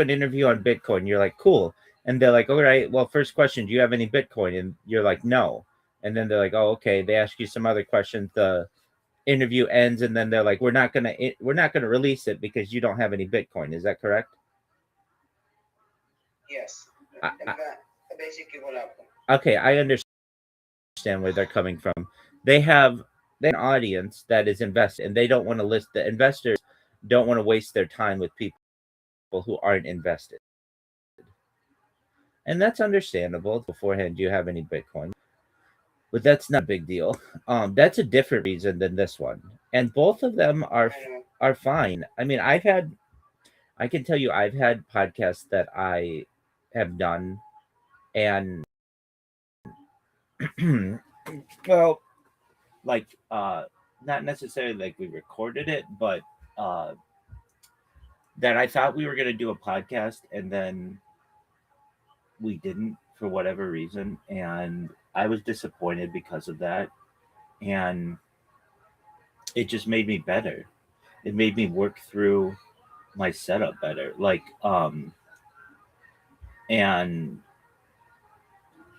an interview on Bitcoin. You're like, cool. And they're like, all right, well, first question, do you have any Bitcoin? And you're like, no. And then they're like, oh, okay. They ask you some other questions. The interview ends, and then they're like, we're not gonna release it because you don't have any Bitcoin. Is that correct? Yes, I, I, basically what happened. okay, I understand where they're coming from. They have an audience that is invested, and they don't want to list the investors don't want to waste their time with people who aren't invested. And that's understandable. Beforehand, do you have any Bitcoin? But that's not a big deal. That's a different reason than this one, and both of them are fine. I mean, I can tell you, I've had podcasts that I have done, and well, like not necessarily like we recorded it, but uh, that I thought we were gonna do a podcast, and then we didn't for whatever reason, and I was disappointed because of that, and it just made me better. It made me work through my setup better, and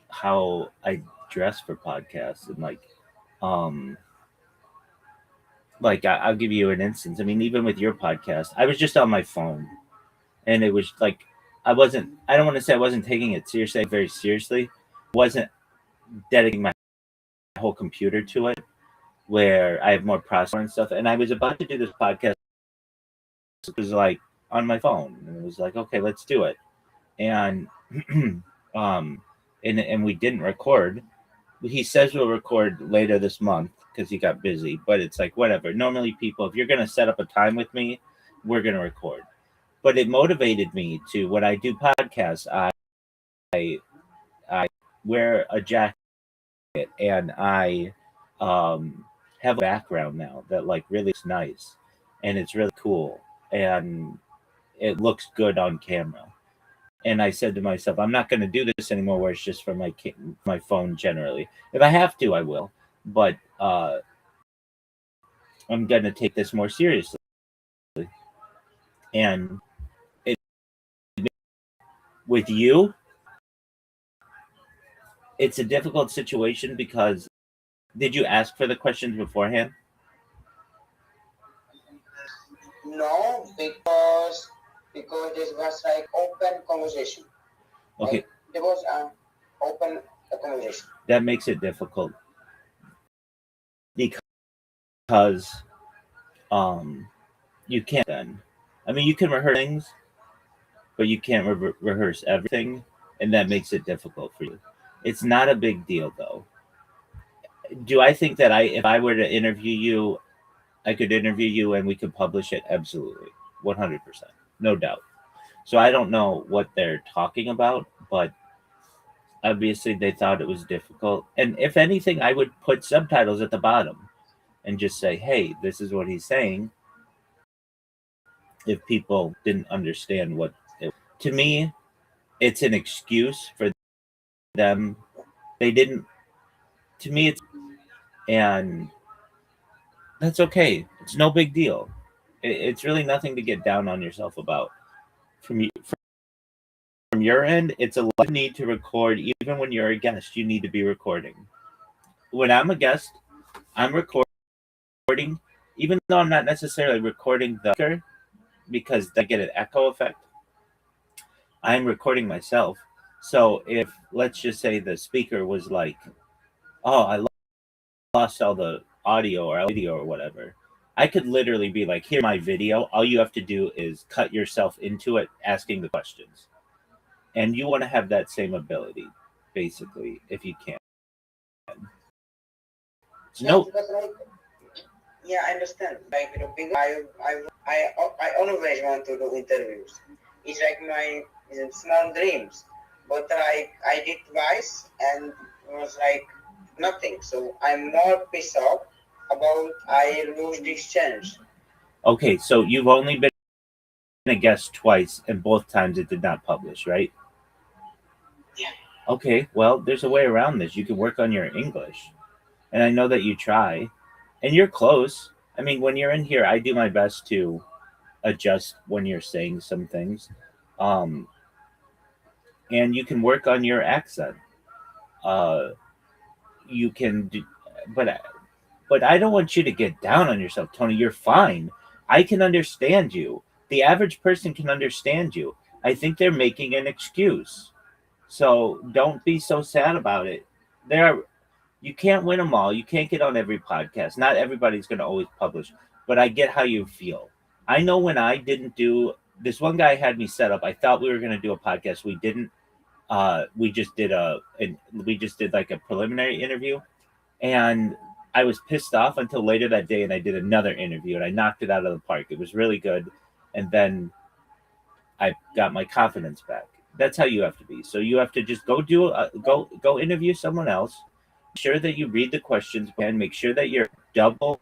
how I dress for podcasts, and um I'll give you an instance. I mean, even with your podcast, I was just on my phone, and it was like I don't want to say I wasn't taking it seriously, very seriously. Wasn't dedicating my whole computer to it, where I have more processor and stuff. And I was about to do this podcast. It was like on my phone, and it was like, okay, let's do it. And um, and we didn't record. He says we'll record later this month because he got busy, but it's like whatever. Normally, people, if you're gonna set up a time with me, we're gonna record. But it motivated me to when I do podcasts. I wear a jacket, and I um, have a background now that like really looks nice, and it's really cool, and it looks good on camera. And I said to myself, I'm not going to do this anymore where it's just from my phone generally. If I have to, I will, but I'm going to take this more seriously. And it, with you, it's a difficult situation because did you ask for the questions beforehand? No, because this was like open conversation. Okay. Like, there was an open conversation. That makes it difficult because you can't then. I mean, you can rehearse things, but you can't rehearse everything, and that makes it difficult for you. It's not a big deal though. Do I think that if I were to interview you, I could interview you and we could publish it? Absolutely. 100%. No doubt. So I don't know what they're talking about, but obviously they thought it was difficult. And if anything, I would put subtitles at the bottom and just say, hey, this is what he's saying, if people didn't understand what it was. To me, it's an excuse for them. They didn't, to me, and that's okay. It's no big deal. It's really nothing to get down on yourself about. From your end, it's a lot of need to record. Even when you're a guest, you need to be recording. When I'm a guest, I'm recording, even though I'm not necessarily recording the speaker because I get an echo effect. I'm recording myself. So if let's just say the speaker was like, "Oh, I lost all the audio or video or whatever," I could literally be like, "Here's my video. All you have to do is cut yourself into it, asking the questions." And you want to have that same ability, basically, if you can. So no, like, yeah, I understand. Like, because I always want to do interviews. It's like my small dreams, but I did twice and it was like nothing. So I'm more pissed off about I lose this chance. Okay, so you've only been a guest twice, and both times it did not publish, right? Yeah. Okay, well, there's a way around this. You can work on your English, and I know that you try, and you're close. I mean, when you're in here, I do my best to adjust when you're saying some things. um, and you can work on your accent. Uh, you can do, but but I don't want you to get down on yourself, Tony. You're fine. I can understand you. The average person can understand you. I think they're making an excuse. So don't be so sad about it. There are, you can't win them all. You can't get on every podcast. Not everybody's going to always publish, but I get how you feel. I know when I didn't do this, one guy had me set up. I thought we were going to do a podcast. We didn't. We just did we just did like a preliminary interview, and I was pissed off until later that day, and I did another interview, and I knocked it out of the park. It was really good, and then I got my confidence back. That's how you have to be. So you have to just go interview someone else. Make sure that you read the questions and make sure that you're double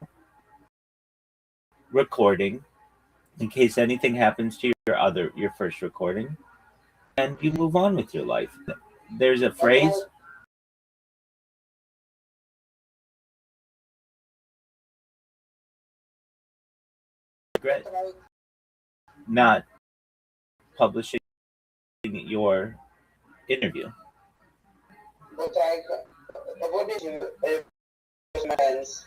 recording in case anything happens to your first recording, and you move on with your life. There's a phrase. Regret not publishing your interview. But what is your plans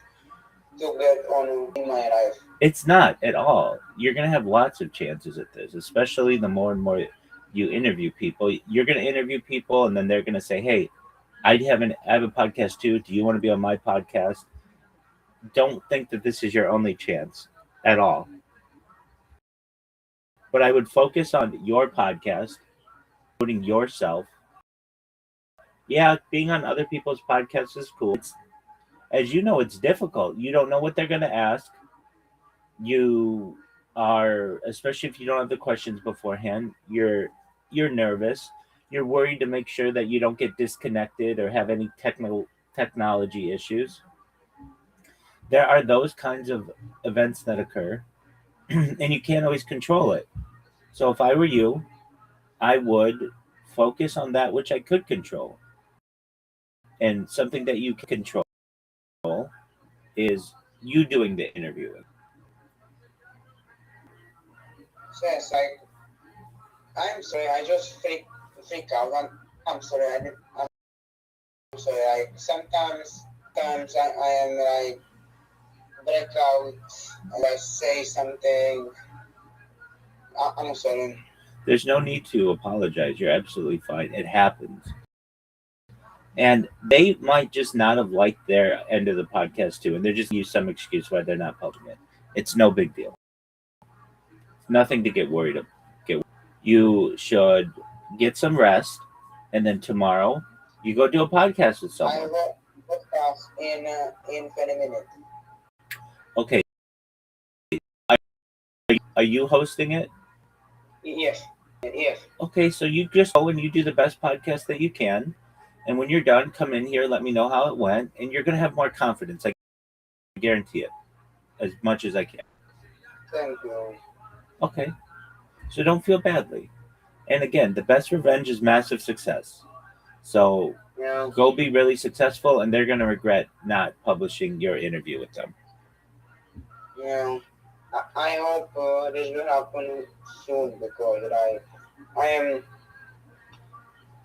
to get on in my life? It's not at all. You're going to have lots of chances at this, especially the more and more you interview people. You're going to interview people, and then they're going to say, hey, I have a podcast too. Do you want to be on my podcast? Don't think that this is your only chance at all. But I would focus on your podcast, putting yourself. Yeah, being on other people's podcasts is cool. As you know, it's difficult. You don't know what they're going to ask. You are, especially if you don't have the questions beforehand, you're nervous. You're worried to make sure that you don't get disconnected or have any technology issues. There are those kinds of events that occur, and you can't always control it. So if I were you, I would focus on that which I could control. And something that you can control is you doing the interviewing. Yes, I'm sorry, I just freak out. I'm sorry, I'm sorry. Sometimes I am like break out and I say something. I'm sorry. There's no need to apologize. You're absolutely fine. It happens. And they might just not have liked their end of the podcast too, and they're just use some excuse why they're not publishing it. It's no big deal. It's nothing to get worried about. You should get some rest, and then tomorrow you go do a podcast with I someone. will podcast in 20 minutes. Okay. Are you hosting it? Yes. Yes. Okay, so you just go and you do the best podcast that you can. And when you're done, come in here, let me know how it went, and you're going to have more confidence. I guarantee it, as much as I can. Thank you. Okay, so don't feel badly. And again, the best revenge is massive success. So Yeah. go be really successful, and they're going to regret not publishing your interview with them. Yeah. I hope this will happen soon because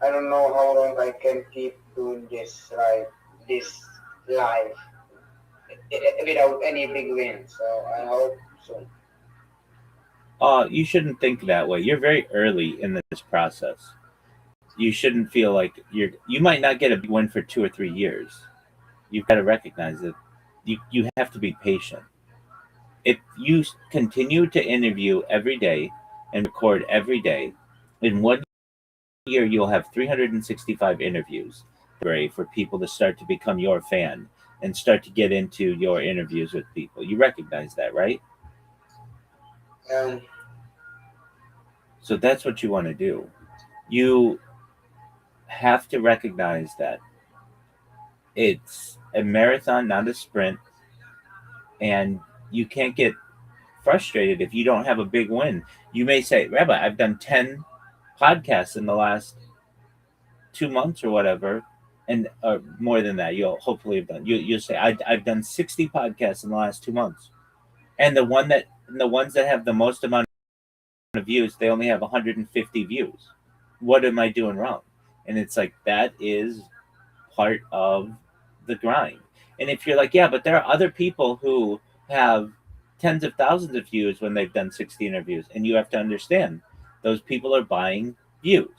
I don't know how long I can keep doing this life without any big win. So I hope soon. You shouldn't think that way. You're very early in this process. You shouldn't feel like you might not get a big win for 2 or 3 years. You've got to recognize that you have to be patient. If you continue to interview every day and record every day, in 1 year you'll have 365 interviews for people to start to become your fan and start to get into your interviews with people. You recognize that, right? So that's what you want to do. You have to recognize that it's a marathon, not a sprint, and you can't get frustrated if you don't have a big win. You may say, Rabbi, I've done 10 podcasts in the last 2 months or whatever, and more than that. You'll hopefully have done. You'll say, I've done 60 podcasts in the last 2 months, and the ones that have the most amount of views, they only have 150 views. What am I doing wrong? And it's like, that is part of the grind. And if you're like, yeah, but there are other people who have tens of thousands of views when they've done 60 interviews, and you have to understand those people are buying views.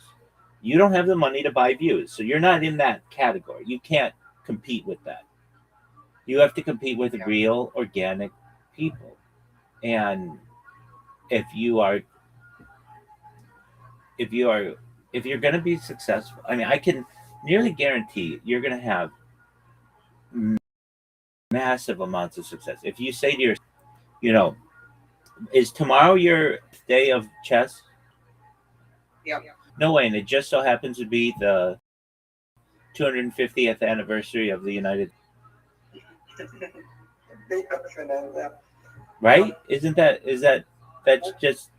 You don't have the money to buy views, so you're not in that category. You can't compete with that. You have to compete with real, organic people. And if you are if you are if you're going to be successful, I mean, I can nearly guarantee you're going to have massive amounts of success. If you say to yourself, is tomorrow your day of chess? Yeah. No way. And it just so happens to be the 250th anniversary of the United Right? That's just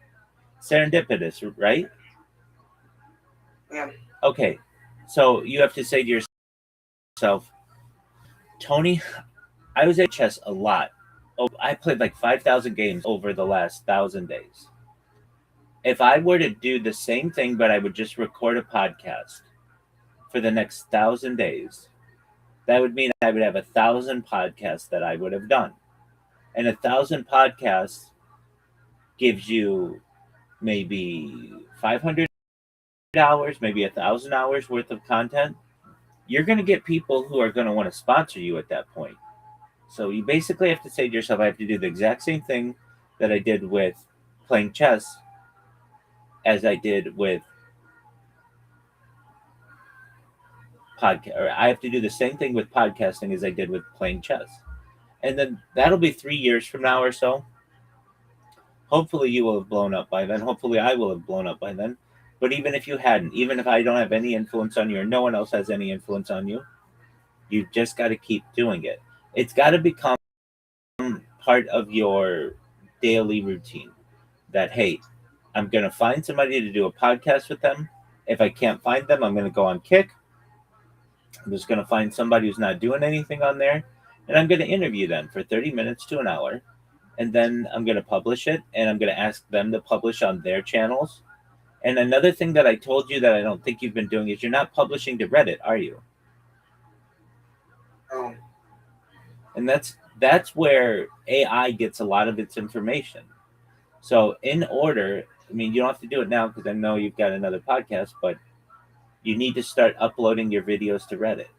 serendipitous, right? Yeah. Okay. So you have to say to yourself, Tony, I was at chess a lot. Oh, I played like 5,000 games over the last 1,000 days. If I were to do the same thing, but I would just record a podcast for the next 1,000 days, that would mean I would have 1,000 podcasts that I would have done. And 1,000 podcasts gives you maybe 500 hours, maybe 1,000 hours worth of content. You're going to get people who are going to want to sponsor you at that point. So you basically have to say to yourself, I have to do the exact same thing that I did with playing chess as I did with podcast, or I have to do the same thing with podcasting as I did with playing chess. And then that'll be 3 years from now or so. Hopefully you will have blown up by then. Hopefully I will have blown up by then. But even if you hadn't, even if I don't have any influence on you or no one else has any influence on you, you've just got to keep doing it. It's got to become part of your daily routine that, hey, I'm going to find somebody to do a podcast with them. If I can't find them, I'm going to go on Kick. I'm just going to find somebody who's not doing anything on there, and I'm going to interview them for 30 minutes to an hour. And then I'm going to publish it, and I'm going to ask them to publish on their channels. And another thing that I told you that I don't think you've been doing is you're not publishing to Reddit, are you? Oh. And that's where AI gets a lot of its information. So in order, I mean, you don't have to do it now because I know you've got another podcast, but you need to start uploading your videos to Reddit.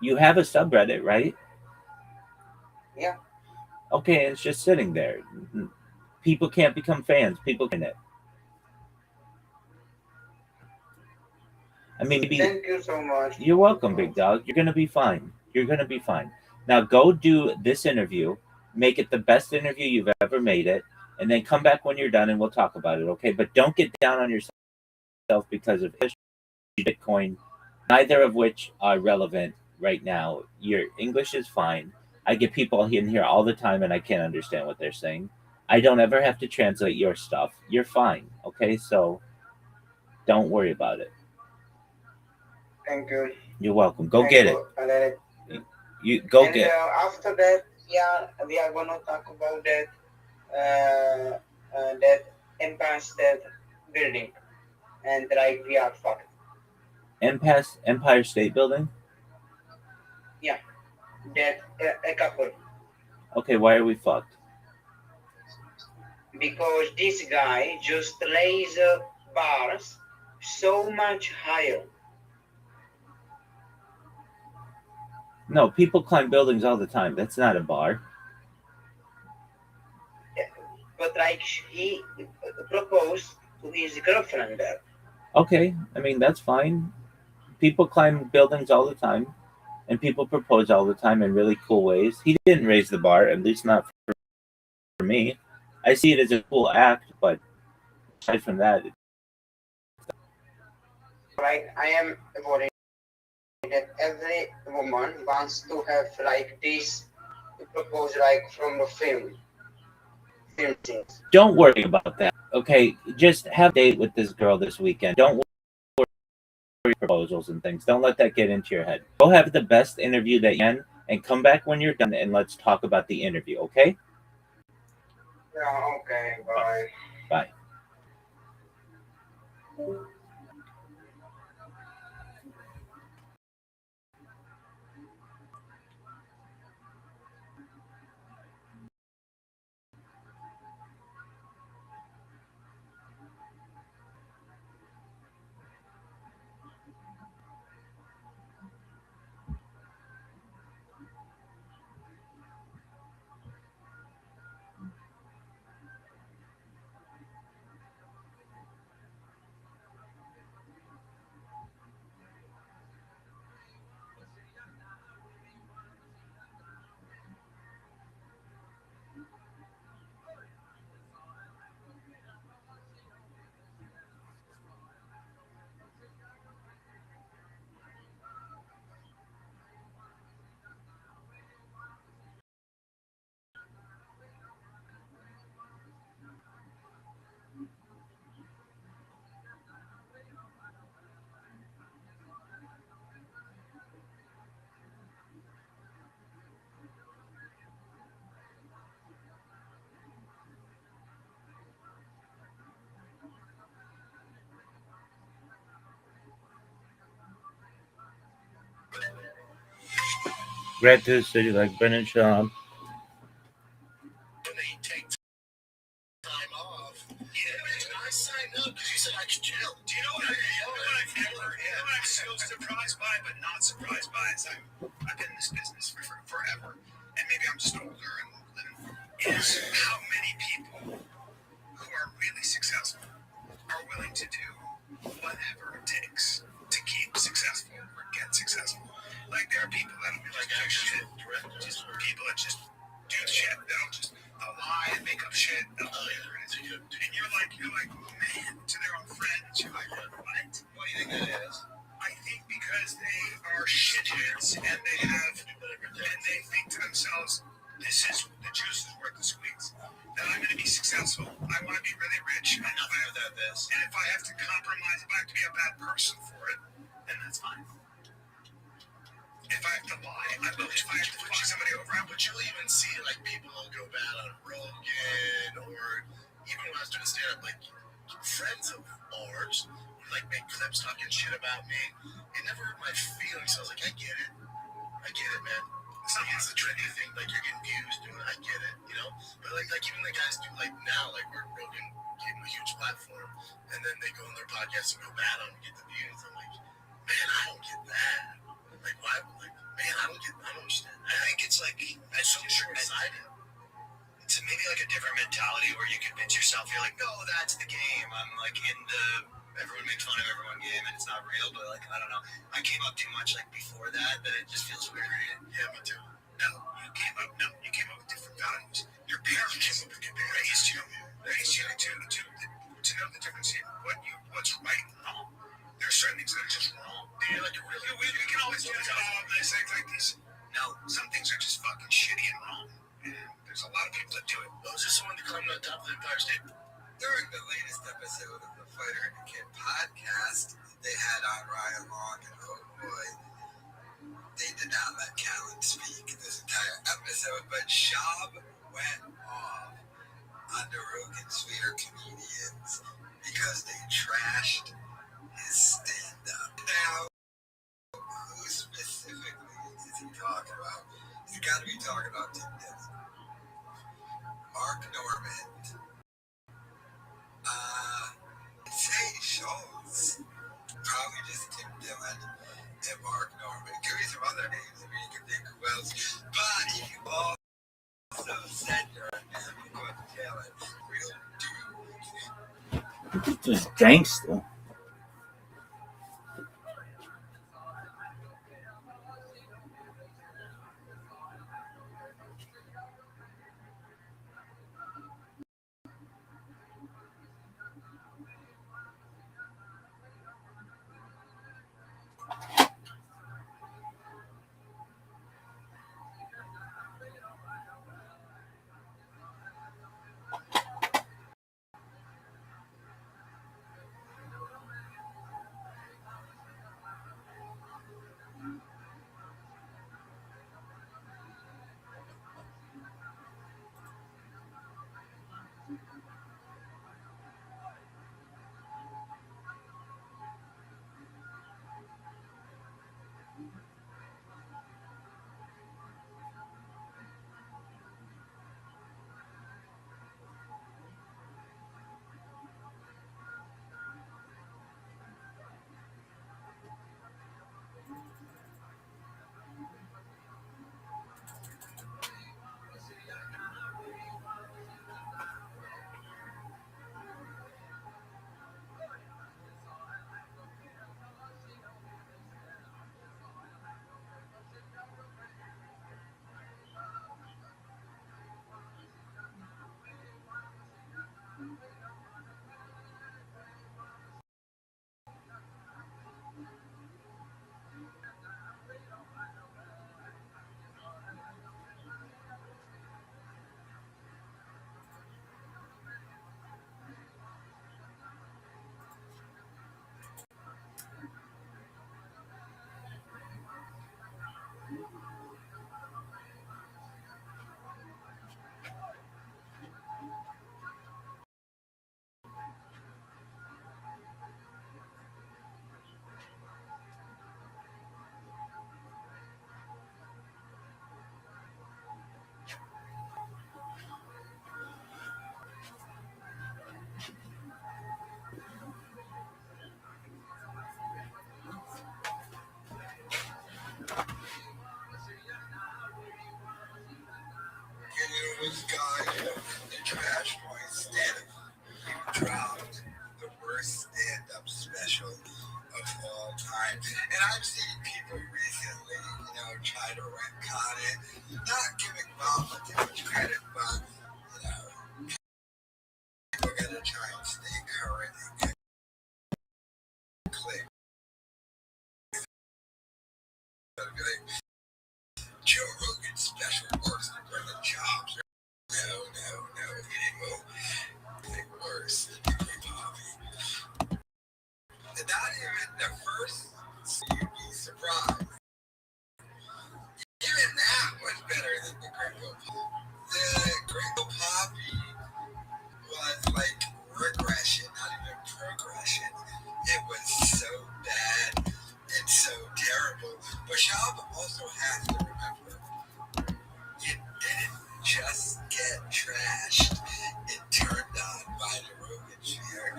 You have a subreddit, right? Yeah. Okay, it's just sitting there. People can't become fans. People can it. I mean, maybe. Thank you so much. You're welcome, big dog. You're gonna be fine. You're gonna be fine. Now go do this interview. Make it the best interview you've ever made it, and then come back when you're done, and we'll talk about it. Okay? But don't get down on yourself because of Bitcoin, neither of which are relevant right now. Your English is fine. I get people in here all the time, and I can't understand what they're saying. I don't ever have to translate your stuff. You're fine. Okay? So don't worry about it. Thank you. You're welcome. Go get it. You go and, get. After that, yeah, we are gonna talk about that Empire State Building, and like we are fucked. Empire State Building. Yeah, that a couple. Okay, why are we fucked? Because this guy just raised bars so much higher. No, people climb buildings all the time. That's not a bar. But like he proposed to his girlfriend there. Okay, I mean that's fine. People climb buildings all the time, and people propose all the time in really cool ways. He didn't raise the bar, at least not for me. I see it as a cool act, but aside from that, like I am worried that every woman wants to have like this propose like from the film things. Don't worry about that. Okay, just have a date with this girl this weekend. Don't worry about proposals and things. Don't let that get into your head. Go have the best interview that you can, and come back when you're done, and let's talk about the interview. Okay? Yeah, okay, bye. Bye. Red to the city like Brennan Shaw. When they take time off. Yeah, I signed up because you said I could chill. Do you know what I'm so surprised by, but not surprised by is I've been in this business for forever, and maybe I'm just older and is how many people who are really successful are willing to do whatever it takes to keep successful or get successful. Like there are people that'll be like shit, just people that just do shit. They'll just lie and make up shit. They'll and you're like, oh man, to their own friends. You're like, what? Why do you think that is? I think because they are shitheads and they think to themselves, this is the juice is worth the squeeze. That I'm going to be successful. I want to be really rich. And nothing without this. And if I have to compromise, if I have to be a bad person for it, then that's fine. If I have to lie, I will. If I have to fuck somebody over, I would. You'll even see like people will go bad on Rogan, or even when I was doing stand up, like friends of ours would like make clips talking shit about me. It never hurt my feelings. So I was like, I get it, man. It's like it's a trendy thing. Like you're getting views doing it. I get it, you know. But like even the guys do like now, like where Rogan gave them a huge platform, and then they go on their podcast and go bad on them and get the views. I'm like, man, I don't get that. Like, why? Like, man, I don't understand. I think it's like, it's so short-sighted. It's maybe like a different mentality where you convince yourself, you're like, no, that's the game. I'm like in the everyone makes fun of everyone game and it's not real, but like, I don't know. I came up too much like before that it just feels weird. Yeah, me too. No, you came up with different values. Your parents raised you to know the difference in what's right and wrong. There are certain things that are just wrong. And you're like, we can always do nice things like this. No, some things are just fucking shitty and wrong. And there's a lot of people that do it. Those are someone that climbed on top of the Empire State. During the latest episode of the Fighter and Kid podcast, they had on Ryan Long and oh boy, they did not let Callan speak this entire episode, but Shab went off on the Rogan Sweeter comedians because they trashed his stand-up. Now, who specifically is he talking about? He's got to be talking about Tim Dillon, Mark Normand, say shows. Probably just Tim Dillon and Mark Normand. Could be some other names. I mean, you can think who else. But you also said your name talent. Real dude. Just gangster. dropped the worst stand-up special of all time. And I've seen people recently, try to retcon it, not giving Mama too much credit, but, people gotta try and stay current and get clicks. Joe Rogan's special works to bring the jobs. No, people think worse than Bobby. And not even the first, you'd be surprised. Even that was better than the Gringo Poppy. The Gringo Poppy was like regression, not even progression. It was so bad and so terrible. But Shab also has to remember, it didn't just get trashed. It turned on by the Rogan sphere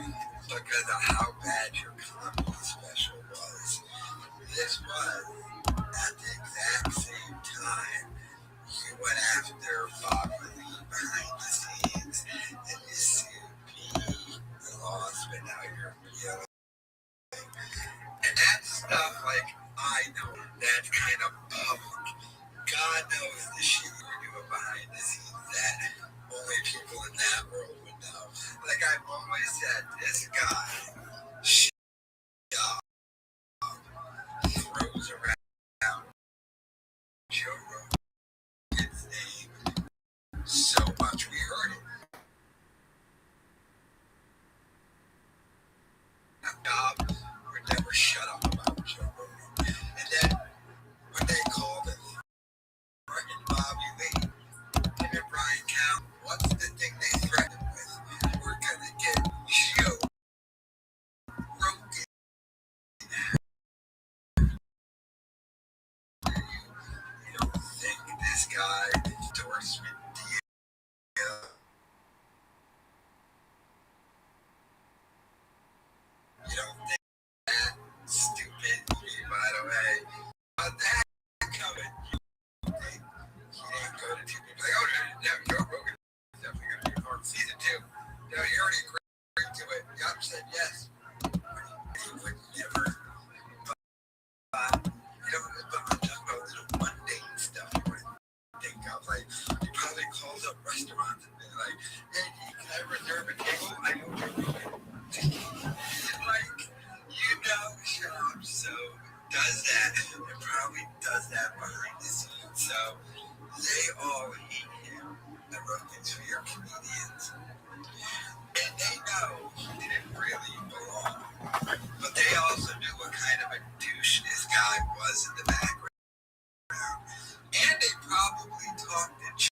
because of how bad your comedy special was. This was at the exact same time you went after Bobby Lee behind the scenes and you sued P and lost, but now you're yelling. And that stuff, I know that's kind of public. God knows the shit you're doing behind the scenes that only people in that world would know. I've always said, this guy, throws around Joe Rogan's name so much. We heard it. Job would never shut up about Joe Rogan. And then when they called him fucking Bobby Lee, him and Brian Callen, what's the thing they threatened with? We're gonna get Joe Rogan. You don't think this guy endorsement deal? You don't think that stupid, by the way, about that coming? You didn't go to two people Joe Rogan is definitely going to be part of season 2. No, you already agreed to it. Yup, said yes. He would never. But, I'm talking about little mundane stuff you wouldn't think of. He probably calls up restaurants and be like, hey, can I reserve a table? I know Joe Rogan. Shab so does that and probably does that behind the scenes. So they all hate him, the Rogan sphere comedians. And they know he didn't really belong. But they also knew what kind of a douche this guy was in the background. And they probably talked to Joe.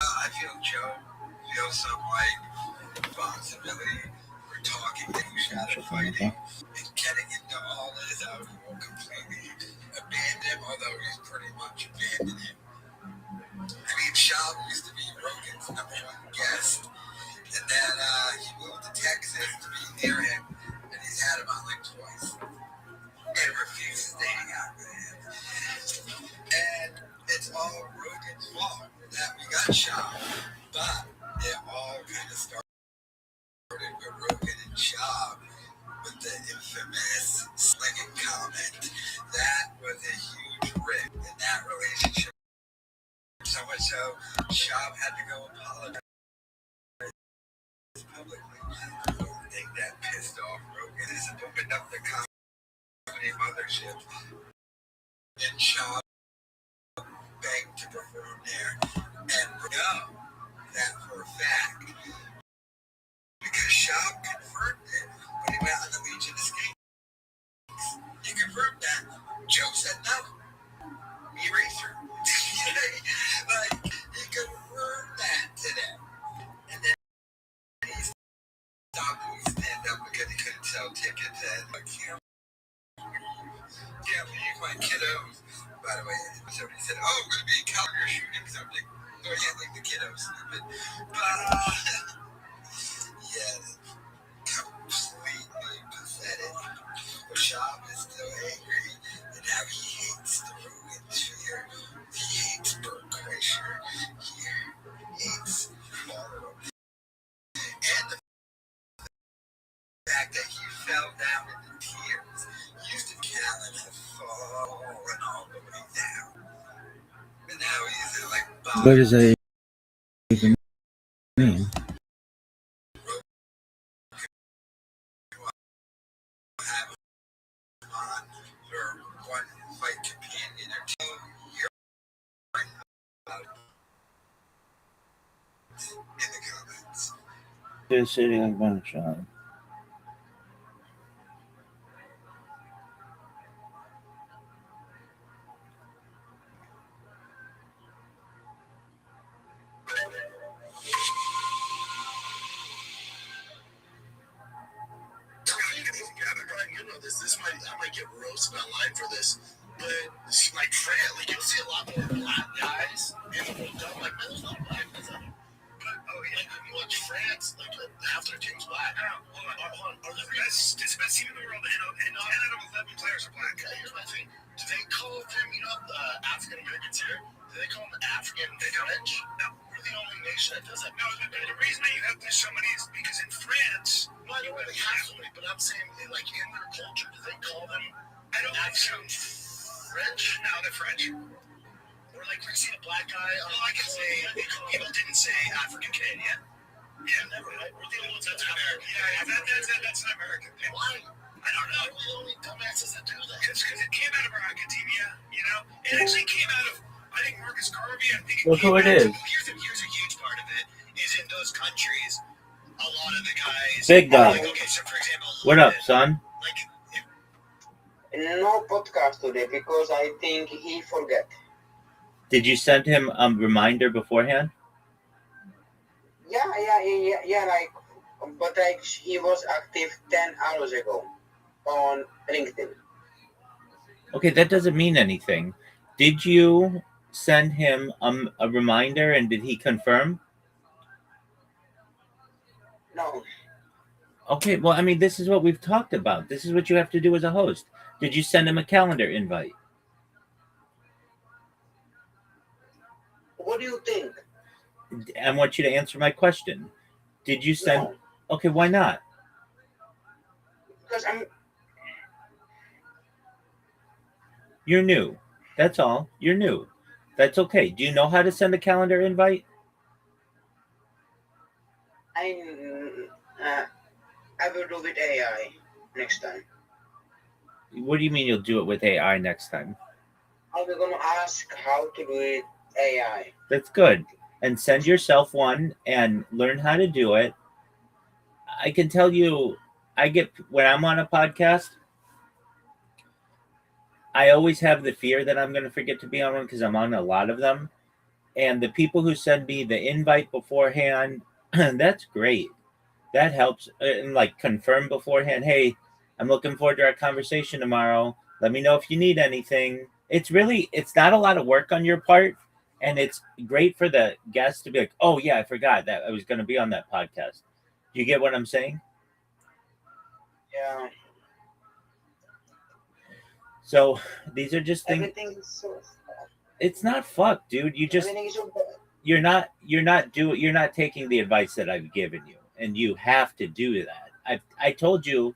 I feel Joe feels some responsibility for talking to shadow fighting and getting into all this out. He won't completely abandon him, although he's pretty much abandoned him. Shab used to be Rogan's #1 guest, and then he moved to Texas to be near him, and he's had him on twice, and refuses dating out with him. And it's all Rogan's fault that we got Shab, but it all kind of started with Rogan and Shab with the infamous slinging comment. That was a huge rip in that relationship. So much so, Shab had to go apologize publicly. I don't think that pissed off Rogan. This opened up the comedy mothership. And Shab begged to perform there. And we know that for a fact. Because Shab confirmed it when he went on the Legion of Skanks. He confirmed that. Joe said no. Eraser. He confirmed that to them. And then he stopped doing stand-up because he couldn't sell tickets. And can't leave my kiddos. By the way, somebody said, oh, I'm going to be in Calgary shooting something. So I can't leave the kiddos, stupid. But, yeah, completely pathetic. But Shab is still angry, and now he hates the Rogan sphere. He hates Bert Kreischer. He hates all of them. And the What does that even mean? have on your one fight companion or team, you're in the comments. Just sitting like one shot. I might get roasted online for this, but it's like Fran, like you'll see a lot more black guys in the World Cup. Like, man, there's no black guys out there. But like when you watch France, like half their team's black. Hold on. Are the best? It's the best team in the world, and 10 out of 11 players are black. Here's my thing: do they call them, African Americans here? Do they call them African French? No, we're the only nation that does that. No, the reason that you have this so many is because in France, not only they have so many, but I'm saying like in their culture, do they call them? I don't African French. No, they're French. Or like we see a black guy. Well, I can say people didn't say African Canadian. Yeah, never. Right? We're the only ones that's American. Yeah, that's an American. Why? I don't know. We're the only dumbasses that do that. Because it came out of our academia, It actually came out of, I think, Marcus Garvey. I think Look who it is. Here's a huge part of it, is in those countries, a lot of the guys. Big dog. Like, okay, so for example. What up, son? Like, No podcast today because I think he forget. Did you send him a reminder beforehand? Yeah, but he was active 10 hours ago on LinkedIn. Okay, that doesn't mean anything. Did you send him a reminder and did he confirm? No, Okay, well, I mean, this is what we've talked about. This is what you have to do as a host. Did you send him a calendar invite? what do you think? I want you to answer my question. Did you send? No, Okay, why not? because You're new. That's all. You're new. That's okay. Do you know how to send a calendar invite? I will do with AI next time. What do you mean you'll do it with AI next time? I was gonna ask how to do it AI. That's good. And send yourself one and learn how to do it. I can tell you, when I'm on a podcast, I always have the fear that I'm going to forget to be on one because I'm on a lot of them. And the people who send me the invite beforehand, that's great. That helps. And like confirm beforehand, hey, I'm looking forward to our conversation tomorrow. Let me know if you need anything. It's not a lot of work on your part. And it's great for the guests to be like, oh, yeah, I forgot that I was going to be on that podcast. Do you get what I'm saying? Yeah. So these are just things. Everything is so. It's not fucked, dude. Everything is so bad. You're not taking the advice that I've given you, and you have to do that. I told you,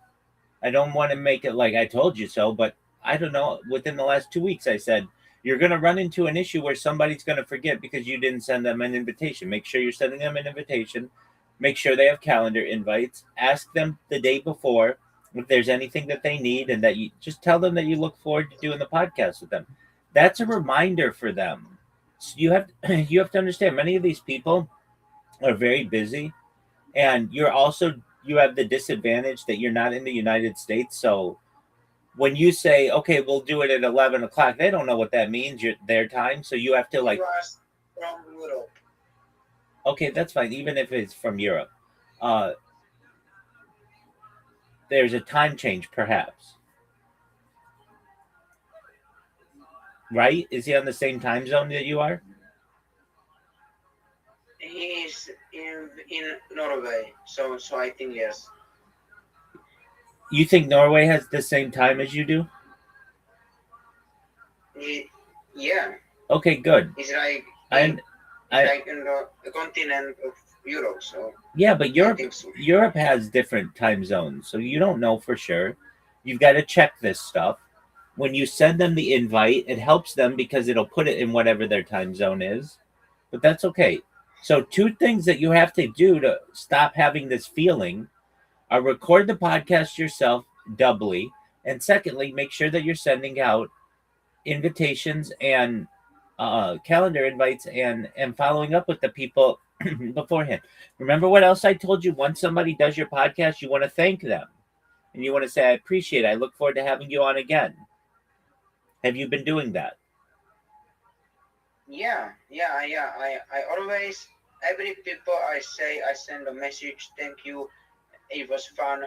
I don't want to make it like I told you so, but I don't know. Within the last 2 weeks, I said you're going to run into an issue where somebody's going to forget because you didn't send them an invitation. Make sure you're sending them an invitation. Make sure they have calendar invites. Ask them the day before if there's anything that they need, and that you just tell them that you look forward to doing the podcast with them. That's a reminder for them. So you have to understand, many of these people are very busy, and you have the disadvantage that you're not in the United States. So when you say, okay, we'll do it at 11 o'clock, they don't know what that means, their time. So you have to like, You are from Europe. okay, that's fine. Even if it's from Europe, there's a time change, perhaps. Right? Is he on the same time zone that you are? He is in Norway, so I think yes. You think Norway has the same time as you do? Yeah, Okay, good. it's like And like in the continent of Europe. So yeah, but I Europe think so. Europe has different time zones, so you don't know for sure. You've got to check this stuff. When you send them the invite, it helps them because it'll put it in whatever their time zone is. but that's okay. So, two things that you have to do to stop having this feeling are record the podcast yourself doubly, and secondly, make sure that you're sending out invitations and calendar invites and following up with the people beforehand. Remember what else I told you? Once somebody does your podcast, you want to thank them and you want to say, I appreciate it. I look forward to having you on again. Have you been doing that? Yeah. I always, every people I say, I send a message. Thank you. It was fun.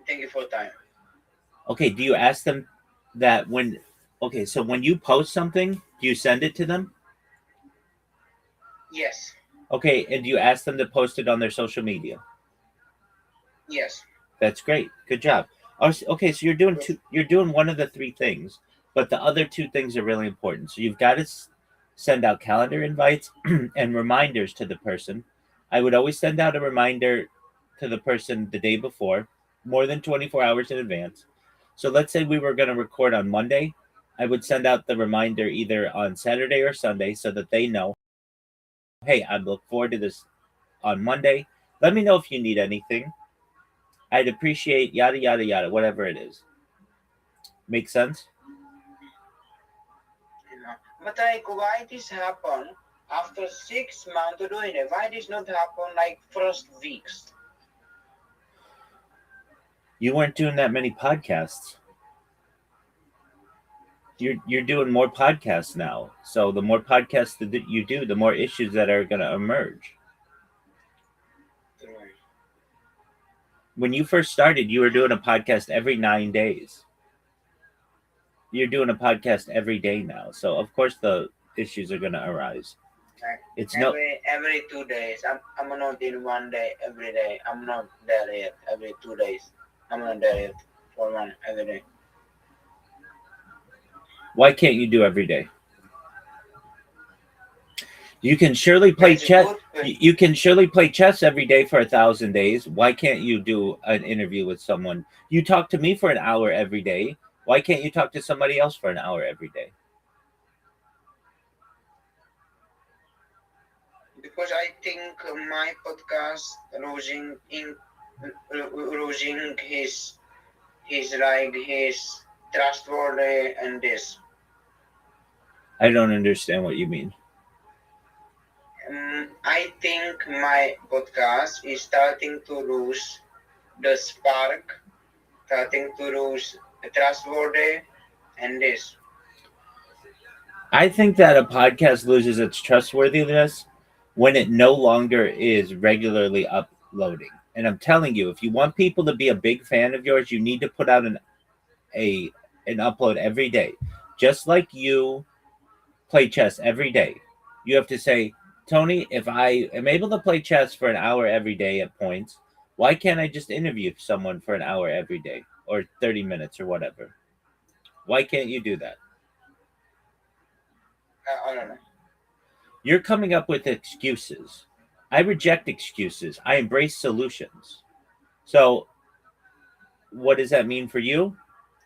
Thank you for time. Okay, do you ask them that so when you post something, do you send it to them? Yes. Okay, and do you ask them to post it on their social media? Yes. That's great. Good job. Okay, so you're doing one of the three things, but the other two things are really important. So you've got to send out calendar invites and reminders to the person. I would always send out a reminder to the person the day before, more than 24 hours in advance. So let's say we were going to record on Monday. I would send out the reminder either on Saturday or Sunday so that they know, hey, I look forward to this on Monday. Let me know if you need anything. I'd appreciate yada, yada, yada, whatever it is. Make sense? But like, why this happen after 6 months of doing it? Why this not happen like first weeks? You weren't doing that many podcasts. You're doing more podcasts now. So the more podcasts that you do, the more issues that are going to emerge. When you first started, you were doing a podcast every 9 days. You're doing a podcast every day now. So of course the issues are going to arise. It's every 2 days. I'm not in 1 day every day. I'm not there yet. Every 2 days. I'm not there yet for one every day. Why can't you do every day? You can surely play chess. You can surely play chess every day for 1,000 days. Why can't you do an interview with someone? You talk to me for an hour every day. Why can't you talk to somebody else for an hour every day? Because I think my podcast losing his trustworthy and this. I don't understand what you mean. I think my podcast is starting to lose the spark, starting to lose the trustworthy and this. I think that a podcast loses its trustworthiness when it no longer is regularly uploading. And I'm telling you, if you want people to be a big fan of yours, you need to put out an upload every day. Just like you play chess every day. You have to say, Tony, if I am able to play chess for an hour every day at points, why can't I just interview someone for an hour every day or 30 minutes or whatever? Why can't you do that? I don't know. You're coming up with excuses. I reject excuses. I embrace solutions. So what does that mean for you?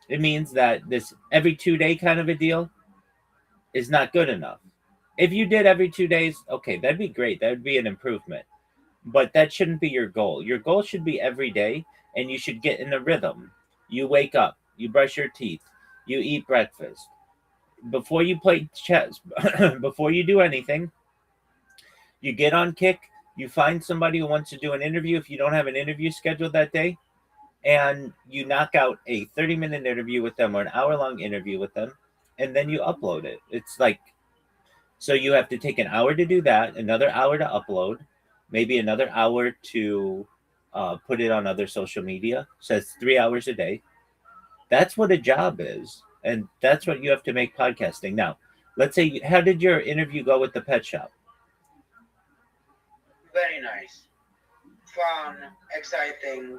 It means that this every 2 day kind of a deal is not good enough. If you did every 2 days, okay, that'd be great. That would be an improvement. But that shouldn't be your goal. Your goal should be every day, and you should get in a rhythm. You wake up, you brush your teeth, you eat breakfast. Before you play chess, before you do anything, you get on Kick, you find somebody who wants to do an interview if you don't have an interview scheduled that day, and you knock out a 30-minute interview with them or an hour-long interview with them, and then you upload it. It's like, so you have to take an hour to do that, another hour to upload, maybe another hour to put it on other social media. So it's 3 hours a day. That's what a job is. And that's what you have to make podcasting. Now, let's say, how did your interview go with the pet shop? Very nice. Fun, exciting,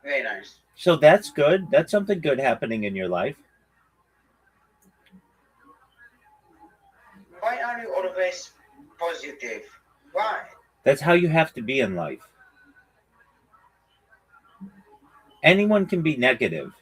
very nice. So that's good. That's something good happening in your life. Why are you always positive? Why? That's how you have to be in life. Anyone can be negative.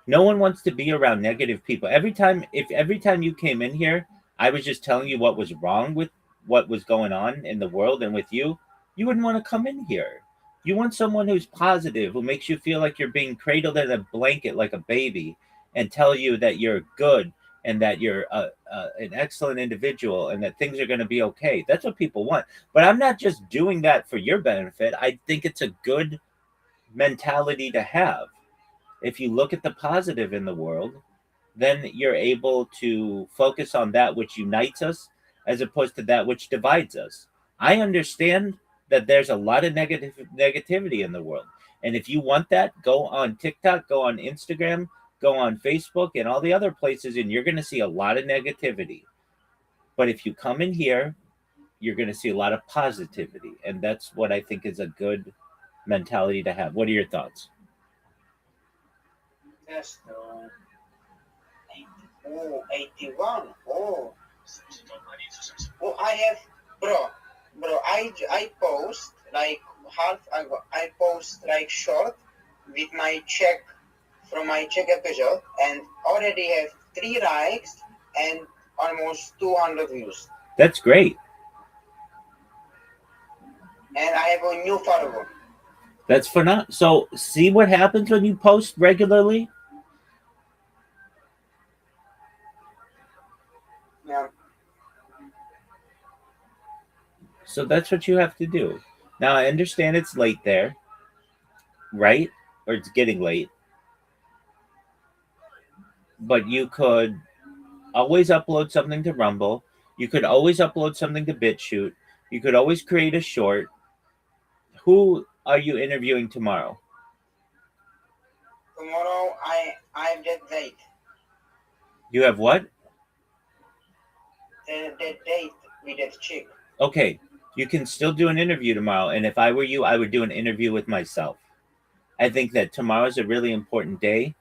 No one wants to be around negative people. Every time you came in here, I was just telling you what was wrong with what was going on in the world and with you, you wouldn't want to come in here. You want someone who's positive, who makes you feel like you're being cradled in a blanket like a baby and tell you that you're good and that you're an excellent individual and that things are going to be okay. That's what people want. But I'm not just doing that for your benefit. I think it's a good mentality to have. If you look at the positive in the world, then you're able to focus on that which unites us as opposed to that which divides us. I understand that there's a lot of negativity in the world. And if you want that, go on TikTok, go on Instagram, go on Facebook and all the other places, and you're going to see a lot of negativity. But if you come in here, you're going to see a lot of positivity. And that's what I think is a good mentality to have. What are your thoughts? Yes. 81. Oh, I have, bro. I post like I post like short with my check from my check episode and already have 3 likes and almost 200 views. That's great. And I have a new follower. That's phenomenal. So see what happens when you post regularly? Yeah. So that's what you have to do. Now I understand it's late there, right? Or it's getting late. But you could always upload something to Rumble. You could always upload something to BitChute. You could always create a short. Who are you interviewing tomorrow? Tomorrow I have that date. You have what? That date with that chick. Okay, you can still do an interview tomorrow. And if I were you, I would do an interview with myself. I think that tomorrow is a really important day.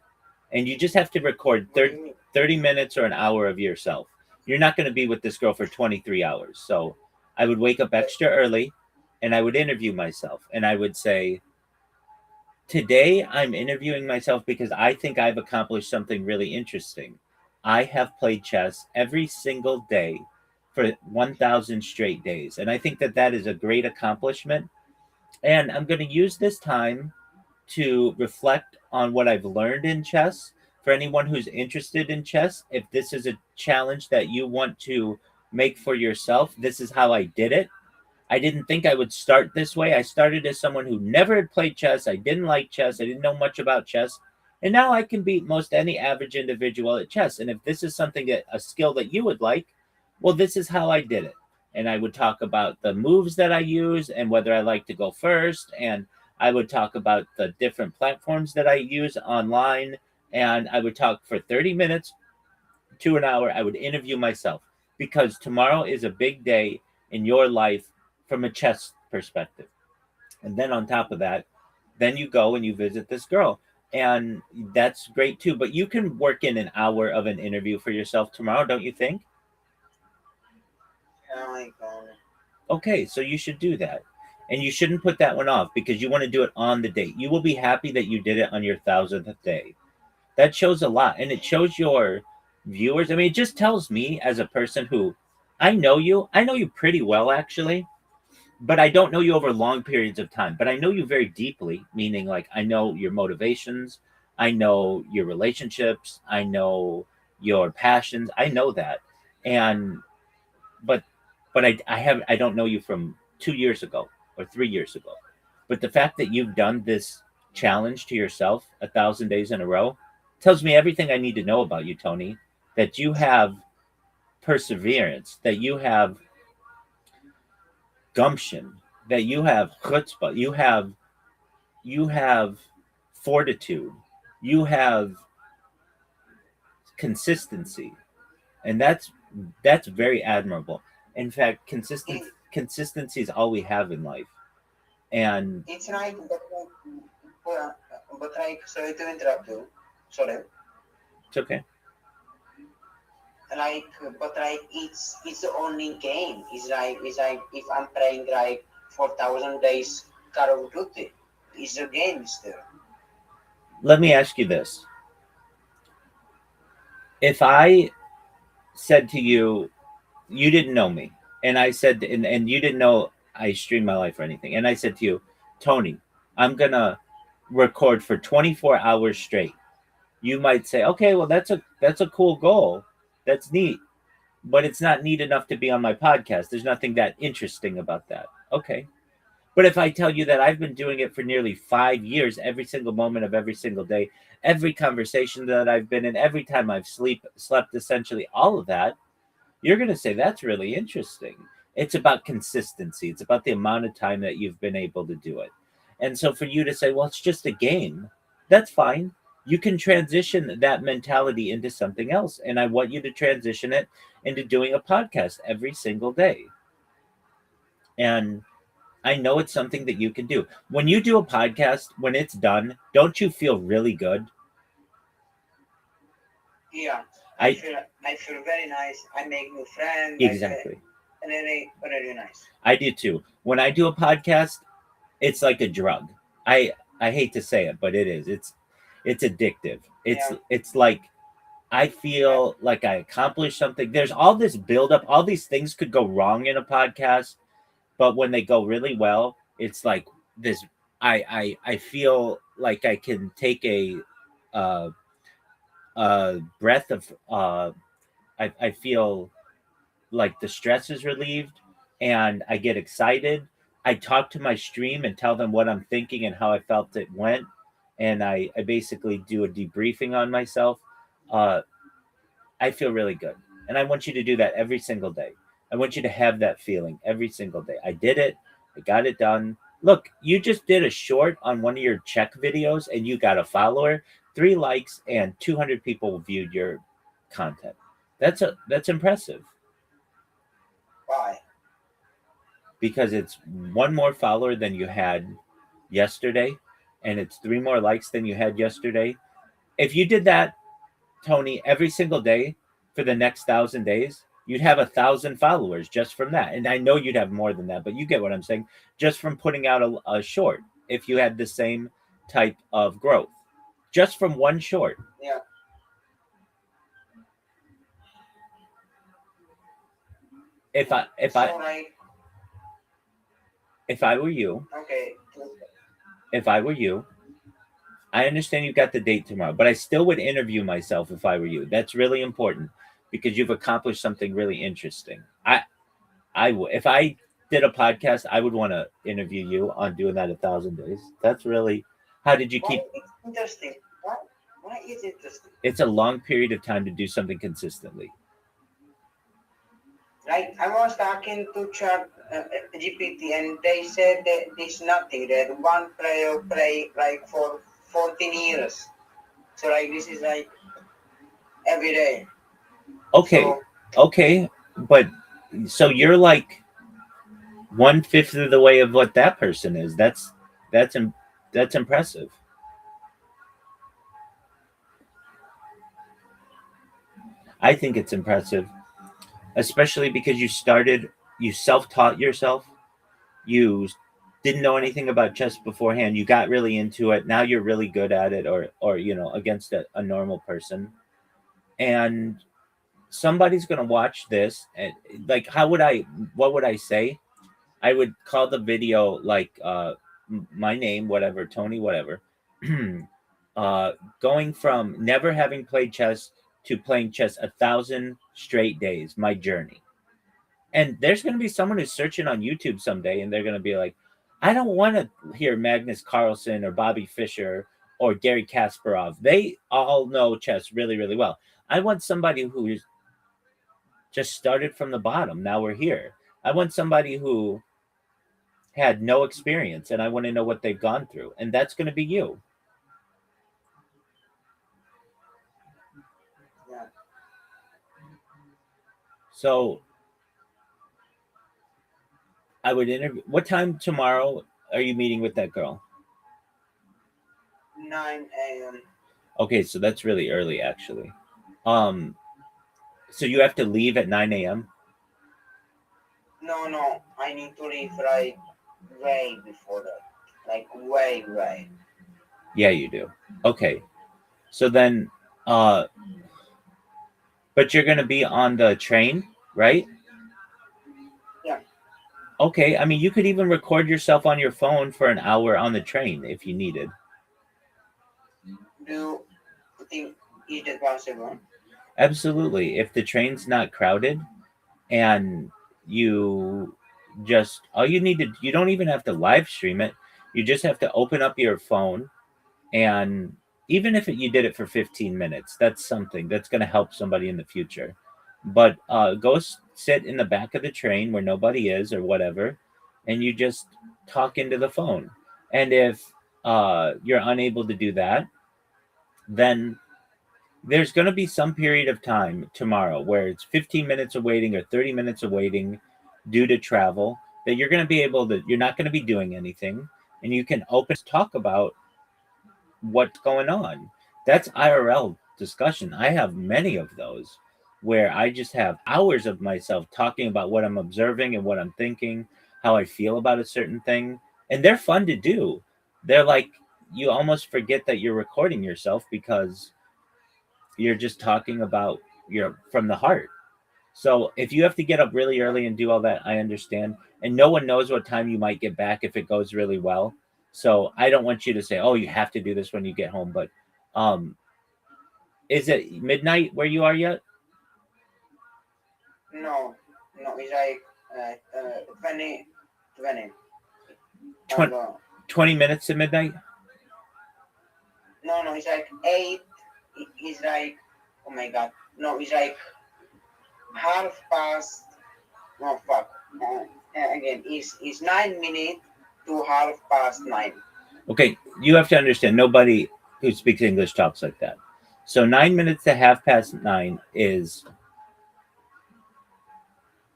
And you just have to record 30 minutes or an hour of yourself. You're not going to be with this girl for 23 hours. So I would wake up extra early and I would interview myself. And I would say, today I'm interviewing myself because I think I've accomplished something really interesting. I have played chess every single day for 1,000 straight days. And I think that that is a great accomplishment. And I'm going to use this time to reflect on what I've learned in chess. For anyone who's interested in chess, if this is a challenge that you want to make for yourself, this is how I did it. I didn't think I would start this way. I started as someone who never had played chess. I didn't like chess. I didn't know much about chess. And now I can beat most any average individual at chess. And if this is something that a skill that you would like, well, this is how I did it. And I would talk about the moves that I use and whether I like to go first. And I would talk about the different platforms that I use online. And I would talk for 30 minutes to an hour. I would interview myself because tomorrow is a big day in your life from a chess perspective. And then on top of that, then you go and you visit this girl. And that's great too. But you can work in an hour of an interview for yourself tomorrow, don't you think? Oh my God. Okay, so you should do that. And you shouldn't put that one off because you want to do it on the date. You will be happy that you did it on your 1,000th day. That shows a lot. And it shows your viewers. I mean, it just tells me as a person who I know you pretty well, actually, but I don't know you over long periods of time. But I know you very deeply, meaning like I know your motivations. I know your relationships. I know your passions. I know that. And but I don't know you from 2 years ago or 3 years ago. But the fact that you've done this challenge to yourself 1,000 days in a row tells me everything I need to know about you, Tony. That you have perseverance, that you have gumption, that you have chutzpah, you have fortitude, you have consistency, and that's very admirable. In fact, consistency is all we have in life. And It's like, but like, sorry to interrupt you. Sorry. it's okay. Like, but like, it's the only game. It's like if I'm playing like 4,000 days Call of Duty, it's a game still. Let me ask you this. If I said to you, you didn't know me, and I said, and you didn't know I stream my life or anything, and I said to you, Tony, I'm gonna record for 24 hours straight. You might say, okay, well that's a cool goal, that's neat, but it's not neat enough to be on my podcast. There's nothing that interesting about that. Okay. But if I tell you that I've been doing it for nearly 5 years, every single moment of every single day, every conversation that I've been in, every time I've slept, essentially all of that, you're going to say that's really interesting. It's about consistency. It's about the amount of time that you've been able to do it. And so for you to say, well, it's just a game, that's fine. You can transition that mentality into something else. And I want you to transition it into doing a podcast every single day. And I know it's something that you can do. When you do a podcast, when it's done, don't you feel really good? Yeah, I I feel very nice. I make new friends. exactly. Really, really nice. I do too. When I do a podcast, it's like a drug. I hate to say it, but it is. It's addictive. Yeah. It's like I feel like I accomplished something. There's all this buildup. All these things could go wrong in a podcast, but when they go really well, it's like this. I feel like I can take uh, a breath of. I feel like the stress is relieved, and I get excited. I talk to my stream and tell them what I'm thinking and how I felt it went, and I basically do a debriefing on myself. Uh, I feel really good. And I want you to do that every single day. I want you to have that feeling every single day. I did it. I got it done. Look, you just did a short on one of your check videos and you got a follower, 3 likes, and 200 people viewed your content. That's impressive Why? because it's one more follower than you had yesterday and it's 3 more likes than you had yesterday. If you did that, Tony, every single day for the next 1,000 days, you'd have 1,000 followers just from that. And I know you'd have more than that, but you get what I'm saying. Just from putting out a short, if you had the same type of growth, just from one short. Yeah. If I So like, if I were you, okay. if I were you, I understand you got the date tomorrow, but I still would interview myself if I were you. That's really important because you've accomplished something really interesting. I would, if I did a podcast, I would want to interview you on doing that 1,000 days. That's really, how did you Why keep? it's interesting? Why is it interesting? It's a long period of time to do something consistently. Like I was talking to Chat GPT and they said that there's nothing. That one player play like for 14 years. So like this is like every day. Okay, So, okay, but so you're like 1/5 of the way of what that person is. That's that's impressive. I think it's impressive, especially because you self-taught yourself. You didn't know anything about chess beforehand. You got really into it. Now you're really good at it, or against a normal person. And somebody's gonna watch this, and like, what would I say? I would call the video like my name, whatever, Tony, whatever. Going from never having played chess to playing chess 1,000 straight days, my journey. And there's going to be someone who's searching on YouTube someday, and they're going to be like, I don't want to hear Magnus Carlsen or Bobby Fischer or Gary Kasparov. They all know chess really, really well. I want somebody who's just started from the bottom. Now we're here. I want somebody who had no experience, and I want to know what they've gone through. And that's going to be you. yeah. So I would interview. What time tomorrow are you meeting with that girl? 9 a.m. Okay, so that's really early, actually. So you have to leave at 9 a.m. No, I need to leave like way before that. Like way. Yeah, you do. Okay, so then, but you're gonna be on the train, right? Okay, I mean, you could even record yourself on your phone for an hour on the train if you needed. Do you think is that possible? Absolutely. If the train's not crowded and you just all you need to you don't even have to live stream it. You just have to open up your phone, and even if you did it for 15 minutes, that's something that's going to help somebody in the future. But go sit in the back of the train where nobody is or whatever, and you just talk into the phone. And if you're unable to do that, then there's going to be some period of time tomorrow where it's 15 minutes of waiting or 30 minutes of waiting due to travel, that you're going to be able to, you're not going to be doing anything, and you can open talk about what's going on. That's IRL discussion. I have many of those where I just have hours of myself talking about what I'm observing and what I'm thinking, how I feel about a certain thing. And they're fun to do. They're like, you almost forget that you're recording yourself because you're just talking about your from the heart. So if you have to get up really early and do all that, I understand. And no one knows what time you might get back if it goes really well. So I don't want you to say, "Oh, you have to do this when you get home." But um, is it midnight where you are yet? No, no, it's like 20, 20. 20, 20 minutes to midnight? No, it's like 8. It's like, oh my god. No, it's like half past. No, fuck. Again, it's 9 minutes to half past 9. Okay, you have to understand. Nobody who speaks English talks like that. So 9 minutes to half past nine is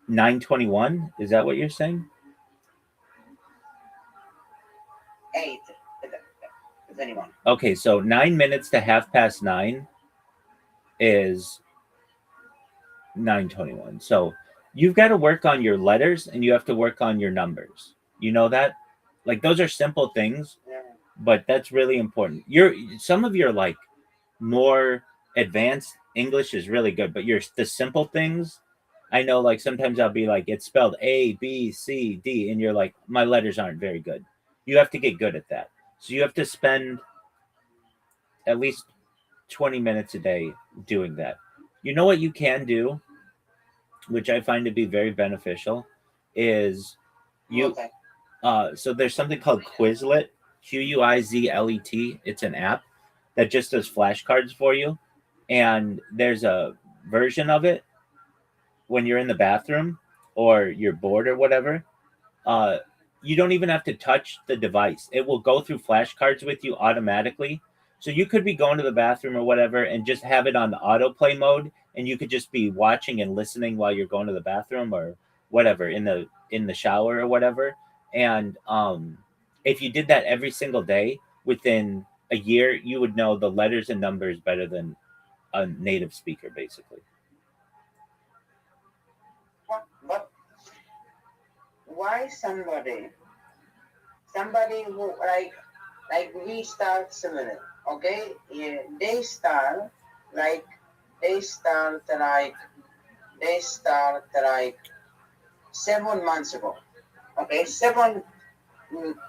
9:21. Is that what you're saying? 8. 21. Okay, so 9 minutes to half past nine is 9:21. So you've got to work on your letters and you have to work on your numbers. You know that? Like those are simple things, Yeah. but that's really important. Your some of your like more advanced English is really good, but your the simple things, I know like sometimes I'll be like it's spelled A B C D and you're like my letters aren't very good. You have to get good at that. So you have to spend at least 20 minutes a day doing that. You know what you can do, which I find to be very beneficial, is you Okay. so there's something called Quizlet, Quizlet. It's an app that just does flashcards for you, and there's a version of it when you're in the bathroom or you're bored or whatever. Uh, you don't even have to touch the device; it will go through flashcards with you automatically. So you could be going to the bathroom or whatever, and just have it on the autoplay mode, and you could just be watching and listening while you're going to the bathroom or whatever in the shower or whatever. And if you did that every single day, within a year, you would know the letters and numbers better than a native speaker, basically. But why somebody who like we start similar, okay? Yeah, like they start like they start like 7 months ago. Okay, 7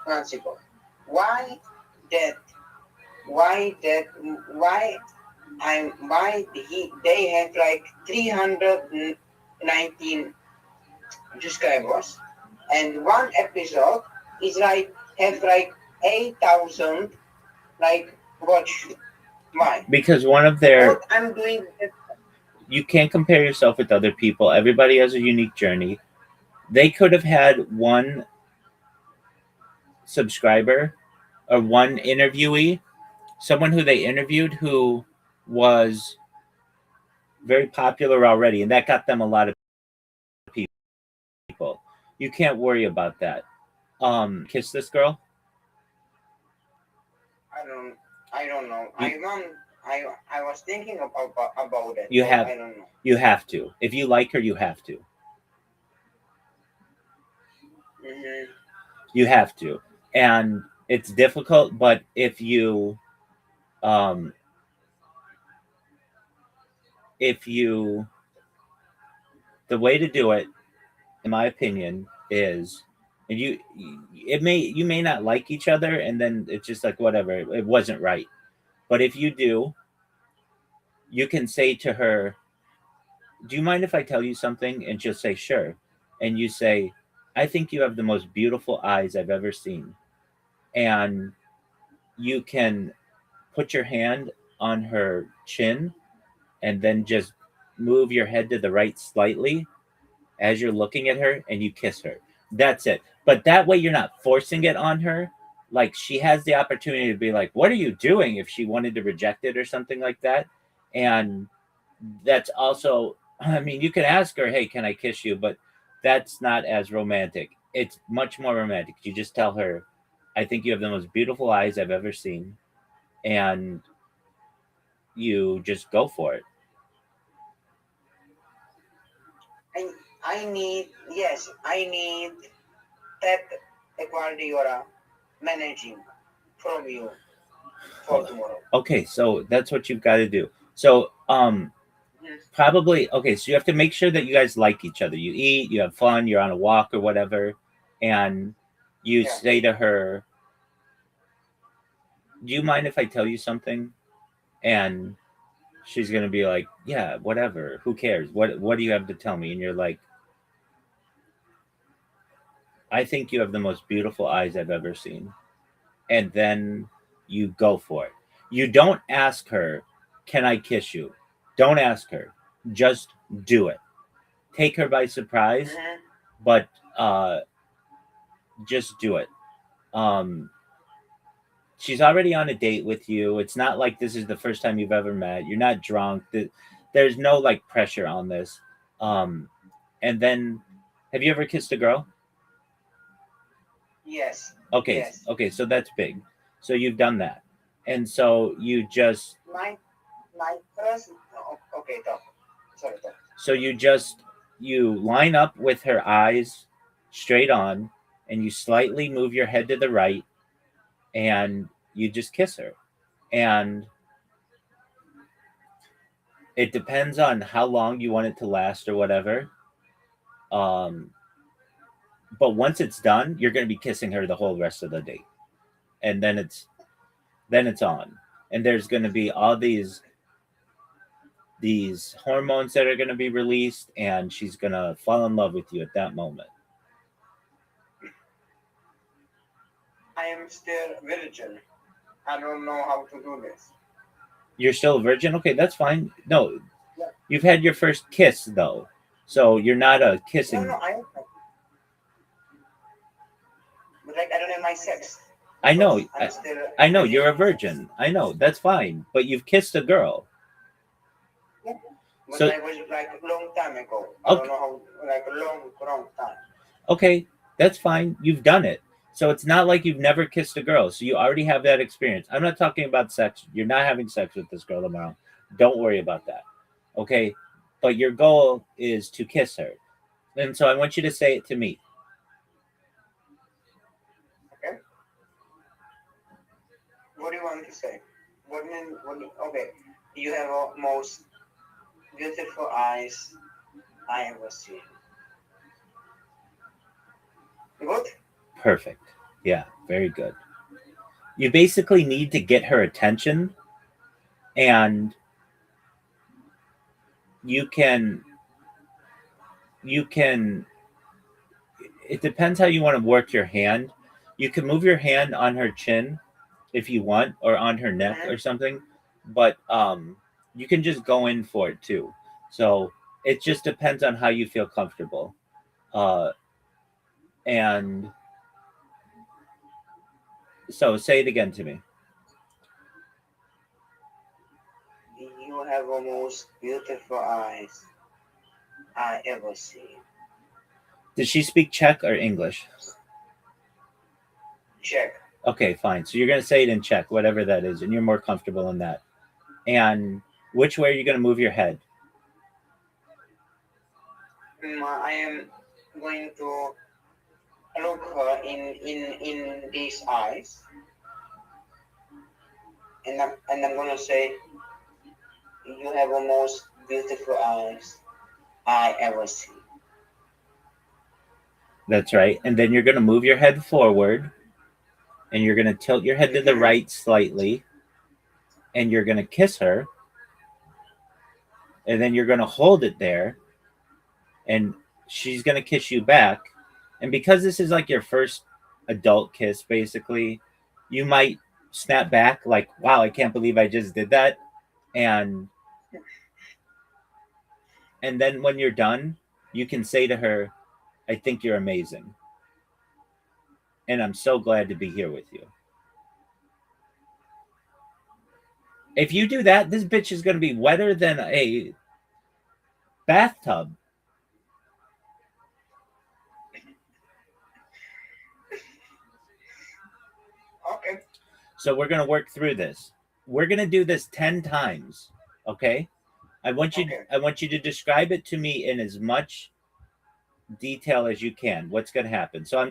months ago. Why that? Why that? Why why they have like 319 subscribers, and one episode is like have like 8,000 like watch. Why? Because one of their What I'm doing? you can't compare yourself with other people. Everybody has a unique journey. They could have had one subscriber or one interviewee, someone who they interviewed who was very popular already, and that got them a lot of people. You can't worry about that. Kiss this girl. I don't. I don't know. You, I was thinking about it. you But have I don't know. you have to. If you like her, you have to. Hmm. You have to. And it's difficult, but um if you the way to do it, in my opinion, is, and you may not like each other, and then it's just like whatever, it wasn't right. But if you do, you can say to her, "Do you mind if I tell you something?" And she'll say, "Sure." And you say, "I think you have the most beautiful eyes I've ever seen." And you can put your hand on her chin and then just move your head to the right slightly as you're looking at her, and you kiss her. That's it. But that way you're not forcing it on her. Like, she has the opportunity to be like, "What are you doing?" if she wanted to reject it or something like that. And that's also, I mean, you can ask her, "Hey, can I kiss you?" But that's not as romantic. It's much more romantic. You just tell her, "I think you have the most beautiful eyes I've ever seen." And you just go for it. I need, yes, I need that equality you are managing from you for tomorrow. Okay, so that's what you've got to do. So, probably, okay, so you have to make sure that you guys like each other. You eat, you have fun, you're on a walk or whatever, and you Yeah. say to her, "Do you mind if I tell you something?" And she's gonna be like, "Yeah, whatever. Who cares? What do you have to tell me?" And you're like, "I think you have the most beautiful eyes I've ever seen." And then you go for it. You don't ask her, "Can I kiss you?" Don't ask her. Just do it. Take her by surprise, Mhm. but just do it. Um, she's already on a date with you. It's not like this is the first time you've ever met. You're not drunk. There's no like pressure on this. Um, and then, have you ever kissed a girl? Yes, Okay, yes. okay, so that's big. So you've done that, and so you just My first, okay, talk. Sorry, talk. so you line up with her eyes straight on, and you slightly move your head to the right, and you just kiss her. And it depends on how long you want it to last or whatever. Um, but once it's done, you're going to be kissing her the whole rest of the date, and then it's on. And there's going to be all these hormones that are going to be released, and she's going to fall in love with you at that moment. I am still virgin. I don't know how to do this. You're still a virgin? Okay, that's fine. No, Yeah. you've had your first kiss though, so you're not a No, kissing. no, but like I don't have my sex. I know. Because I'm still. I know you're a virgin. I know that's fine, but you've kissed a girl. But So I was like a long time ago. I okay, don't know how, like a long, long time. okay, that's fine. You've done it. So it's not like you've never kissed a girl. So you already have that experience. I'm not talking about sex. You're not having sex with this girl tomorrow. Don't worry about that. Okay? But your goal is to kiss her. And so I want you to say it to me. Okay. What do you want to say? What mean? Okay. You have the most beautiful eyes I ever seen. Good. Perfect. Yeah, very good. You basically need to get her attention, and you can you can it depends how you want to work your hand. You can move your hand on her chin if you want, or on her neck Mhm. or something, but you can just go in for it too. So it just depends on how you feel comfortable. Uh and so say it again to me. You have the most beautiful eyes I ever seen. Does she speak Czech or English? Check. Okay, fine. So you're going to say it in Czech, whatever that is, and you're more comfortable in that. And which way are you going to move your head? I am going to look her in these eyes, and I'm gonna say, you have the most beautiful eyes I ever seen. That's right. And then you're going to move your head forward and you're going to tilt your head to the right slightly and you're going to kiss her. And then you're going to hold it there and she's going to kiss you back. And because this is like your first adult kiss, basically, you might snap back like, wow, I can't believe I just did that. And then when you're done, you can say to her, I think you're amazing. And I'm so glad to be here with you. If you do that, this bitch is going to be wetter than a bathtub. Okay. So we're going to work through this. We're going to do this 10 times. Okay? I want you to describe it to me in as much detail as you can. What's going to happen? So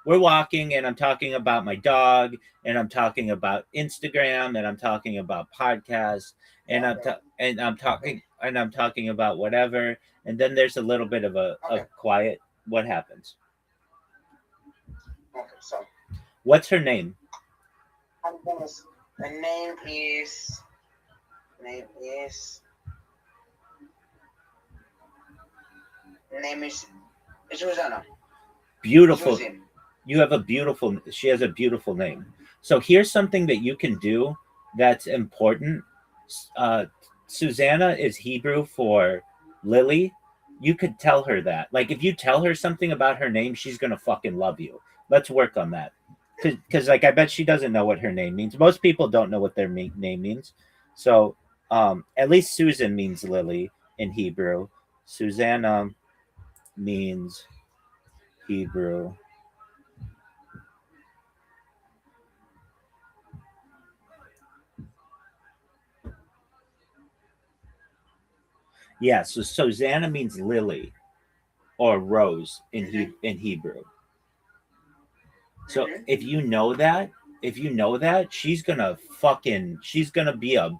we're walking and I'm talking about my dog and I'm talking about Instagram and I'm talking about podcasts and I'm talking about whatever. And then there's a little bit of a quiet. What happens? Okay, so what's her name? The name is Susanna. Beautiful. Susie. She has a beautiful name. So here's something that you can do that's important. Susanna is Hebrew for Lily. You could tell her that. Like if you tell her something about her name, she's going to fucking love you. Let's work on that. Because like I bet she doesn't know what her name means. Most people don't know what their name means. So at least Susan means Lily in Hebrew. Susanna means Hebrew. Yeah, so Susanna means lily or rose in Hebrew. So if you know that, she's gonna be a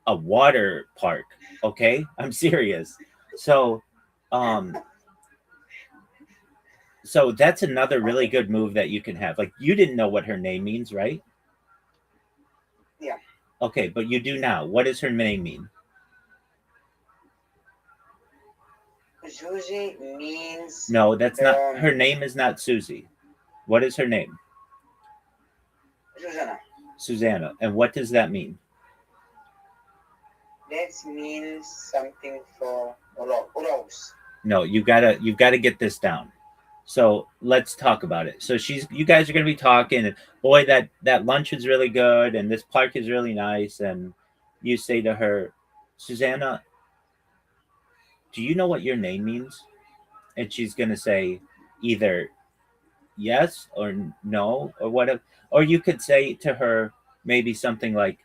water park. Okay, I'm serious. So that's another really good move that you can have. Like you didn't know what her name means, right? Yeah. Okay, but you do now. What does her name mean? Susie means... No, that's not... Her name is not Susie. What is her name? Susanna. And what does that mean? That means something for rose. No, you gotta get this down. So let's talk about it. So you guys are gonna be talking, and boy, that lunch is really good, and this park is really nice, and you say to her, Susanna, do you know what your name means? And she's gonna say either yes or no or whatever. Or you could say to her maybe something like,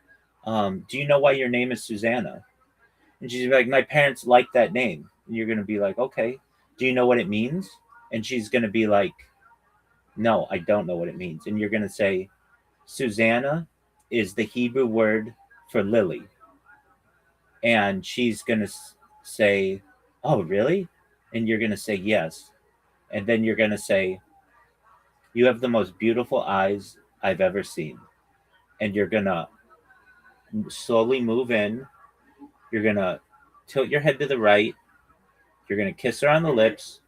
do you know why your name is Susanna? And she's like, my parents like that name. And you're gonna be like, okay, do you know what it means? And she's gonna be like, no, I don't know what it means. And you're gonna say, Susanna is the Hebrew word for lily. And she's gonna say, oh, really? And you're gonna say yes. And then you're gonna say, you have the most beautiful eyes I've ever seen. And you're gonna slowly move in. You're gonna tilt your head to the right. You're gonna kiss her on the lips.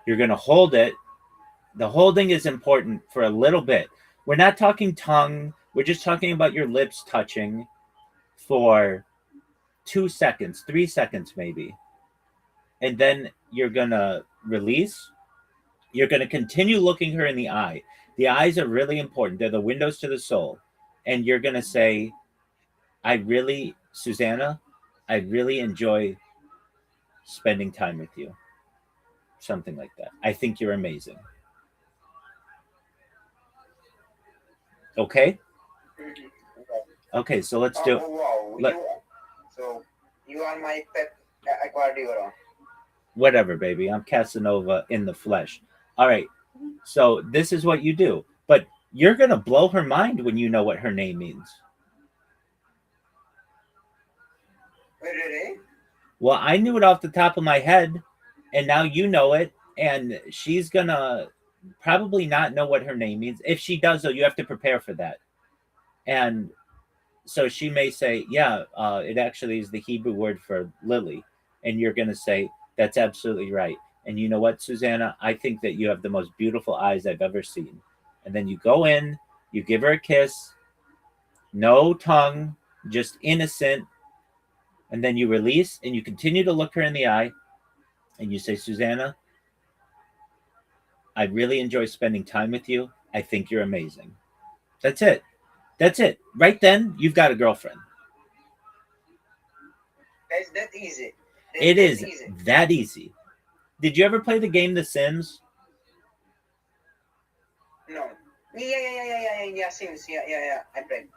You're gonna hold it. The holding is important for a little bit. We're not talking tongue. We're just talking about your lips touching for 2 seconds, 3 seconds maybe. And then you're gonna release. You're gonna continue looking her in the eye. The eyes are really important. They're the windows to the soul. And you're gonna say, Susanna, I really enjoy spending time with you. Something like that. I think you're amazing. Okay? Okay, so let's do it. Wow. So you are my pet accordion. Whatever, baby. I'm Casanova in the flesh. All right. So this is what you do. But you're going to blow her mind when you know what her name means. Really? Well, I knew it off the top of my head, and now you know it, and she's gonna probably not know what her name means. If she does, though, you have to prepare for that. And so she may say, "Yeah, it actually is the Hebrew word for lily," and you're gonna say, "That's absolutely right." And you know what, Susanna? I think that you have the most beautiful eyes I've ever seen. And then you go in, you give her a kiss, no tongue, just innocent, and then you release and you continue to look her in the eye and you say, "Susanna, I really enjoy spending time with you. I think you're amazing." That's it. That's it. Right then, you've got a girlfriend. That's that easy. It That's is easy. that easy. Did you ever play the game The Sims? No. Yeah. Sims. Yeah. I played.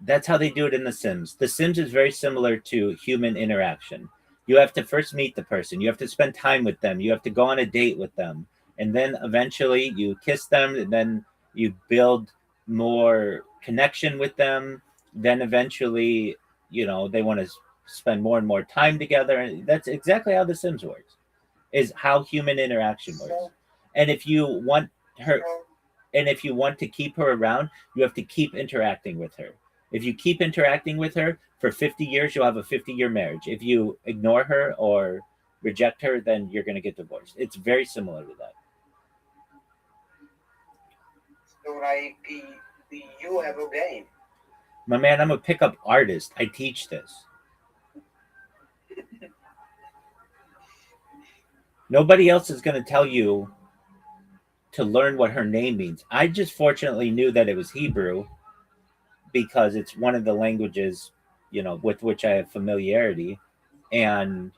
That's how they do it in The Sims. The Sims is very similar to human interaction. You have to first meet the person, you have to spend time with them, you have to go on a date with them, and then eventually you kiss them, and then you build more connection with them. Then eventually, they want to spend more and more time together. And that's exactly how The Sims works, is how human interaction works. So, And if you want her, so and if you want to keep her around, you have to keep interacting with her. If you keep interacting with her for 50 years, you'll have a 50-year marriage. If you ignore her or reject her, then you're going to get divorced. It's very similar to that. like you have a game. My man, I'm a pickup artist. I teach this. Nobody else is going to tell you to learn what her name means. I just fortunately knew that it was Hebrew because it's one of the languages, with which I have familiarity. And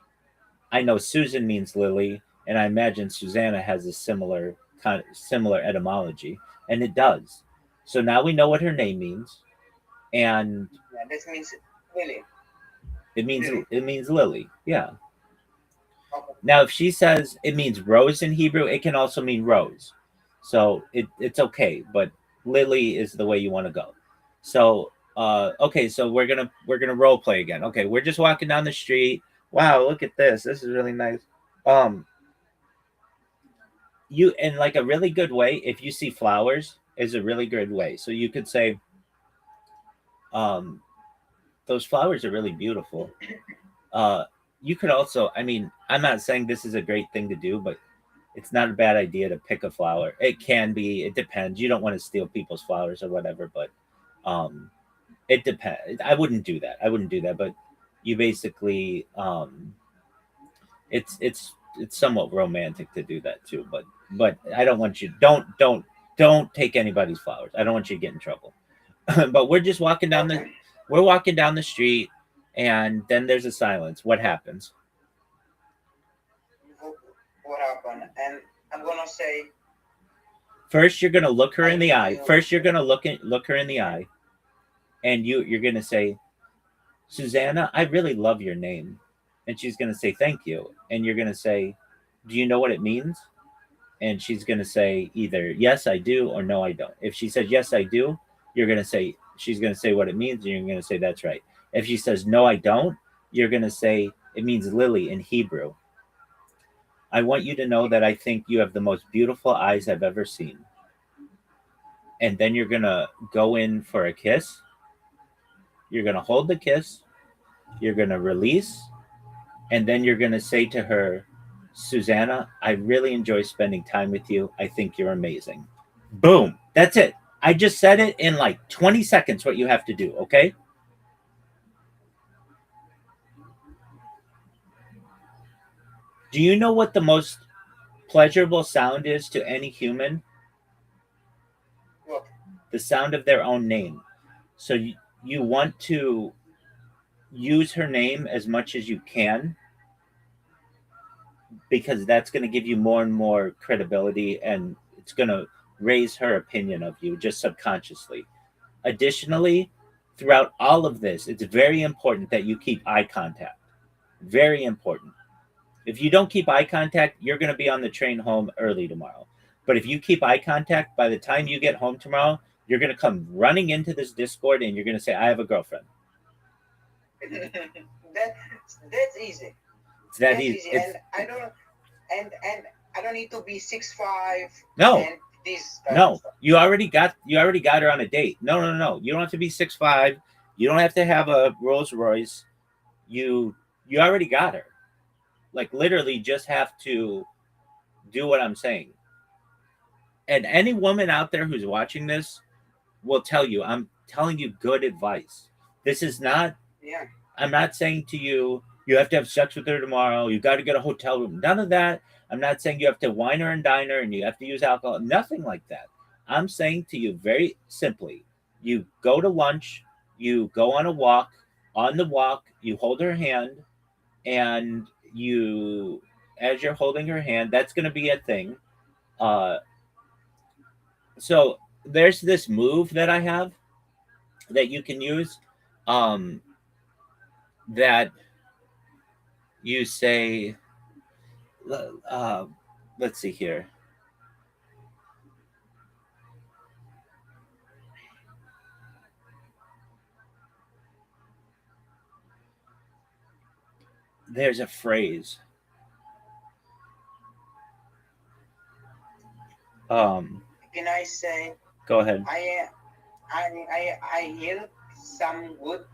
I know Susan means lily, and I imagine Susanna has a similar etymology, and it does. So now we know what her name means, and Yeah, this means really. it means lily. Yeah. Okay. Now, if she says it means rose in Hebrew, it can also mean rose. So it's okay, but lily is the way you want to go. So okay, so we're gonna role play again. Okay, we're just walking down the street. Wow, look at this. This is really nice. Um, you in like a really good way. If you see flowers, is a really good way. So you could say, um, those flowers are really beautiful. Uh, you could also, I mean, I'm not saying this is a great thing to do, but it's not a bad idea to pick a flower. It can be. It depends. You don't want to steal people's flowers or whatever, but um, it depends. I wouldn't do that. But you basically, it's somewhat romantic to do that too. But I don't want you. Don't take anybody's flowers. I don't want you to get in trouble. But Okay. we're walking down the street, and then there's a silence. What happens? What happened? And I'm gonna say First, you're gonna look her I in the eye. feel. First, you're gonna look her in the eye, and you're gonna say, "Susanna, I really love your name," and she's gonna say, "Thank you," and you're gonna say, "Do you know what it means?" And she's gonna say either "Yes, I do" or "No, I don't." If she says "Yes, I do," she's gonna say what it means, and you're gonna say that's right. If she says "No, I don't," you're gonna say it means lily in Hebrew. I want you to know that I think you have the most beautiful eyes I've ever seen. And then you're gonna go in for a kiss. You're gonna hold the kiss. You're gonna release, and then you're gonna say to her, "Susanna, I really enjoy spending time with you. I think you're amazing." Boom. That's it. I just said it in like 20 seconds what you have to do, okay? Do you know what the most pleasurable sound is to any human? What? The sound of their own name. So you want to use her name as much as you can because that's going to give you more and more credibility, and it's going to raise her opinion of you just subconsciously. Additionally, throughout all of this, it's very important that you keep eye contact. Very important. If you don't keep eye contact, you're going to be on the train home early tomorrow. But if you keep eye contact, by the time you get home tomorrow, you're going to come running into this Discord and you're going to say, "I have a girlfriend." That's easy. It's that That's easy. easy. It's And I don't. and I don't need to be 6'5". No. And this kind of No, stuff. you already got her on a date. No. You don't have to be 6'5". You don't have to have a Rolls Royce. You already got her. Like literally just have to do what I'm saying. And any woman out there who's watching this will tell you, I'm telling you good advice. This is not, Yeah. I'm not saying to you, you have to have sex with her tomorrow. You got to get a hotel room. None of that. I'm not saying you have to wine her and dine her and you have to use alcohol. Nothing like that. I'm saying to you very simply, you go to lunch, you go on a walk. On the walk, you hold her hand, and you, as you're holding her hand, that's going to be a thing. Uh, so there's this move that I have that you can use. Um, that you say, uh, let's see here. There's a phrase. Can I say Go ahead. I hear some good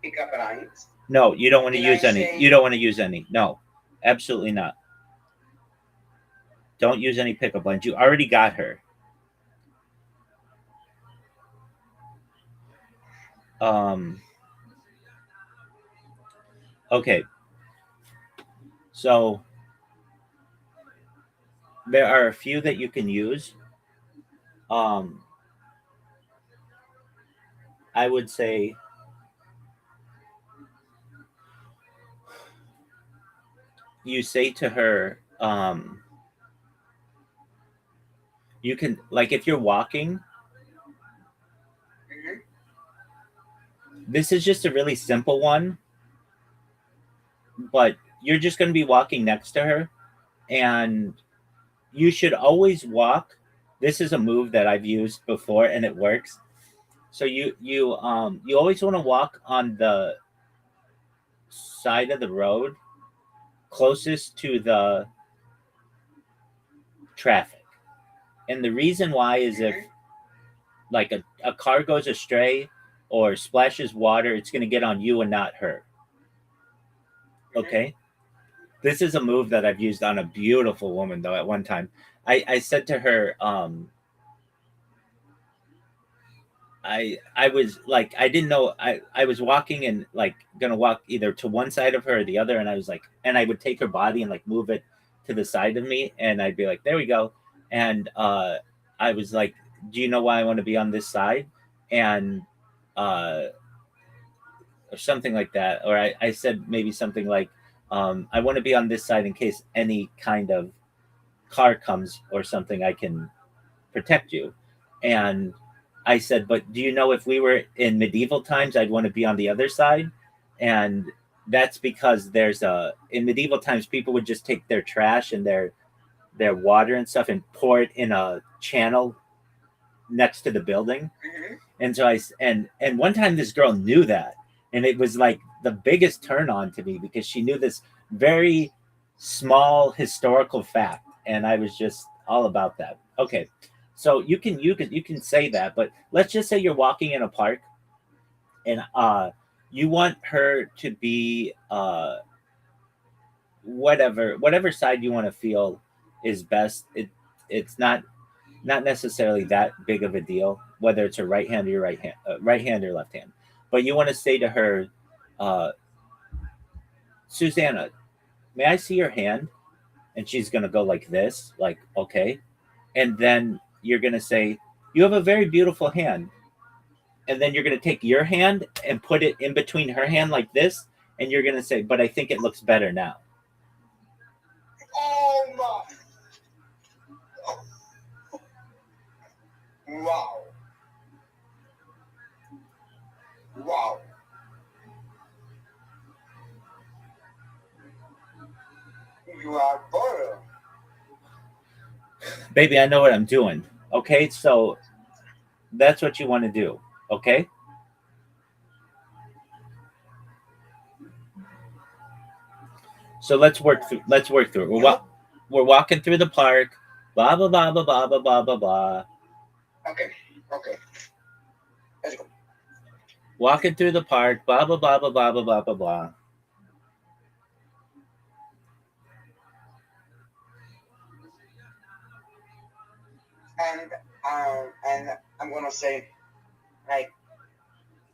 pickup lines. No, you don't want to Can I use any. say- You don't want to use any. No, absolutely not. Don't use any pickup lines. You already got her. Okay. So there are a few that you can use. I would say you say to her, you can, like, if you're walking, Mhm. this is just a really simple one, but you're just going to be walking next to her, and you should always walk. This is a move that I've used before and it works. So you always want to walk on the side of the road closest to the traffic. And the reason why is if like a car goes astray or splashes water, it's going to get on you and not her. Okay? This is a move that I've used on a beautiful woman though at one time. I said to her, I was like, I didn't know, I was walking and like gonna walk either to one side of her or the other, and I was like, and I would take her body and like move it to the side of me, and I'd be like, there we go. And I was like, do you know why I want to be on this side? And or something like that. Or I said maybe something like, I want to be on this side in case any kind of car comes or something, I can protect you. And I said, but do you know if we were in medieval times, I'd want to be on the other side? And that's because in medieval times, people would just take their trash and their water and stuff and pour it in a channel next to the building. Mhm. And so and one time this girl knew that, and it was like the biggest turn on to me because she knew this very small historical fact, and I was just all about that. Okay. So you can say that, but let's just say you're walking in a park and you want her to be whatever side you want to feel is best. It's not necessarily that big of a deal whether it's a right hand or your right hand or left hand. But you want to say to her, Susanna, may I see your hand? And she's gonna go like this, like, okay. And then you're gonna say, you have a very beautiful hand. And then you're gonna take your hand and put it in between her hand like this, and you're gonna say, but I think it looks better now. Oh my! Wow! Wow! You are borrowed. Baby, I know what I'm doing. Okay, so that's what you want to do. Okay. So let's work through it. Well, we're walking through the park. Blah blah blah blah blah blah blah blah blah. Okay. Okay. Let's go. Walking through the park. Blah blah blah blah blah blah blah blah blah. And I'm gonna say, like,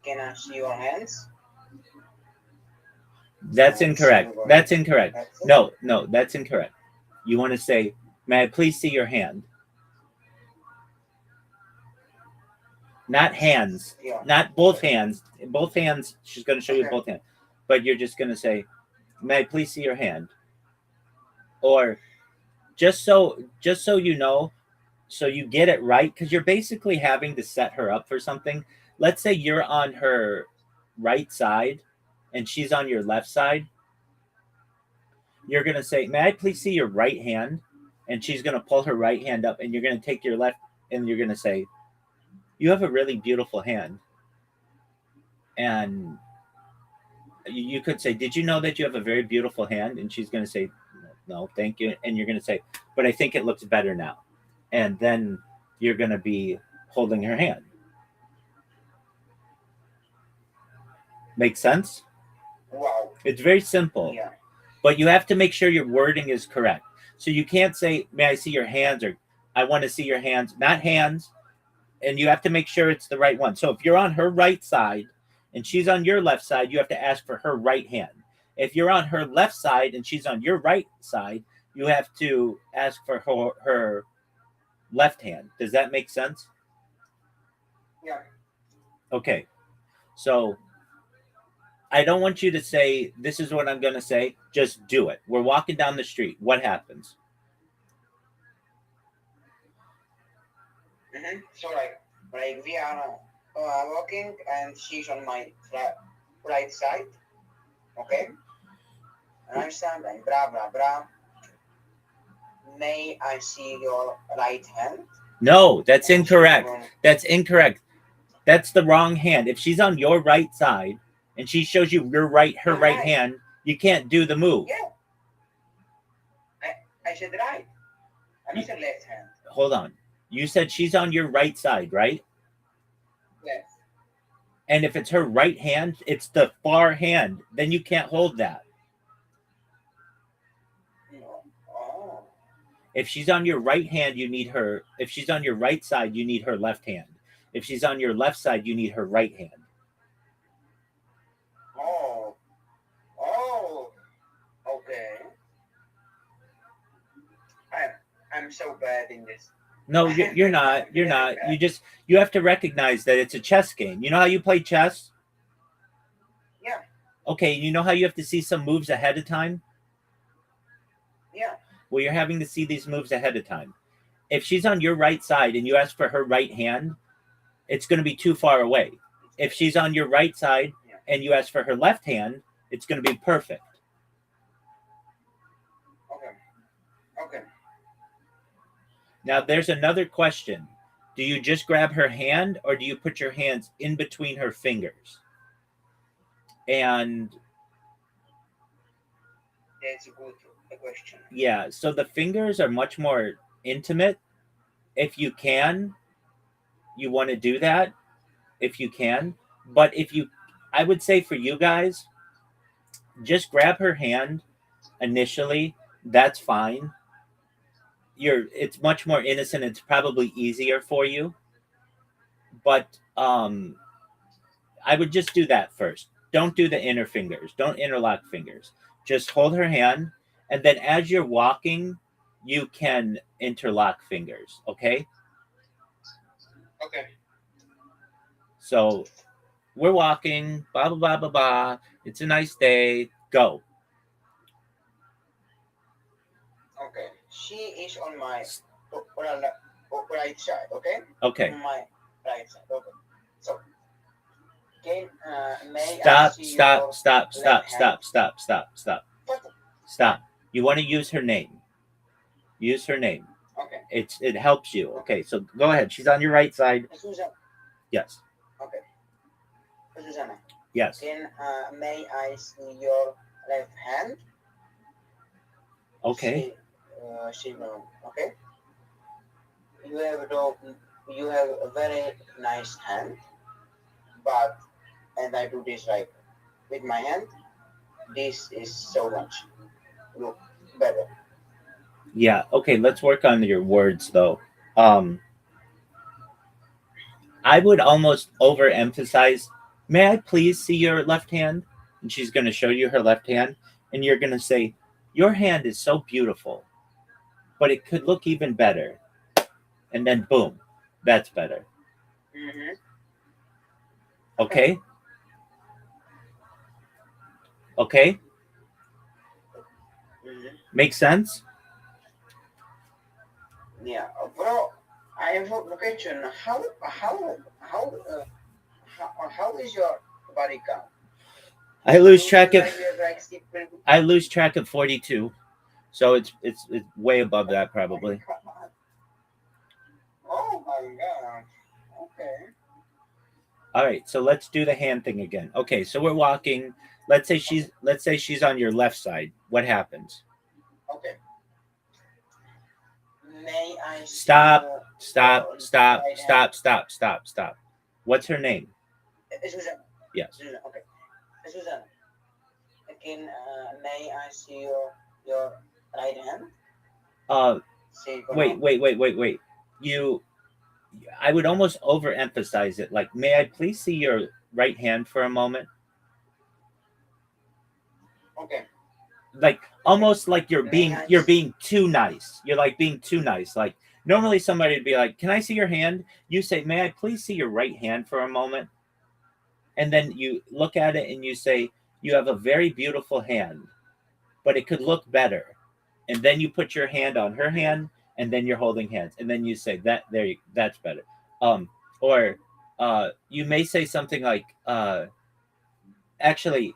can I see your hands? That's incorrect. That's incorrect. That's it? No, that's incorrect. You want to say, may I please see your hand? Not hands. Yeah. Not both hands. Both hands, she's going to show you Okay. both hands. But you're just going to say, may I please see your hand? Or just so you know, so you get it right, because you're basically having to set her up for something. Let's say you're on her right side and she's on your left side. You're going to say, may I please see your right hand? And she's going to pull her right hand up, and you're going to take your left, and you're going to say, you have a really beautiful hand. And you could say, did you know that you have a very beautiful hand? And she's going to say, no, thank you. And you're going to say, but I think it looks better now. And then you're going to be holding her hand. Make sense? Wow. It's very simple. Yeah. But you have to make sure your wording is correct. So you can't say, may I see your hands? Or I want to see your hands. Not hands. And you have to make sure it's the right one. So if you're on her right side and she's on your left side, you have to ask for her right hand. If you're on her left side and she's on your right side, you have to ask for her left hand. Does that make sense? Yeah. Okay. So I don't want you to say, this is what I'm going to say. Just do it. We're walking down the street. What happens? So like we are walking, and she's on my right side. Okay. And I'm standing. Blah blah blah. May I see your right hand? No, that's And she's incorrect. going, That's incorrect. That's the wrong hand. If she's on your right side and she shows you her right hand, you can't do the move. Yeah. I said right. I said left hand. Hold on. You said she's on your right side, right? Yes. And if it's her right hand, it's the far hand. Then you can't hold that. No. Oh. If she's on your right hand, you need her. If she's on your right side, you need her left hand. If she's on your left side, you need her right hand. Oh. Oh. Okay. I'm so bad in this. No, you're not. You're not. You have to recognize that it's a chess game. You know how you play chess? Yeah. Okay, you know how you have to see some moves ahead of time? Yeah. Well, you're having to see these moves ahead of time. If she's on your right side and you ask for her right hand, it's going to be too far away. If she's on your right side and you ask for her left hand, it's going to be perfect. Okay. Okay. Now, there's another question. Do you just grab her hand, or do you put your hands in between her fingers? And That's a good question. yeah, so the fingers are much more intimate. If you can, you want to do that. If you can. But I would say for you guys, just grab her hand initially. That's fine. It's much more innocent. It's probably easier for you. But I would just do that first. Don't do the inner fingers. Don't interlock fingers. Just hold her hand, and then as you're walking, you can interlock fingers, okay? Okay. So we're walking, blah, blah, blah, blah, blah. It's a nice day. Go. Okay. She is on my right side, okay? Okay. On my right side, okay. So, may I Stop, see stop, your stop, stop, left stop, hand? stop, stop, stop. Stop. You want to use her name. Use her name. Okay. It helps you. Okay, so go ahead. She's on your right side. Susanna. Yes. Okay. Susanna. Yes. May I see your left hand? Okay. Shimon, okay? You have you have a very nice hand, but and I do this like with my hand. This is so much look better. Yeah. Okay. Let's work on your words though. Um, I would almost overemphasize. May I please see your left hand? And she's going to show you her left hand, and you're going to say, "Your hand is so beautiful, but it could look even better." And then boom, that's better. Mm-hmm. Okay. Okay. Mm-hmm. Makes sense. Yeah, bro. I have a question. How is your body count? I lose You track feel of. like you're like sleeping. I lose track of 42. So it's way above that probably. Oh my god. Okay. All right, so let's do the hand thing again. Okay, so we're walking. Let's say she's on your left side. What happens? Okay. May I see Stop, your stop, stop, right hand? stop, stop, stop, stop. What's her name? Susan. Yes. Susan. Okay. Susan. Again, may I see your right hand? Uh See, wait. You I would almost overemphasize it. Like, may I please see your right hand for a moment? Okay. Like almost like you're May being I? you're being too nice. You're like being too nice. Like normally somebody would be like, "Can I see your hand?" You say, "May I please see your right hand for a moment?" And then you look at it and you say, "You have a very beautiful hand, but it could look better." And then you put your hand on her hand, and then you're holding hands, and then you say that that's better. Or you may say something like, "Actually,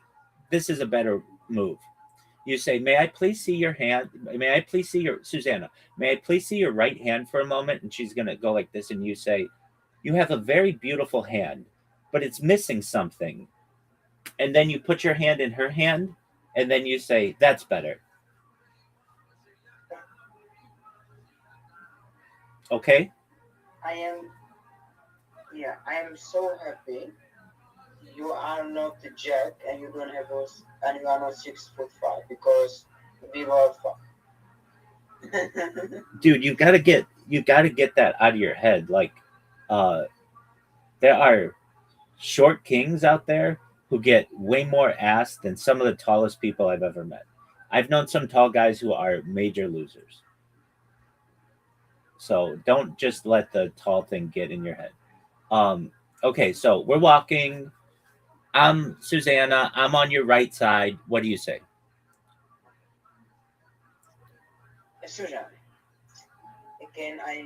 this is a better move." You say, "May I please see your hand? May I please see your Susanna? May I please see your right hand for a moment?" And she's gonna go like this, and you say, "You have a very beautiful hand, but it's missing something." And then you put your hand in her hand, and then you say, "That's better." Okay? I am. Yeah, I am so happy. You are not Jack, and you don't have us, and you are not 6'5" because we were fun. Dude, you gotta get that out of your head. Like, uh, there are short kings out there who get way more ass than some of the tallest people I've ever met. I've known some tall guys who are major losers. So don't just let the tall thing get in your head. Um, okay, so we're walking. I'm Susanna. I'm on your right side. What do you say? Susan, can I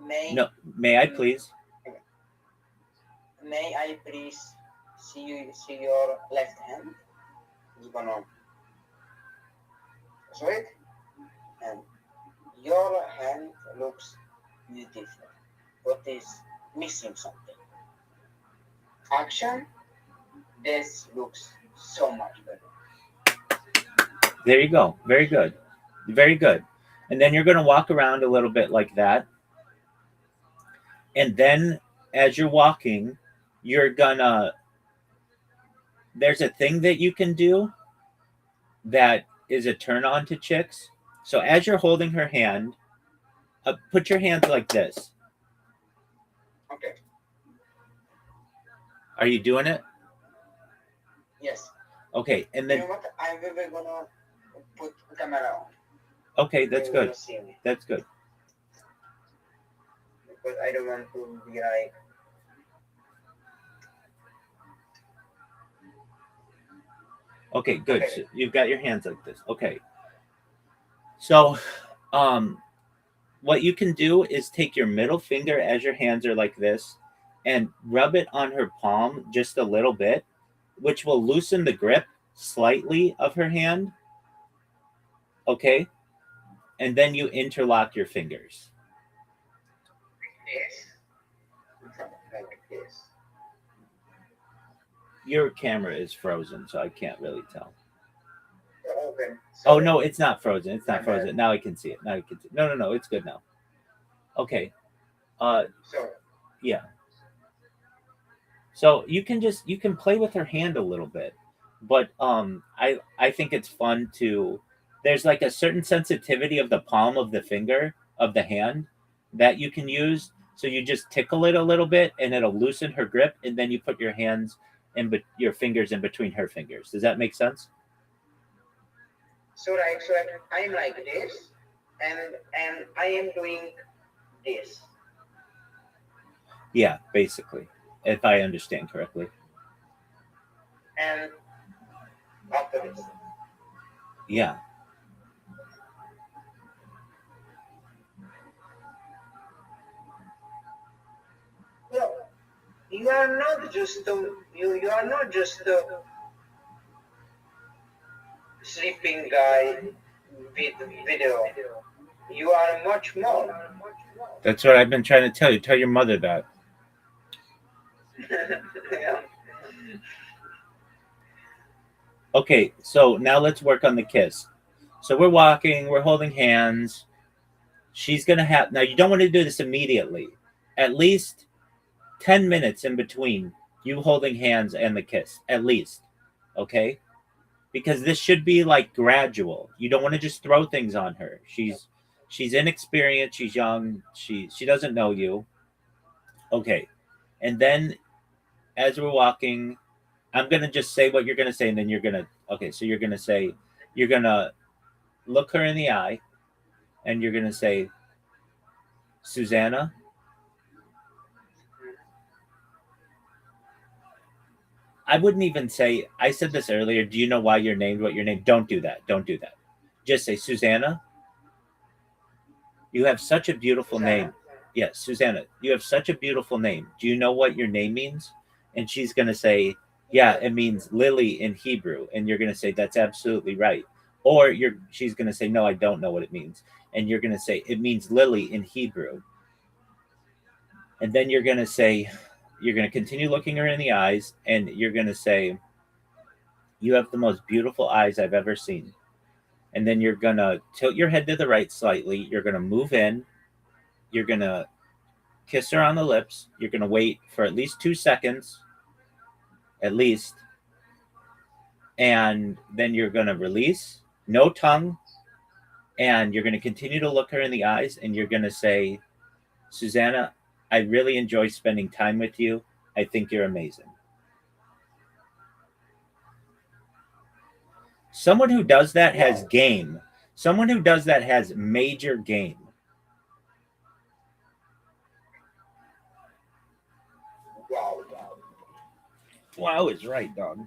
may No, may I please? may I please see your left hand? It's gonna show it, and your hand looks beautiful, but is missing something. Action. This looks so much better. There you go. Very good. Very good. And then you're going to walk around a little bit like that. And then as you're walking, you're going to, there's a thing that you can do that is a turn on to chicks. So as you're holding her hand, put your hands like this. Okay. Are you doing it? Yes. Okay. And You then, know what? I will be gonna put camera on. okay, that's You will good. see me That's good. because I don't want to be like. Okay, good. Okay. So you've got your hands like this. Okay. So, um, what you can do is take your middle finger as your hands are like this and rub it on her palm just a little bit, which will loosen the grip slightly of her hand. Okay. And then you interlock your fingers. Yes. Like this. Your camera is frozen, so I can't really tell. Okay. Oh Sorry. no, it's not frozen. It's not My bad. frozen. Now I can see it. Now I can see it. No, no, no. It's good now. Okay. So Yeah. So you can play with her hand a little bit, but I think it's fun to. There's like a certain sensitivity of the palm of the finger of the hand that you can use. So you just tickle it a little bit, and it'll loosen her grip, and then you put your hands your fingers in between her fingers. Does that make sense? so right. So I'm like this, and I am doing this, Yeah, basically, if I understand correctly. and after this. Yeah. Well, you are not just you are not just a sleeping guy with video. You are much more. That's what I've been trying to tell you. Tell your mother that. Yeah. Okay, so now let's work on the kiss. So we're walking, we're holding hands. She's gonna have now. You don't want to do this immediately. At least 10 minutes in between you holding hands and the kiss. At least, okay? Because this should be like gradual. You don't want to just throw things on her. She's inexperienced. She's young. She doesn't know you. Okay, and then as we're walking, I'm gonna just say what you're gonna say, and then you're gonna okay. So you're gonna say you're gonna look her in the eye, and you're gonna say, Susanna, I wouldn't even say, I said this earlier. Do you know why you're named what you're named? Don't do that. Don't do that. Just say, Susanna, you have such a beautiful name. Susanna. Yes, Susanna, you have such a beautiful name. Do you know what your name means? And she's going to say, yeah, it means lily in Hebrew. And you're going to say, that's absolutely right. Or she's going to say, no, I don't know what it means. And you're going to say, it means lily in Hebrew. And then you're going to say, you're going to continue looking her in the eyes, and you're going to say, you have the most beautiful eyes I've ever seen. And then you're going to tilt your head to the right slightly. You're going to move in. You're going to kiss her on the lips. You're going to wait for at least 2 seconds, at least. And then you're going to release, no tongue. And you're going to continue to look her in the eyes. And you're going to say, Susanna, I really enjoy spending time with you. I think you're amazing. Someone who does that has game. Someone who does that has major game. Wow. Wow is right, dog.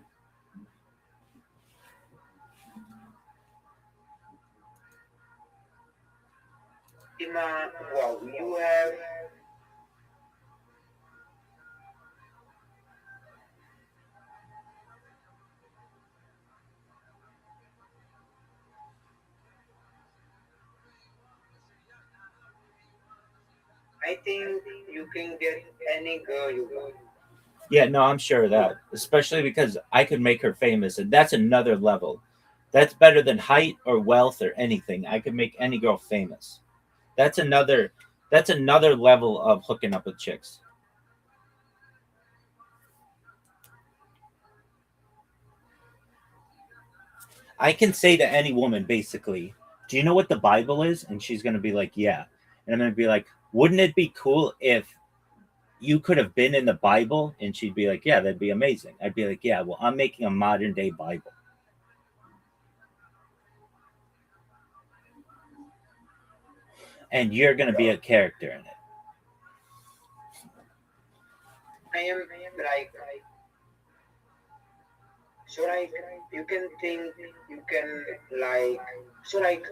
Ima, wow, you have. I think you can get any girl you want. Yeah, no, I'm sure of that. Especially because I could make her famous, and that's another level. That's better than height or wealth or anything. I could make any girl famous. That's another level of hooking up with chicks. I can say to any woman basically, "Do you know what the Bible is?" And she's going to be like, "Yeah." And I'm going to be like, "Wouldn't it be cool if you could have been in the Bible?" And she'd be like, "Yeah, that'd be amazing." I'd be like, "Yeah, well, I'm making a modern day Bible." And you're going to be a character in it. I am like, so like, you can think, you can like, so like,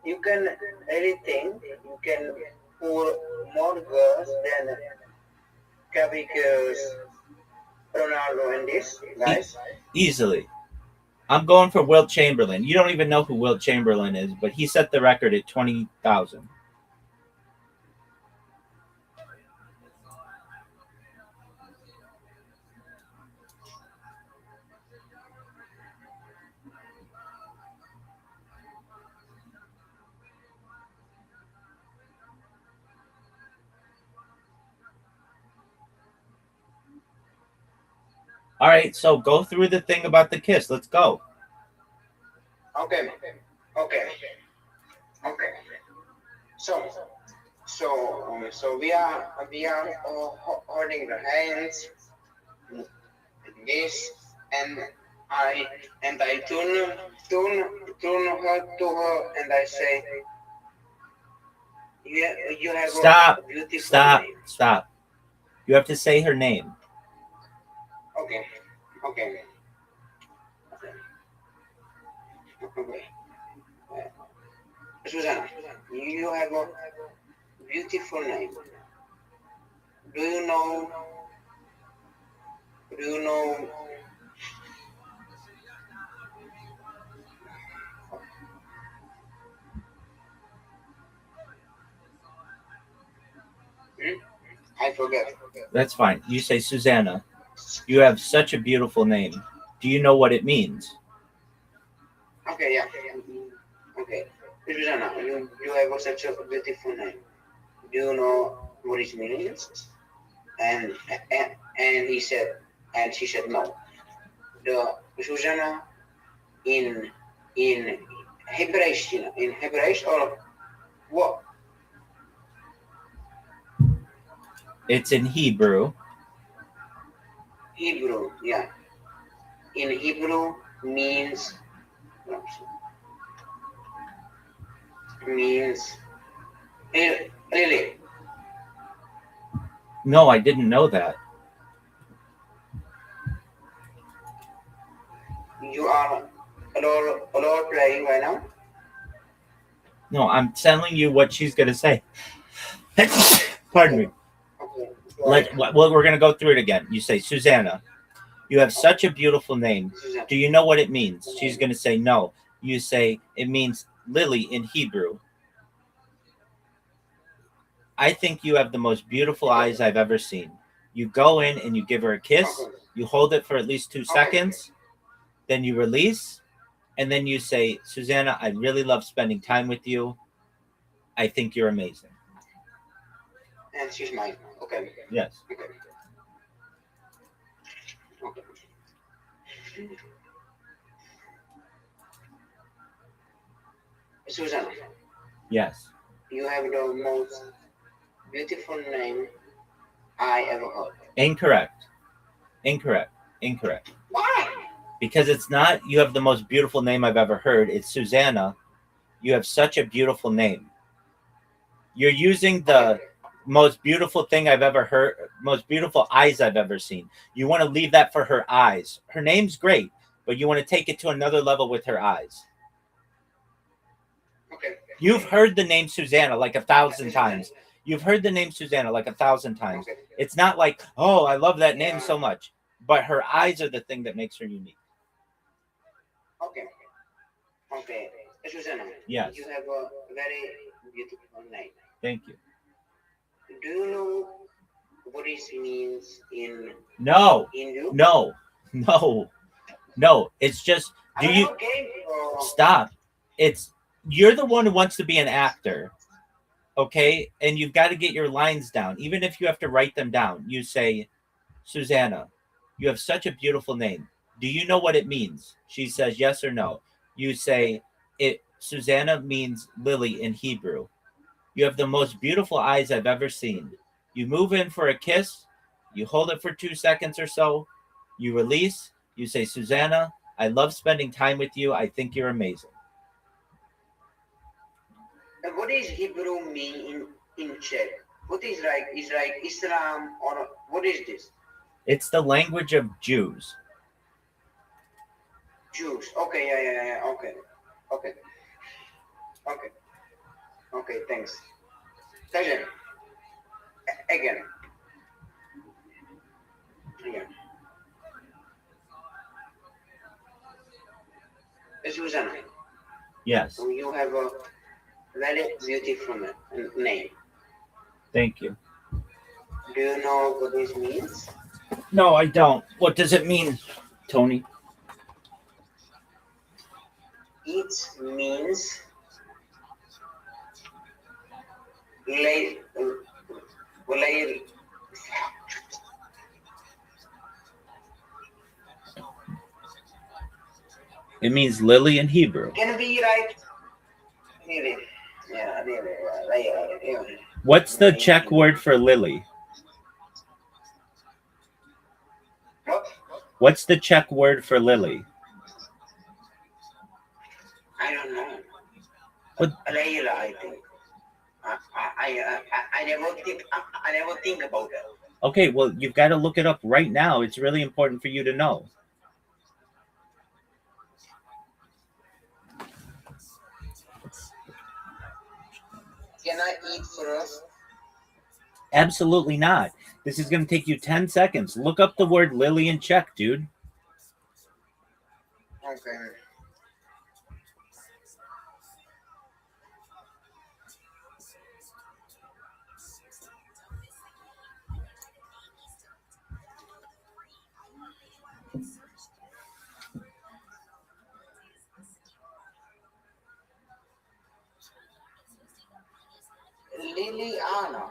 you can really think, you can pour more girls than Cavicus, Ronaldo, and this guys. Easily. I'm going for Wilt Chamberlain. You don't even know who Wilt Chamberlain is, but he set the record at 20,000. All right, so go through the thing about the kiss. Let's go. Okay. Okay. Okay. So, so we are holding the hands, like this, and I turn her to her, and I say, you have Stop. a beautiful Stop. name. Stop. You have to say her name. Okay. Okay. Okay. Okay. Susanna, you have a beautiful name. Do you know? Do you know? Hmm? I forget. That's fine. You say, Susanna, you have such a beautiful name. Do you know what it means? Okay, yeah. Okay. Susanna, you have such a beautiful name. Do you know what it means? And and he said, and she said no. The Susanna in in Hebrew, in Hebrew or what? It's in Hebrew. Hebrew, yeah. In Hebrew means means really. No, I didn't know that. You are role playing right now. No, I'm telling you what she's going to say. Pardon me. Okay. Well, we're going to go through it again. You say, Susanna, you have such a beautiful name. Susanna. Do you know what it means? She's going to say, no. You say, it means lily in Hebrew. I think you have the most beautiful eyes I've ever seen. You go in and you give her a kiss. Okay. You hold it for at least 2 seconds. Then you release. And then you say, Susanna, I really love spending time with you. I think you're amazing. And she's mine. Okay. Yes. Okay. Okay. Susanna, Yes. you have the most beautiful name I ever heard. Incorrect. Incorrect. Incorrect. Why? Because it's not, you have the most beautiful name I've ever heard. It's Susanna. You have such a beautiful name. You're using the most beautiful thing I've ever heard, most beautiful eyes I've ever seen. You want to leave that for her eyes. Her name's great, but you want to take it to another level with her eyes. Okay. You've heard the name Susanna like 1,000 times. You've heard the name Susanna like 1,000 times. Okay. It's not like, oh, I love that name so much. But her eyes are the thing that makes her unique. Okay. Okay. Susanna, Yes. you have a very beautiful name. Thank you. Do you know what it means in No. Hindu? No. No. No. It's just, do you stop? It's, you're the one who wants to be an actor. Okay? And you've got to get your lines down. Even if you have to write them down, you say, Susanna, you have such a beautiful name. Do you know what it means? She says yes or no. You say, it Susanna means lily in Hebrew. You have the most beautiful eyes I've ever seen. You move in for a kiss. You hold it for 2 seconds or so. You release. You say, Susanna, I love spending time with you. I think you're amazing. And what does Hebrew mean in Czech? What is like Islam or what is this? It's the language of Jews. Jews. Okay, yeah. Okay. Okay, thanks. Again. Again. Susanna, Yes. you have a very beautiful name. Thank you. Do you know what this means? No, I don't. What does it mean, Tony? It means lay. It means lily in Hebrew. Can we write? Really? Yeah, really. Yeah. What's the Czech word for lily? What? What's the Czech word for lily? I don't know. What? Layla, I think. I never think about that. Okay, well, you've got to look it up right now. It's really important for you to know. Can I eat first? Absolutely not. This is going to take you 10 seconds. Look up the word lily in Czech, dude. Okay. Liliana.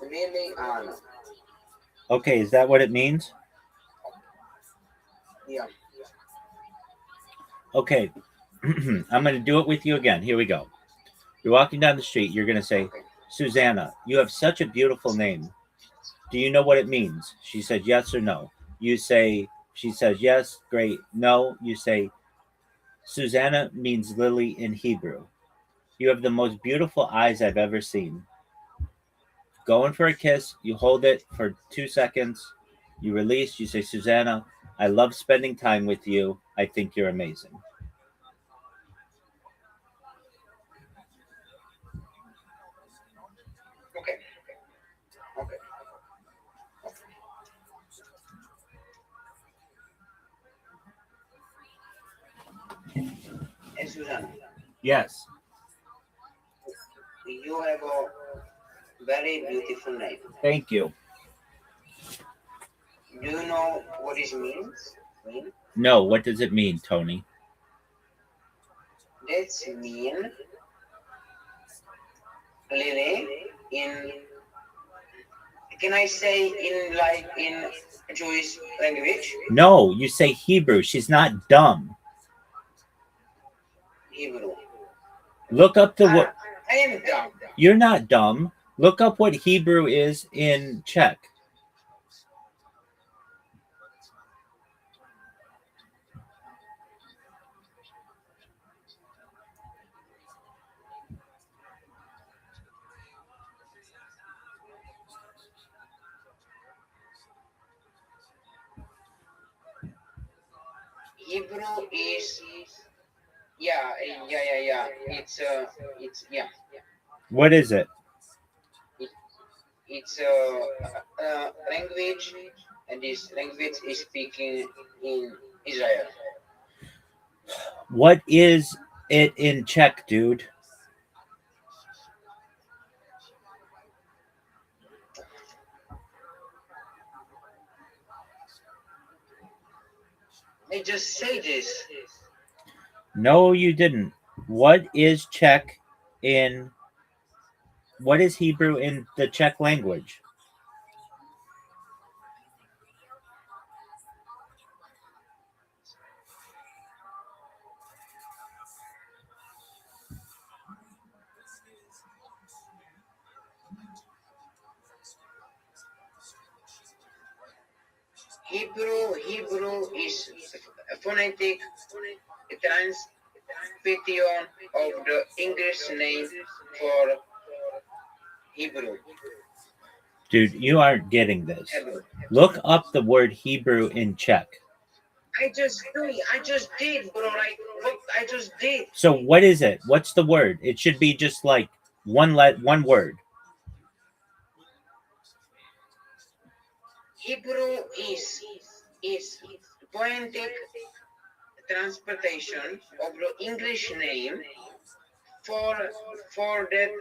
Liliana. Okay, is that what it means? Yeah. Okay, I'm going to do it with you again. Here we go. You're walking down the street. You're going to say, Okay. Susanna, you have such a beautiful name. Do you know what it means? She said yes or no. You say, she says yes, great. No, you say, Susanna means lily in Hebrew. You have the most beautiful eyes I've ever seen. Going for a kiss, you hold it for 2 seconds, you release, you say, Susanna, I love spending time with you. I think you're amazing. Okay. Okay. And Susanna, Yes. you have a very beautiful name. Thank you. Do you know what it means? No, what does it mean, Tony? That's mean lily in. Can I say in Jewish language? No, you say Hebrew. She's not dumb. Hebrew. Look up the word. I am dumb. You're not dumb. Look up what Hebrew is in Czech. Hebrew is yeah. It's yeah. What is it? It's language, and this language is speaking in Israel. What is it in Czech, dude? I just say this. No, you didn't. What is Czech in. What is Hebrew in the Czech language? Hebrew is a phonetic transcription of the English name for Hebrew. Dude, you aren't getting this. Hebrew. Look up the word Hebrew in Czech. I just did, bro. Like, look, I just did. So what is it? What's the word? It should be just like one word. Hebrew is phonetic transportation of the English name for that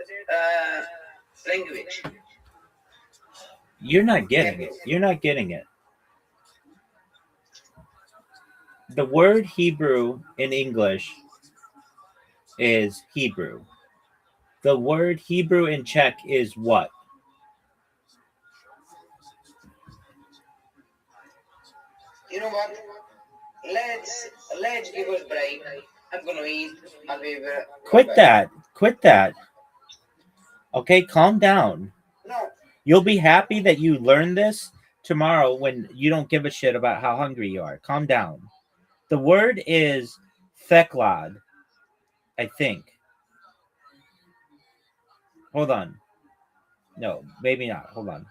language. You're not getting it. You're not getting it. The word Hebrew in English is Hebrew. The word Hebrew in Czech is what? You know what? Let's give us break. I'm gonna eat. I'll be right Quit back. that. Quit that. Okay, calm down. No, You'll be happy that you learned this tomorrow when you don't give a shit about how hungry you are. Calm down. The word is theklad, I think. Hold on. No, maybe not. Hold on.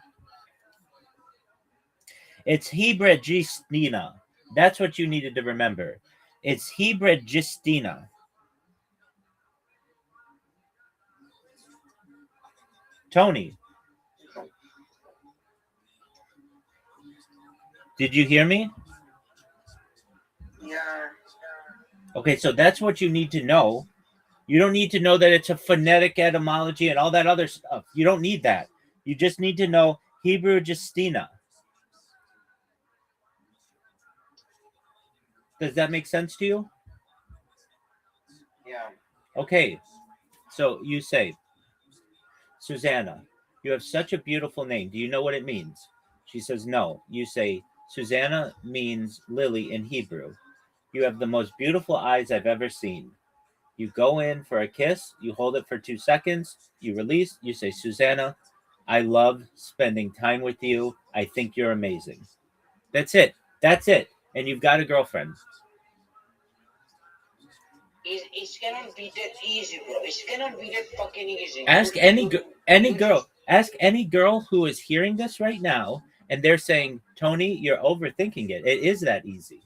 It's Hebragistina. That's what you needed to remember. It's Hebragistina. Tony, did you hear me? yeah. Okay, so that's what you need to know. You don't need to know that it's a phonetic etymology and all that other stuff. You don't need that. You just need to know Hebrew Justina. Does that make sense to you? Yeah. Okay, so you say, Susanna, you have such a beautiful name. Do you know what it means? She says, no. You say, Susanna means lily in Hebrew. You have the most beautiful eyes I've ever seen. You go in for a kiss, you hold it for 2 seconds, you release, you say, Susanna, I love spending time with you. I think you're amazing. That's it. That's it. And you've got a girlfriend. It cannot be that easy, bro. It cannot be that fucking easy. Ask any girl who is hearing this right now and they're saying, Tony, you're overthinking it. It is that easy.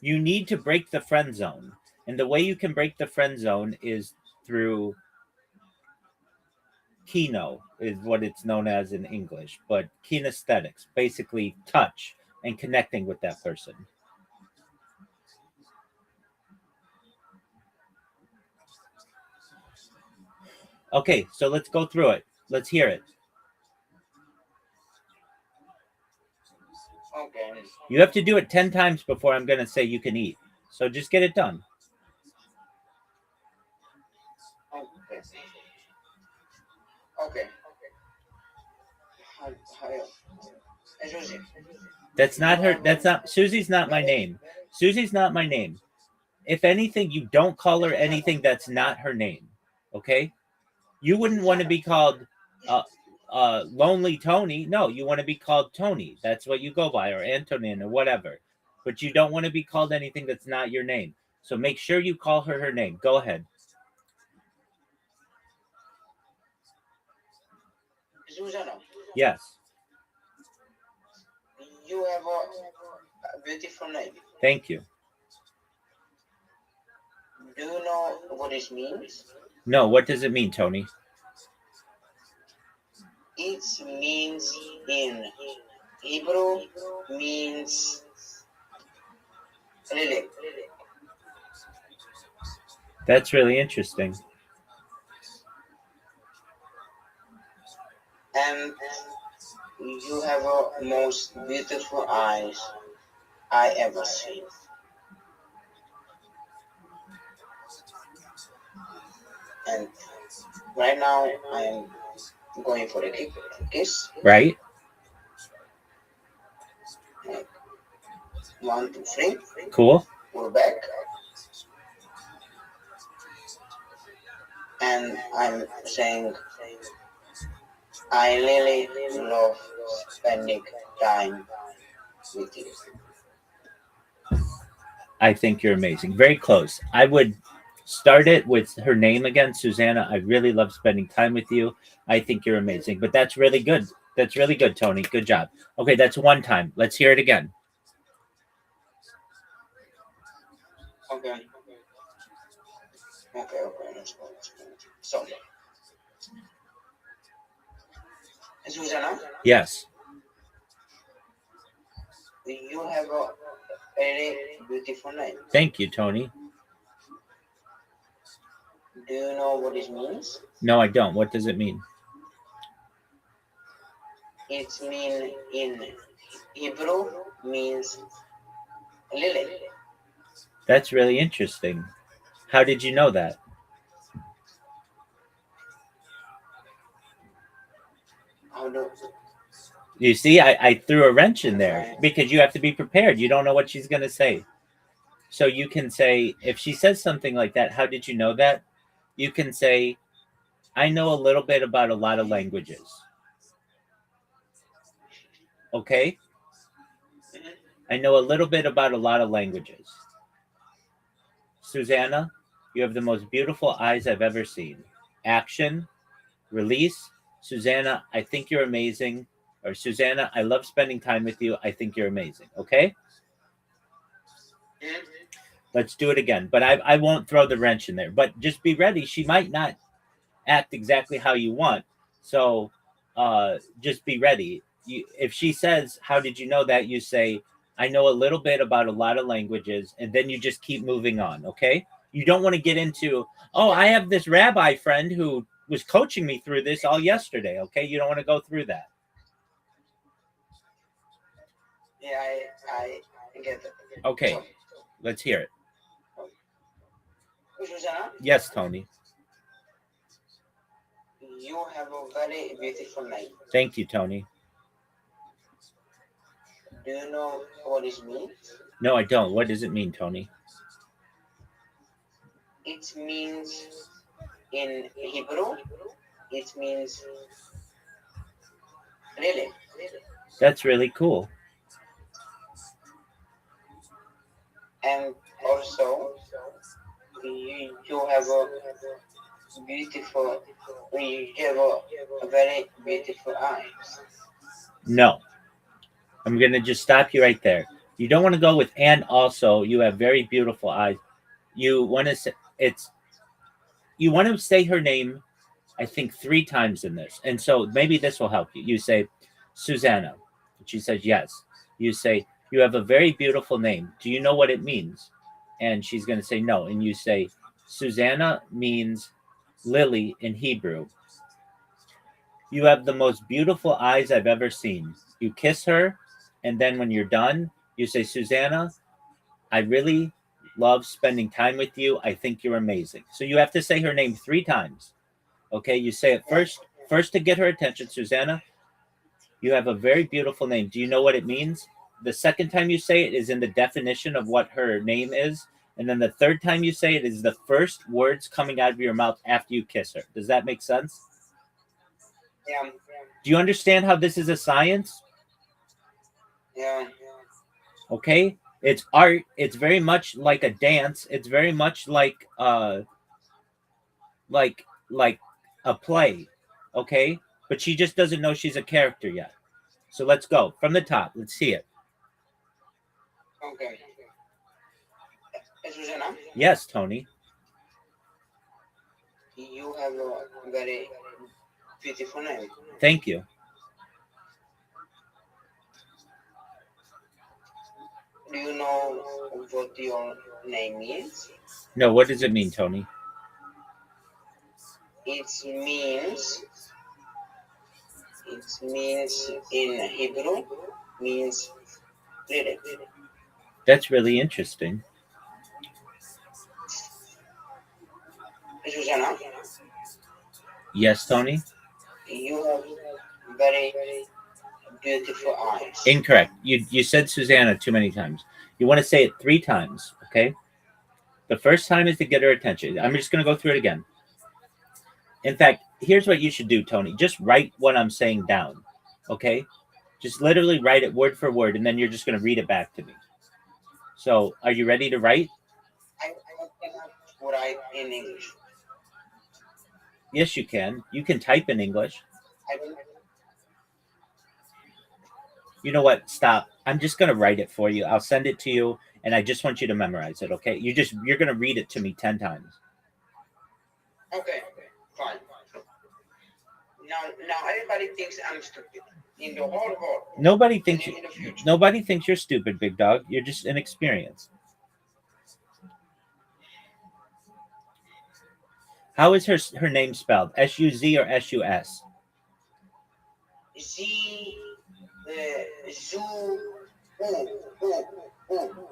You need to break the friend zone. And the way you can break the friend zone is through kino, is what it's known as in English, but kinesthetics, basically touch and connecting with that person. Okay, so let's go through it. Let's hear it. Okay. You have to do it 10 times before I'm going to say you can eat. So just get it done. Okay. Okay. Susie. That's not her. That's not Susie's not my name. Susie's not my name. If anything, you don't call her anything that's not her name. Okay? You wouldn't want to be called Lonely Tony. No, you want to be called Tony. That's what you go by, or Antonin, or whatever. But you don't want to be called anything that's not your name. So make sure you call her name. Go ahead. Susanna, Yes. you have a beautiful name. Thank you. Do you know what it means? No, what does it mean, Tony? It means in Hebrew means lily. That's really interesting. And you have a most beautiful eyes I ever seen. And right now I am going for a kiss. Right? Like, 1, 2, 3. Cool. We're back. And I'm saying I really love spending time with you. I think you're amazing. Very close. I would start it with her name again, Susanna. I really love spending time with you. I think you're amazing. But that's really good. That's really good, Tony. Good job. Okay, that's one time. Let's hear it again. Okay. Let's go. So, Susanna, Yes. you have a very beautiful name. Thank you, Tony. Do you know what it means? No, I don't. What does it mean? It means in Hebrew means lily. That's really interesting. How did you know that? How of the. You see, I threw a wrench in there because you have to be prepared. You don't know what she's going to say. So you can say, if she says something like that, how did you know that? You can say, I know a little bit about a lot of languages. Okay? I know a little bit about a lot of languages. Susanna, you have the most beautiful eyes I've ever seen. Action, release. Susanna, I think you're amazing. Or Susanna, I love spending time with you. I think you're amazing. Okay? Let's do it again. But I won't throw the wrench in there. But just be ready. She might not act exactly how you want. So just be ready. If she says, how did you know that? You say, I know a little bit about a lot of languages. And then you just keep moving on. Okay? You don't want to get into, oh, I have this rabbi friend who was coaching me through this all yesterday. Okay? You don't want to go through that. Yeah, I get it. Okay. So, Let's hear it. Susanna, Yes, Tony. you have a very beautiful name. Thank you, Tony. Do you know what it means? No, I don't. What does it mean, Tony? It means in Hebrew, it means really. That's really cool. And also, you have a beautiful, you have a very beautiful eyes. No. I'm going to just stop you right there. You don't want to go with, and also you have very beautiful eyes. You want to say you want to say her name, I think 3 times in this. And so maybe this will help you. You say, Susanna. She says, yes. You say, you have a very beautiful name. Do you know what it means? And she's going to say no. And you say, Susanna means lily in Hebrew. You have the most beautiful eyes I've ever seen. You kiss her. And then when you're done, you say, Susanna, I really love spending time with you. I think you're amazing. So you have to say her name 3 times. Okay, you say it first to get her attention. Susanna, you have a very beautiful name. Do you know what it means? The second time you say it is in the definition of what her name is. And then the third time you say it is the first words coming out of your mouth after you kiss her. Does that make sense? Yeah. Do you understand how this is a science? Yeah. Okay? It's art. It's very much like a dance. It's very much like a play. Okay? But she just doesn't know she's a character yet. So let's go from the top. Let's see it. Okay. Susanna, Yes, Tony. you have a very beautiful name. Thank you. Do you know what your name is? No, what does it mean, Tony? It means in Hebrew means lyric. That's really interesting. Susanna, Yes, Tony? you have very beautiful eyes. Incorrect. You said Susanna too many times. You want to say it 3 times, okay? The first time is to get her attention. I'm just going to go through it again. In fact, here's what you should do, Tony. Just write what I'm saying down, okay? Just literally write it word for word, and then you're just going to read it back to me. So, are you ready to write? I cannot write in English. Yes, you can. You can type in English. I don't. You know what? Stop. I'm just going to write it for you. I'll send it to you, and I just want you to memorize it, okay? You're going to read it to me 10 times. Okay, fine. Now everybody thinks I'm stupid in the whole world. Nobody thinks In the future. nobody thinks you're stupid, big dog. You're just inexperienced. How is her name spelled? S-U-Z or S-U-S? Z, Zu, U.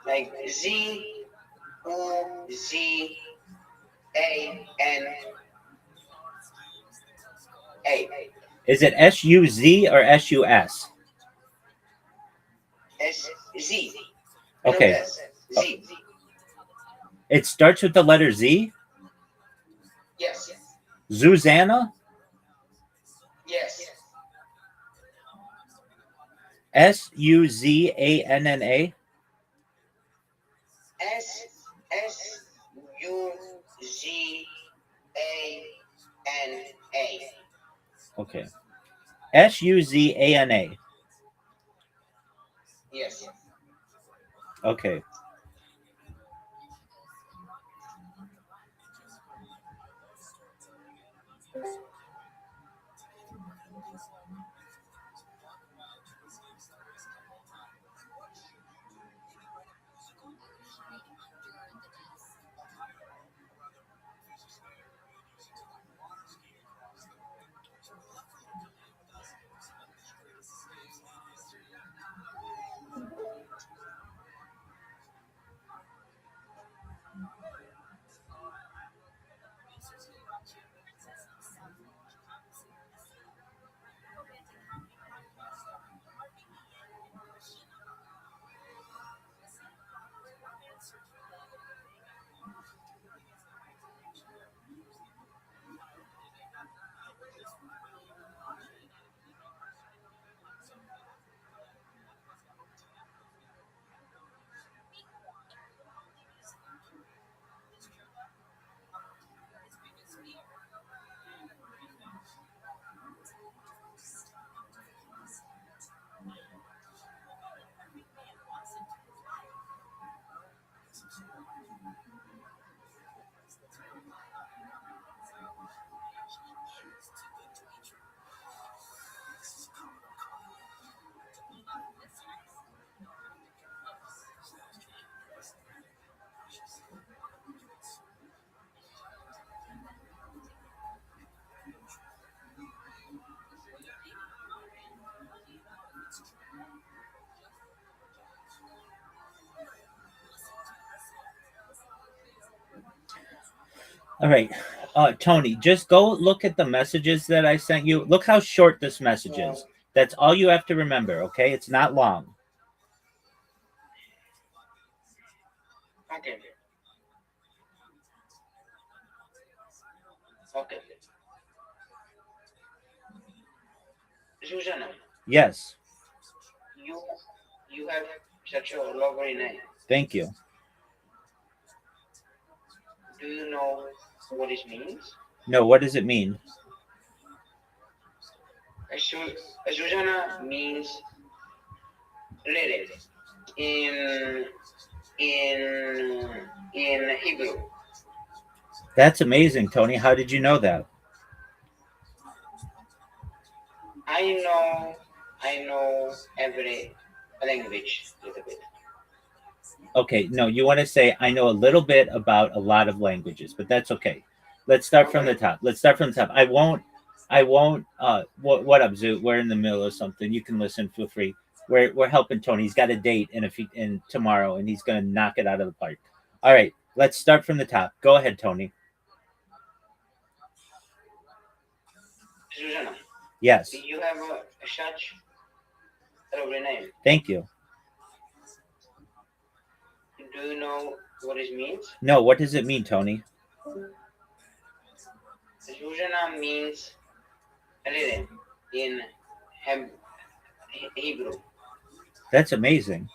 Like Z, S-U-Z-A-N-A. Is it S-U-Z or S-U-S? S-Z. Okay. Not S. Z. It starts with the letter Z? Yes. Zuzana? Yes. S-U-Z-A-N-N-A? S-U-Z-A-N-A. Okay. S-U-Z-A-N-A. Yes. Okay. All right. Tony, just go look at the messages that I sent you. Look how short this message is. That's all you have to remember, okay? It's not long. Okay. Okay. Susanna, Yes. you you have such a lovely name. Thank you. Do you know what it means? No, what does it mean? Susanna means lady in in Hebrew. That's amazing, Tony. How did you know that? I know every language a little bit. Okay, no, you want to say I know a little bit about a lot of languages, but that's okay. Let's start from the Okay. top. Let's start from the top. I won't what up, Zoo? We're in the middle of something. You can listen, feel free. We're helping Tony. He's got a date in tomorrow and he's gonna knock it out of the park. All right, let's start from the top. Go ahead, Tony. Susanna, Yes. you have such a lovely name. Thank you. Do you know what it means? No, what does it mean, Tony? Susanna means lady in Heb- Hebrew. That's amazing.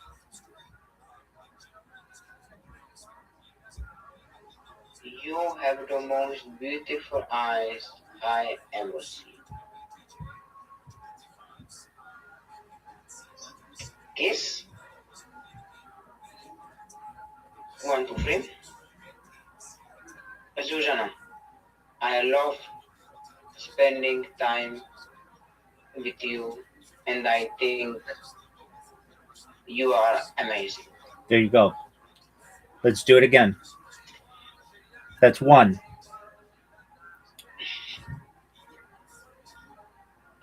You have the most beautiful eyes I ever seen. Kiss? 1, 2, 3. Susanna, I love spending time with you, and I think you are amazing. There you go. Let's do it again. That's one.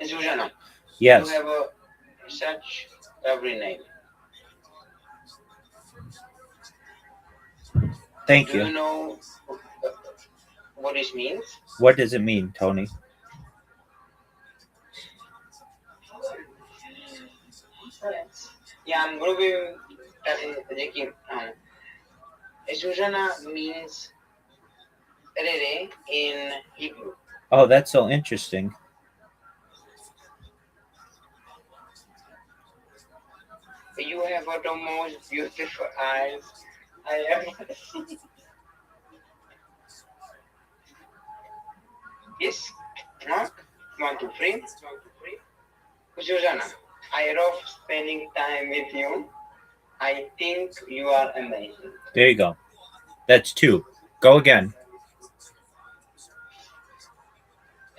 Susanna, Yes. you have such lovely name. Thank Do you you. know what this means? What does it mean, Tony? Yeah, I'm gonna be taking. Susanna means Rere in Hebrew. Oh, that's so interesting. You have the most beautiful eyes I ever seen. Yes. Mark, 1, 2, 3. Susanna, I love spending time with you. I think you are amazing. There you go. That's 2. Go again.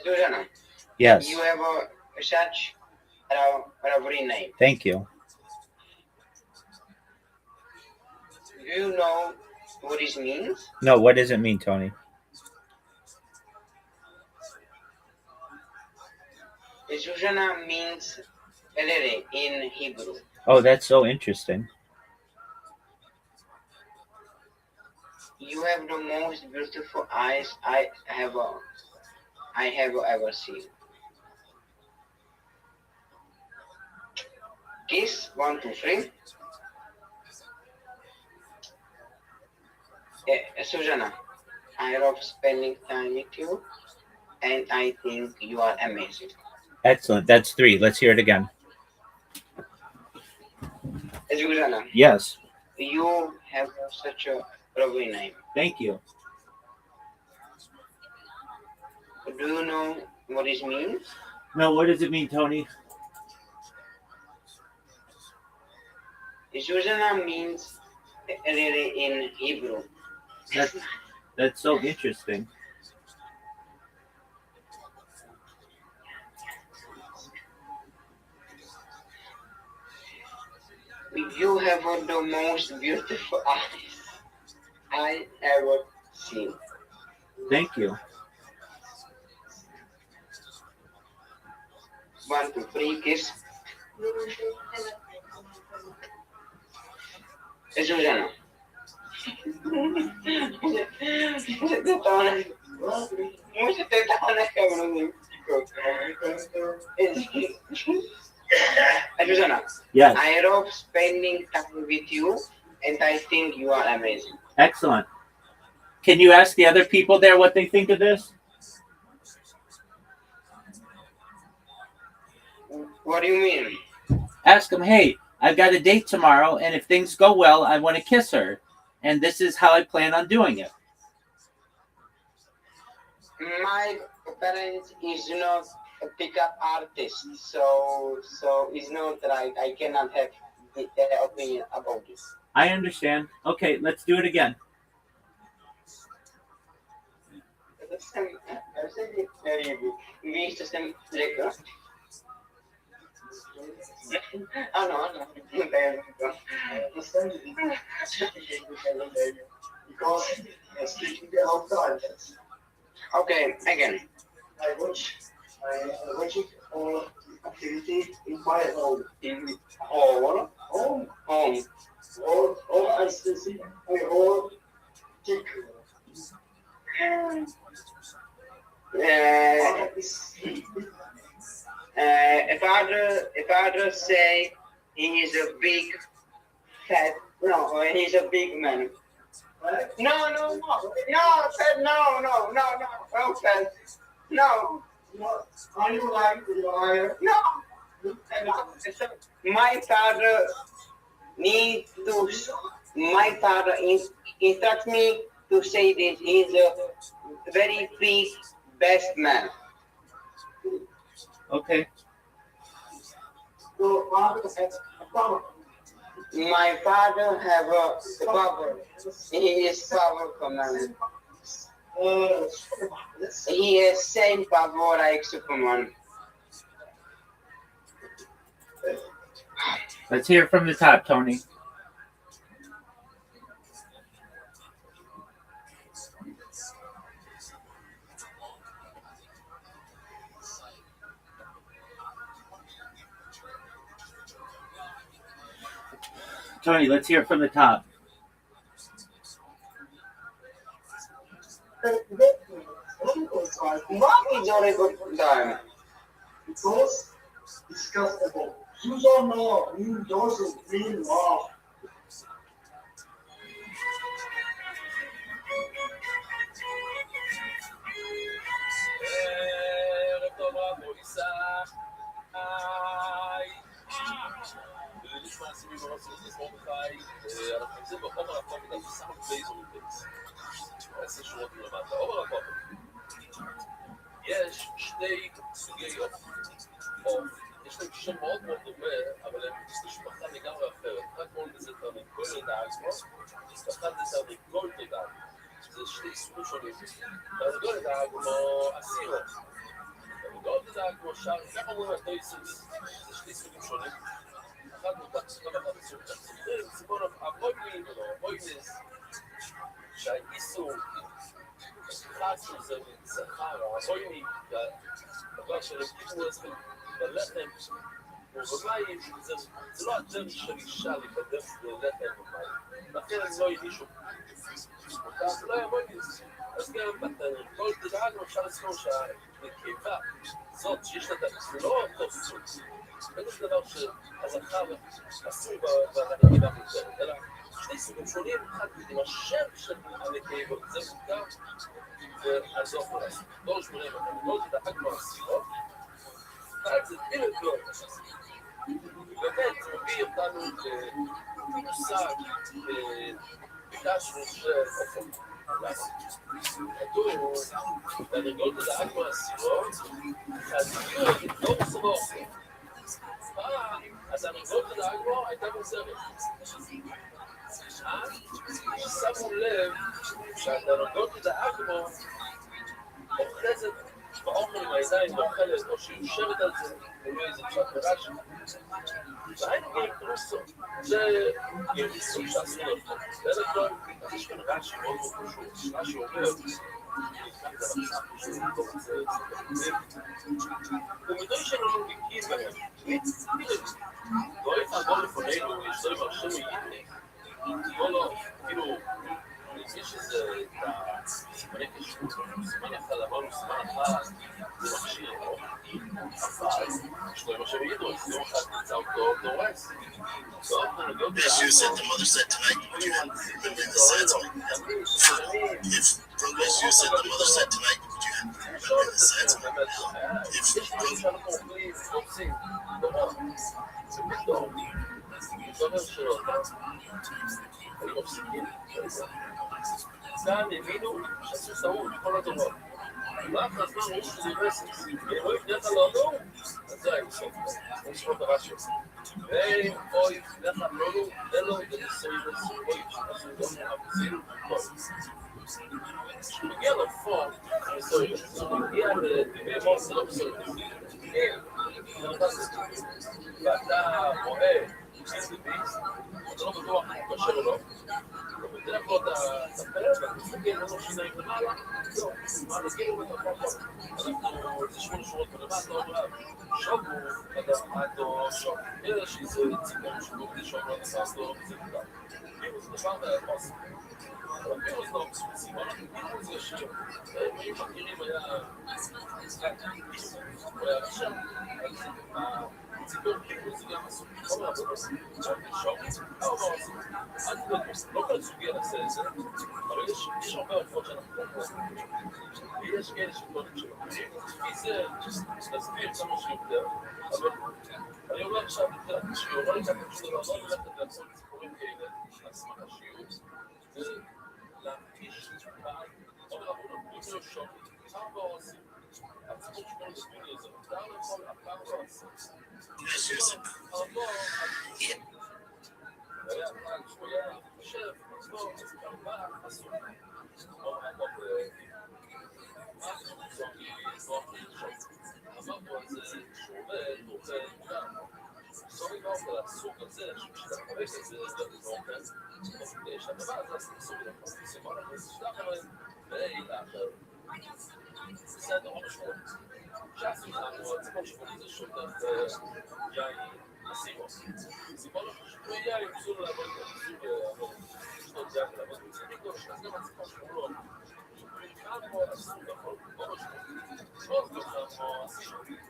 Susanna, Yes. you have such a lovely name. Thank you. Do you know what this means? No, what does it mean, Tony? Susanna means Rere in Hebrew. Oh, that's so interesting. You have the most beautiful eyes I have ever seen. Kiss, 1, 2, 3. Susanna, I love spending time with you, and I think you are amazing. Excellent. That's 3. Let's hear it again. Susanna, Yes. you have such a lovely name. Thank you. Do you know what this means? No, what does it mean, Tony? Susanna means Rere in Hebrew. That's so interesting. You have the most beautiful eyes I ever seen. Thank you. 1, 2, 3, kiss. Susanna. Mucho te estaban cabrón. Susanna, Yes. I love spending time with you, and I think you are amazing. Excellent. Can you ask the other people there what they think of this? What do you mean? Ask them, hey, I've got a date tomorrow, and if things go well, I want to kiss her. And this is how I plan on doing it. My parents is not a pickup artist, so it's not that I cannot have their opinion about this. I understand. Okay, let's do it again. Visto sem legal. Ah, no. Because speaking the whole time. Okay, again. I watch it all activity in my home. In hall, Home. home. All I see, I all tick. If I just say he is a big fat, no, he's a big man. No, fat, no. Are you like the liar? No. My father needs to. My father instructs me to say this. He's a very big best man. Okay. So, father has a problem. My father have a power. He is powerful man. He has same power like Superman. Let's hear it from the top, Tony. Tony, let's hear it from the top. What is your record time? Because disgustable. You don't know. You don't mean law. ערב טוב רב מויסאי. נשמע סיבים בנושא של מרדכי. אנחנו נמצאים בחומר הפעם בדף סמך בייז ובייז. 10 שורות מלמטה. עומר הפעם. יש שתי סוגי עוף. יש להם שם מאוד מאוד דומה, אבל הם משפחה לגמרי אחרת. אחד קוראים לזה תרנגולת דאגמו, ואחד זה תרנגולת דאגמו. זה שתי סוגים שונים. תרנגולת דאגמו אסירו. תרנגולת דאגמו שר, ככה אומרים את היסוס. זה שתי סוגים שונים. אחד מותר, כל אחד הסוג תחצים. סיפור הבוימין ולא הבוימס, שהאיסור חצו זה מצחר, הבוימין, דבר של הקימו אצלם בלחם ובמים, זה לא הדרך של אישה להיבדף ללחם ובמים. לכן הם לא הנישו. אותם לא יבוא מזה. אז גם בתרנגולת דאגמו אפשר לזכור שהנקבה זאת שיש לה זה לא אותו סוג. זה דבר שהזכר אסור בנקבה מותרת, אלא שני סוגים שונים, אחד עם השם של הנקבות, זה מותר, ועזוב לא לעשות. דור שמונים, התרנגולת דאגמו אסירות, אחד זה דילגלוט, באמת זה מביא אותנו למושג ביקשנו של אופן. כתוב, תרנגולת דאגמו אסירות, הדיור לא מוסבר. אז תרנגולת דאגמו הייתה מוסרת. שמו לב שהתרנגולת דאגמו אוחזת באוכל עם הידיים אוכלת, או שהיא יושבת על זה, ולא איזה קצת ברש"י. והיינו גרקרוסו, זה גרקרוסו שעשו אותו. בדרך כלל, יש כאן רש"י מאוד מאוד פשוט. רש"י אומר, ומדוי שלנו נקים בהם, לא יתעבור לפנינו, יש דברים הרשם יתני, לא, כאילו, יש איזה סימני כשרות, סימן אחד, אמרנו סימן אחד, זה מכשיר, אבל יש לו עם השם ידעו, אז יום אחד נמצא אותו דורס. As you said, the mother said tonight, would you remember the sentiment? If, as you said, the mother said tonight, would you remember the sentiment? כאן הבינו שעשו סעוד בכל הדורות. ואחר הזמן ראו שזה רסס, ואלוהי בדרך כלל לא אמרו, אז זה היה סוף. זה נשמע את הרש"י. ואין אוי, בדרך כלל לא אמרו, אלו ונסוי וסוי, שעשו דומים אבוזים וכל. כשמגיע לפון, מסוי, כשמגיע לטבעי מוס, זה לא מסוי. ואתה רואה ביס לביס, אתה לא בטוח אם קשר או לא. ובדרך כלל אתה תפלא, ואתה מסתכל לנו שיניים למעלה, לא, מה נגיד לו את הפרחות? אנחנו, זה 8 שורות מלמטה, לא רב, שובו, אדו, שוב, יש איזה ציפור שבו, זה שובו, אדו, וזה מותר. פירוס דבר מהפוסק. אבל פירוס לא מספיצים, אבל פירוס זה שיר. אם מכירים היה הוא היה ראשון, הציפור פירוס זה גם עשו. לא מעבוד עושים, שוב, לא כל סוגיה נעשה את זה, אבל יש הרבה עופות שאנחנו לא קוראים. ויש כאלה שטוענים שלא. לפי זה, נסביר כמה שיותר, אבל אני אומר עכשיו, בתחילת השיעור, לא לקחת שדבר, לא ללכת לעשות סיפורים כאלה, על סמך השיעור, ולהמחיש פעם, אומר אבו נתנו לו שוק, פעם לא עושים. הציבור שקוראים לסביני הזה, מותר לכל, הפעם לא עושים. As you said, היה פעם שהוא היה חושב, אז לא, אז גם בא, אסור. אמרו על זה שהוא עובד, הוא עובד גם. סורי באופן הסוג הזה, שבשביל החלק הזה, זה באופן, שהדבר הזה עשו בדרך סימן הזה, שלח עליהם, לאחר. בסדר, לא משמעות. שעשו לנו, הציבור שמוני זה שוב דרך יאי הסימו. סיפור שכמו יאי, ניסו לעבוד גם, ניסו לשתות יאי ולעבוד בצדיקו, אז גם הציבור שמולו, חמו אסור לאכול, לא משמעות. עוד לא חמו אסור.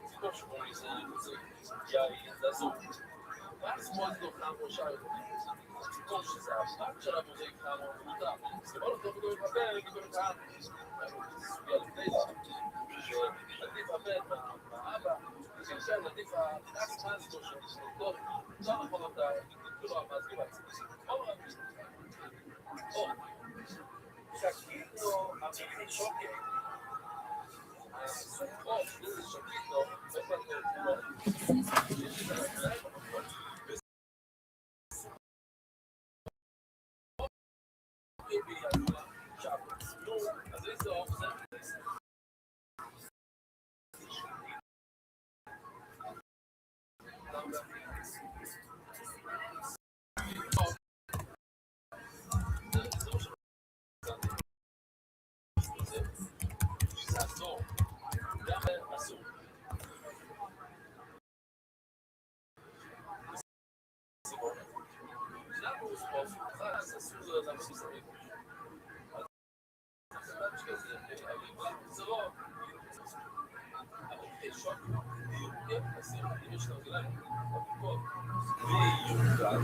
סיפור שמולי זה יין, זה אסור. ואז מאוד לא חמו שער. סיפור שזה הפעם של המוזיק חמו מותר. זה לא טוב לא יבבל, גיבור את העם. סוגיה לפני זה. שעדיף הבן מהאבא, ושם עדיף הקנס מאסטו של טוב, לא נכון אותה, כאילו המאסטו בעצמי. או, שקיטו, אמיתי שוקי. או, שזה שקיטו, אז איזה אופציה?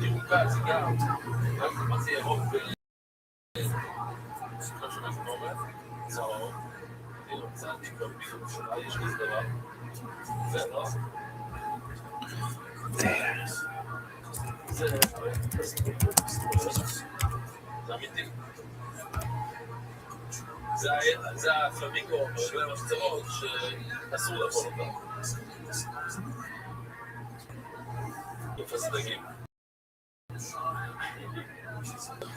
ירוקה זה גם, מה זה ירוק בסופו של משמורת, צהוב, אני רוצה לקרוא בדיוק שלה, יש לי דבר, זה לא? זה אמיתי. זה הפלמינגו, של המחצרות, שאסור לאכול אותה. יפה סדגים.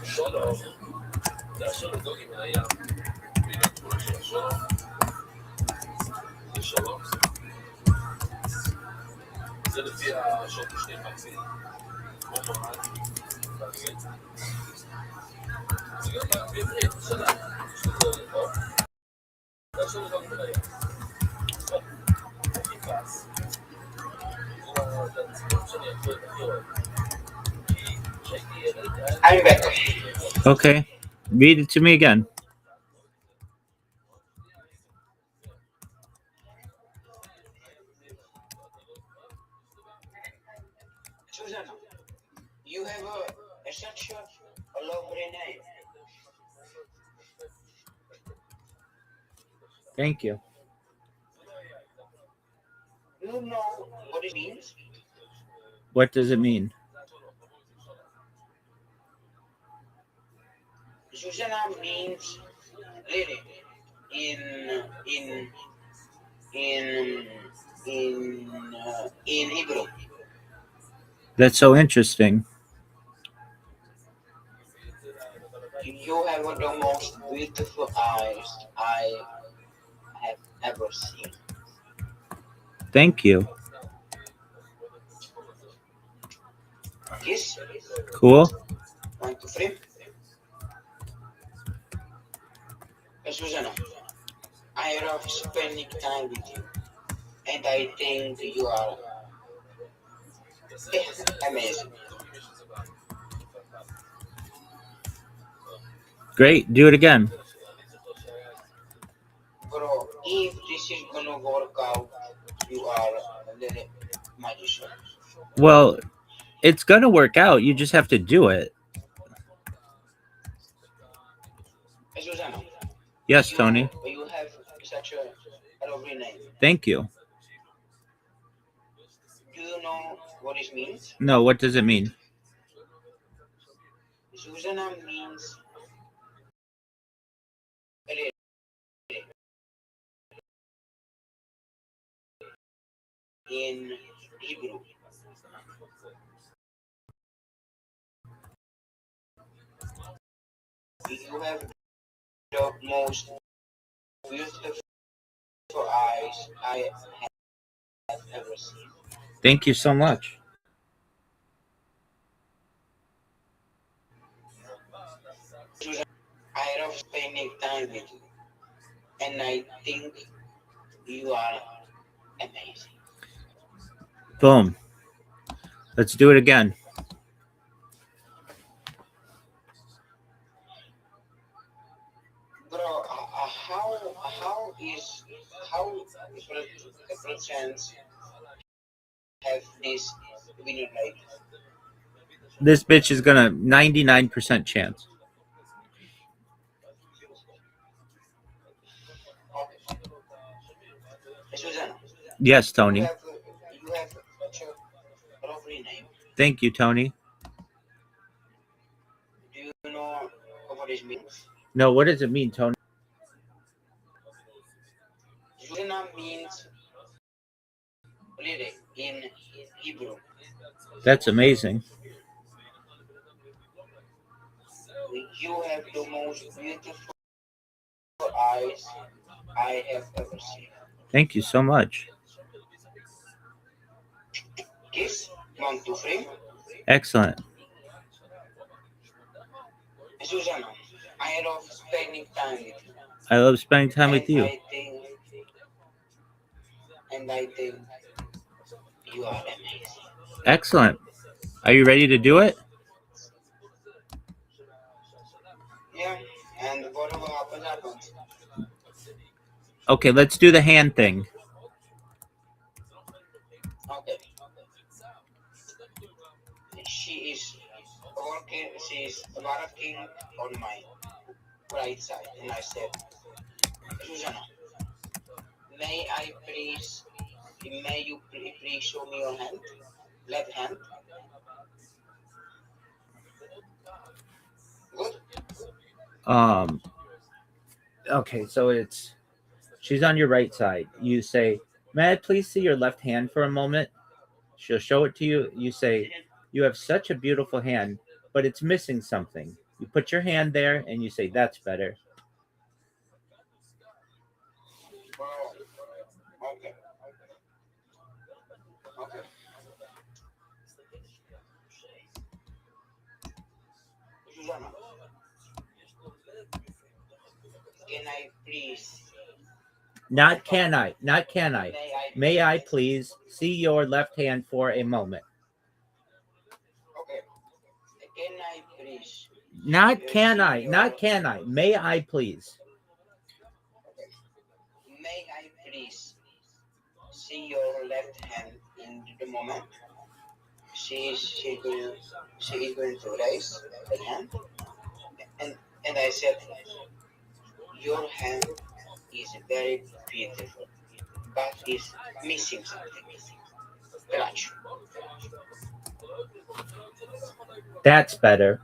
שולו, זה השולו דוגים מהים, והנה התמונה של השולו. זה שולו. זה לפי השולו שני חצי. כמו נורמל, באנגלית. זה גם בעברית, שלה. שזה לפה. זה השולו דוגים מהים. הכי פס. זה הציבור שאני יכול הכי אוהב. I'm back. Okay. Read it to me again. Susanna, you have a such a lovely name. Thank you. You know what it means? What does it mean? Susanna means lily in Hebrew. That's so interesting. You have the most beautiful eyes I have ever seen. Thank you. Yes? Cool. 1, 2, 3. Susanna, I love spending time with you, and I think you are amazing. Great. Do it again. Bro, if this is gonna work out, you are a little magician. Well, it's going to work out. You just have to do it. Susanna, Yes, Tony. you have such a lovely name. Thank you. Do you know what it means? No, what does it mean? Susanna means in Hebrew. You have the most beautiful eyes I have ever seen. Thank you so much. Susan, I love spending time with you, and I think you are amazing. Boom. Let's do it again. Bro, how is how the percent have this winner rate? This bitch is gonna 99% chance. Okay. Susanna, Yes, you Tony. have such a lovely name. Thank you, Tony. Do you know what this means? No, what does it mean, Tony? Susanna means lily in Hebrew. That's amazing. You have the most beautiful eyes I have ever seen. Thank you so much. Kiss, 1, 2, 3. Excellent. Susanna, I love spending time with you. I love spending time with you. I think you are amazing. Excellent. Are you ready to do it? Yeah, and whatever happens. Okay, let's do the hand thing. Okay. She is working on my right side, and I said, Susanna, may you please show me your hand, left hand. Good. Okay, so she's on your right side. You say, may I please see your left hand for a moment? She'll show it to you. You say, you have such a beautiful hand, but it's missing something. You put your hand there and you say, that's better. Okay. Susanna, can I please? Not can I. May I please see your left hand for a moment? Okay. Can I please? Not can I. May I please? May I please see your left hand in the moment? She is going to raise the hand, and I said, your hand is very beautiful, but is missing something. Clutch. That's better.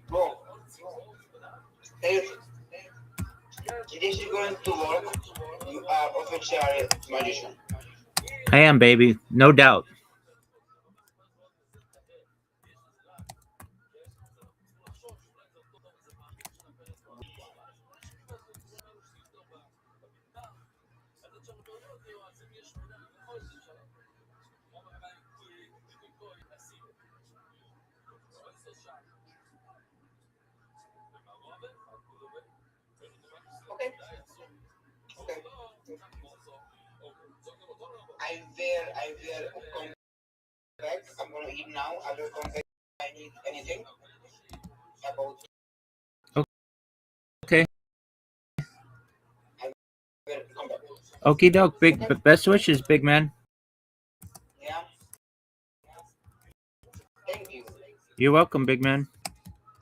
Bro, if this is going to work, you are officially magician. I am, baby. No doubt. Okay. I will come back. I'm gonna eat now. I will come back if I need anything about. Okay. I will come back. Okie doke. Best wishes, big man. Yeah. Thank you. You're welcome, big man.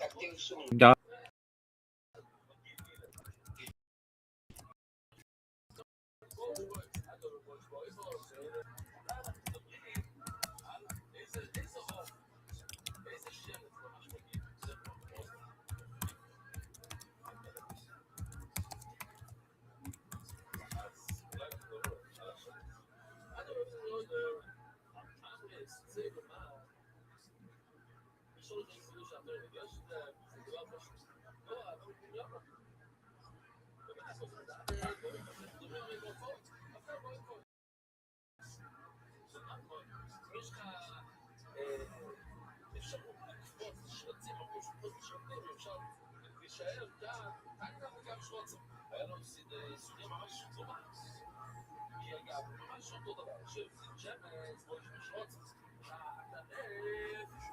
Talk to you soon. Dog.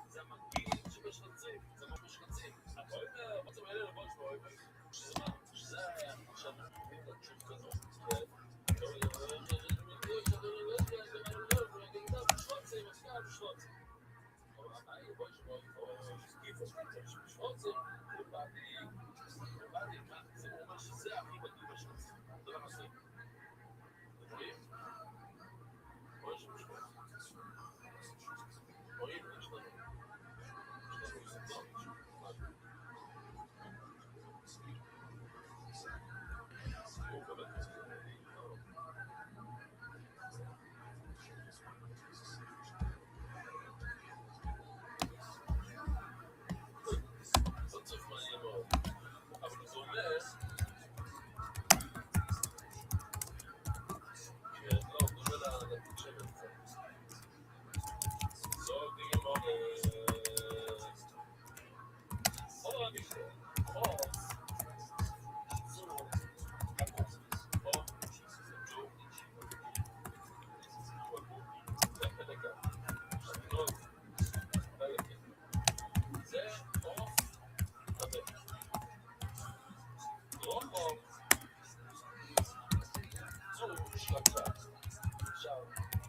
זה המנגיל שבשרצים, זה מה בשרצים. אבל בעצם האלה לבוא שבוע, שזה מה? שזה היה עכשיו נותנים לתשוב כזאת. זה הכי בטוח בשרצים. זה לא מספיק.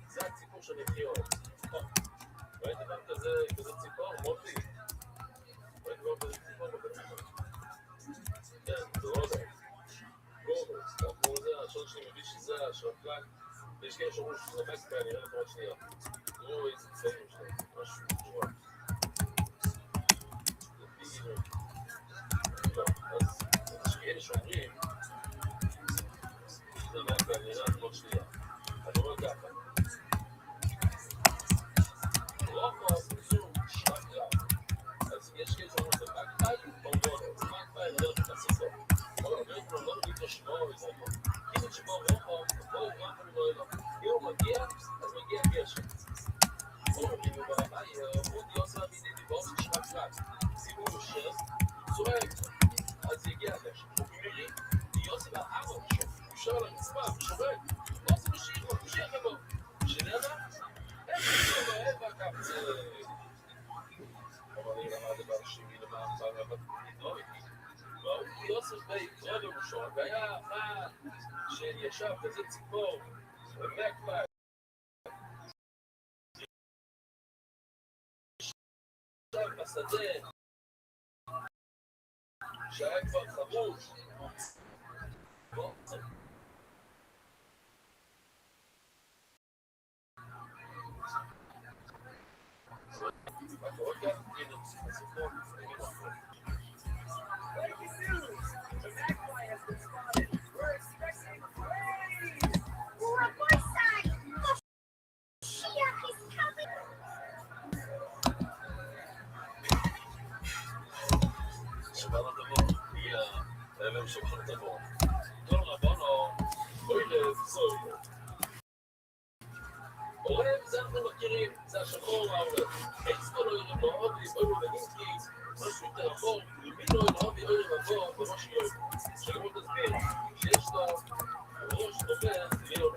זה הציפור של יחיון. ראית גם כזה ציפור? מוטי. ראית גם כזה ציפור בציפור? כן, זה רודס. רודס. כמו זה, השון שלי מביא שזה השרפלק. ויש כאלה שאומרים שזה מקפה, אני אראה לכם עוד שנייה. תראו איזה צבעים שלהם. משהו תשמע. זה פיגינו. לא, אז יש כאלה שאומרים זה מקפה, אני אראה לכם עוד שנייה. אני אומר ככה. אז יש כאלה שאומרים זה מקפאי או רודס. זה מקפאי, אני אראה לכם את הססות. אבל אומרים לו לא נגיד לשמוע איזה הכל. כאילו שבו רוחו, בואו רחם לא אלו. אם הוא מגיע, אז מגיע גשם. או אם הוא ברמה, הוא דיוסה מידי דיבור ששמע קלט. שימו יושב, צורק. אז יגיע הגשם. הוא מירי, דיוסה בארון, הוא יושב על הרצפה, הוא שורק. לא זה משיך לו, משיך לבוא. שנראה? איך הוא לא מהר והקפצה? אבל אני רמה דבר שמי למען פעם רבה. יוסף בית, רבי ראשון, והיה אחד שישב כזה ציפור, ומקפא, ישב בשדה, שהיה כבר חרוש, הם שולחים את הבור. כל רבונו, בואי לבצור. עורב זה אנחנו מכירים, זה השחור העורב. אצבו לא ירם לו עובי, אוי לו בנינקי, משהו יותר אחור, מי לא ירם עובי, אוי לו בבור, בראש יוי. שגם הוא תסביר, שיש לו ראש דובר, ליאון.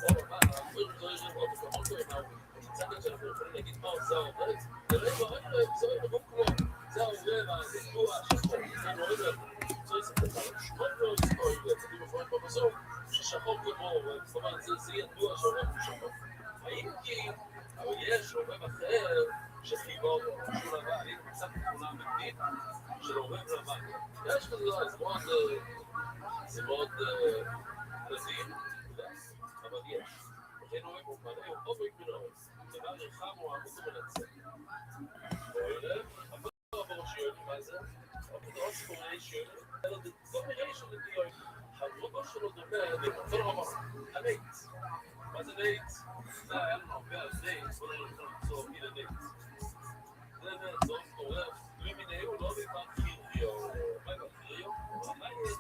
או מה, אוי לו ירם עובי, כמות לא ירם עובי. מצד שאנחנו יכולים להגיד מה זה העורב, נראה לו, זה לא כמו, זה העורב, הזיגוע, השחור, זה העורב. שמות לא יספוי, ואצלים מפורט בפסוק, ששחור כמור, זאת אומרת, זה ידוע שעורב הוא שחור. האם כי, אבל יש עורב אחר שחייבו אותו, שהוא לבן, אני מצאתי תמונה אמיתית של עורב לבן. יש כזה דבר, זה מאוד מדהים, אבל יש. וכן עורב הוא מלא, הוא עוד מלא, דבר רחם הוא עמוד ומנצח. עורב, אבל לא עבור שיועד, מה זה? אבל זה עוד סיפורי שיועד. אלא זה דומיריישן לדיון, הרובו שלו דומה לכל רמה, הלייט. מה זה לייט? זה היה לנו הרבה על לייט, בוא נראה לך למצוא מילה לייט. זה זאת עורב, מיני הוא לא ביבר קיריו, מה יבר קיריו? מה יהיה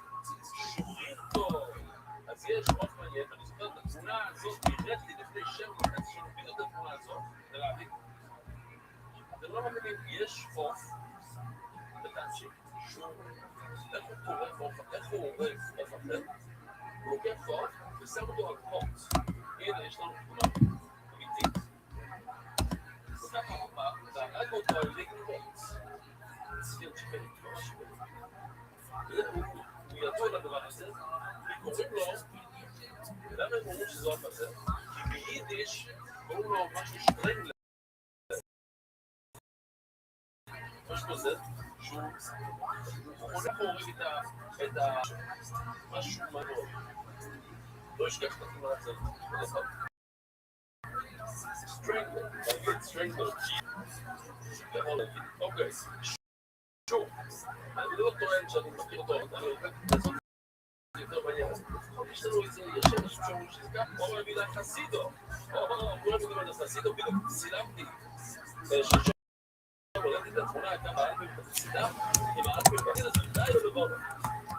שורים טוב? אז יש עוד מעניין, ואני זוכר את התמונה הזאת, נראית לי לפני שם וחצי שלנו, בדיוק את התמונה הזאת, ולהבין. אתם לא מבינים, יש חוף, ותמשיך, שום. איך הוא קורא חוף, איך הוא עורב חוף אחר? הוא לוקח חוף ושם אותו על חוף. הנה, יש לנו תמונה אמיתית. וככה הופך אותו על ידי גניבות. צפיר שפל, ממש שפל. הוא ידוע לדבר הזה, וקוראים לו, למה הם אומרים שזו אף הזה? כי ביידיש קוראים לו משהו שטרנגלר. משהו כזה, שהוא הולך להוריד את משהו מנוע. לא אשכח את התמונה הזאת. סטרנגלר, נגיד סטרנגלר, אוקיי, שוב, אני לא טוען שאני מכיר אותו, אני הולך לעשות יותר בעניין. יש לנו איזה ישן שאומרים שזה כך, או במילה חסידו, או כולם יודעים על חסידו, בדיוק סילמתי, ששם הולכתי את התמונה, הייתה באלפים בחסידה, עם האלפים בחסידה, זה די לא לבוא,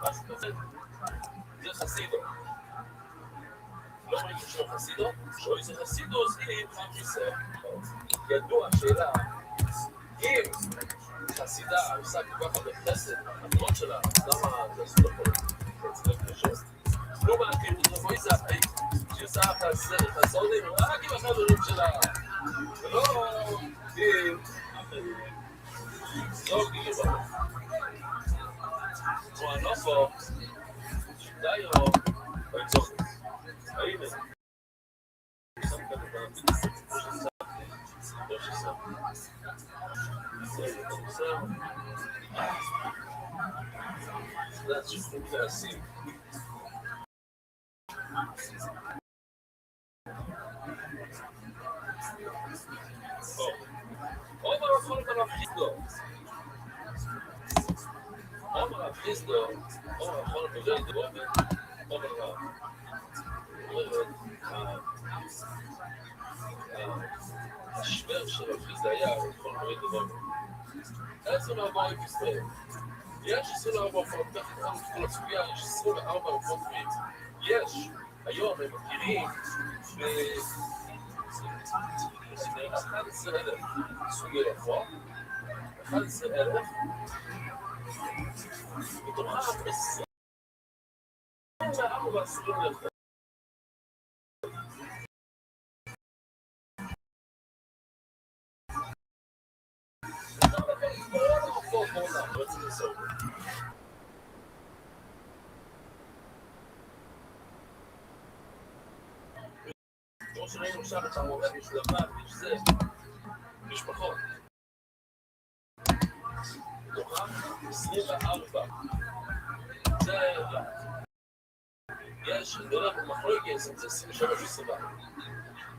משהו כזה, זה חסידו. לא אומרים שום חסידו, שאוי זה חסידו, זה עם ישראל. ידוע שאלה, אם חסידה עושה כל כך הרבה חסד, התנועות שלה, למה זה עשו לכל? זה קשור. לא מעטים, זה בואי זה הפעיק, שהיא עושה חסודים, רק עם החברים שלה. ולא עם אחרים. לא גיבה. כמו הנופו, דיו, ויצור. הנה. שם כאן את הסיפור של סבתי, סיפור של סבתי. That's just interesting. Omar השבר של החיסדו היה יכול להיות דבר. איזה מעבר עם ישראל? יש 24 רפואות, כך התחלנו את כל הסוגיה, יש 24 רפואות פריט. יש, היום הם מכירים ב-11,000 סוגי רפואה, 11,000, מתוכם 24 אסורים לאכול. כמו שראינו עכשיו את המורה, יש לבן, יש זה, משפחות. מתוכם 24. זה יש, דולר במחלוקת, זה 23 וסיבה.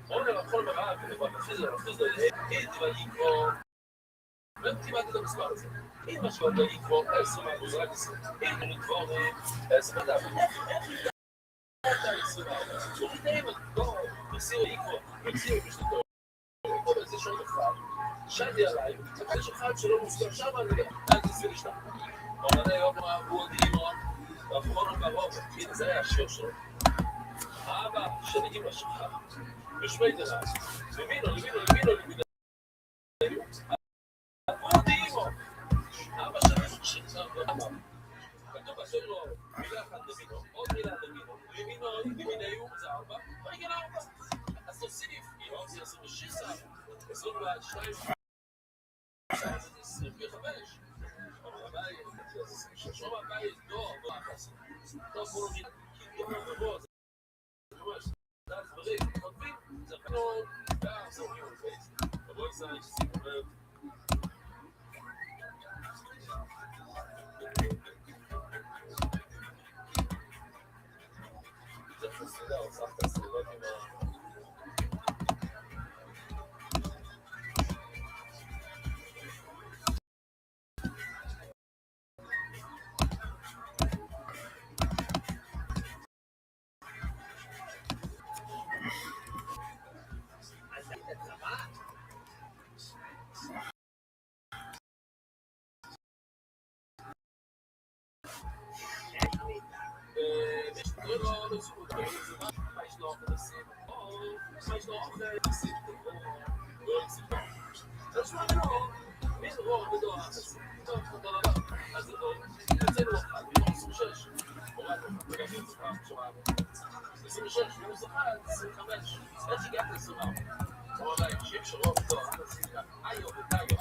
עומר הכל מראה, כמובן, אחרי זה, הייתי ויקרו, וכמעט את המספר הזה. אם משהו אתה יקרו, 10% רק 20. אם נקבור 10 מדע. שומעים את כל, מסירו יקרו, מסירו בשתתו. יקרו בזה שעות אחד, שיידי עליי, יש אחד שלא מוזכר שם, אני אל תעשי לשתם. אומר היום הוא עוד אימון, ואחרונו ברוב, הנה זה היה השיר שלו. האבא של אימא שלך, בשמי דרס, למינו, עוד אימו, אבא שלנו שצר ואמר, כתוב בסוד לו מילה אחת למינו, עוד מילה למינו, זה 4, רגל 4, אז תוסיף, אימו זה 26, 22, 25, אומר הבית, זה 26, אומר הבית, לא, חסר, טוב בואו נגיד, כי דור ובוא, זה ממש, זה דברים, כותבים, זה פנון, זה אומרים בפייס, ובואי זה שימו לב, זה חסידה, הוספת הסביבות עם ה... איך הגעת ל-24? אמר להם, שיש רוב, לא, אל תעשי כאן, איו ודיו,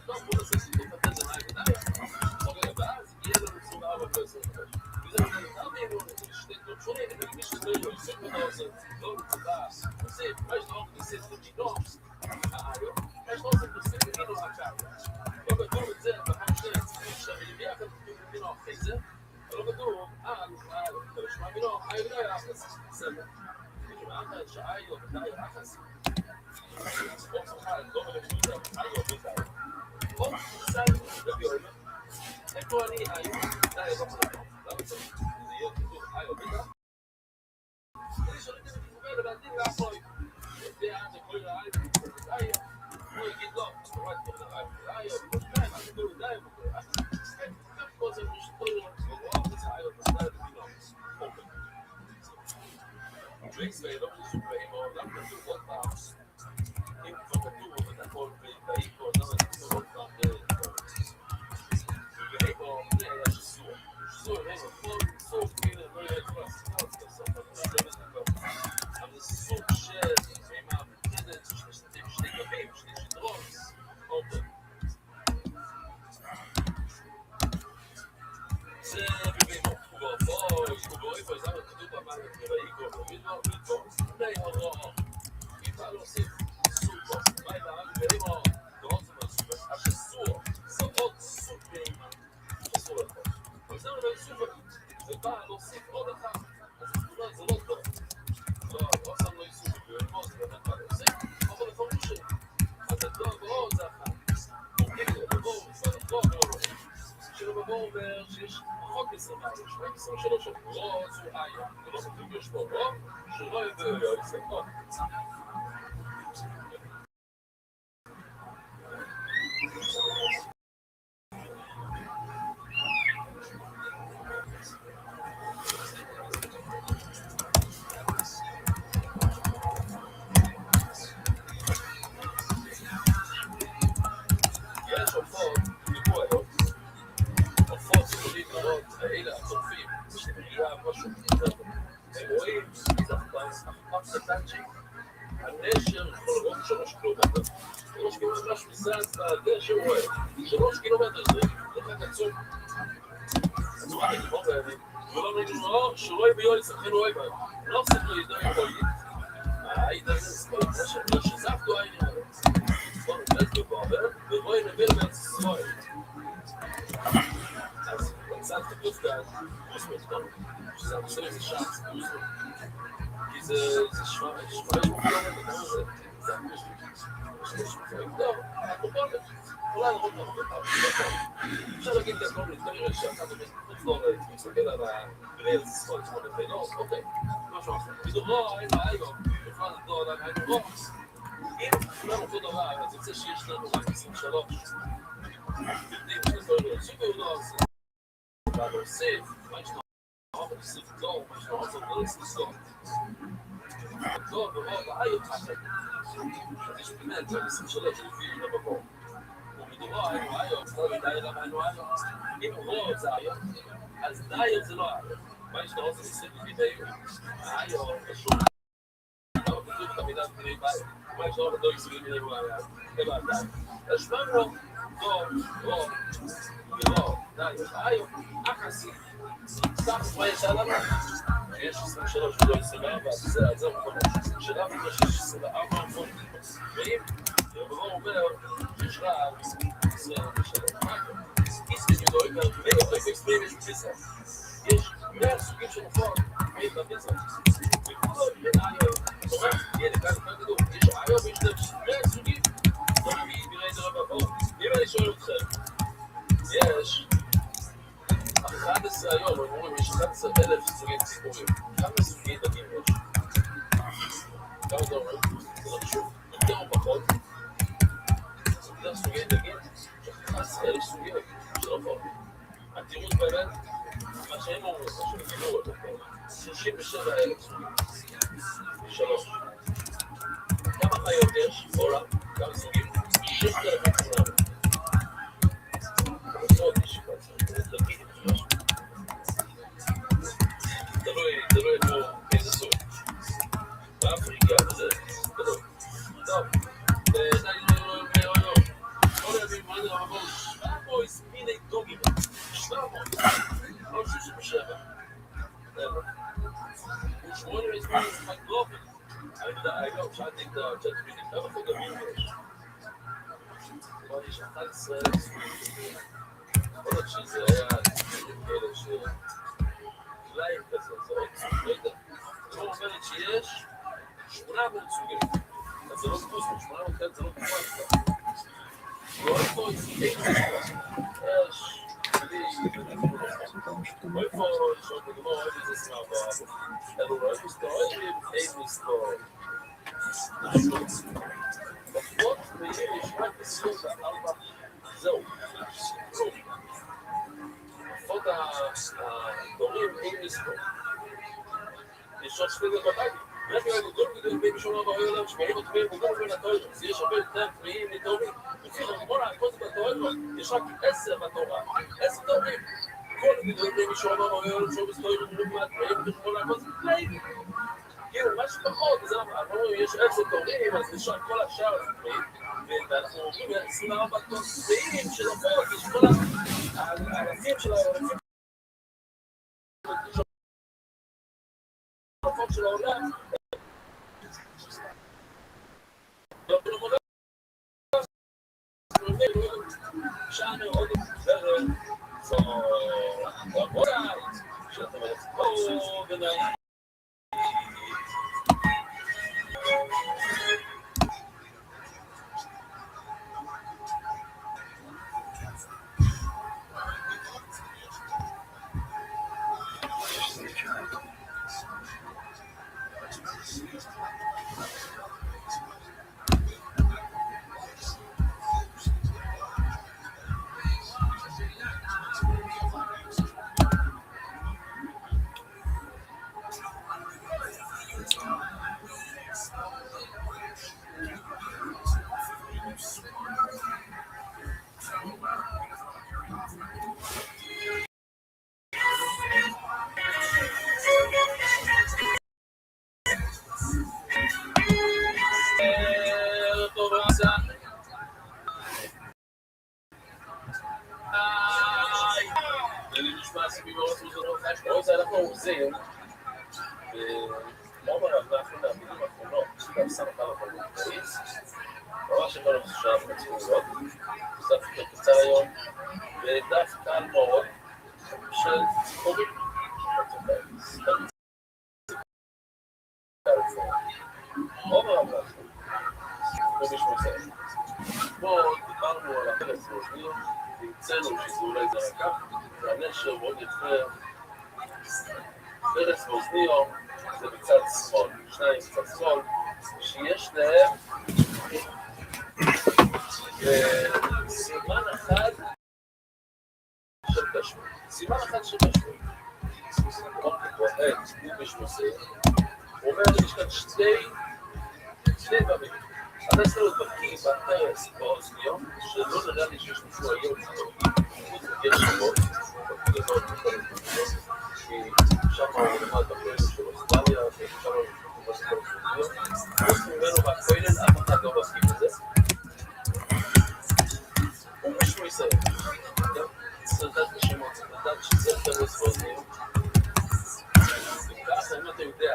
לא, בוא נעשה שיתוף, אתה זה איו ודיו. אוקיי, ואז יהיה לנו 24 ו-25. וזה נתנו שתי דברים שונים, מי שזה לא עושה בנושא, לא מצבא, עושה, מה יש לו עושה בגינו, איו, מה יש לו עושה בגינו הקו. לא כתוב את זה, בפעם שני, כשאני מביאה כאן בגינו אחרי זה, לא כתוב, לשמע מינו, איו ודיו יחס, בסדר. אחת שאיו ודיו יחס, או אחד, לא מלכתו, איו ודיו. או קצת לביום, איפה אני איו, דיו לא מלכתו. למה צריך? זה יהיה כתוב איו ודיו. אני שואל את זה מתקובל לבנדים לאחוי. זה עד לכל איו ודיו. הוא יגיד לא, תוראת תוך איו ודיו, ודיו, אז תקול ודיו, ודיו. כן, כל זה משתול, ורוב זה איו ודיו ודיו. אוקיי. דריקס ואילו מסוג ואימו, למה כתוב עוד פעם, אם כבר כתוב, אתה יכול באימו, למה כתוב עוד פעם, ואימו, זה היה שסור. שסור, אימו, כל סוף, כאילו, לא יהיה כל הסיפות, בסוף, אבל זה סוג של אימה בקדת, שני גבים, שני שדרות, אוקיי. זה בבימו, ובאיפה, זה מה כתוב במים, ובאימו, ובאימו, בני הרוע, איפה להוסיף סופו, מה עם העם באימו, דעות ומסופו, השסור, זה עוד סוף באימה, שסור לכל. אבל זה לא סופו, זה בא להוסיף עוד אחד, אז זה לא טוב. לא שם לא יסופו, ובאימו זה באמת בא להוסיף, אבל לפעמים ש... אז זה טוב, ועוד זה אחד. וכאילו, בבור, בבור, שבבור אומר שיש פחות מ-24, 23 שבועות, זו איה, ולא כתוב יש בו רוב, שלא ידעו יספות. יש עופות, דיברו היום, עופות יכולים לראות, האלה הצורפים, שנראה משהו כזה, הם רואים, זה אף קטנצ'יק, הנשר יכול לראות 3 קילומטר, 3 קילומטר שמסעת בדשא הוא רואה, 3 קילומטר זה רק עצום. אז הוא רק לגמור בימים, ולא נגיד לו, שרואי ביועץ, לכן רואה בהם, לא עושה לו ידע יכולית. הידע זה שזפתו העניין הזה. בואו נתלת בבועבר, ובואי נביא לבארץ ישראל. אז בצד כתוב כאן, פוסמות כאן, שזה עושה איזה שעה, כי זה 500 קילומטר, זה טוב, הקופולת, אולי נראות לך בטח, אפשר להגיד כאן כל מיני דברים שאתה תפלורת, מסתכל על הבריאל ישראל, אוקיי, משהו אחר. בדוברו, אין היום, בפרט הדור עדיין היינו רוב, אם כולם אותו דבר, אז יוצא שיש לנו רק 23, יודעים שדברים לא יוסיפו לא עושה, אבל להוסיף, מה יש לנו? להוסיף דור, מה יש לנו עושה ולהוסיף דור. דור ברוב, האיות חשב. אז יש באמת, זה 23 לפי לבבור. ובדוברו, היינו היום, לא ידעי למה היינו היום. אם רוב זה היום, אז דייר זה לא היום. מה יש לנו עושה 20 לפי דייר? היום, פשוט. למה כתוב את המילה בני בית? מה יש לנו לדור יסורים מיני בעיה? זה עדיין. אז שמם לו, דור, רוב, ורוב, דייר, היום, אחסי. סך מה יש עליו? יש 23 ולא 24, זה הוא חמש. שאלה בגלל שיש 24 המון. ואם רבבור אומר שיש רב, זה איסקין יודעוי, והרבה אקספרים יש בפיסה. יש 100 סוגים של מפות, ויש בפיסה. וכולו בין איו, זאת אומרת, הנה, כאן כדור, יש איו ויש להם 100 סוגים. לא מביא, נראה את זה רבבור. אם אני שואל אתכם, יש 11 היום, הם אומרים, יש 11,000 סוגים ציפורים. כמה סוגים דגים יש? כמה זה אומר? זה לא חשוב. יותר או פחות? יותר סוגים דגים? 11,000 סוגים, שלא פחות. התירוץ באמת, מה שהם אומרים, מה שהם גידור, 37,000 סוגים. 3. כמה חיות יש? עולם, כמה סוגים? 6,000 סוגים. עוד יש דגים. תלוי איזה סוג. באפריקה, זה גדול. טוב, כל הימים מועד הרמב"ם 700 מיני דוגים, 700, לא 67. ושמונה מספרים יצחק גרופן. אגב, שאלתי את הצ'אט בידי, כמה חגמים יש? אמרתי יש 11 יכול להיות שזה היה כאלה שפליים כזה, זה עוד סוג, לא יודע. זה אומרת שיש 800 סוגים. אז זה לא קוסמות, 800 כאלה זה לא קוסמות. לא איפה סוגים. יש, איפה שעות נגמור, אוהב איזה סמר אלו לא איפה סטורים, איפה סטורים. בפרוט ויהיה לשמעת 24 זהו. בפרוט הדורים אין לספור. יש עוד שפגת בבית. רק אם גדול גדול בין משום מה בעולם העולם שמעים אותם גדול בין התואר. אז יש הרבה יותר טמאים לתאומים. לפי כל הכל זה בתואר. יש רק 10 בתורה. 10 תאומים. כל גדול בין משום מה בעולם שום מסתורים ומרוב מהטמאים וכל הכל זה פלאים. כאילו, מה שפחות, אז אנחנו אומרים, יש 10 תאומים, אז נשאר כל השאר זה טמאים. ואנחנו אומרים, 24 טמאים של הפות, יש כל האלפים של האלפים של העולם. שאנו עוד בסדר, זו עבודה, שאתה מלכו ונעים. אנחנו עוזים, ולא אומר הרבה אפילו מהמילים האחרונות, שגם שם כמה פעמים קטעים, ממש יכול להיות שעה מצוות, נוסף יותר קצר היום, ודף קל מאוד של ציפורים. אומר הרבה אפילו, ומישהו עושה. פה דיברנו על הפרס רושניות, והמצאנו שזה אולי זה רקע, והנשר מאוד יפה, פרס ואוזניו זה בצד שמאל, שניים בצד שמאל, שיש להם סימן אחד של קשור. סימן אחד של קשור. הוא משמוסה, הוא אומר שיש כאן שני דברים. אז יש לנו בקיא בפרס ואוזניו, שלא נראה לי שיש משהו היום יש שמות, בגדול בכל המדינות, כי שם הוא למד בפרס של אוסטרליה, ושם הוא למד בכל המדינות, חוץ ממנו והכוילן, אף אחד לא מסכים לזה. הוא משהו יסיים. צריך לדעת בשמות, צריך לדעת שזה פרס ואוזניו. וככה, אם אתה יודע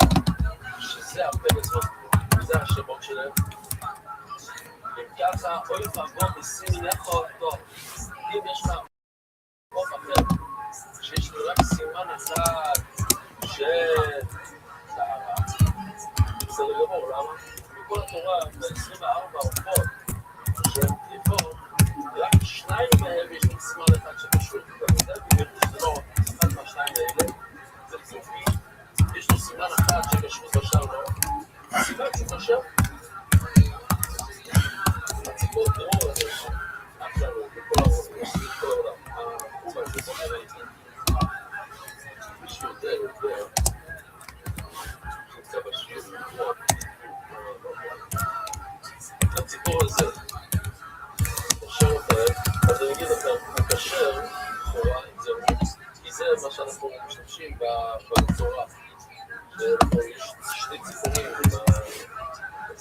שזה הפרס ואוזניו, וזה השמות שלהם, וככה, אוי ואבוא, ושימי לך אותו, אם יש לך חוף אחר, שיש לו רק סימן אחד של טהרה, בסדר גמור, למה? בכל התורה, ב-24 עופות שהם טריפות, רק שניים מהם יש לו סימן אחד שקשור, זה לא אחד מהשניים האלה, זה צופי, יש לו סימן אחד שקשור בשאר לא, סימן שקשר, הציפור דרור הזה, עכשיו, בכל העולם, הוא הזה זוכר הייתי, מישהו יותר, שנמצא בשביל, הציפור הזה, קשר אותה, אז אני אגיד לכם, הוא קשר, כי זה מה שאנחנו משתמשים בצורה, שיש שני ציפורים,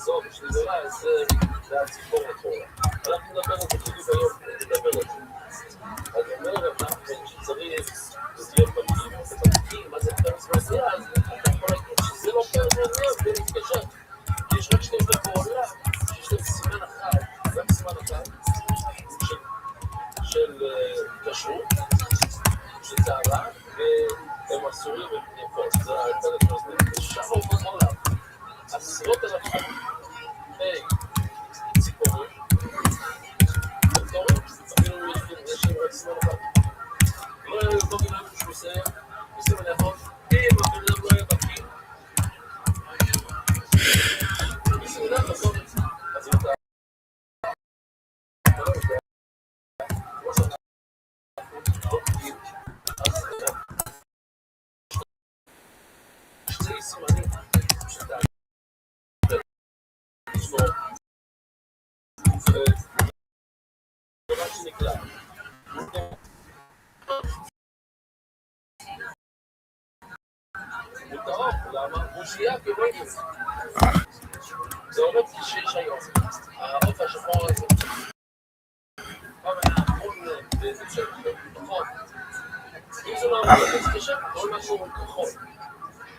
בסוף, שניזולה, זה הציפור התורה. אנחנו נדבר על זה בדיוק היום, נדבר על זה. אז אומר רב נחמן שצריך להיות בנקים, ובנקים, מה זה פרס מזיע, אז אתה יכול להגיד שזה לא פרס מזיע, ולהתקשר. יש רק שני דברים בעולם, שיש להם סימן אחד, גם סימן אחד, של כשרות, של טהרה, והם אסורים ובני זה הפרס מזיע. ושם הוא בעולם, עשרות אלפים, ציפורים, ודורים, אפילו יש להם רק סימן אחד. לא היה יותר מילה שהוא מסיים, עושים אני יכול, אם הבן אדם לא היה בקיא. עושים מילה בסוף, אז אם אתה לא יודע, כמו שאנחנו לא בקיאים, אז שני סימנים שאתה לשמור, דבר שנקלע. מותרות, למה? הוא שיהיה כבוידס. זה אומר שיש היום. העוף השחור הזה. פעם היה המון באיזה שם, נכון. אם זה לא אומר, אז קשה, כל משהו נכון.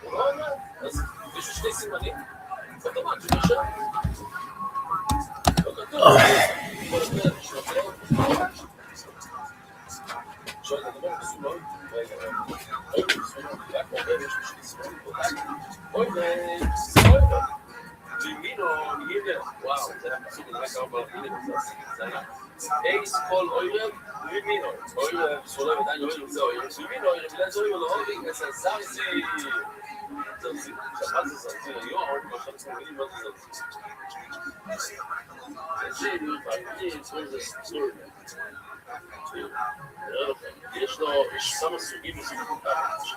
הוא לא אומר, אז יש שני סימנים, אוטומט, זה קשה. לא כתוב, כל הפרק שנוצר. עכשיו, אני מדבר בסולון, אוי בסולון, רק אומר, יש לי סולון, אוי בסולון, לימינו, לימר, וואו, זה היה פסוק, זה היה כמה בלמינים, זה היה אייס כל אוירב, לימינו, אוירב, סולון, עדיין אוירב, זה אוירב, לימינו, אוירב, זה אוירב, לא אוירב, זה זרזי, זרזי, שחד זה זרזי, היום, מה שאנחנו מבינים, מה זה זרזי? זה פעמים, זה סולון, יש לו, יש כמה סוגים מסוגים, יש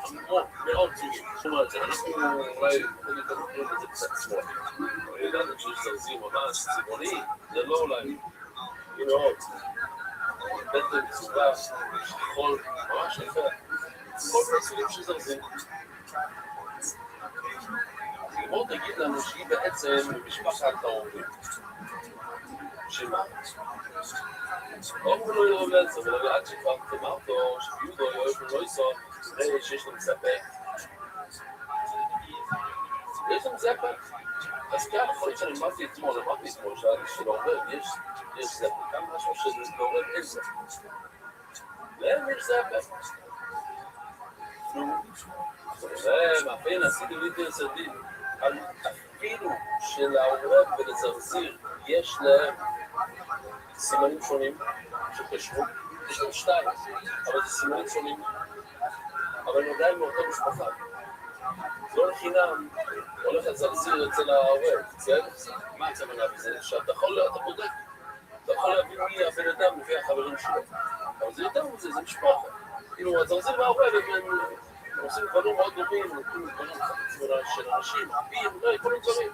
מאוד סוגים. זאת אומרת, אנחנו אולי יכולים לקרוא לזה קצת שמאל. אבל ידענו שיש זרזים ממש צבעוני, זה לא אולי, היא מאוד. בטן צבע, שחול, ממש יפה. כל מיני סוגים של זרזים. בואו תגיד לנו שהיא בעצם משפחת ההורים. שמה? אופן לא ירוב לזה, ולא עד שכבר תאמר אותו, שביודו יאהב לא יסוד, שיש לו מספק. יש לו מספק? אז כאן יכול להיות שאני אמרתי אתמול, שלא עובד, יש ספק, כאן משהו שזה לא עובד, אין ספק. להם יש ספק. מאפיין עשיתי וידאו סרדים, אפילו של העורב ולזרזיר יש להם סימנים שונים שקשרו, יש להם שתיים, אבל זה סימנים שונים, אבל הם עדיין מאותה משפחה. לא לחינם הולך לזרזיר אצל העורב, מה הכוונה בזה? שאתה יכול, אתה בודק, אתה יכול להבין מי הבן אדם לפי החברים שלו, אבל זה יותר מזה, זה משפחה. כאילו, הזרזיר והעורב הם עושים דברים מאוד דומים, נותנים דברים של אנשים, רבים, לא, כל מיני דברים.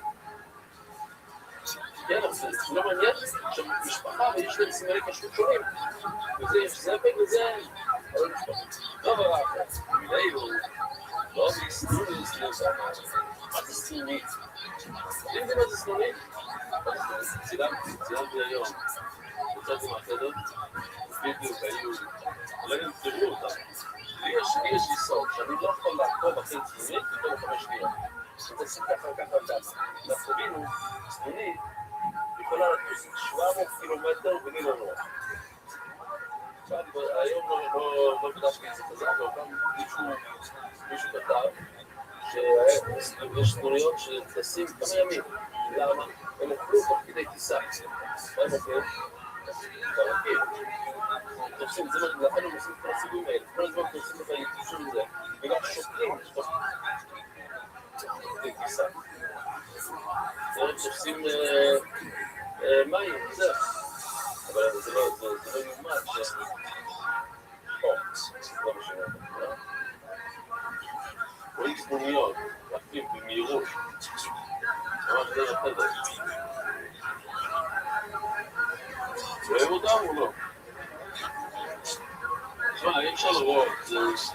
כן, אבל זה לא מעניין שמשפחה ויש להם סימני כשרות שונים. וזה יש ספק וזה... אבל משפחה. לא ברע אחת. מילי הוא... לא מסנונית, מה זה סנונית? יודעים מה זה סנונית? צילמתי היום. יצאתי מהחדר. בדיוק היו... אולי הם תראו אותם. לי יש לי סוד שאני לא יכול לעקוב אחרי סנונית יותר 5 שניות. תשים ככה וככה וככה. תבינו, סנונית יכולה לטוס 700 קילומטר בלי לנוח. עכשיו, היום לא בדקתי את זה חזק, אבל גם מישהו כתב שיש סנוניות שטסים כמה ימים. למה? הם אוכלו תוך כדי טיסה. מה הם אוכלים? תרקים. תופסים, לכן הם עושים את כל הסיבים האלה. כל הזמן תופסים את היתוש של זה, וגם שוקלים תוך כדי טיסה. הם תופסים מים, זה. אבל זה לא יומן ש... לא משנה. רואים סנוניות, להפכים במהירות. ממש דרך החדר. רואים אותם או לא? תשמע, אי אפשר לראות,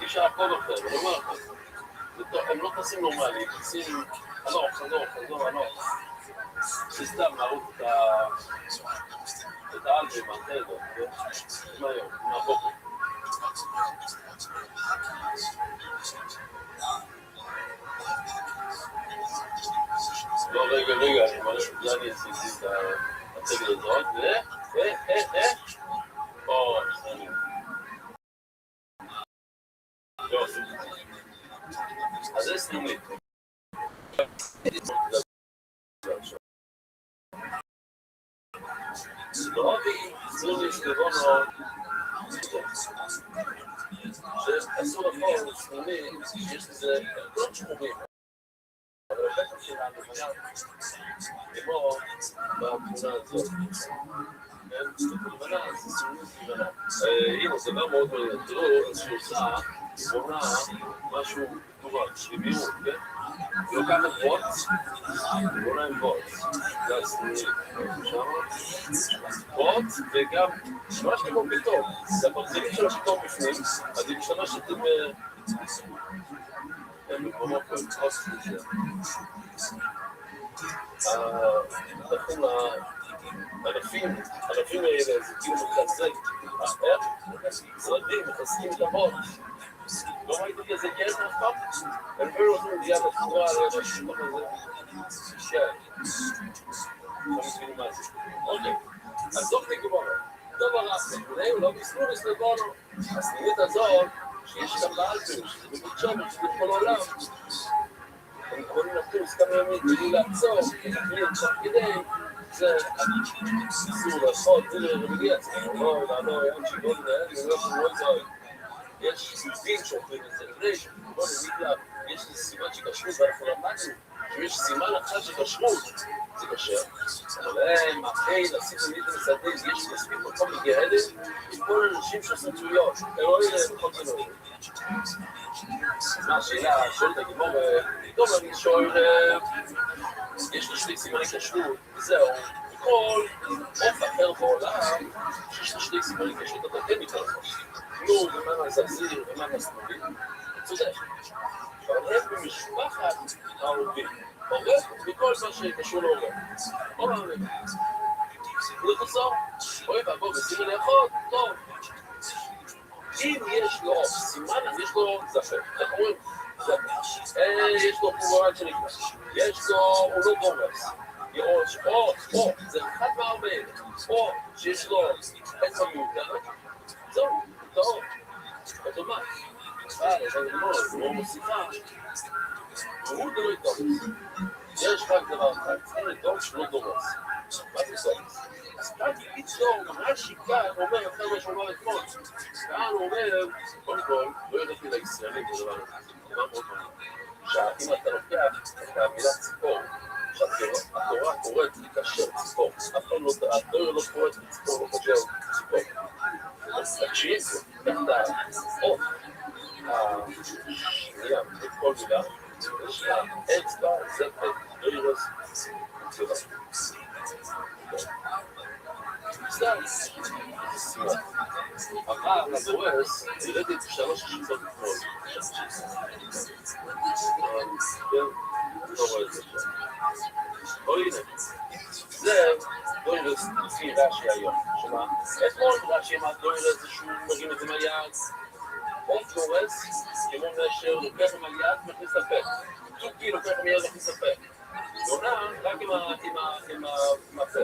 אי אפשר לעקוב אחר, אני אומר לכם. הם לא טסים נורמליים, טסים חזור, שסתם להראות את האלבום, הטלדו, מהיום, מהבוקר. לא, רגע, אני מראה שאני עשיתי את הטגל הזאת, יופי. אז זה סנומי. דרובי, זורי, סטבונו, שעשו רפור, סנומי, יש לזה ערכות שחורים. אבל הבטח שלנו היה כמו בתמונה הזאת. לבנה, זה סנומי לבנה. הנה, זה דבר מאוד מעניין. תראו, איזושהי עושה, בונה משהו תורה, שלימיות, כן? לוקחת בוץ, בונה עם בוץ. זה הסנומי. בוץ, וגם ממש כמו פתאום. זה הפרצלית של הפתאום בפנים, אז היא משתמשת במקומות פרצות לזה. הענפים האלה, זה כאילו מחזק, צרדים, מחזקים את הבוץ. לא ראיתי איזה גזע אף פעם? הם לא יודעים ליד התחורה על השטוח הזה. כן. לא מבינים מה זה. אוקיי. אז זאת נגמורה. טוב הרסנו. לא ביסלו בסלבונו. הסנינית הזאת, שיש גם באלפים, שזה בבית-שמש, שזה בכל העולם. הם יכולים לטוס כמה ימים בלי לעצור, להחליט שם כדי, זה אסור לעשות, זה לרמידי עצמנו, לא, אין שיגון להם, לא שמות זוי. יש סיבים שאוכלים את זה לפני, בוא נגיד יש סימן של כשרות, ואנחנו למדנו שיש סימן אחד של כשרות, זה כשר. אבל הם, אחרי להסיק למיד למסעדים, יש מספיק מקום לגהלם, עם כל האנשים שעושים תלויות, אלוהים לכל זה לא. מה השאלה, שואלת הגמור, טוב, אני שואל, יש לי שני סימני כשרות, וזהו, וכל עוף אחר בעולם, שיש לי שני סימני כשרות, אתה כן מתאר לך. נו, ומה הזרזיר, ומה הסנובים, צודק. עורב במשפחת העורבים, עורב מכל מה שקשור לעורב. עורב עורב. ולחזור, אוי ואבוא ושימו לאכול, טוב. אם יש לו סימן, אז יש לו זפר. איך אומרים? זפר. יש לו פורן שנקרא. יש לו, הוא לא גורס. או, זה אחד מהרבה. או שיש לו עצם מיותרת. זהו, טוב. אוטומט. אבל לא מוסיפה. הוא לא ידורס. יש רק דבר אחד. אין לדור שלא דורס. מה זה סוף? אז כאן פתאום, רש"י כאן אומר, אחרי מה שאומר אתמול, כאן הוא אומר, קודם כל, לא ידעתי לישראלים בדבר הזה, זה דבר מאוד מעניין, שאם אתה לוקח את המילה ציפור, שהתורה קוראת לקשר ציפור, אף פעם לא, התורה לא קוראת לציפור, לא קשר ציפור. אז תקשיב, תחת האוף, השנייה, את כל מילה, יש לה אצבע, זפת, דרירס, צירה. סתם, סימן. אחר לבורס, ירדתי 3 שיטות אתמול. לא רואה את זה שם. או הנה, זה דוירס לפי רש"י היום. שמה? אתמול רש"י אמר דוירס זה שהוא מרים את זה מהיד. עוד דורס, כמו נשר, לוקח עם היד ומכניס לפה. תוקי לוקח עם היד ומכניס לפה. יונה רק עם הפה.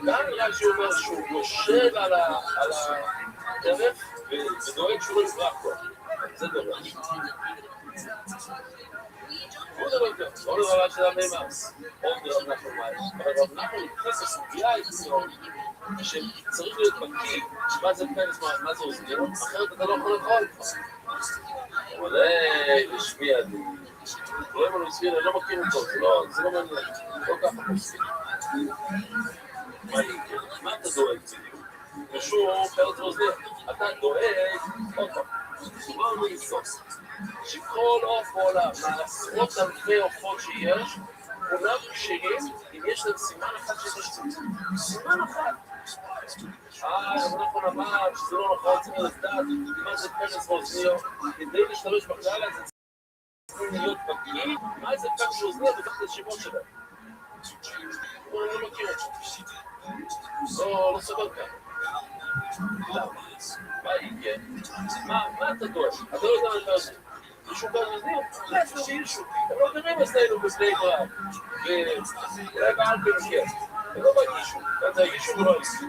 כאן רש"י אומר שהוא יושב על הטרף ודואג שהוא לא יברח פה. זה דבר. עוד דבר, עוד דבר של הממס. עוד דבר אנחנו מים. אבל אנחנו נכנס לסוגיה הזאת שצריך להיות בקיא מה זה פנס, מה זה עוזר, אחרת אתה לא יכול לאכול. אבל יש מי עדי. רואים לנו סביב, אני לא מכיר אותו, זה לא מעניין. לא ככה חוסקים. מה אתה דואג בדיוק? ושוב, פרץ ועוזר, אתה דואג, עוד פעם, סובר ולסוס, שכל עוף בעולם, מעשרות אלפי עופות שיש, כולם כשרים, אם יש להם סימן אחד שיש להם סימן אחד. לא נכון אמר, שזה לא נכון, צריך לדעת, מה זה פרס ואוזניות, כדי להשתמש בכלל הזה, צריכים להיות בקיאים, מה זה פרס ואוזניות, וכך את השמות שלהם. הוא לא מכיר אותו. לא סובל כאן. למה? מה יהיה? מה אתה דואג? אתה לא יודע מה אתה עושה. מישהו כאן יודעים? זה מישהו. הם לא יודעים אצלנו בבני ברק. ואולי באלפרקט. הם לא מגישו. אתה הגישו ולא הגישו.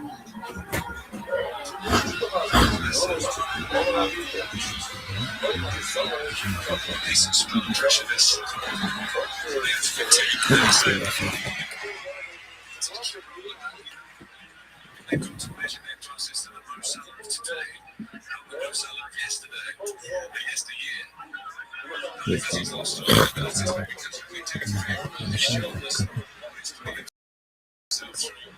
They've got to measure their process to the most seller of today, not the most seller of yesterday, or yesteryear. Because he's lost all because of retail shoulders, it's putting himself through.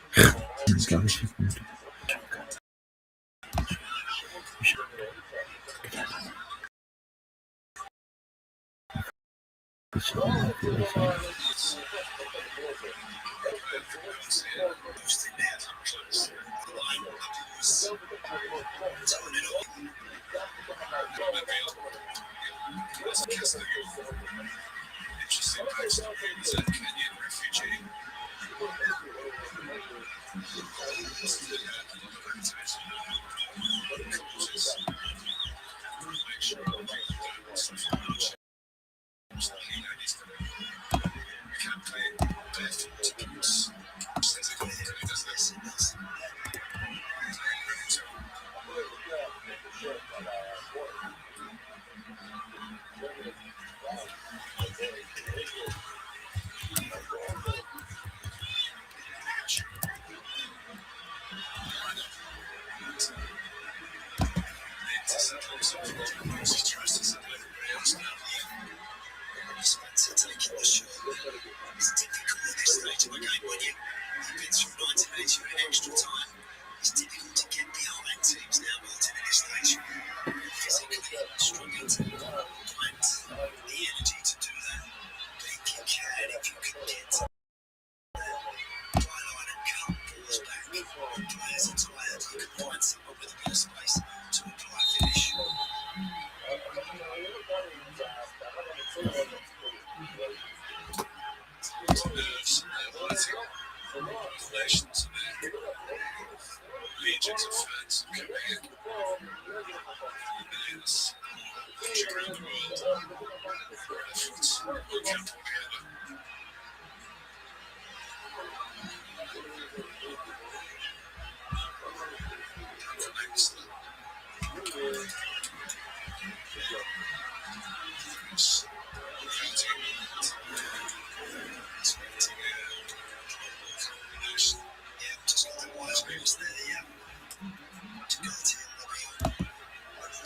Interesting backstory is a Kenyan refugee. Legions of fans coming in. Millions around the world. Efforts will come together.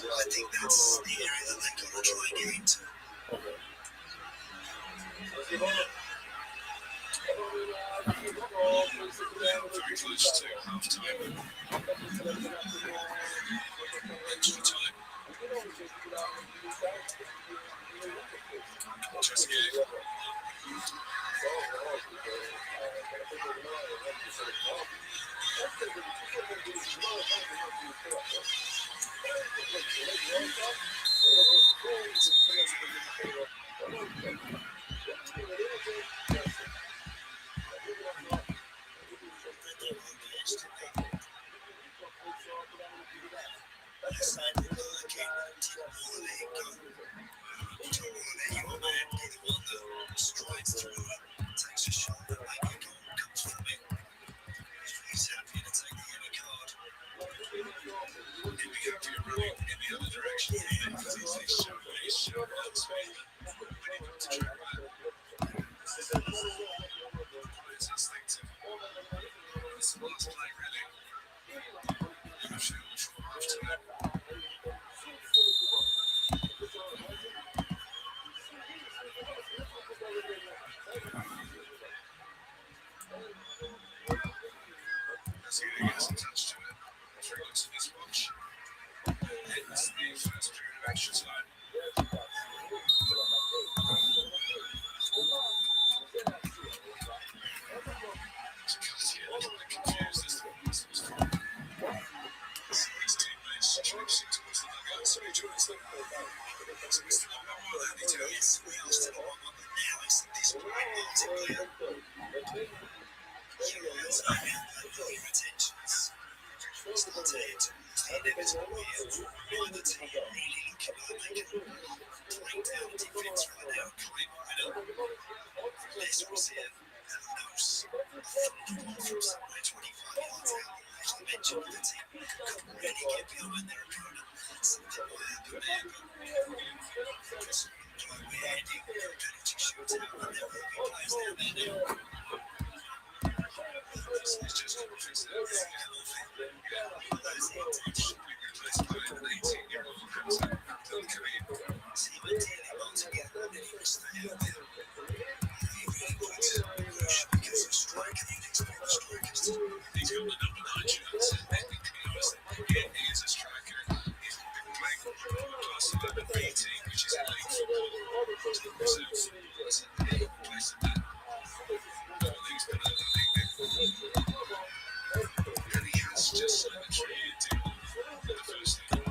I think that's the area that they've got to try and get into. Very close to half time. Extra time. Just game. He hasn't touched to it. If he looks at his watch, it's the first period of extra time. else to the one on the now is this great multiplayer. Heroes are for your attentions. It's not time to the inevitable here. Neither team really looking like they can break down a defense right now, claim a winner. Leicester's here, and who knows? A thunderbolt from somewhere 25 yards out. As I mentioned, the team could really get behind their opponent. Something might happen there, but because we're heading for a penalty shootout, and there will be players down there now. It's just a fix it. That's the approach. Replaced by an 18-year-old Hamza Abdelkarim. Team ideally well together, and he will stay out there. He really puts push because of striker. He needs more strikers. He's got the number 9 chance, and he is a striker. He's been playing close to the B team, which is elite football. Reserves. That's a place of that. League's been a league. And he has just signed a 3-year deal for the first league.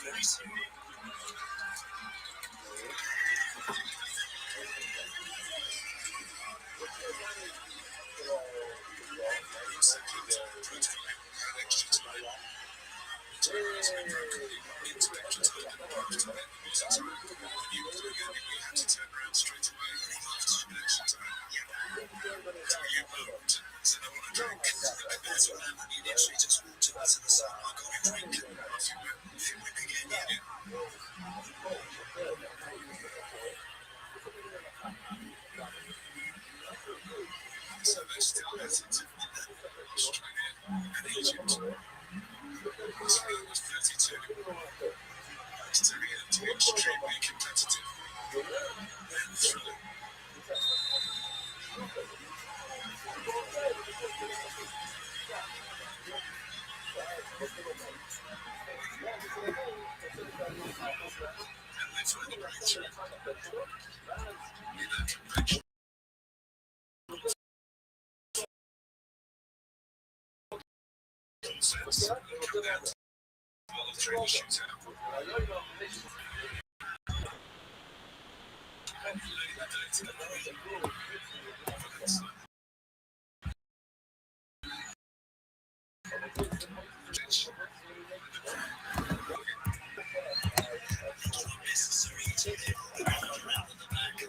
Very soon. Extra time. Into extra time and a half time. Losing time. You were doing it, you had to turn around straight away. Half time and extra time. You moved. Said I want a drink. There's a man that you literally just walked up to the side. I got a drink. Off you went. You win again, yeah. So they're still hesitant. Australia and Egypt. Australia was 32. Australia to be extremely competitive and thrilling. And they find a breakthrough in that convention. Sense come down to follow through the shootout. And lay the day to the line for that side. Necessary to get around the back. We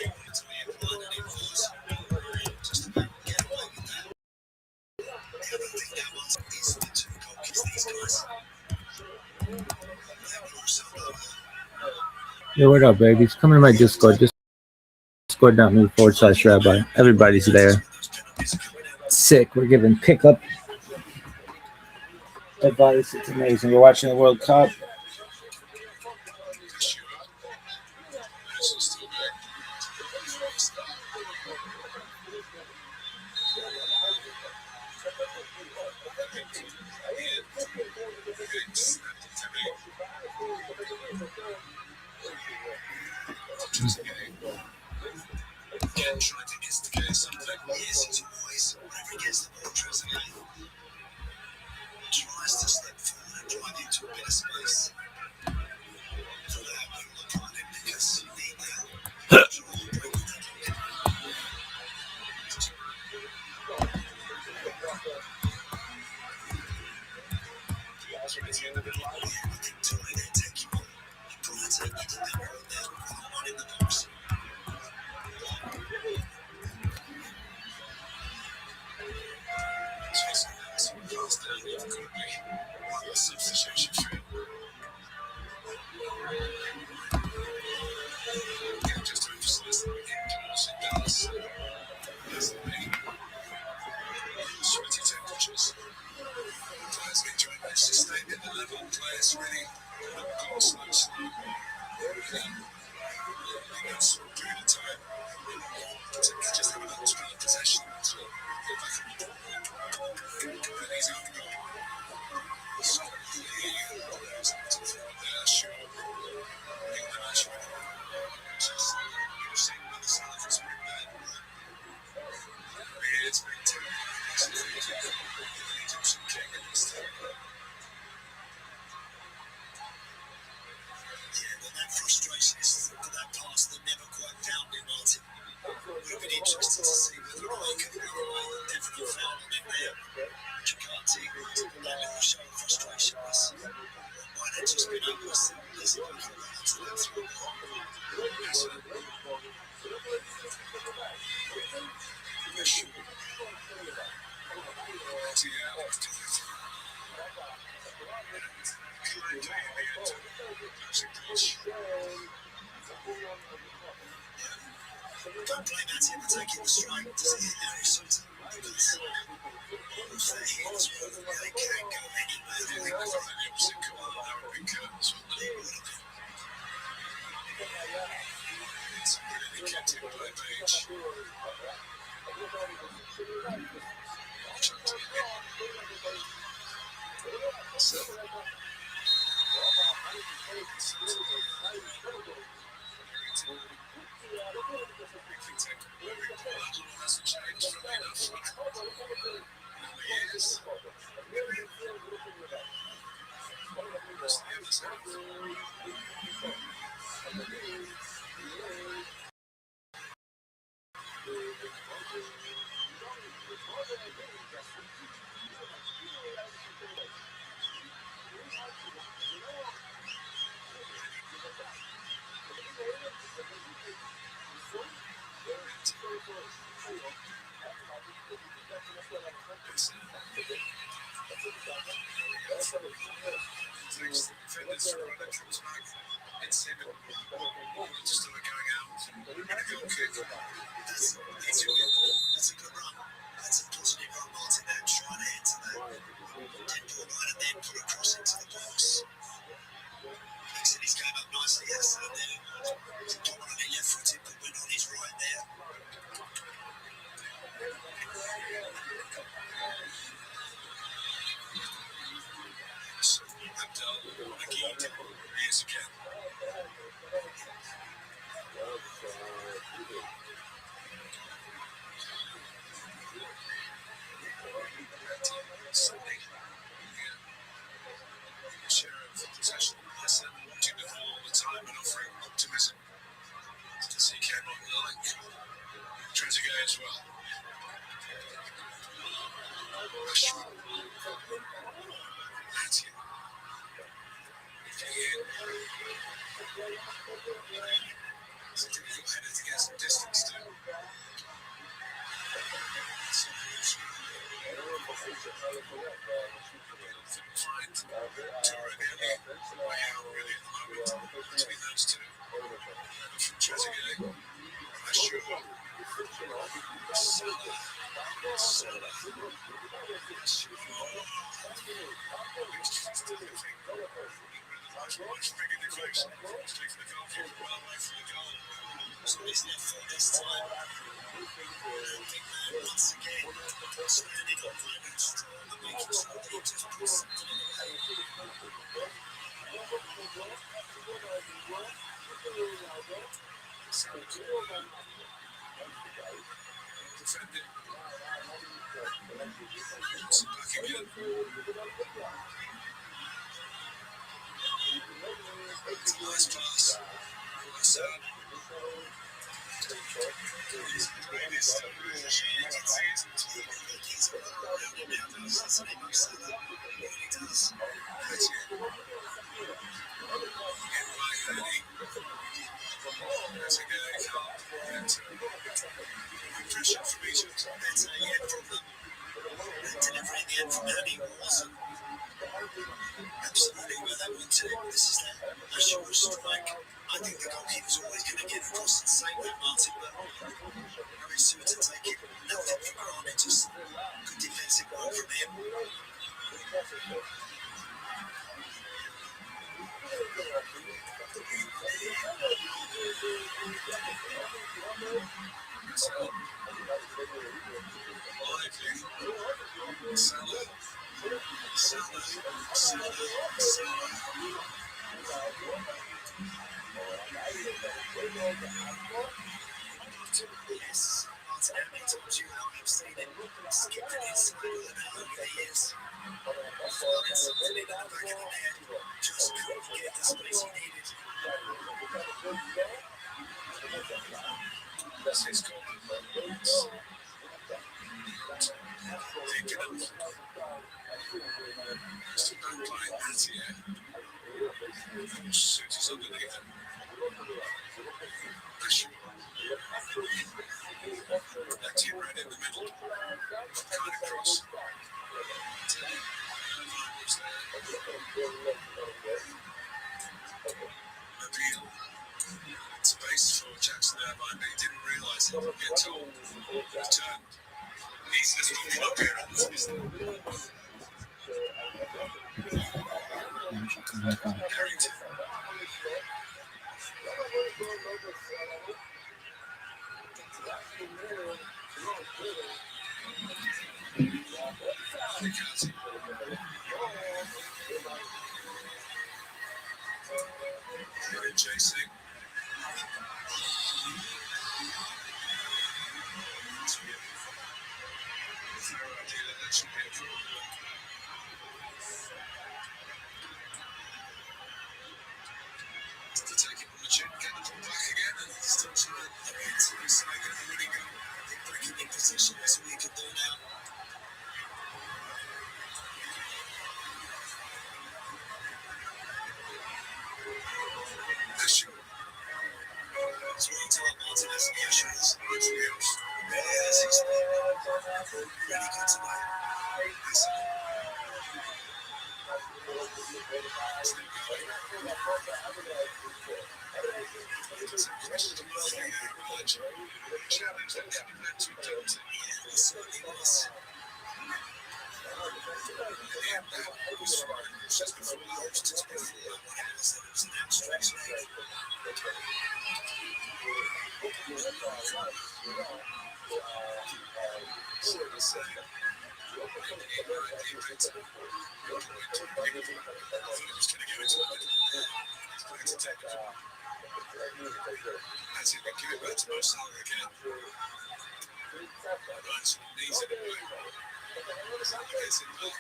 wanted to be a plan and it was just about get away with that. The other thing that was is the two goalkeepers, these guys. They were also Yo, what up, babies? Come to my Discord. Discord.me/rabbi. Everybody's there. Sick. We're giving pickup advice. It's amazing. We're watching the World Cup. Trying to instigate something. Yes, he's always, whenever he gets the ball, tries to slip forward and drive into a bit of space. For that, I will look on him because you need that. In the box. Substitution free. Yeah, just to emphasize that we get close in Dallas. That's the main. Sweaty temperatures. Players enjoying their sustained at the level. Players ready. Goal slow. A good short period of time. To just have a little spell of possession. And he's out the goal. You've seen the South is very bad. interested to see whether I can outweigh the definite foul on him there. Chikati, that little show of frustration was might have just been able to sell this and go to that through. Yes, sir. For sure. Don't blame Atty for taking the strike. Does he hit Harry Sutton? Because if they're here as well, they can't go anywhere. They think they've got an opposite command. That would be curtains. They would have been. It's really kept him by page. This is called thinking of just a backline Atier. Suit is underneath him. Atier right in the middle. Kind of cross. Mobile. Space for Jackson Irvine, but he didn't realise it. Get told. Return. He's just looking up here. Harrington. McCarthy. Right, chasing. That should be a problem. To take it on the chin, get the ball back again, and still trying to get to the side, going to really go. Breaking in position, that's what he can do now. Asher. That's what you tell Martinez and the Asher is. Really has his really good tonight. Challenge that could have led to Dalton. Yeah, it certainly was. And that was just before the host, just before what happens, that it was an outstretched leg. So to say, As if we give it back to Mo Salah again. Right, knees in the way. Gets it back.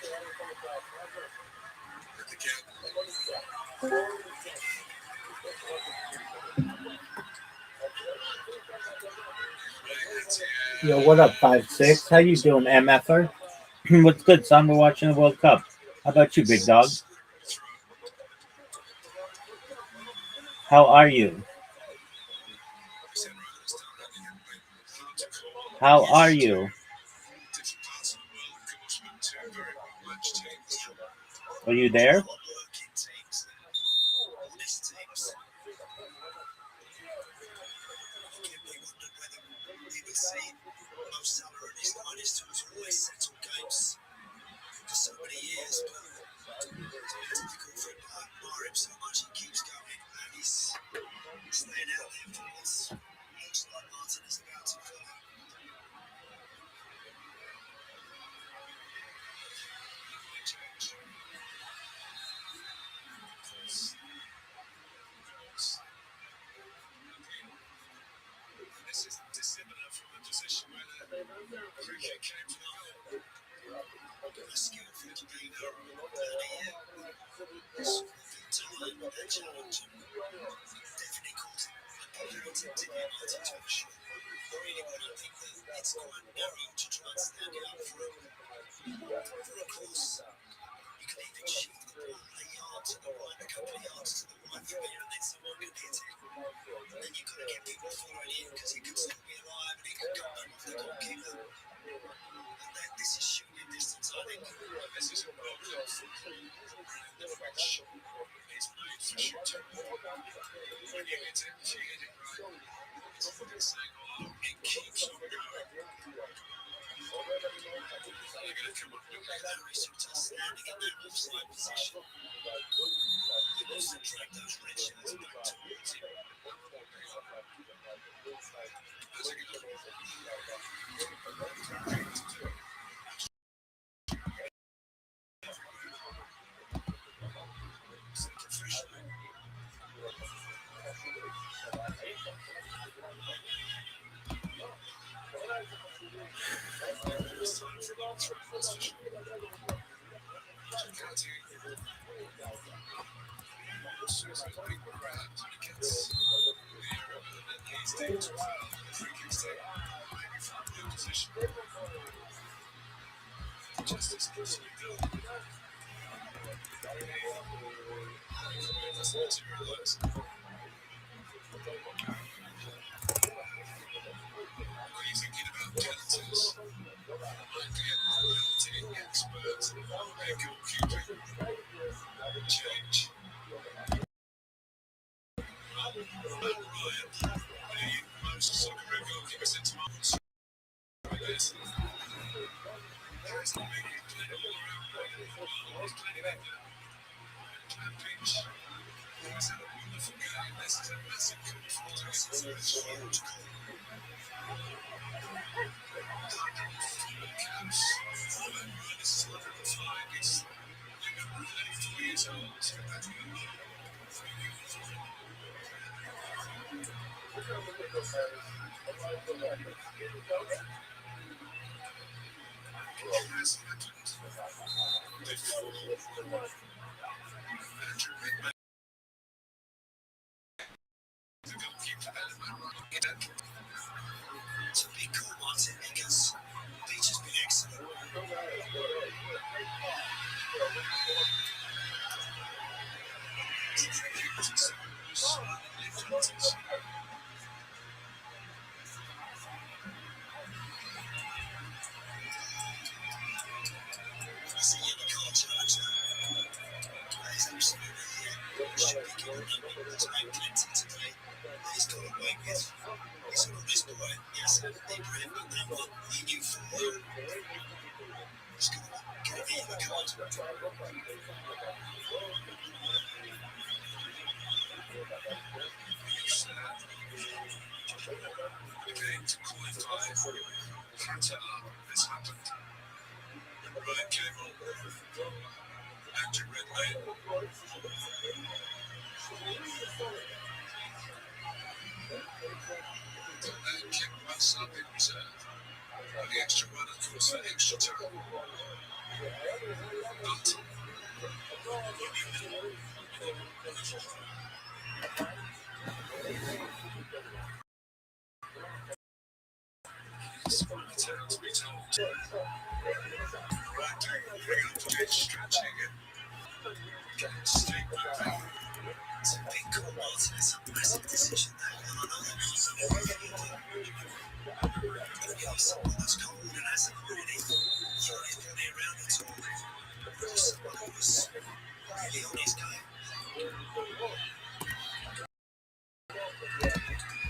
At the gap. Yo, what up, 5'6"? How you doing, MFer? What's good, son? We're watching the World Cup. How about you, big dog? How are you? How are you? Are you there? For so many years, but it's difficult for him to admire him so much. He keeps going, and he's staying out there for once. Looks like Martin is about to follow. This is dissimilar from the position where the cricket came from. A skillful demeanour earlier. Time and challenge. Definitely caught him and prepared to dip him out into a shot. Really, I don't think that it's quite narrow to try and stand it up for him. For of course, you can even shoot the ball a yard to the right, a couple of yards to the right from here, and then someone can hit it. And then you've got to get people following in because he could still be alive and he could come back off the goalkeeper. This is shooting distance, I think. This is a World Cup. The French is made for shooting. When you hit it, you hit it right. It keeps on going. They're going to come up with Harry Suter standing in that offside position. He wants to drag those red shirts back towards him. How's it going? So be cool, Martin, because Beach has been excellent. I see you in the car charge now. That is absolutely should be given number. There's no plenty today that he's got away with. He's got this boy, yes, Ibrahim Number. He knew for him. He's going to be in the car. Again, to qualify for Qatar, this happened. Ryan Cameron, Andrew Redmayne. And Kim Russell in reserve. And the extra run, of course, for extra time. But it's from the town to be told. Right down, bring up the pitch, stretching it. Getting stick moving. It's a big call, Martin. It's a massive decision there. And I know that he's someone that's cold and hasn't really thrown his body around at all. Someone who was really on his game.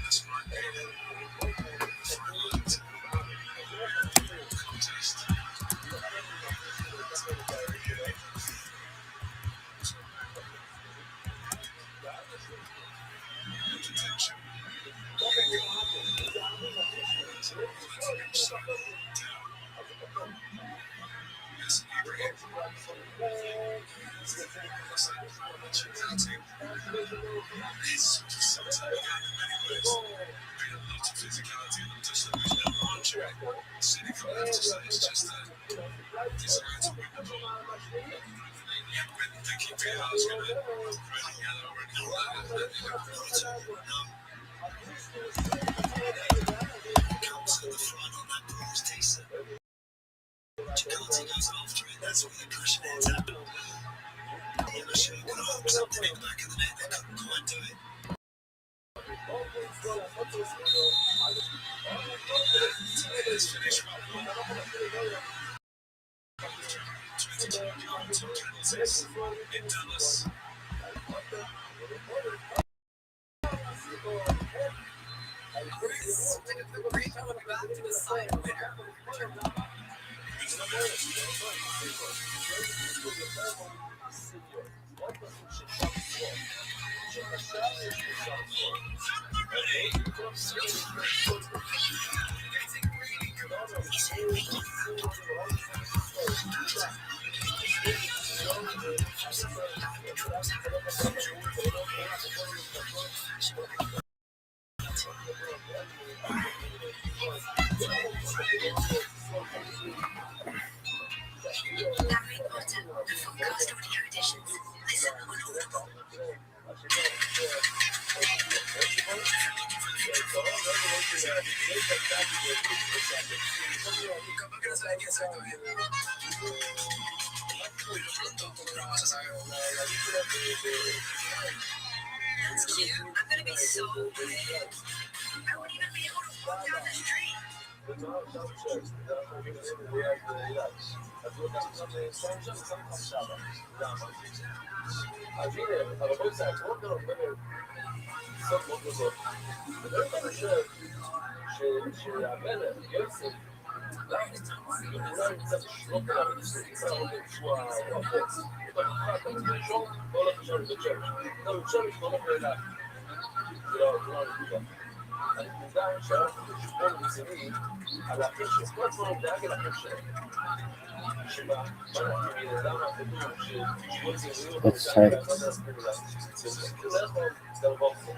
This might be the final contest. Detention. Yes, Ibrahim. It's something in many ways. Been a lot of physicality and just that there's no archery. Cynical enough to say it's just a desire to win the ball. Yeah, when thinking VAR's going to red and yellow and all that, and then you have Comes to the front on that ball is decent. Jakarta goes after it. That's where the cushion ends up. The other shoe could have hooked something in the back of the net. They couldn't quite do it. Let's finish up. 22 yards of penalties in Dallas. Harry Potter, the Fullcast audio editions. Listen on Audible. Capaz que no sabe quién soy todavía. Uy, lo pronto, porque no vas a saber. That's cute. I'm gonna be so big. I won't even be able to walk down the street. אבל בואי נצא, כמו כאן הרבה סוף מאוד גדול. ולא אתה חושב שהמלך, יוסף, אולי נמצא בשנות אליו, נמצא שהוא החוץ. אתה נקרא, אתה רוצה לישון, לא הולך לשם לבית שמש. אתה בבית שמש, לא הולך לאילת. זה לא נקודה. אני מודע שאנחנו חשבון רציני על הקשר, כל הזמן הוא דאג אל הקשר. שבה, למה כתוב שחשבון זהירות הוא דאג לאחד הספורלה. זה לא יכול לרבות פה.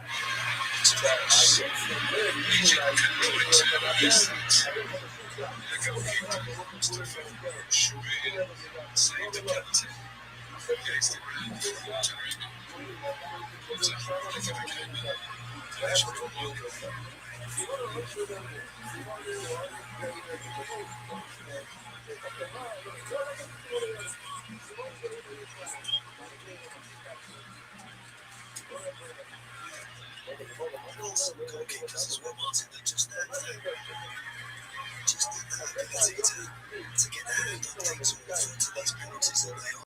This is what wants it, just that ability to get a hand on things and refer to these penalties that they are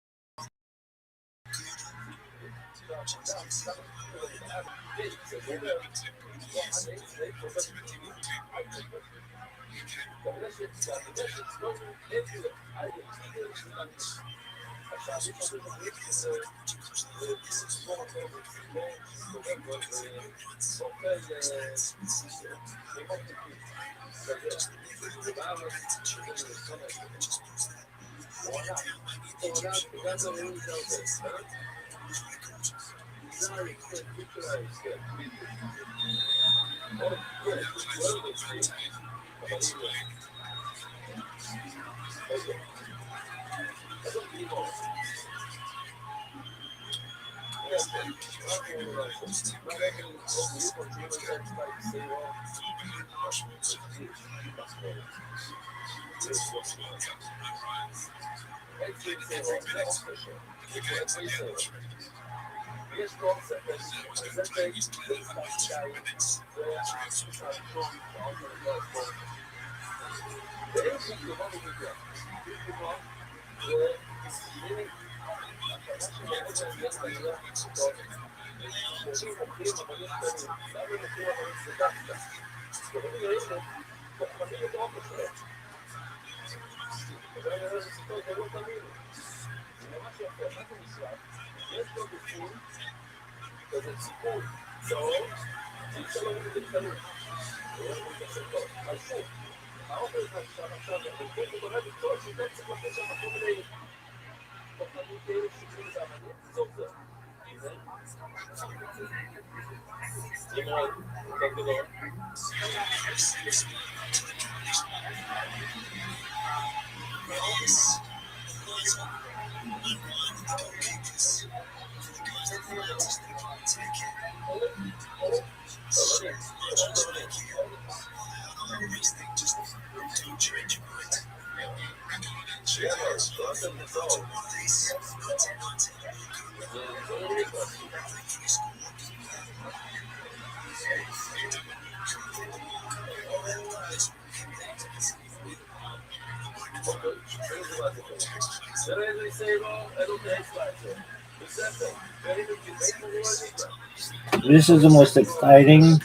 This is the most exciting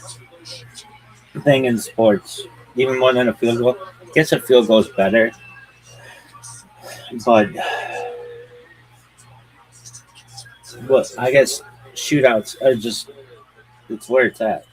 thing in sports, even more than a field goal. I guess a field goal is better, but I guess shootouts are just, it's where it's at.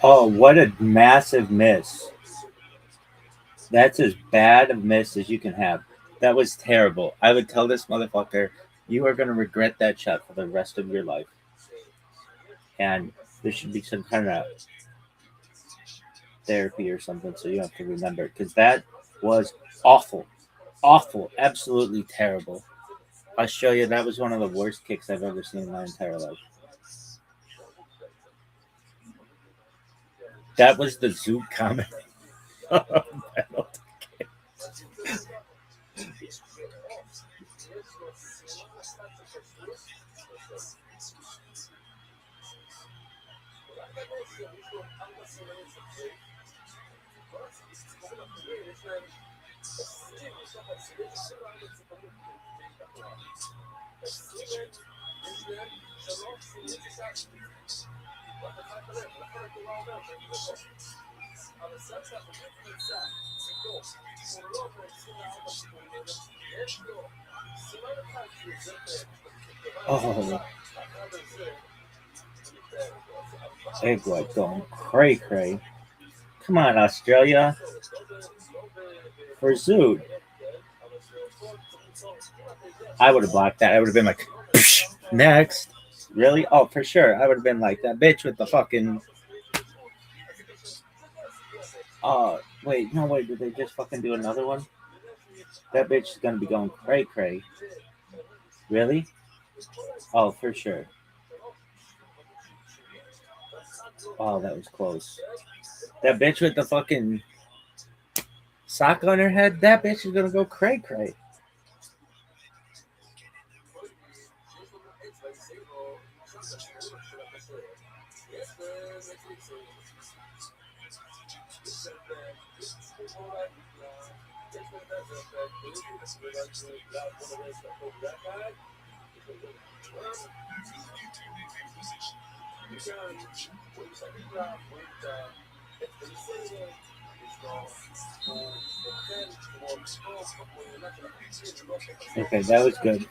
Oh, what a massive miss. That's as bad a miss as you can have. That was terrible. I would tell this motherfucker, you are going to regret that shot for the rest of your life. And there should be some kind of therapy or something so you have to remember it. Because that was awful. Awful. Absolutely terrible. Australia, that was one of the worst kicks I've ever seen in my entire life. That was the Zoot comment. Oh, egg white going cray cray. Come on, Australia. For Zoot. I would have blocked that. I would have been like, next. Really? Oh, for sure. I would have been like that bitch with the fucking. Wait, no, wait. Did they just fucking do another one? That bitch is gonna be going cray cray. Really? Oh, for sure. Oh, that was close. That bitch with the fucking sock on her head, that bitch is gonna go cray cray. Okay, that was good.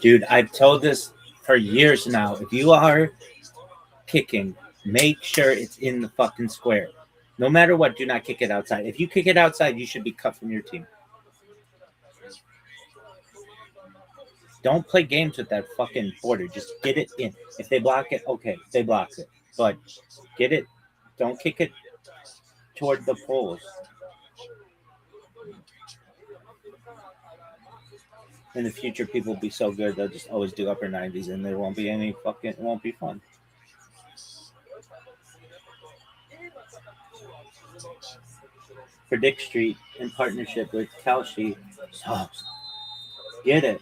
Dude, I've told this for years now. If you are kicking, make sure it's in the fucking square. No matter what, do not kick it outside. If you kick it outside, you should be cut from your team. Don't play games with that fucking border. Just get it in. If they block it, okay, they block it. But get it. Don't kick it toward the poles. In the future, people will be so good, they'll just always do upper 90s and there won't be any fucking, it won't be fun. For Dick Street, in partnership with Kalshi, get it.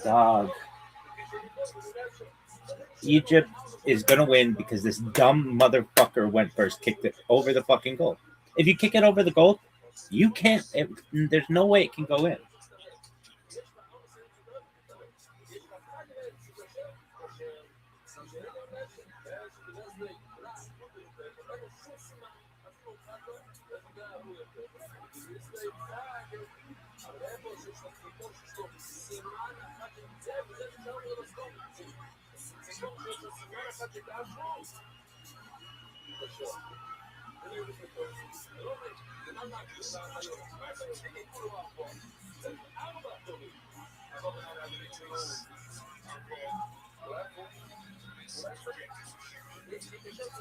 Dog. Egypt is going to win because this dumb motherfucker went first, kicked it over the fucking goal. If you kick it over the goal, you can't, there's no way it can go in.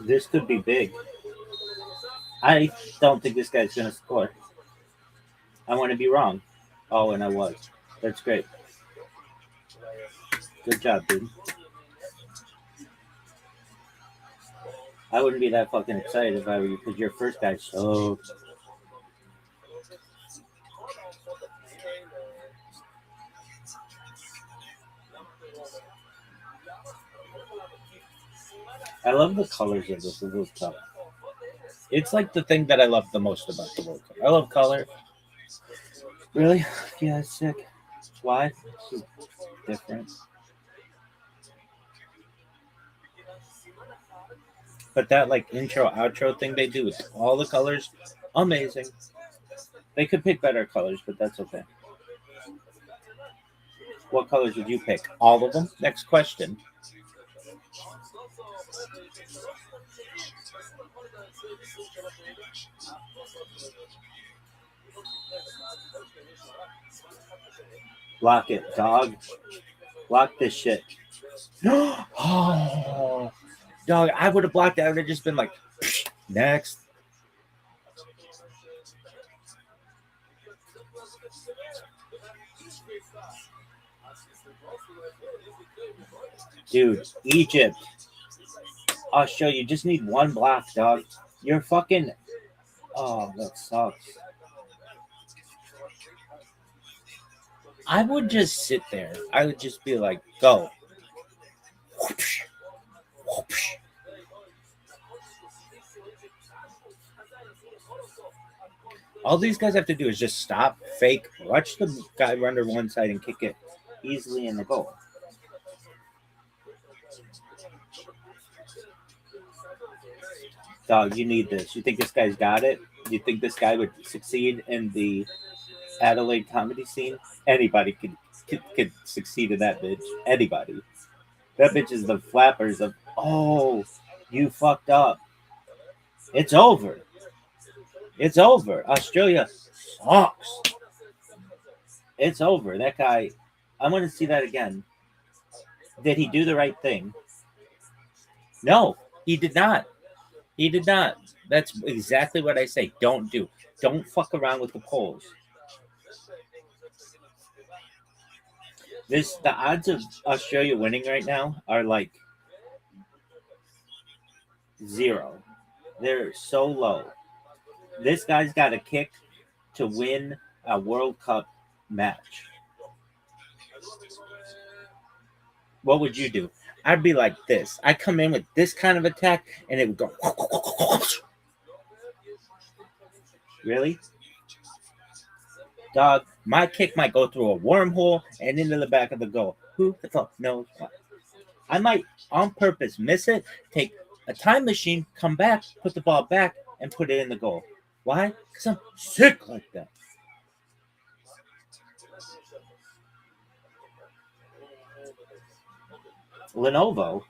This could be big. I don't think this guy's going to score. I want to be wrong. Oh, and I was. That's great. Good job, dude. I wouldn't be that fucking excited if I were you, because your first guy sucked. I love the colors of this World Cup. It's like the thing that I love the most about the World Cup. I love color. Really? Yeah, it's sick. Why? It's different. But that like intro outro thing they do with all the colors, amazing. They could pick better colors, but that's okay. What colors would you pick? All of them? Next question. Block it, dog. Block this shit. Oh, dog, I would have blocked that. I would have just been like, next. Dude, Egypt. Australia, you just need one block, dog. You're fucking. Oh, that sucks. I would just sit there. I would just be like, go. Whoosh, whoosh. All these guys have to do is just stop, fake, watch the guy run to one side and kick it easily in the goal. Dog, you need this. You think this guy's got it? You think this guy would succeed in the Adelaide comedy scene? Anybody could succeed in that bitch. Anybody. That bitch is the flappers of, oh, you fucked up. It's over. It's over. Australia sucks. It's over. That guy, I want to see that again. Did he do the right thing? No, he did not. He did not. That's exactly what I say. Don't do. Don't fuck around with the polls. The odds of Australia winning right now are like 0. They're so low. This guy's got a kick to win a World Cup match. What would you do? I'd be like this. I'd come in with this kind of attack, and it would go. Really? Dog, my kick might go through a wormhole and into the back of the goal. Who the fuck knows what? I might, on purpose, miss it, take a time machine, come back, put the ball back, and put it in the goal. Why? Because I'm sick like that. Lenovo.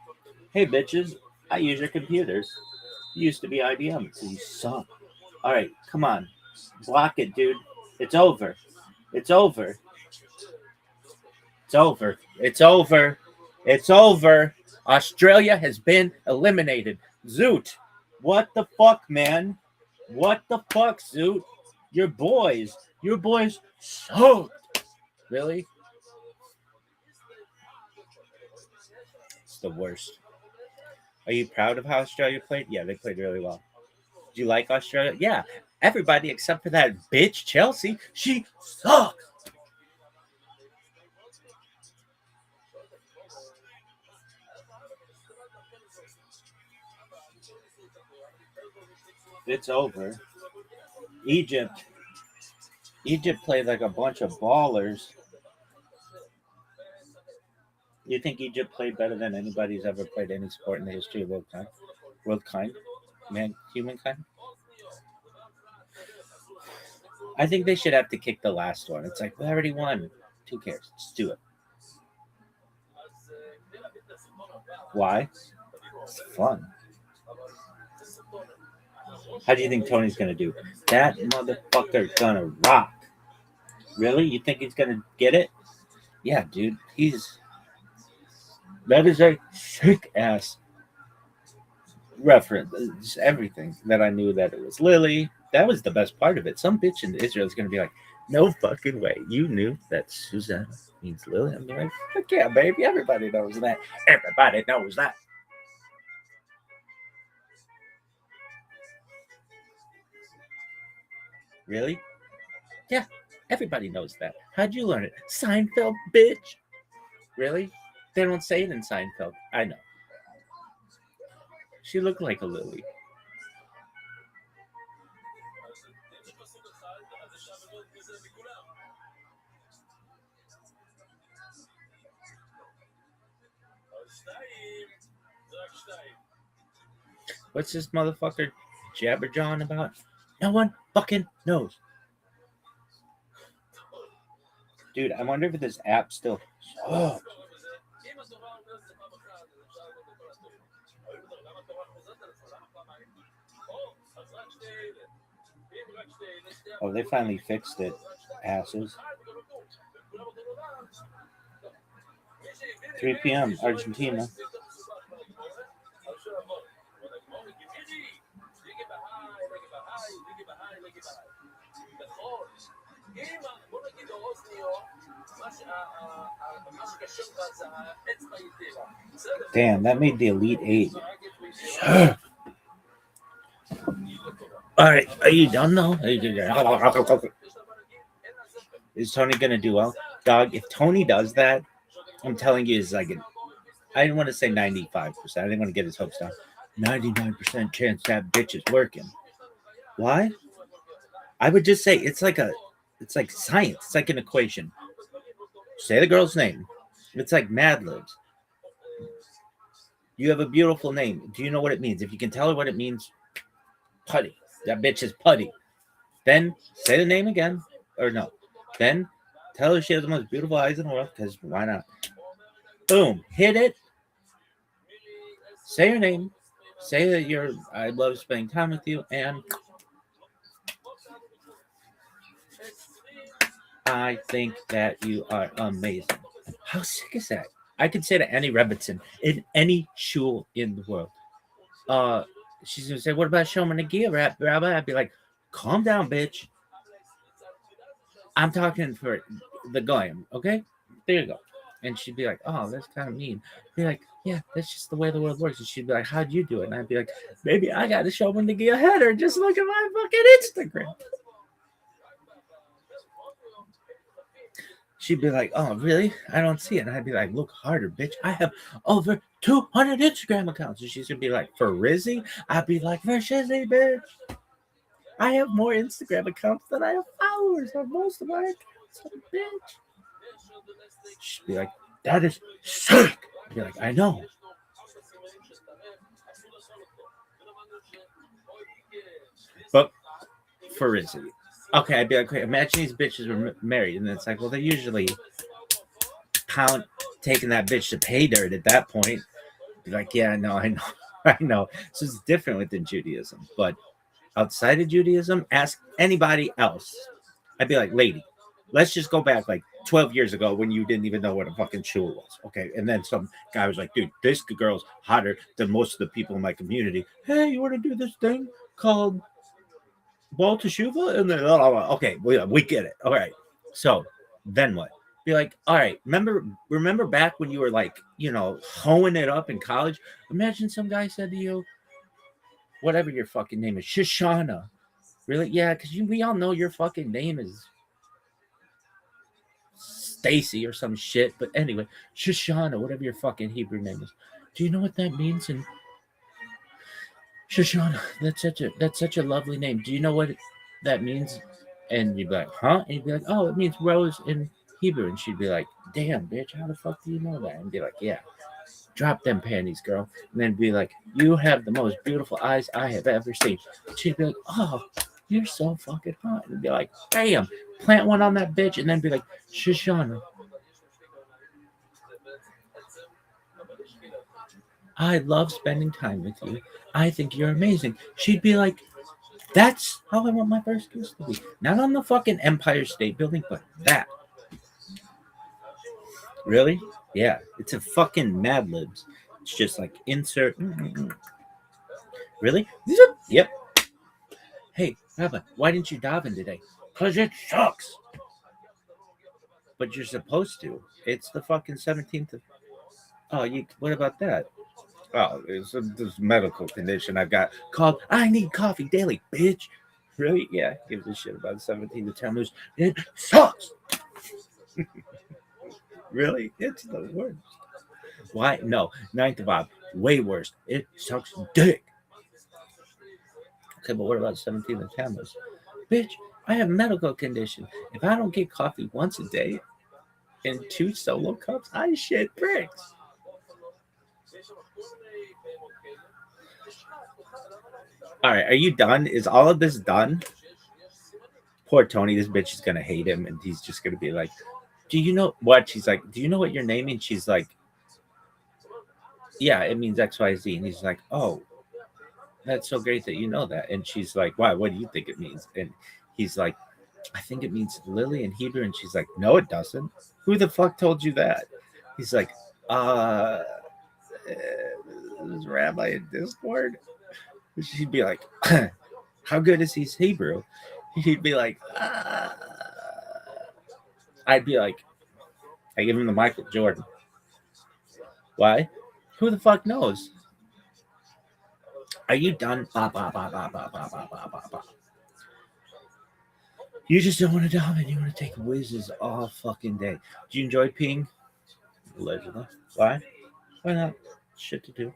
Hey, bitches. I use your computers. You used to be IBM, so you suck. All right, come on. Block it, dude. It's over. It's over. It's over. It's over. It's over. Australia has been eliminated. Zoot. What the fuck, man? What the fuck, Zoot? Your boys suck. Really? It's the worst. Are you proud of how Australia played? Yeah, they played really well. Do you like Australia? Yeah. Everybody except for that bitch, Chelsea. She sucks. It's over. Egypt played like a bunch of ballers. You think Egypt played better than anybody's ever played any sport in the history of humankind? I think they should have to kick the last one. It's like, we already won. Who cares? Just do it. Why? It's fun. How do you think Tony's going to do? That motherfucker's going to rock. Really? You think he's going to get it? Yeah, dude. That is a sick-ass reference. It's everything that I knew that it was Lily. That was the best part of it. Some bitch in Israel is going to be like, no fucking way. You knew that Susanna means Lily? I'm like, fuck yeah, baby. Everybody knows that. Everybody knows that. Really? Yeah, everybody knows that. How'd you learn it? Seinfeld, bitch. Really? They don't say it in Seinfeld. I know. She looked like a Lily. What's this motherfucker Jabberjawn about? No one fucking knows. Dude, I wonder if this app still. Oh, oh, they finally fixed it. Asses. 3 p.m. Argentina. Damn, that made the Elite Eight. All right, are you done though? Is Tony gonna do well, dog? If Tony does that, I'm telling you, is like I didn't want to say 95%. I didn't want to get his hopes down. 99% chance that bitch is working. Why? I would just say it's like science. It's like an equation. Say the girl's name. It's like Mad Libs. You have a beautiful name. Do you know what it means? If you can tell her what it means, putty. That bitch is putty. Then say the name again. Or no. Then tell her she has the most beautiful eyes in the world, because why not? Boom. Hit it. Say your name. Say that I love spending time with you, and I think that you are amazing. How sick is that? I could say to Annie Rebbitzin in any shul in the world. She's gonna say, "What about Shlomo Nagia, Rabbi?" I'd be like, "Calm down, bitch. I'm talking for the goyim, okay? There you go." And she'd be like, "Oh, that's kind of mean." I'd be like, "Yeah, that's just the way the world works." And she'd be like, "How'd you do it?" And I'd be like, "Maybe I got to Shlomo Nagia header. Just look at my fucking Instagram." She'd be like, "Oh, really? I don't see it." And I'd be like, "Look harder, bitch. I have over 200 Instagram accounts." And she's going to be like, "For Rizzy?" I'd be like, "For Shizzy, bitch. I have more Instagram accounts than I have followers on most of my accounts, bitch." She'd be like, "That is sick." I'd be like, "I know." But for Rizzy. Okay, I'd be like, imagine these bitches were married, and it's like, well, they're usually taking that bitch to pay dirt at that point. Be like, yeah, I know. So it's different within Judaism, but outside of Judaism, ask anybody else. I'd be like, lady, let's just go back like 12 years ago when you didn't even know what a fucking shul was, okay? And then some guy was like, dude, this girl's hotter than most of the people in my community. Hey, you want to do this thing called Ball Teshuva? And then, okay, we get it. All right. So then what? Be like, all right, remember back when you were like, hoeing it up in college? Imagine some guy said to you, whatever your fucking name is, Shoshana. Really? Yeah, because we all know your fucking name is Stacy or some shit. But anyway, Shoshana, whatever your fucking Hebrew name is. Do you know what that means? And Shoshana, that's such a lovely name. Do you know what that means? And you'd be like, huh? And you'd be like, oh, it means rose in Hebrew. And she'd be like, damn, bitch, how the fuck do you know that? And be like, yeah, drop them panties, girl. And then be like, you have the most beautiful eyes I have ever seen. She'd be like, oh, you're so fucking hot. And be like, bam, plant one on that bitch. And then be like, Shoshana, I love spending time with you. I think you're amazing. She'd be like, that's how I want my first kiss to be. Not on the fucking Empire State Building, but that. Really? Yeah. It's a fucking Mad Libs. It's just like insert. Really? Yep. Hey, Rabbi, why didn't you daven today? Because it sucks. But you're supposed to. It's the fucking 17th of... Oh, what about that? Oh, it's this medical condition I've got called I need coffee daily, bitch. Really? Yeah, gives a shit about 17 to Tammuz. It sucks. Really? It's the worst. Why? No, 9th of Ab, way worse. It sucks dick. Okay, but what about 17th of Tammuz? Bitch, I have a medical condition. If I don't get coffee once a day and 2 solo cups, I shit bricks. All right, are you done? Is all of this done? Poor Tony, this bitch is gonna hate him, and he's just gonna be like, "Do you know what?" She's like, "Do you know what your name means?" She's like, "Yeah, it means XYZ." And he's like, "Oh, that's so great that you know that." And she's like, "Why? What do you think it means?" And he's like, "I think it means Lily in Hebrew." And she's like, "No, it doesn't. Who the fuck told you that?" He's like, this rabbi in Discord." She'd be like, "How good is he Hebrew?" He'd be like, I'd be like, I give him the Michael Jordan. Why? Who the fuck knows? Are you done? Bah, bah, bah, bah, bah, bah, bah, bah, bah, bah. You just don't want to dominate. You want to take whizzes all fucking day. Do you enjoy peeing? Allegedly. Why? Why not? Shit to do.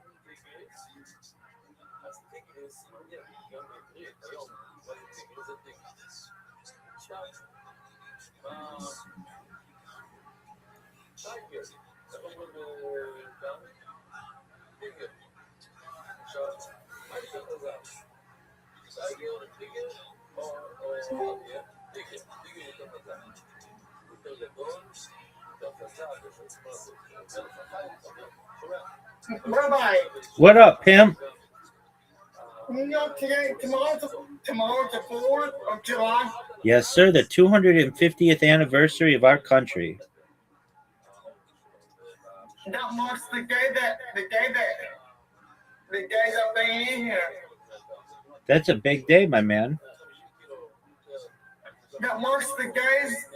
Rabbi, What up, pimp? you know tomorrow's the 4th of July. Yes, sir. The 250th anniversary of our country. That marks the day that I've been in here. That's a big day, my man. That marks the days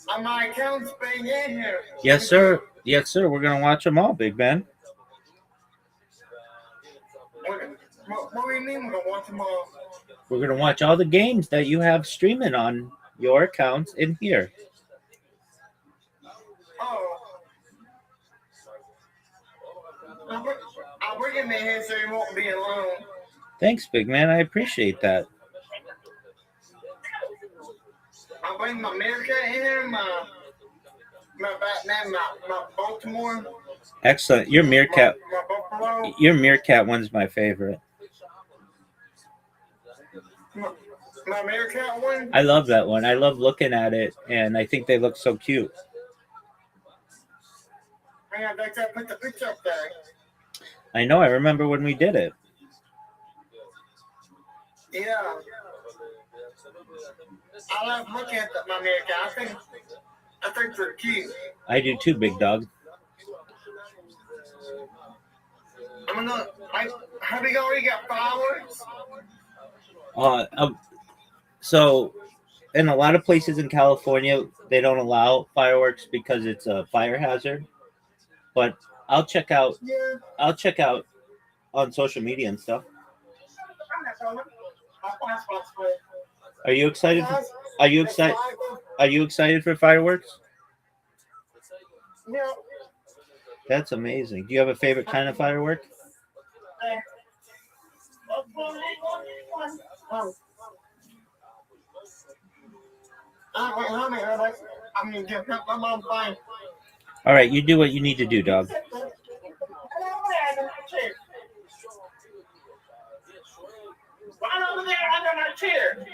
on my account's being in here. Yes, sir. Yes, sir. We're gonna watch them all, big man. What do you mean we're gonna watch them all? We're gonna watch all the games that you have streaming on your accounts in here. Oh. I'll bring him in here so he won't be alone. Thanks, big man. I appreciate that. I'll bring my Meerkat in here, my Batman, my Baltimore. Excellent. Your meerkat. My Buffalo. Your meerkat one's my favorite. My Meerkat one. I love that one. I love looking at it, and I think they look so cute. I'd like to put the picture up there. I know. I remember when we did it. Yeah. I love looking at my Meerkat. I think they're cute. I do too, big dog. Have you already got fireworks? So, in a lot of places in California, they don't allow fireworks because it's a fire hazard. But I'll check out. Yeah. I'll check out on social media and stuff. Are you excited? Are you excited? Are you excited for fireworks? Yeah. That's amazing. Do you have a favorite kind of firework? All right, you do what you need to do, dog. Right over there under my chair.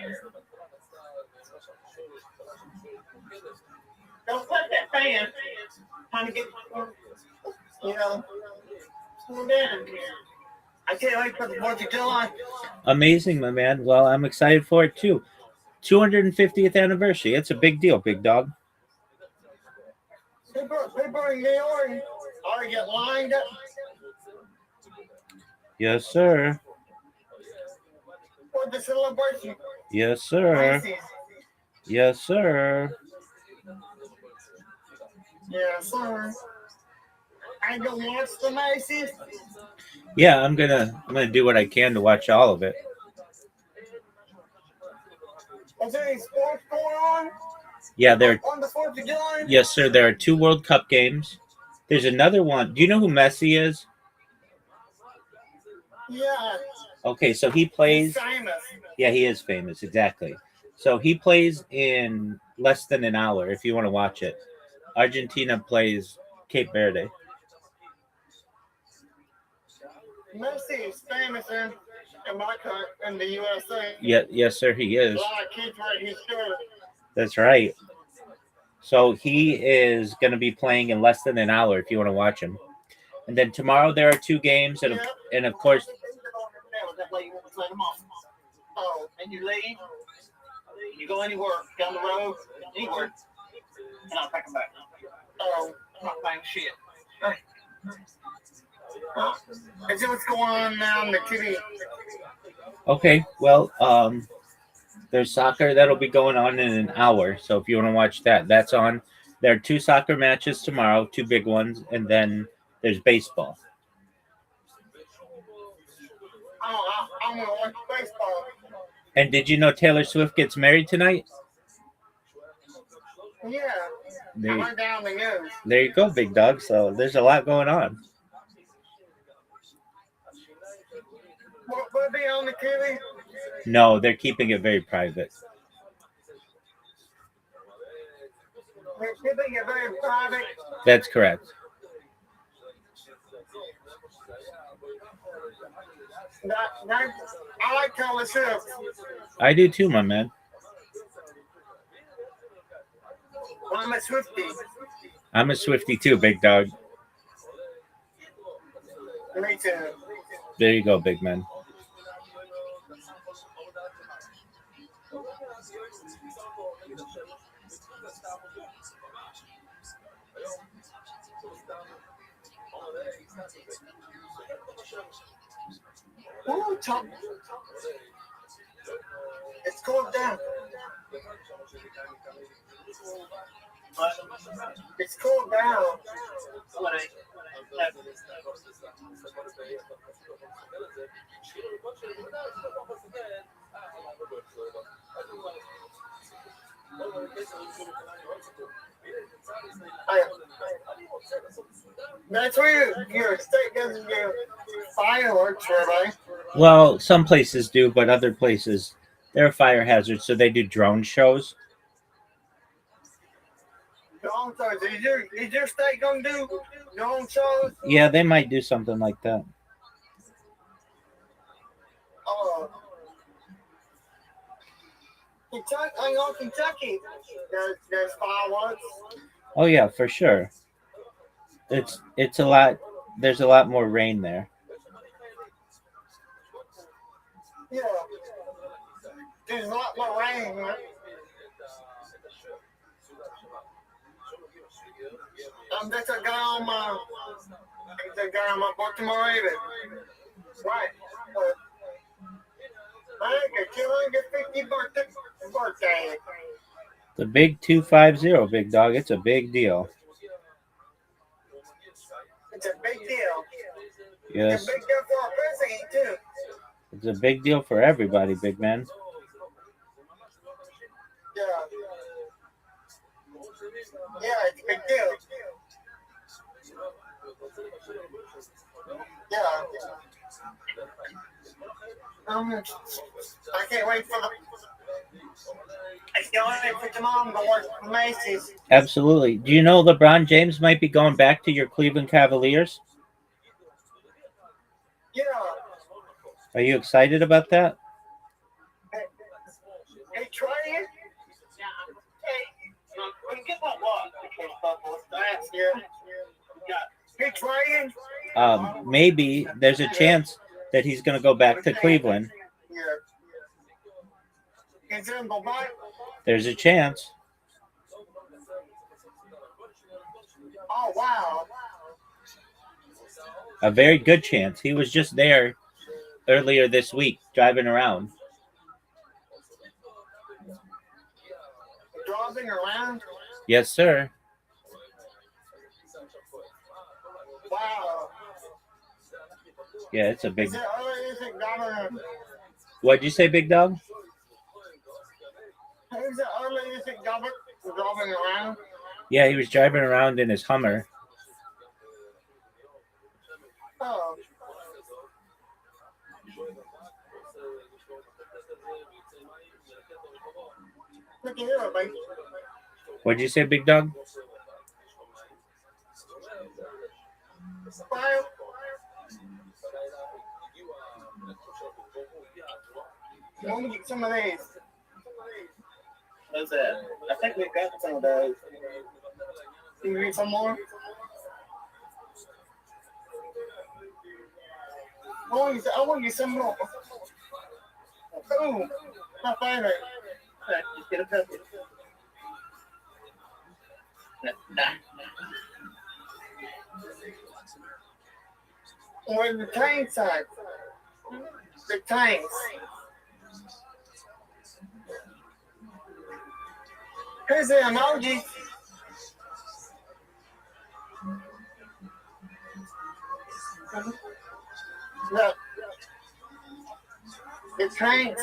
Don't put that fan. Trying to get, slow down. I can't wait for the 4th of July. Amazing, my man. Well, I'm excited for it too. 250th anniversary. It's a big deal, big dog. People in New York already get lined up. Yes, sir. For the celebration. Yes, sir. Yes, sir. Yeah, sir. I go watch the Macy's. Yeah, I'm gonna do what I can to watch all of it. Is there any sports going on? Yeah, there. On the 4th of July? Yes, sir. There are 2 World Cup games. There's another one. Do you know who Messi is? Yeah. Okay, so he plays. He's famous. Yeah, he is famous. Exactly. So he plays in less than an hour. If you want to watch it, Argentina plays Cape Verde. Messi is famous, and in my country, in the USA. Yes, sir, he A is. lot of kids wearing his shirt. That's right. So he is going to be playing in less than an hour if you want to watch him. And then tomorrow there are 2 games, and of course, That way you won't turn them off. Oh, and you leave. You go anywhere down the road, anywhere, and I'll take them back. Oh, I'm not playing shit. Is it what's going on now on the TV? okay, well, there's soccer that'll be going on in an hour. So if you want to watch that, that's on. There are 2 soccer matches tomorrow, 2 big ones, and then there's baseball. I'm going to watch baseball. And did you know Taylor Swift gets married tonight? Yeah. I There, went down the news. there you go, big dog. So there's a lot going on. Will it be on the TV? No, they're keeping it very private. They're keeping it very private. That's correct. I like Taylor Swift. I do too, my man. I'm a Swiftie. I'm a Swiftie too, big dog. Me too. There you go, big man. Ooh, Tom. It's cooled down. It's cooled down. That's where your state doesn't give fireworks, right? Well, some places do, but other places they're a fire hazard, so they do drone shows. Drone shows. Is your state gonna do drone shows? Yeah, they might do something like that. Kentucky, I know Kentucky. There's fireworks. Oh yeah, for sure. It's a lot. There's a lot more rain there. Yeah. There's a lot more rain, man. There's a guy on my Baltimore Raven. Right. I think a 250 birthday. The big 250, big dog. It's a big deal. It's a big deal. Yes, It's a big deal for our president, too. it's a big deal for everybody, big man. Yeah. Yeah, it's a big deal. Yeah. I can't wait for the. I can't wait for tomorrow to watch Macy's. Absolutely. Do you know LeBron James might be going back to your Cleveland Cavaliers? Yeah. Are you excited about that? Hey, try it. Hey, get my watch because Buffalo's last year. Yeah. Hey, try it. Maybe there's a chance that he's going to go back to Cleveland. Yeah. Is it go back? There's a chance. Oh, wow. A very good chance. He was just there earlier this week driving around. Driving around? Yes, sir. Wow. Yeah, it's a big. Is it early? Is it governor? What'd you say, big dog? Is it early? Is it governor? Driving around? Yeah, he was driving around in his Hummer. Oh. Look at here, baby. What'd you say, big dog? Fire. Let me get some of these. What's that? I think we got some of those. Can you read some more? I want you some more. Ooh, my favorite. Just get a cookie. Where's the tanks at? The tanks. Here's the emoji. Look. The tanks.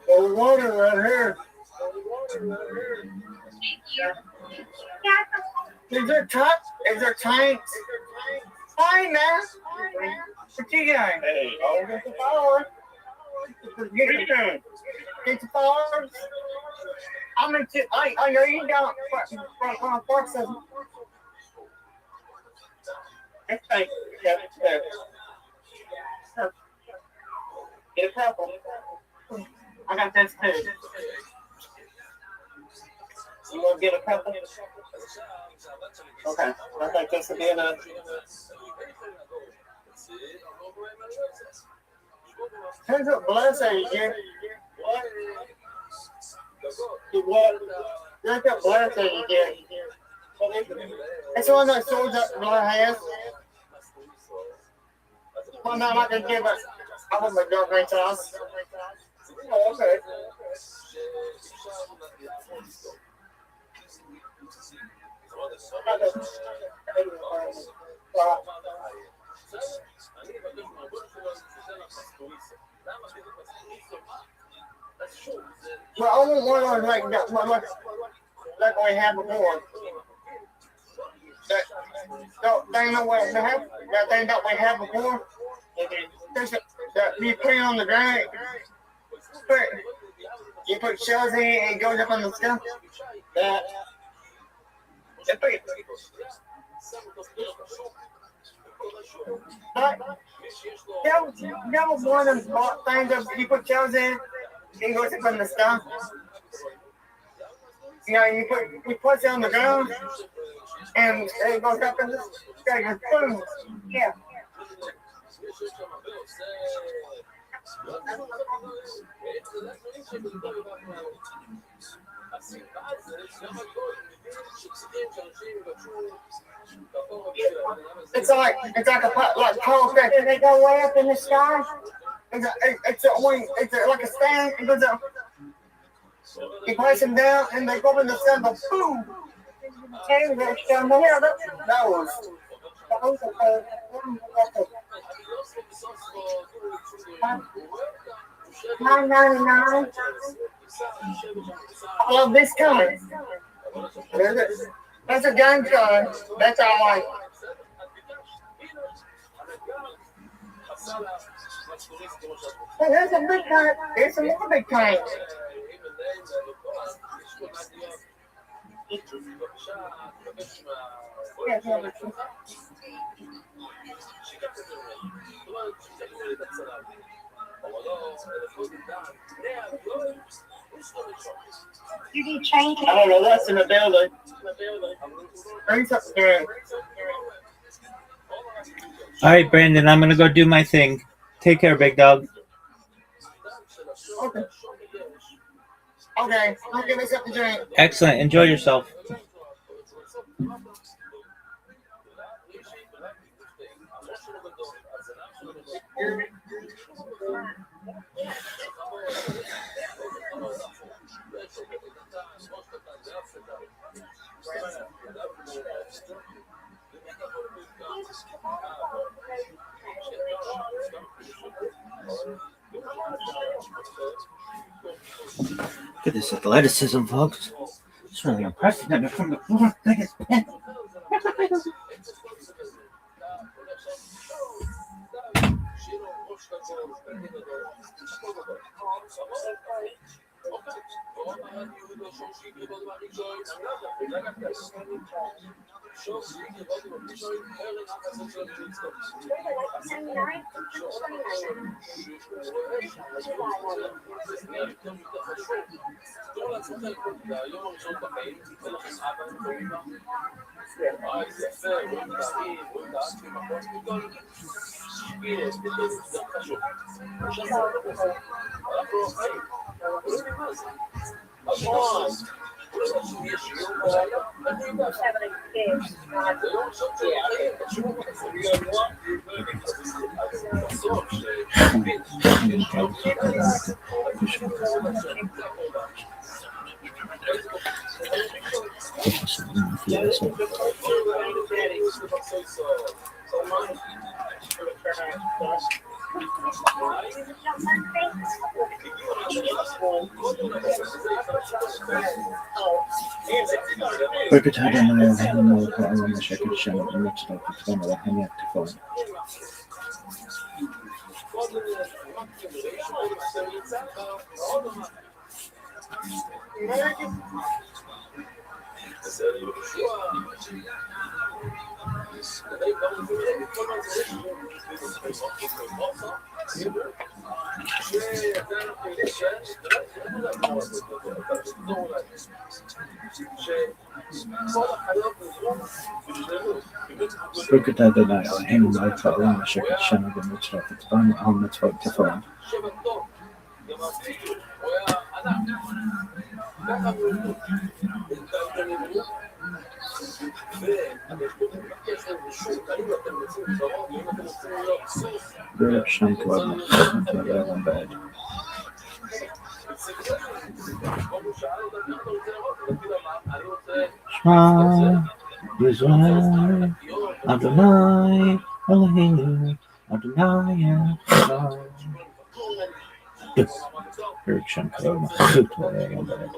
The water right here. Is there tanks? Is there tanks? Hi, man. What you doing? Hey, I'll get the power. Get the power. I'm into. I know you don't. Park system. Okay. Yeah. Get a couple. I got this too. You want to get a couple? Okay. I think this will be enough. Here's a blessing here. What? What? There's a blessing you get. It's one of those swords that blood has. Well, no, I'm not going to give it. I want my girlfriend's house. Oh, okay. Well, I want one of those like that, like we had before. That thing that we had before. That you put it on the ground. You put shells in it and it goes up on the stuff. That was one of those things that you put shells in and it goes up on the stuff. You know, you put it on the ground and it goes up in the stuff. Boom. Yeah. It's like a pole that they go way up in the sky. It's like a stand. It goes up. You place them down and they go up in the sun. But boom! And they're down here. Those are $9.99. I love this color. That's a gun color. That's all I like. But there's a big kind. There's some more big kind. You can change it. I don't know what's in the building. Bring something there. All right, Brandon, I'm gonna go do my thing. Take care, big dog. Okay. Okay. I'll give me something to drink. Excellent. Enjoy yourself. Look at this athleticism, folks. It's really impressive. They're from the fourth biggest pin. Rickettade när jag hemma på alla med säkert känner motstånd för tvåna var hemma till förr. Rickettade när jag hemma på alla med säkert känner motstånd för tvåna till förr. Bird shankar med ögon bad. Shema Yisrael Adonai Eloheinu Adonai Echad. Bird shankar med ögon bad.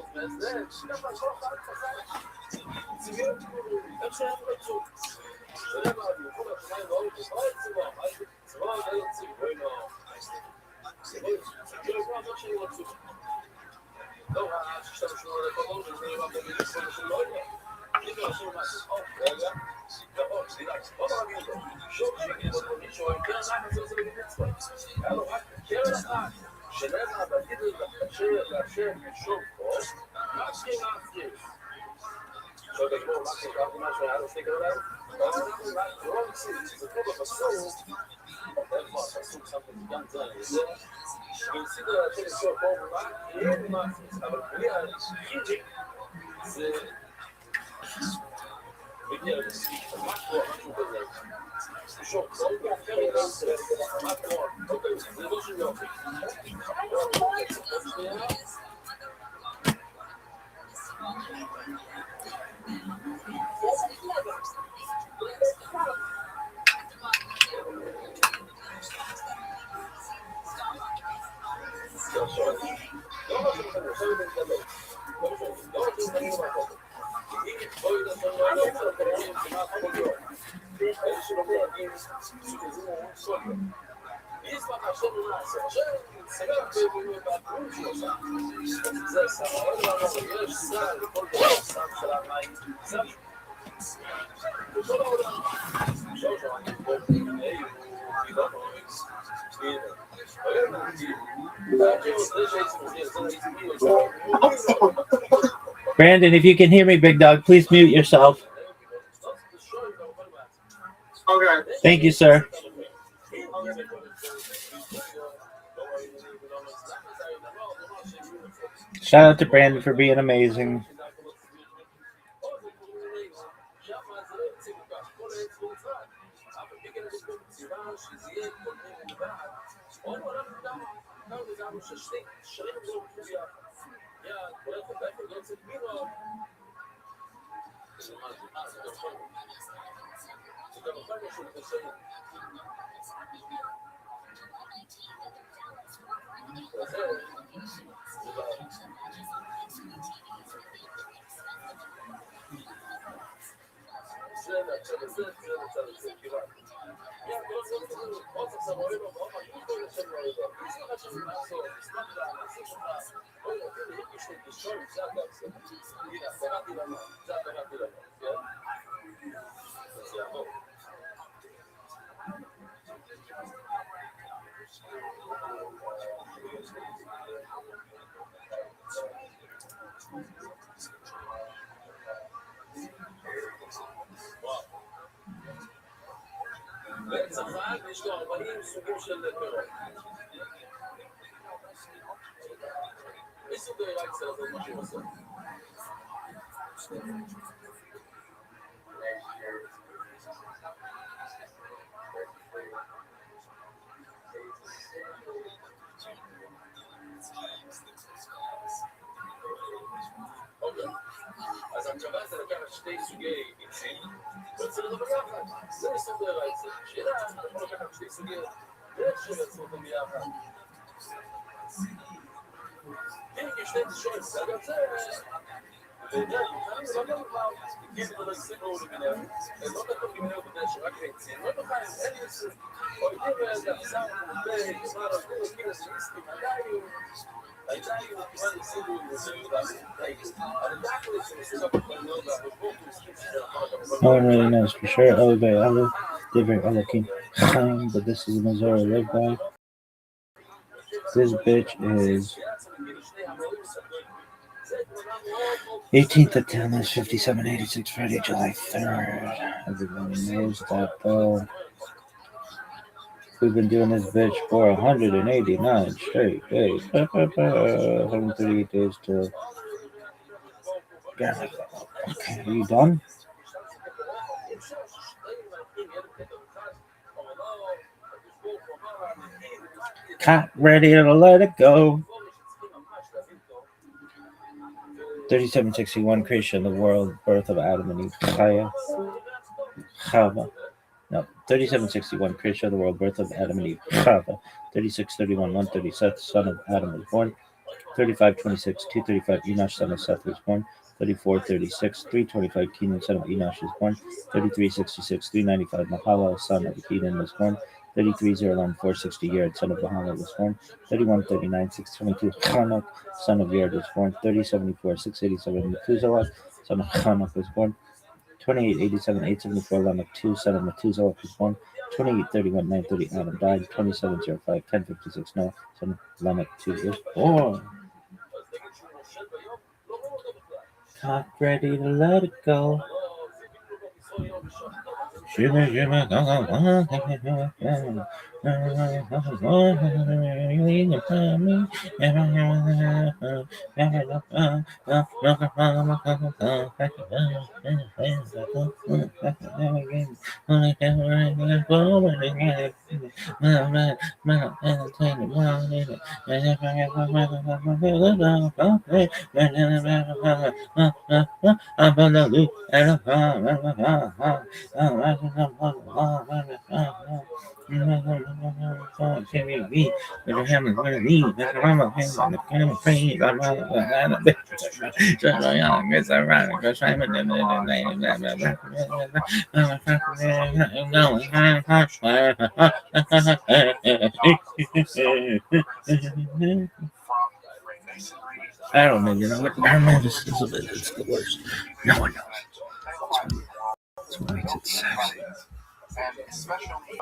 Brandon, if you can hear me, big dog, please mute yourself. Okay. Thank you, sir. Shout out to Brandon for being amazing. לעץ אחד יש לו 40 סוגים של פירות. מי סוגי רייצה לעשות מה שהוא עושה? אוקיי, אז התשובה זה לקחת שתי סוגי עצים ויוצר את זה ביחד. זה סוגי רייצה. שאלה, אתה יכול לקחת שתי סוגי ואיך שיוצרו אותם ביחד. אם יש שתי שואל, זה אגב זה... וזה, זה לא דבר, אם זה לא סיפור למיניהם, הם לא תקום למיניהם בגלל שרק עצים, לא תוכל, אין יצור. או איתי ואיזה אכסם, כבר עברו, כאילו סמיסטים, עדיין, כמובן יסיבו No one really knows for sure. Other by Allah, different Elohim, but this is the Mazor I live by. This bitch is 18th of 10, that's 5786, Friday, July 3rd. Everybody knows that though. We've been doing this bitch for 189 straight days. 138 days till. Okay, are you done? Not ready to let it go. 3761 creation of the world, birth of Adam and Eve. Chava. No, 3761 creation of the world, birth of Adam and Eve. Chava. 3631 137 son of Adam was born. 3526 235 Enosh son of Seth was born. 3436 325 Kenan son of Enosh was born. 3366 395 Mahala son of Eden was born. 3301 460 Yared son of Mahala was born. 3139 622 Chanuk son of Yared was born. 3074 687 Methuselah son of Chanuk was born. 2887 874 Lamech 2 son of Methuselah was born. 2831 930 Adam died. 2705 1056 Noah son of Lamech 2 was born. Not ready to let it go. Shimmer, shimmer, go, go, I don't know, you know what? I remember this is it's the worst. No one knows. That's what makes it sexy. And especially,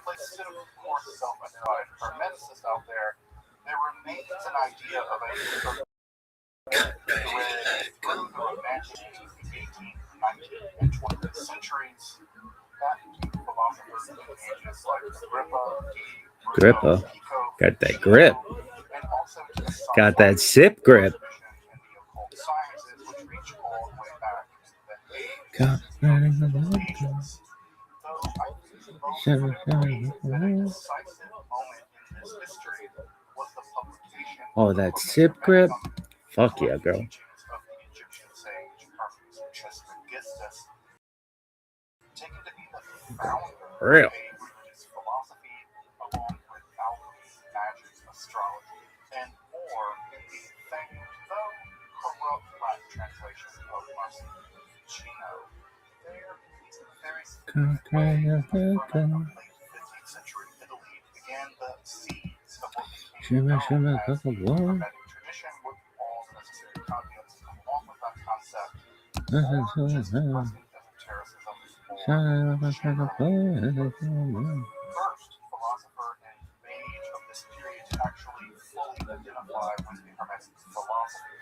places that of course self-identified hermeticists out there, there remains an idea of a through the romantic 18th, 19th, and 20th centuries, that philosophers in ages like Agrippa, Got that grip. and also Got that sip grip. and the occult sciences, which reach all the way back to the age God, the decisive moment in this history was the publication oh, that sip grip. Fuck yeah, girl. of the Egyptian sage Hermes Trismegistus, taken to be the founder Real. of a religious philosophy, along with alchemy, magic, astrology, and more in the famed, though corrupt Latin translation of Marsilio Ficino. There is way from late 15th century Italy began the seeds of what became known as the Hermetic tradition, with all the necessary caveats to come along with that concept, or just present esotericism First philosopher and mage of this period to actually fully identify with the Hermetic philosophy.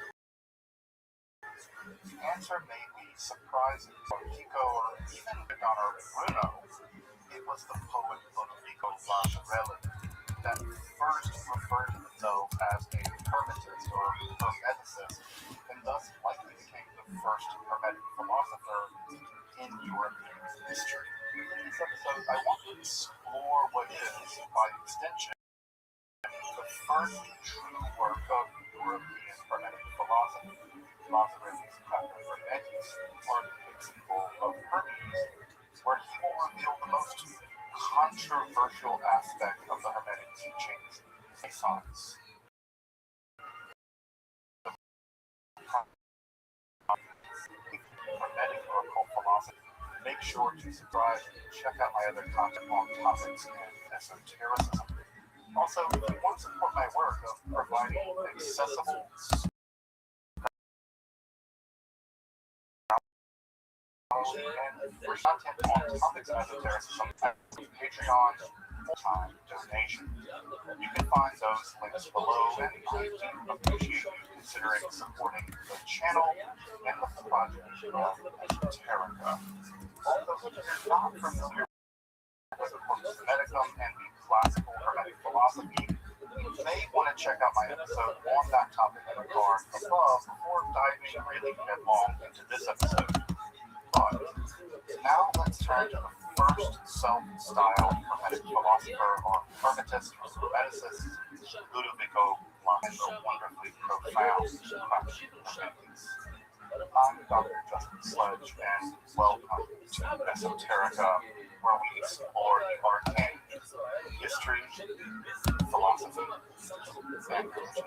The answer may be surprising for Pico or even Bernardo Bruno, it was the poet Ludovico Lasciarelli that first referred to himself as a hermetist or hermeticist, and thus likely became the first hermetic philosopher in European history. In this episode, I want to explore what is, by extension, the first true work of European hermetic philosophy, Machiavelli's Chapter Hermetis, or the Principle of Hermes, where he will reveal the most controversial aspect of the Hermetic teachings, Renaissance. Hermetic or occult philosophy. Make sure to subscribe and check out my other content on topics and esotericism. Also, if you want to support my work of providing accessible and free content on topics of esotericism at Patreon full-time donation. You can find those links below, and I do appreciate you considering supporting the channel and the project of Esoterica. Although if you're not familiar with the Corpus Hermeticum and the classical hermetic philosophy, you may want to check out my episode on that topic in the card above before diving really headlong into this episode. But now let's turn to the first self-styled hermetic philosopher or hermetist or hermeticist, Ludovico Lasciarelli, and the wonderfully profound question of Hermes. I'm Dr. Justin Sledge, and welcome to Esoterica, where we explore the arcane, history, philosophy, and religion.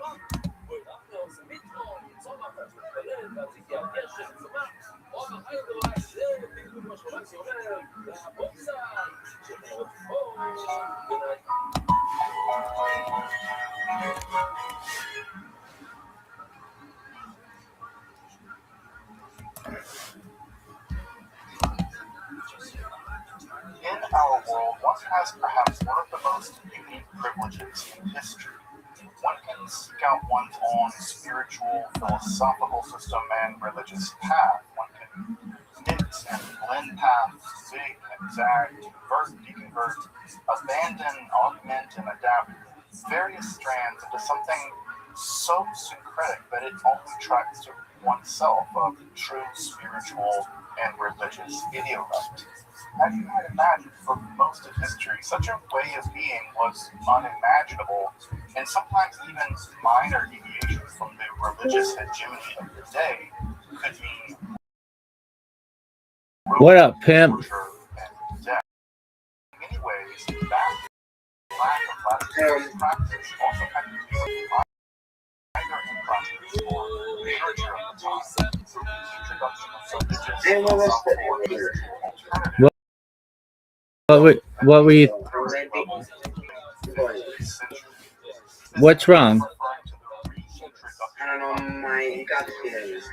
In our world, one has perhaps one of the most unique privileges in history. One can seek out one's own spiritual, philosophical system and religious path. One can mix and blend paths, zig and zag, convert, deconvert, abandon, augment, and adapt various strands into something so syncretic that it only tracks to oneself of true spiritual and religious ideolect. As you might imagine, for most of history, such a way of being was unimaginable, and sometimes even minor deviations from the religious hegemony of the day could mean What up, pimp? torture and death. In many ways, that lack of latitude practice also had to do with minor practice or literature of the time, through the introduction of religious philosophical or spiritual alternatives. What were you? What's wrong? I don't know, my gut feelings.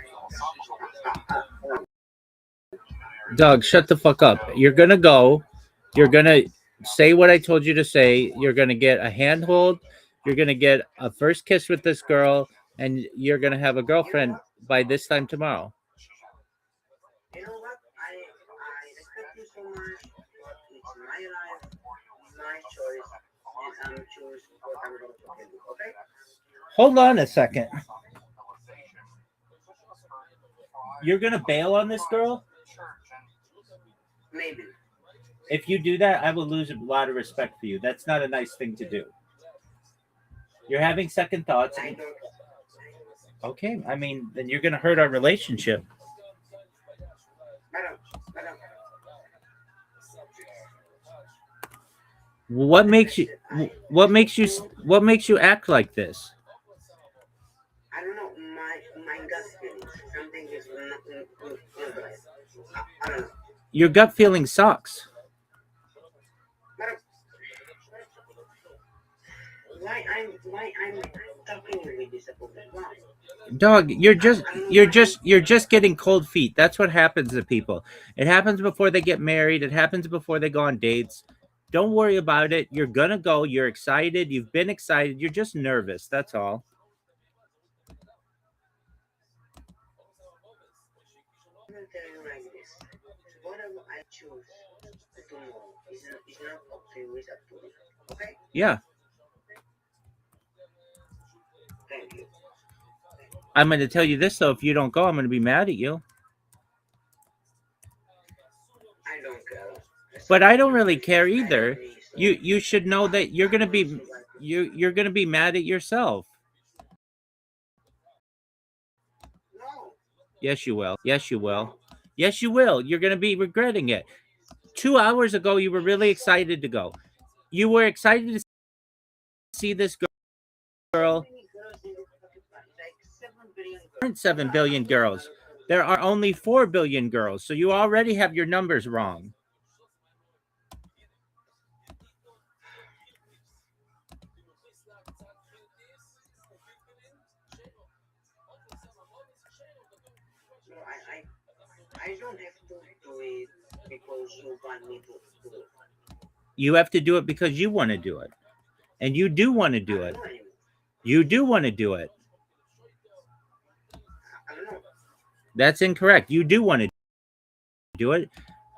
Doug, shut the fuck up. You're gonna go. You're gonna say what I told you to say. You're gonna get a handhold. You're gonna get a first kiss with this girl, and you're gonna have a girlfriend by this time tomorrow. You know what? I respect you so much, but it's my life, my choice, and I'm choose what I'm going to do, okay? Hold on a second. You're gonna bail on this girl? Maybe. If you do that, I will lose a lot of respect for you. That's not a nice thing to do. You're having second thoughts. I don't. Okay, I mean, then you're gonna hurt our relationship. Madam. What makes you act like this? I don't know, my gut feeling. Something is not right. I don't know. Your gut feeling sucks. Madam, why I'm talking with this about that? Why? Dog, you're just getting cold feet. That's what happens to people. It happens before they get married. It happens before they go on dates. Don't worry about it. You're gonna go. You're excited. You've been excited. You're just nervous. That's all. I'm gonna tell you like this. Whatever I choose tomorrow not optimistic up to me. Okay? Yeah. Thank you. I'm going to tell you this, though. If you don't go, I'm going to be mad at you. I don't care. But I don't really care either. So You should know that you're going to be you're going to be mad at yourself. no. Yes, you will. Yes, you will. Yes, you will. You're going to be regretting it. 2 hours ago, you were really excited to go. You were excited to see this girl. Like 7 billion girls. There aren't 7 billion girls. There are only 4 billion girls. So you already have your numbers wrong. No, I don't have to do it because you want me to do it. You have to do it because you want to do it. And you do want to do I it. don't know anymore. You do want to do it. I don't know. That's incorrect. You do want to do it,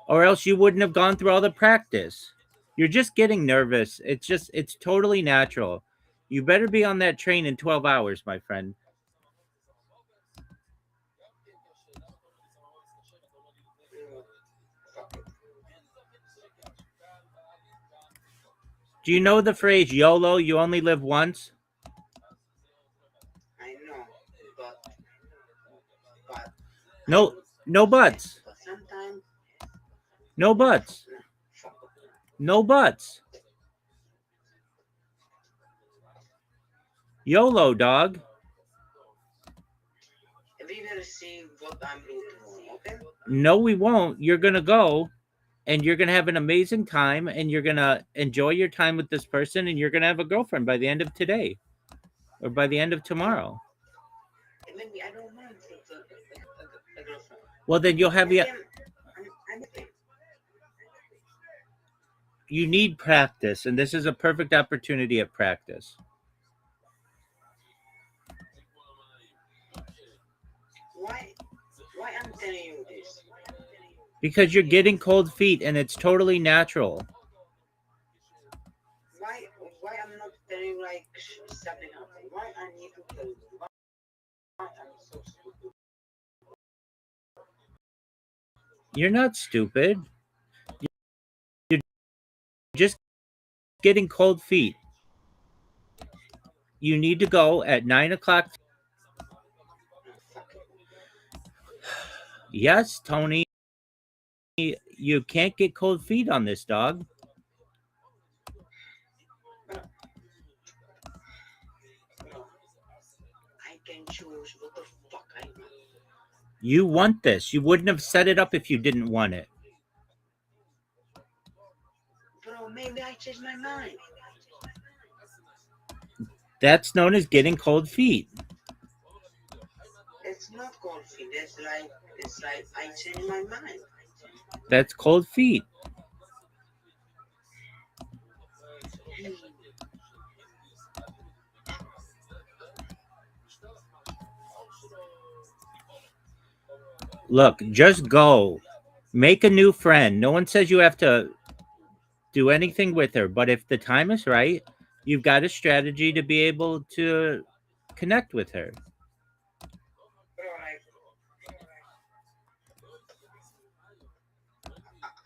or else you wouldn't have gone through all the practice. You're just getting nervous. It's totally natural. You better be on that train in 12 hours, my friend. Fuck it. Do you know the phrase YOLO, you only live once? I know, but No buts. but sometimes No buts. fuck it. No buts. YOLO, dog. We will see what I'm looking for. Okay? No, we won't. You're going to go and you're going to have an amazing time and you're going to enjoy your time with this person and you're going to have a girlfriend by the end of today or by the end of tomorrow. Maybe I don't want a girlfriend. Well, then you'll have the. I'm okay. You need practice, and this is a perfect opportunity at practice. Why I'm telling you this? Because you're getting cold feet, and it's totally natural. Why I'm not telling you like something happened? Why I need to tell you? Why I'm so stupid? You're not stupid. You're just getting cold feet. You need to go at 9 o'clock. Yes, Tony. You can't get cold feet on this, dog. No. I can choose what the fuck I want. You want this. You wouldn't have set it up if you didn't want it. Bro, maybe I changed my mind. That's known as getting cold feet. It's not cold feet. It's like I changed my mind. That's cold feet. Look, just go. Make a new friend. No one says you have to do anything with her, but if the time is right, you've got a strategy to be able to connect with her. Bro,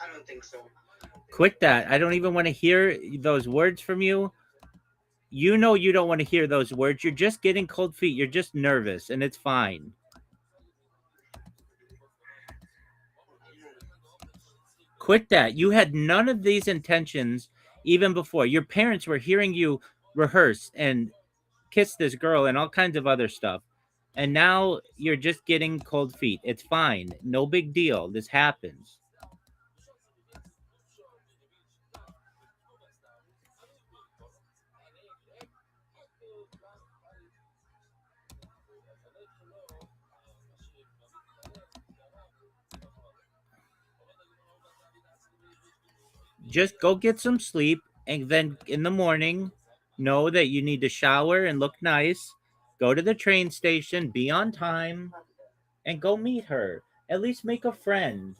I don't think so. Quit that. I don't even want to hear those words from you. You know you don't want to hear those words. You're just getting cold feet. You're just nervous, and it's fine. Quit that. You had none of these intentions even before. Your parents were hearing you rehearse and kiss this girl and all kinds of other stuff. And now you're just getting cold feet. It's fine. No big deal. This happens. Just go get some sleep, and then in the morning, know that you need to shower and look nice, go to the train station, be on time, and go meet her. At least make a friend.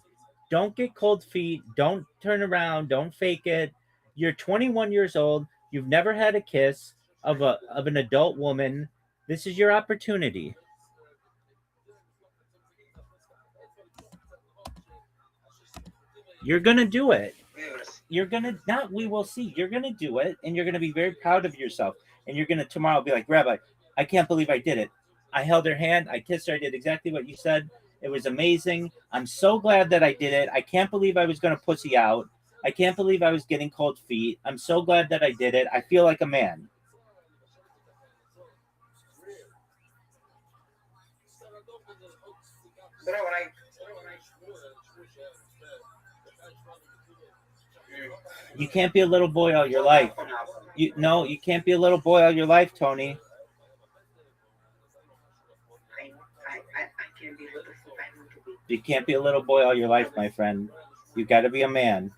Don't get cold feet. Don't turn around. Don't fake it. You're 21 years old. You've never had a kiss of an adult woman. This is your opportunity. You're gonna do it. You're gonna not. We will see. You're gonna do it, and you're gonna be very proud of yourself. And you're gonna tomorrow be like, Rabbi, I can't believe I did it. I held her hand. I kissed her. I did exactly what you said. It was amazing. I'm so glad that I did it. I can't believe I was gonna pussy out. I can't believe I was getting cold feet. I'm so glad that I did it. I feel like a man. You can't be a little boy all your life. You can't be a little boy all your life, Tony. I can't be little. I want to be. You can't be a little boy all your life, my friend. You got to be a man.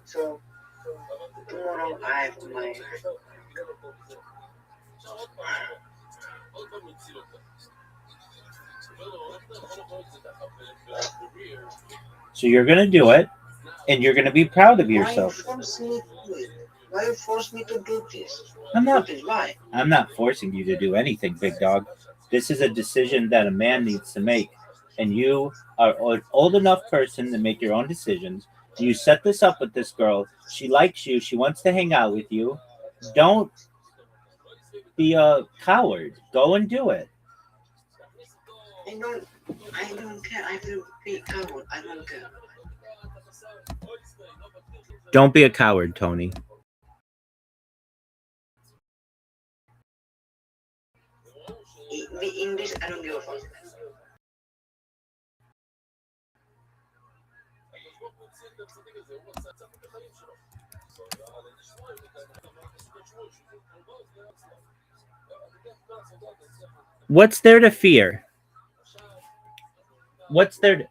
So tomorrow I have my. So you're gonna do it, and you're gonna be proud of yourself. Why you force me to do this? I'm not. Why? I'm not forcing you to do anything, big dog. This is a decision that a man needs to make, and you are an old enough person to make your own decisions. You set this up with this girl. She likes you. She wants to hang out with you. Don't be a coward. Go and do it. I don't care. I will be a coward. I don't care. Don't be a coward, Tony. In this, I don't give a fuck. What's there to fear? What's there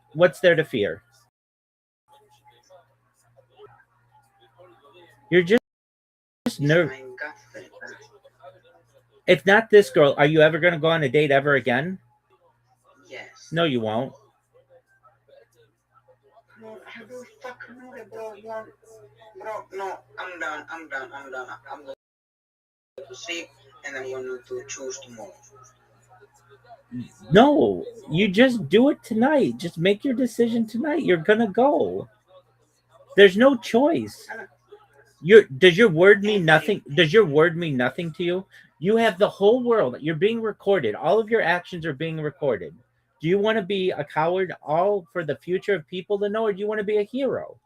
to fear? You're just nervous. If not this girl, are you ever going to go on a date ever again? Yes. No, you won't. No, I don't fucking know that, bro. Bro, no, I'm done. I'm going to sleep and I'm going to choose tomorrow. No, you just do it tonight. Just make your decision tonight. You're going to go. There's no choice. Does your word mean nothing? Does your word mean nothing to you? You have the whole world. You're being recorded. All of your actions are being recorded. Do you want to be a coward all for the future of people to know, or do you want to be a hero?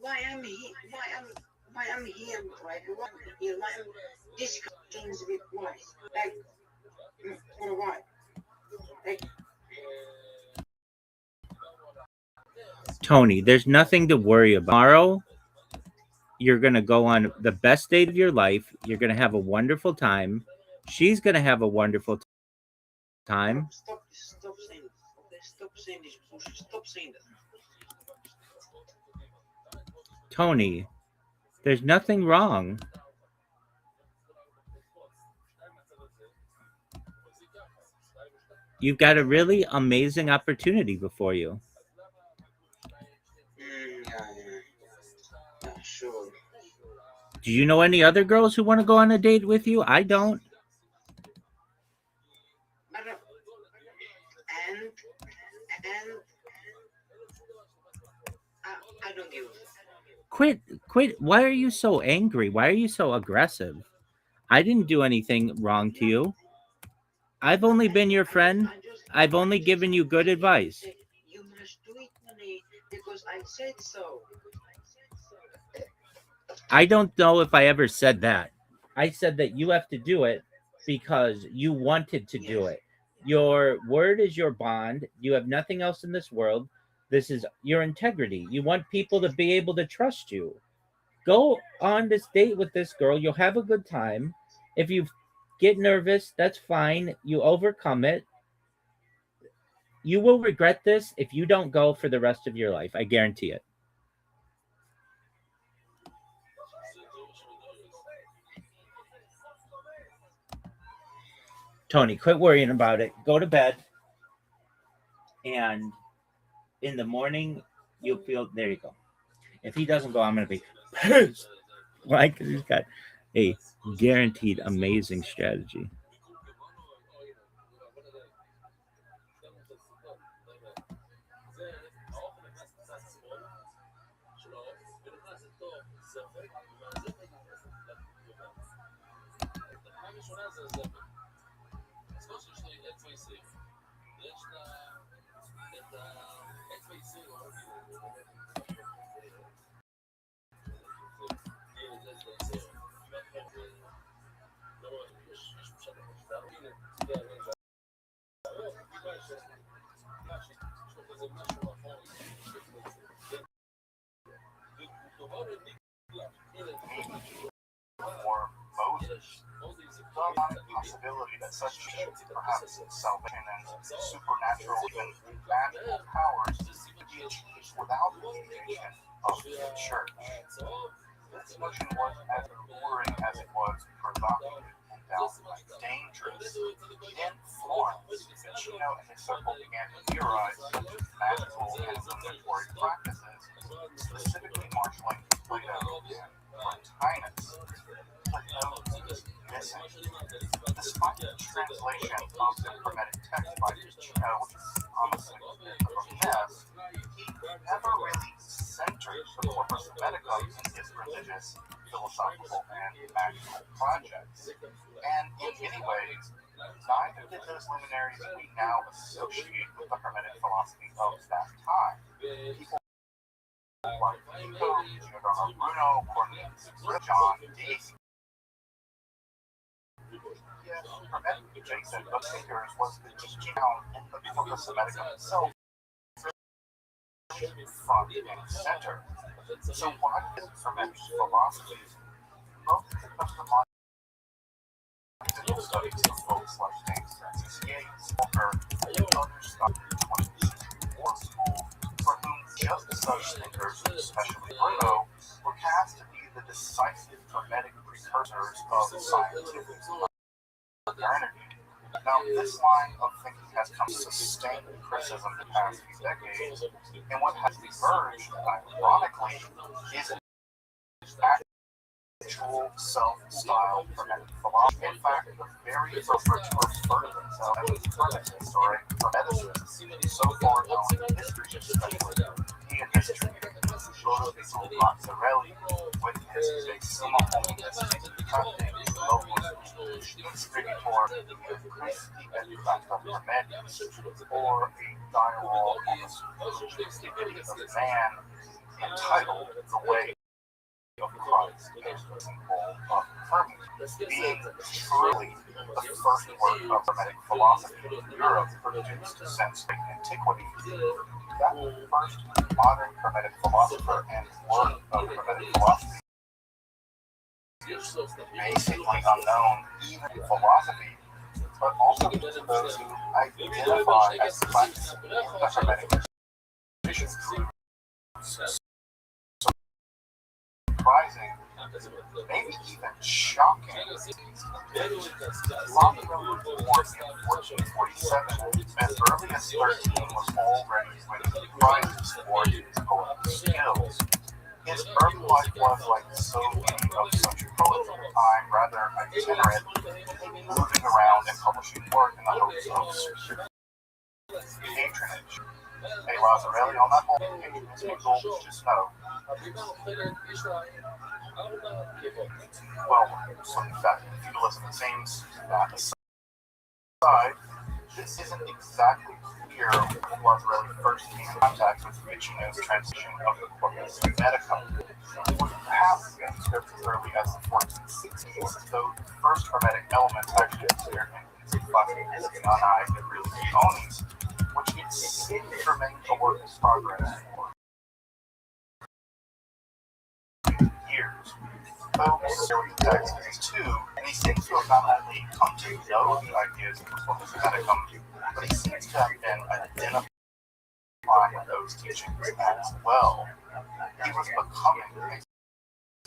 Why I'm here? Why I'm here? Right? Why I'm here? Why I'm discussing things with boys? Like, for what? Like. Tony, there's nothing to worry about. Tomorrow, you're going to go on the best date of your life. You're going to have a wonderful time. She's going to have a wonderful time. Stop saying this. Stop saying this bullshit. Stop saying that. Tony, there's nothing wrong. You've got a really amazing opportunity before you. Yeah, sure. Do you know any other girls who want to go on a date with you? I don't. I don't give a fuck. Quit. Why are you so angry? Why are you so aggressive? I didn't do anything wrong to you. I've only been your friend. I've only given you good advice. You must do it, honey, because I said so. I don't know if I ever said that. I said that you have to do it because you wanted to do it. Your word is your bond. You have nothing else in this world. This is your integrity. You want people to be able to trust you. Go on this date with this girl. You'll have a good time. If you get nervous, that's fine. You overcome it. You will regret this if you don't go for the rest of your life. I guarantee it. Tony, quit worrying about it. Go to bed. And in the morning, you'll feel, there you go. If he doesn't go, I'm going to be pissed. Right? Because he's got a guaranteed amazing strategy. For Moses, the possibility that such perhaps salvation and supernatural and magical powers could be achieved without the mediation of the church. This notion was as alluring as it was provocative and downright dangerous. In Florence, Ficino and his circle began to theorize magical and illuminatory practices, specifically marshaling Plato and Plotinus. But no missing. Despite the translation of the Hermetic text by Ficino, which is honestly a bit of a mess, he never really centered the corpus medicum in his religious, philosophical, and magical projects. And in many ways, neither did those luminaries we now associate with the Hermetic philosophy of that time. People like Pico, Giordano Bruno, Cornelius, John Dee. Yes, Hermetic adjacent of thinkers was the teaching down in the corpus medicum itself, front and center. So why is Hermetic philosophy both because the monumental studies of folks like James Francis Yates, Walker, and other scholars of the 20th century war school, for whom just such thinkers, especially Bruno, were cast to be the decisive Hermetic precursors of scientific modernity. Now, this line of thinking has come to sustained criticism the past few decades, and what has emerged, ironically, is an actual self-styled Hermetic philosophy. In fact, the very prefer to refer to themselves as Hermetists or Hermeticists, so far known in history, especially European history. Lodovico Lazzarelli, with his De Summa Hominis Locus Scriptor Christi et Facta Hermetis, or a dialogue on the subjectivity of man, entitled The Way of Christ as the symbol of Hermes, being truly the first work of Hermetic philosophy in Europe produced since antiquity. That first modern Hermetic philosopher and work of Hermetic philosophy, basically unknown even in philosophy, but also to those who identify as practicing the Hermetic tradition. Surprising, maybe even shocking. Lazzarelli was born in 1447, and as early as 13 was already winning prizes for his poetic skills. His early life was, like so many of such poets of the time, rather itinerant, moving around and publishing work in the hopes of patronage. Hey, Lazzarelli, on that whole patronage angle, just know. Well, some fact, feudalism, it seems that aside, this isn't exactly clear when Lazzarelli first came in contact with Ficino's translation of the Corpus Medicum. It would perhaps been scripted as early as the 1460s, though the first Hermetic elements actually appear in Fascinae et Religionis, which it seems to remain a work in progress for years. Though the text is too, and he seems to have not only come to know the ideas of the Corpus Medicum, but he seems to have been identifying those teachings as well. He was becoming a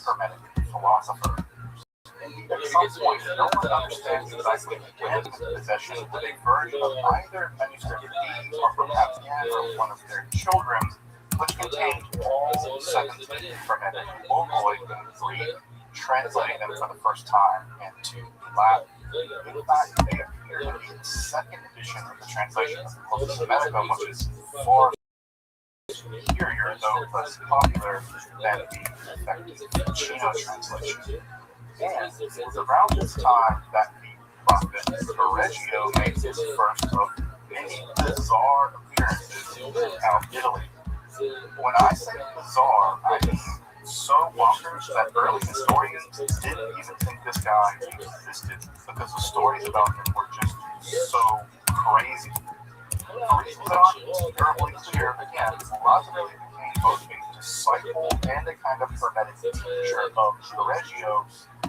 Hermetic philosopher. At some point, no one understands exactly when the possession of a version of either manuscript B or perhaps N or one of their children, which contained all 17 phonetic vocaloid in Greek, translating them for the first time into Latin. In fact, they appear in the second edition of the translation of the Corpus Hermeticum, which is far superior, though less popular than the effective Chino translation. And it was around this time that the prophet Correggio made his first of many bizarre appearances out of Italy. When I say bizarre, I mean so bonkers that early historians didn't even think this guy existed because the stories about him were just so crazy. For reasons that aren't terribly clear, again, Lazzarelli became both a disciple and a kind of hermetic teacher of Correggio,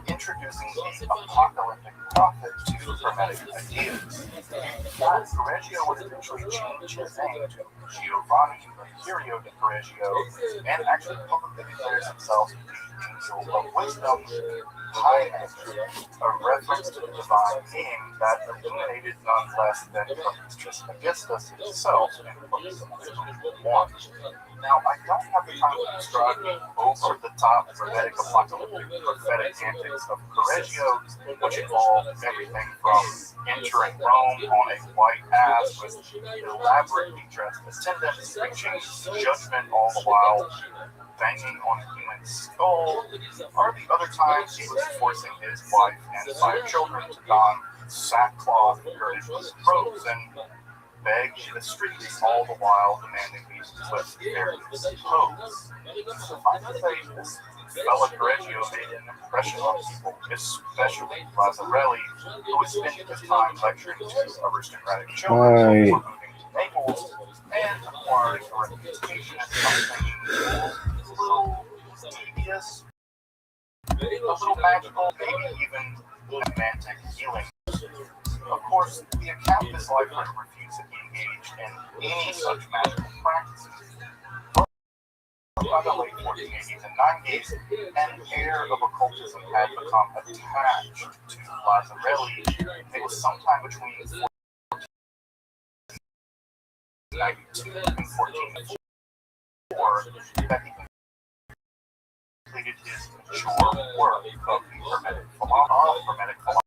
introducing the apocalyptic prophet to hermetic ideas. Correggio would eventually change his name to Giovanni Mercurio de Correggio and actually publicly declares himself the angel of wisdom, Hymen, a reference to the divine being that illuminated none less than Mistress Augustus himself in Books of Wisdom 1. Now, I don't have the time to describe the over-the-top hermetic apocalyptic prophetic antics of Correggio, which involved everything from entering Rome on a white ass with elaborately dressed attendants, reaching judgment all the while banging on a human skull, or the other times he was forcing his wife and 5 children to don sackcloth girded with robes and beg in the streets, all the while demanding these with various poses. Suffice to say, this fellow Correggio made an impression on people, especially Lazzarelli, who was spending his time lecturing to aristocratic children before moving to Naples and acquiring a reputation as something a little devious, a little magical, maybe even romantic healing. Of course, the account of his life would refuse to be engaged in any such magical practices. But by the late 1480s and 90s, an air of occultism had become attached to Lazzarelli. It was sometime between 1492 and 1404 that he completed his mature work of the Hermetic philosophy.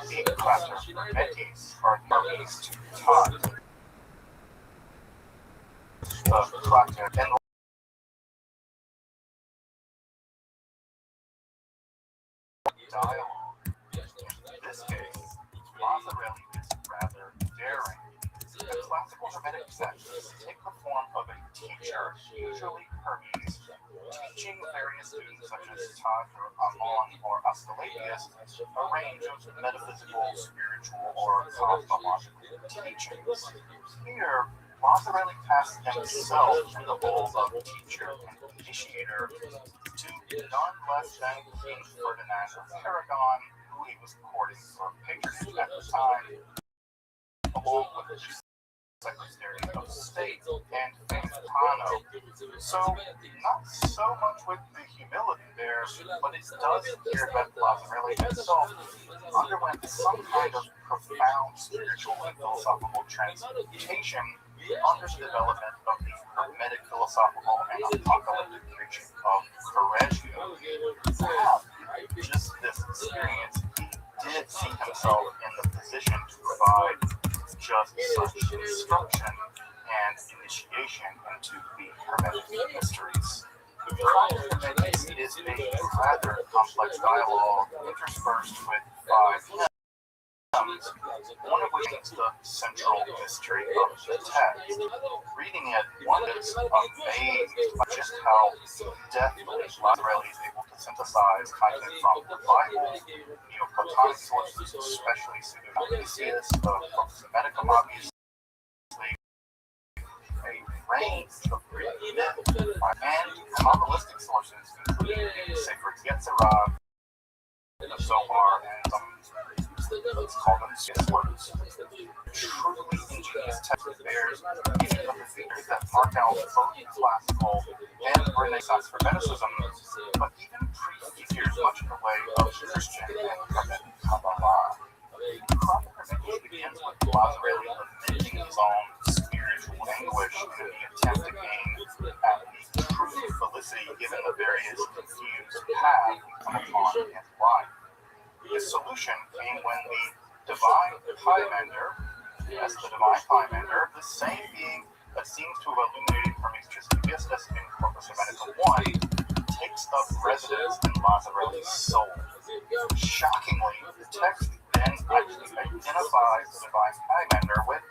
The Clatter Hermetes are Hermes to Todd. The Clatter and dialogue. In this case, Lazzarelli is rather daring. The classical Hermetic sects take the form of a teacher, usually Hermes, teaching various things such as Todd or Amon or Asclepius, a range of metaphysical, spiritual, or cosmological teachings. Here, Lazzarelli passed himself in the role of teacher and initiator to none less than King Ferdinand of Aragon, who he was courting for patronage at the time, along with his Secretary of State and Fantano. So, not so much with the humility there, but it does appear that Lazzarelli himself underwent some kind of profound spiritual and philosophical transmutation under the development of the Hermetic philosophical and apocalyptic preaching of Correggio. Just this experience, he did see himself in the position to provide just such instruction and initiation into the Hermetic mysteries. The Hermetic is a rather complex dialogue interspersed with 5 hymns, one of which is the central mystery of the text. Reading it, one is amazed by just how deftly Lazzarelli is able to synthesize content from the Bible, Neoplatonic sources, especially Pseudo-Dionysius, the Corpus Hermeticum, obviously, a range of Greek myth, and Kabbalistic sources, including the Sefer Yetzirah, the Zohar, and some let's call them words. Truly ingenious text bears many of the features that mark out both classical and Renaissance Hermeticism, but even prefigures much in the way of Christian and Hermetic Kabbalah. Hermetic begins with Lazzarelli lamenting his own spiritual anguish in the attempt to gain at the true felicity given the various confused paths come upon his life. His solution came when the divine Pymander, the same being that seems to have illuminated Hermes Trismegistus in Corpus Hermetica 1, takes up residence in Lazzarelli's soul. Shockingly, the text then identifies the divine Pymander with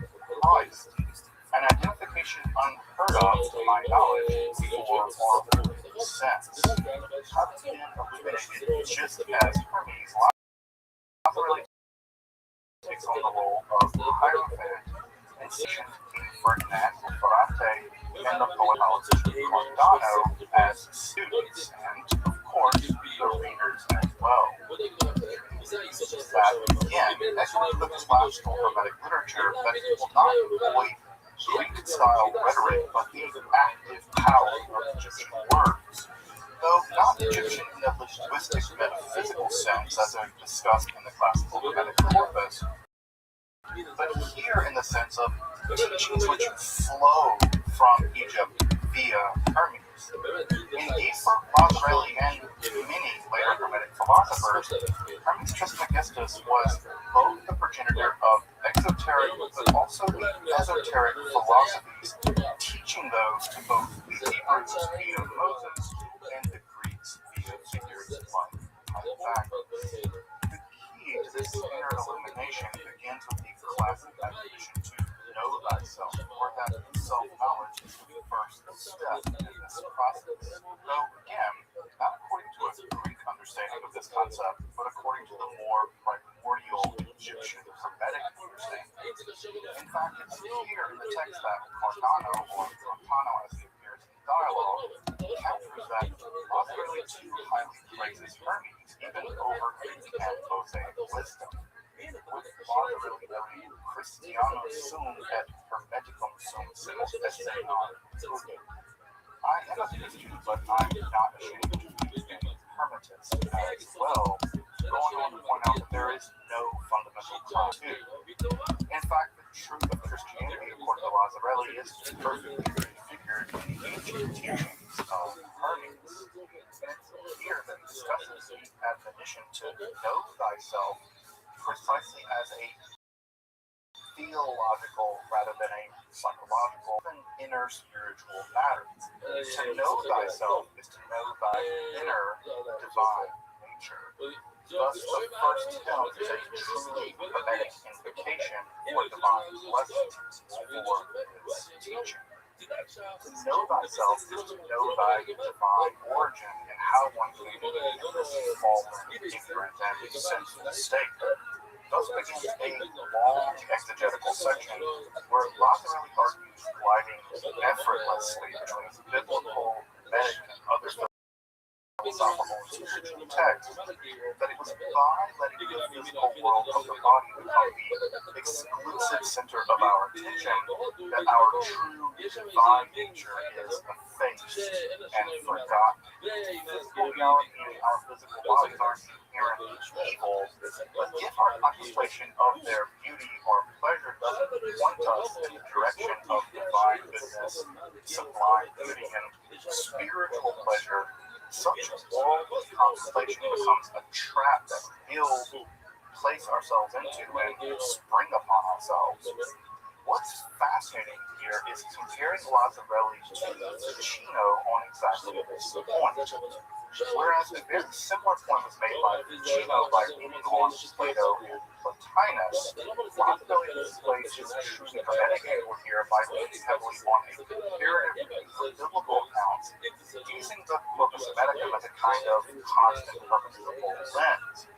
Christ, an identification unheard of to my knowledge before or since. Having been illuminated just as Hermes, Lazzarelli takes on the role of Hierophant and King Ferdinand Ferrante and the poet Cardano as students, and of course the readers as well. That again echoes the classical Hermetic literature that will not employ Greek-style rhetoric, but the active power of Egyptian words. Though not Egyptian in the linguistic metaphysical sense, as I've discussed in the classical Hermetic corpus, but here in the sense of teachings which flow from Egypt via Hermes. Indeed, for Lazzarelli and many later Hermetic philosophers, Hermes Trismegistus was both the progenitor of exoteric but also the esoteric philosophies, teaching those to both the Hebrews via Moses and the Greeks via figures like Pythagoras. The key to this inner illumination begins with the classic admonition to know thyself, or that self-knowledge is the first step in this process. Though, again, not according to a Greek understanding of this concept, but according to the more primordial Egyptian Hermetic understanding. In fact, it's here in the text that Cardano, or Cardano as he appears in dialogue, captures that Lazzarelli too highly praises Hermes, even over Greek and Mosaic wisdom. With Lazzarelli noting Christianum sum et Hermeticum sum simul esse non tutti. I am a Christian, but I'm not ashamed to be a Hermetist as well, going on to point out that there is no fundamental tattoo. In fact, the truth of Christianity, according to Lazzarelli, is perfectly prefigured in the ancient teachings of Hermes. And it's here that he discusses the admonition to know thyself precisely as a theological rather than a psychological and inner spiritual matter. To know thyself is to know thy inner divine nature. Thus, the first hymn is a truly Hermetic invocation for divine blessings for this teaching. To know thyself is to know thy divine origin and how one can be in this fallen, ignorant, and sinful state. Thus begins a long exegetical section where Lazzarelli argues gliding effortlessly between biblical, Hermetic, and other philosophical and spiritual texts, that it was by letting the physical world of the body become the exclusive center of our attention that our true divine nature is effaced and forgotten. Physical reality and our physical bodies are inherently evil, but if our contemplation of their beauty or pleasure doesn't point us in the direction of divine goodness, sublime beauty, and spiritual pleasure, such worldly contemplation becomes a trap that we'll place ourselves into and spring upon ourselves. What's fascinating here is comparing Lazzarelli to Ficino on exactly this point. Whereas a very similar point was made by Ficino by reading on Plato and Plotinus, Lazzarelli displays his truly Hermetic angle here by leaning heavily on a comparative biblical accounts, using the Corpus Hermeticum as a kind of constant hermeneutical lens,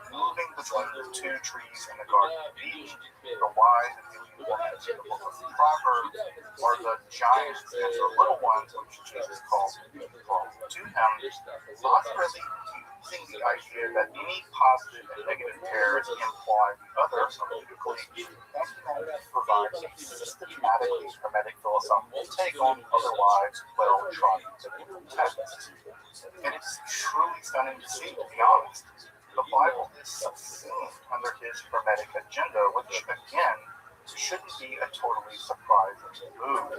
moving between the two trees in the Garden of Eden, the wise and healing woman in the book of Proverbs, or the giants and the little ones which Jesus calls to him. Lazzarelli using the idea that any positive and negative pairs imply the other hermeneutically, Ecumenics provides a systematically hermetic philosophical take on otherwise well-trodden biblical texts. And it's truly stunning to see, to be honest. The Bible is succinct under his hermetic agenda, which, again, shouldn't be a totally surprising move.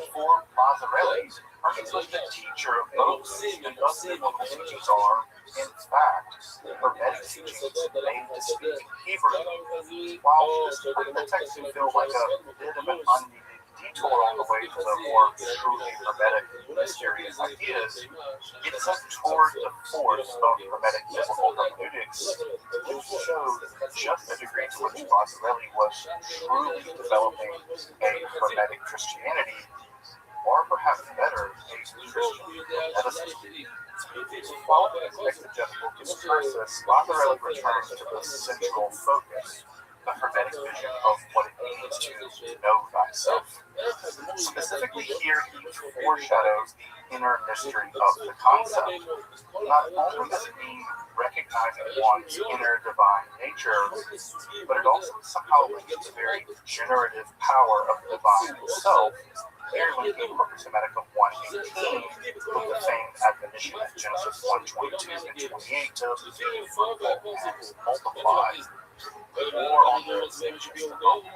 For Mazzarelli, Hermes was the teacher of Moses, and thus biblical teachings are, in fact, hermetic teachings made to speak Hebrew. While the text can feel like a bit of an unneeded detour on the way to the more truly hermetic, mysterious ideas, it's a tour de force of hermetic biblical hermeneutics, which shows just the degree to which Mazzarelli was truly developing a hermetic Christianity, or perhaps better, a Christian hermeticity. Following his exegetical discursus, Mazzarelli returns to the central focus, the hermetic vision of what it means to know thyself. Specifically here, he foreshadows the inner mystery of the concept. Not only does it mean recognizing one's inner divine nature, but it also somehow links the very generative power of the divine itself, here linking Corpus Hermeticum 1:18 with the famed admonition of Genesis 1:22 and 28 to be fruitful and multiply. More on the just a moment.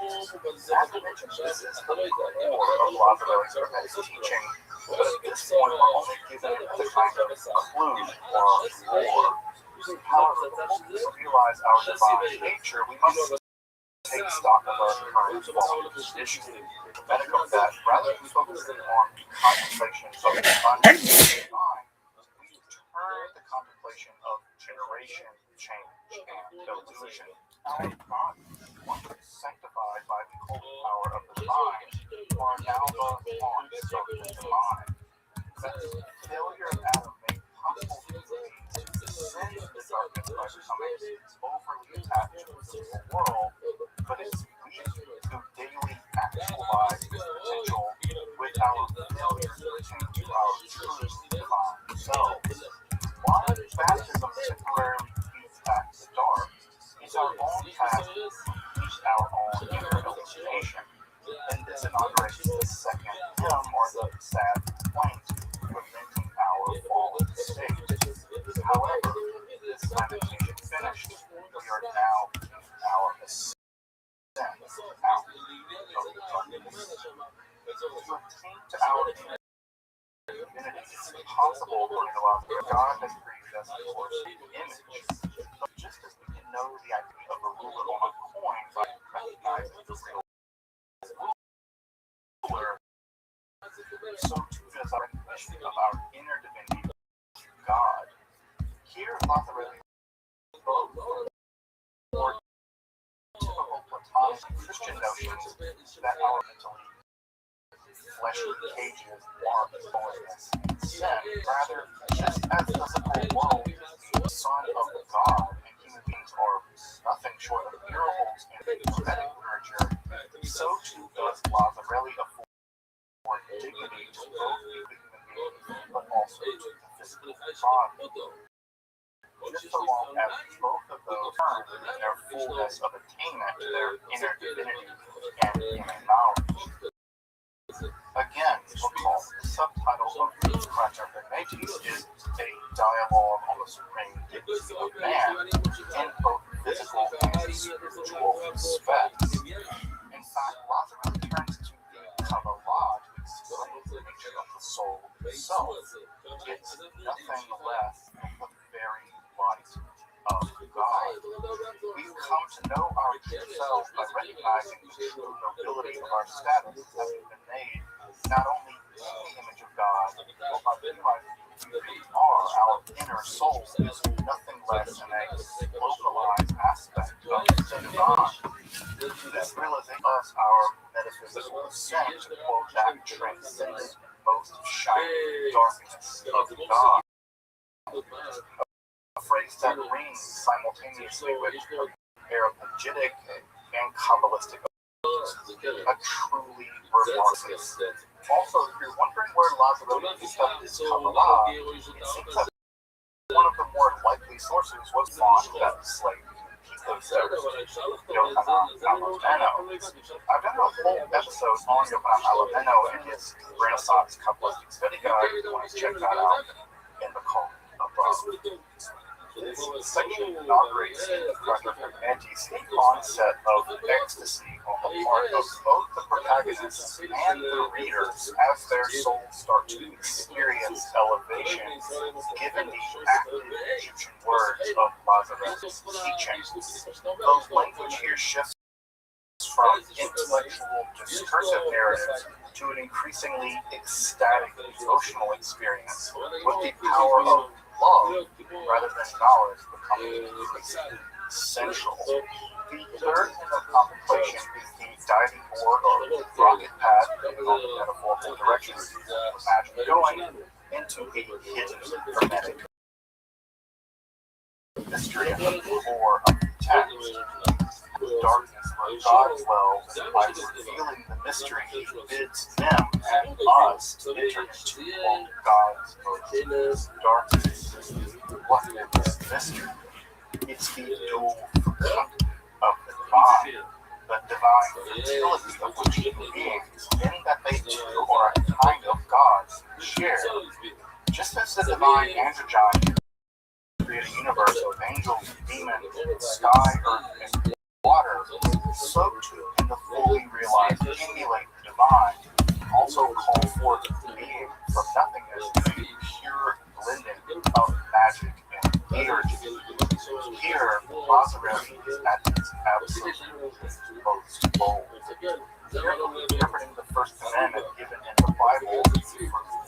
As I mentioned, this is the core of Mazzarelli's hermetic teaching, but at this point we're only given the kind of clue or lore. However, before we realize our divine nature, we must take stock of our current fallen condition. Hermeticum that, rather than focusing on contemplation of the divine, we turn the contemplation of generation, change, and illusion. Our God, once sanctified by the holy power of the divine, are now the haunts of the divine. That failure of Adam made possible for disease to descend into the darkness by becoming overly attached to the physical world, but it's we who daily actualize this potential with our failure to return to our true divine selves. Why baptism temporarily feeds back the dark is our own path to reach our own inner illumination. And this inaugurates the second hymn, or the sad complaint, lamenting our fallen state. However, this lamentation finished, we are now in our ascent out of darkness. To attain to our divinity is impossible for God has created us for His image. But just as we can know the idea of a ruler on a coin by recognizing the real ruler, so too does our recognition of our inner divinity, God. Here, Mazzarelli more typical Platonic Christian notions that our mentally fleshly cages are holiness and sin. Rather, just as the physical world is the son of God and human beings are nothing short of miracles in hermetic literature, so too does Mazzarelli afford dignity to both the human beings but also to the physical body. Just so long as both of those terms in their fullness of attainment to their inner divinity and human knowledge. Again, recall the subtitle of the Prater Hermetis is a dialogue on the supreme dignity of man in both physical and spiritual respects. In fact, Mazzarelli turns to the Kabbalah to explain the nature of the soul itself. It's nothing less than the very light of God. We've come to know our true selves by recognizing the true nobility of our status as we've been made not only in the image of God, but by realizing who we are. Our inner soul is nothing less than a localized aspect of the divine. This realization us our metaphysical ascent, quote, that transcends most shining darkness of God. A phrase that rings simultaneously with Areopagitic and Kabbalistic, a truly remarkable. Also, if you're wondering where Mazzarelli discovered his Kabbalah, it seems that one of the more likely these sources was fond that the slave keep those notes. Yohanan Alabeno. I've done a whole episode on Yohanan Alabeno and his Renaissance Kabbalistic study guide. If you want to check that out in the call above. This section inaugurates the anti-state onset of ecstasy on the part of both the protagonists and the readers as their souls start to experience elevation, given the accurate Egyptian words of Lazarus' teaching. The language here shifts from intellectual discursive narratives to an increasingly ecstatic emotional experience, with the power of love rather than knowledge becoming essential. The third end of contemplation is the diving board or rocket pad, on the metaphorical direction imagine going into a hidden hermetic mystery at the core of the text. Darkness where God dwells, and by revealing the mystery, he bids them and us to enter into all God's most darkness. What is this mystery? It's the dual fecundity of the divine fertility of which human beings, in that they too are a kind of gods, share. Just as the divine androgyne created a universe of angels, demons, sky, earth, and water, so too can the fully realized emulate the divine, also call forth being from nothingness to a pure blending of magic and energy. Here, Lazarus is at its absolute most bold. Interpreting the first commandment given in the Bible,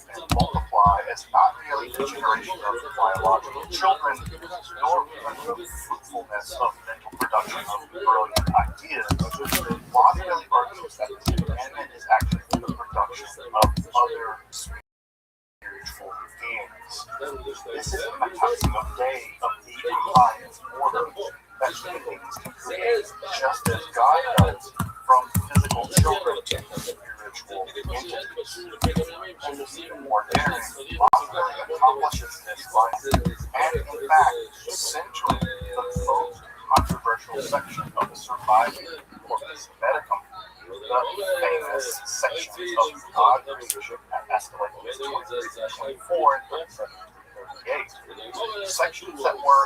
and multiply, as not merely the generation of biological children, nor even the fruitfulness of mental production of brilliant ideas. Locke really argues that the commandment is actually the production of other spiritual beings. This is a taxing of day of the highest order that human beings can create, just as God does, from physical children to spiritual entities. And even more daring, Locke really accomplishes this by, and in fact, centering the most controversial section of the surviving Corpus Medicum, the famous sections of God leadership at Escalations 23-24 and 37-38. Sections that were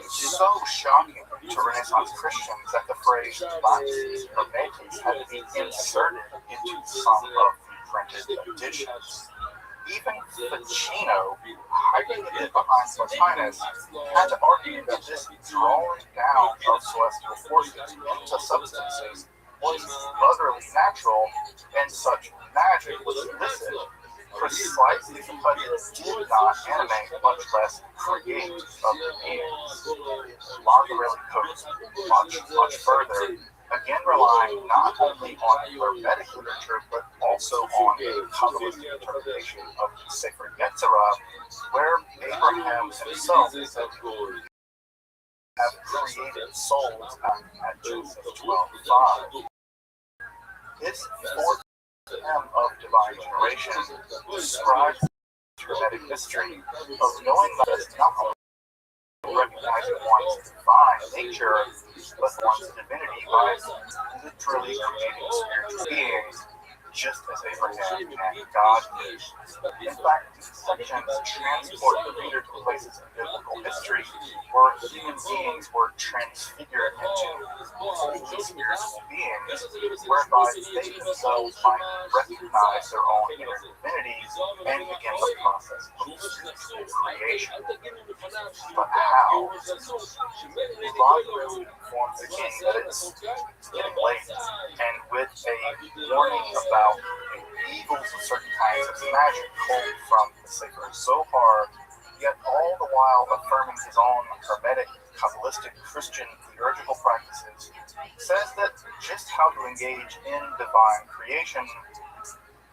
so shocking to Renaissance Christians that the phrase "Lapsus Hermetis" had to be inserted into some of the printed editions. Even Ficino, hiding it behind Plotinus, had to argue that this drawing down of celestial forces into substances was utterly natural, and such magic was illicit, precisely because it did not animate, much less create, other beings. Locke really goes much further, again relying not only on Hermetic literature, but also on a Kabbalistic interpretation of the Sefer Yetzirah, where Abraham himself is said to have created souls at Genesis 12:5. His fourth hymn of divine generation describes the Hermetic mystery of knowing that it's not only recognizing one's divine nature, but one's divinity by literally creating spiritual beings, just as Abraham and God did. In fact, these sections transport the reader to places in biblical history where human beings were transfigured into spiritual beings, whereby they themselves might recognize their own inner divinities and begin the process of spiritual creation. But how? Locke really informs the king that it's getting late, and with a warning about the evils of certain kinds of magic culled from the Sefer Zohar, yet all the while affirming his own Hermetic, Kabbalistic, Christian liturgical practices, says that just how to engage in divine creation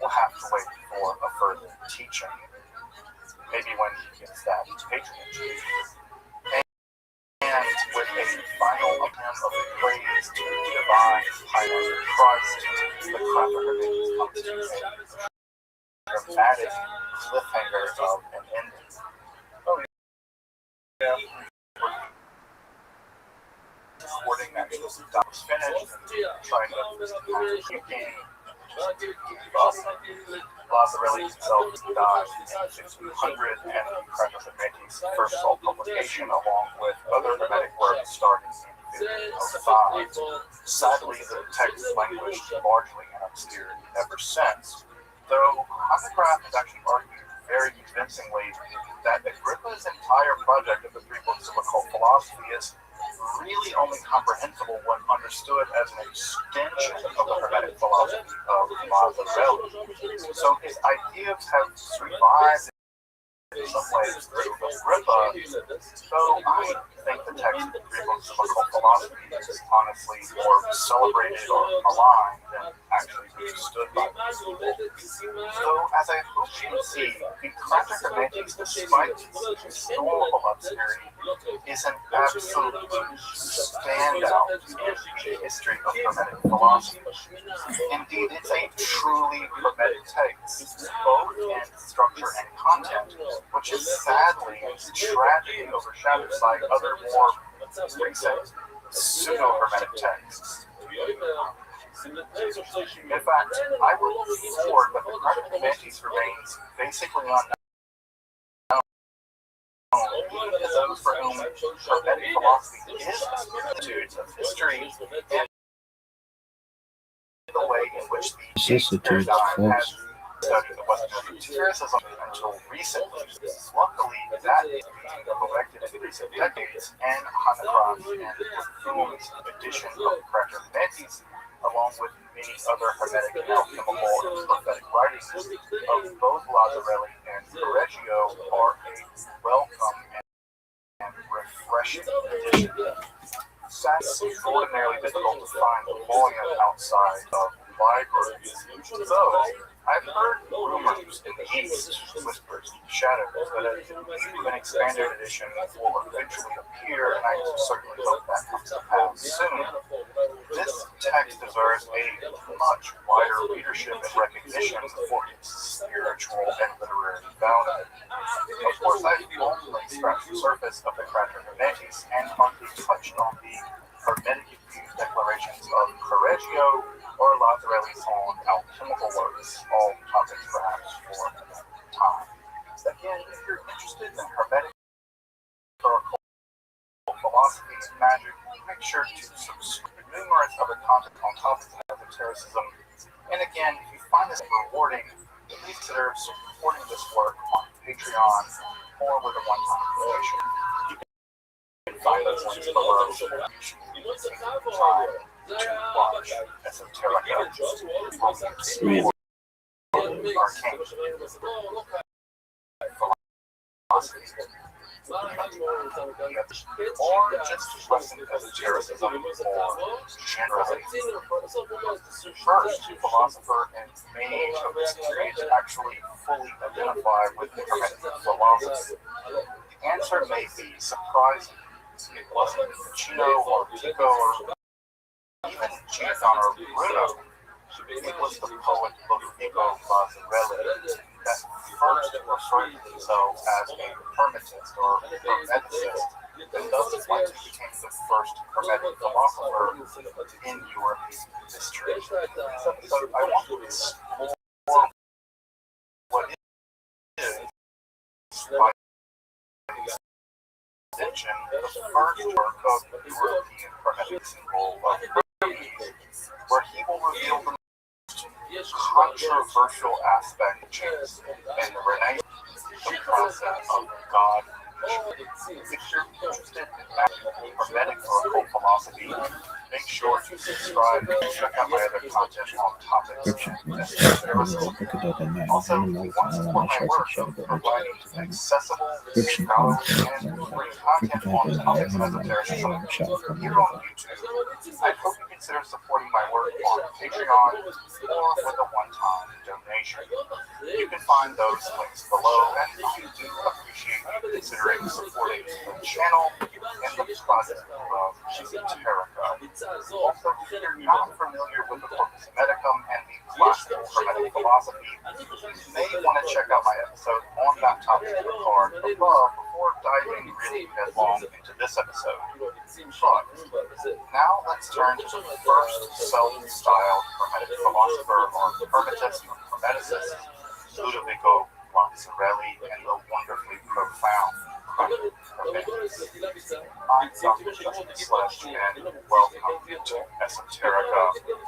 will have to wait for a further teaching. Maybe when he gets that patronage. And with a final hymn of praise to the divine highlight of Christ, the Kraftwerk comes to a dramatic cliffhanger of an ending. Oh, yeah. that was finished and trying to keep Lazzarelli himself died in 1600, and Cracus Hermetis' first sole publication, along with other Hermetic works, started in 1505. Sadly, the text languished largely in obscurity ever since, though Hammecraft has actually argued very convincingly that Agrippa's entire project of the three books of occult philosophy is really only comprehensible when understood as an extension of the Hermetic philosophy of Lazzarelli. So his ideas have survived in some ways through Agrippa, though I think the text of the three books of occult philosophy is honestly more celebrated or maligned than actually understood by people. So, as I hope you can see, the Crater Hermetis, despite its historical obscurity, is an absolute standout in the history of Hermetic philosophy. Indeed, it's a truly Hermetic text, both in structure and content, which is sadly and tragically overshadowed by other more recent pseudo-Hermetic texts. In fact, I would look forward that the Crater Hermetis remains basically unknown, even to those for whom Hermetic philosophy is the similitudes of history and the way in which the paradigm has studied the Western empiricism until recently. Luckily, that is being corrected in recent decades, and Hammecraft and Hume's edition of the Crater Hermetis, along with many other Hermetic and alchemical and prophetic writings of both Lazzarelli and Correggio, are a welcome and refreshing addition. Sadly, it's extraordinarily difficult to find the volume outside of libraries, though I've heard rumors in the east, whispers in the shadows, that an expanded edition will eventually appear, and I certainly hope that comes to pass soon. This text deserves a much wider readership and recognition for its spiritual and literary value. Of course, I've only scratched the surface of the Crater Hermetis and hardly touched on the Hermetic declarations of Correggio or Lazzarelli's own alchemical works, all topics perhaps for another time. Again, if you're interested in Hermetic or philosophy and magic, make sure to subscribe to numerous other content on topics of esotericism. And again, if you find this rewarding, please consider supporting this work on Patreon or with a one-time donation. You can find those links below. You should take the time to watch Esoterica or Arcane philosophy, or just Western esotericism or generally. First, philosopher and mage of this period actually fully identify with the Hermetic philosophy. The answer may be surprising. It wasn't Ficino or Pico or even Giordano Bruno. It was the poet Lodovico Lazzarelli that first referred to himself as a hermetist or hermeticist, and thus likely became the first Hermetic philosopher in European history. In this episode, I want to explore what is, by extension, the first work of the European Hermetic symbol of Hermes, where he will reveal the most controversial aspect in the Renaissance, the concept of God. If you're interested in Hermetic or occult philosophy, make sure to subscribe and check out my other content on topics. Also, if you want to support my work of providing accessible, scholarly, and free content on topics of esotericism here on YouTube, I hope you consider supporting my work on Patreon or with a one-time donation. You can find those links below, and I do appreciate you considering supporting the channel and the project of Esoterica. Also, if you're not familiar with the Corpus Hermeticum and the classical Hermetic philosophy, you may want to check out my episode on that topic card above before diving really headlong into this episode. But now let's turn to the first self-styled Hermetic philosopher or Hermetist or Hermeticist, Ludovico Lazzarelli, and the wonderfully profound Chronicle Hermeticus. I'm Dr. Justin Slash, and welcome to Esoterica,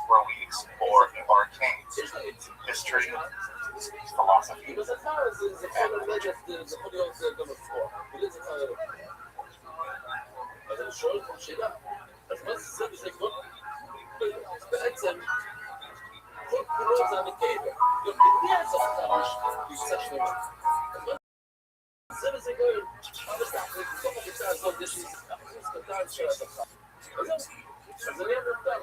where we explore the arcane, history, philosophy, and religion. אז אני שואל פה שאלה, אז מה זה בזכות? בעצם, כל כולו זה המקייבר. מי הזכר בקצה שלמה? זה בזכות, אבל זה אחרי בתוך הקצה הזאת, יש לי אחוז קטן של הזכר. אז אני אמרתם.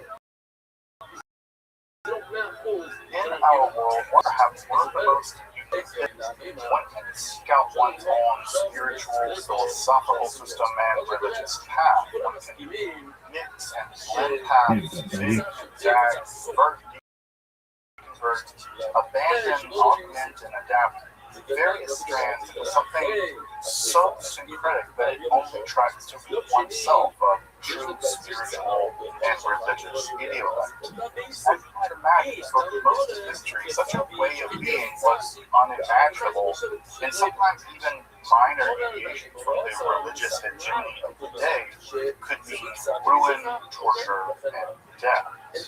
In our world, perhaps one of the most unique one can scout one's own spiritual, philosophical system and religious path. One can mix and blend paths, zig, zag, convert, abandon, augment, and adapt various strands into something so syncretic that it only tries to be oneself a true spiritual and religious intellect. As you might imagine, for most of history, such a way of being was unimaginable, and sometimes even minor deviation from the religious hegemony of the day could mean ruin, torture, and death. In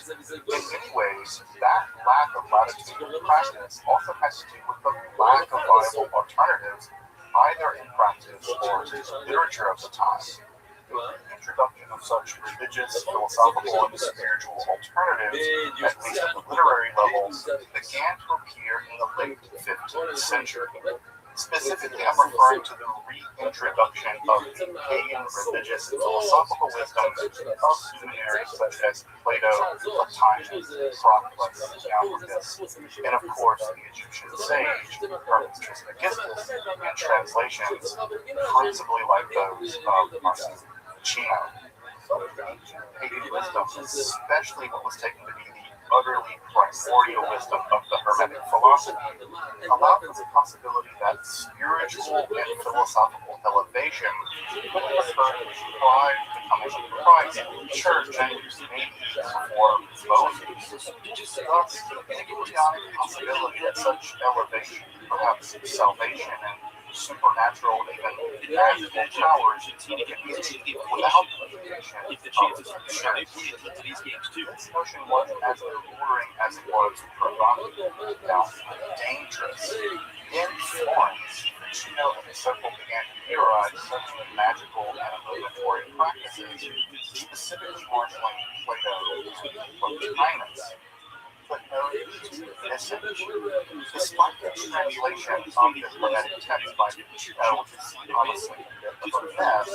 many ways, that lack of latitude in practice also has to do with the lack of viable alternatives, either in practice or literature of the time. The introduction of such religious, philosophical, and spiritual alternatives, at least at the literary level, began to appear in the late 15th century. Specifically, I'm referring to the reintroduction of pagan religious and philosophical wisdoms of luminaries such as Plato, Plotinus, Proclus, Albertus, and of course the Egyptian sage Hermes Trismegistus, in translations principally like those of Marcellus Ficino. Pagan wisdom, especially what was taken to be the utterly primordial wisdom of the Hermetic philosophy, allowed for the possibility that spiritual and philosophical elevation would occur prior to becoming a Christ, church, and maybe before Moses. Thus, the embryonic possibility that such elevation, perhaps salvation and supernatural, even magical powers can be achieved without the mediation of the church. This notion was as alluring as it was provocative, downright dangerous. In Florence, Ficino and his circle began to theorize such magical and illuminatory practices, specifically marshalling Plato and Plotinus. But despite the translation of the Hermetic text by Ficino, which is honestly a bit of a mess,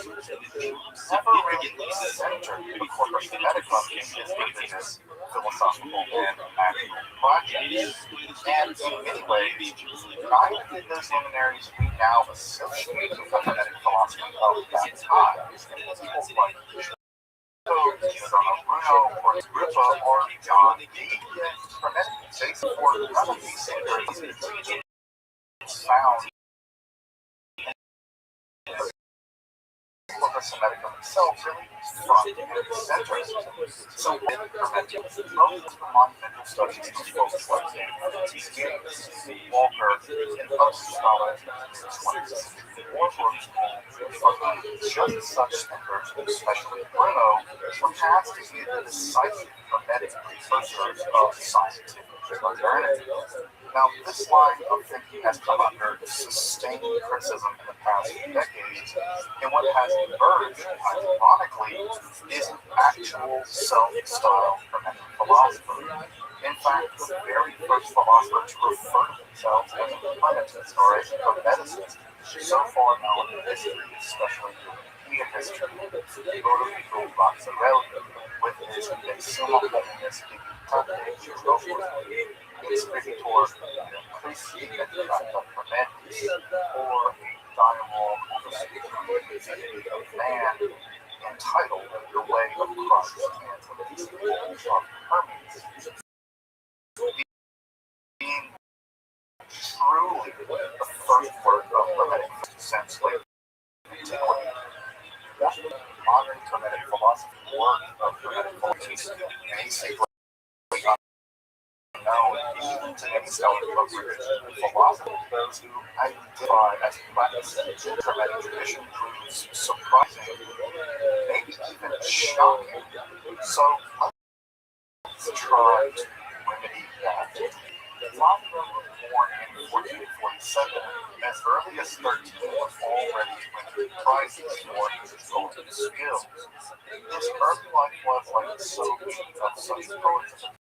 he never really centered the corpus hermeticum in his religious, philosophical, and magical projects. And in many ways, neither did those luminaries we now associate with the Hermetic philosophy of that time. People like Giordano Bruno, or Agrippa, or John Dee. Hermetic takes for none of these thinkers found corpus hermeticum itself really front and center. So with Hermetic, most of the monumental studies of folks like Gates, Walker, and other scholars in the 20th century Warburg School are just such thinkers, especially Bruno, were cast to be the decisive Hermetic precursors of scientific modernity. Now, this line of thinking has come under sustained criticism in the past decades, and what has emerged, ironically, is an actual self-styled Hermetic philosopher. In fact, the very first philosopher to refer to themselves as a Hermetist or a Hermeticist, so far known in history, especially European history, Ludovico Lazzarelli, with his De Summa Hominis Dignitate, Inspiritor Christi et Tracta Hermetis, or a dialogue on the supreme of man, entitled The Way of Christ and the Disciples of Hermes. Being truly the first work of Hermetic sense, like work of hermetic philosophy basically unknown even to many scholars of religion and philosophy. Those who identify as Latin hermetic tradition proves surprising, maybe even shocking. So let's try to remedy that. Luther was born in 1447. As early as 13, was already winning prizes for his golden skills. His early life was like so many of such poets at the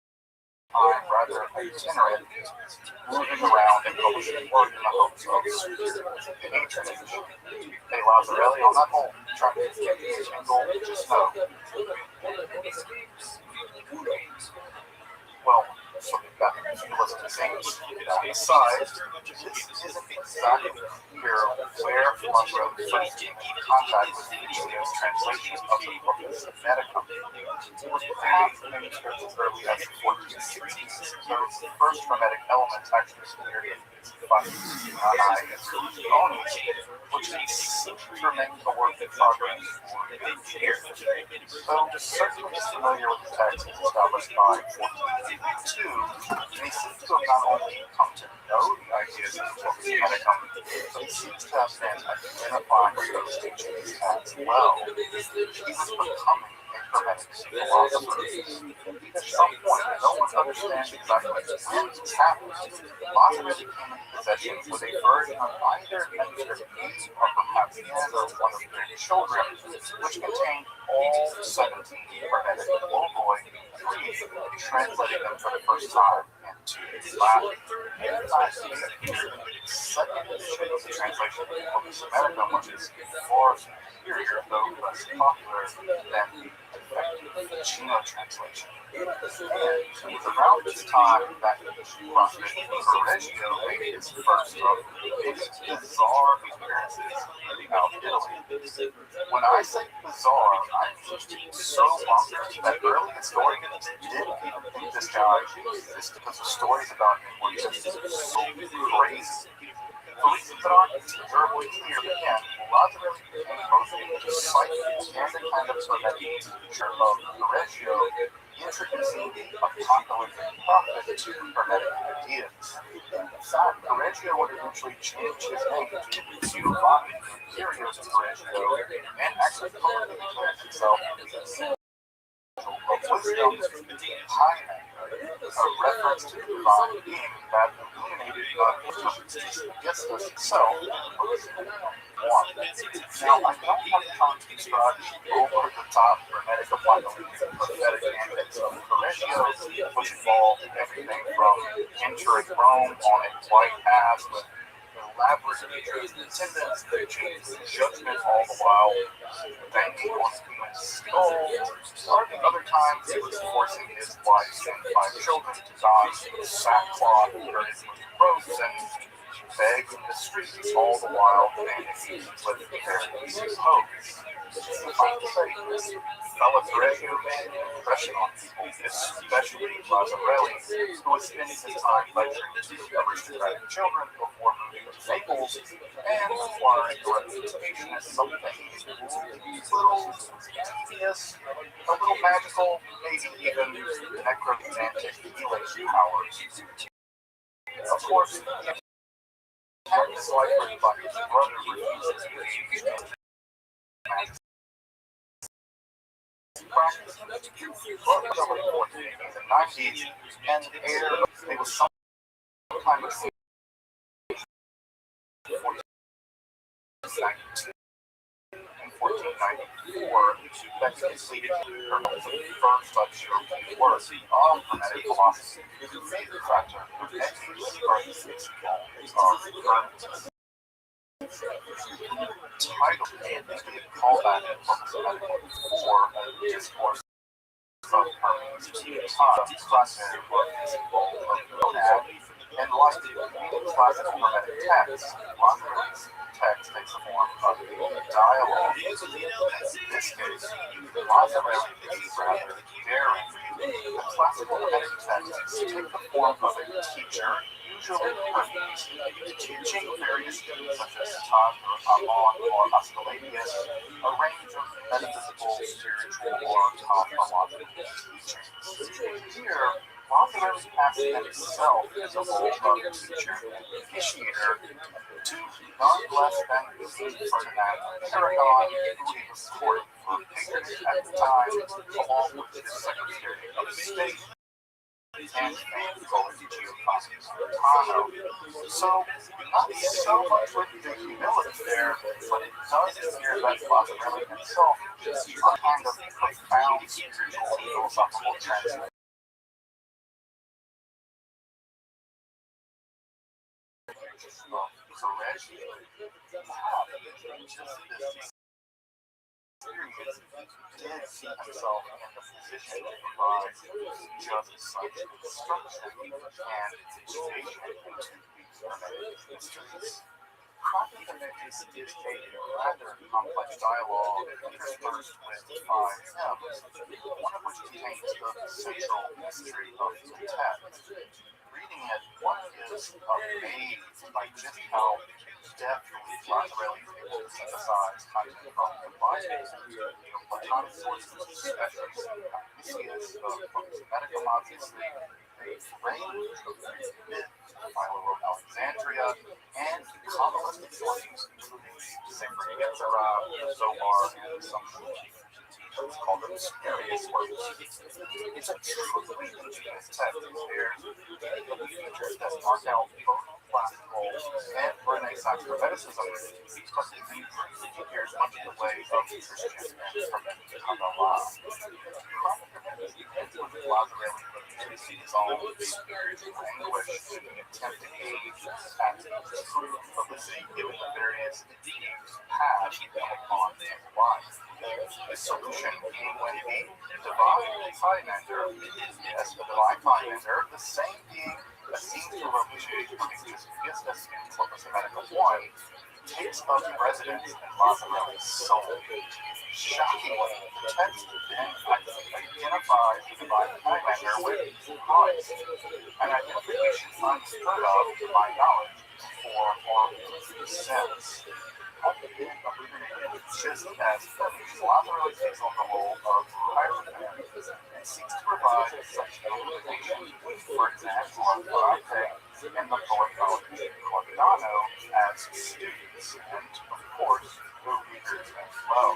time, rather itinerant, moving around and publishing work in the hopes of patronage. Hey, Lazzarelli, on that whole trying to get me a tingle, just know. Well, so we've got feudalism things aside, this isn't exactly clear where Lazzarelli first came into contact with Virgilio's translation of the book of Hermeticum. It was perhaps manuscripts as early as the 1460s, though the first hermetic elements actually appeared in Nani and Scipione, which seems to remain a work in progress for 8 years. Though certainly familiar with the text established by 1452, they seem to have not only come to know the ideas of the book of Hermeticum, but it seems to have been identifying with those teachings as well. He was becoming a hermetic philosopher. At some point, no one understands exactly when this happened. Lazzarelli came into possession with a version of either manuscript 8 or perhaps the end of one of their children, which contained all 17 hermetic logoi, translating them for the first time into Latin. In fact, the second edition of the translation of the book of Hermeticum, which is far superior, though less popular than the effective Gino translation. And it was around this time that Prophet Correggio made his first of his bizarre appearances out of Italy. When I say bizarre, I mean so bonkers that early historians didn't even think this guy existed because the stories about him were just so crazy. For reasons that aren't terribly clear, again, Lazzarelli became both a disciple and a kind of hermetic teacher of Correggio, introducing the apocalyptic prophet to hermetic ideas. In fact, Correggio would eventually change his name to Giovanni Imperio de Correggio and actually publicly declared himself as a symbol of wisdom, Hymen, a reference to the divine being that illuminated Augustus himself in the one. Now, I don't have time to describe over-the-top hermetic apocalyptic prophetic antics of Correggio, which involved everything from entering Rome on a white ass with elaborate features and attendants that changed judgment all the while banging on human skulls, or at other times he was forcing his wife and 5 children to don sackcloth covered with ropes and beg in the streets all the while vanishing with various hopes. Suffice to say, this fellow Correggio made an impression on people, especially Lazzarelli, who was spending his time lecturing to aristocratic children before moving to Naples and acquiring a reputation as something a little devious, a little magical, maybe even necromantic healing powers. Of course, had his life written by his brother refuses to engage in practice. Both of them were born in the 90s, and there was some kind of in 1494 that completed her first such European work of hermetic philosophy. The factor of ethics are the 6 of title and the callback from Hermetic 4 discourse of Hermes to Thomas, classic book is involved of Monad, and like the classical Hermetic text, Lazzarelli's text takes the form of a dialogue. In this case, Lazzarelli is rather daring. The classical Hermetic texts take the form of a teacher, usually Hermes, teaching various things such as Tan or Amon or Asclepius, a range of metaphysical, spiritual, or cosmological teachings. Here, Machiavelli acts himself as a role of teacher and initiator to none less than King Ferdinand Aragon, who he was courting for patronage at the time, along with his Secretary of State and famed poet Giovanni Fontano. So, not so much with the humility there, but it does appear that Machiavelli himself is a kind of profound spiritual and philosophical transcendence. Did see himself in the position to provide just such instruction and education into these hermetic mysteries. Chronically, is a rather complex dialogue interspersed with 5 hymns, one of which contains the central mystery of the text. Reading it, one is amazed by just how deftly Machiavelli is able to synthesize content from the Bible, Platonic sources, especially Dionysius, from Meticum, obviously, a range of Greek myth, Philo of Alexandria, and Kabbalistic sources, including the Sefer Yetzirah, Zohar, and some called the Mysterious Works. It's a truly ingenious text here, but the features that mark out both classical and Renaissance Hermeticism, because it figures much in the way of Christian and Hermetic Kabbalah. Ends with Machiavelli looking to his own spiritual anguish in an attempt to aid at the true publicity given the various paths he fell upon in life. The solution being when a divine Pymander, yes, the divine Pymander, the same being that seems to revolutionary Prometheus business in Corpus Hermetica 1, takes up residence in Machiavelli's soul. Shockingly, the text then identifies the divine Pymander with Christ, an identification unheard of to my knowledge for more sense. Just as Machiavelli takes on the role of Hierophant and seeks to provide such illumination, for example, Arate and the poet Cordano as students, and of course, the readers as well.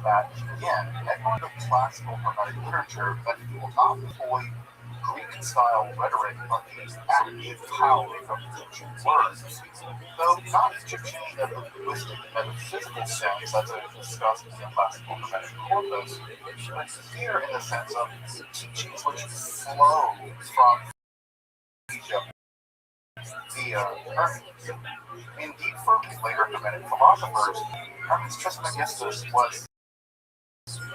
That, again, echoing the classical Hermetic literature that will not employ Greek-style rhetoric but use active power from Egyptian words, though not Egyptian in the linguistic metaphysical sense as it is discussed in the classical Hermetic corpus, but here in the sense of teachings which flow from Egypt via Hermes. Indeed, for later Hermetic philosophers, Hermes Trismegistus was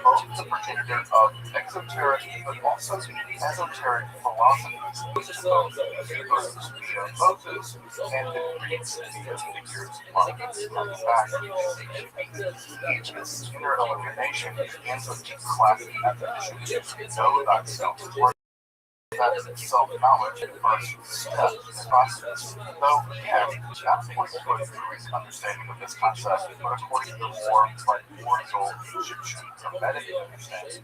both the progenitor of exoteric but also the esoteric philosophies, both the Hebrews via Moses and the Greeks via figures like Each this inner illumination begins with the classic definition know thyself, or that is self-knowledge first step in the process. Though, again, not according to a Greek understanding of this concept, but according to the more primordial Egyptian Hermetic understanding.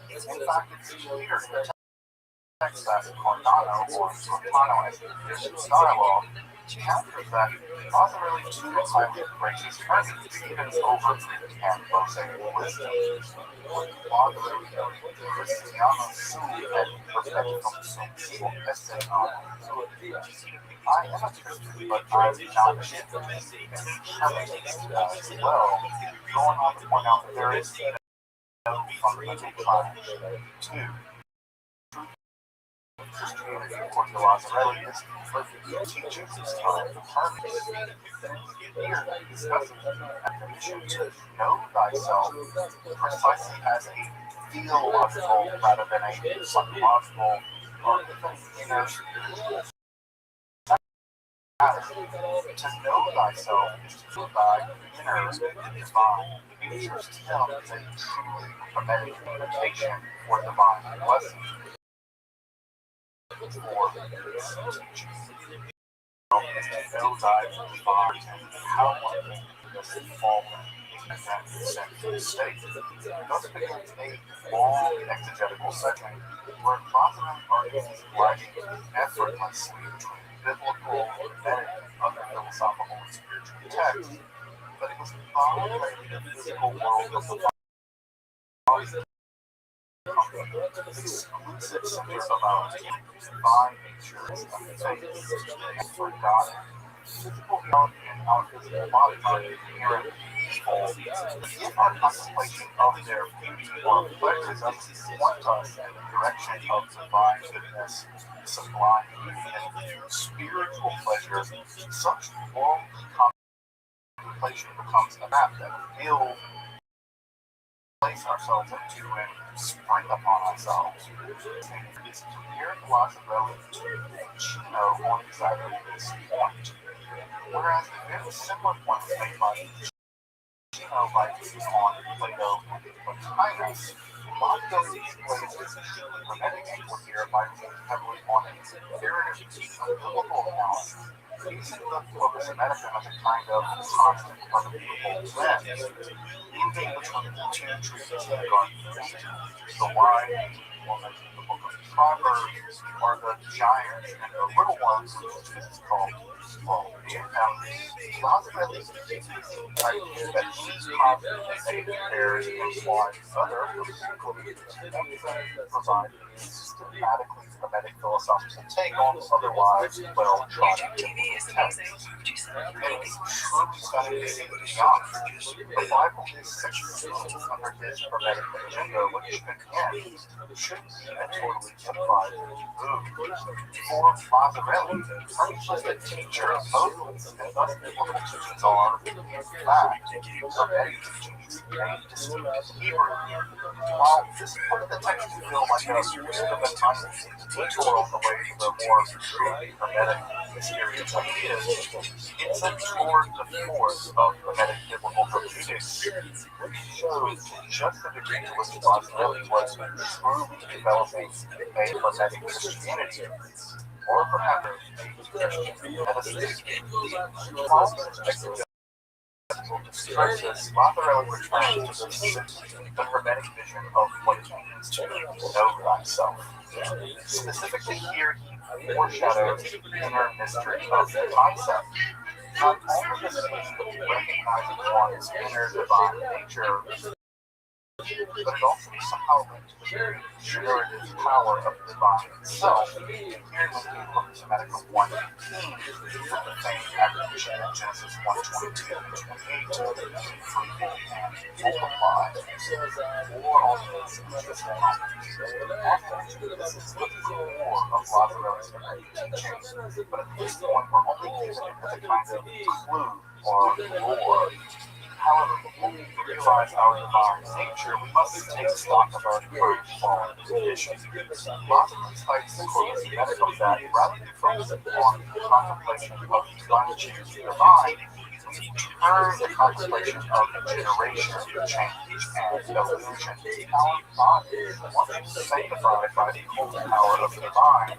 In fact, it's clear in the text that Cordano, or Cordano as the Egyptian dialogue, counters that Machiavelli too highly embraces Hermes even over Greek and Mosaic wisdom. Machiavelli Christiano sum et perfectum sum suo esse anno. I am a Christian, but I am not a Hermes as well, going on to point out that there is no fundamental clash. 2. Christianity, according to Machiavelli, is the teachings this time of Hermes. Here he discusses the definition to know thyself precisely as a theological rather than a psychological or even inner spiritual matter. To know thyself is to know thy inner divine. Nature's tale is a truly Hermetic invitation for divine blessing. For this teaching. no dive divine and how one thing does fall in that central state. Thus begins a long exegetical segment where Maserati argues gliding effortlessly between biblical, Vedic, and other philosophical and spiritual texts, but it was found that the physical world of the body exclusive center of our divine nature is the faith for God. Physical reality and our physical body are inherently peaceful. If our contemplation of their beauty or pleasure doesn't point us in the direction of divine goodness, sublime beauty, and spiritual pleasure, such worldly contemplation becomes a map that will place ourselves into and spring upon ourselves. It's to hear Lazzarelli and Chino on exactly this point. Whereas the very similar points made by Chino like on Plato and Plotinus, Machiavelli displays his truly Hermetic angle here by leaning heavily on a narrative biblical account, using the Corpus Hermeticum as a kind of constant unbelievable lens, moving between the two treatises in the Garden of Eden, the wise woman in the book of Proverbs, or the giants and the little ones, which is called Lazzarelli uses the idea that these conflicts and pairs imply other political provide a systematically Hermetic philosophical take on otherwise well-trodden texts. It is truly scientific beyond. The Bible is such under his Hermetic agenda, which again shouldn't be a totally surprising move. For Lazzarelli, the teacher of Moses and thus biblical teachings are, in fact, Hermetic teachings and distinct Hebrew. While this part of the text can feel like a bit of a tiny detour on the way to the more true Hermetic mysterious ideas, it's a toward the force of Hermetic biblical hermeneutics, which shows just the degree to which Lazzarelli was truly developing a Hermetic Christianity, or perhaps a Christian metaphysics. While this exegesis, Lazzarelli returns to the Hermetic vision of what it means to know thyself. Specifically here, he foreshadows the inner mystery of the concept. Not only does it mean recognizing one's inner divine nature, but it also somehow linked to the very generative power of the divine itself. Here in the book of Hermeticum 1:18, with the famed attribution in Genesis 1:22 and 28 to the fruitful and multiply, or also this one. This is the core of Lazzarelli's Hermetic teaching, but at this point we're only using it as a kind of clue or lore. However, before we realize our divine nature, we must take stock of our current fallen condition. Lazzarelli cites the Corpus Hermeticum that rather than focusing on the contemplation of divine achievement divine, we turn the contemplation of generation, change, and evolution. Our bodies, once sanctified by the holy power of the divine,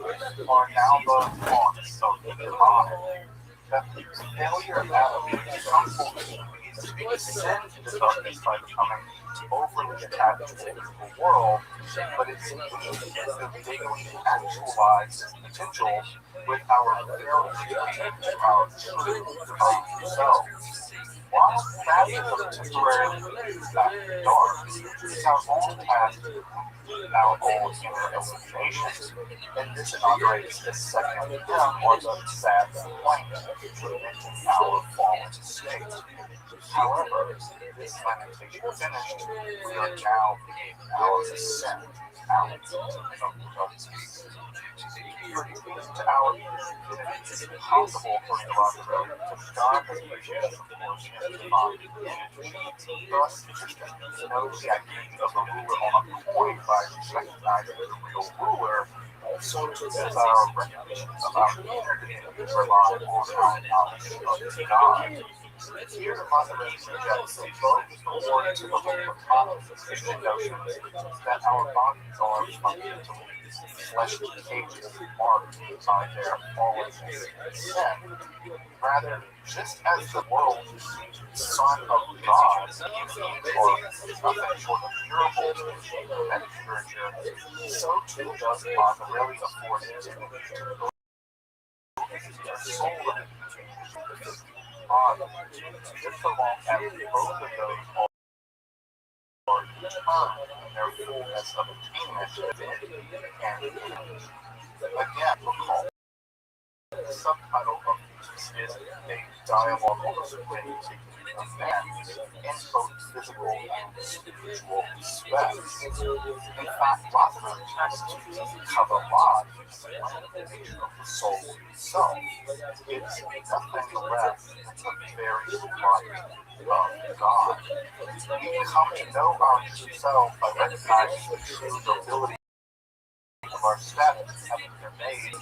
are now the forms of the divine. That the failure of Adam becomes we descend into darkness by becoming overly attached to the physical world, but it's individually actualized potential with our failure to change our true divine selves. While facets of temporarily back dark, it's our own task to complete our own inner illuminations, and this inaugurates the second hymn, or the sad complaint, lamenting our fallen state. However, this lamentation finished, we are now beginning our ascent out of darkness. To our infinity, it is impossible for Lazzarelli to God has created us, of course, in the divine image. Thus, Christian knows the identity of the ruler on a coin by recognizing the real ruler. So as our recognition of our inner divinity rely on our knowledge of God. Here, Lazzarelli suggests that both according to the hope of Christian notions that our bodies are fundamentally fleshly cages marked by their fallenness and sin. Rather, just as the world sees the Son of God, or nothing short of miracle and encourager, so too does God really afford it to their soul and body. Just so long as both of those are returned in their fullness of attainment and again, recall the subtitle of this is a dialogue on the divinity of man in both physical and spiritual respects. In fact, lots of texts cover a lot of the nature of the soul itself. It's nothing less than the very life of God. We come to know our true self by recognizing the true nobility of our status having been made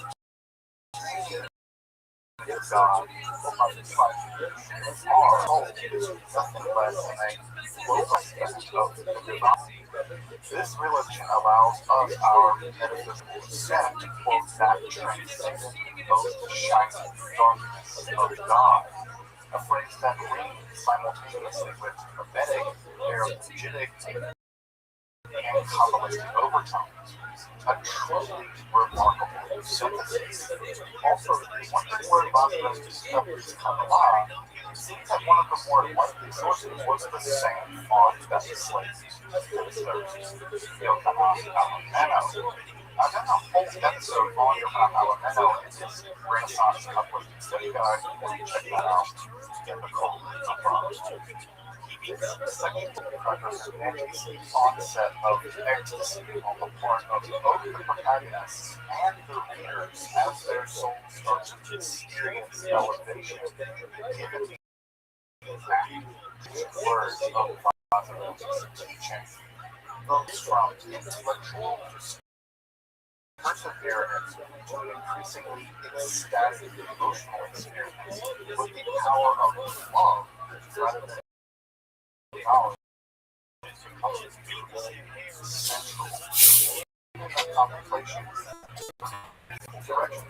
in God of His life. Our soul is nothing less than a global aspect of the divine. This realization allows us our metaphysical descent to quote that transcendent most shining darkness of God. A phrase that reads simultaneously with prophetic, hermeneutic, and Kabbalistic overtones. A truly remarkable synthesis. Also, once the word Lazarus discovers Kabbalah, it seems that one of the more likely sources was the same font that the slaves used to Yochanan Alameno. I've done a whole episode on Yochanan Alameno and his Renaissance Kabbalistic study guide. You can check that out in the comments. The second onset of ecstasy on the part of both the protagonists and the readers as their souls start to experience elevation, given the words of Lazarus' teaching, goes from intellectual perseverance to an increasingly ecstatic emotional experience with the power of love rather than knowledge becomes central contemplation direction.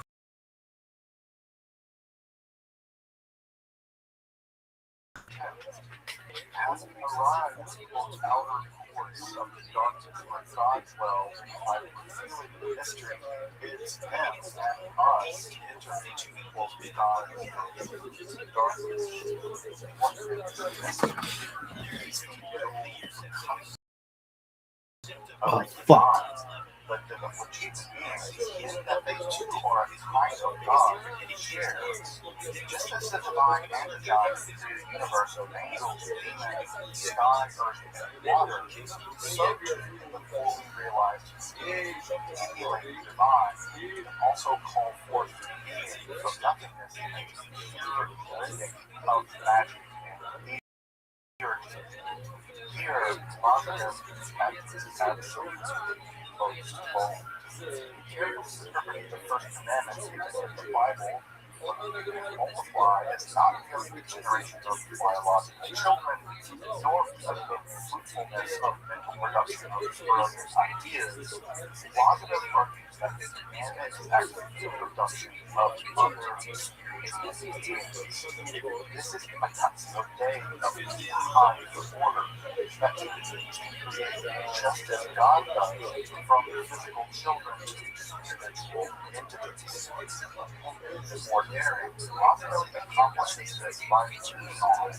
As we arrive at the outer course of the darkness where God dwells by revealing the mystery, it is them and us enter into equal with God in the darkness. Wondering the mystery, Oh, fuck. but the which is that they too are a kind of God that share. Just as the divine energize the created universe of angels, demons, sky, earth, and water, so too the fully realized healing divine can also call forth the being of nothingness and make the pure blending of magic and here, Lazarus is absolutely most bold. Here, interpreting the first commandments in the Bible, multiply is not merely the generation of biological children, nor the fruitfulness of mental production of brilliant ideas. Lazarus argues that the commandment is actually the production of other experiences. This is a concept day of the high order that just as God does from physical children to spiritual entities. More daring, Lazarus accomplishes this by moving on,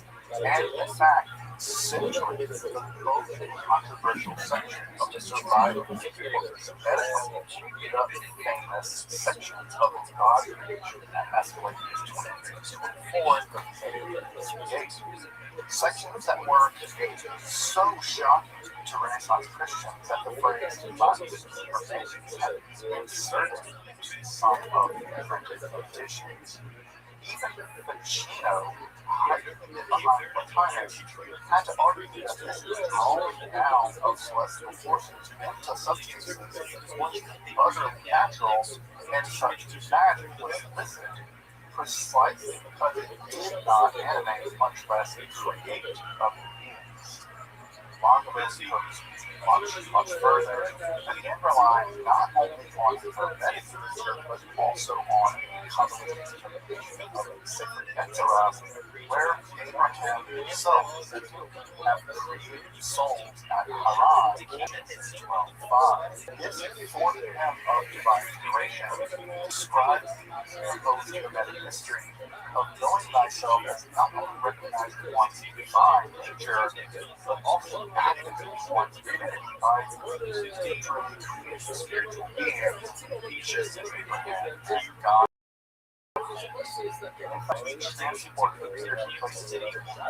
and in fact, centuries the most controversial section of the survival book is medical, the famous sections of God creation that escalate to 24 and 38. Sections that were so shocking to Renaissance Christians that the phrase Lazarus remains had been inserted into some of the printed editions. Even Ficino, hiding behind Plotinus, had to argue that this is drawing down of celestial forces into substances which utterly natural and such magic was illicit, precisely because it did not animate, much less create other beings. Machiavelli goes much further, again relying not only on hermetic literature, but also on Kabbalistic interpretation of the sacred Keturah, where Abraham himself is said to have created souls at Haran in Genesis 12:5. This informed him of divine inspiration, describes the supposed hermetic mystery of knowing thyself as not only recognizing one's divine nature, but also activating one's divinity by truly creating spiritual beings, just as Abraham and God. In fact, each transport appears to place in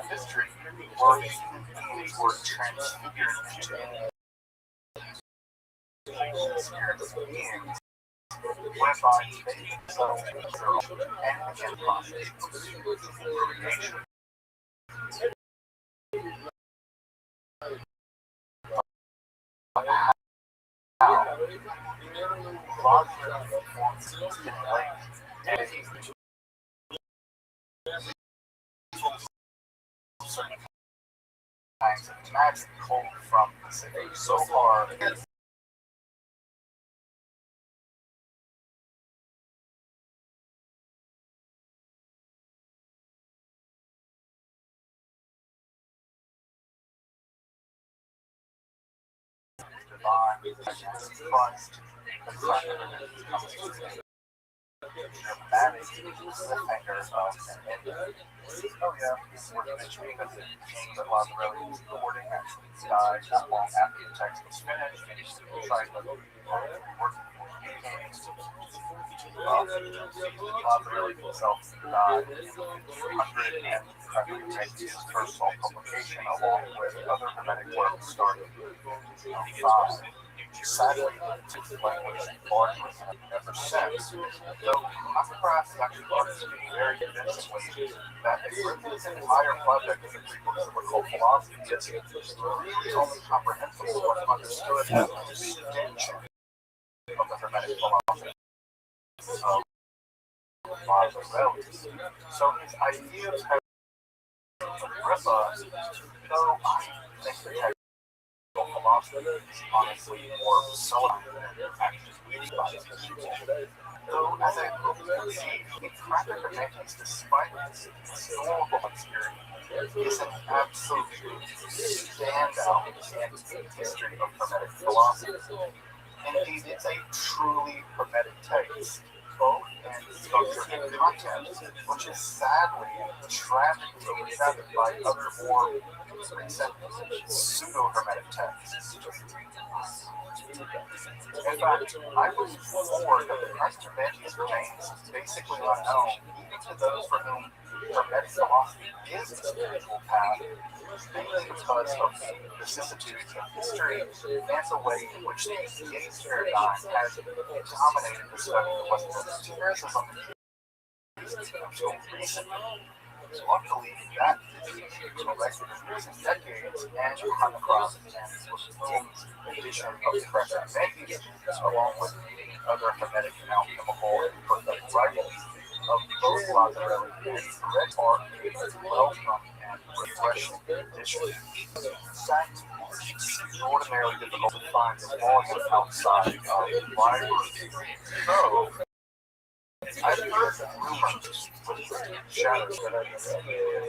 history where human beings were transfigured into spiritual beings, whereby they themselves their own and again process of creation. How logical forms stimulate and certain kinds of magic pulled from the city so far as divine Christ, the Christ dramatic cliffhanger of an ending. Oh yeah, we're mentioning because it came that Lazzarelli was recording actually died not long after the text was finished. Tried to work Lazzarelli himself died in 300 and practically made his first sole publication along with other hermetic works starting in 5. Sadly, the language barbarism ever since, though Macrocraft actually argues very convincingly that a Griffith's entire project of the Greek biblical philosophy is really only comprehensible when understood as an extension of the Hermetic philosophy of Machiavelli. So his ideas have Agrippa, though I think the text philosophy is honestly more celebrated than actually reading by people. Though, as a group can see, the traffic remains, despite its historical experience, is an absolute standout in the history of Hermetic philosophy. Indeed, it's a truly Hermetic text, both in structure and content, which is sadly and tragically overshadowed by other more recent pseudo-Hermetic texts. In fact, I was informed that the Christ Hermeticus remains basically unknown, even to those for whom Hermetic philosophy is a spiritual path, mainly because of the vicissitudes of history and the way in which the Gates paradigm has dominated the study of Western spiritism until recently. Luckily, that is corrected in recent decades, and Macrocraft and King's edition of the Christ Hermeticus, along with other Hermetic and alchemical and prophetic writings of both Lazzarelli and Correct are a welcome and refreshing addition. In fact, it's ordinarily difficult to find the volume outside of libraries. So, I've heard rumors with shadows that I can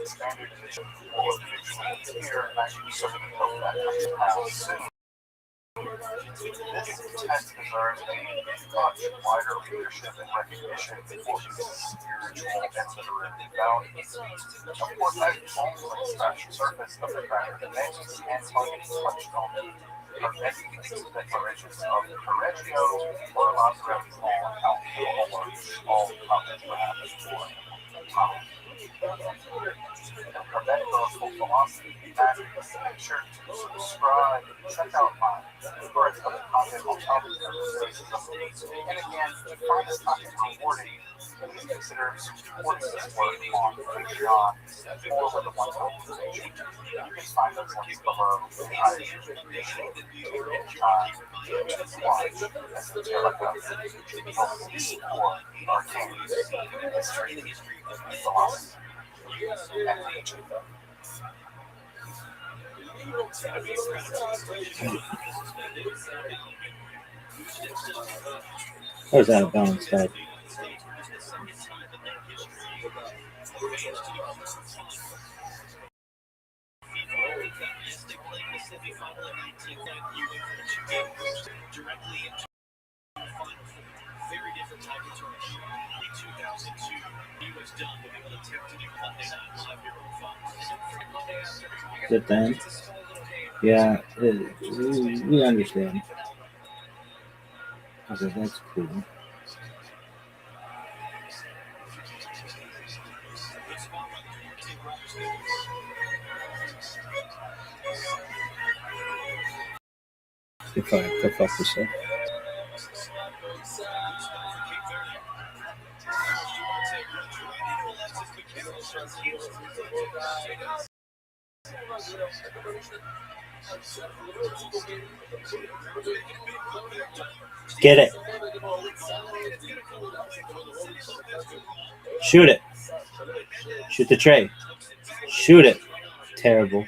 expanded edition or visual here, and I certainly hope that comes out soon. This text deserves a much wider readership and recognition for its spiritual and literary values. Of course, I've only scratched the surface of the Christ Hermeticus and touched on Hermeticus declarations of Correggio or Lazzarelli's own alchemical works, all published perhaps for time. The Hermetical philosophy has make sure to subscribe, check out my words of content on topics of racism. And again, if you find this content rewarding, please consider supporting this work on Patreon or with a one-time donation. You can find those links below. I appreciate support our teams in history and philosophy and nature. That was out of bounds, Dad. Good then. Yeah, we understand. Okay, that's cool. If I could fuck yourself. Get it. Shoot it. Shoot the tray. Shoot it. Terrible.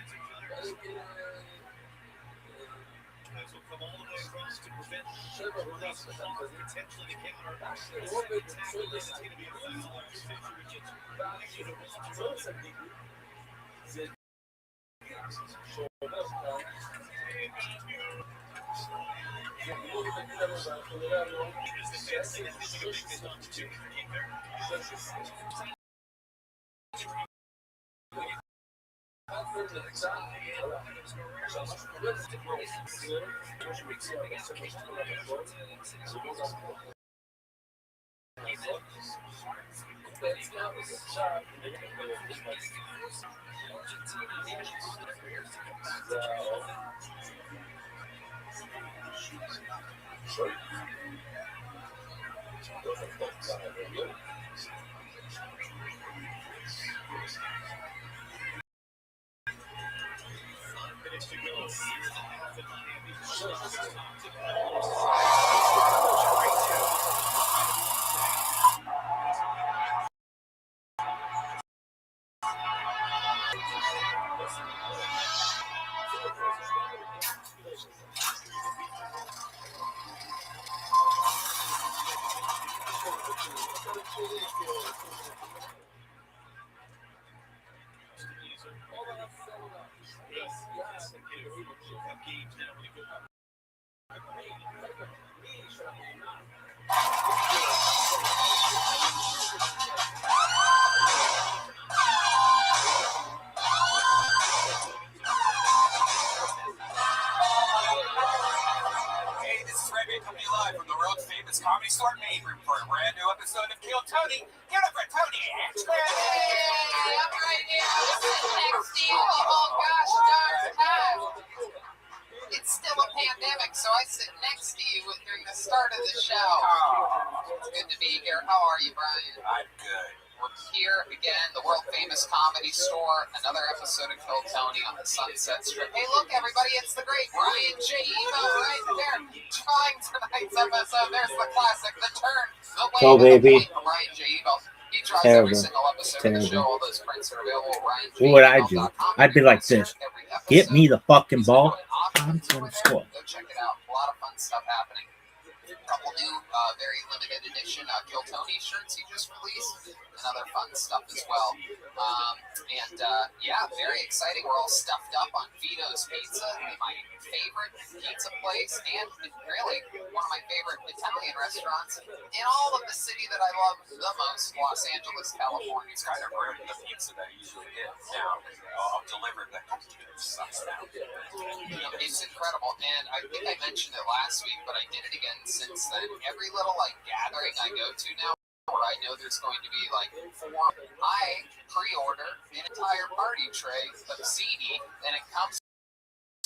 Hey, this is Red Bay coming live from the world famous Comedy Store main room for a brand new episode of Kill Tony. Give it up for Tony Ashland. Hey, I'm right here. Sitting next to you. Oh gosh, darn time. It's still a pandemic, so I sit next to you during the start of the show. Oh, It's good to be here. How are you, Brian? I'm good. We're here again, the world famous Comedy Store. Another episode of Kill Tony on the Sunset Strip. Hey, look, everybody, it's the great Brian J. Ebo right there. Trying tonight's episode. There's the classic, The Turn, The Wave, Oh, and The baby. Point from Brian J. Ebo. He tries Terrible. every single episode of the show. Terrible. All those prints are available at What would I do? brianjebo.com. I'd be like this. Every Get episode. me the fucking He's ball. doing an awesome I'm tour gonna there. score. Go check it out. A lot of fun stuff happening. A couple new, very limited edition Kill Tony shirts he just released, and other fun stuff as well. Yeah, very exciting. We're all stuffed up on Vito's Pizza, my favorite pizza place, and really one of my favorite Italian restaurants in all of the city that I love the most, Los Angeles, California. It's kind of ruined the pizza that I usually get now. I'll deliver the sucks now. You know, it's incredible, and I think I mentioned it last week, but I did it again since then. Every little gathering I go to now, where I know there's going to be 4, I pre-order an entire party tray of CD, and it comes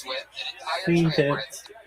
with an entire tray of breadsticks.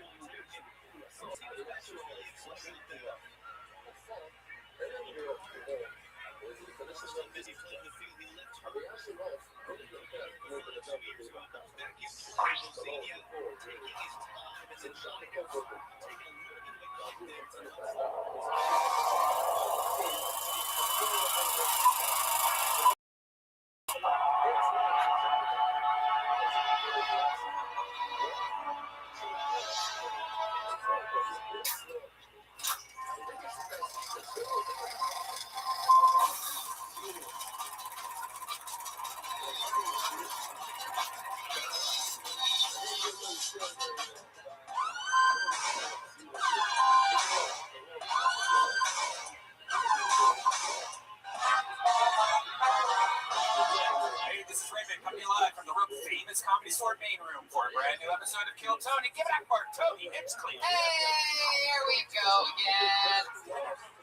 Sword main room for a brand new episode of Kill Tony. Give it up for Tony Hinchcliffe. Hey, here we go again.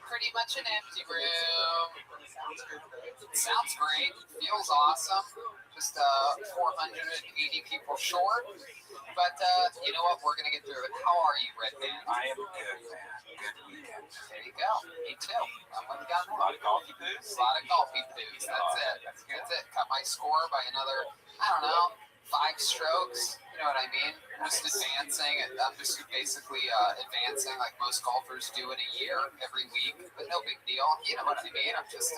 Pretty much an empty room. Sounds great. Feels awesome. Just 480 people short. But you know what? We're going to get through it. How are you, Red Man? I am good, man. Good weekend. There you go. Me too. I'm with you on A lot of golfy poos. A lot of golfy poos. That's it. That's it. Cut my score by another, I don't know, 5 strokes. You know what I mean? Just advancing. I'm just basically advancing like most golfers do in a year, every week. But no big deal. You know what I mean? I'm just,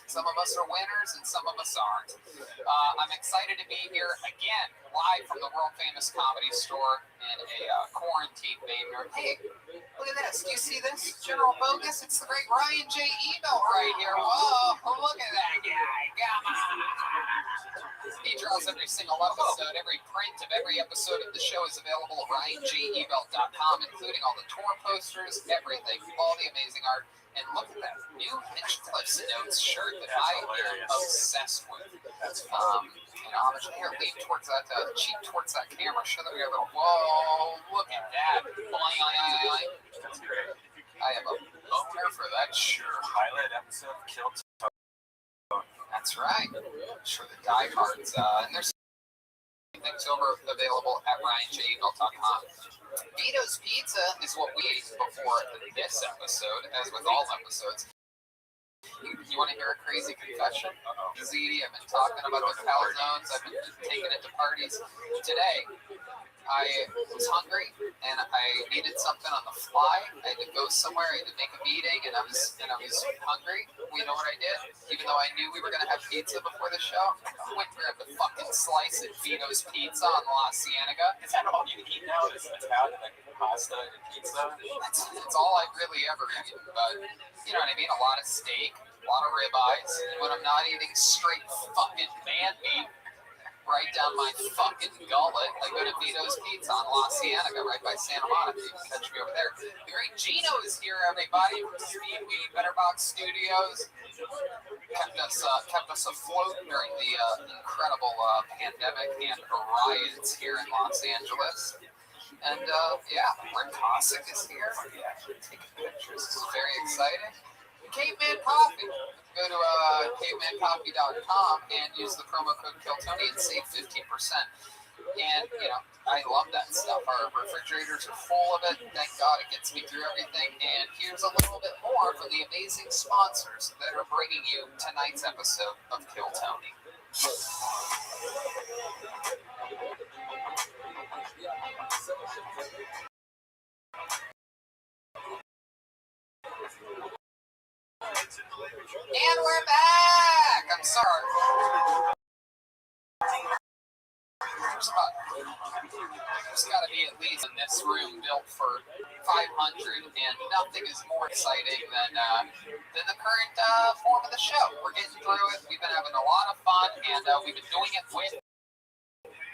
some of us are winners and some of us aren't. I'm excited to be here again, live from the world famous Comedy Store in a quarantine Maine room. Hey, look at this. Do you see this? General Bogus? It's the great Ryan J. Ebel right here. Whoa, look at that guy. Come on. He draws every single episode. Every print of every episode of the show is available at RyanJEbel.com, including all the tour posters, everything, all the amazing art. And look at that new Hinchcliffe's Notes shirt that I am obsessed with. And homage here, lean towards that, cheek towards that camera. Show them your little, whoa, look at that. Boing. That's great. I have a boner for that shirt. Highlight episode of Kill Tony. That's right. Sure, the diehards. And there's things available at RyanJEbel.com. Vito's Pizza is what we ate before this episode, as with all episodes. You want to hear a crazy confession? Z, I've been talking about the calzones. I've been taking it to parties. Today, I was hungry and I needed something on the fly. I had to go somewhere. I had to make a meeting, and I was hungry. You know what I did? Even though I knew we were gonna have pizza before the show, I went and grabbed a fucking slice at Vito's Pizza on La Cienega. Is that all you eat now? Is Italian like pasta and pizza? That's all I really ever eat. But you know what I mean? A lot of steak, a lot of ribeyes. When I'm not eating straight fucking man meat right down my fucking gullet, I go to Vito's Pizza on La Cienega, right by Santa Monica. You can catch me over there. The great Gino is here, everybody, from Speedweed Betterbox Studios. Kept us afloat during the incredible pandemic and riots here in Los Angeles. And yeah, Rick Cossack is here. Taking pictures. This is very exciting. Caveman Coffee. Go to cavemancoffee.com and use the promo code KILLTONY and save 15%. And, you know, I love that stuff. Our refrigerators are full of it. Thank God it gets me through everything. And here's a little bit more from the amazing sponsors that are bringing you tonight's episode of Kill Tony. And we're back! I'm sorry. There's got to be at least in this room built for 500, and nothing is more exciting than the current form of the show. We're getting through it. We've been having a lot of fun, and we've been doing it with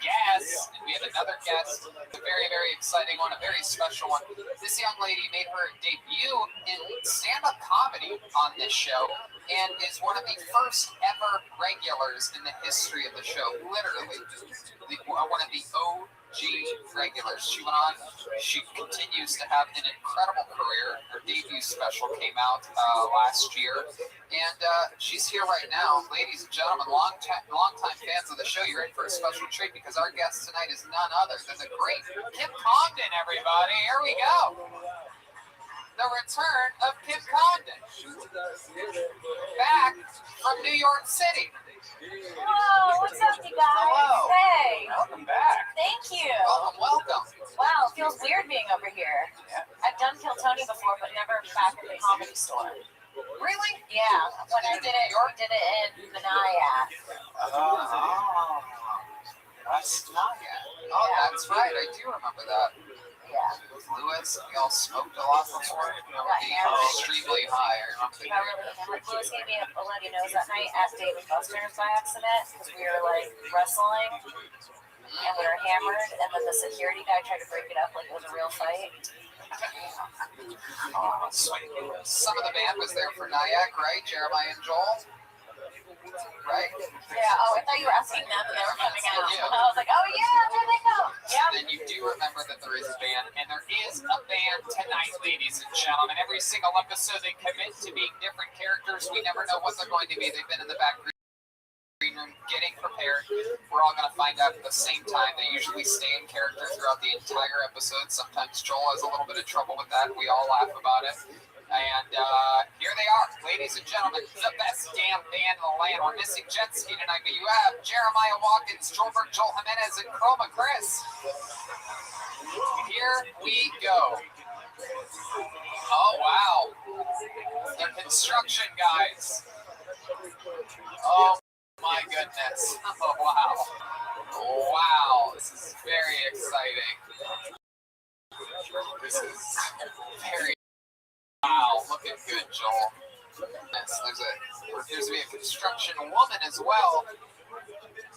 guests, and we have another guest, a very, very exciting one, a very special one. This young lady made her debut in stand-up comedy on this show and is one of the first ever regulars in the history of the show. Literally, one of the OG regulars. She went on. She continues to have an incredible career. Her debut special came out last year, and she's here right now. Ladies and gentlemen, long-time fans of the show, you're in for a special treat because our guest tonight is none other than the great Kim Congdon, everybody. Here we go. The return of Kim Congdon. Back from New York City. Hello, what's up, you guys? Hello. Hey. Welcome back. Thank you. Welcome. Wow, it feels weird being over here. Yeah. I've done Kill Tony before, but never back at the Comedy Store. Really? Yeah, when I did it, we did it in Nyack. West Nyack. Oh, that's right. I do remember that. Yeah. With Lewis, we all smoked a lot before. Extremely high. I remember the Got really hammered. Lewis gave me a bloody nose that night at Dave & Buster's by accident because we were like wrestling and we were hammered, and then the security guy tried to break it up like it was a real fight. Some of the band was there for Nyack, right? Jeremiah and Joel? right? Yeah, oh, I thought you were asking them and they were coming out. Yeah. I was like, oh yeah, there they go. Yeah. Then you do remember that there is a band, and there is a band tonight, ladies and gentlemen. Every single episode they commit to being different characters. We never know what they're going to be. They've been in the back green room getting prepared. We're all going to find out at the same time. They usually stay in character throughout the entire episode. Sometimes Joel has a little bit of trouble with that. We all laugh about it. And here they are, ladies and gentlemen, the best damn band in the land. We're missing Jet Ski tonight, but you have Jeremiah Watkins, Joelberg, Joel Jimenez, and Chroma Chris. Here we go. Oh, wow. The construction guys. Oh, my goodness. Oh, wow. Wow, this is very exciting. This is very... Wow, looking good, Joel. Yes, there appears to be a construction woman as well.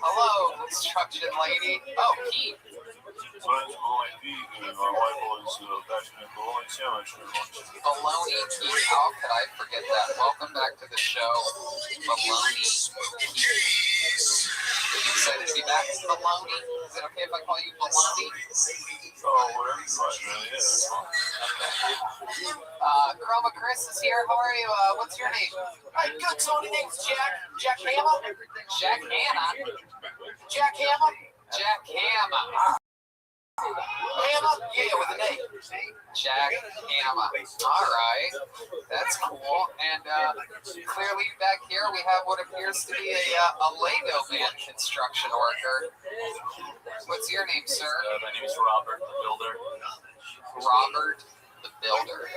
Hello, construction lady. Oh, Pete. My name's Bologna Pete, and my wife was backing a bologna sandwich for lunch. Bologna Pete. How could I forget that? Welcome back to the show, Bologna Pete. Are you excited to be back, Bologna? Is it okay if I call you Bologna? Oh, whatever you like, man. Yeah, that's fine. Chroma Chris is here. How are you? What's your name? Hey, good, Tony. Name's Jack. Jack Hammer. Jack Hanna. Jack Hammer. Jack Hammer. Hammer? Yeah, with an A. Jack Hammer. All right. That's cool. And clearly back here we have what appears to be a Lego man construction worker. What's your name, sir? My name is Robert, the builder. Robert the Builder.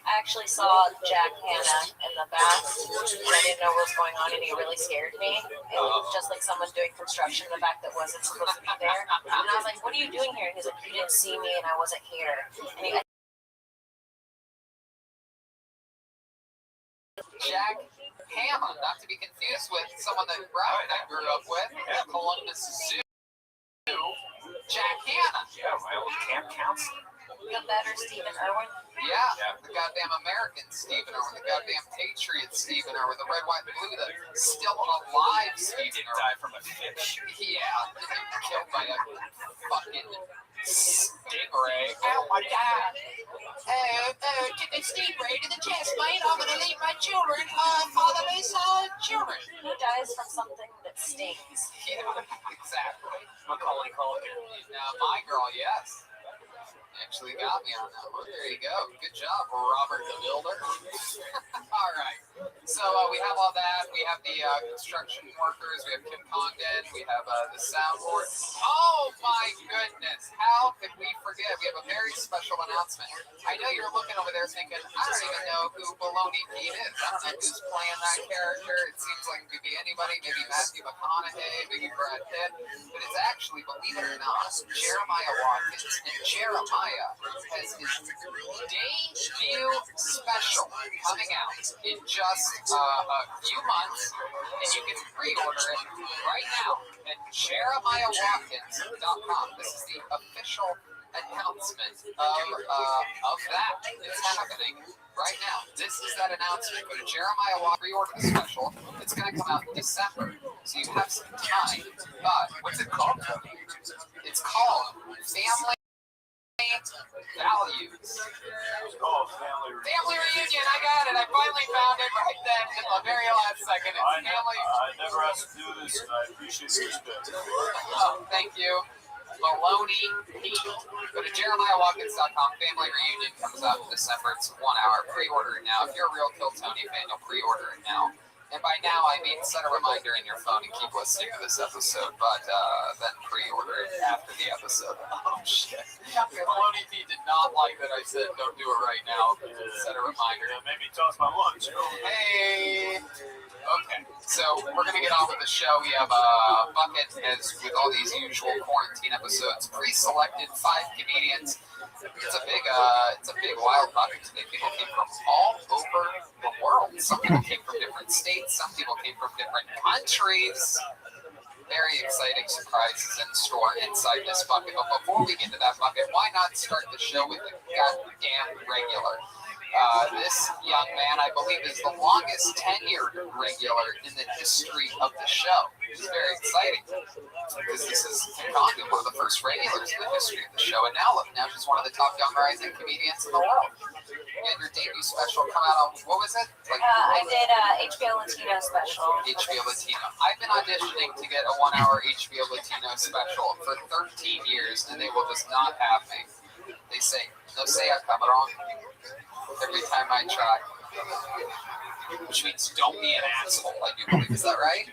I actually saw Jack Hanna in the back, and I didn't know what was going on, and he really scared me. It was just like someone doing construction in the back that wasn't supposed to be there. And I was like, what are you doing here? And he's like, you didn't see me, and I wasn't here. And Jack Hammer, not to be confused with someone that Brad and I grew up with at Columbus Zoo. Jack Hanna. Yeah, my old camp counselor. the better Stephen Irwin. Yeah, the goddamn American Stephen Irwin, the goddamn Patriot Stephen Irwin, the red, white, and blue, the still alive Stephen Irwin. Die from a fish. Yeah, killed by a fucking stingray. Oh my god. Get the stingray to the chest, mate. I'm gonna leave my children, fatherless children. Who dies from something that stings? Yeah, exactly. Macaulay Culkin. Now, my girl, yes. Actually got me on that one. There you go. Good job, Robert the Builder. All right. So we have all that. We have the construction workers. We have Kim Congdon. We have the soundboard. Oh, my goodness. How could we forget? We have a very special announcement. I know you're looking over there thinking, I don't even know who Baloney Pete is. I don't know who's playing that character. It seems like it could be anybody. Maybe Matthew McConaughey, maybe Brad Pitt. But it's actually, believe it or not, Jeremiah Watkins. And Jeremiah has his debut special coming out in just a few months, and you can pre-order it right now at JeremiahWatkins.com. This is the official announcement of that. It's happening right now. This is that announcement. Go to Jeremiah Watkins, pre-order the special. It's going to come out in December, so you have some time. But what's it called? It's called Family Values. Oh, family Reunion. I got it. I finally found it right then in the very last second. It's I Family. never asked to do this, and I appreciate the respect. Oh, thank you. Baloney Pete. Go to JeremiahWatkins.com. Family Reunion comes out in December. It's 1 hour. Pre-order it now. If you're a real Kill Tony fan, you'll pre-order it now. And by now, I mean set a reminder in your phone and keep listening to this episode, but then pre-order it after the episode. Oh, shit. Baloney Pete did not like that I said don't do it right now. Set a reminder. Yeah, maybe toss my lunch. Hey! Okay, so we're going to get on with the show. We have a bucket, as with all these usual quarantine episodes, pre-selected 5 comedians. It's a big wild bucket today. People came from all over the world. Some people came from different states. Some people came from different countries. Very exciting surprises in store inside this bucket. But before we get to that bucket, why not start the show with the goddamn regular? This young man, I believe, is the longest tenured regular in the history of the show. It's very exciting because this is concocted one of the first regulars in the history of the show. And now look, now she's one of the top young rising comedians in the world. You had your debut special come out on, what was it? I did HBO Latino special. HBO Latino. I've been auditioning to get a 1 hour HBO Latino special for 13 years, and they will just not have me. They say, no say cabrón, every time I try. Which means don't be an asshole, I do believe. Is that right?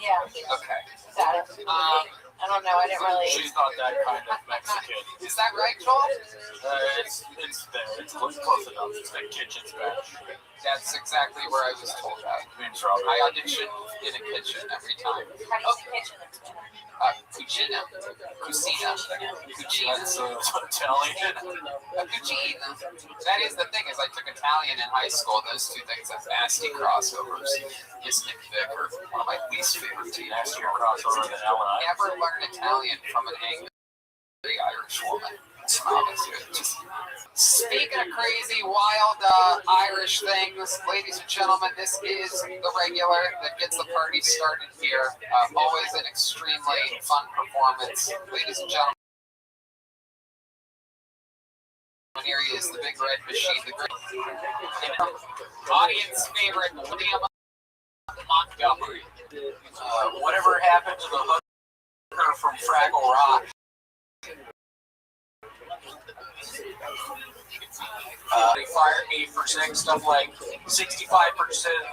Yeah. Okay. Got it. I don't know. I didn't really. She's not that kind of Mexican. Is that right, Joel? It's there. It's close enough. It's like kitchen Spanish. That's exactly where I was told that. I audition in a kitchen every time. How do you say kitchen in Spanish? Cucina. Cucina. That's Italian. Cucina. That is the thing, is I took Italian in high school. Those two things have nasty crossovers. Is Nick Vick, or one of my least favorite teams. Nastier crossover than Ellen. Never learned Italian from an angry Irish woman. Just speaking of crazy, wild Irish things, ladies and gentlemen, this is the regular that gets the party started here. Always an extremely fun performance, ladies and gentlemen. Here he is, the big red machine, the great audience favorite, William Montgomery. Whatever happened to the hooker from Fraggle Rock? They fired me for saying stuff like 65%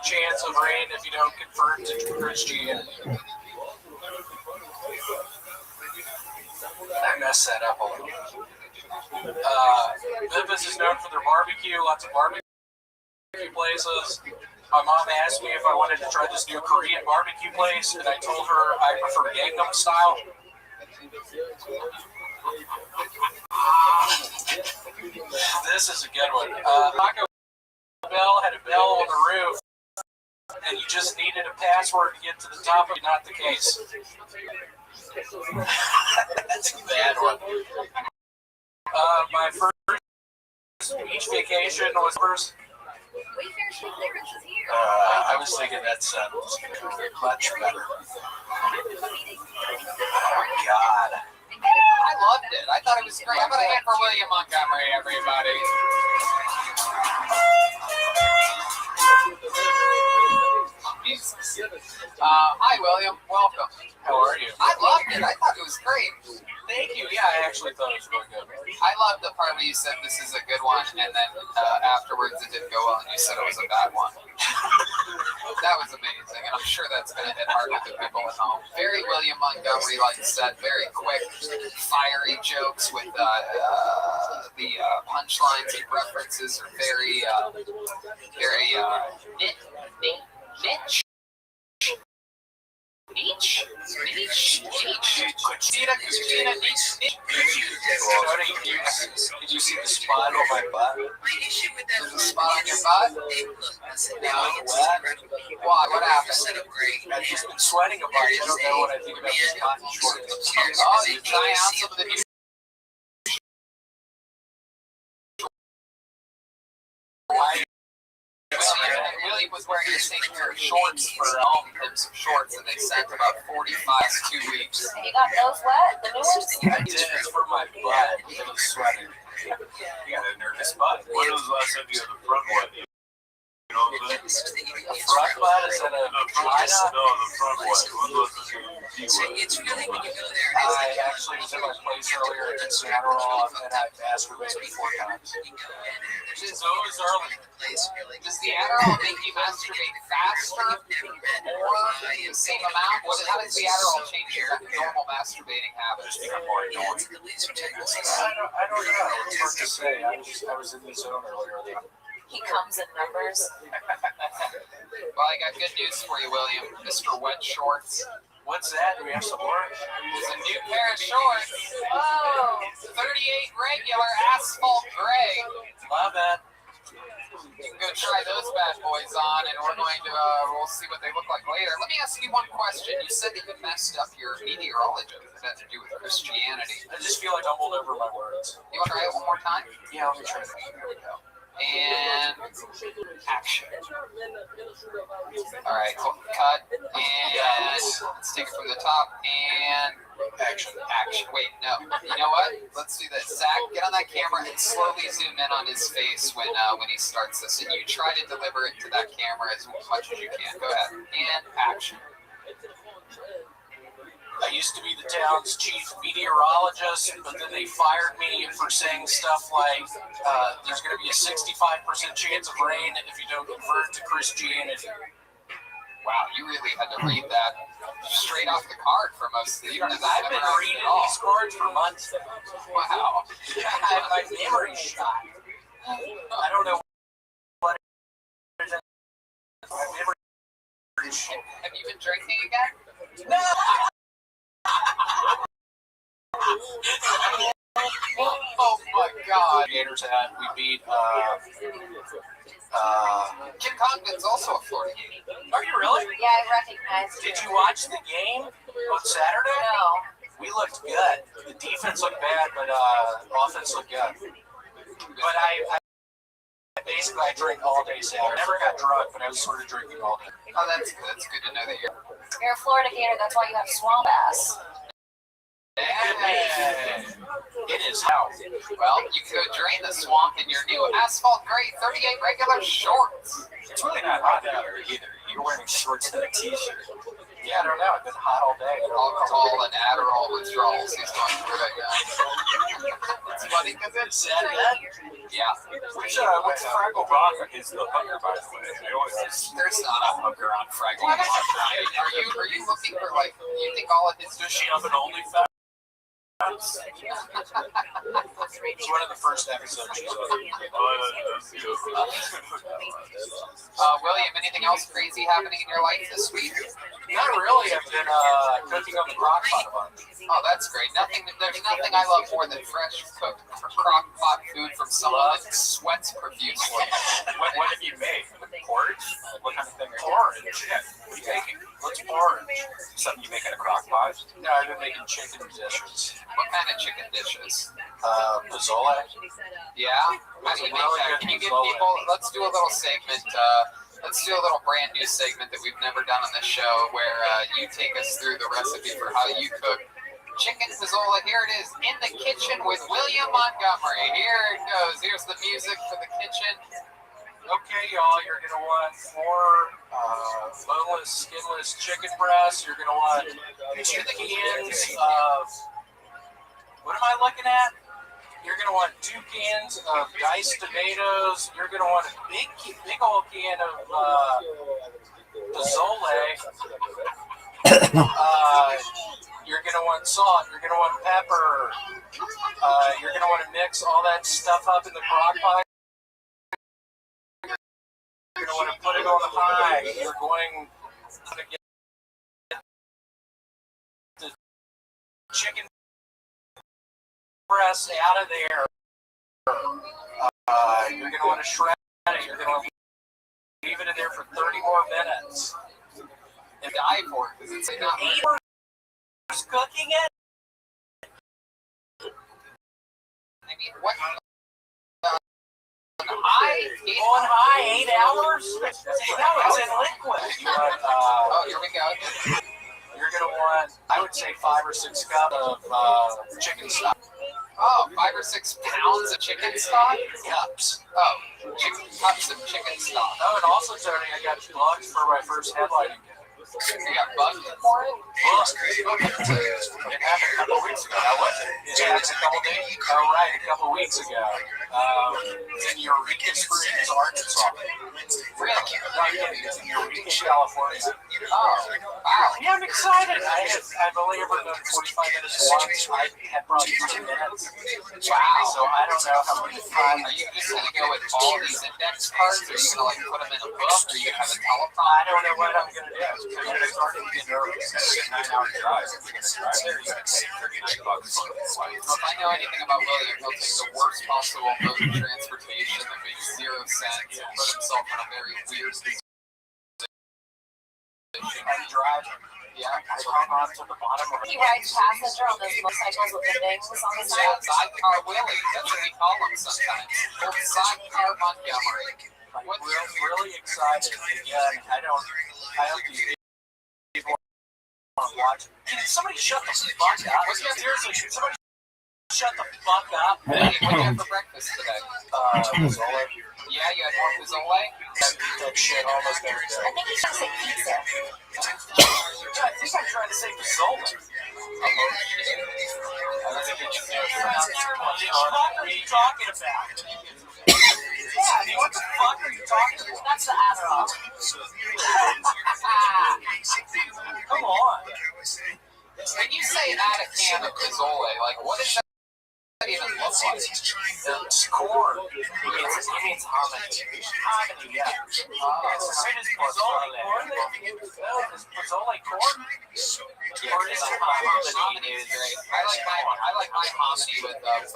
chance of rain if you don't convert to Christianity. I messed that up a little. Memphis is known for their barbecue, lots of barbecue places. My mom asked me if I wanted to try this new Korean barbecue place, and I told her I prefer Gangnam style. This is a good one. Taco Bell had a bell on the roof, and you just needed a password to get to the top of it. Not the case. That's a bad one. My first beach vacation was first. Wayfair Shoe Clearance is here. I was thinking that sounds much better. Oh my God. I loved it. I thought it was great. How about a hand for William Montgomery, everybody? Hi, William. Welcome. How are you? I loved it. I thought it was great. Thank you. Yeah, I actually thought it was really good. I loved the part where you said this is a good one, and then afterwards it didn't go well, and you said it was a bad one. That was amazing, and I'm sure that's going to hit hard with the people at home. Very William Montgomery, like you said, very quick, fiery jokes with the punchlines and references are very niche. Did you see the spot on my butt? The spot on your butt? Why? What happened? I've just been sweating a bunch. I don't know what I think about this cotton shorts. Oh, you try out some of the new. Willie was wearing his same pair of shorts for some shorts, and they sent about 45 2 weeks. And you got those wet? The new ones? I did. It's for my butt. It was sweating. You got a nervous butt. When was the last time you had the front one? You know what I'm saying? A front butt? Is that a vagina? No, the front one. When was the last time you had the front one? I actually was in my place earlier in Adderall, and I masturbated 4 times. So it was early. Does the Adderall make you masturbate faster or the same amount? How does the Adderall change your normal masturbating habits? I don't know. It's hard to say. I was in the zone earlier. He comes in numbers. Well, I got good news for you, William. Mr. Wet Shorts. What's that? Do we have some more? There's a new pair of shorts. Whoa! 38 regular asphalt gray. Love that. You can go try those bad boys on, and we're going to, we'll see what they look like later. Let me ask you one question. You said that you messed up your meteorology. What does that have to do with Christianity? I just feel like I stumbled over my words. You want to try it one more time? Yeah, let me try that. Here we go. And action. All right, cut. And let's take it from the top. And action. Wait, no. You know what? Let's do this. Zach, get on that camera and slowly zoom in on his face when he starts this. And you try to deliver it to that camera as much as you can. Go ahead. And action. I used to be the town's chief meteorologist, but then they fired me for saying stuff like, there's going to be a 65% chance of rain if you don't convert to Christianity. Wow, you really had to read that straight off the card for most of the years. I've been reading these cards for months now. Wow. I have my memory shot. I don't know what it is. My memory shot. Have you been drinking again? No! Oh my God! Gators hat. We beat. Kim Congdon's also a Florida game. Are you really? Yeah, I recognize Did you watch the game on Saturday? No. We looked good. The defense looked bad, but offense looked good. But I basically I drank all day Saturday. I never got drunk, but I was sort of drinking all day. Oh, that's good. That's good to know that you're. You're a Florida Gator, that's why you have swamp ass. Hey. It is how. Well, you could drain the swamp in your new asphalt gray 38 regular shorts. It's really not hot out here either. You're wearing shorts and a t-shirt. Yeah, I don't know. It's been hot all day. Alcohol and Adderall withdrawals he's going through right now. It's funny because it's Sad that? yeah. What's Fraggle Rock is the hooker, by the way? There's not a hooker on Fraggle Rock. Are you looking for like you think all of his Does she have an OnlyFans? It's one of the first episodes she's on. William, anything else crazy happening in your life this week? Not really. I've been cooking on the crock pot a bunch. Oh, that's great. There's nothing I love more than fresh cooked crock pot food from someone that sweats profusely. What have you made? Porridge? What kind of thing? Porridge. Yeah. What are you making? What's porridge? Something you make in a crock pot? No, I've been making chicken dishes. What kind of chicken dishes? Pozole. Yeah? How do you make that? Can you give people, let's do a little segment, let's do a little brand new segment that we've never done on this show where you take us through the recipe for how you cook chicken pozole. Here it is, In the Kitchen with William Montgomery. Here it goes. Here's the music for the kitchen. Okay, y'all, you're going to want 4 boneless, skinless chicken breasts. You're going to want 2 cans of, what am I looking at? You're going to want 2 cans of diced tomatoes. You're going to want a big old can of pozole. You're going to want salt. You're going to want pepper. You're going to want to mix all that stuff up in the crock pot. You're going to want to put it on high. You're going to get the chicken breast out of there. You're going to want to shred it. You're going to want to leave it in there for 30 more minutes. And die for it because it's not cooking it. I mean, what? On high 8 hours? No, it's in liquid. Oh, here we go. You're going to want, I would say, 5 or 6 cups of chicken stock. Oh, 5 or 6 pounds of chicken stock? Cups. Oh, cups of chicken stock. Oh, and also, Tony, I got bugs for my first headlighting kit. You got bugs for it? Bugs. It happened a couple weeks ago. Now, was it? It happened a couple days? Oh, right, a couple weeks ago. In Eureka Springs, Arkansas. Really? It's in Eureka, California. Oh, wow. Yeah, I'm excited. I've only ever done 45 minutes once. I had probably 10 minutes. Wow. So I don't know how many times. Are you just going to go with all these index cards? Or are you going to like put them in a book? Or are you going to have a telephone? I don't know what I'm going to do. I'm starting to get nervous. It's a 9-hour drive. If you're going to drive there, you can pay $39 for the flight. Well, if I know anything about William, he'll take the worst possible mode of transportation that makes 0 sense and put himself in a very weird position. I'm driving. Yeah. I hung on to the bottom of He rides passenger on those motorcycles with the things on the Yeah, side. Sidecar Willie. That's what we call him sometimes. Old Sidecar Montgomery. like really excited. Yeah, I don't think people want to watch. Can somebody shut the fuck up? Seriously, can somebody shut the fuck up? What did you have for breakfast today? Pozole. Yeah, you had more pozole? That shit almost every day. I think he's trying to say pizza. Yeah, I think I'm trying to say pozole. What are you talking about? Yeah, I mean, what the fuck are you talking about? That's the Adderall. Come on. When you say add a can of pozole, like, what does that even look like? It's corn. It means hominy. Hominy, yeah. Is pozole corn? Is pozole corn? Yeah, Or is it hominy? hominy is great. I like my hominy with bone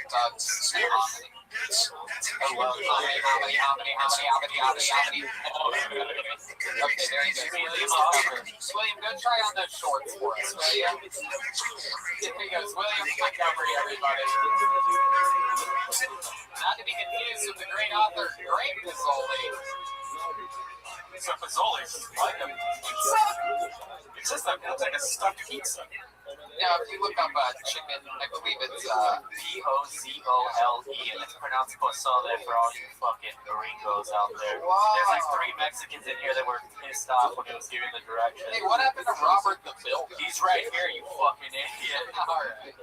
thugs and hominy. Hominy. Okay, there you go. William, go try on those shorts for us, William. Here he goes, William Montgomery, everybody. Not to be confused with the great author, Greg Pizzoli. So pozole is like a pizza? It's just like, it's like a stuffed pizza. Now, if you look up chicken, I believe it's Pozole, and it's pronounced pozole for all you fucking gringos out there. Wow. There's like 3 Mexicans in here that were pissed off when he was giving the directions. Hey, what happened to Robert the Builder? He's right here, you fucking idiot. All right.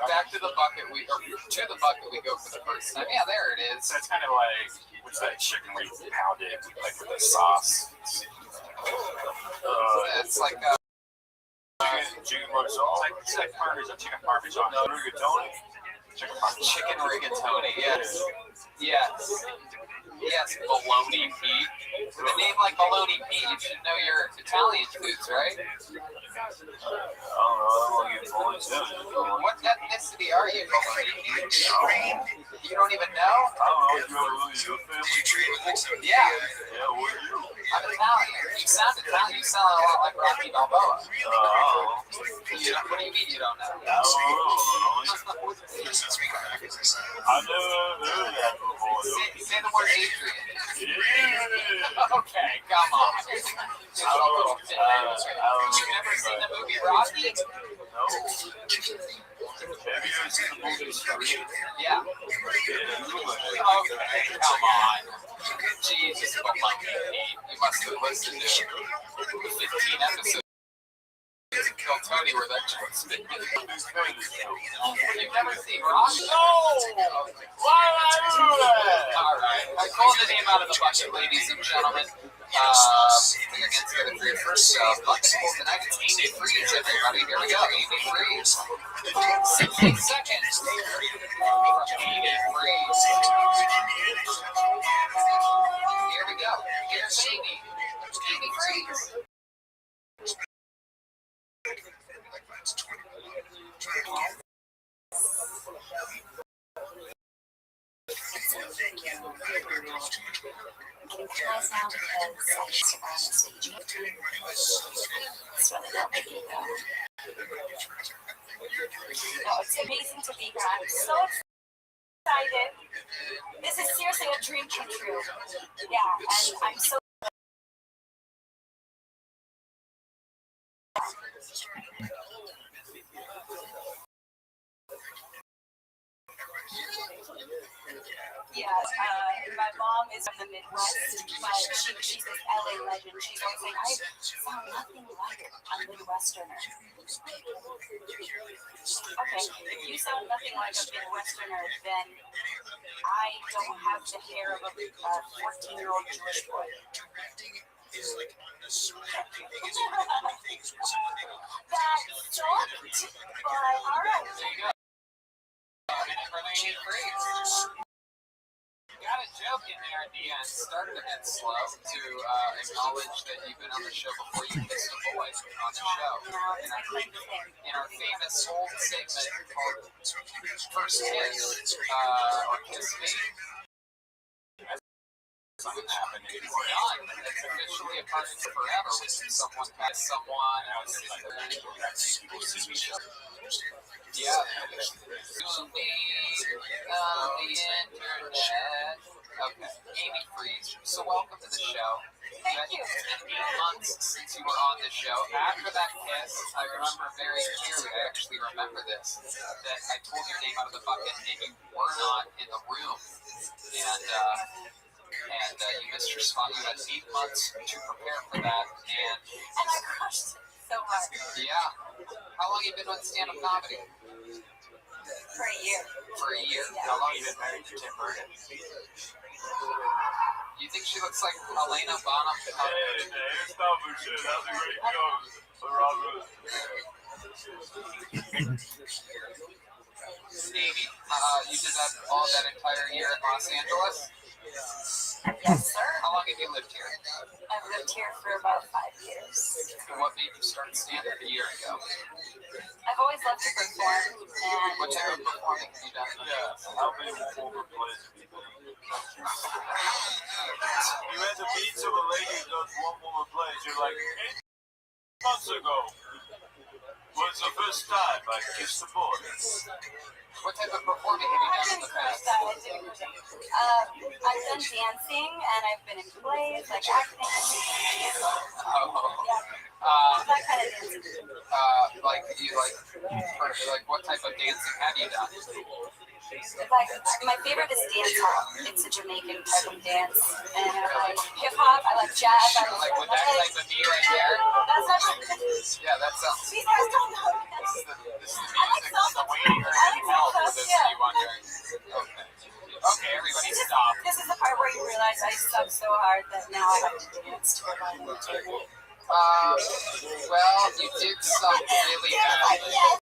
Back to the bucket. To the bucket we go for the first time. Yeah, there it is. So it's kind of like, what's that chicken where you pound it, like with the sauce? It's like Chicken rigatoni. It's like burgers and chicken parmesan. No, rigatoni. chicken rigatoni. Yes. Yes. Yes, Bologna Pete. With a name like Bologna Pete, you should know your Italian foods, right? What ethnicity are you, Bologna Pete? You don't even know? Yeah. I'm Italian. You sound Italian. You sound a lot like Rocky Balboa. What do you mean you don't know? Say the word Adrian. Okay, come on. You've never seen the movie Rocky? Have you ever seen the movie Scream? Yeah. Okay, come on. Jesus, you must have listened to the 15 episodes. Tell Tony where that joke's been. You've never seen Rocky? No! Why would I do that? Alright, I called the name out of the bucket, ladies and gentlemen. Against for your first Flexible tonight, it's Amy Freeze, everybody. Here we go, Amy Freeze. 16 seconds. Amy Freeze. Here we go. Here's Amy. Amy Freeze. Can you try this now because I just survived the stage? It's really not making it though. No, it's amazing to be here. I'm so excited. This is seriously a dream come true. Yeah, and I'm so yeah, my mom is from the Midwest, but she's this LA legend. She's always saying, I sound nothing like a Midwesterner. Okay, if you sound nothing like a Midwesterner, then I don't have the hair of a 14-year-old Jewish boy. That sucked, but all right. There you go. Got a joke in there at the end. Started a bit slow to acknowledge that you've been on the show before. You kissed a boy on the show. In our famous old segment called First Kiss, or Kiss Me. Something happened. It's done. It's officially a targets forever with someone has someone. Yeah. Movie on the internet. Okay. Amy Freeze. So welcome to the show. Thank you. It's been 8 months since you were on the show. After that kiss, I remember very clearly, I actually remember this, that I pulled your name out of the bucket and you were not in the room. And you missed your spot. You had 8 months to prepare for that. And I crushed it so hard. Yeah. How long have you been with stand-up comedy? For a year. For a year? Yeah. How long have you been married to Tim Burton? You think she looks like Helena Bonham? Hey, stop and shit. That's a great joke. Robert. Amy, you did that all that entire year in Los Angeles? Yes, sir. How long have you lived here? I've lived here for about 5 years. And what made you start stand-up a year ago? I've always loved to perform, and What type of performing have you done? Yeah, how many former plays have you done? You had the beats of a lady who does one woman plays. You're like, 8 months ago was the first time I kissed a boy. What type of performing have you done in the past? I've done dancing, and I've been in plays, like acting. That kind of dancing. Like what type of dancing have you done? My favorite is dance hop. It's a Jamaican type of dance, and I like hip hop. I like jazz. Like with that type of beat right there? That's not. Yeah, that sounds. These guys don't know. This is the music. This is the way you're getting help for this. You wondering? Okay, everybody stop. This is the part where you realize I suck so hard that now I have to dance to a violin tune. Well, you did suck really badly. Yes.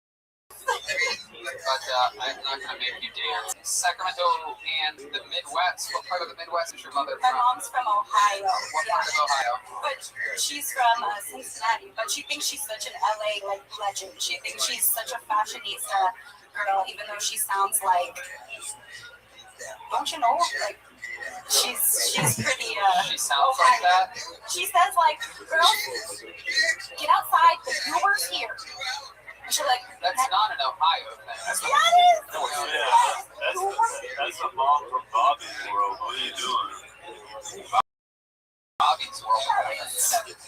But I'm not going to make you dance. Sacramento and the Midwest. What part of the Midwest is your mother My from? mom's from Ohio. What part of Ohio? But she's from Cincinnati. But she thinks she's such an LA legend. She thinks she's such a fashionista girl, even though she sounds like, don't you know? Like she's pretty. She sounds like that. She says like, girls, get outside. The Uber's here. And she's like, That's not an Ohio thing. That's yeah, it is. Oh, yeah, that's the mom from Bobby's World. What are you doing? Bobby's World. Exactly.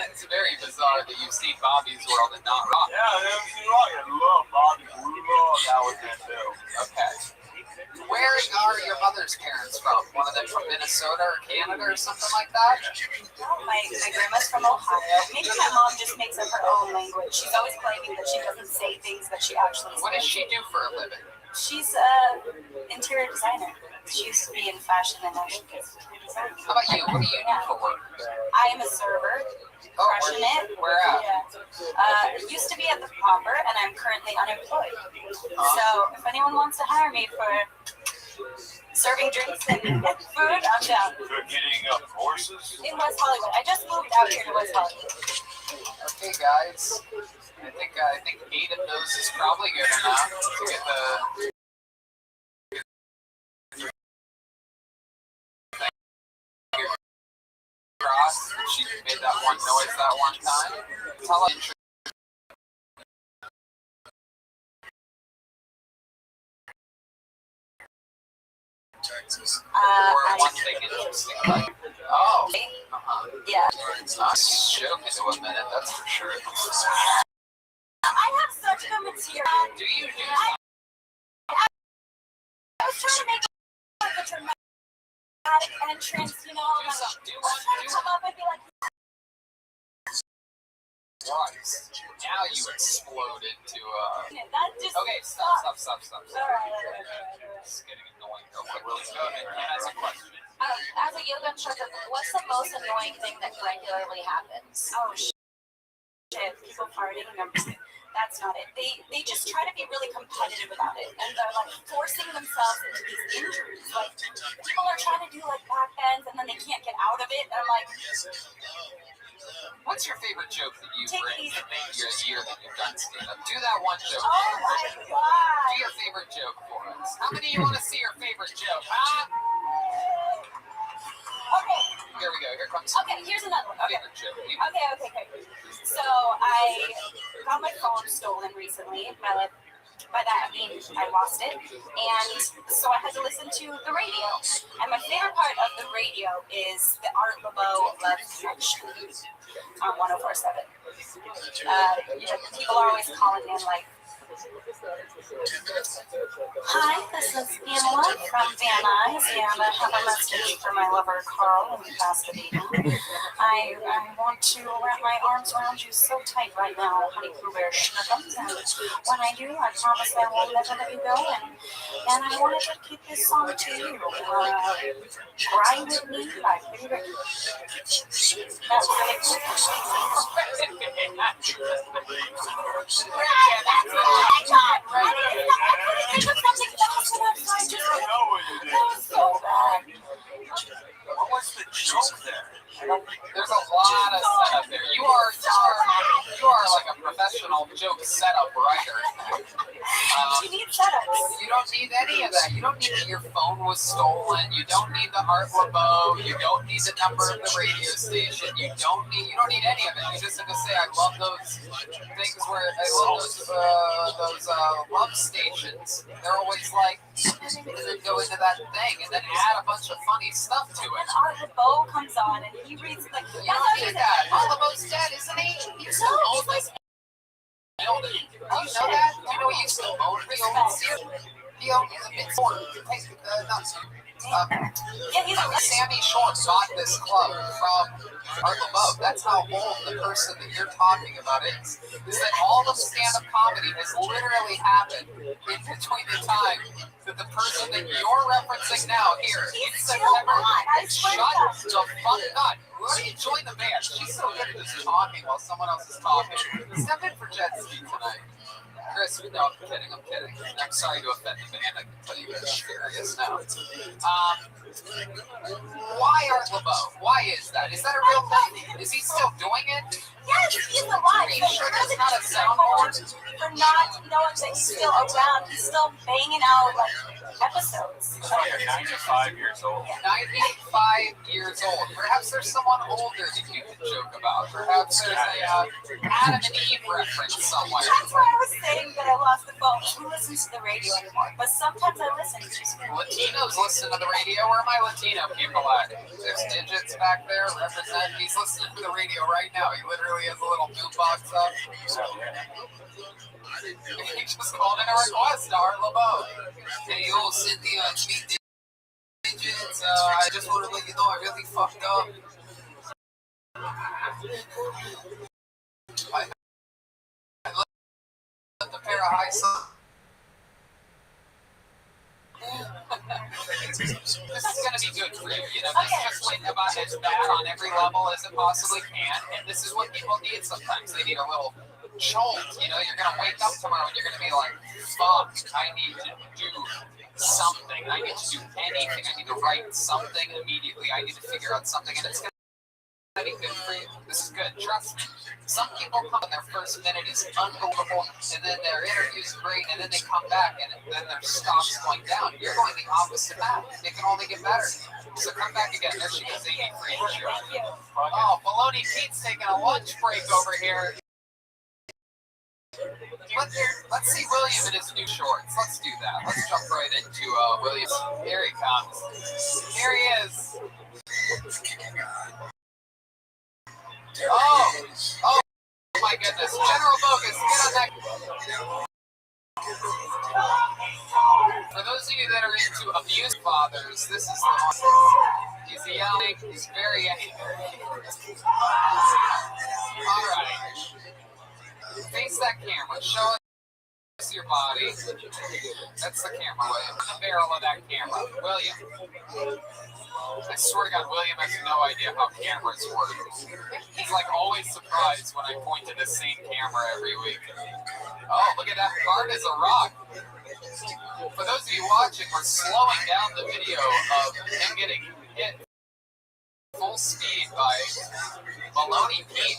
It's very bizarre that you've seen Bobby's World and not Rock. Yeah, MC Rock. I love Bobby's World. Love Howard Mandel. Okay. Where are your mother's parents from? One of them from Minnesota or Canada or something like that? My grandma's from Ohio. Maybe my mom just makes up her own language. She's always claiming that she doesn't say things that she actually What does says. she do for a living? She's an interior designer. She used to be in fashion and now she gets interior design. How about you? What do you do for work? I am a server. Crushing it. Where at? Yeah. Used to be at the Popper, and I'm currently unemployed. So if anyone wants to hire me for serving drinks and food, I'm down. For getting up horses? In West Hollywood. I just moved out here to West Hollywood. Okay, guys. I think 8 of those is probably good enough to get the. Cross. She made that one noise that one time. Tell us. Or one thing interesting. Like, oh. Yeah. I'm joking to a minute, that's for sure. I have such good material. Do you do I was trying to make like a dramatic entrance, you know. Do Like, something. I was trying to come up and be like, Twice. Now you exploded to that just. Okay, stop. Alright. It's getting annoying real quick. Really go ahead. Ken has a question. As a yoga instructor, what's the most annoying thing that regularly happens? Oh shit! People farting. That's not it. They just try to be really competitive about it, and they're like forcing themselves into these injuries. Like people are trying to do like back bends, and then they can't get out of it. And I'm like, What's your favorite joke that you've Take written it easy. in the year that you've done stand-up? Do that one joke. oh my Do god! your favorite joke for us. How many of you want to see your favorite joke, huh? Okay, Here we go. Here comes Okay, here's another one. Okay. favorite joke. Okay. So I got my phone stolen recently. By that I mean I lost it, and so I had to listen to the radio. And my favorite part of the radio is the Art Laboe Love Connection on 104.7. People are always calling in like, "Hi, this is Pamela from Van Nuys, and I have a message for my lover Carl in Pasadena. I want to wrap my arms around you so tight right now, honey Pooh Bear Schnookums, and when I do, I promise I will never let you go, and I want to dedicate this song to you. Cry With Me by Pretty Ricky." That's really cool. I didn't think of something else when I tried to. That was so bad. What was the joke there? There's a lot of setup there. You are like a professional joke setup writer. You need setups. You don't need any of that. You don't need that your phone was stolen. You don't need the Art Laboe. You don't need the number of the radio station. You don't need any of it. You just have to say, I love those things where I love those love stations. They're always like, and then go into that thing and then add a bunch of funny stuff to it. And Art Laboe comes on and he reads like, You don't need that. Art Laboe's dead, isn't he? You still own this building. Do you know that? Do you know he used to own the old theater? He owned the mid-four. Sammy Short bought this club from Art Laboe. That's how old the person that you're talking about is. Is that all of stand-up comedy has literally happened in between the time that the person that you're referencing now here in September. Shut the fuck up. Why don't you join the band? She's so good at just talking while someone else is talking. Step in for Jet Ski tonight. Chris, no, I'm kidding. I'm sorry to offend the band. I can tell you guys I'm serious now. Why Art Laboe? Why is that? Is that a real thing? Is he still doing it? yes, he's alive. Are you sure there's not a soundboard? For not knowing that he's still around, he's still banging out like episodes. He's like 95 years old. 95 years old. Perhaps there's someone older that you could joke about. Perhaps there's a Adam and Eve reference somewhere. That's why I was saying that I lost the phone. Who listens to the radio anymore? But sometimes I listen. Latinos listen to the radio. Where are my Latino people at? There's Digits back there. Represent. He's listening to the radio right now. He literally has a little boombox up. He just called in a request to Art Laboe. Hey, yo, Cynthia, it's me, Digits. I just want to let you know I really fucked up. I left a pair of high socks. This is going to be good for you. You know, this just went about as bad on every level as it possibly can. And this is what people need sometimes. They need a little jolt. You know, you're going to wake up tomorrow and you're going to be like, fuck, I need to do something. I need to do anything. I need to write something immediately. I need to figure out something. And it's going to be good for you. This is good. Trust me. Some people come in their first minute is unbelievable, and then their interview is great, and then they come back, and then their stock's going down. You're going the opposite path. It can only get better. So come back again. There she goes, Amy Free. Oh, Baloney Pete's taking a lunch break over here. Let's see William in his new shorts. Let's do that. Let's jump right into William. Here he comes. Here he is. Oh my goodness. General Bogus, get on that. For those of you that are into abused fathers, this is the one. He's yelling. He's very angry. All right. Face that camera. Show us your body. That's the camera, William. The barrel of that camera. William. I swear to God, William has no idea how cameras work. He's like always surprised when I point to the same camera every week. Oh, look at that. Hard as a rock. For those of you watching, we're slowing down the video of him getting hit full speed by Baloney Pete.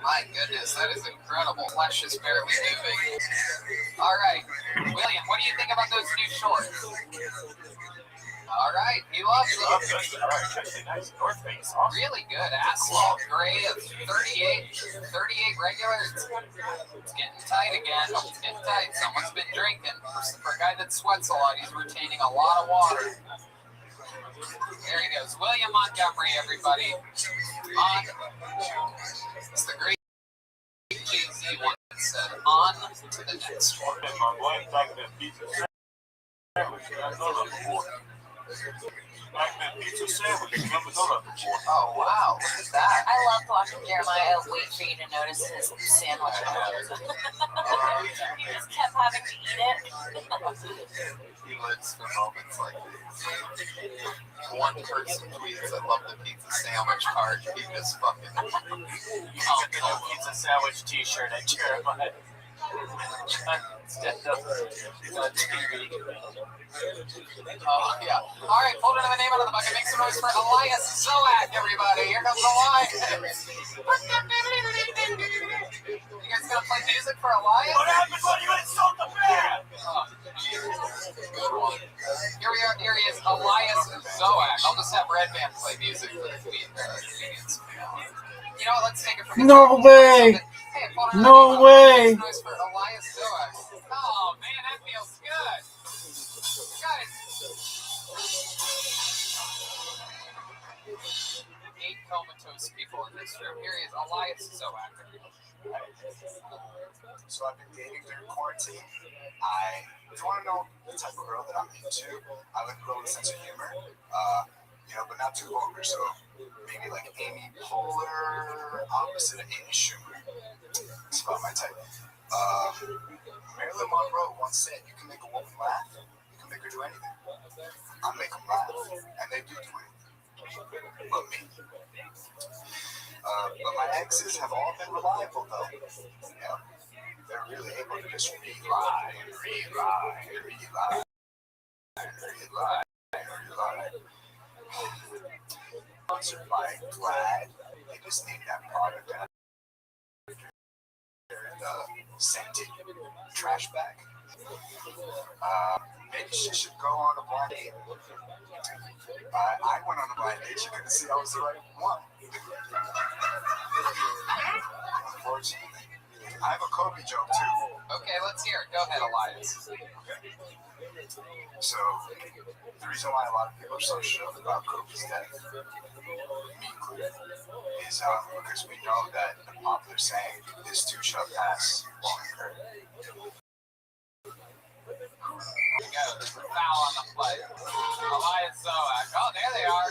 My goodness, that is incredible. Flesh is barely moving. All right, William, what do you think about those new shorts? All right, he loves it. All right, actually nice. North Face, awesome. Really good. Asphalt gray of 38 regular. It's getting tight again. It's getting tight. Someone's been drinking. For a guy that sweats a lot, he's retaining a lot of water. There he goes. William Montgomery, everybody. It's the great Jay-Z once said, on to the next one. My boy back in that pizza sandwich. Oh, wow. Look at that. I loved watching Jeremiah wait for you to notice his sandwich. He just kept having to eat it. He lives for moments like these. One person tweets, I love the pizza sandwich card. He just fucking... I'll get a pizza sandwich t-shirt at Jeremiah. Stand up on TV. Oh, yeah. All right, pull another name out of the bucket. Make some noise for Elias Zoak, everybody. Here comes Elias. You guys gonna play music for Elias? What happened when you insult the man? Oh, good one. Here we are. Here he is, Elias Zoak. I'll just have Red Band play music for the comedians. You know what? Let's take it from No way. Hey, No way. Noise for Elias Zoak. Oh man, that feels good. Guys. 8 comatose people in this room. Here he is, Elias Zoak. So I've been dating during quarantine. If you want to know the type of girl that I'm into, I like a girl with a sense of humor, but not too vulgar. So maybe like Amy Poehler, opposite of Amy Schumer. It's about my type. Marilyn Monroe once said, "You can make a woman laugh, you can make her do anything." I make them laugh, and they do anything. But me. But my exes have all been reliable, though. Yeah, they're really able to just rely. Sponsored by Glad. They just named that product and scented trash bag. Maybe she should go on a blind date. I went on a blind date. She couldn't see I was the right one. Unfortunately. I have a Kobe joke too. Okay, let's hear it. Go ahead, Elias. So, the reason why a lot of people are so shook about Kobe's death, me included, is because we know that the popular saying, "This too shall pass," won't hurt. There you go. There's a foul on the play. Elias Zoak. Oh, there they are.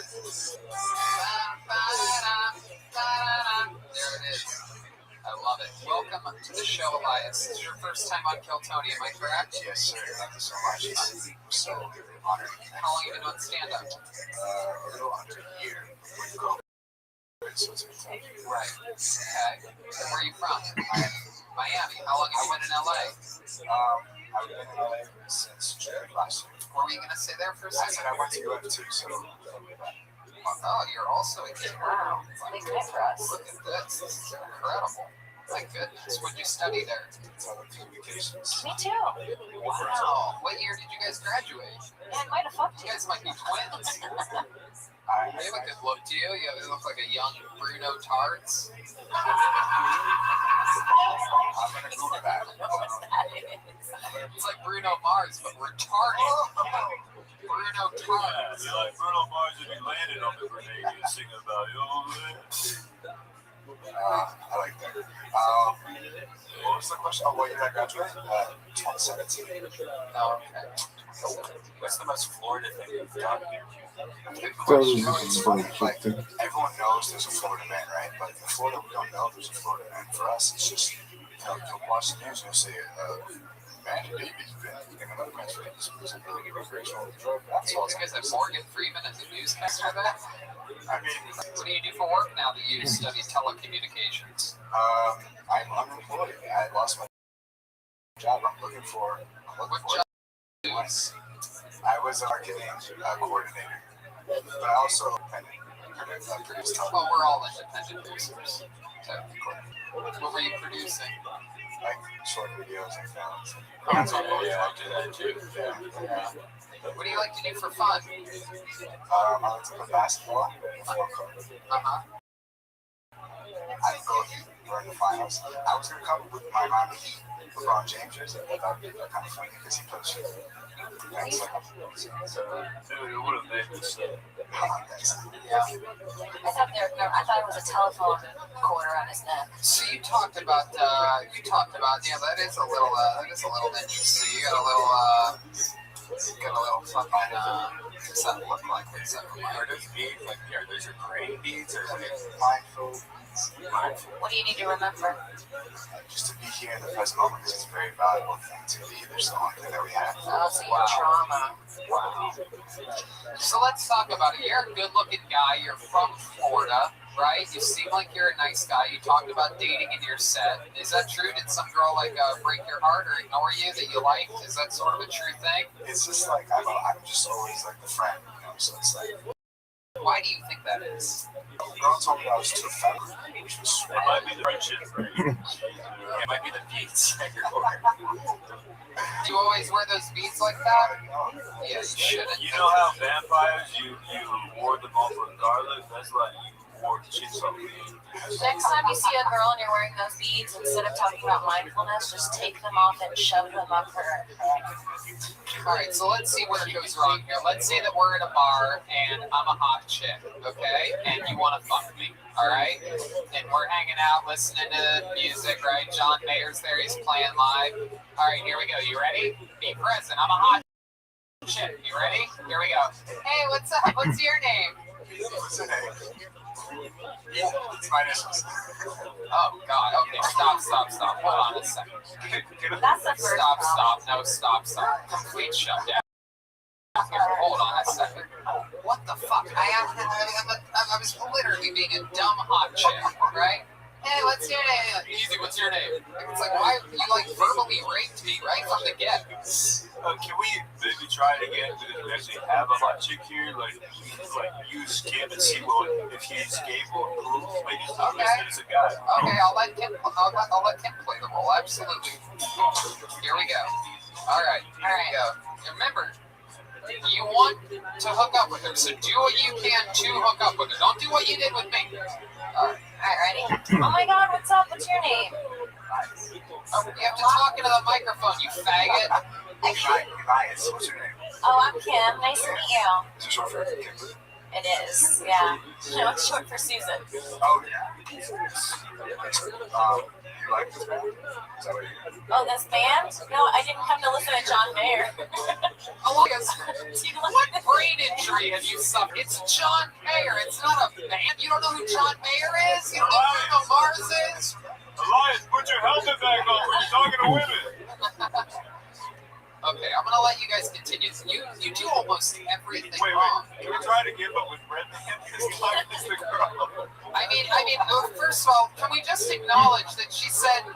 There it is. I love it. Welcome to the show, Elias. This is your first time on Kill Tony, am I correct? Yes, sir. Thank you so much. I'm so honored. How long have you been doing stand-up? A little under a year with COVID, so it's been tough. Right. Okay. And where are you from? Miami. How long have you been in LA? I've been in LA since June last year. Were we going to stay there for a I second? said I went to UF too, so. Oh, you're also a kid. Wow, it's a big night for us. Look at this. This is incredible. My goodness. What did you study there? Telecommunications. Me too. Wow. What year did you guys graduate? Yeah, I might have fucked You you. guys might be twins. You I have a good look to you. You look like a young Bruno Tarts. I'm going to Google that. It's like Bruno Mars, but retarded. Bruno Tarts. You like Bruno Mars if he landed on the grenade and singing about it. I like that. What was the question? Oh, what year I graduated? 2017. Oh, okay. What's the most Florida thing you've done? Good question. It's funny. Like, everyone knows there's a Florida man, right? But in Florida, we don't know there's a Florida man. For us, it's just, you'll watch the news and you'll say, man, baby's been in another man's face. He's a really recreational drug. That's all. You guys have Morgan Freeman as a newscaster there? I mean, What do you do for work now that you study telecommunications? I'm unemployed. I lost my job. I'm looking for What job do you do? I was a marketing coordinator, but I also produced Well, we're all independent producers. What were you producing? like short videos and films. Yeah, I do that too. Yeah. What do you like to do for fun? I like to play basketball. Uh-huh. I thought we were in the finals. I was gonna come with my Miami Heat LeBron James jersey, but that would be kind of funny because he plays shit. Thanks. Dude, it would have made this. Thanks. I thought it was a telephone cord around his neck. So you talked about yeah, that is a little interesting. You got a little fucking what's that look like? What's that look like? Are those beads like those are praying beads or like mindful? What do you need to remember? Just to be here in the present moment because it's a very valuable thing to be. There's the only thing that we have. Oh, so your trauma. Wow. So let's talk about it. You're a good-looking guy. You're from Florida, right? You seem like you're a nice guy. You talked about dating in your set. Is that true? Did some girl break your heart or ignore you that you liked? Is that sort of a true thing? It's just like I'm just always like the friend, you know. So it's like, why do you think that is? girl told me I was too fat, which was It might be the friendship, right? It might be the beats that you're wearing. Do you always wear those beads like that? Yeah, you shouldn't. You know how vampires, you ward them off regardless? That's like you ward chicks off me. Next time you see a girl and you're wearing those beads, instead of talking about mindfulness, just take them off and shove them up her. All right, so let's see where it goes wrong here. Let's say that we're at a bar and I'm a hot chick, okay? And you want to fuck me, all right? And we're hanging out, listening to music, right? John Mayer's there, he's playing live. All right, here we go. You ready? Be present. I'm a hot chick. You ready? Here we go. Hey, what's up? What's your name? what's the name? It's my initials. Oh, God. Okay, stop. Hold on a second. That's the first problem. Stop. Complete shutdown. Here, hold on a second. What the fuck? I was literally being a dumb hot chick, right? Hey, what's your name? Easy, what's your name? It's like, why you verbally raped me right from the get? Can we maybe try it again? Because we actually have a hot chick here. Like use Kim and see if he's gay will improve. Maybe he's not listed as a guy. Okay, I'll let Kim play the role. Absolutely. Here we go. All right. Here we go. Remember, you want to hook up with her, so do what you can to hook up with her. Don't do what you did with me. All right, ready? Oh my God, what's up? What's your name? Oh, you have to talk into the microphone, you faggot. Elias, what's your name? Oh, I'm Kim. Nice to meet you. Is it short for Kim? It is, yeah. No, it's short for Susan. Oh, yeah. You like this band? Is that what you Oh, this band? No, I didn't come to listen to John Mayer. Elias, what brain injury have you suffered? It's John Mayer. It's not a band. You don't know who John Mayer is? You don't know who Bruno Mars is? Elias, put your helmet back on. We're talking to women. Okay, I'm gonna let you guys continue. You do almost everything Wait. wrong. Can we try to give up with Brett? Because Elias is the girl. I mean, first of all, can we just acknowledge that she said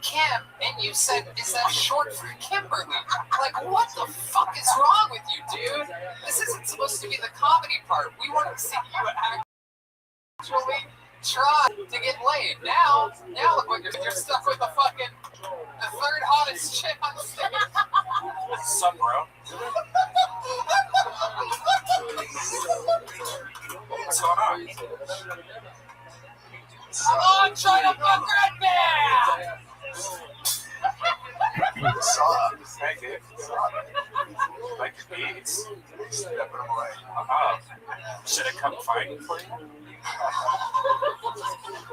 Kim, and you said, is that short for Kimberly? Like, what the fuck is wrong with you, dude? This isn't supposed to be the comedy part. We want to see you actually try to get laid. Now look what you're stuck with the third hottest chick on stage. What's up, bro? What's going on? Come on, try to fuck Red Man! Hey, dude. Like your beads. Stepping them away. Should I come find you for you?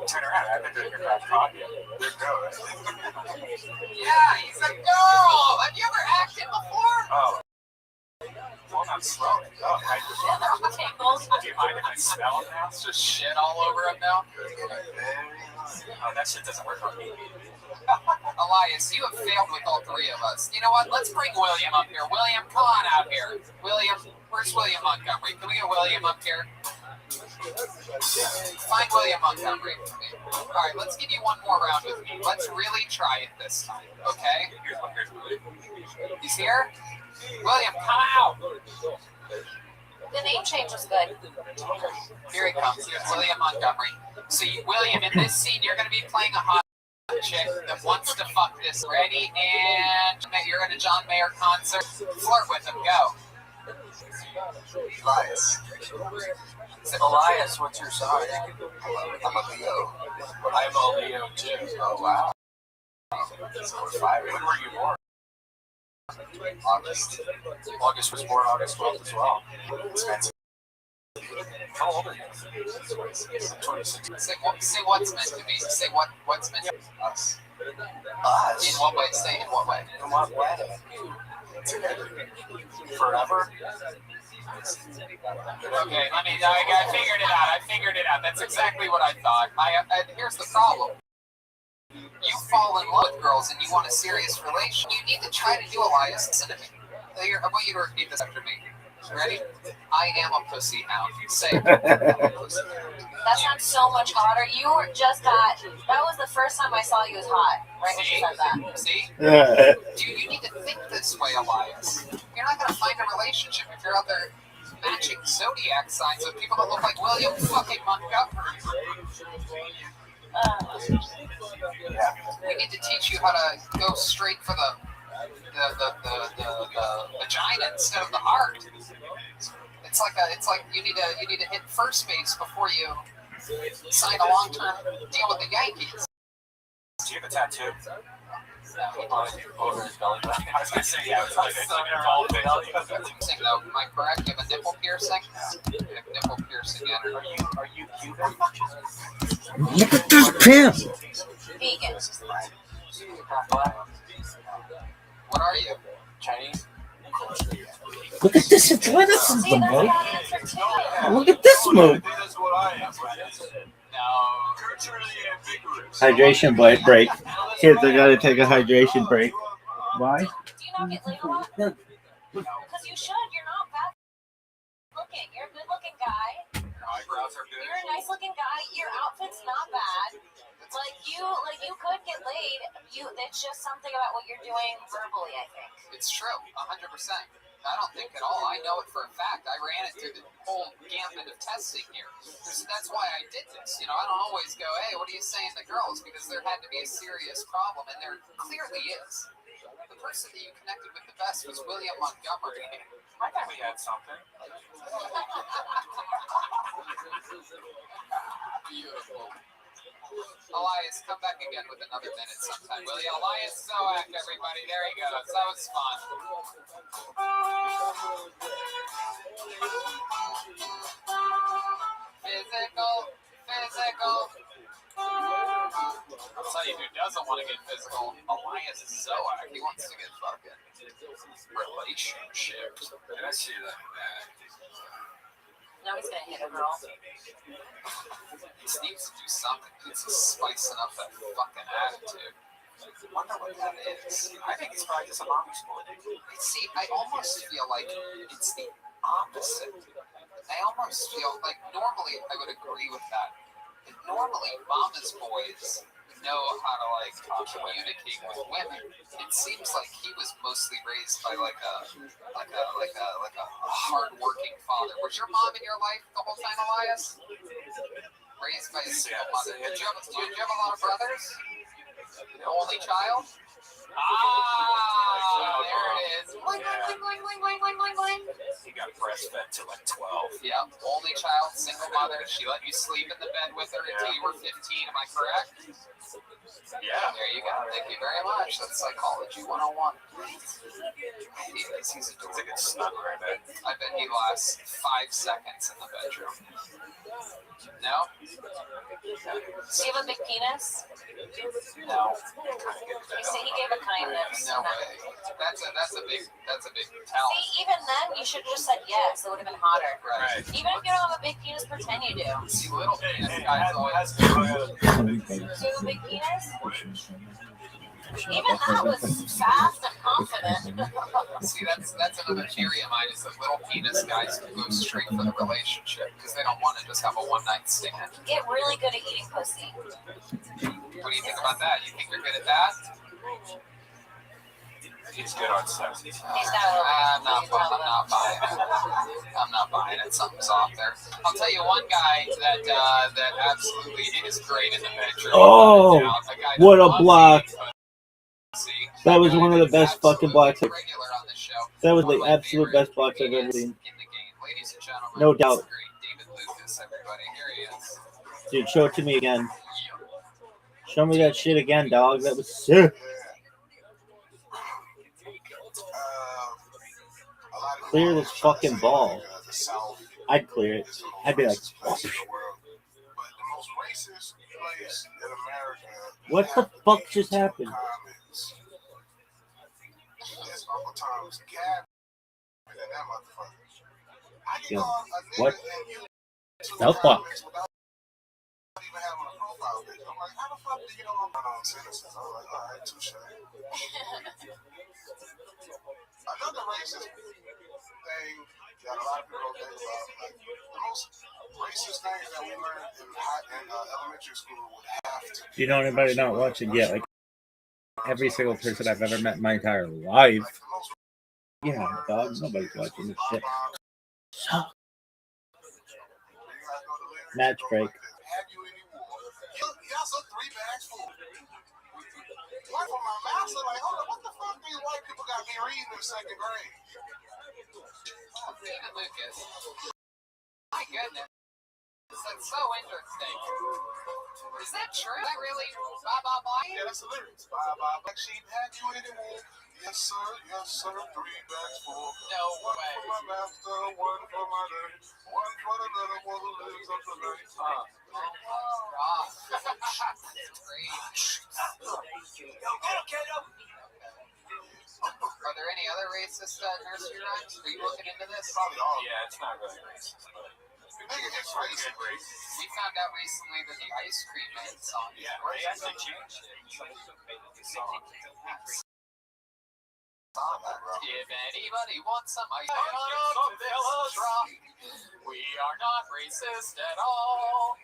Turn around. I've been doing your back pocket. Good girl, right? Yeah, he's a girl! Have you ever acted before? Oh. Well, I'm slowly. Oh, Okay, both. do you mind if I smell it now? It's just shit all over him now. Oh, that shit doesn't work on me. Elias, you have failed with all three of us. You know what? Let's bring William up here. William, come on out here. William, where's William Montgomery? Can we get William up here? Find William Montgomery. All right, let's give you one more round with me. Let's really try it this time, okay? Here's William. He's here? William, come out! The name change was good. Here he comes. Here's William Montgomery. So, William, in this scene, you're going to be playing a hot chick that wants to fuck this ready, and you're at a John Mayer concert. Flirt with him. Go. Elias. Elias, what's your sign? I'm a Leo. I'm a Leo too. Oh, wow. So we're fine. When were you born? August. August was born August 12th as well. Expensive. How old are you? 26. Say what's meant to be. Say what's meant to be. Us. In what way? Say in what way? In what way? Together. Forever? Okay, I figured it out. That's exactly what I thought. Here's the problem. You fall in love with girls and you want a serious relation. You need to try to do Elias. Listen to me. I want you to repeat this after me. Ready? I am a pussy hound. Say it. That sounds so much hotter. You were just hot. That was the first time I saw you as hot. Right when you said that. See? Dude, you need to think this way, Elias. You're not going to find a relationship if you're out there matching zodiac signs with people that look like William fucking Montgomery. We need to teach you how to go straight for the vagina instead of the heart. It's like you need to hit first base before you sign a long-term deal with the Yankees. Do you have a tattoo? Over his belly button. I was going to say, yeah, it's like a tall belly button. Am I correct? You have a nipple piercing? You have nipple piercing. Are you Cuban? Look at this pimp. Vegan. What are you? Chinese? Look at this athleticism, See, that's bro. the answer too. Look at this move. That's what I am. No. Hydration break. Kids, I gotta take a hydration break. Why? Do you not get laid a lot? Because you should. You're not bad looking. You're a good looking guy. Eyebrows are good. You're a nice looking guy. Your outfit's not bad. Like you could get laid. It's just something about what you're doing verbally, I think. It's true, 100%. I don't think at all. I know it for a fact. I ran it through the whole gambit of testing here. That's why I did this. You know, I don't always go, hey, what are you saying to girls? Because there had to be a serious problem, and there clearly is. The person that you connected with the best was William Montgomery. I thought we had something. Beautiful. Elias, come back again with another minute sometime, will you? Elias Soak, everybody. There he goes. That was fun. Physical. I'll tell you who doesn't want to get physical. Elias Soak. He wants to get fucking relationship. Did I see that? Now he's gonna hit a girl. He needs to do something. He needs to spicing up that fucking attitude. I wonder what that is. I think he's probably just a mommy sport. See, I almost feel like it's the opposite. I almost feel like normally I would agree with that. Normally, mama's boys know how to like communicate with women. It seems like he was mostly raised by like a hard-working father. Was your mom in your life the whole time, Elias? Raised by a single mother. Did you have a lot of brothers? The only child? There it is. Boing, boing, boing, boing, boing, boing, boing, boing. He got breastfed till like 12. Yeah, only child, single mother. She let you sleep in the bed with her until you were 15. Am I correct? Yeah. There you go. Thank you very much. That's Psychology 101. He's a good snugger, I bet. I bet he lasts 5 seconds in the bedroom. No? Does he have a big penis? No. You say he gave a kindness. No way. That's a big tell. See, even then, you should have just said yes. It would have been hotter. Right. Even if you don't have a big penis, pretend you do. See, little penis guys always. Do you have a big penis? Even that was fast and confident. See, that's another theory of mine, is that little penis guys go straight for the relationship because they don't want to just have a one-night stand. Get really good at eating pussy. What do you think about that? You think you're good at that? He's good on sex. He's got I'm not buying it. I'm not buying it. Something's off there. I'll tell you one guy that absolutely is great in the bedroom. Oh, guy what a that block. loves pussy. That was one of the best fucking blocks. Regular on the show. That was One the of my absolute favorite best blocks I've ever comedians seen. in the game. Ladies and gentlemen, No doubt. it's the great David Lucas, everybody. Here he is. Dude, show it to me again. Show me that shit again, dog. That was sick. Clear this fucking ball. I'd clear it. I'd be like, what the fuck just happened? Yo, what the fuck? Another racist thing that a lot of people don't think about, like the most racist things that we learned in elementary school would have to. You know anybody not watching yet? Like every single person I've ever met in my entire life. Yeah, dog. Nobody's watching this shit. So, match break. Y'all some 3 bags full. Like for my master, like, hold on, what the fuck these white people got me reading in 2nd grade? David Lucas. My goodness. That's so interesting. Is that true? Is that really Baba Black? Yeah, that's hilarious. Baba Black Sheep, had you anywhere? Yes, sir, 3 bags full. No way. One for my master, one for my name, one for the little one who lives up the night. Are there any other racist nursery rhymes? Are you looking into this? Probably all. Yeah, it's not really racist. Nigga, it's racist. We found out recently that the Ice Cream Man song is They racist. changed it. Somebody made a new song. If anybody wants some ice cream on this truck, we are not racist at all.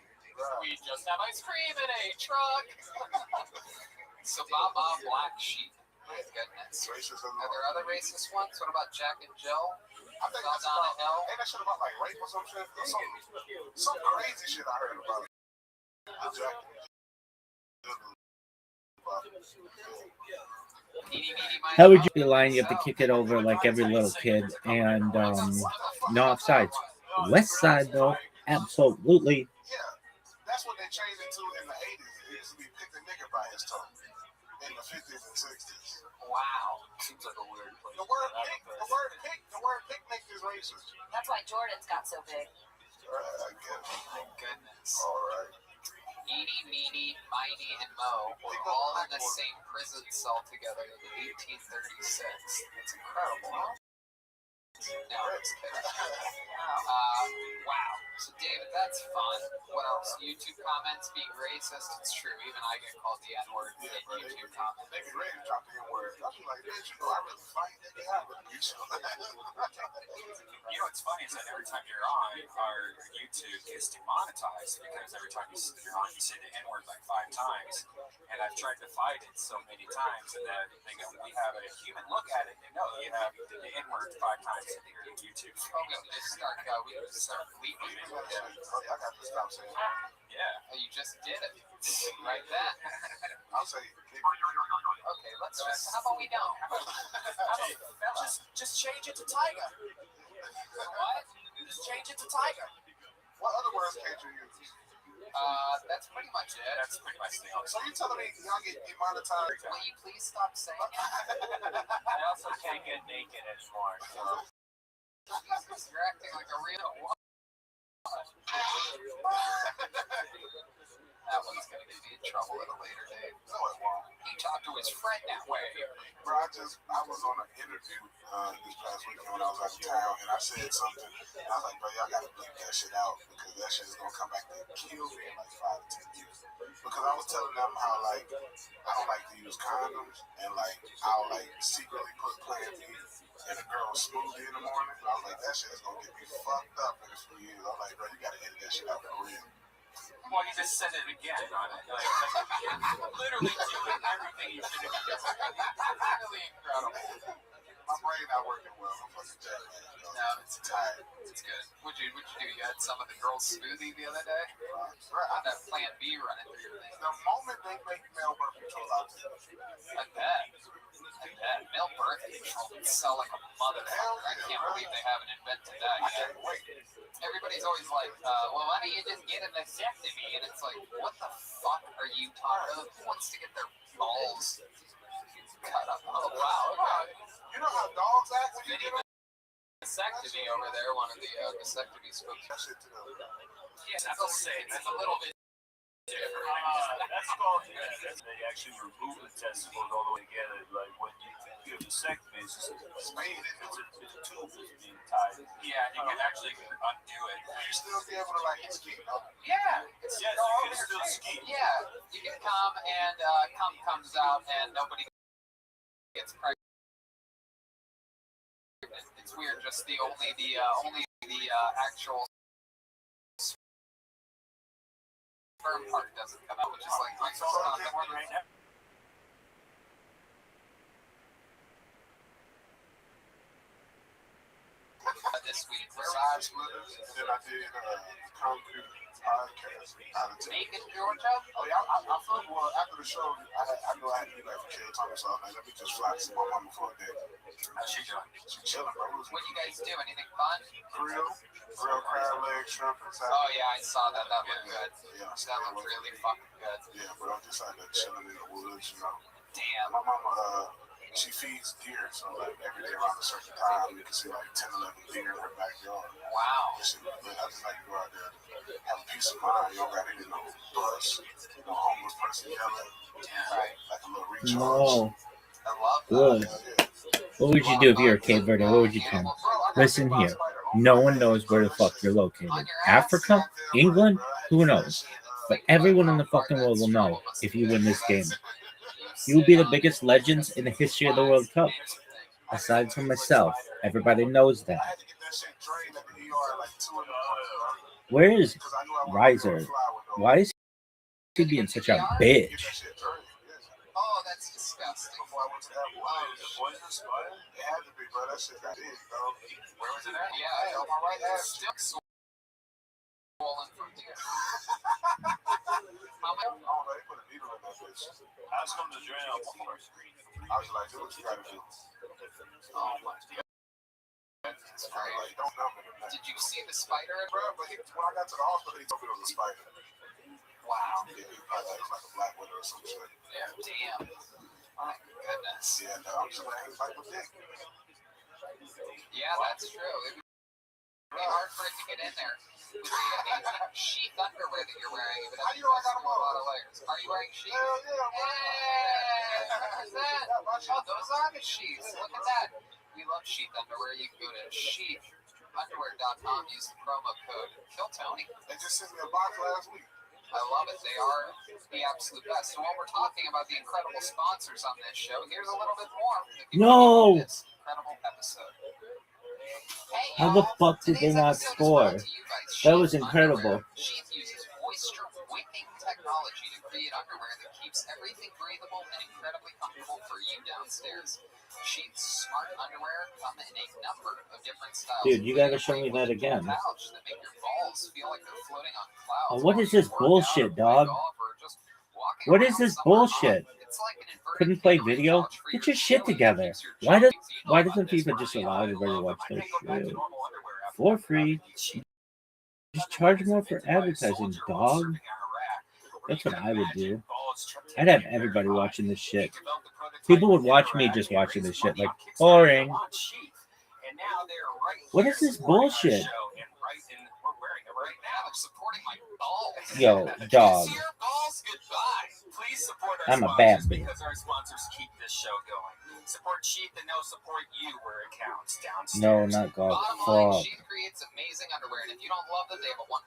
We just have ice cream in a truck. So Baba Black Sheep. My goodness. Are there other racist ones? What about Jack and Jill? I think that's Down about, a hill? ain't that shit about like rape or some shit? Or some crazy shit I heard about it. How would you be lying? You have to kick it over like every little kid. And no offsides. West side, though, absolutely. Yeah, that's what they changed it to in the 80s. It used to be pick the nigga by his tongue in the 50s and 60s. Wow. Seems like a weird place. The word picnic is racist. That's why Jordan's got so big. I guess. My goodness. All right. Eeny, Meeny, Miny, and Mo were all in the same prison cell together in 1836. That's incredible, huh? No, wow. So, David, that's fun. What else? YouTube comments being racist. It's true. Even I get called the N-word in YouTube comments. They be ready to drop the N-word. I'll be like, bitch, you know, I really fight that guy. You know what's funny is that every time you're on, our YouTube is demonetized because every time you're on, you say the N-word like 5 times. And I've tried to fight it so many times, and then they go, we have a human look at it, and no, you have the N-word 5 times in your YouTube. Oh, we can just start bleeping it. I got to stop saying that. Yeah. Oh, you just did it. Right then. I'll say, Okay, let's just, how about we don't? Just change it to Tiger. What? Just change it to Tiger. what other words can't you use? That's pretty much it. That's pretty much the So you telling me y'all get demonetized? Will you please stop saying that? I also can't get naked anymore. Jesus, you're acting like a real one. That one's gonna get me in trouble at a later date. No, it won't. He talked to his friend that way. Bro, I was on an interview this past weekend when I was out of town, and I said something, and I was like, bro, y'all gotta bleep that shit out, because that shit is gonna come back and kill me in like 5 to 10 years. Because I was telling them how, like, I don't like to use condoms, and like, I'll like secretly put Plan B in a girl's smoothie in the morning. I was like, that shit is gonna get me fucked up in a few years. I'm like, bro, you gotta edit that shit out for real. Well, you just said it again. Literally doing everything you should have done. Really incredible. My brain not working well. I'm fucking dead, man. No, it's tired. It's good. What'd you do? You had some of the girls' smoothie the other day? How'd that Plan B running through your thing? The moment they make male birth control out there, I bet. Male birth control can sell like a motherfucker. I can't believe they haven't invented that I yet. can't wait. Everybody's always like, well, why don't you just get a vasectomy? And it's like, what the fuck are you talking about? Who wants to get their balls cut up? Oh, wow. You know how dogs act when you get them? Vasectomy over there, one of the vasectomy spokes. That shit to them. Yes, I will say It's a little bit different. That's called, they actually remove the testicles all the way together. Like when you have a vasectomy, it's just a spade. It's a tube that's being tied. Yeah, you can actually undo it. You still be able to like ski though. Yeah. Yes, you can still ski. Yeah, you can come and cum comes out and nobody gets pregnant. It's weird, just the actual sperm part doesn't come out, which is like microscopic. Right now. This week, Side splitters, and then I did concrete podcast out of town. Macon, Georgia. Oh yeah, I felt well after the show. I knew I had to be back for Kay Thomas, so I was like, let me just fly to see my mama for a day. How's she doing? She chilling, bro. What do you guys do? Anything fun? Grill crab leg, shrimp, and salad. Oh yeah, I saw that. That looked good. Yeah, That looked really fucking good. yeah, but I'm just out there chilling in the woods, you know. Damn. My mama, she feeds deer, so like every day around a certain time, you can see like 10, 11 deer in her backyard. Wow. That shit, I just like to go out there, have a peace of mind. You don't gotta get no bus, no homeless person yelling. Yeah, right. Like a little recharge. No. I love that. Good. What would you do if you were Cape Verde? What would you tell me? Listen here. No one knows where the fuck you're located. Africa? England? Who knows? But everyone in the fucking world will know if you win this game. You will be the biggest legends in the history of the World Cup. Aside from myself, everybody knows that. I had to get that shit drained at the ER like 2 in the morning, Where is because I knew I wasn't Riser? gonna fly with no. Why is he being such a Get bitch? that shit drained. Yes. Oh, that's disgusting. Before I went to that poisonous fire, it had to be, bro. That shit got big, bro. Where was it at? Yeah, on my right there. Still swollen from here. How much? I don't know. They put a needle in that bitch. How's come to drain out before? I was like, do what you gotta do. Oh my god. That's I was great. like, don't numb it. Man. Did you see the spider? Bro, but when I got to the hospital, he told me it was a spider. Wow. Yeah, he thought it was like a black widow or some shit. Yeah, damn. My goodness. Yeah, no, I'm just like, it's like a dick. Yeah, that's true. It'd be hard for it to get in there. With the sheath underwear that you're wearing, it would have How you know I got a them on? lot of layers. Are you wearing sheath? Hell yeah, bro. Hey, what is that? Oh, those are the sheaths. Look at that. We love sheath underwear. You can go to sheathunderwear.com, use the promo code KillTony. They just sent me a box last week. I love it. They are the absolute best. So while we're talking about the incredible sponsors on this show, here's a little bit more. No. This incredible episode. Hey, How the y'all. fuck did they Today's not episode is score? brought to you by That was Sheath incredible. Underwear. Sheath uses moisture wicking technology to create underwear that keeps everything breathable and incredibly comfortable for you downstairs. Sheath's smart underwear come in a number of different styles. Dude, you gotta show me that again. Pouch that make your balls feel like they're floating on clouds. Oh, what while is you this work bullshit, out, play dog? golf, or just walking What around is this somewhere bullshit? hot. It's like an inverted Couldn't play Gatorade video? pouch for Get your your shit chili that together. keeps your Why jogging feet why on doesn't this FIFA just Friday. allow I everybody to love watch it. I their can't go back to shit normal underwear after for that free? crappy Just charge more for advertising, dog. That's what I would do. I'd have everybody watching this shit. People would watch me just watching this shit, like boring. What is this bullshit? Yo, dog. I'm a bad bitch. Because our sponsors keep this show going. Support Sheath and they'll support you where it counts downstairs. No, not golf. Bottom line, Fuck. Sheath creates amazing underwear, and if you don't love them, they have a 100%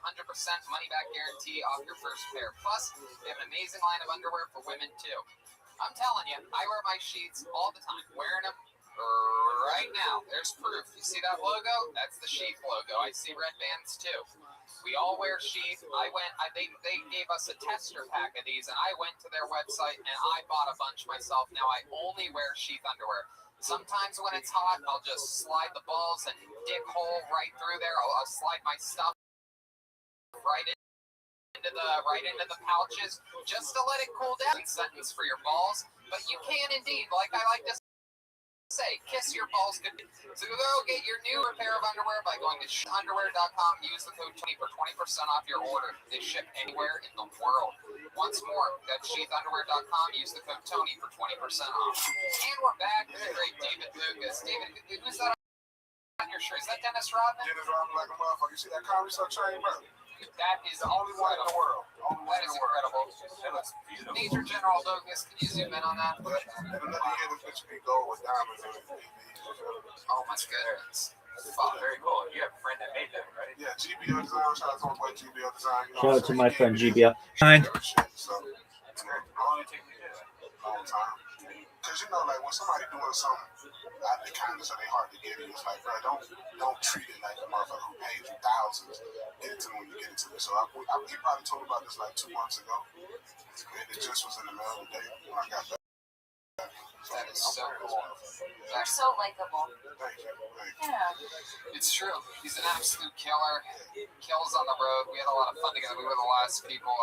money back guarantee off your first pair. Plus, they have an amazing line of underwear for women too. I'm telling you, I wear my sheets all the time, wearing them right now. There's proof. You see that logo? That's the Sheath logo. I see red bands too. We all wear sheath. They gave us a tester pack of these, and I went to their website and I bought a bunch myself. Now I only wear sheath underwear. Sometimes when it's hot, I'll just slide the balls and dig hole right through there. I'll slide my stuff right into the pouches just to let it cool down. Sentence for your balls, but you can indeed, like I like to say, kiss your balls good. So go get your new pair of underwear by going to underwear.com. Use the code 20 for 20% off your order. They ship anywhere in the world. Once more, that's sheathunderwear.com. Use the code Tony for 20% off. And we're back with the great David Lucas. David, who's that on your shirt? Is that Dennis Rodman? Dennis Rodman like a motherfucker. You see that comedy show train, bro? That is The only one in the world. That is incredible. That looks beautiful. Major General Lucas, can you zoom in on that? And another year, the picture be gold with diamonds in it. Oh my goodness. Oh, very cool. You have a friend that made that, right? Yeah, GBL Design. Shout out to my boy GBL Design. You know Shout out what to I'm my saying? friend He gave me GBL. Signed. So, how long did it take me to do that? Long time. Because you know, like when somebody doing something out of the kindness of their heart to get it, it's like, bro, don't treat it like a motherfucker who paid you thousands. Get it to them when you get it to them. So he probably told me about this like 2 months ago, and it just was in the mail today when I got back. That is so cool. You're so likable. Thank you. Yeah. It's true. He's an absolute killer. Kills on the road. We had a lot of fun together. We were the last people,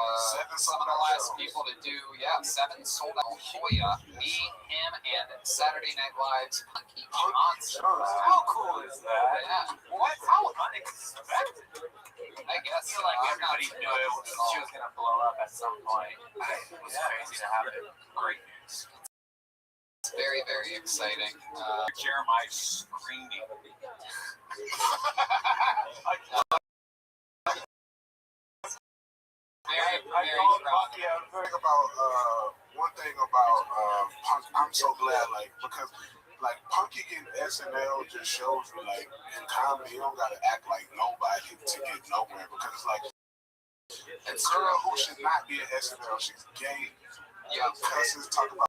some of the last people to do, 7 sold out. Hoya, me, him, and Saturday Night Live's Punky Monster. How cool is that? Yeah. What? How unexpected. I guess I feel like everybody knew she was going to blow up at some point. It was crazy to have it. Great news. It's very, very exciting. Jeremiah screaming. One thing about Punk, I'm so glad, like, because like Punky getting SNL just shows me, like, in comedy you don't gotta act like nobody to get nowhere, because it's like a girl who should not be at SNL, she's gay, cusses, talk about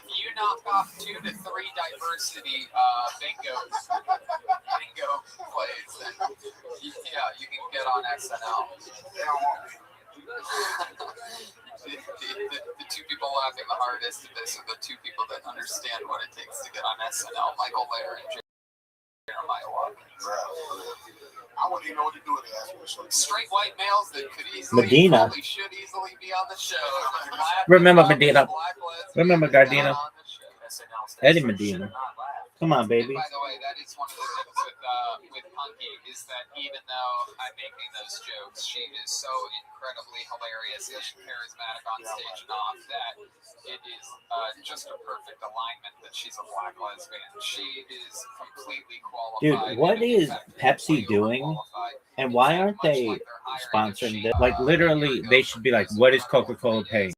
You knock off 2 to 3 diversity bingo plays, and you can get on SNL. they don't want me. The 2 people laughing the hardest at this are the 2 people that understand what it takes to get on SNL. Michael Lair and Jeremiah Watkins. I wouldn't even know what to do with the ass show. Straight white males that could easily, Medina. probably should easily be on the show. Remember Medina. Remember Gardena. Eddie Medina. Come on, baby. And by the way, that is one of the things with Punky is that even though I'm making those jokes, she is so incredibly hilarious and charismatic on stage and off that it is just a perfect alignment that she's a black lesbian. She is completely qualified. Dude, what is Pepsi doing? And why aren't they sponsoring this? Like, literally, they should be like, what is Coca-Cola paying?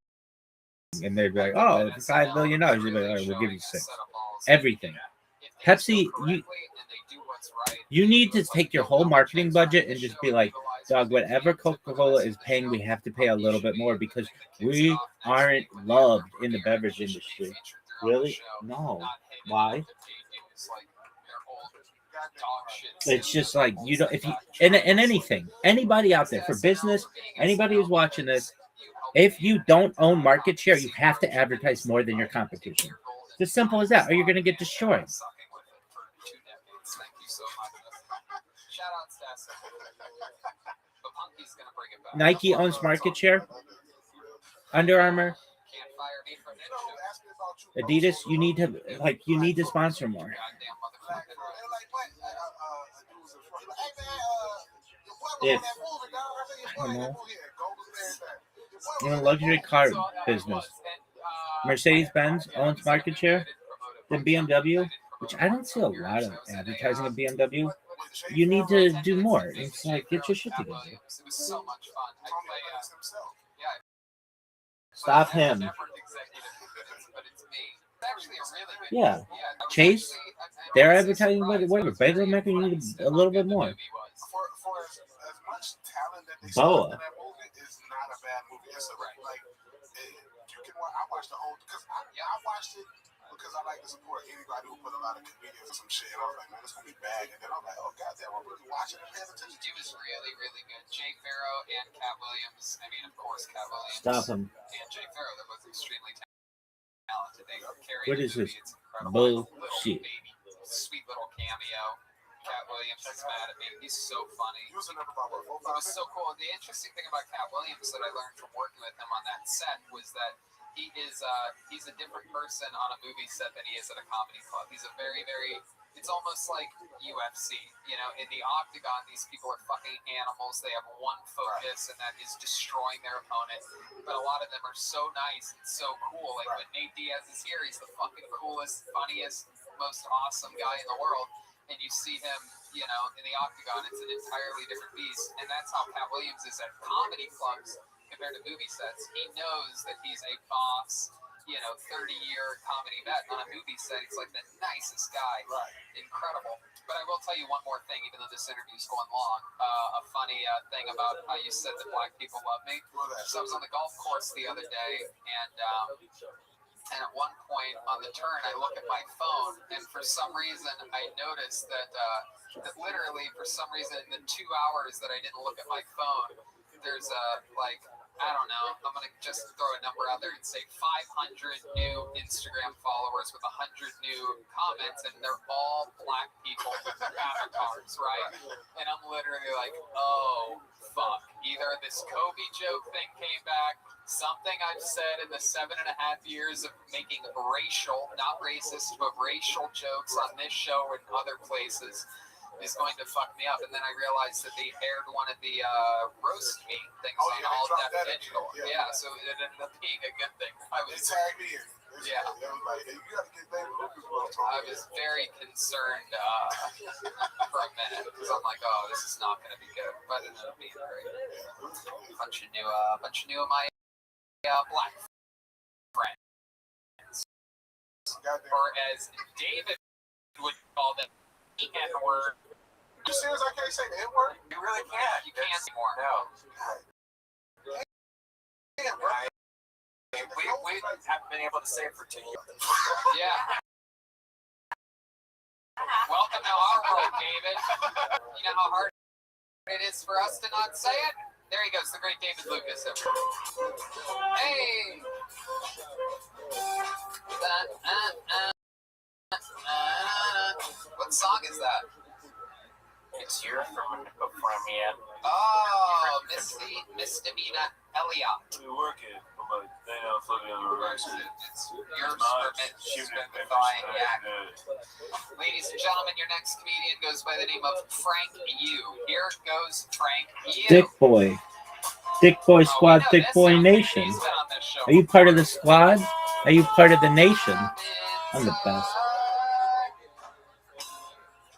And they'd be like, oh, it's $5 billion. They'd be like, all right, we'll give you 6. Everything. Pepsi, you need to take your whole marketing budget and just be like, dog, whatever Coca-Cola is paying, we have to pay a little bit more because we aren't loved in the beverage industry. Really? No. Why? It's just like, you don't, if you, and anything, anybody out there for business, anybody who's watching this, if you don't own market share, you have to advertise more than your competition. It's as simple as that, or you're going to get destroyed. Nike owns market share. Under Armour, Adidas, you need to sponsor more. If I don't know, in a luxury car business, Mercedes-Benz owns market share, then BMW, which I don't see a lot of advertising of BMW. You need to do more. It's like, get your shit together. Stop him. Yeah. Chase, they're advertising whatever. Bagel Maker, you need a little bit more. For as much talent that they Boa. in that movie is not a bad bad movie. It's a, like, you can. I watched the whole because I watched it because I like to support anybody who put a lot of comedians and some shit. And I was like, man, it's gonna be bad. And then I'm like, oh goddamn, I'm really watching it, paying attention. It was really, really good. Jay Farrow and Cat Williams. I mean, of course, Cat Williams. Stop him. And Jay Farrow. They're both extremely talented. They carry What the is movie. this It's incredible. bullshit? Little sweet little cameo. Cat Williams is mad at me. He's so funny. He was in there for about, what, 4 It was so cool. The interesting thing about Cat Williams that I learned from working with him on that set was that he's a different person on a movie set than he is at a comedy club. He's a very, very, it's almost like UFC. You know, in the octagon, these people are fucking animals. They have one focus, and that is destroying their opponent. But a lot of them are so nice and so cool. Like when Nate Diaz is here, he's the fucking coolest, funniest, most awesome guy in the world. And you see him, you know, in the octagon, it's an entirely different beast. And that's how Cat Williams is at comedy clubs compared to movie sets. He knows that he's a boss, you know, 30-year comedy vet. On a movie set, he's like the nicest guy. Right. Incredible. But I will tell you one more thing, even though this interview's going long. A funny thing about how you said that black people love me. So I was on the golf course the other day, and at one point on the turn, I look at my phone, and for some reason, I noticed that literally, for some reason, in the 2 hours that I didn't look at my phone, there's I don't know, I'm going to just throw a number out there and say 500 new Instagram followers with 100 new comments, and they're all black people avatars, right? And I'm literally like, oh, fuck. Either this Kobe joke thing came back, something I've said in the 7.5 years of making racial, not racist, but racial jokes on this show and other places is going to fuck me up. And then I realized that they aired one of the roast me things on All Def Digital. Yeah, so it ended up being a good thing. They tagged me in. Yeah. They was like, hey, you gotta get David Lucas well. I was very concerned for a minute because I'm like, oh, this is not going to be good, but it ended up being great. A bunch of new of my black friends, or as David would call them, the N-word. You serious? I can't say the N-word? You really can't. You can't anymore. No. Damn, bro. We haven't been able to say it for 2 years. Yeah. Welcome to our world, David. You know how hard it is for us to not say it? There he goes, the great David Lucas. Hey! What song is that? It's your from yeah. Oh, Misdemeanor Elliott. We work it, but they don't fucking reverse it. It's yours for buying yak. Ladies and gentlemen, your next comedian goes by the name of Frank Yu. Here goes Frank Yu. Dick Boy. Dick Boy Squad, Dick Boy Nation. Are you part of the squad? Are you part of the nation? I'm the best.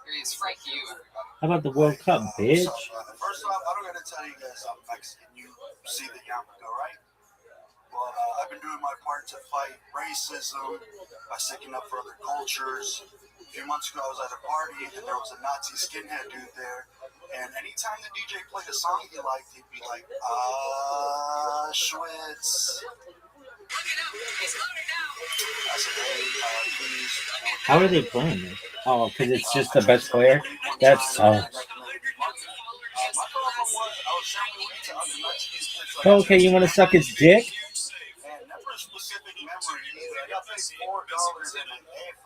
Here is Frank Yu. How about the World Cup, bitch? First off, I don't gotta tell you guys I'm Mexican. You see the yarmulke, right? Well, I've been doing my part to fight racism by sticking up for other cultures. A few months ago, I was at a party and there was a Nazi skinhead dude there. And anytime the DJ played a song he liked, he'd be like, Schwitz. I said, hey, please. How are they playing this? Oh, because it's just the best player? That sucks. Oh, okay, you want to suck his dick?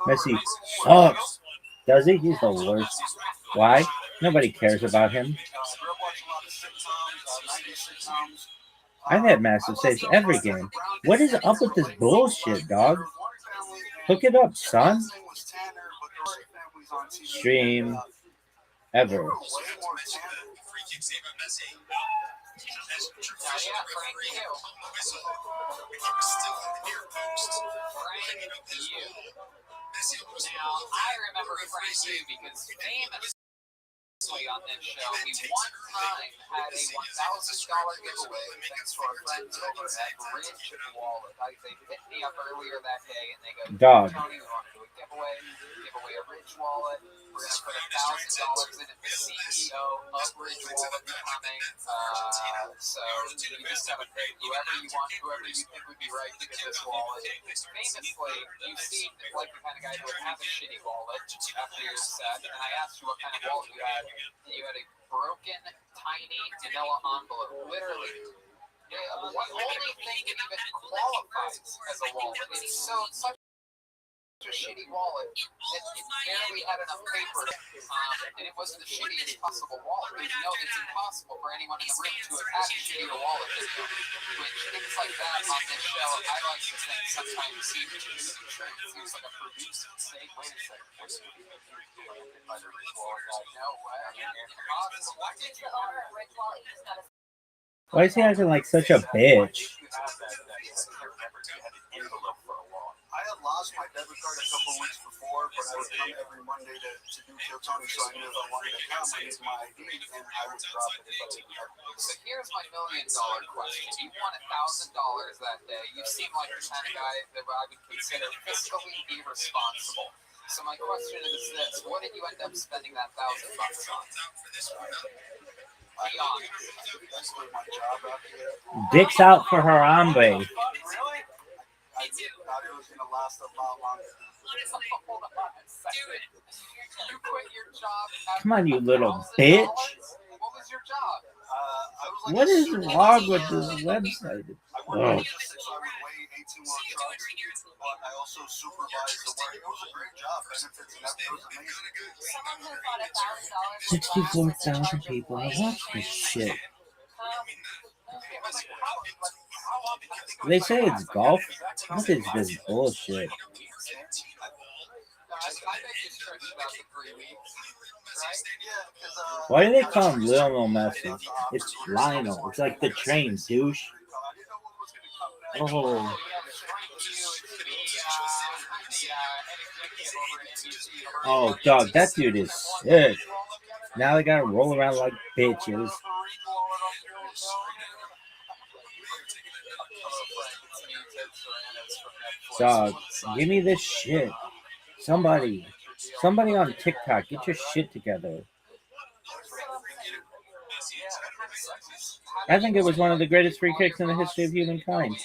Messi sucks. Does he? He's the worst. Why? Nobody cares about him. I've had massive saves every game. What is up with this bullshit, dog? Hook it up, son. Stream ever. Now, I remember Frank Yu because famously on this show, we one time had a $1,000 giveaway thanks to our friends over at Ridge Wallet. They hit me up earlier that day and they go, Dog. Tony, we want to do a giveaway. giveaway. Give away a Ridge wallet. We're gonna put $1,000 in it. The CEO of Ridge Wallet becoming. So you just gotta pick whoever you want, whoever you think would be right to get this wallet. Famously, you seemed like the kind of guy who would have a shitty wallet after your set, and I asked you what kind of wallet you had, and you had a broken, tiny vanilla envelope. Literally, the only thing that even qualifies as a wallet. It's such a shitty wallet. It barely had enough paper, and it wasn't the shittiest possible wallet. But you know, it's impossible for anyone in the room to have had a shittier wallet than you. Which things like that on this show, I like to think sometimes seem to be true. It seems like a produced mistake. Wait a second. What's the by the Ridge wallet guy? No way. Impossible. What did you order at Ridge Wallet? You just got a Why is he acting like such a bitch? I had lost my debit card a couple weeks before, but I would come every Monday to do Kill Tony, so I knew if I wanted to come, I used my ID, and I would drop it if I didn't have it. So here's my $1 million question. You won $1,000 that day. You seem like the kind of guy that I would consider fiscally irresponsible. So my question is this: what did you end up spending that $1,000 on? Be honest. Dicks out for Harambe. Really? I thought it was going to last a lot longer. Hold on a second. You quit your job. Come on, you little bitch. What was your job? What is wrong with this website? I worked at logistics, so I would weigh 18-wheel trucks, but I also supervised the work. It was a great job. Benefits and everything. It was amazing. Someone who bought $1,000. 64,000 people. I watch this shit. They say it's golf. What is this bullshit? Why do they call him Lionel Messi? It's Lionel. It's like the train, douche. Oh. Oh, dog, that dude is sick. Now they gotta roll around like bitches. Dog, give me this shit. Somebody on TikTok, get your shit together. I think it was one of the greatest free kicks in the history of humankind.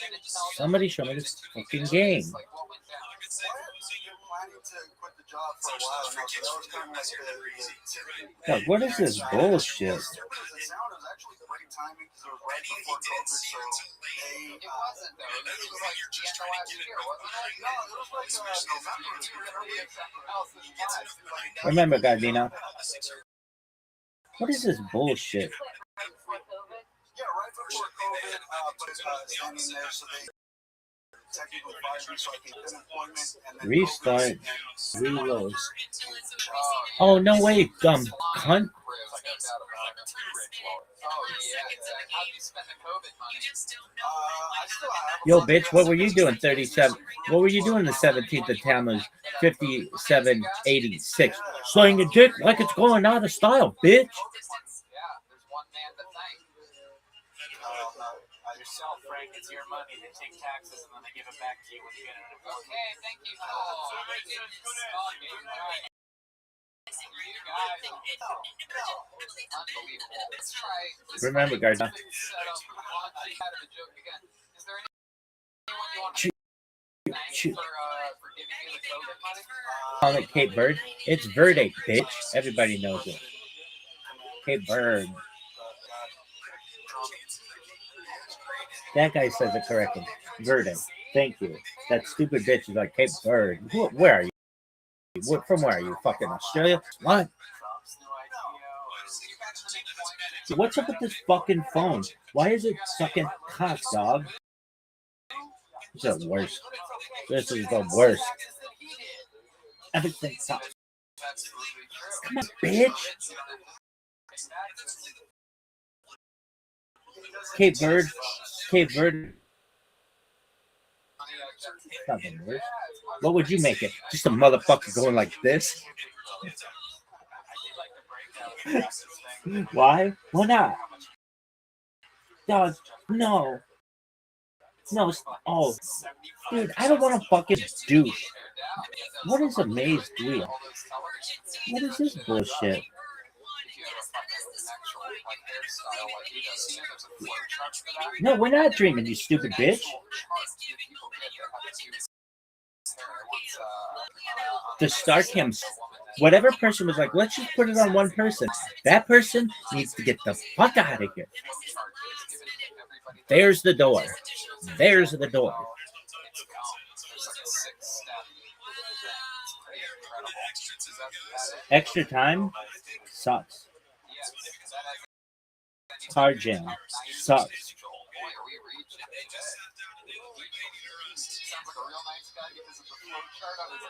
Somebody show me this fucking game. God, what is this bullshit? Remember, Gardino. What is this bullshit? Yeah, right before COVID, but standing there, so they technically fired me, so I can get employment and then Restart. Reload. Oh, no way, dumb cunt. Yo, bitch, what were you doing 37? What were you doing the 17th of Tammuz 5786? Slinging your dick like it's going out of style, bitch. Yourself, Frank, it's your money. They take taxes and then they give it back to you when you get it. Okay, thank you. Remember, Gardner. Call it Cape Verde. It's Verde, bitch. Everybody knows it. Cape Verde. That guy says it correctly. Verde. Thank you. That stupid bitch is like Cape Verde. Where are you? From where are you? Fucking Australia? What? What's up with this fucking phone? Why is it sucking cock, dog? This is the worst. This is the worst. Everything sucks. Come on, bitch. Cape Verde. Cape Verde. Nothing worse. What would you make it? Just a motherfucker going like this? Why? Why not? Dog, no. No, oh, dude, I don't want to fucking douche. What is a maze wheel? What is this bullshit? No, we're not dreaming, you stupid bitch. The StarCam, whatever person was like, let's just put it on one person. That person needs to get the fuck out of here. There's the door. There's the door. Extra time sucks. Car jam sucks.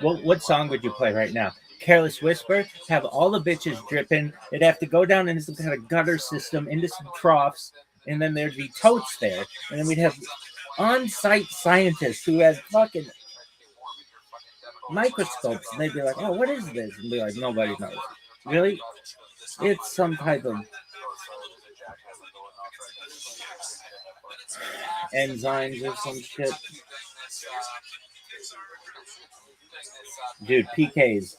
What song would you play right now? Careless Whisper? Have all the bitches dripping. It'd have to go down into some kind of gutter system, into some troughs, and then there'd be totes there. And then we'd have on-site scientists who had fucking microscopes, and they'd be like, oh, what is this? And be like, nobody knows. Really? It's some type of enzymes or some shit. Dude, PKs.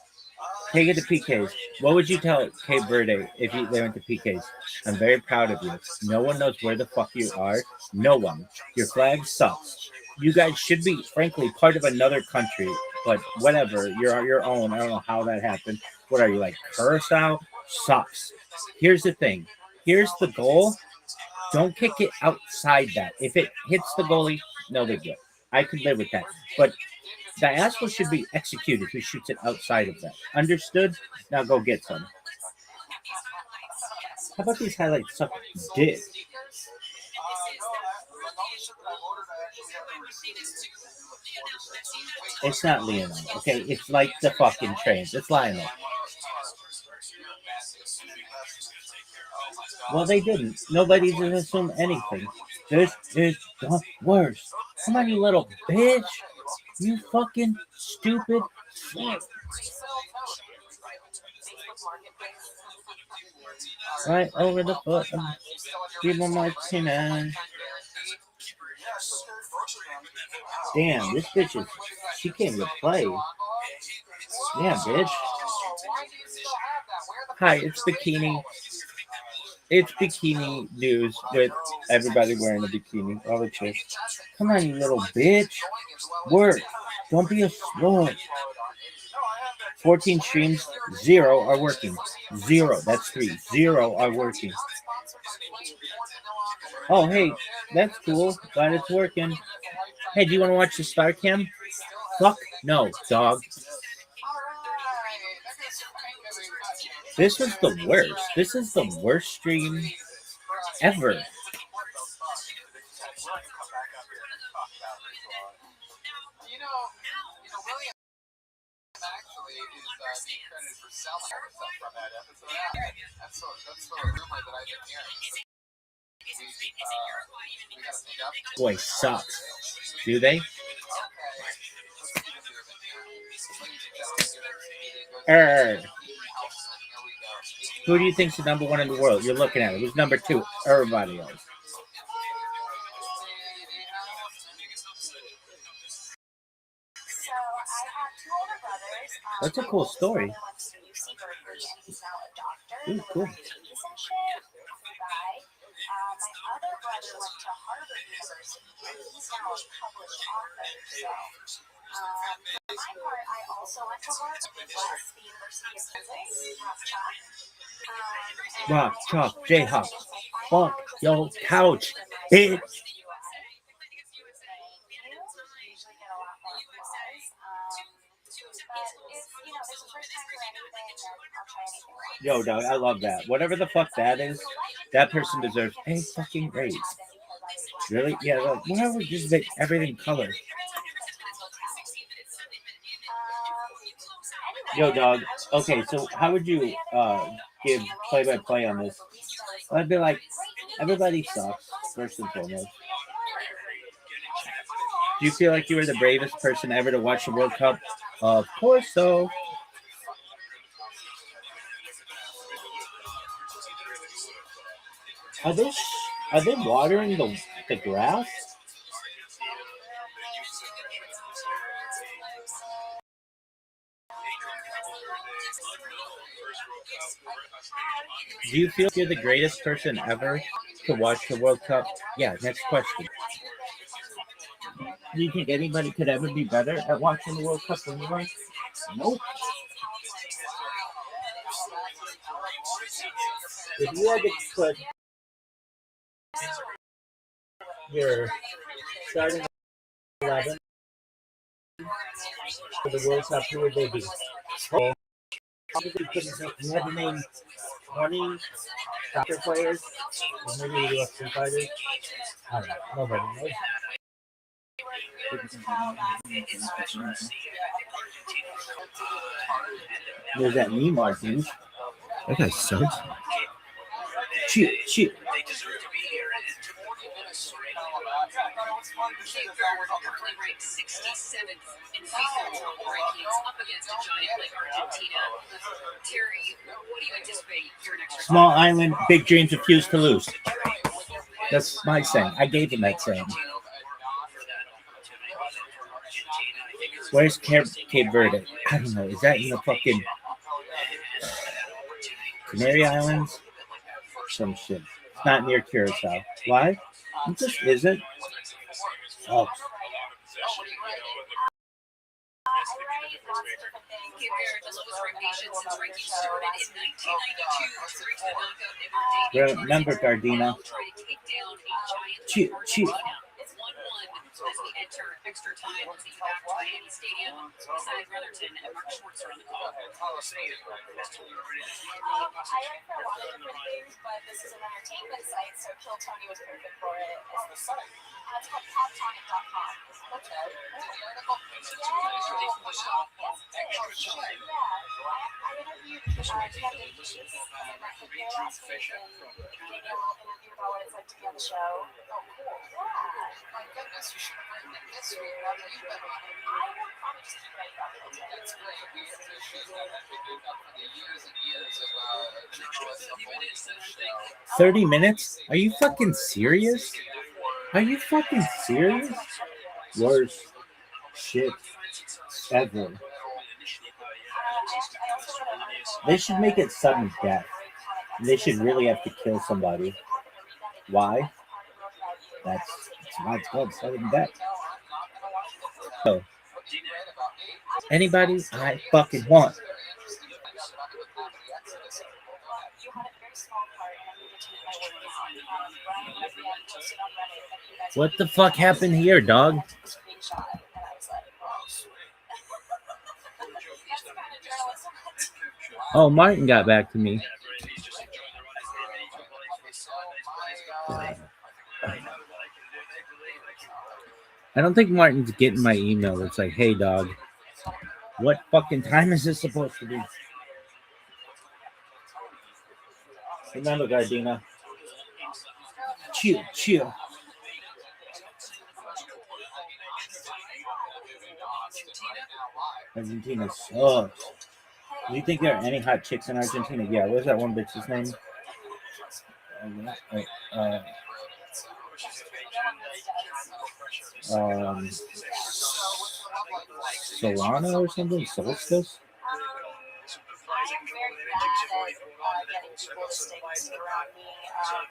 Take it to PKs. What would you tell Cape Verde if they went to PKs? I'm very proud of you. No one knows where the fuck you are. No one. Your flag sucks. You guys should be, frankly, part of another country. But whatever. You're your own. I don't know how that happened. What are you, like Curacao? Sucks. Here's the thing. Here's the goal. Don't kick it outside that. If it hits the goalie, no big deal. I could live with that. But the asshole should be executed who shoots it outside of that. Understood? Now go get some. How about these highlights suck dick? It's not Lionel, okay? It's like the fucking trains. It's Lionel. Well, they didn't. Nobody did assume anything. This is the worst. Come on, you little bitch. You fucking stupid fuck. Right over the foot. Give him my tin. Damn, this bitch is. She came to play. Yeah, bitch. Hi, it's Bikini. It's bikini news with everybody wearing a bikini. All the chicks. Come on, you little bitch. Work. Don't be a slut. 14 streams, 0 are working. 0. That's 3. 0 are working. Oh, hey, that's cool. Glad it's working. Hey, do you want to watch the StarCam? Fuck no, dog. This was the worst. This is the worst stream ever. Boy, sucks. Do they? Who do you think's the number one in the world? You're looking at it. Who's number 2? Everybody else. That's a cool story. Ooh, cool. Rock, chalk, Jayhawk. Fuck your couch, bitch. Yo, dog, I love that. Whatever the fuck that is, that person deserves a fucking raise. Really? Yeah, like, why don't we just make everything color? Yo, dog. Okay, so how would you give play-by-play on this? I'd be like, everybody sucks, first and foremost. Do you feel like you were the bravest person ever to watch the World Cup? Of course so. Are they watering the grass? Do you feel you're the greatest person ever to watch the World Cup? Yeah, next question. Do you think anybody could ever be better at watching the World Cup than you are? Nope. If you had to put your starting 11 for the World Cup, who would they be? Oh, you had to name 20 soccer players, or maybe UFC fighters. I don't know. Nobody knows. There's that Neymar dude. That guy sucks. Cheer. Small island, big dreams, refuse to lose. That's my saying. I gave him that saying. Where's Cape Verde? I don't know. Is that in the fucking Canary Islands? Some shit. It's not near Curacao. Why? It just isn't. Oh. Remember, Gardena. Cheer. As we enter extra time, let's get back to Miami Stadium. Beside Brotherton and Mark Schwartz are on the call. I like for a lot of different things, but this is an entertainment site, so Kill Tony was perfect for it. It's called PopTonic.com. Okay. I interviewed Kevin Keys and I think their last week, and we did a little interview about what it's like to be on the show. Oh, cool. Yeah. My goodness, you should have written it this week. Now that you've been on it. I will probably just keep writing about it. That's great. We appreciate that. I think we've got the years and years of journalists avoiding this show. 30 minutes? Are you fucking serious? Are you fucking serious? Worst shit ever. They should make it sudden death. They should really have to kill somebody. Why? That's why it's called sudden death. So, anybody I fucking want. What the fuck happened here, dog? Oh, Martin got back to me. I don't think Martin's getting my email. It's like, hey, dog, what fucking time is this supposed to be? Remember, Gardena. Chill. Argentina sucks. Do you think there are any hot chicks in Argentina? Yeah, what's that one bitch's name? Solana or something? Solstice? I am very bad at getting people to stick around me. I'm kind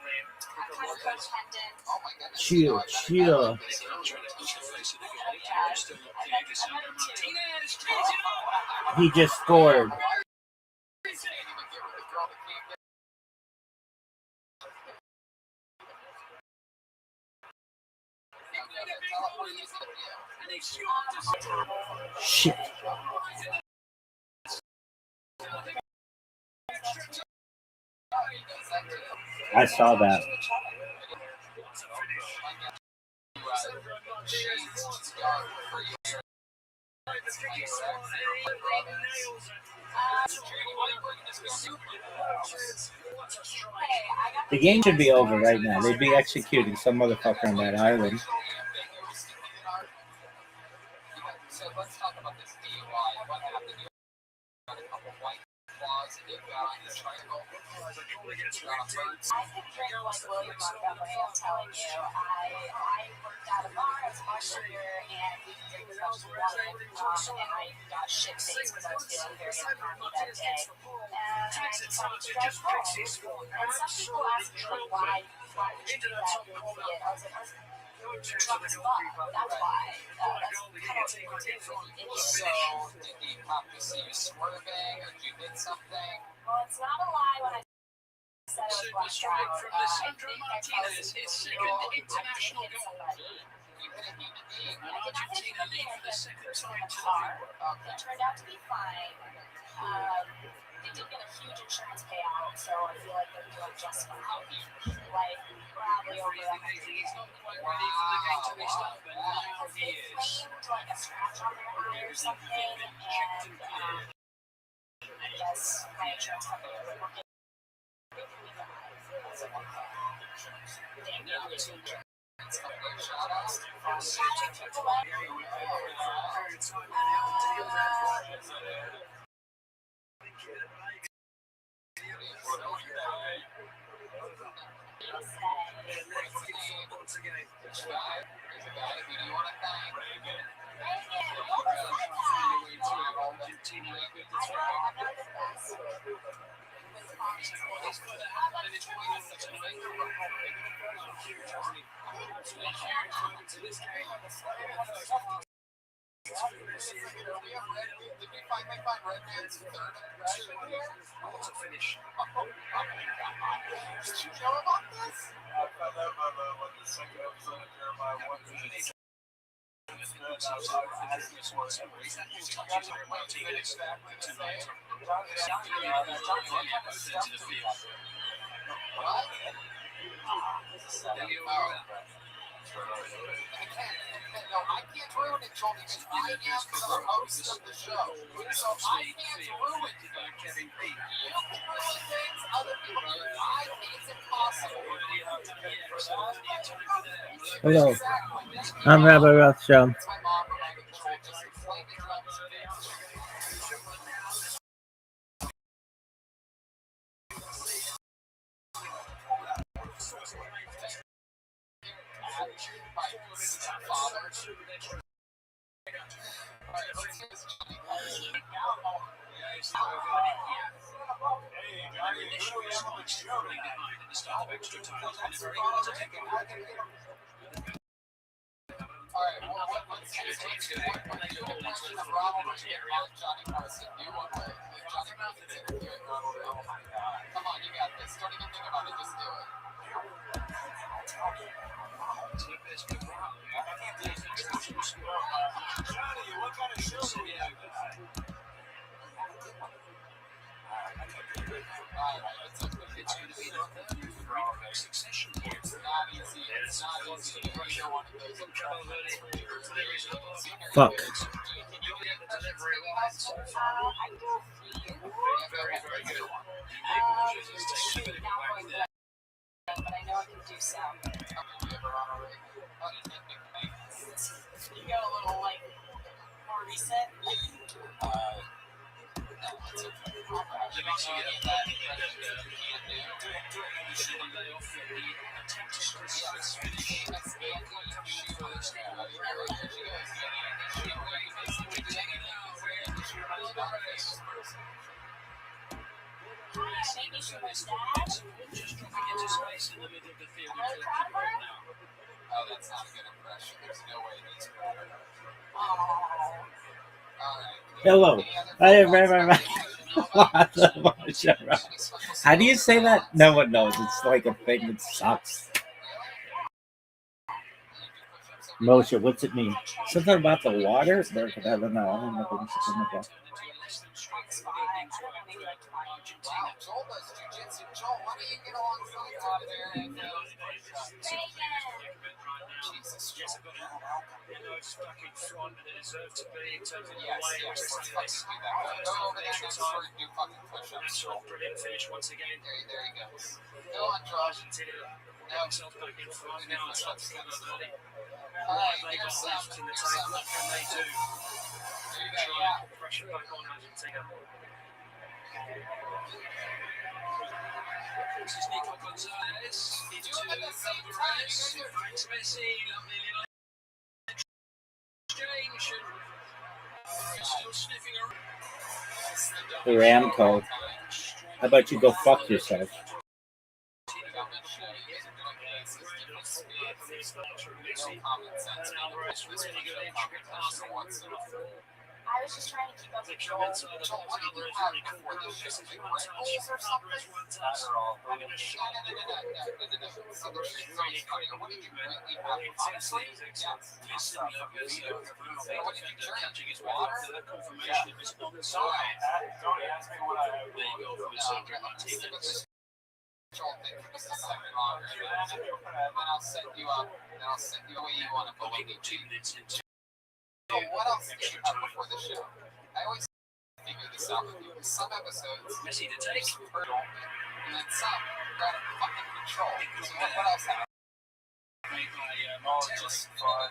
of codependent. Chill. He just scored. Shit. I saw that. The game should be over right now. They'd be executing some motherfucker on that island. So let's talk about this DUI. What happened? You got a couple white claws and you got on the triangle. I could drink like William Montgomery, I'm telling you. I worked at a bar, I was sugar and we can drink as much as we wanted. And I got shit faced because I was feeling very unhappy that day. And I decided to drive home. And some people ask me, like, why would you do that? You're an idiot. I was like, drunk as fuck. That's why. That's kind of what you do with the idiot. So, did the cop see you swerving, or you did something? Well, it's not a lie when I said I was blacked out. From I Lissandra think I Martinez, caused his some second real international hit goal. somebody. You hit a human being. And Argentina lead for the second time In the tonight. car. It turned out to be fine. They did get a huge insurance payout, so I feel like they're doing just fine. Like, probably over $100,000. He's not quite ready for the game to restart, but now Because he they is. claimed like a scratch on their eye or something, and I guess my insurance company was like, okay, they can leave the eye. So, thank you. Shout out to Did we finally find Redman's third impression here? To finish. Did you know about this? I found out about what the second episode of Jeremiah 1 I can't ruin it, Joel, because I am the host of the show. So I can't ruin it. You can ruin things, other people can. I think it's impossible. Hello, I'm Rabbi Rothschild. My mom reminded Joel just explain it to us. Come on, you got this. Don't even think about it. Just do it. It's going to be the succession. It's not easy. It's not easy to pressure one of those. Fuck. Very, very good one. But I know I can do some. You go a little like more recent. Maybe she was dad. Just dropping into space in the middle of the field. Oh, that's not a good impression. There's no way he's better. Hello. How do you say that? No one knows. It's like a thing that sucks. Moshe, what's it mean? Something about the water? I don't know. I don't know what it's about. Joel does jiu-jitsu. Joel, why don't you get alongside out there and Jesus, Joel. It's back in front and it deserved to be in terms of the Yes, way let's it was fucking do that. Go over there next door and do fucking push-ups. Brilliant finish once again. There he goes. Go on, Josh. Argentina himself back in front. Now it's up to everybody. Alright, They got here's left in the table. What can they do? There you go, Try yeah. and put pressure back on Argentina. This is Nico Gonzalez. Into Alvarez. Thanks, Messi. Ramco. How about you go fuck yourself? I was just trying to keep up with Joel. Joel, what did you have before the show? Like Red Bulls or something? Adderall. No. So the shit's so funny. What did you really have? Honestly, yes. What did you drink? Water? Yeah. Tony asked me what I had. Joel, think for just a second longer, and I'll set you up, and I'll set you the way you want to believe it. So what else did you have before the show? I always figure this out with you. Some episodes, messy to take, and then some got fucking control. So what else happened? Just fun.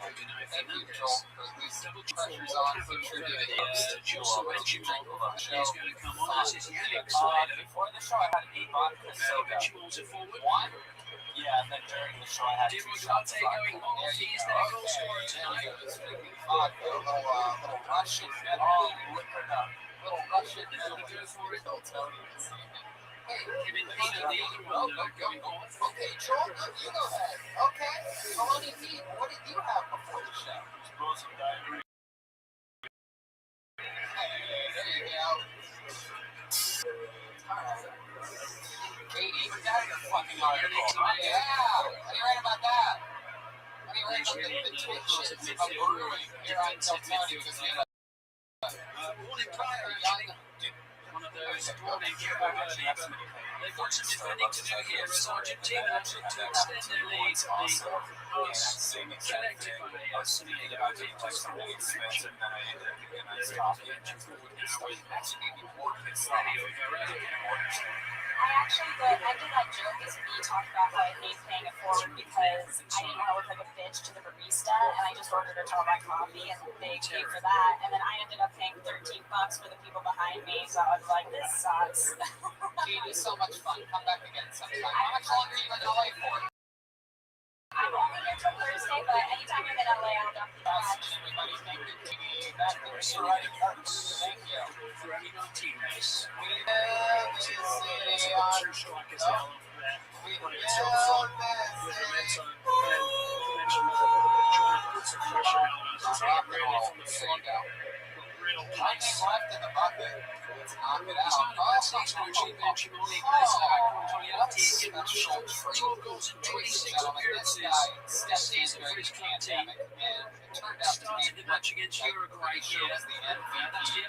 Thank you, Joel, for at least pressure's on future videos. What did you drink before the show? Before the show, I had a vodka soda. One? Yeah, and then during the show, I had 2 shots of vodka. Vodka, a little Russian, liquored up. Little Russian, Tony this evening. Hey, go. Okay, Joel, you go ahead. Okay, Maloney Pete, what did you have before the show? Hey, there you go. Katie, get out of your fucking article. Yeah, what do you write about that? What do you write about the tensions of brewing here on Tell Tony because we had a morning prior young one of those morning they've got some defending to do here as Argentina look to extend their lead. The collective I did that joke as me talking about how I hate paying it forward because I didn't want to look like a bitch to the barista, and I just ordered a tall black coffee, and they paid for that, and then I ended up paying $13 for the people behind me, so I was like, this sucks. Dude, it's so much fun. Come back again sometime. How much longer are you in LA for? I'm only here till Thursday, but anytime I'm in LA, I'll definitely watch. Everybody's making TV. That is right. Thank you. For any non-teammates. We live in the city on... We live in the city. Nothing left in the bucket. Let's knock it out. Special treat, ladies and gentlemen. This guy stepped in during the pandemic, and it turned out to be the match against Uruguay here as the MVP.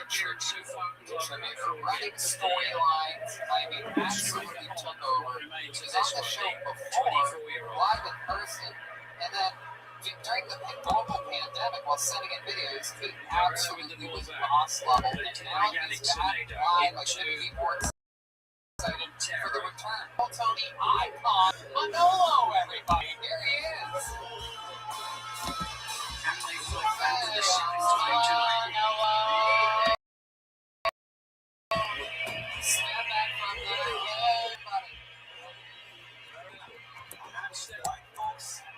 Contributed running storylines. I mean, absolutely took over. He was on the show before, live in person, and then during the global pandemic, while sending in videos, he absolutely was boss level, and now he's back live. I shouldn't be more excited for the return. Well, Tony, icon, Manolo, everybody, here he is. Stand back from there, yeah, buddy.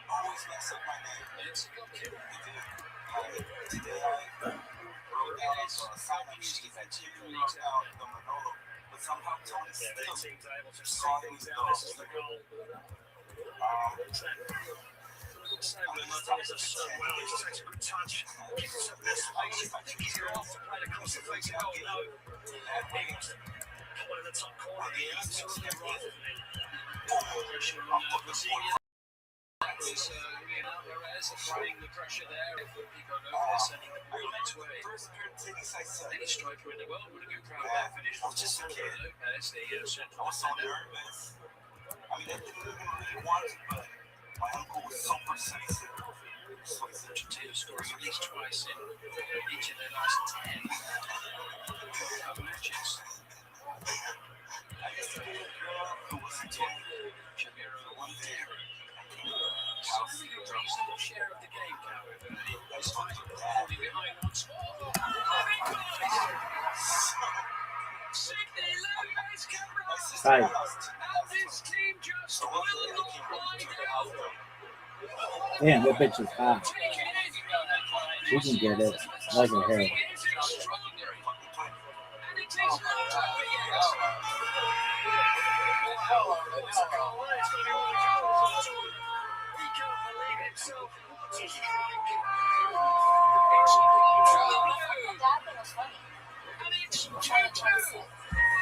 Always mess up my name. It's okay. Today I wrote down a sign-up sheet that you wrote out the Manolo, but somehow Tony still saw me one of the top corners. So, Perez applying the pressure there. If Pico Lopez sending the ball its way. Any striker in the world would have been proud of that finish. Just Lopez, the central defender. I mean, I didn't even really want it, but my uncle was so persistent. So Argentina scoring at least twice in each of their last 10 matches. I guess the girl who was a Chaviro Montero. Some reasonable share of the game, however. Falling behind once more. Sidney Lopez can run. And this team just will not lie down. Damn, that bitch is hot. Taking it. We can get it. Like a hair.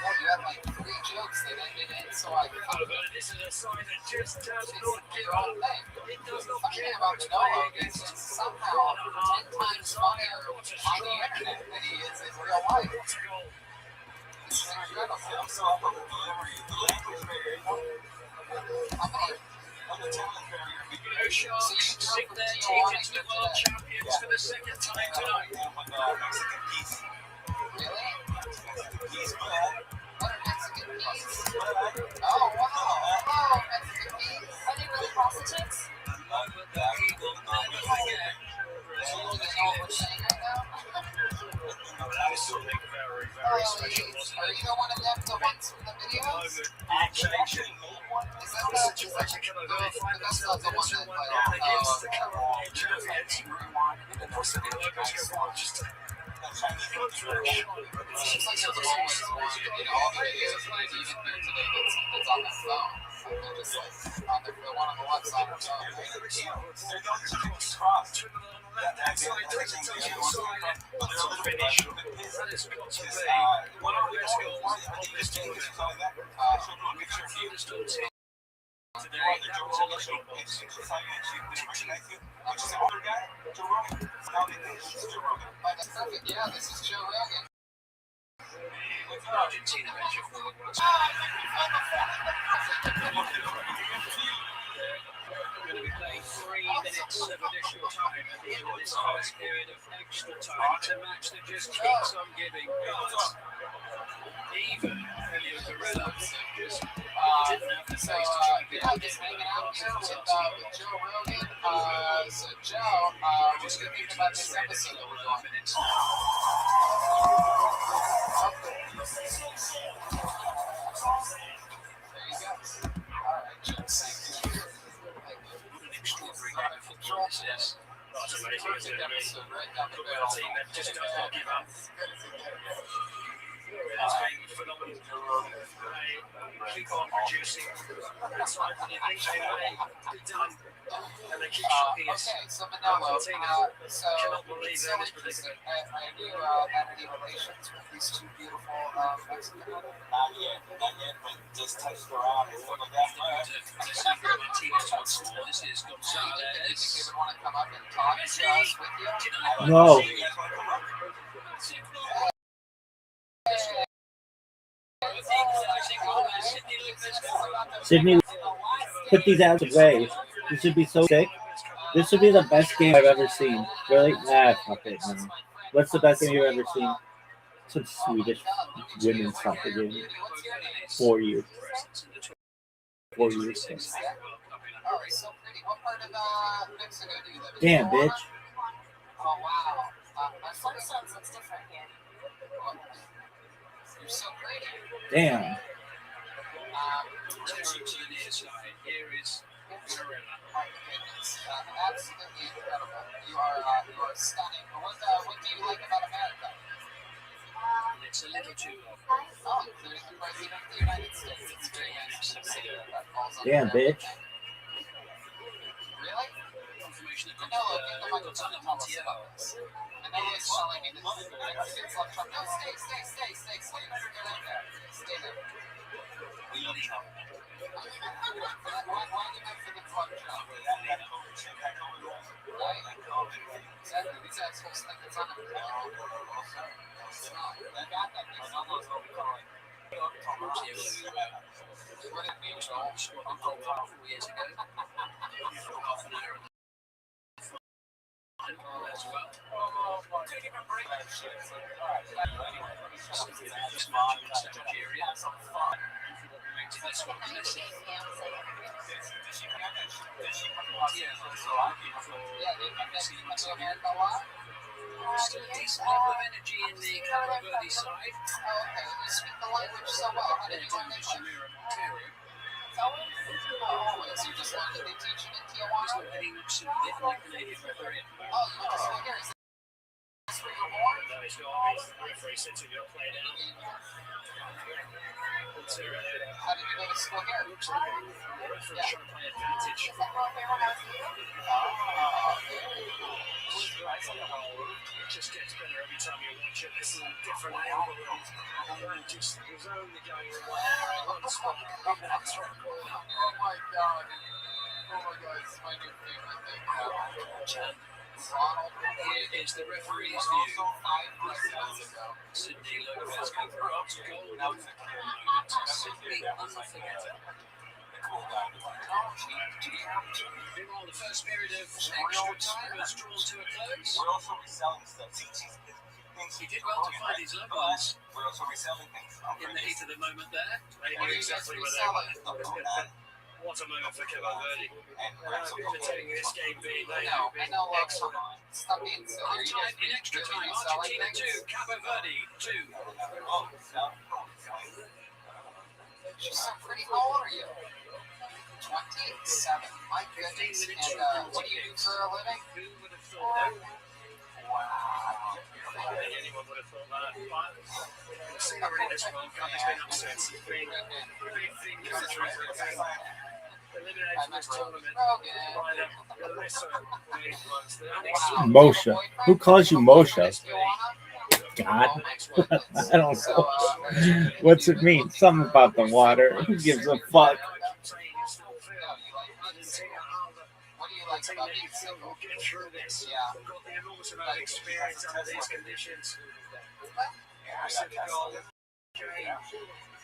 You had like 3 jokes that ended in, so I this is a sign that just does not your own thing. The funny thing about Manolo is he's somehow 10 times funnier on the internet than he is in real life. It's incredible. How many? So you took their team into the world champions for the second time tonight. Really? What are Mexican peas? Oh, wow. Oh, Mexican peas. Are they really prostitutes? Are you one of them, the ones from the videos? Is that the Yeah, this is Joe Rogan. Argentina venture forward. We're going to be playing 3 minutes of additional time at the end of this first period of extra time to match that just keeps on giving. Even Elio Guerrero just didn't have the face to try and get it. Just hanging out here with Joe Rogan. So Joe, what do you think about this episode that we're doing? There you go. All right, Joe, thank you. What an extraordinary game of football this is. Perfect episode, right down the middle. Team that just does not give up. It's been phenomenal. They keep on producing. That's right, and they done. And they keep shocking us. Okay, so Manolo, so cannot believe so that. interesting. Have you had any relations with these 2 beautiful Mexican women? Not yet, but just touched around and stuff like that. This is Gonzalez. Do you think they would want to come up and talk to us with you? No. Sydney, put these out of the way. This should be so sick. This should be the best game I've ever seen. Really? Nah, fuck it, man. What's the best game you've ever seen? Some Swedish women's soccer game. 4 years. 4 years. Alright, so pretty. What part of Mexico do you live in? Damn, bitch. Oh, wow. My Some sounds looks different here. You're so pretty. Damn. Here is Guerrero. My goodness, absolutely incredible. You are stunning. What do you like about America? It's a little too long. Oh, including the President of the United States. It's very interesting to see that falls under Damn, bitch. Really? Confirmation that Gonzalo Montiel about this. Manolo is telling me this is the Mexicans love Trump. No, stay there. we need help. Why do you have for the drug job? Exactly. These assholes think it's on the It's not. You got that. What did it mean, Joel? I'm from 4 years ago. Half an hour as well. This one, Messi. Still a decent level of energy in the Cabo Verde side. Okay, you speak the language so well. How did you learn that shit? So you just learned that they teach it in Tijuana? Heading to the Canadian River. Oh, you went to school here. he's got me. The referee said to go play down. But, How did you go to school here? looks like the referee's trying to play advantage. It just gets better every time you watch it. This is a different angle. And just he was only going one spot. That's right. Oh my god. It's my new favorite thing. Ronald Here is the referee's was view. also 5 presidents ago. Sydney Lopez can throw up to goal. That was a cool moment. Sydney unforgettable. Meanwhile, the first period of extra time was drawn to a close. We're also reselling stuff. He did well to find his loved ones We're also reselling things. in the heat of the moment there. They What knew are you guys exactly where they were. reselling? What a moment for Cabo Verde. Imitating this game being I know, excellent. stop being silly. Are you Time guys in extra time, reselling Argentina 2, things? Cabo Verde 2. She's so pretty. How old are you? 27. My goodness. And what do you do for a living? Who would have thought that? Wow. I don't think anyone would have thought that. But the scenery in this World Cup has been upset. It's been big thing countries that have been eliminated from this tournament by the lesser named ones. Moshe. Who calls you Moshe? God. I don't know. What's it mean? Something about the water. Who gives a fuck? What do you like about being single? Get through this. Yeah. Got the enormous amount of experience under these conditions. Passive goal. Okay.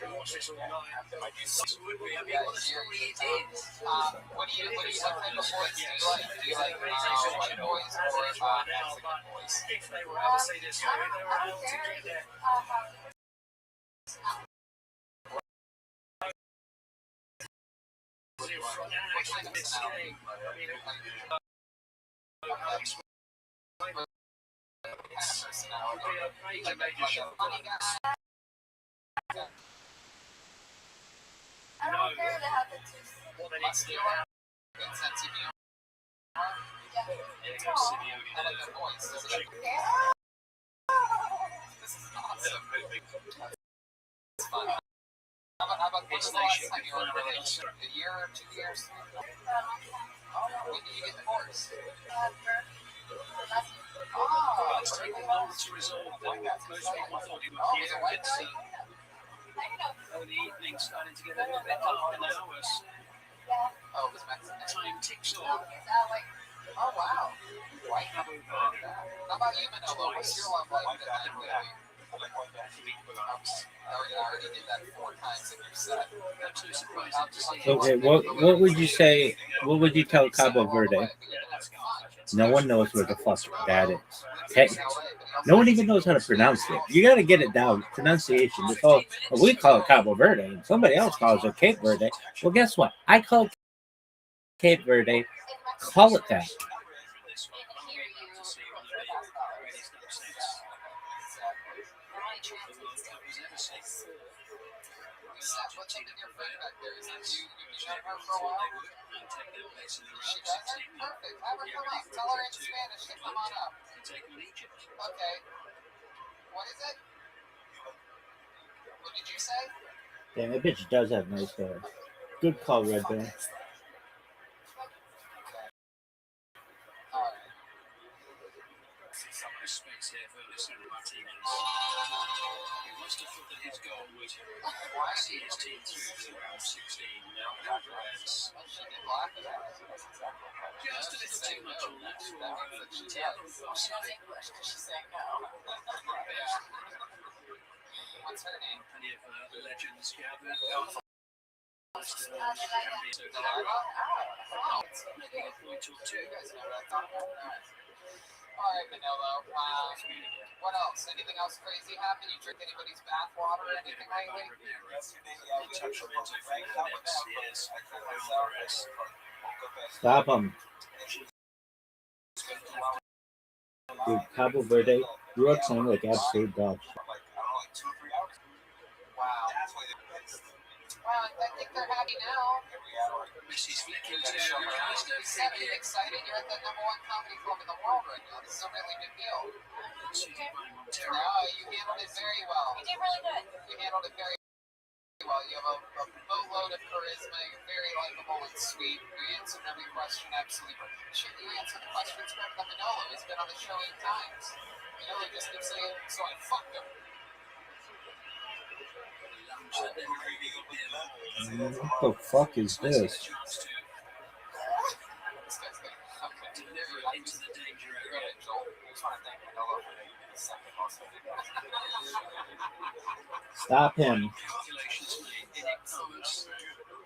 Can watch this all night. Absolutely. I mean, what a story it is. What do you what type of boys do you like? Do you like white boys or Mexican boys? If they were ever see this, if they were able to get there. What kind of personality? Major shot. Funny guy. I don't care to have the two. What they need to do now. Good sense of humor. Yeah, go Simeone I like there. the voice. This is awesome. It's fun. How about when was the last time you were in a relationship? A year or 2 years? When did you get divorced? Oh, It's taken long to resolve them. Most people thought he would be here. It's the evening starting to get a little bit darker now as oh, it was Mexican. time ticks on. Oh, wow. White. How about you, Manolo? What's your love life been like lately? I already did that 4 times in your set. Not too surprising to see. Okay, what would you say? What would you tell Cabo Verde? No one knows where the fuck that is. Okay. No one even knows how to pronounce it. You got to get it down. Pronunciation. We call it Cabo Verde, and somebody else calls it Cape Verde. Well, guess what? I call it Cape Verde. Call it that. What's up with your friend back there? Is that you known her for a while? She does it? Perfect. Have her come up. Tell her in Spanish to come on up. Okay. What is it? What did you say? Damn, that bitch does have nice hair. Good call, Red Bear. Some respects here for Lisandro Martinez. He must have thought that his goal would see his team through to round 16. Now, Alvarez just a little too much on that for Argentina. What's her name? Plenty of legends gathered. All right, Manolo. What else? Anything else crazy happen? You drink anybody's bath water or anything lately? Stop him. Dude, Cabo Verde grew up sounding like absolute dog. Wow. Well, I think they're happy now. Messi's flicking You to McAllister. said it excited. You're at the #1 comedy club in the world right now. This is a really big deal. No, you handled it very well. You did really good. You handled it very well. You have a boatload of charisma. You're very likable and sweet. You answered every question absolutely. Shit, you answered the questions better than Manolo. He's been on the show 8 times. Manolo just keeps saying, so I fucked him. What the fuck is this? This guy's good. Okay. Deliver it into the danger You're area. right, Joel. I just want to thank Manolo for making it a second also. Stop him. Calculations made. In it comes.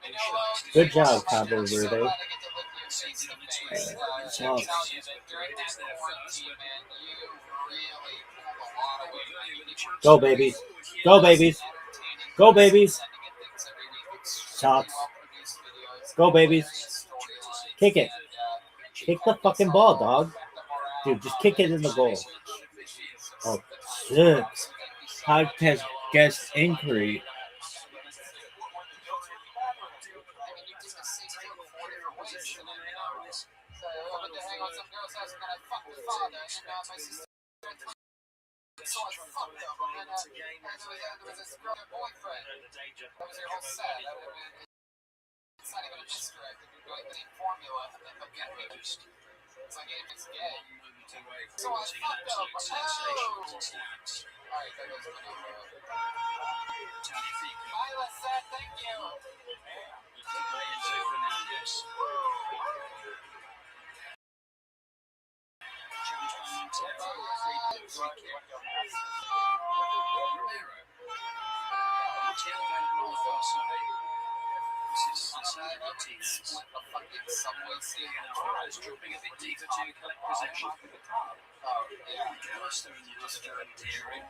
Manolo, Good job, Cabo I'm so Verde. glad I get to look you face to face. Well, Tell you that during that quarantine, man, you really pulled a lot of weight. Go, babies. Go, babies. Go, babies. Shots. Go, babies. Kick it. Kick the fucking ball, dog. Dude, just kick it in the goal. Oh, shit. Podcast guest inquiry. So I fucked up, and there was this girl, her boyfriend. That was your whole set. It's not even a misdirect. If you're doing the same formula, then they'll get me. It's like it's gay. So I fucked up. Oh! Alright, there goes Manolo. Bye, Lissette. Thank you. Dropping a bit deeper to collect possession. McAllister and Lister and Deering.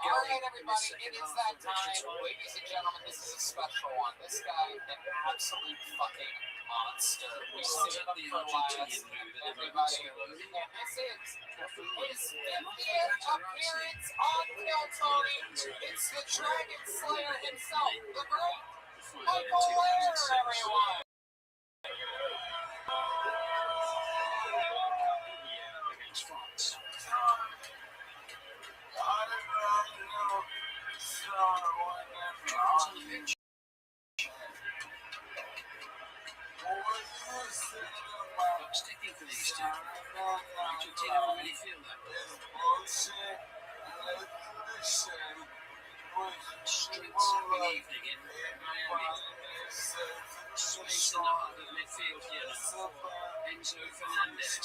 Alright, everybody, it is that time. Ladies and gentlemen, this is a special one. This guy, an absolute fucking monster. We saved him for last. Everybody, and this is his 50th appearance on Kill Tony. It's the Dragon Slayer himself, the great Michael Lair, everyone. Against France. Sticking for these two. Argentina already feel that. Streets of the evening in Miami. Space in the heart of midfield here now. Enzo Fernandez.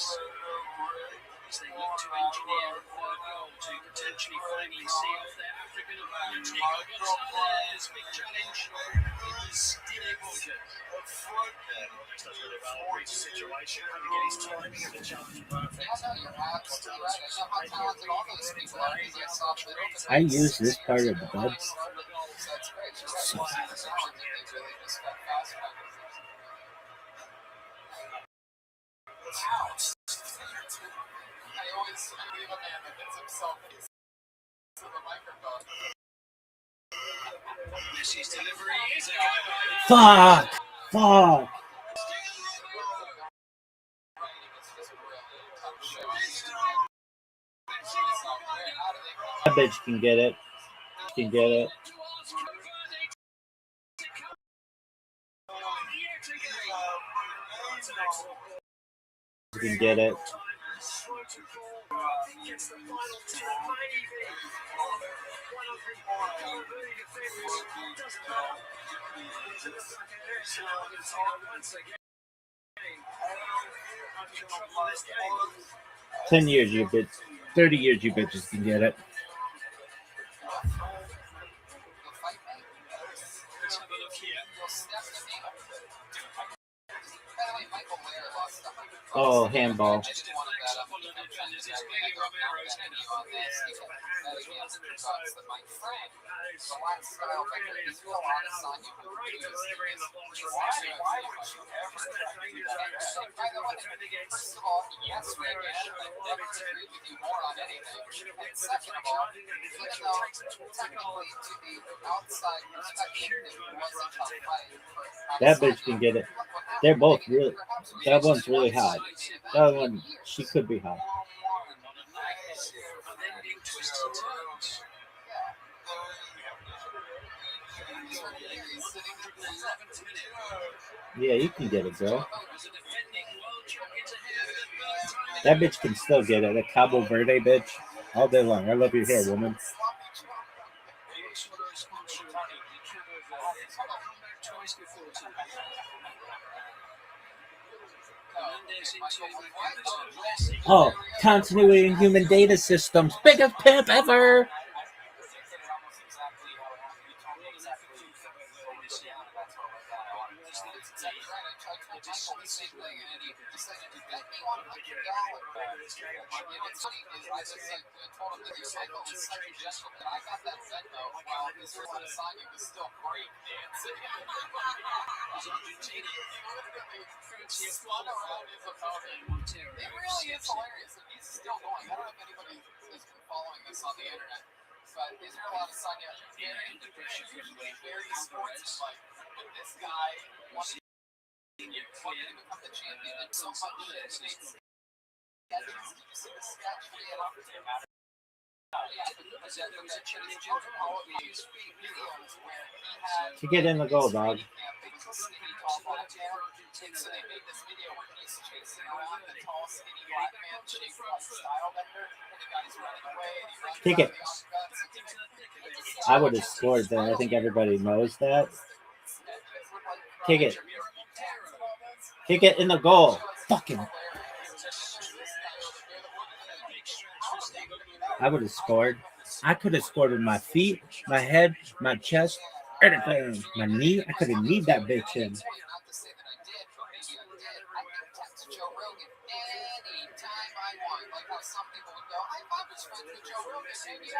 As they look to engineer a third goal to potentially finally see off their African opponent. Nico Gonzalez, big challenge. It was Dile Borgia. Does really well, reads the situation, and get his timing of the challenge perfect. I use this part of the bud. I always believe a man that gets himself to the microphone. Messi's delivery is a Fuck! Fuck! That bitch can get it. Can get it. Can get it. $10 years, you bitch. 30 years, you bitches can get it. Oh, handball. wasn't your thoughts that my friend, the last style vendor, he's real honest on you. Why would you ever try to do that? By the way, first of all, yes, Reagan, I'd never agree with you more on anything. And second of all, even though technically to the outside perspective, it wasn't a fight. That bitch can get it. They're both really. That one's really hot. That one, she could be hot. Yeah, you can get it, girl. That bitch can still get it. A Cabo Verde bitch. All day long. I love your hair, woman. Oh, continuity in human data systems. Biggest pimp ever. It really is hilarious, and he's still going. I don't know if anybody has been following this on the internet, but Israel Adesanya very sports-like. But this guy wanted to become the champion, and so much shit makes To get in the goal, dog. So they made this video where he's chasing around the tall, skinny black man, chasing like style bender, and the guy's running away, and he runs Kick out it. of the offense. I would have scored there. I think everybody knows that. Kick it. Kick it in the goal. Fucking. I would have scored. I could have scored with my feet, my head, my chest, everything. My knee. I could have kneed that bitch in. I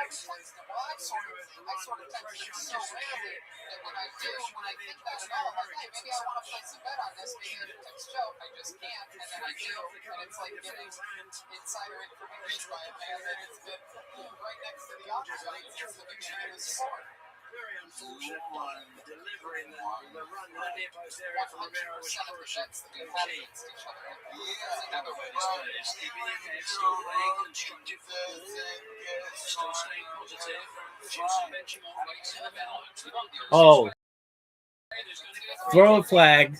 sort of text him so rarely that when I do, when I think that, oh, hey, maybe I want to place a bet on this, maybe I text Joe, I just can't, and then I do, and it's like getting insider information by a man that has been right next to the office, right since the beginning of the sport. Very unfortunate one, delivering the run that near post area for Romero was crucial. Another way to play is keeping your head, still playing constructive football, still staying positive, reducing benchmark weights in the middle. Oh. Throw a flag.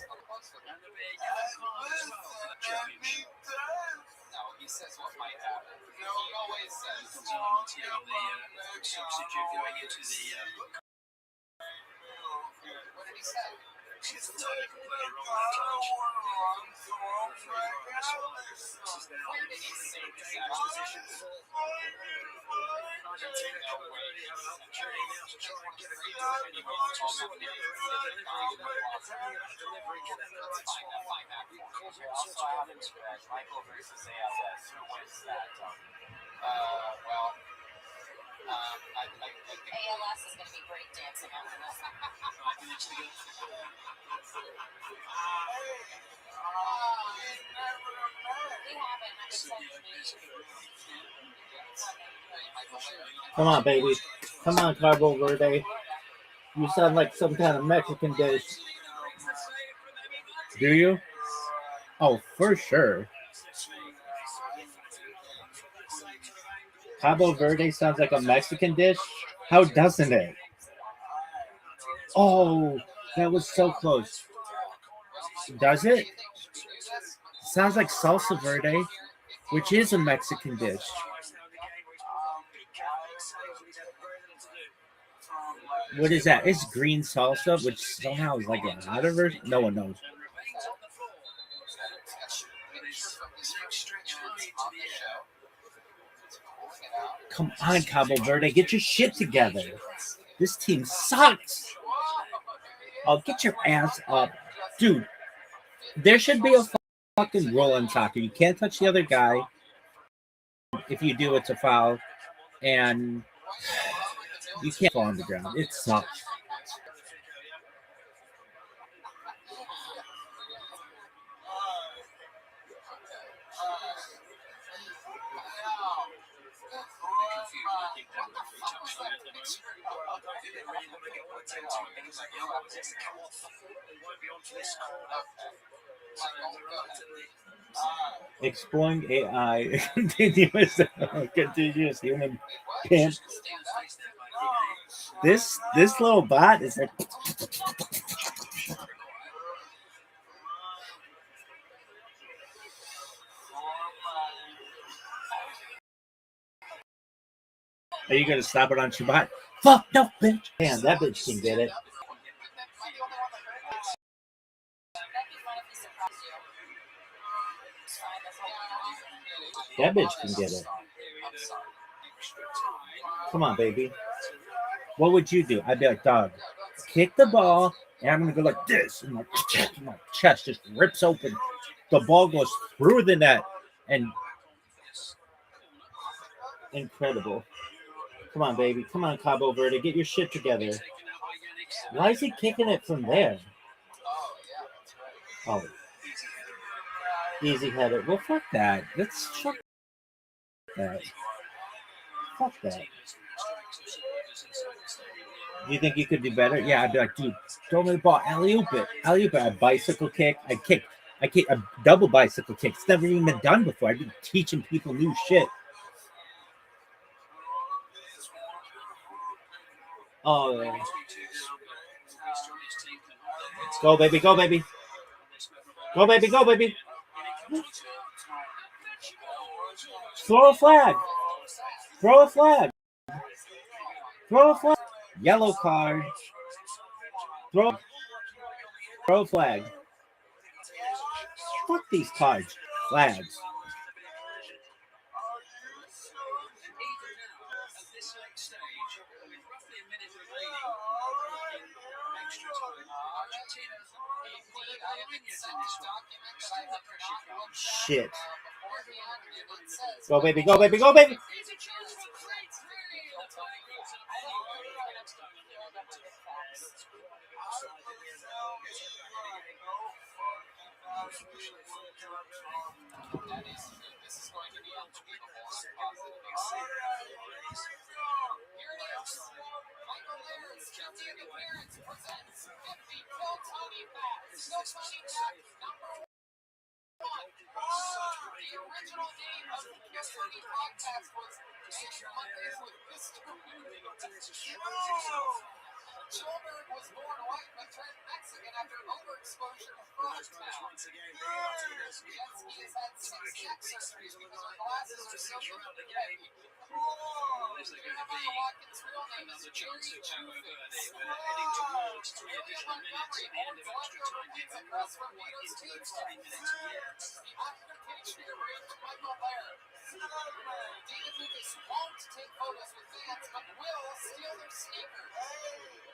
He says what might happen. He always says. Substitute going into the. What did he say? She's the type of player on that touch. Where did he say this? Argentina could already have an opportunity now to try and get a good anyone to sort the delivery, get in the right spot. Also have Michael versus ALS. Who wins that? I think ALS is going to be break dancing after this. 5 minutes to go. We haven't. I've been saying Come on, baby. Come on, Cabo Verde. You sound like some kind of Mexican dish. Do you? Oh, for sure. Cabo Verde sounds like a Mexican dish? How doesn't it? Oh, that was so close. Does it? Sounds like salsa verde, which is a Mexican dish. What is that? It's green salsa, which somehow is like a hotter version. No one knows. Come on, Cabo Verde, get your shit together. This team sucks. Oh, get your ass up. Dude, there should be a fucking rule in soccer. You can't touch the other guy. If you do, it's a foul. And You can't fall on the ground. It sucks. Exploring AI, continuous human pimp. This little bot is like. Are you gonna stop it on Shabbat? Fuck no, bitch. Damn, that bitch can get it. That bitch can get it. Come on, baby. What would you do? I'd be like, dog, kick the ball, and I'm gonna go like this, and my chest just rips open. The ball goes through the net, and incredible. Come on, baby. Come on, Cabo Verde. Get your shit together. Why is he kicking it from there? Oh. Easy header. Well, fuck that. Let's fuck that. Fuck that. You think you could do better? Yeah, I'd be like, dude, throw me the ball. Alley-oop it. Alley-oop it. I bicycle kick. I kick a double bicycle kick. It's never even been done before. I've been teaching people new shit. Oh, yeah. Go, baby. Go, baby. Go, baby. Go, baby. Throw a flag. Throw a flag. Throw a flag. Yellow card. Throw a flag. Fuck these cards. Flags. Shit. Go, baby. Go, baby. Go, baby. The original name of the Mystery Podcast was Major Mondays with Mr. Schulberg was born white but turned Mexican after overexposure to Frogtown. Yes, he has had 6 neck surgeries because her glasses are so gray. Jeremiah Watkins' real name is Jerry Jufix. Julian Montgomery holds leftover pizza crust from Vito's Pizza. The actor Patriot raped Michael Laird. David Lucas won't take photos with fans, but will steal their sneakers.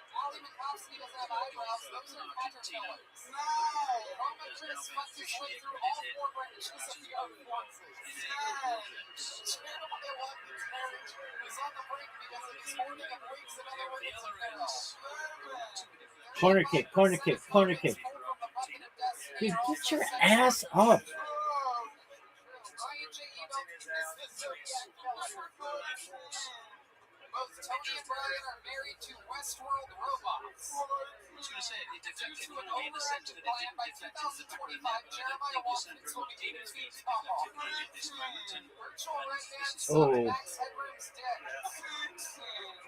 Ali Makovsky doesn't have eyebrows, those are caterpillars. Roma Chris fucked his way through all 4 branches of the Armed Forces. Channel 11's marriage is on the brink because of his hoarding of wigs and other women's apparel. Corner kick, corner kick, corner kick. Dude, get your ass up. Both Tony and Brian are married to Westworld robots. Due to an overactive plan, by 2025, Jeremiah Watkins will be 8 feet tall. Virtual right hand son Max Headroom's dead.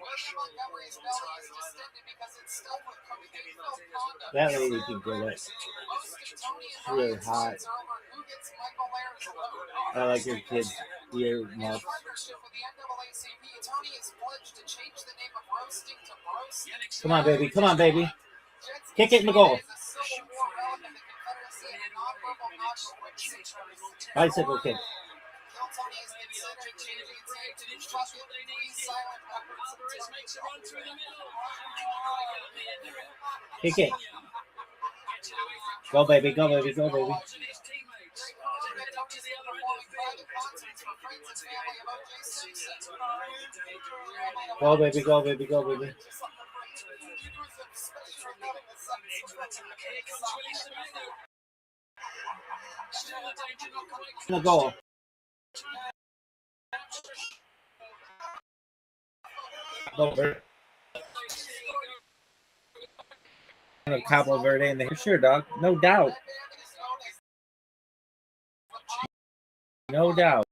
William Montgomery's belly is distended because it's stuffed with cocaine-filled condoms. That lady can get it. Most of Tony and Really Brian's hot. scenes are over who gets Michael Laird's load. I like your kid's ear In nuts. partnership with the NAACP, Tony is pledged to change the name of roasting to roasting. Come on, baby. Come on, baby. Kick it in the goal. Bicycle kick. Kick it. Go, baby. Go, baby. Go, baby. Go, baby, go, baby, go, baby. Gonna go. Over. Cabo Verde in there. Sure, dog. No doubt. No doubt.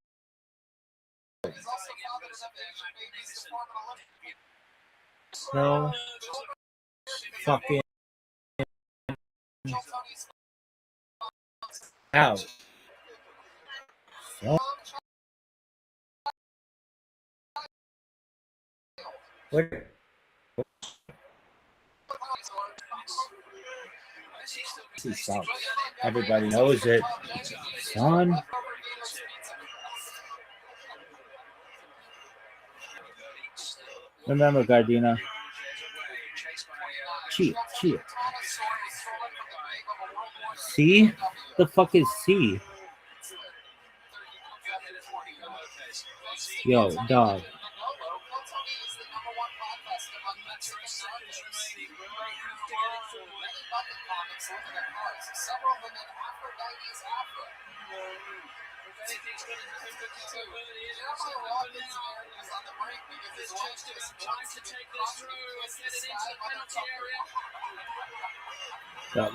No fucking out. So, where? He sucks. Everybody knows it. Son. Remember, Gardena. Cheat. C? The fuck is C? Yo, dog.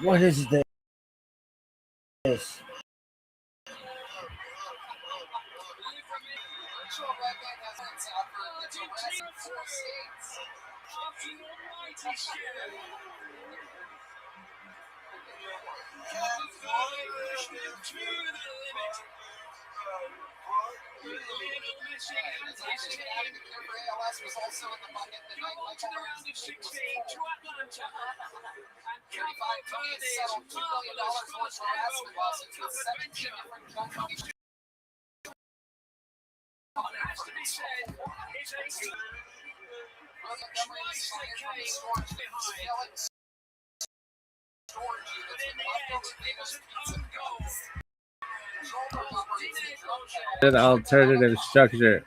What is this? An alternative structure.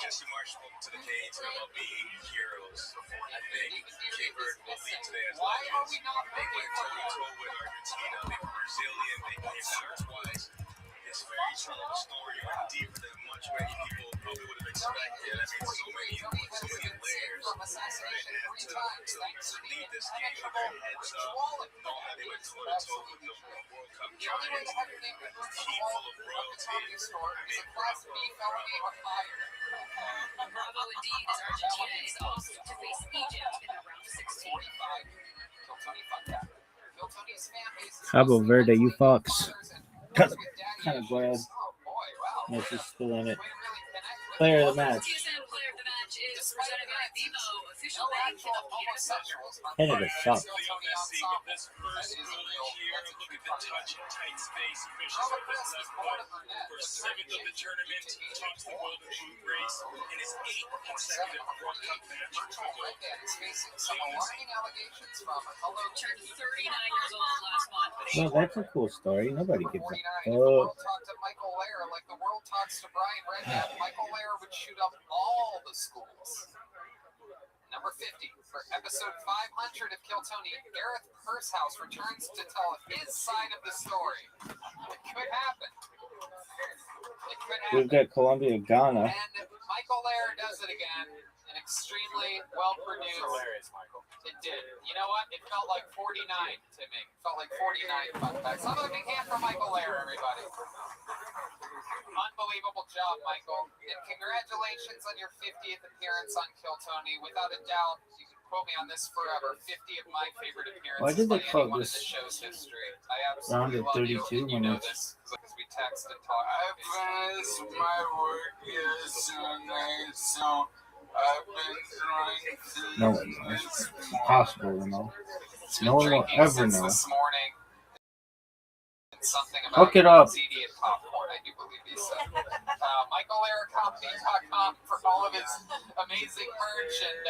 Jesse Marsh spoke to the Canes about being heroes. I think Cape Verde will lead today as legends. They went toe-to-toe with Argentina. They were resilient. They came back twice. It's very strong story, deeper than much many people probably would have expected. I mean, so many layers. To lead this game with their heads up, knowing that they went toe-to-toe with the World Cup giants, a team full of royalties. I mean, Bravo indeed, as Argentina is also to face Egypt in the round of 16. Cabo Verde, you fucks. Kind of glad. This is still in it. Player of the match. TSN player of the match is presented by Vivo, official bank of homosexuals. Canada sucks. Turned 39 years old last month. Well, that's a cool story. Nobody gives a The world talked to Michael Lair like the world talks to Brian Redknapp. Michael Lair would shoot up all the schools. Number 50 for episode 500 of Kill Tony, Gareth Pursehouse returns to tell his side of the story. It could happen. It could happen. We've got Colombia, Ghana. And Michael Lair does it again. An extremely well-produced. Hilarious, Michael. It did. You know what? It felt like 49 to me. It felt like 49 fun facts. Another big hand for Michael Lair, everybody. Unbelievable job, Michael. And congratulations on your 50th appearance on Kill Tony. Without a doubt, you can quote me on this forever. 50 of my favorite appearances Why did they by quote anyone in this the show's history. I round absolutely at love you, 32 and you when know it's this because we text and talk. I finished my work yesterday, so I've been trying to. no one knows. It's impossible to know. It's No been one will drinking ever since know. this morning. Something about Hook it up. ZD and popcorn, I do believe he said. MichaelAirCompany.com for all of his amazing merch and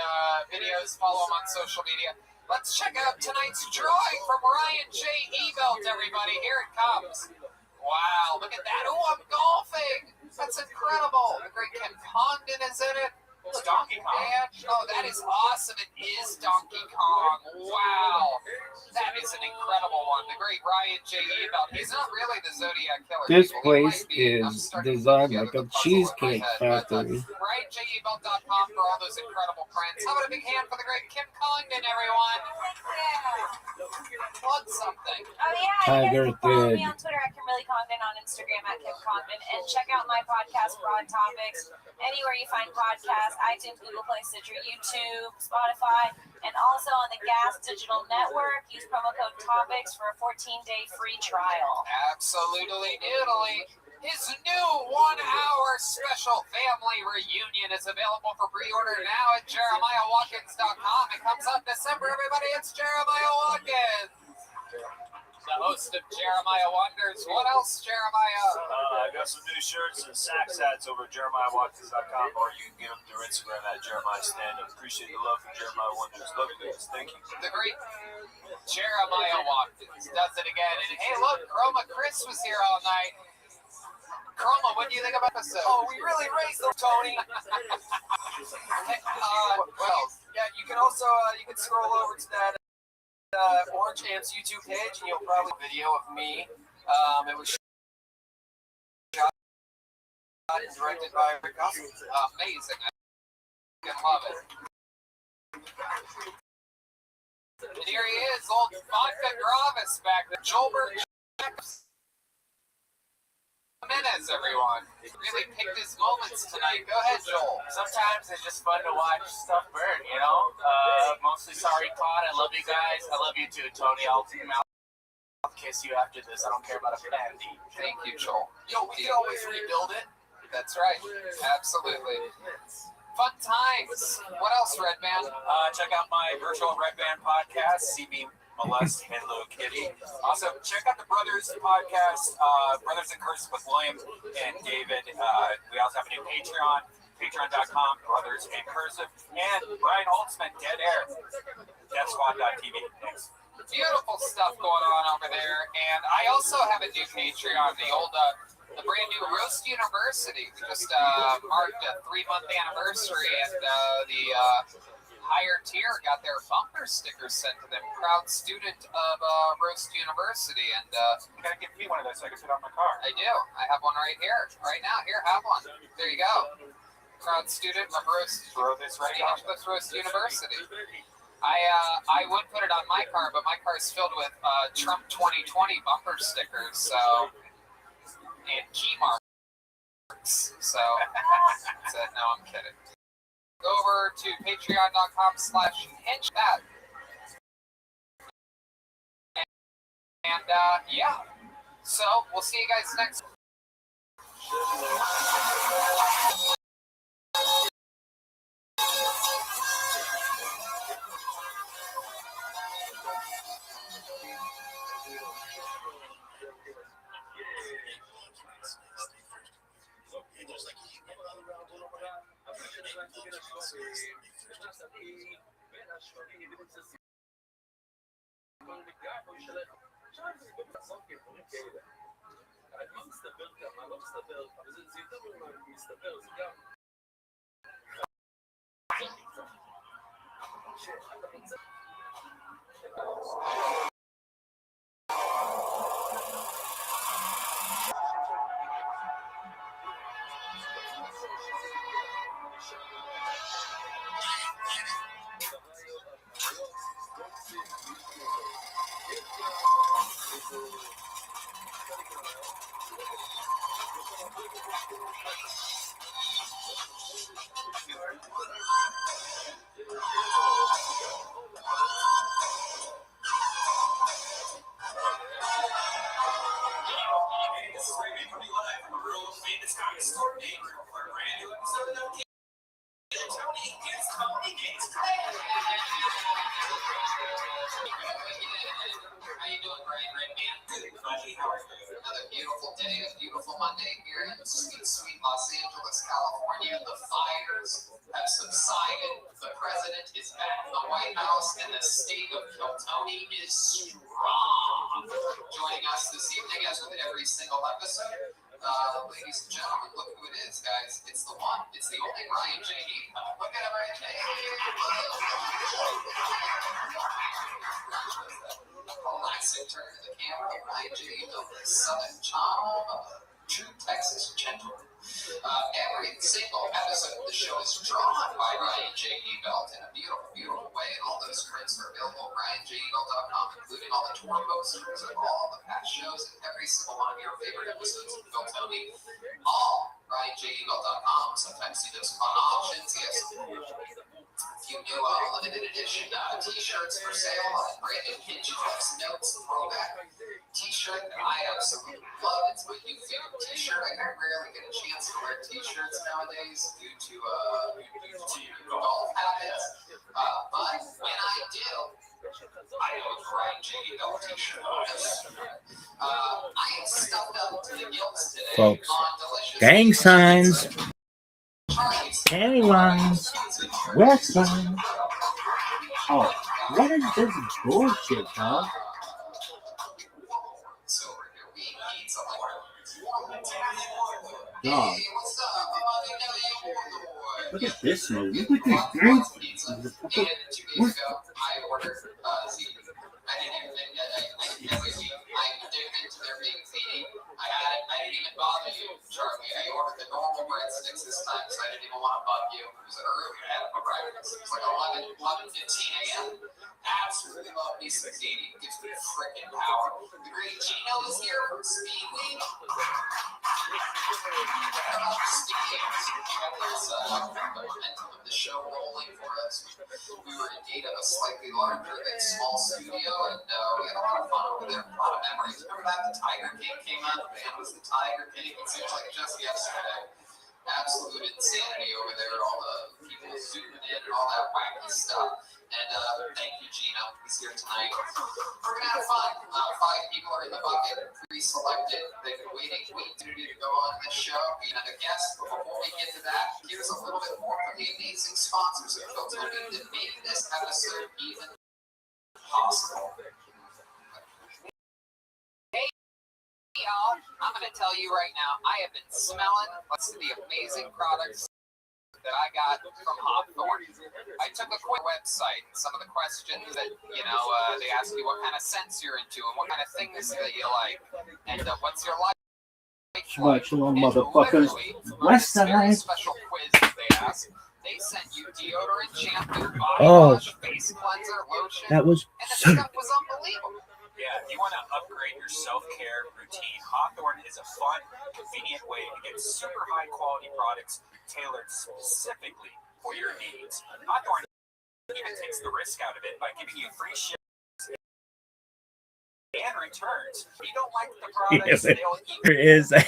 videos. Follow him on social media. Let's check out tonight's drawing from Ryan J. Ebelt, everybody. Here it comes. Wow, look at that. Oh, I'm golfing. That's incredible. The great Ken Condon is in it. It's Donkey Kong. Oh, that is awesome. It is Donkey Kong. Wow. That is an incredible one. The great Ryan J. Ebelt. He's not really the Zodiac Killer. This people. He place might be. I'm is starting to designed put like together a the puzzle in my cheesecake head, factory. RyanJEbelt.com for all those incredible prints. How about a big hand for the great Kim Condon, everyone? Plug something. Oh yeah, Tiger you guys can follow Thread. me on Twitter at Kimberly Condon, on Instagram at Kim Condon, and check out my podcast, Broad Topics, anywhere you find podcasts, iTunes, Google Play, Stitcher, YouTube, Spotify, and also on the Gas Digital Network. Use promo code TOPICS for a 14-day free trial. Absolutely noodly. His new 1-hour special family reunion is available for pre-order now at JeremiahWatkins.com. It comes out December, everybody. It's Jeremiah Watkins, the host of Jeremiah Wonders. What else, Jeremiah? I got some new shirts and Saks hats over at JeremiahWatkins.com, or you can get them through Instagram at Jeremiah Stand-Up. Appreciate the love from Jeremiah Wonders. Love you guys. Thank you. The great Jeremiah Watkins does it again. And hey, look, Chroma Chris was here all night. Chroma, what do you think about this? Oh, we really raised them, Tony. Well, Yeah, you can also you can scroll over to that Orange Amps YouTube page, and you'll probably video of me. It was shot and directed by Rick Gossett. amazing. I can love it. And here he is, old Vodka Gravis back there. Joelbert Jimenez, everyone. Really picked his moments tonight. Go ahead, Joel. Sometimes it's just fun to watch stuff burn, you know? Mostly sorry, Todd. I love you guys. I love you too, Tony. I'll kiss you after this. I don't care about a plan D. Thank you, Joel. Yo, we can always rebuild it. That's right. Absolutely. Fun times. What else, Red Man? Check out my virtual Red Band podcast, CB Molest and Little Kitty. Also, check out the Brothers podcast, Brothers in Cursive with William and David. We also have a new Patreon, patreon.com, Brothers in Cursive, and Brian Holtzman, Dead Air, DeathSquad.tv. Thanks. Beautiful stuff going on over there. And I also have a new Patreon, the brand new Roast University. We just marked a 3-month anniversary, and the higher tier got their bumper stickers sent to them. Proud student of Roast University, and You gotta give me one of those so I can sit on my car. I do. I have one right here, right now. Here, have one. There you go. Proud student of Roast. Throw this right on. Roast University. I would put it on my car, but my car is filled with Trump 2020 bumper stickers, so, and key marks. So, said, no, I'm kidding. Go over to patreon.com/hinge that. And yeah. So we'll see you guys next. How you doing, Brian Redman? Another beautiful day, a beautiful Monday here in sweet, sweet Los Angeles, California. The fires have subsided. The president is back in the White House, and the state of Kiltony is strong. Joining us this evening, as with every single episode, ladies and gentlemen, look who it is, guys. It's the one, it's the only Ryan J. Look at him right there. Classic turn to the camera, Ryan J. the Southern charm of a true Texas gentleman. Every single episode of the show is drawn by Ryan J. Belt in a beautiful, beautiful way, and all those prints are available at RyanJBelt.com, including all the tour posters of all the past shows and every single one of your favorite episodes of Phil Tony. All RyanJBelt.com. Sometimes see those fun options. Yes. A few new limited edition t-shirts for sale on branded Hinge Clips Notes throwback t-shirt that I absolutely love. It's my new favorite t-shirt. I rarely get a chance to wear t-shirts nowadays due to golf habits. But when I do, I have a Ryan J. Belt t-shirt. I am stuffed up to the gills today. Folks, on delicious gang signs, county lines, west lines. Oh, what is this bullshit, dog? Dog. Look at this movie. Look at these drinks. I didn't even bother you, Charlie. I ordered the normal breadsticks this time, so I didn't even want to bug you. It was early. I had my breakfast. It was like 11:15 a.m. Absolutely love me some ziti. It gives me freaking power. The great Gino is here from Speedway. Momentum of the show rolling for us. We were in need of a slightly larger than small studio, and we had a lot of fun over there. A lot of memories. Remember that the Tiger King came out? The band was the Tiger King. It seems like just yesterday. Absolute insanity over there. All the people zooming in and all that wacky stuff. And thank you, Gino. He's here tonight. We're gonna have fun. 5 people are in the bucket, pre-selected. They've been waiting to go on this show, being a guest. But before we get to that, here's a little bit more from the amazing sponsors of Phil Tony that made this episode even possible. Hey, y'all! I'm gonna tell you right now, I have been smelling the amazing products that I got from Hawthorne. I took a quick website, some of the questions that, they ask you what kind of scents you're into and what kind of things that you like, and what's your life like. Shalom, motherfuckers. West Side. Special quiz that they ask. They sent you deodorant, shampoo, body wash, face cleanser, lotion, that was and the so. stuff was unbelievable. Yeah, if you want to upgrade your self-care routine, Hawthorne is a fun, convenient way to get super high-quality products tailored specifically for your needs. Hawthorne even takes the risk out of it by giving you free shipping and returns. If you don't like the products, they'll even... There is. I'm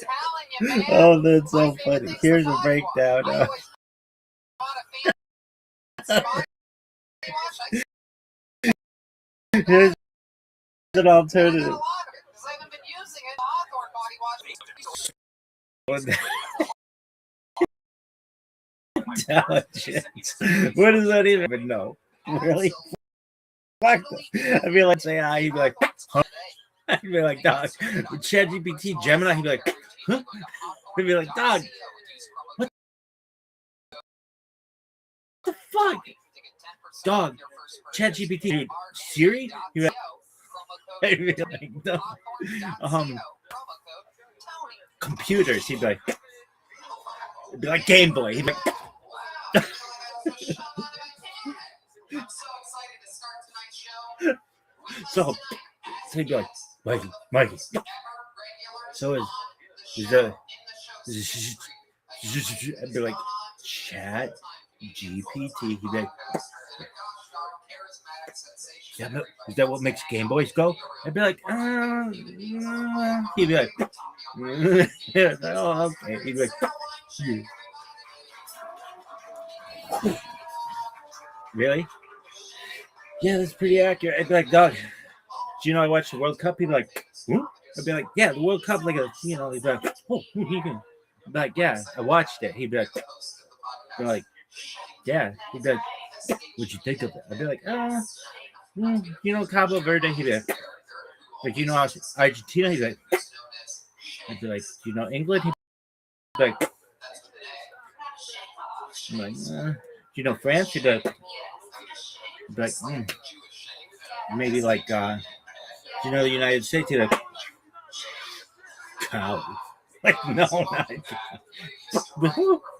telling you, man. Oh, that's so My favorite funny. thing's Here's the a body breakdown. wash. I always bought a fancy body wash. Here's an I alternative. got a lot of it because I haven't been using it. Hawthorne body Intelligence. What does that even know? Really? Fuck them. I'd be like, say hi. He'd be like, huh? I'd be like, dog. ChatGPT, Gemini. He'd be like, huh? He'd be like, dog. What the fuck? Dog. ChatGPT, dude. Siri? He'd be like, I'd be like, no. Computers. He'd be like, it'd be like Game Boy. He'd be like, so he'd be like, Mikey. So is that? I'd be like, Chat GPT. He'd be like, is that what makes Game Boys go? I'd be like, he'd be like, oh, okay. He'd be like, really? Yeah, that's pretty accurate. I'd be like, dog, do you know I watched the World Cup? He'd be like, I'd be like, yeah, the World Cup, like a, he'd be like, oh, you can. I'd be like, yeah, I watched it. He'd be like, yeah. He'd be like, what'd you think of it? I'd be like, you know, Cabo Verde. He'd be like, you know, Argentina. He'd be like, I'd be like, do you know England? He'd be like, I'm like, do you know France? He'd be like, maybe like, do you know the United States? He'd be like, cow. Like, no, not.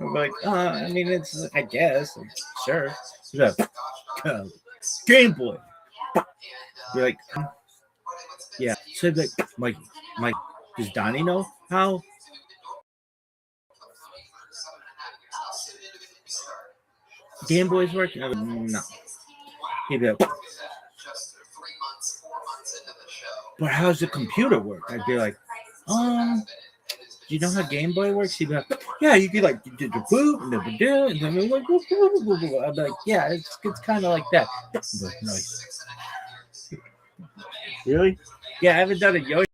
I'm like, I mean, it's, I guess, sure. He'd be like, Game Boy. Be like, yeah. So like, Mike, does Donnie know how? Game Boys work? No. He'd be like, but how's the computer work? I'd be like, do you know how Game Boy works? He'd be like, yeah, you could like do the boot and the do, and then like, I'd be like, yeah, it's kind of like that. But nice. Really? Yeah, I haven't done a Yoshi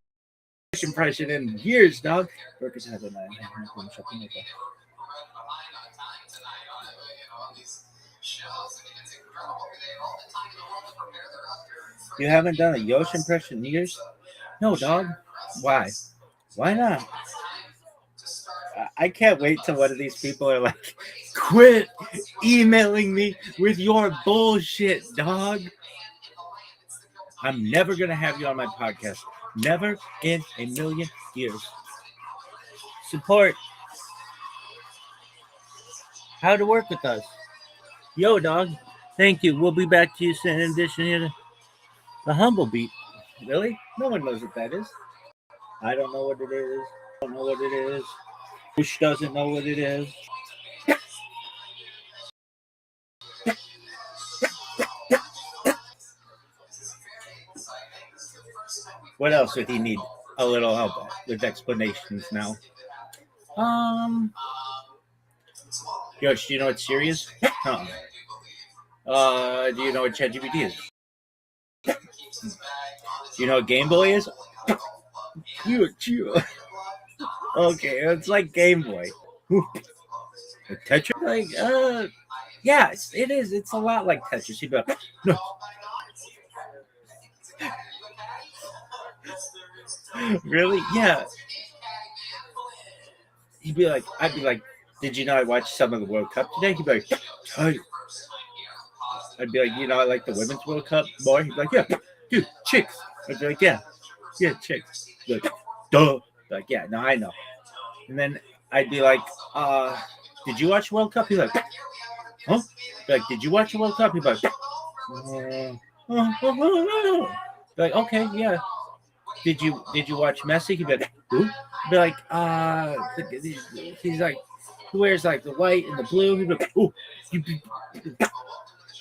impression in years, dog. Burgers had an something like that. You haven't done a Yoshi impression in years? No, dog. Why? Why not? I can't wait till one of these people are like, quit emailing me with your bullshit, dog. I'm never going to have you on my podcast. Never in a million years. Support. How to work with us. Yo, dog. Thank you. We'll be back to you soon. In addition to the Humble Beat. Really? No one knows what that is. I don't know what it is. I don't know what it is. Bush doesn't know what it is. What else would he need a little help with explanations now? Yosh, do you know what Siri is? Do you know what ChatGPT is? Do you know what Game Boy is? Okay, it's like Game Boy. Tetris? Like, yeah, it is. It's a lot like Tetris. You'd be like, no. Really? Yeah. He'd be like, I'd be like, did you know I watched some of the World Cup today? He'd be like, oh. I'd be like, you know, I like the Women's World Cup more. He'd be like, yeah, dude, chicks. I'd be like, yeah, chicks. He'd be like, duh. Like, yeah, no, I know. And then I'd be like, did you watch World Cup? He'd be like, huh? Like, did you watch the World Cup? He'd be like, okay, yeah. Did you watch Messi? He'd be like, who? He'd be like, he's like, who wears like the white and the blue? He'd be like, oh,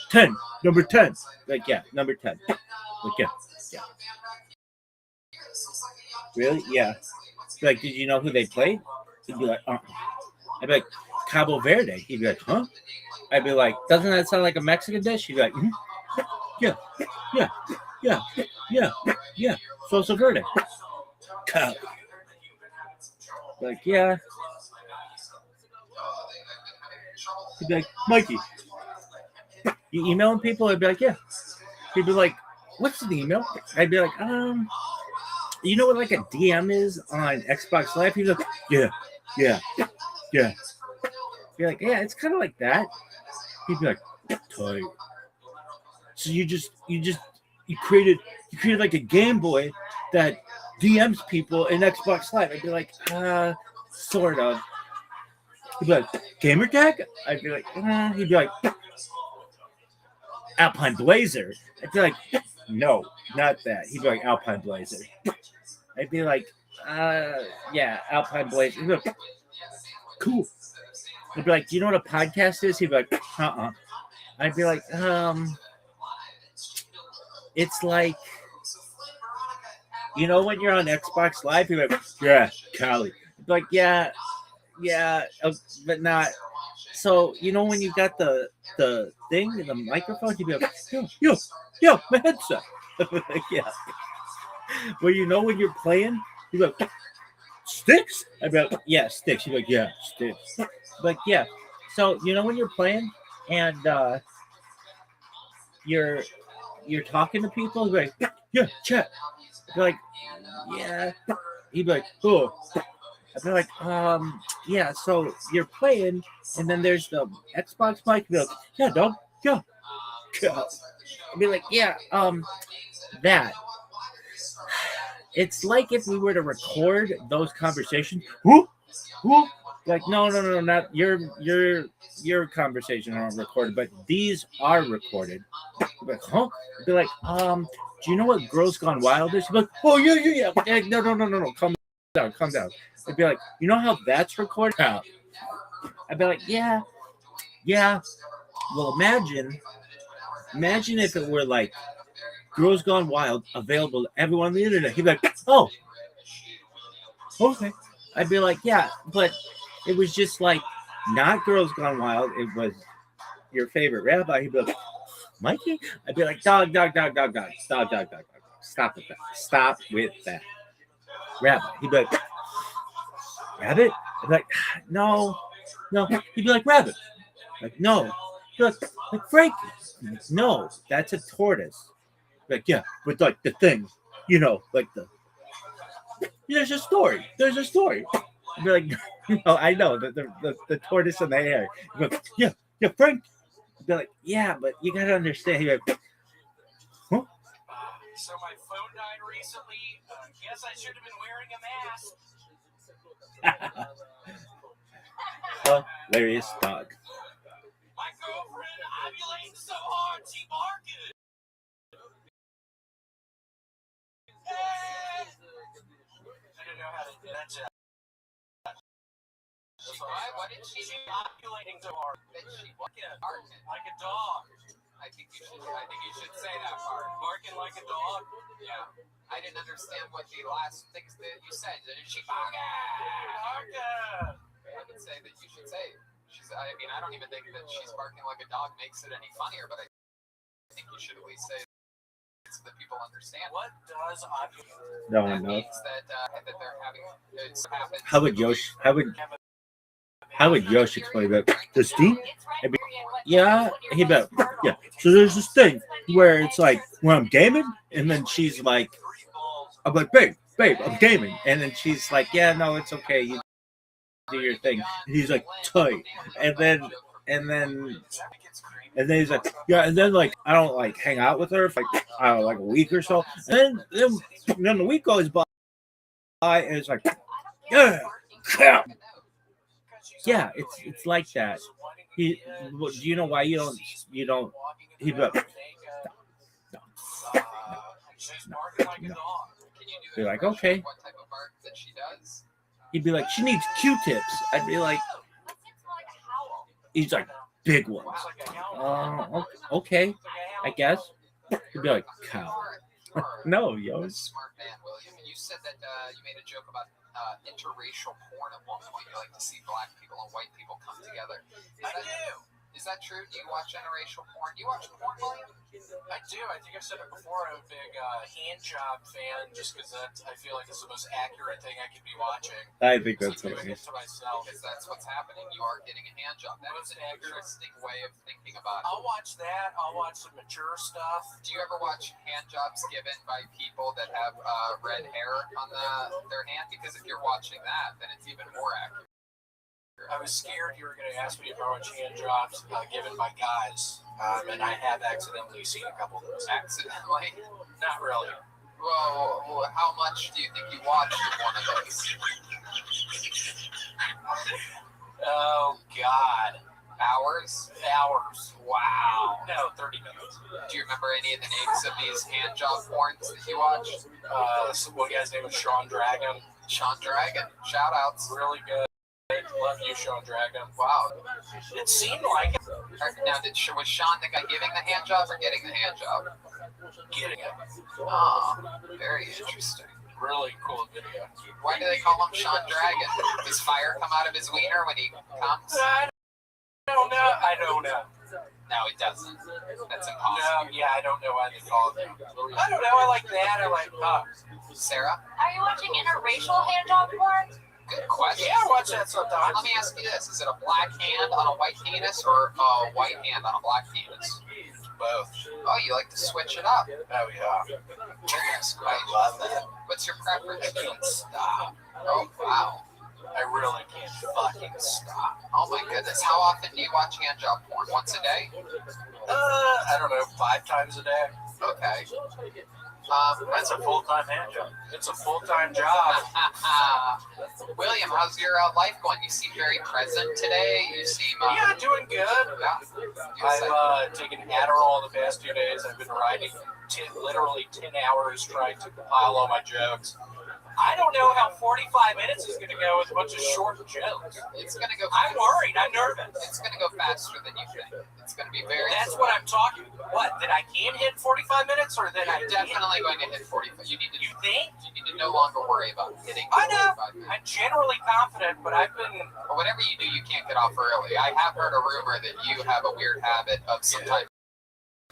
10, number 10. Like, yeah, number 10. Like, yeah. Really? Yeah. Like, did you know who they played? He'd be like, I'd be like, Cabo Verde. He'd be like, huh? I'd be like, doesn't that sound like a Mexican dish? He'd be like, yeah. Salsa Verde. Like, yeah. He'd be like, Mikey, you emailing people? I'd be like, yeah. He'd be like, what's the email? I'd be like, you know what like a DM is on Xbox Live? He'd be like, yeah. Be like, yeah, it's kind of like that. He'd be like, tight. So you created like a Game Boy that DMs people in Xbox Live. I'd be like, sort of. He'd be like, gamer tag? I'd be like, he'd be like, Alpine Blazer. I'd be like, no, not that. He'd be like, Alpine Blazer. I'd be like, yeah, Alpine Blazer. He'd be like, cool. I'd be like, do you know what a podcast is? He'd be like, I'd be like, it's like, you know, when you're on Xbox Live, you're like, yeah, Callie. Like, yeah, but not. So, you know, when you got the thing, the microphone, you'd be like, yo, my headset. Yeah. Well, you know, when you're playing, you're like, sticks? I'd be like, yeah, sticks. You're like, yeah, sticks. Like, yeah. So, you know, when you're playing and you're talking to people, you're like, yeah, chat. You're like, yeah. He'd be like, oh. I'd be like, yeah, so you're playing, and then there's the Xbox mic. You'd be like, yeah, dog, yeah. I'd be like, yeah, that. It's like if we were to record those conversations. Whoop. Like, no, not your conversation aren't recorded, but these are recorded. I'd be like, huh? I'd be like, do you know what Girls Gone Wild is? You'd be like, oh, yeah. Like, no, calm down. I'd be like, you know how that's recorded? I'd be like, yeah. Well, imagine if it were like Girls Gone Wild, available to everyone on the internet. He'd be like, oh, okay. I'd be like, yeah, but it was just like not Girls Gone Wild. It was your favorite rabbi. He'd be like, Mikey? I'd be like, dog. Stop with that. Rabbit. He'd be like, rabbit? I'd be like, no. He'd be like, rabbit. Like, no. He'd be like Frankie. Like, no, that's a tortoise. Like, yeah, with like the thing, you know, like there's a story. I'd be like, no, I know the tortoise in the air. Like, yeah, Frank. I'd be like, yeah, but you gotta understand. He'd be like, huh? So my phone died recently. Guess I should have been wearing a mask. Hilarious dog. My girlfriend ovulating so hard she barking. I don't know how to do that. Why did she ovulating so hard? That she barking like a dog. I think you should say that part. Barking like a dog. Yeah. I didn't understand what the last things that you said. Did she barking? I would say that you should say. I don't even think that she's barking like a dog makes it any funnier, but I think you should at least say so that people understand. What does ovulate? No one knows. Means that they're having it's happened. How would Yosh explain that? The steam? Yeah, he'd be like, yeah. So there's this thing where it's like when I'm gaming, and then she's like, I'm like, babe, I'm gaming, and then she's like, yeah, no, it's okay, you do your thing. And he's like, tight, and then he's like, yeah, and then like I don't like hang out with her for like I don't know, like a week or so, and then the week goes by, and it's like, yeah. Yeah, it's like that. Do you know why you don't? He'd be like, no. Be like, okay. He'd be like, she needs Q-tips. I'd be like, he's like, big ones. Okay, I guess. He'd be like, cow. No, yo. Smart man, William. You said that you made a joke about interracial porn at one point. You like to see black people and white people come together. Is that true? Do you watch interracial porn? Do you watch porn, William? I do. I think I've said it before. I'm a big hand job fan, just because I feel like it's the most accurate thing I could be watching. I think that's what it is. To myself, because that's what's happening. You are getting a hand job. That is an interesting way of thinking about it. I'll watch that. I'll watch some mature stuff. Do you ever watch hand jobs given by people that have red hair on their hand? Because if you're watching that, then it's even more accurate. I was scared you were going to ask me if I watch hand jobs given by guys, and I have accidentally seen a couple of those. Accidentally? Not really. Well, how much do you think you watched one of those? Oh, God. Hours? Wow. No, 30 minutes. Do you remember any of the names of these hand job porns that you watched? One guy's name was Sean Dragon. Sean Dragon. Shout outs. Really good. Love you, Sean Dragon. Wow. It seemed like it. Now, was Sean the guy giving the hand job or getting the hand job? getting it. Oh, very interesting. Really cool video. Why do they call him Sean Dragon? Does fire come out of his wiener when he comes? I don't know. I don't know. No, it doesn't. That's No, impossible. yeah, I don't know why they call it that. I don't know. I like that. I like Sarah? Are you watching interracial handjob porn? Good question. Yeah, I watch that sometimes. Let me ask you this. Is it a black hand on a white penis or a white hand on a black penis? Both. Oh, you like to switch it up. Oh, yeah. Goodness I love that. What's your preference? Can't stop. Oh, wow. I really can't fucking stop. Oh, my goodness. How often do you watch handjob porn? Once a day? I don't know, 5 times a day. Okay. That's a full-time handjob. It's a full-time job. William, how's your life going? You seem very present today. You seem... Yeah, doing good. I've taken Adderall the past 2 days. I've been writing literally 10 hours trying to compile all my jokes. I don't know how 45 minutes is going to go with a bunch of short jokes. It's going to go... I'm worried. I'm nervous. It's going to go faster than you think. It's going to be very... That's what I'm talking about. What, that I can hit 45 minutes or that You're definitely going to hit 45. You need to... You think? You need to no longer worry about hitting 45 I know. minutes. I'm generally confident, but I've been... Or whatever you do, you can't get off early. I have heard a rumor that you have a weird habit of sometimes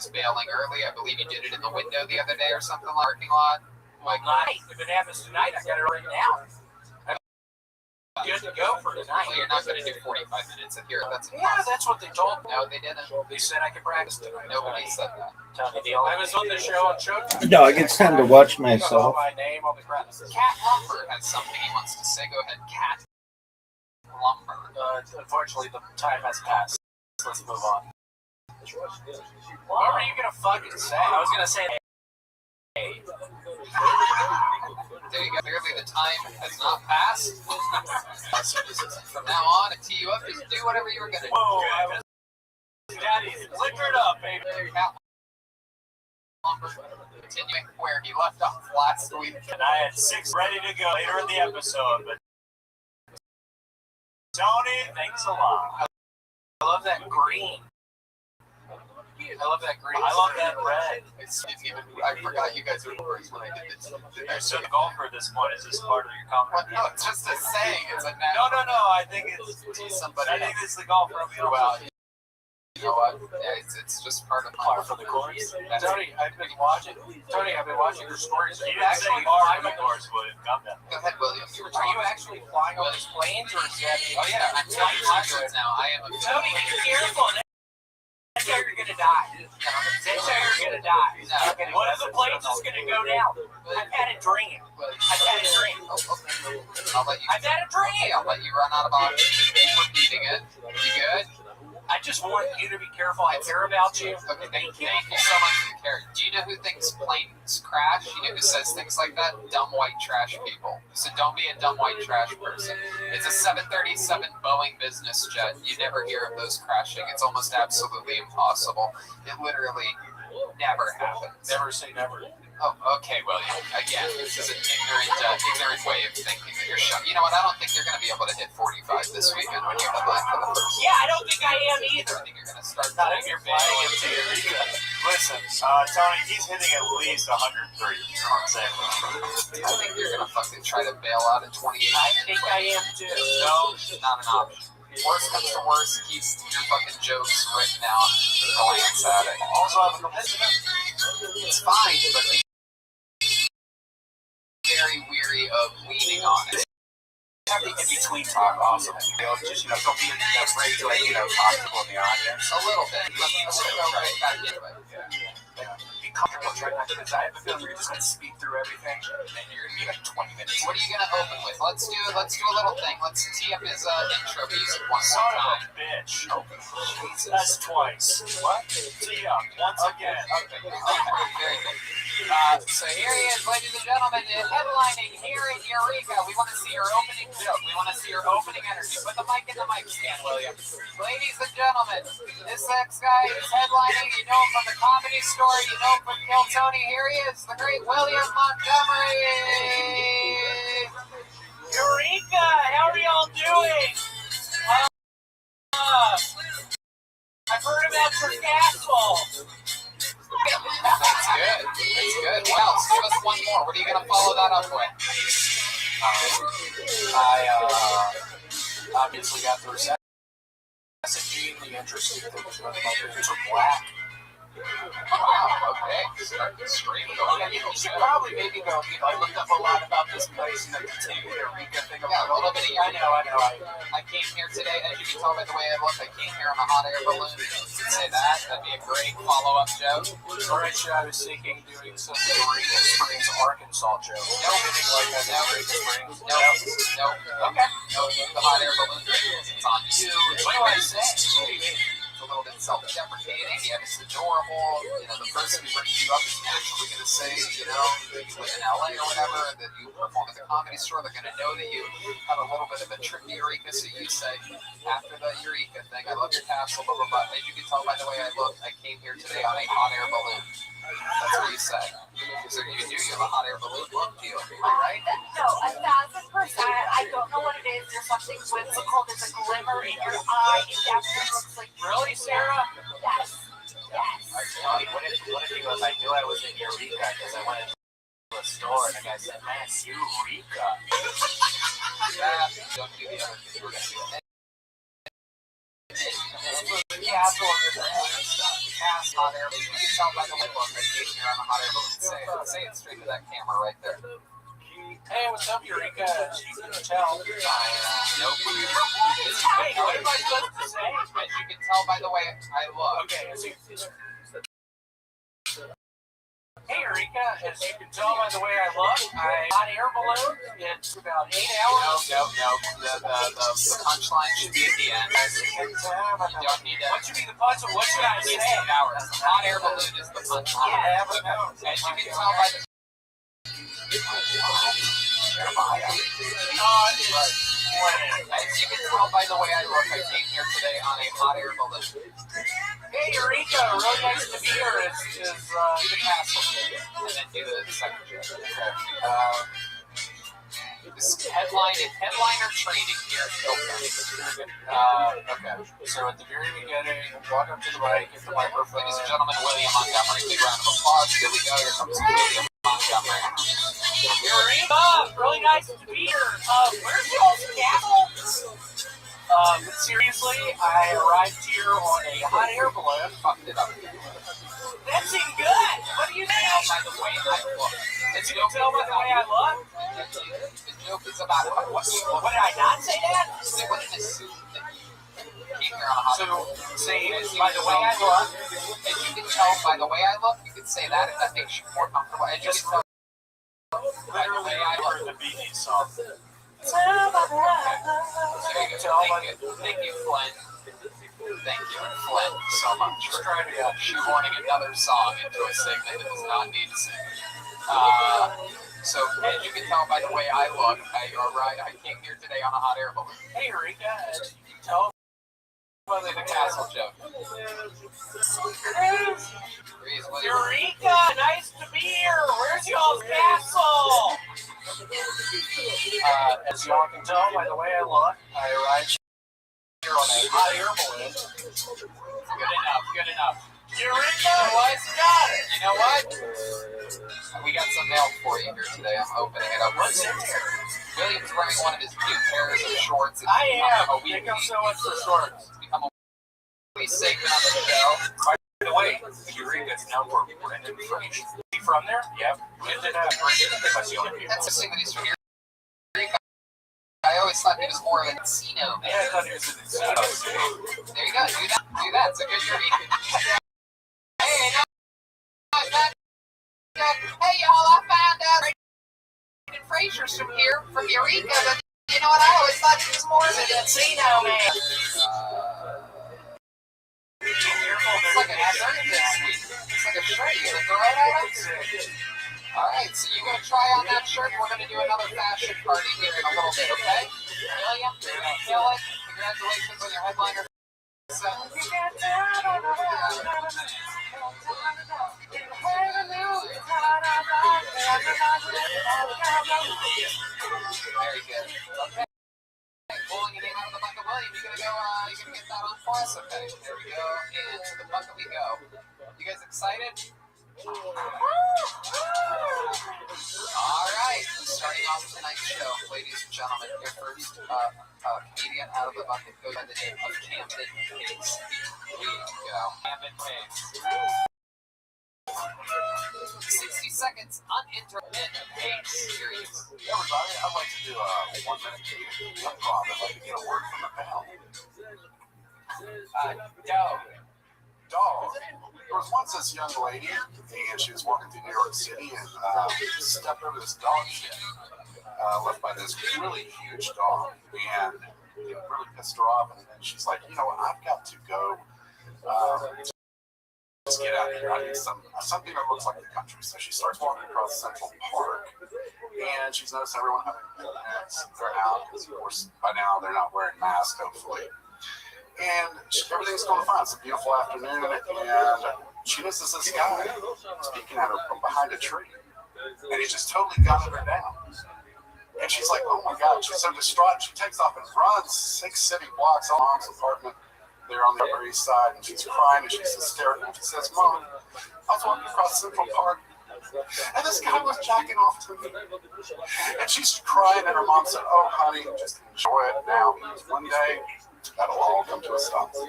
bailing early. I believe you did it in the window the other day or something like parking lot. Well, night. If it happens tonight, I got it right now. I'm good to go for tonight. Well, you're not going to do 45 minutes in here. That's Yeah, that's what they told me. No, they didn't. They said I could practice tonight. Nobody said that. I was on the show on Showtime. Dog, it's time to watch You got all myself. my name on the credits. Cat Lumber has something he wants to say. Go ahead, Cat Lumber. Unfortunately, the time has passed. Let's move on. What were you going to fucking say? I was going to say... Hey. There you go. Clearly the time has not passed. From now on, to tee you up, just do whatever you were going to do. Whoa, Daddy, liquor it up, baby. Cat Lumber, continuing where he left off last week. And I had 6 ready to go later in the episode, but Tony, thanks a lot. I love that green. I love that green. I love that red. It's even. I forgot you guys were first when I did this. So the golfer at this point is this part of your comment? No, it's just a saying. It's a No. I think it's somebody. I think it's the golfer. Well, you know what? Yeah, it's just part of Par for the course. Tony, I've been watching your stories. You didn't say par for the course, William. Calm down. Go ahead, William. You were Are you talking. actually flying on these planes, or is that? Oh yeah, I'm flying backwards now. I am. Tony, be careful. That's how you're gonna die. That's how you're gonna die. One of the planes is gonna go down. I've had a dream. I've had a dream. I'll let you. I've had a dream. I'll let you run out of oxygen. Keep repeating it. You good? I just want you to be careful. I care about you. Okay, thank you so much for your care. Do you know who thinks planes crash? You know who says things like that? Dumb white trash people. So don't be a dumb white trash person. It's a 737 Boeing business jet. You never hear of those crashing. It's almost absolutely impossible. It literally never happens. Never say never. Oh, okay, William. Again, this is an ignorant way of thinking that you're shot. You know what? I don't think you're going to be able to hit 45 this weekend when you headline for the first. Yeah, I don't think I am either. I think you're going to start Not putting if your you're bag flying into your ego. Listen, Tony, he's hitting at least 103. I think you're going to fucking try to bail out at 28. I think I am too. No, not an option. Worst comes to worst, keep your fucking jokes written out and glance at it. Also, have a it's fine, but be very weary of leaning on it. Have the in-between talk also. Just, don't be afraid to, talk to people in the audience. A little bit. Let's go right back into it. Be comfortable trying not to, because I have a feeling you're just going to speak through everything, and then you're going to be like 20 minutes. What are you going to open with? Let's do a little thing. Let's tee up his intro music one more Son of time. a bitch. Jesus. That's twice. What? Tee up. Once again. Okay. Very good. So here he is, ladies and gentlemen, headlining here in Eureka. We want to see your opening joke. We want to see your opening energy. Put the mic in the mic stand, William. Ladies and gentlemen, this next guy is headlining. You know him from the Comedy Store. You know him from Kill Tony. Here he is, the great William Montgomery. Eureka! How are y'all doing? I've heard about your castle. That's good. What are you gonna follow that up with? I obviously got the messaging, the interesting things about my parents are black. Wow, okay. Start the stream going. You should probably maybe go, I looked up a lot about this place and the Eureka thing. Yeah, a little bit of I know. I came here today, as you can tell by the way I look, I came here on a hot air balloon. You could say that. That'd be a great follow-up joke. Originally, I was thinking doing some Eureka Springs, Arkansas joke. No, Like no, Eureka Springs. no. Okay. No, the hot air balloon thing. It's on you. What do I say? A little bit self-deprecating, yet it's adorable. You know, the person who brings you up is naturally going to say, you know, you live in LA or whatever, that you perform at the Comedy Store. They're going to know that you have a little bit of a trip to Eureka. So you say, after the Eureka thing, I love your castle, blah, blah, blah. As you can tell by the way I look, I came here today on a hot air balloon. That's what you say. So you do, you have a hot air balloon look to you. Am I right? No, 1,000%. I don't know what it is. There's something whimsical. There's a glimmer in your eye. It definitely looks like. Really, Sarah? Yes. What if he goes, I knew I was in Eureka because I went into a store and the guy said, man, it's Eureka. Don't do the other thing. We're going to do it. Yeah, that's what we're doing. Cast hot air balloon. You can tell by the way look, I came here on a hot air balloon. Say it straight to that camera right there. Hey, what's up, Eureka? You can tell. Nope. Hey, what am I supposed to say? As you can tell by the way I look. Okay, hey, Eureka, as you can tell by the way I look, hot air balloon. It's about 8 hours. No. The punchline should be at the end. You don't need to. What should be the punchline? What should I say? 8 hours. Hot air balloon is the punchline. As you can tell by the. As you can tell by the way I look, I came here today on a hot air balloon. Hey, Eureka, really nice to meet her. Is the castle. And then do the second joke. This headliner training here at okay. So at the very beginning, walk up to the mic, get the microphone. Ladies and gentlemen, William Montgomery. Big round of applause. Here we go. Here comes William Montgomery. Eureka, really nice to meet her. Where's y'all's castle? Seriously, I arrived here on a hot air balloon. Fucked it up. That seemed good. What do you think? By the way I look. Did you tell by the way I look? The joke is about what you look. What did I not say that? Say what in a suit. Came here on a hot air balloon. Say by the way I look. And you can tell by the way I look, you can say that if that makes you more comfortable. And just by the way I look. The BB song. There you go. Thank you, Flynn. Thank you, Flynn, so much for trying to shoehorning another song into a segment that does not need to sing. So, as you can tell by the way I look, I came here today on a hot air balloon. Hey, Eureka, as you can tell by the castle joke. Eureka, nice to be here. Where's y'all's castle? As y'all can tell by the way I look, I arrived here on a hot air balloon. Good enough. Eureka, what's got it? You know what? We got some mail for you here today. I'm opening it up. What's in here? William's wearing one of his new pairs of shorts. I am. Thank you so much for shorts. Become a weekly segment on the show. By the way, Eureka's now for Brendan Fraser. Is he from there? Yep. Brendan Fraser. That's the only people. That's the thing that he's from here. I always thought he was more of a casino man. Yeah, I thought he was a casino. There you go. Do that. It's a good Eureka. Hey, y'all, I found out Brendan Fraser's from here, from Eureka, but you know what? I always thought he was more of a casino man. It's like a shirt this week. It's like a shirt. You gonna throw it at us? Alright, so you gonna try on that shirt? We're gonna do another fashion party here in a little bit, okay? William, you're gonna kill it. Congratulations on your headliner. Very good. Okay. Pulling your name out of the bucket, William. You gonna get that on for us? Okay, there we go. And to the bucket we go. You guys excited? All right, starting off tonight's show, ladies and gentlemen, your first comedian out of the bucket goes by the name of Camden Pace. Here you go. Camden Pace. 60 seconds uninterrupted. Pace. Serious. Hey everybody, I'd like to do a 1-minute improv. I'd like to get a word from the panel. Dog. There was once this young lady, and she was walking through New York City, and stepped over this dog shit left by this really huge dog, and it really pissed her off. And then she's like, you know what, I've got to go. Let's get out of here. I need something that looks like the country. So she starts walking across Central Park, and she's noticed everyone having picnics. They're out because, of course, by now they're not wearing masks, hopefully. And everything's going fine. It's a beautiful afternoon, and she notices this guy speaking at her from behind a tree, and he's just totally gunning her down. And she's like, "Oh my God!" She's so distraught. She takes off and runs 6 city blocks to Mom's apartment. They're on the Upper East Side, and she's crying, and she's hysterical. She says, "Mom, I was walking across Central Park, and this guy was jacking off to me." And she's crying, and her mom said, "Oh, honey, just enjoy it now, because one day that'll all come to a stop." There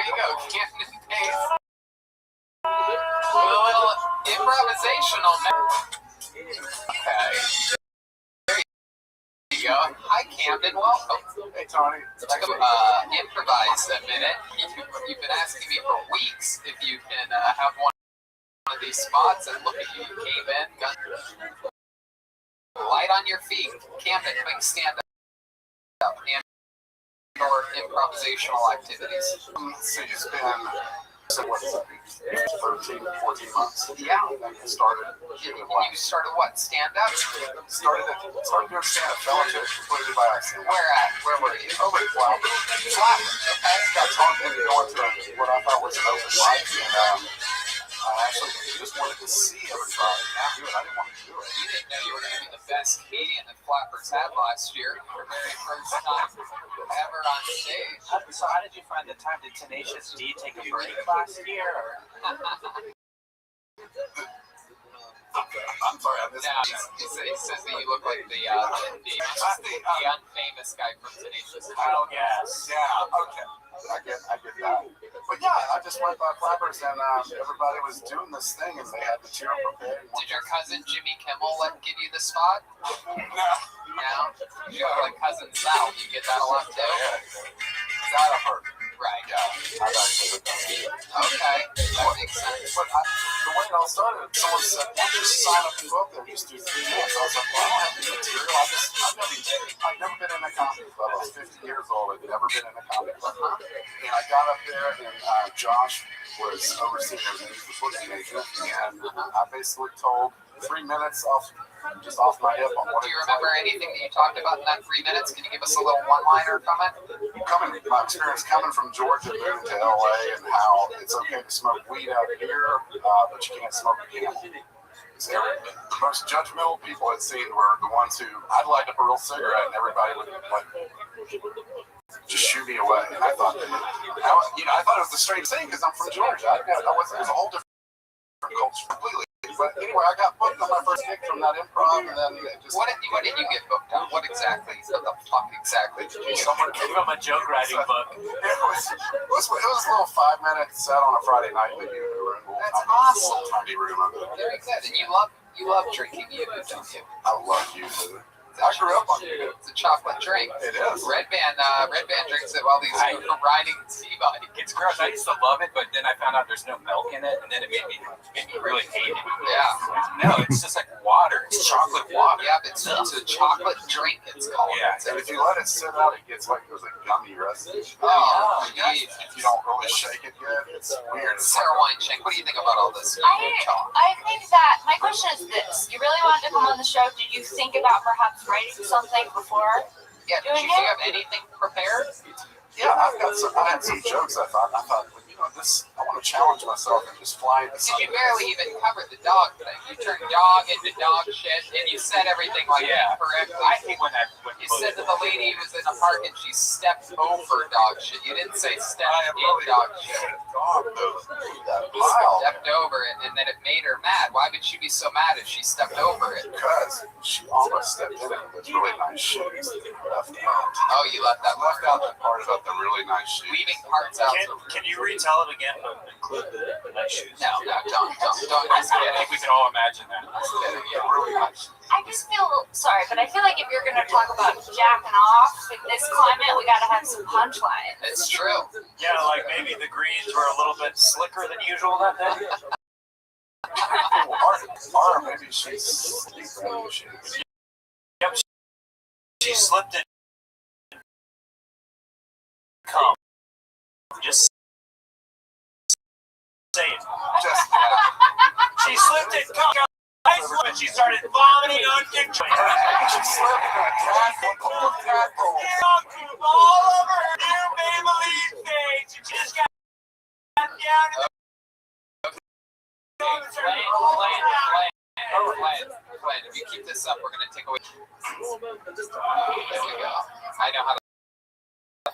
you go, Camden Pace. A little improvisational. Okay. There you go. Hi, Camden. Welcome. Hey, Tony. Let's go improvise a minute. You've been asking me for weeks if you can have one of these spots, and look at you. You came in, gun light on your feet. Camden, quick stand up and or improvisational activities. So you spend, what is it, 13, 14 months? Yeah. And you started doing what? You started what? Stand up? Started doing stand-up. Fell into it completely by accident. Where at? Where were you? Over at Flowers. Flowers, okay. Got talking and going to what I thought was an open mic, and I actually just wanted to see everybody. Not do it. I didn't want to do it. You didn't know you were going to be the best comedian that Flappers had last year. Your very first time ever on stage. So how did you find the time? Did Tenacious D take a break last year? Or? I'm sorry, I missed No, he says that you look like the unfamous guy from Tenacious D. Oh, yes. Yeah, okay. I get that. But yeah, I just went by Flappers, and everybody was doing this thing, and they had material prepared. Did your cousin Jimmy Kimmel give you the spot? No. No? You look like Cousin Sal. You get that a lot too? Yeah. That I heard. Right. Yeah, I've actually heard that. Okay. That makes sense. But the way it all started, someone said, "Why don't you just sign up and go up there and just do 3 minutes?" I was like, "Well, I don't have any material. I've never been in a comedy club. I was 50 years old. I'd never been in a comedy club." And I got up there, and Josh was overseeing everything. He was the booking agent, and I basically told 3 minutes off my hip on what. Do you remember anything that you talked about in that 3 minutes? Can you give us a little one-liner from it? My experience coming from Georgia, moving to LA, and how it's okay to smoke weed out here, but you can't smoke a camel. The most judgmental people I'd seen were the ones who I'd light up a real cigarette, and everybody would just shoo me away. And I thought, I thought it was the strangest thing because I'm from Georgia. It was a whole different culture completely. But anyway, I got booked on my first gig from that improv, and then it just. What did you get booked on? What exactly? What the fuck exactly did you get? Someone Give him a joke writing book. It was a little 5-minute set on a Friday night in the room. That's awesome. Tiny room of it. Very good. And you love drinking yoo-hoo, don't you? I love yoo-hoo. I grew up on yoo-hoo. It's a chocolate drink. It is. Red Band drinks it while he's riding T-body. It's gross. I used to love it, but then I found out there's no milk in it, and then it made me really hate it. Yeah. No, it's just like water. It's chocolate water. Yeah, it's a chocolate drink, it's called. Yeah, and if you let it sit out, it gets like there's a gummy recipe. Oh, geez. If you don't really shake it good, it's weird. Sarah Weinschenk, what do you think about all this? I think that my question is this: you really wanted to come on the show? Did you think about perhaps writing something before? Yeah. Did you have anything prepared? Yeah, I had some jokes. I thought, well, I want to challenge myself and just fly into Because you barely even covered the dog thing. You turned dog into dog shit, and you said everything like correctly. I hate when that. You said that the lady was in a park and she stepped over dog shit. You didn't say stepped in dog shit. Stepped over it, and then it made her mad. Why would she be so mad if she stepped over it? Because she almost stepped in it with really nice shoes that you left out. Oh, you left that left out the part about the really nice shoes. Leaving parts out. Can you retell it again, but include the nice shoes? No, don't. I think we can all imagine that. Yeah, really nice. I just feel sorry, but I feel like if you're going to talk about jacking off in this climate, we got to have some punchlines. It's true. Yeah, like maybe the greens were a little bit slicker than usual that day. Or maybe she's Yep, she slipped it. Come, just saying. She slipped it. Come, and she started vomiting on control. She slipped in a tackle. All over her new Maybelline face. She just got down. Glenn, if you keep this up, we're going to take away. There we go. I know how to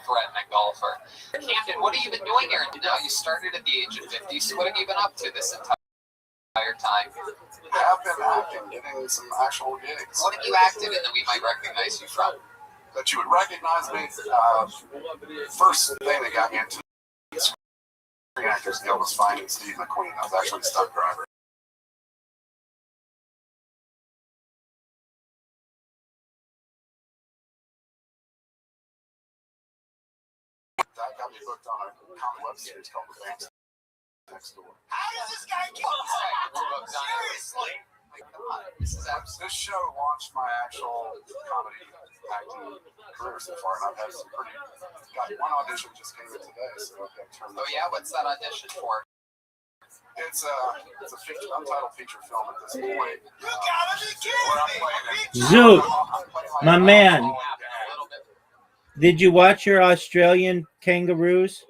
threaten a golfer. Camden, what have you been doing here? Now, you started at the age of 50, so what have you been up to this entire time? I've been acting, getting some actual gigs. What have you acted in that we might recognize you from? That you would recognize me. First thing that got me into the Screen Actors Guild was Finding Steve McQueen. I was actually a stunt driver. That got me booked on a comic web series called The Band Next Door. How does this guy keep seriously? This show launched my actual comedy acting career so far, and I've had some pretty. Got one audition just came in today, so I've got turned. Oh yeah, what's that audition for? It's a untitled feature film at this point. You gotta be kidding me! Zoot, my man. Did you watch your Australian kangaroos?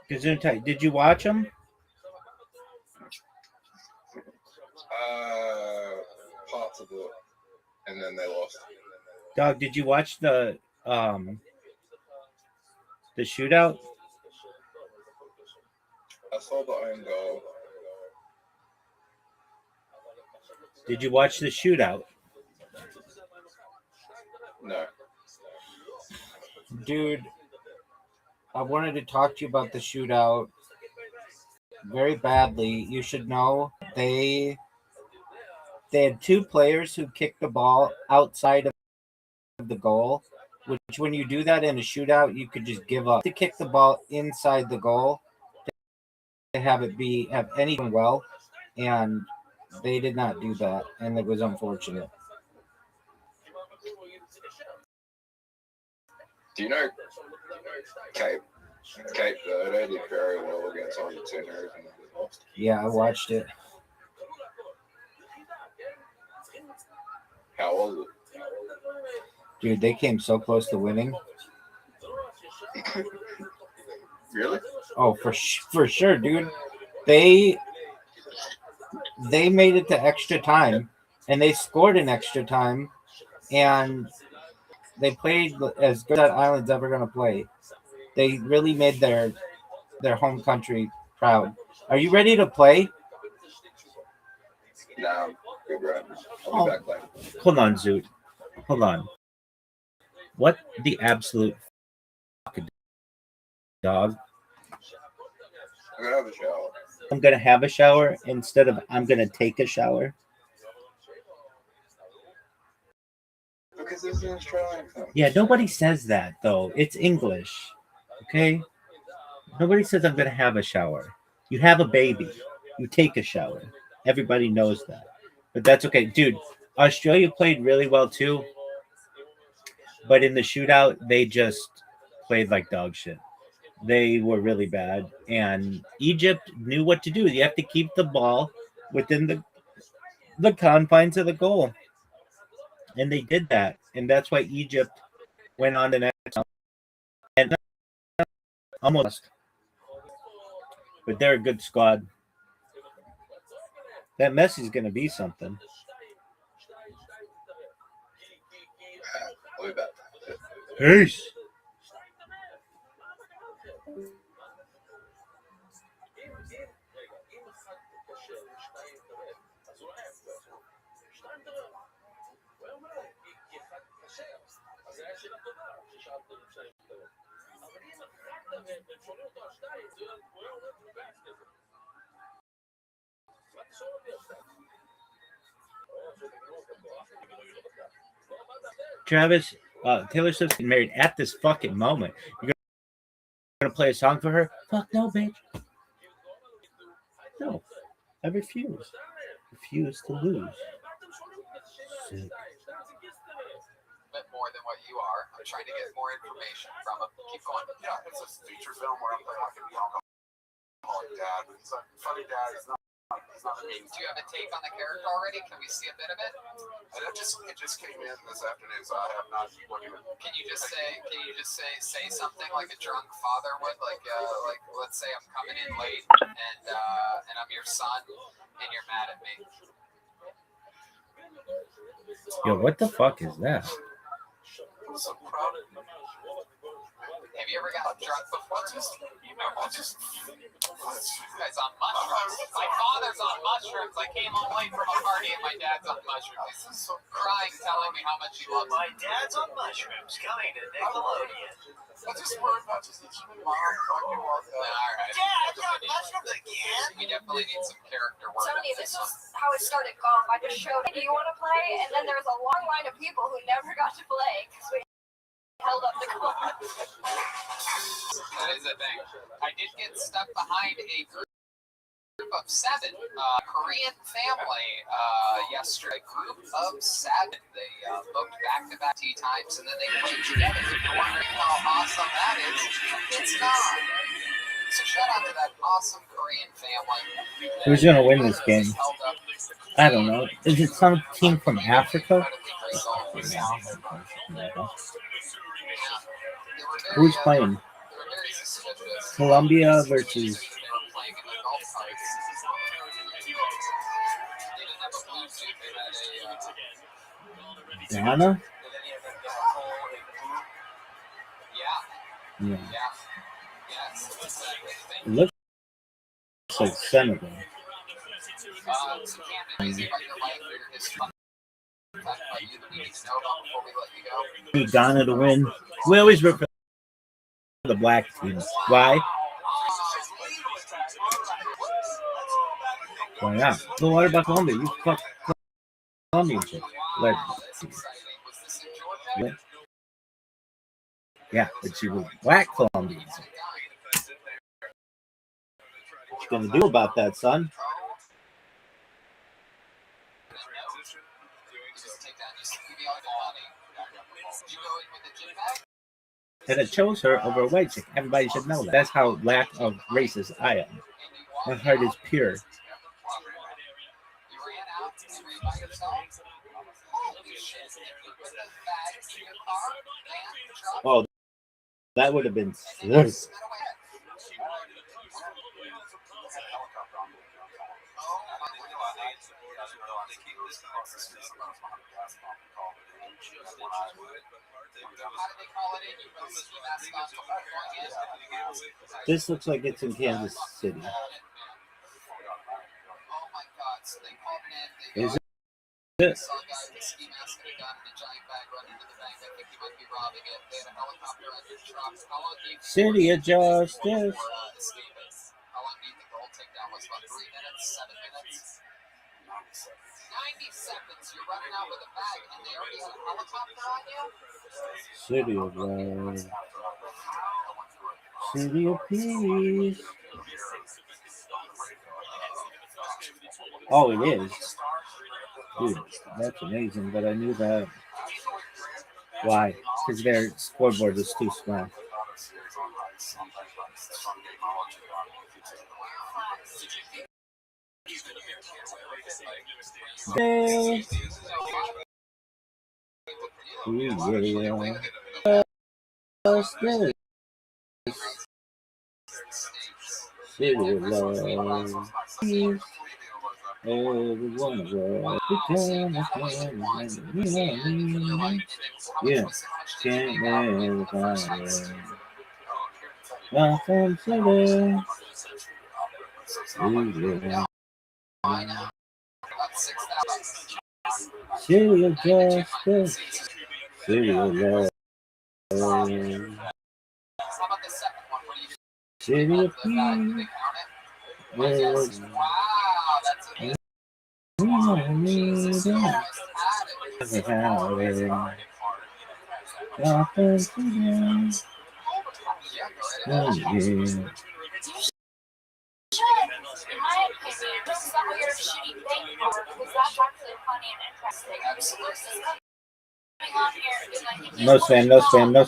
Gesundheit. Did you watch them? Parts of it, and then they lost. Dog, did you watch the shootout? I saw the own goal. Did you watch the shootout? No. Dude, I wanted to talk to you about the shootout very badly. You should know they had two players who kicked the ball outside of the goal, which when you do that in a shootout, you could just give up. To kick the ball inside the goal, to have anything well, and they did not do that, and it was unfortunate. Do you know Cape Verde did very well against Argentina and they lost? Yeah, I watched it. How was it? Dude, they came so close to winning. Really? Oh, for sure, dude. They made it to extra time, and they scored in extra time, and they played as good as that island's ever going to play. They really made their home country proud. Are you ready to play? No, good run. I'll be back later. Hold on, Zoot. Hold on. What the absolute dog? I'm going to have a shower. I'm going to have a shower instead of I'm going to take a shower. Because it's an Australian film. Yeah, nobody says that, though. It's English. Okay? Nobody says I'm going to have a shower. You have a baby. You take a shower. Everybody knows that. But that's okay. Dude, Australia played really well, too. But in the shootout, they just played like dog shit. They were really bad. And Egypt knew what to do. You have to keep the ball within the confines of the goal. And they did that. And that's why Egypt went on the next round Almost. But they're a good squad. That Messi's going to be something. We'll be back. Peace. Travis, Taylor Swift getting married at this fucking moment. You're gonna play a song for her? Fuck no, bitch. No, I refuse. Refuse to lose. Sick. Bit more than what you are. I'm trying to get more information from him. Keep going. Yeah, it's a feature film where I'm playing like an alcoholic dad, but he's a funny dad. He's not mean. Do you have a take on the character already? Can we see a bit of it? And it just came in this afternoon, so I have not looked at it. Can you just say something like a drunk father would? Like let's say I'm coming in late and I'm your son and you're mad at me. Yo, what the fuck is that? So proud of him. Have you ever gotten drunk before? This guy's on mushrooms. My father's on mushrooms. I came home late from a party and my dad's on mushrooms. He's crying, telling me how much he loves me. My dad's on mushrooms, coming to Nickelodeon. I just worried about just each mom fucking walk out. All right. Dad, you're on mushrooms again? We definitely need some character work. Tony, this was how it started golf. I just showed, do you want to play? And then there was a long line of people who never got to play because we held up the golf. That is a thing. I did get stuck behind a group of 7 Korean family yesterday. Group of 7. They booked back-to-back tea times and then they played together. If you're wondering how awesome that is, it's not. So shout out to that awesome Korean family. Who's gonna win this game? I don't know. Is it some team from Africa? Who's playing? Colombia versus Ghana? Yeah. It looks like Senegal. Need Ghana to win. We always root for the black team. Why? Why not? Well, what about Colombia? You fuck Colombian shit. Yeah, but you were black Colombians. What you gonna do about that, son? And it chose her over a white chick. Everybody should know that. That's how lack of racist I am. My heart is pure. Oh, that would have been sick. This looks like it's in Kansas City. Is it? City of Justice. City of Love. City of Peace. Oh, it is. Dude, that's amazing, but I knew that. Why? Because their scoreboard is too small. Ooh, yeah. What's this? City of love. Peace. Every one of us. Yeah. Can't never find it. Gotham City. City of justice. City of love. City of peace. Gotham City. Oh, yeah. In my opinion, don't sell your shitty thing for because that's actually funny and interesting. Absolutely. Coming on here and being like, No spam, no spam, no.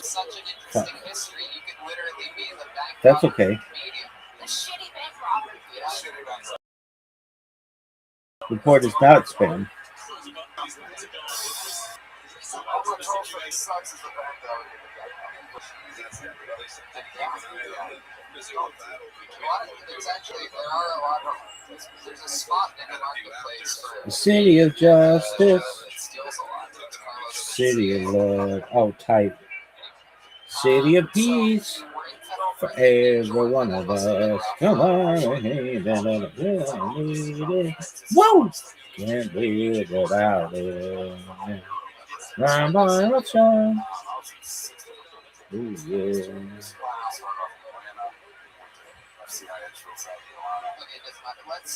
That's okay. the shitty bank robbery. Report is not spam. There's a spot in the marketplace for The city of justice. City of love. Oh, type. City of peace. For every one of us. Come on. Whoa! Can't live without it. Run by what's wrong? Ooh, yeah. Let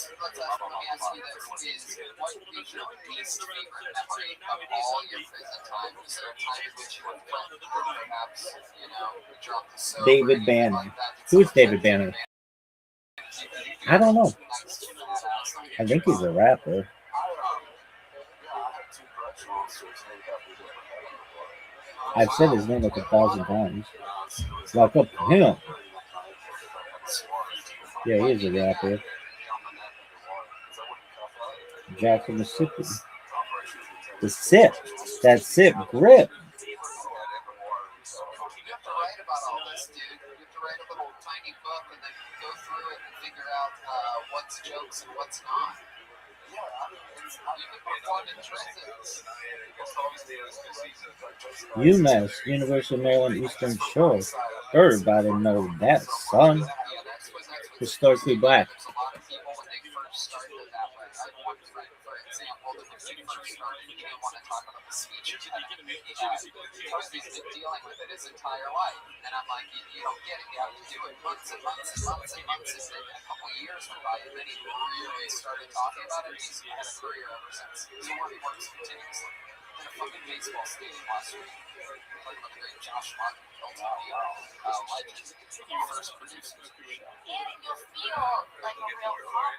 me ask you this: what is your least favorite memory of all your prison time? Was there a time in which you were perhaps, drunk sober? David Banner. Who's David Banner? I don't know. I think he's a rapper. I've said his name like 1,000 times. Lock up him. Yeah, he is a rapper. Jackson, Mississippi. The sip. That sip grip. You have to write about all this, dude. You have to write a little tiny book and then go through it and figure out what's jokes and what's not. UMass, University of Maryland Eastern Shore. Everybody knows that, son. Historically black. He's been dealing with it his entire life, and I'm like, you don't get it. You have to do it months and months and months and months, and then a couple of years went by, and then he really started talking about it. He's had a career ever since. He works continuously in a fucking baseball stadium last week. Like the great Josh Martin, legend, first producer. And you'll feel like a real cop.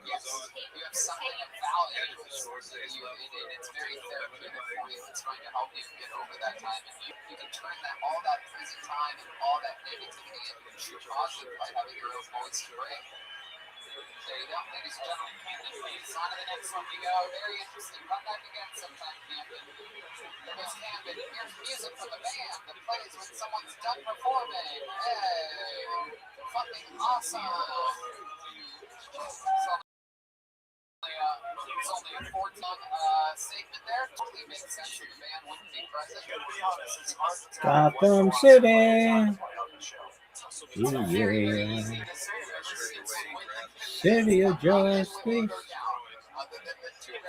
Yes, you have something of value. It's very therapeutic for you. It's going to help you get over that time, and you can turn all that prison time and all that negativity into positive by having your own voice to break. There you go, ladies and gentlemen. Please, on to the next one we go. Very interesting. Come back again sometime, Camden. There goes Camden. Here's music from the band that plays when someone's done performing. Hey, fucking awesome. It's only a 4-tongue statement there. Totally makes sense that the band wouldn't be present. Gotham City. Ooh, yeah. City of justice.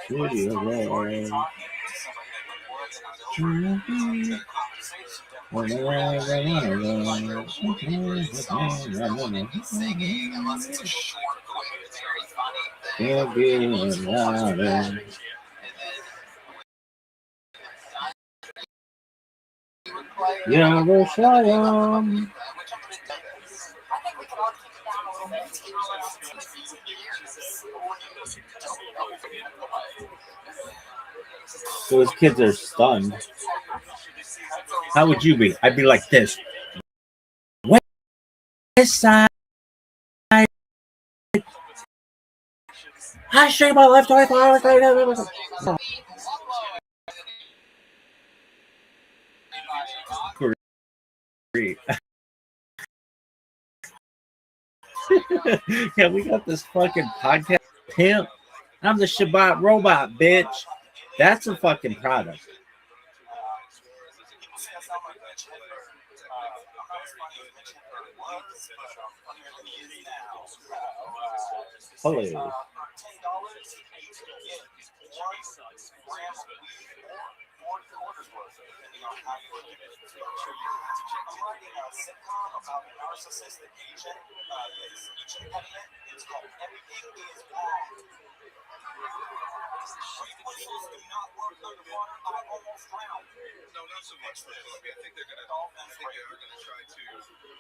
City of love. Jerusalem. So his kids are stunned. How would you be? I'd be like this. West side. I straight my left eye. Great. Yeah, we got this fucking podcast pimp. I'm the Shabbat robot, bitch. That's a fucking product. People say I sound like Mitch Hedberg. I'm not as funny as Mitch Hedberg was, but I'm funnier than he is now. Hilarious. $10, you get 1 gram of weed or 4 quarters worth, depending on how you look at it. I'm writing a sitcom about a narcissistic agent. His each impediment is called Everything is Wrong. Whistles do not work underwater. I almost drowned. No, not so much for Kobe. I think they are gonna try to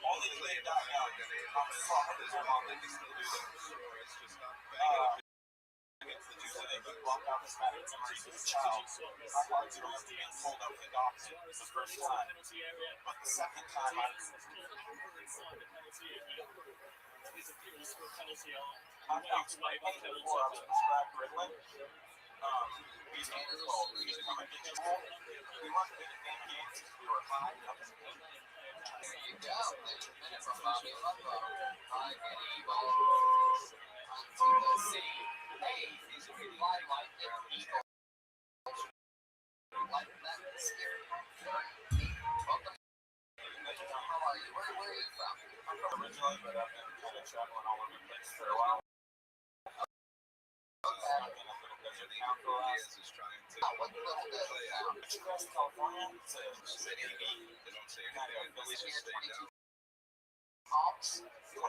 only play it out. I'm sorry. There's one they can still do that. It's just not bad. So they could block out this matter memories of the child. I like to being pulled over the doctor the first time, but the second time I've now paid before I was prescribed Ritalin. These games called Music on my Kitchen School. We weren't good at name games because we were high. There you go. There's a minute from Bobby Lumbo. I get evil. Onto the sea. Hey, these are really live like they're eagle. Like that scary. Welcome. How are you? Where are you from? I'm from originally, but I've been kind of traveling all over the place for a while. I've been a little desert town for a while. What little desert town? West California. It's a city. They don't say anything. At least just stay down. Palms? 29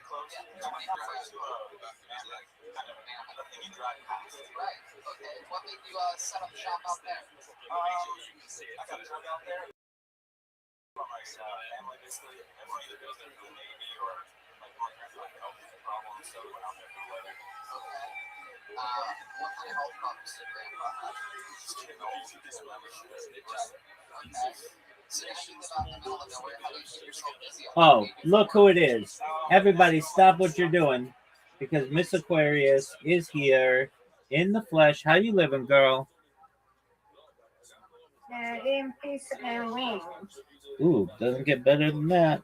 close. Yeah, 29 kind of the thing you drive past. Right. Okay. What made you set up shop out there? I got a drug out there. But my family basically, everyone either goes there for the Navy or like my grandpa had health problems, so we went out there for the weather. Okay. What kind of health problems did grandpa have? Just getting old, he just remembers shit. Okay. So you're shooting out in the middle of nowhere. How do you keep yourself busy? Oh, look who it is. Everybody stop what you're doing because Miss Aquarius is here in the flesh. How you living, girl? In peace and wings. Ooh, doesn't get better than that.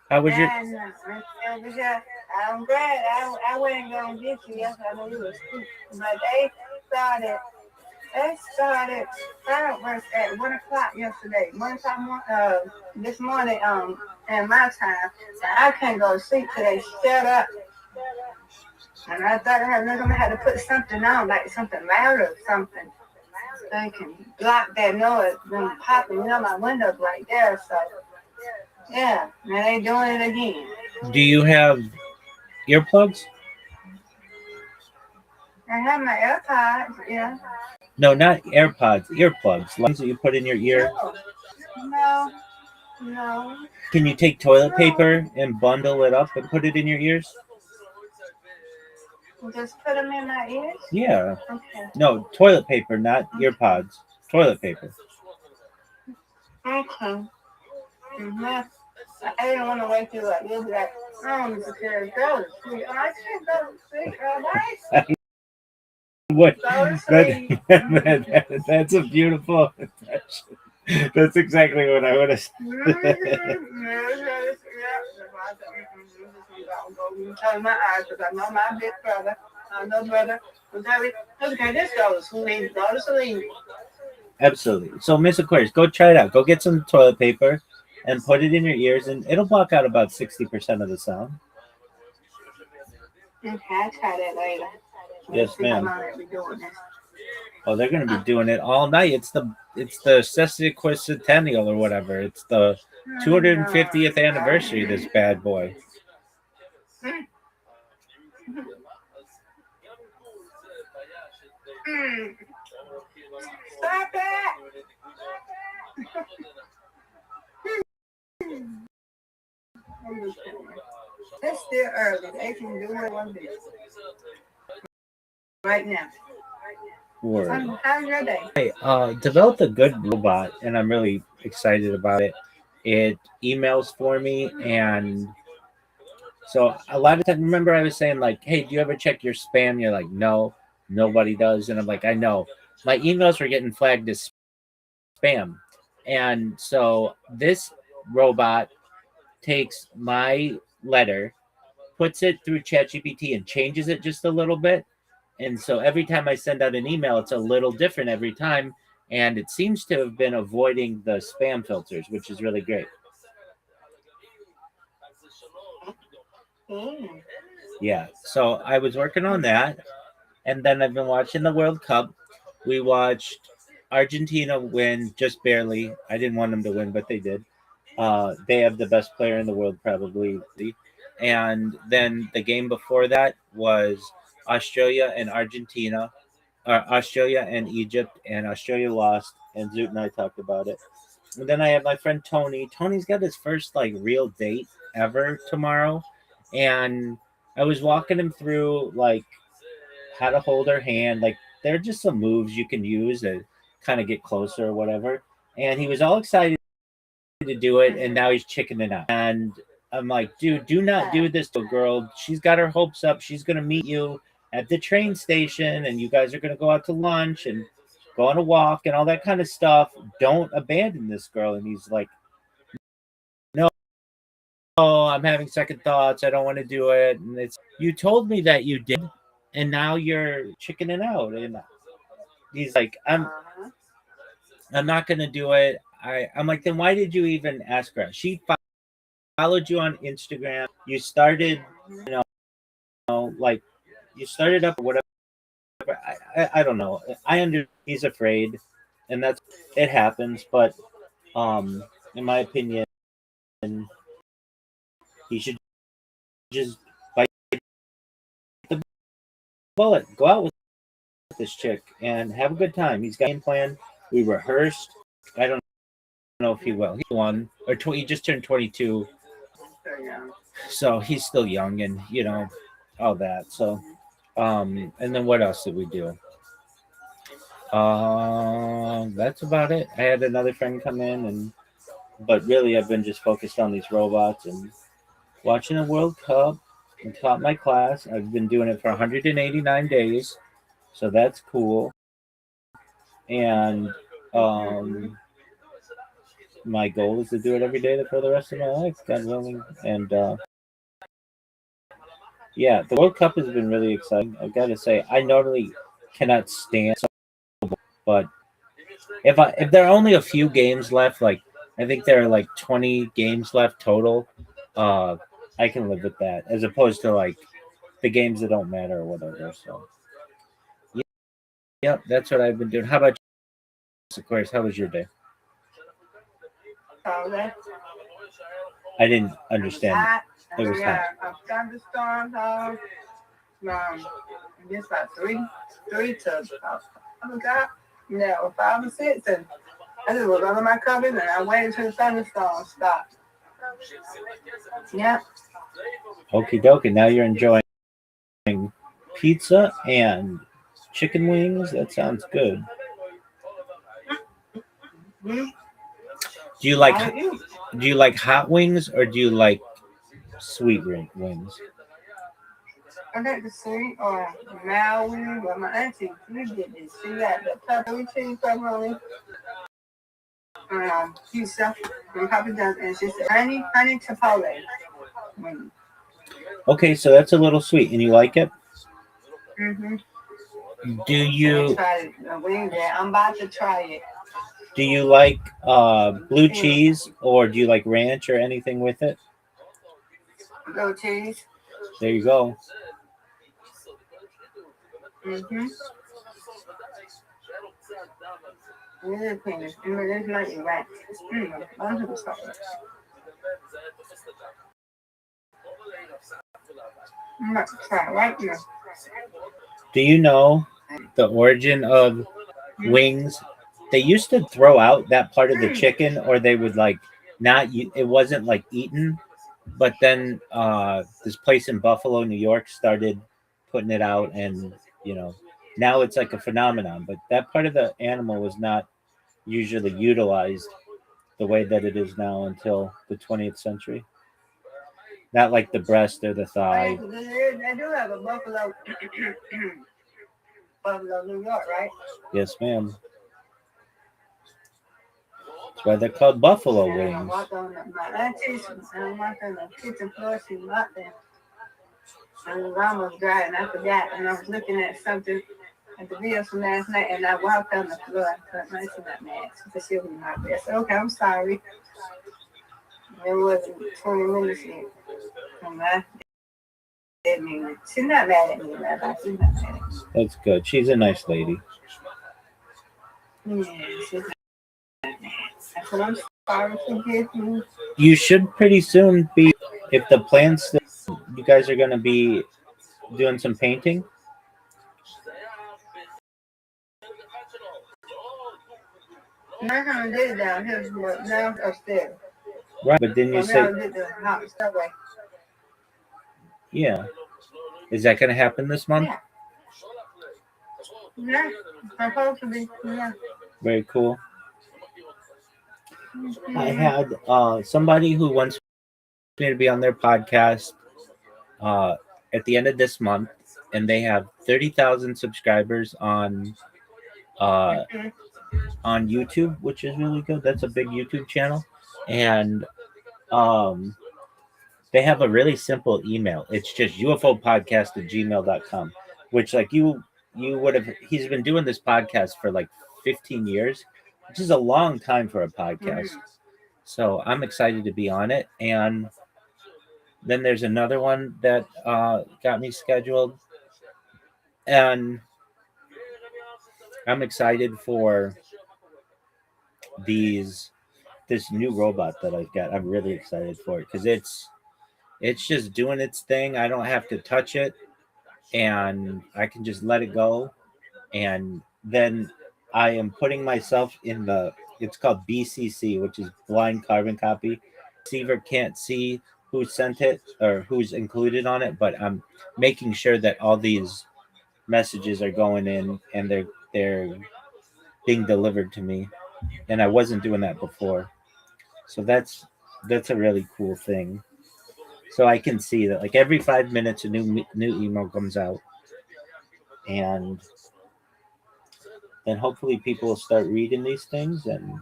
How was your... I'm glad I wasn't going to get you yesterday. I know you were asleep. But they started fireworks at 1 o'clock yesterday. This morning, in my time. I can't go to sleep till they shut up. And I thought I was going to have to put something on, like something loud or something. They can block that noise from popping, my windows right there. So, yeah, now they doing it again. Do you have earplugs? I have my AirPods, yeah. No, not AirPods, earplugs. Ones that you put in your ear. No. Can you take toilet paper and bundle it up and put it in your ears? Just put them in my ears? Yeah. Okay. No, toilet paper, not earpods. Toilet paper. Okay. Mm-hmm. I didn't want to wake you up. You'll be like, oh, Mr. Carey, go to sleep. Oh, I can't go to sleep. Right? What? Go to sleep. That's a beautiful. That's exactly what I would have said. Close my eyes because I know my big brother. I know brother. Okay, this go to sleep. Go to sleep. Absolutely. So, Miss Aquarius, go try it out. Go get some toilet paper and put it in your ears, and it'll block out about 60% of the sound. Okay, I'll try that later. Yes, ma'am. Be doing this. Oh, they're gonna be doing it all night. It's the sesquicentennial or whatever. It's the 250th anniversary of this bad boy. Stop that! It's still early. They can do it one day. Right now. Word. How's your day? I developed a good robot, and I'm really excited about it. It emails for me, and so a lot of times, remember I was saying like, hey, do you ever check your spam? You're like, no, nobody does. And I'm like, I know. My emails were getting flagged as spam. And so this robot takes my letter puts it through ChatGPT and changes it just a little bit. And so every time I send out an email, it's a little different every time. And it seems to have been avoiding the spam filters, which is really great. Yeah. So I was working on that. And then I've been watching the World Cup. We watched Argentina win just barely. I didn't want them to win, but they did. They have the best player in the world, probably. And then the game before that was Australia and Argentina, or Australia and Egypt, and Australia lost. And Zoot and I talked about it. And then I have my friend Tony. Tony's got his first like real date ever tomorrow, and I was walking him through like how to hold her hand. Like there are just some moves you can use to kind of get closer or whatever. And he was all excited to do it, and now he's chickening out. And I'm like, dude, do not do this to a girl. She's got her hopes up. She's gonna meet you at the train station, and you guys are gonna go out to lunch and go on a walk and all that kind of stuff. Don't abandon this girl. And he's like, no, I'm having second thoughts. I don't want to do it. And it's, you told me that you did, and now you're chickening out. And he's like, I'm not gonna do it. I'm like, then why did you even ask her? She followed you on Instagram. You started, like you started up or whatever. I don't know. He's afraid, and that's, it happens. But in my opinion, he should just bite the bullet. Go out with this chick and have a good time. He's got a game plan. We rehearsed. I don't know if he will. He won, or he just turned 22, so he's still young, and all that. So, and then what else did we do? That's about it. I had another friend come in, but really I've been just focused on these robots and watching a World Cup and taught my class. I've been doing it for 189 days, so that's cool. And my goal is to do it every day for the rest of my life, God willing. And yeah, the World Cup has been really exciting. I've got to say, I normally cannot stand, but if there are only a few games left, like I think there are like 20 games left total, I can live with that, as opposed to like the games that don't matter or whatever. So yeah, that's what I've been doing. How about you, Aquarius? How was your day? I didn't understand. It was hot. A thunderstorm, just about three to I forgot. Yeah, or 5 or 6, and I just was under my covers and I waited till the thunderstorm stopped. Yeah. Okie dokie. Now you're enjoying pizza and chicken wings. That sounds good. Mm-hmm. Do you like hot wings or do you like sweet wings? I got the sweet or mild wing, but my auntie, we did this. She got the pepperoni cheese pepperoni, pizza, and Papa John's, and she said honey chipotle. Okay, so that's a little sweet, and you like it? Mm-hmm. Do you? I'm about to try it. Do you like blue cheese, or do you like ranch or anything with it? Blue cheese. There you go. Mm-hmm. It's like ranch. I'm about to try right now. Do you know the origin of wings? They used to throw out that part of the chicken, or they would like not. It wasn't like eaten, but then this place in Buffalo, New York, started putting it out, and now it's like a phenomenon. But that part of the animal was not usually utilized the way that it is now until the 20th century. Not like the breast or the thigh. They do have a Buffalo, Buffalo, New York, right? Yes, ma'am. That's why they're called buffalo wings. My auntie's on the kitchen floor. She's not there. I was almost dry and I forgot, and I was looking at something at the videos from last night, and I walked on the floor and cut my not mad because she was not there. So okay, I'm sorry. It wasn't 20 minutes yet. She's not mad at me, Rabbi. She's not mad at me. That's good. She's a nice lady. Yeah, she's not mad. That's what I'm sorry for getting. You should pretty soon be, if the plans that you guys are going to be doing some painting. I kind of did it down here, but now upstairs. Right, but didn't you say? I did the house that way. Yeah. Is that going to happen this month? Yeah, supposed to be. Yeah. Very cool. I had somebody who wants me to be on their podcast at the end of this month, and they have 30,000 subscribers on YouTube, which is really good. That's a big YouTube channel, and they have a really simple email. It's just ufopodcast@gmail.com, which like you would have. He's been doing this podcast for like 15 years, which is a long time for a podcast. So I'm excited to be on it. And then there's another one that got me scheduled, and I'm excited for this new robot that I've got. I'm really excited for it because it's just doing its thing. I don't have to touch it, and I can just let it go. And then I am putting myself in it's called BCC, which is blind carbon copy. Receiver can't see who sent it or who's included on it, but I'm making sure that all these messages are going in and they're being delivered to me. And I wasn't doing that before. So that's a really cool thing. So I can see that like every 5 minutes a new email comes out, and then hopefully people will start reading these things. And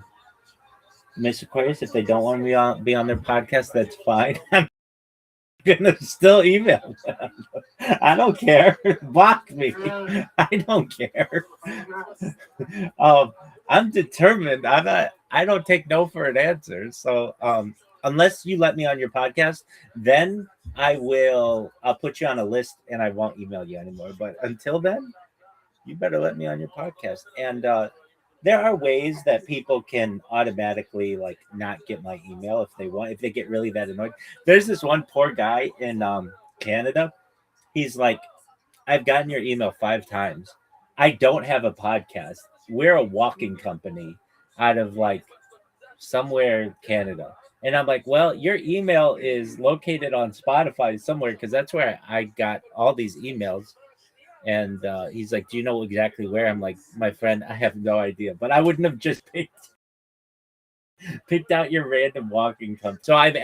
Miss Aquarius, if they don't want me to be on their podcast, that's fine. I'm gonna still email them. I don't care. Block me. I don't care. I'm determined. I don't take no for an answer. So unless you let me on your podcast, then I'll put you on a list and I won't email you anymore. But until then, you better let me on your podcast. And there are ways that people can automatically like not get my email if they get really that annoyed. There's this one poor guy in Canada. He's like, I've gotten your email 5 times. I don't have a podcast. We're a walking company out of like somewhere in Canada. And I'm like, well, your email is located on Spotify somewhere because that's where I got all these emails. And he's like, do you know exactly where? I'm like, my friend, I have no idea. But I wouldn't have just picked out your random walking company. So I've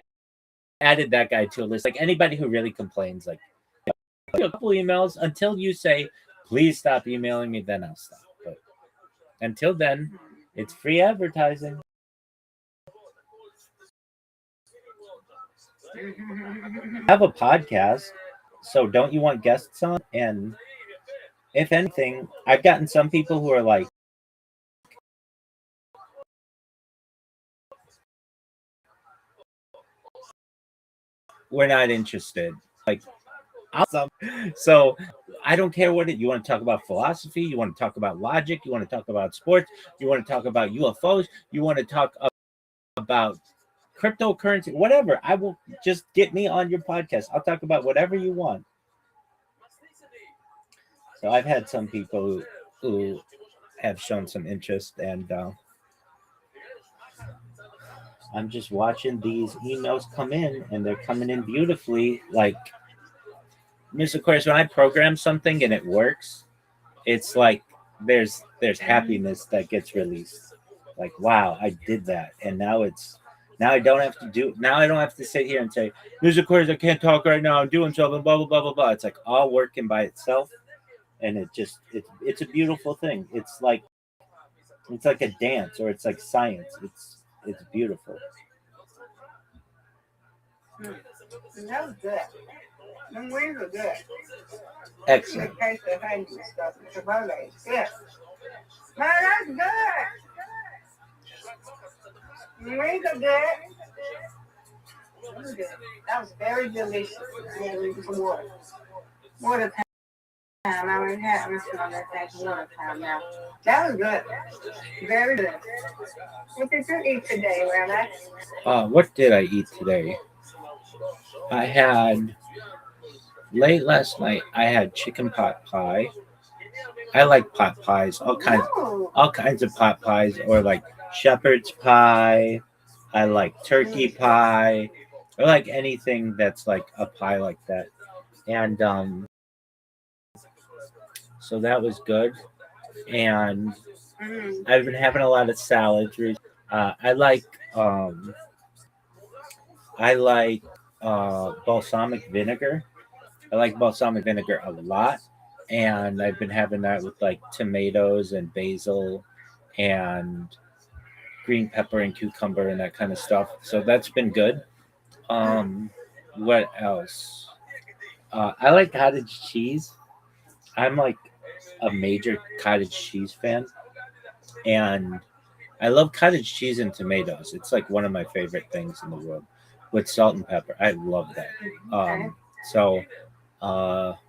added that guy to a list. Like anybody who really complains, like a couple emails until you say, please stop emailing me, then I'll stop. But until then, it's free advertising. I have a podcast, so don't you want guests on? And if anything, I've gotten some people who are like, we're not interested. Like, awesome. So I don't care what you want to talk about philosophy, you want to talk about logic, you want to talk about sports, you want to talk about UFOs, you want to talk about cryptocurrency, whatever. I will just get me on your podcast. I'll talk about whatever you want. So I've had some people who have shown some interest, and I'm just watching these emails come in, and they're coming in beautifully. Like, Miss Aquarius, when I program something and it works, it's like there's happiness that gets released. Like, wow, I did that, and now I don't have to sit here and say, Miss Aquarius, I can't talk right now, I'm doing something, blah blah blah blah blah. It's like all working by itself. And it's a beautiful thing. It's like a dance, or it's like science. It's beautiful. That was good. Them wings are good. Excellent. They taste the honey and stuff. The Chipotle. Yeah. Man, that's good. The wings are good. That was good. That was very delicious. I had to drink some water. Water time. I already had water time now. That was good. Very good. What did you eat today, Rabbi? What did I eat today? I had late last night. I had chicken pot pie. I like pot pies, all kinds of pot pies, or like shepherd's pie. I like turkey pie. I like anything that's like a pie like that. And so that was good. And I've been having a lot of salads. I like balsamic vinegar. I like balsamic vinegar a lot. And I've been having that with like tomatoes and basil and green pepper and cucumber and that kind of stuff. So that's been good. What else? I like cottage cheese. I'm like a major cottage cheese fan. And I love cottage cheese and tomatoes. It's like one of my favorite things in the world with salt and pepper. I love that.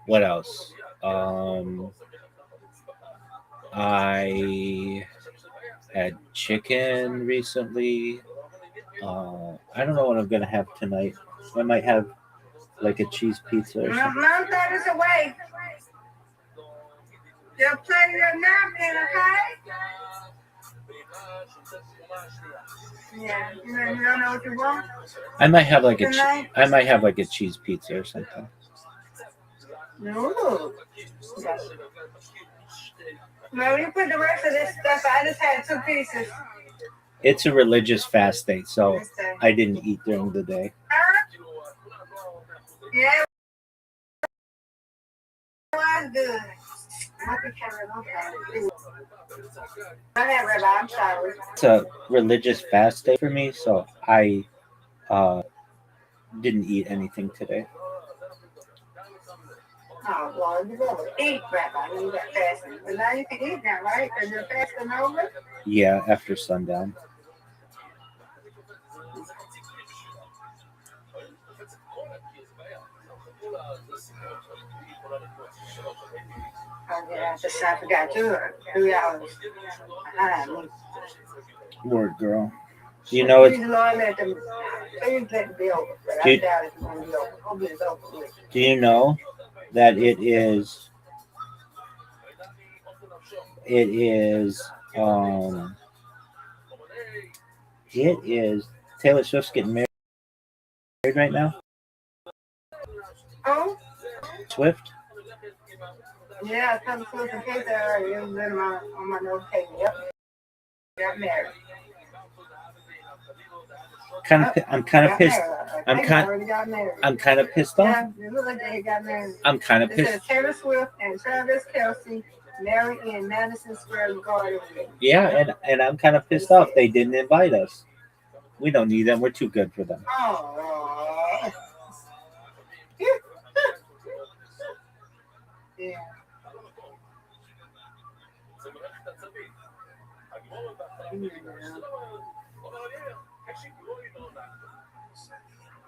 What else? I had chicken recently. I don't know what I'm gonna have tonight. I might have like a cheese pizza or something. Mom, that is away. You'll play your napkin, okay? Yeah, you don't know what you want? I might have like a cheese pizza or something. No. No, you put the rest of this stuff. I just had 2 pieces. It's a religious fast day, so I didn't eat during the day. Yeah. It was good. Go ahead, Rabbi. I'm sorry. It's a religious fast day for me, so I didn't eat anything today. Oh, well, you better eat, Rabbi. You got fasting. But now you can eat now, right? Is your fasting over? Yeah, after sundown. Oh, yeah, I forgot you were 3 hours behind. Word, girl. Do you know it's? Please, Lord, let them be over. But I doubt it's going to be over. Hopefully it's over with. Do you know that it is Taylor Swift's getting married right now? Oh? Swift? Yeah, Taylor Swift and Kate already. It was on my notification. Yep. Got married. I'm kind of pissed. I'm kind of pissed off. Yeah, it looked like they got married. I'm kind of It pissed. says Taylor Swift and Travis Kelce married in Madison Square Garden. Yeah, and I'm kind of pissed off. They didn't invite us. We don't need them. We're too good for them. Oh. Yeah.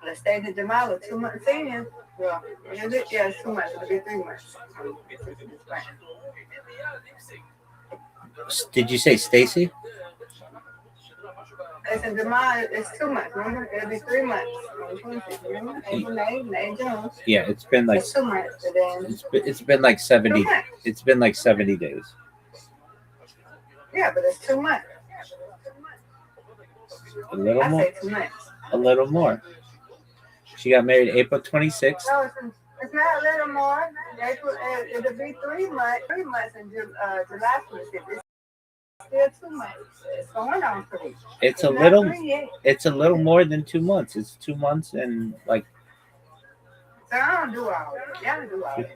The stage of Jamala, 2 months in. Well, it's 2 months. It'll be 3 months. Did you say Stacy? It's in Jamala, it's 2 months. Remember? It'll be 3 months. Remember? April, May, June. Yeah, it's been like It's 2 months. And then it's been like 70. 2 months. It's been like 70 days. Yeah, but it's 2 months. A little I more. say 2 months. A little more. She got married April 26th. No, it's not a little more. It'll be 3 months. 3 months in July 26th. It's still 2 months. It's going on 3. It's a not little. 3 yet. It's a little more than 2 months. It's 2 months and like. So I don't do all that. Y'all do all that.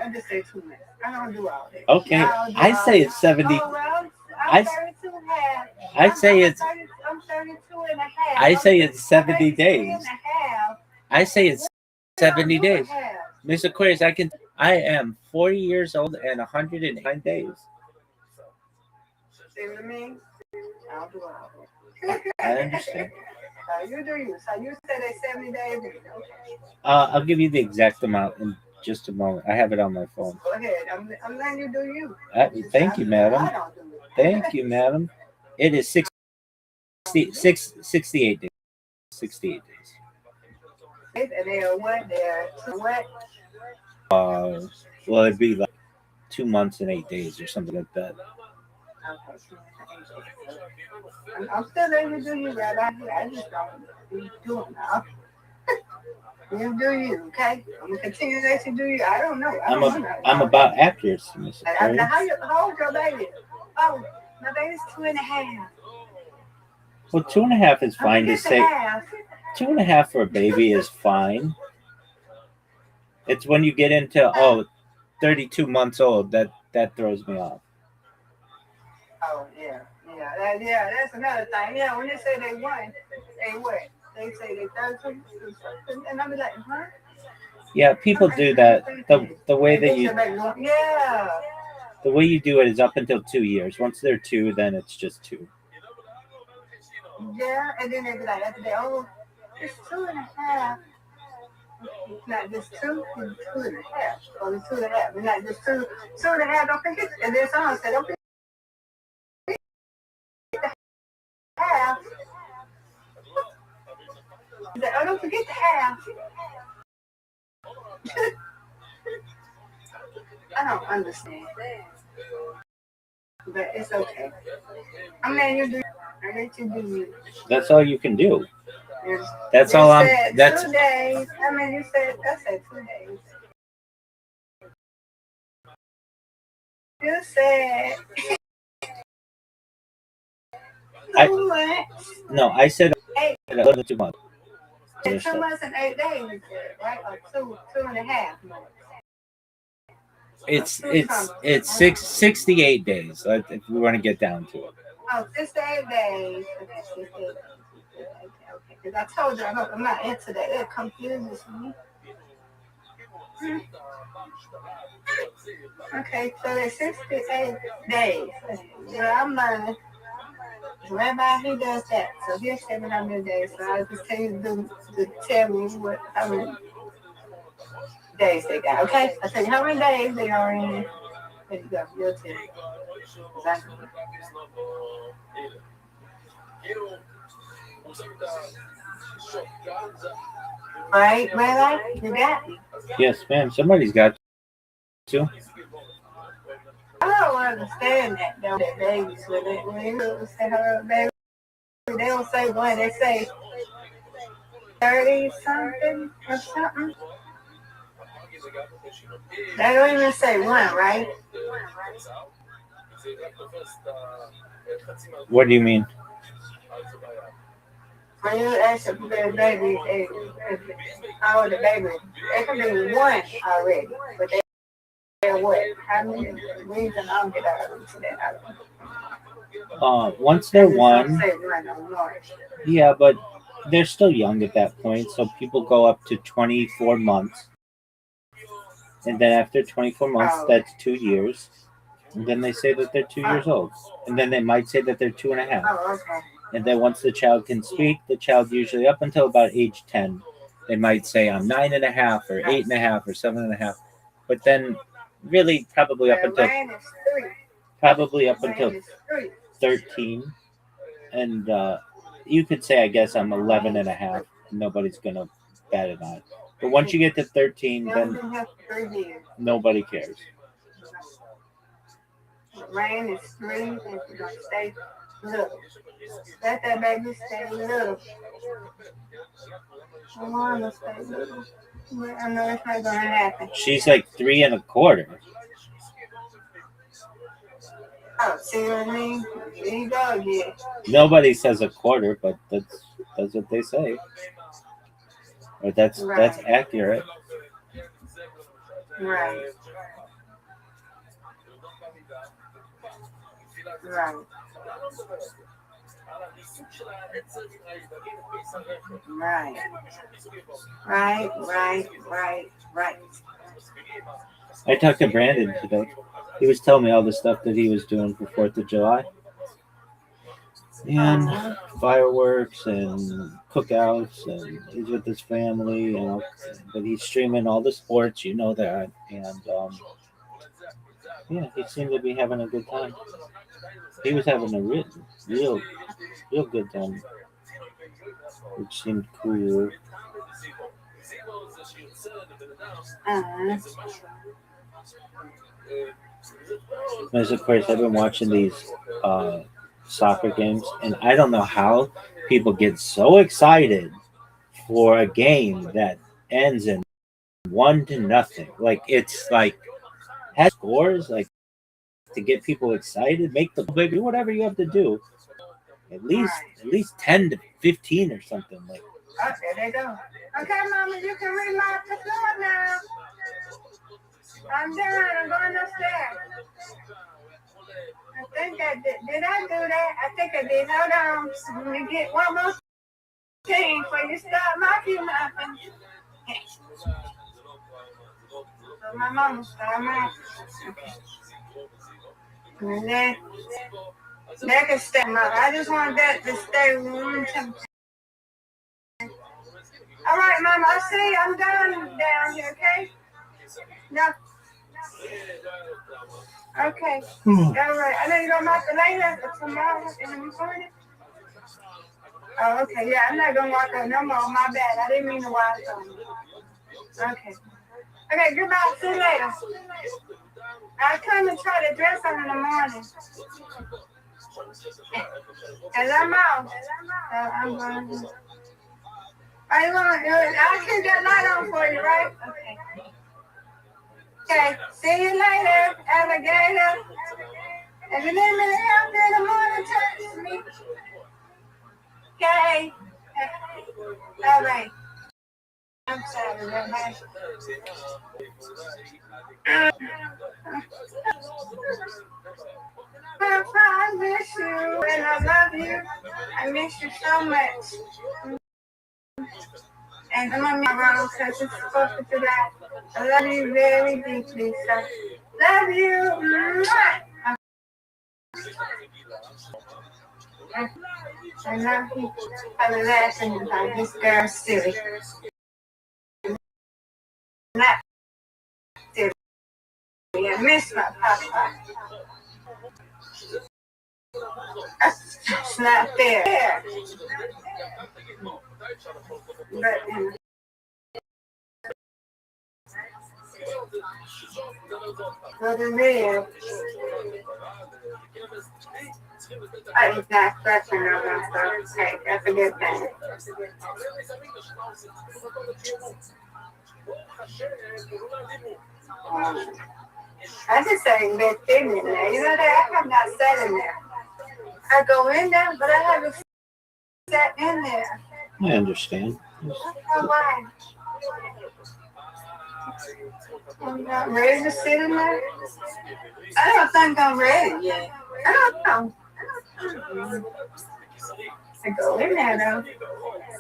I just say 2 months. I don't do all that. Okay, Y'all do I all say that. it's 70. Oh, well, I- I'm 32 and a half. I say it's. I'm 32 and a half. I say it's 70 I'm 33 days. and a half. I say it's 70 days. Miss Aquarius, I am 40 years old and 109 days. See what I mean? I'll do I understand. So you do you. So you said they 70 days. Okay. I'll give you the exact amount in just a moment. I have it on my phone. Go ahead. I'm letting you do you. Thank you, madam. Thank you, madam. It is 68 days. 68 days. And they are what? They're what? Well, it'd be like 2 months and 8 days or something like that. I'm still letting you do you, Rabbi. I just don't be doing now. You do you, okay? I'm gonna continue to let you do you. I don't know. I'm about accuracy, Miss How Aquarius. old your baby? Oh, my baby's 2.5. Well, 2.5 is fine to say. Half. 2.5 for a baby is fine. It's when you get into 32 months old that throws me off. Oh yeah. That's another thing. Yeah, when they say they won, they what? They say they 32, and I'm like, huh? Yeah, people do that. The way that you Yeah. the way you do it is up until 2 years. Once they're 2, then it's just 2. Yeah, and then they be like, after they, it's 2.5. It's not just 2, it's 2.5. Or it's 2.5. It's not just 2.5. Don't forget. And then someone said, don't forget the half. He said, don't forget the half. I don't understand. But it's okay. I'm letting you do. I let you do you. That's all you can do. Yes. That's You all I'm. said That's 2 days. I said 2 days. You said. no. I said 8. 2 months. 2 months and 8 days, right? Or 2.5 months. It's 68 days. If we want to get down to it. Oh, 6 to 8 days. Okay, 6 to 8 days. Okay, because I told you I'm not into that. It confuses me. Okay, so it's 6 to 8 days. Yeah, I'm learning. Rabbi, he does that. So he'll tell me how many days. So I'll just tell you to tell me how many days they got. Okay? I'll tell you how many days they are in. There you go. You'll tell me. Exactly. Right, Rabbi? You got me. Yes, ma'am. Somebody's got to. I don't understand that though. That babies when you say her baby, they don't say one. They say 30 something or something. They don't even say one, right? What do you mean? When you ask a baby, how old the baby, it can be 1 already, but they're what? How many reasons I don't get out of that? I don't know. Once they're They just 1, don't say one no more. yeah, but they're still young at that point. So people go up to 24 months. And then after 24 months, that's 2 years. And then they say that they're 2 years old. And then they might say that they're 2.5. Oh, okay. And then once the child can speak, the child usually up until about age 10, they might say I'm 9.5 or 8.5 or 7.5. But then really probably up until 13. And you could say, I guess I'm 11.5. Nobody's going to bat an eye. But once you get to 13, then nobody cares. Rain is 3, and you're going to stay little. Let that baby stay little. I want to stay little. But I know it's not going to happen. She's like 3 1/4. Oh, see what I mean? There you go again. Nobody says 1/4, but that's what they say. Or that's accurate. Right. Right. Right. I talked to Brandon today. He was telling me all the stuff that he was doing for 4th of July. And fireworks and cookouts, and he's with his family, you know, but he's streaming all the sports, you know that. And yeah, he seemed to be having a good time. He was having a real good time, which seemed cool. As of course, I've been watching these soccer games, and I don't know how people get so excited for a game that ends in 1-0. Like, it's like has scores, like, to get people excited, make the big, do whatever you have to do. At least 10 to 15 or something like. Okay, there you go. Okay, Mama, you can relock the floor now. I'm done. I'm going upstairs. I think I did I do that? I think I did. Hold on. Let me get one more thing before you start mocking nothing. So my mama started mocking. And then that can stay, Mama. I just want that to stay one temperature. All right, Mama. I see. I'm done down here. Okay. No. Okay. All right. I know you're gonna knock it later or tomorrow in the morning. Oh, okay. Yeah, I'm not gonna walk out no more. My bad. I didn't mean to walk on. Okay. Okay. Goodbye. See you later. I'll come and try to dress on in the morning. And I'm out. So I'm going to. I can get light on for you, right? Okay. Okay, see you later, alligator. If you need me to help you in the morning, text me. Okay. All right. I'm sorry, everybody. Papa, I miss you, and I love you. I miss you so much. And I'm on my wrong because it's supposed to do that. I love you very deeply, so love you. I love you. I'm laughing about this girl silly. Not silly. I miss my papa. That's not fair. But for the real, it's not scratching on myself. Hey, that's a good thing. I just say good thing in there. You know that I have not sat in there. I go in there, but I haven't sat in there. I understand. I don't know why. I'm not ready to sit in there. I don't think I'm ready yet. I don't know. I go in there though.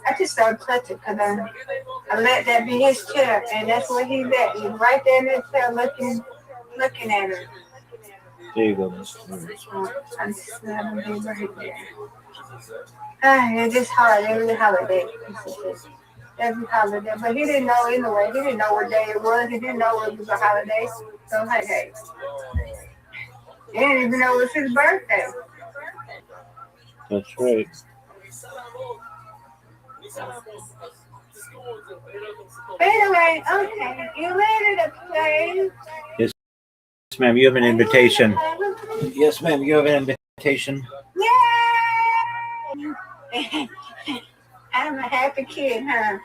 I just don't touch it because I let that be his chair, and that's where he's at. He's right there in his chair looking at it. There you go. I'm just not going to be right there. It's just hard every holiday. Every holiday. But he didn't know anyway. He didn't know what day it was. He didn't know it was a holiday. So, hey. He didn't even know it was his birthday. That's right. Anyway, okay. You ready to play? Yes, ma'am. You have an invitation. Yes, ma'am. You have an invitation. Yay! I'm a happy kid, huh?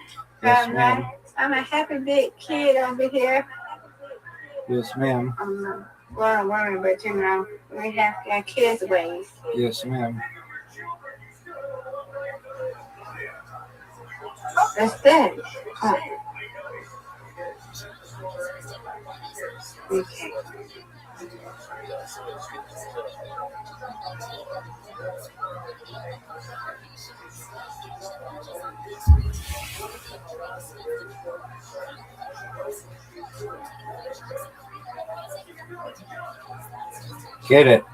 Yes, ma'am. I'm a happy big kid over here. Yes, ma'am. Well, woman, but you know, we have our kids' ways. Yes, ma'am. That's that. Oh. Okay. Get it.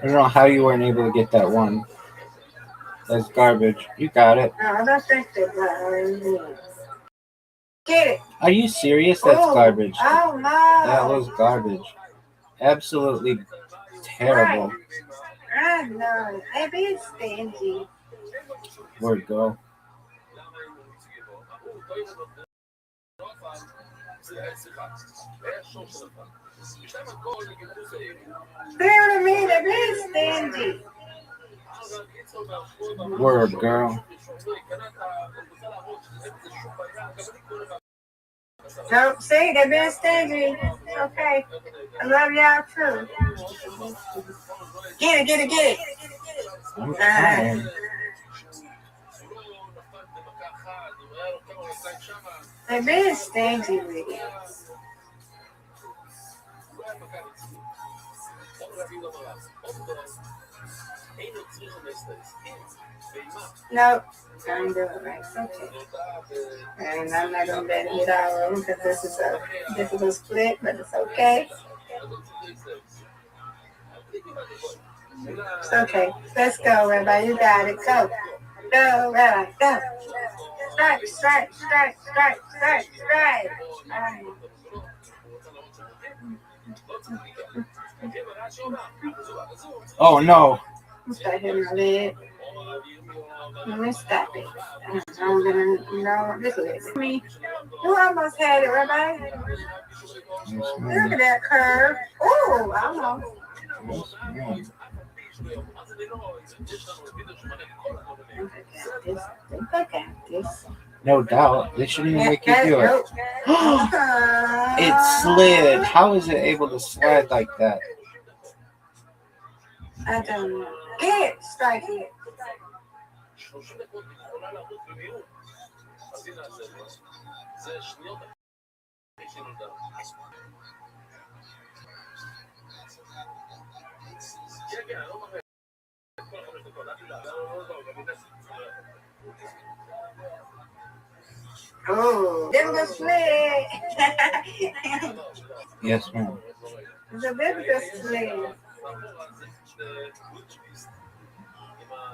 I don't know how you weren't able to get that one. That's garbage. You got it. No, I don't think they got. Get it. Are you serious? That's Oh, garbage. oh no. That was garbage. Absolutely terrible. I know. Maybe it's stingy. Word girl. See what I mean? Maybe it's stingy. Word girl. No, see, they're being stingy. It's okay. I love y'all too. Get it. I'm trying. They're being stingy with it. No, I ain't doing it right. It's okay. And I'm not gonna let it hit all of them because this is a difficult split, but it's okay. It's okay. Let's go, Rabbi. You got it. Go. Go, Rabbi. Go. Strike. Oh no. Start hitting my leg. Let me stop it. I'm gonna, this is me. You almost had it, Rabbi. Look at that curve. Oh, almost. I got this. No doubt. They shouldn't even make you do it. Nope. It slid. How is it able to slide like that? I don't know. Get it. Strike it. Oh, difficult split. Yes, ma'am. It's a difficult split.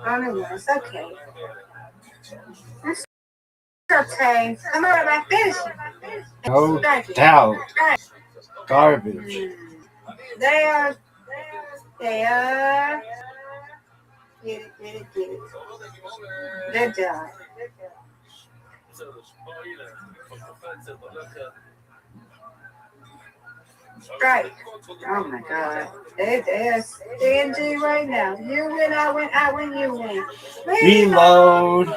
Oh, it's okay. It's okay. I'm all right. Finish. No doubt. Garbage. They are. Get it. Good job. Strike. Oh my God. They're stingy right now. You win, I win, you win. Reload.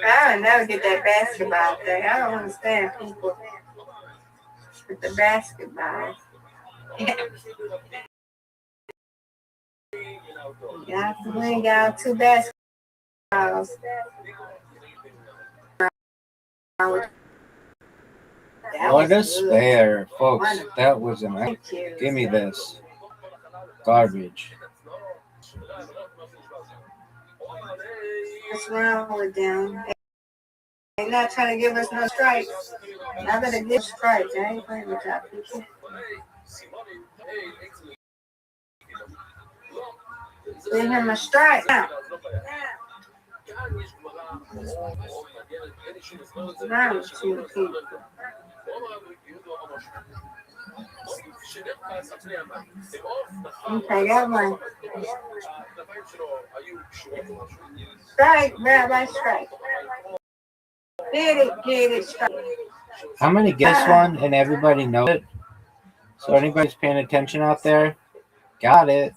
I don't never get that basketball thing. I don't understand people with the basketball. Yeah, we ain't got two basketballs. What a spare, folks. That was an. Give me this. Garbage. What's wrong with them? They're not trying to give us no strikes. I better give strikes. I ain't playing with y'all people. Give him a strike. Now. Now with you people. Okay, got one. Strike, Rabbi, strike. Get it, strike. How many guess one and everybody knows it? So anybody's paying attention out there? Got it.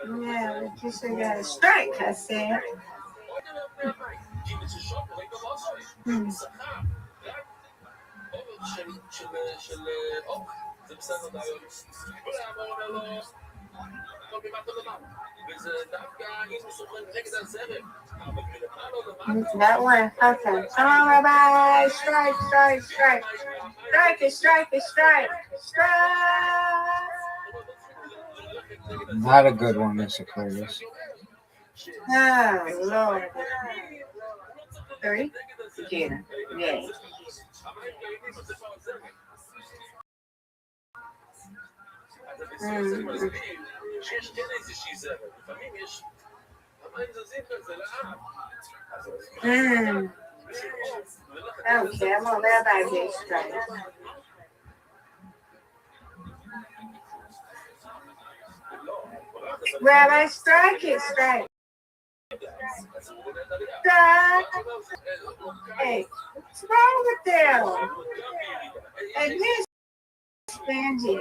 Yeah, but you should got a strike, I said. That one. Okay. Come on, Rabbi. Strike, strike, strike. Strike it, strike it, strike. Strike. Not a good one, Miss Aquarius. Oh, Lord. 3. Gina. Yay. שיש כן איזושהי זרם, לפעמים יש, המים זזים כזה לאט. Okay, I'm gonna let Rabbi get straight. Rabbi, strike it straight. Strike. Hey, what's wrong with them? Hey, this Benji.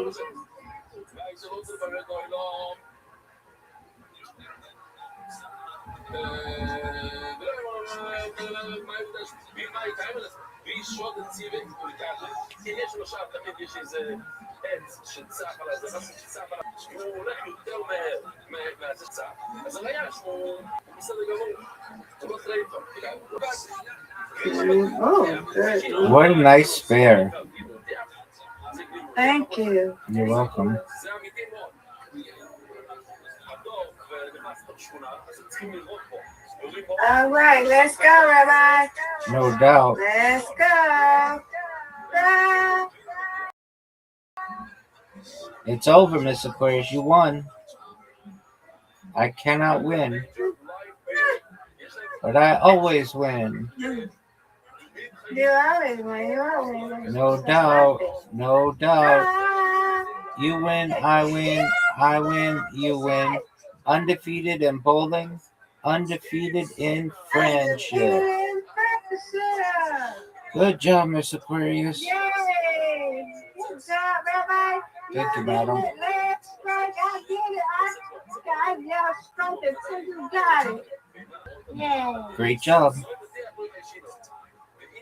והיא שוד הציבת ולקחת, כי יש לו שם תמיד יש איזה עץ שצח עליי, זה חסר שצח עליי, הוא הולך יותר מהזה צח. אז הראיה שהוא בסדר גמור, הוא לא טרייד טוב, What a nice spare. Thank you. You're welcome. All right, let's go, Rabbi. No doubt. Let's go. Go. It's over, Miss Aquarius. You won. I cannot win. But I always win. You always win. You always win. No doubt. No doubt. You win, I win, I win, you win. Undefeated in bowling, undefeated in friendship. Good job, Miss Aquarius. Yay! Good job, Rabbi. Thank you, madam. Last strike, I did it. I yelled strike it till you got it. Yay. Great job.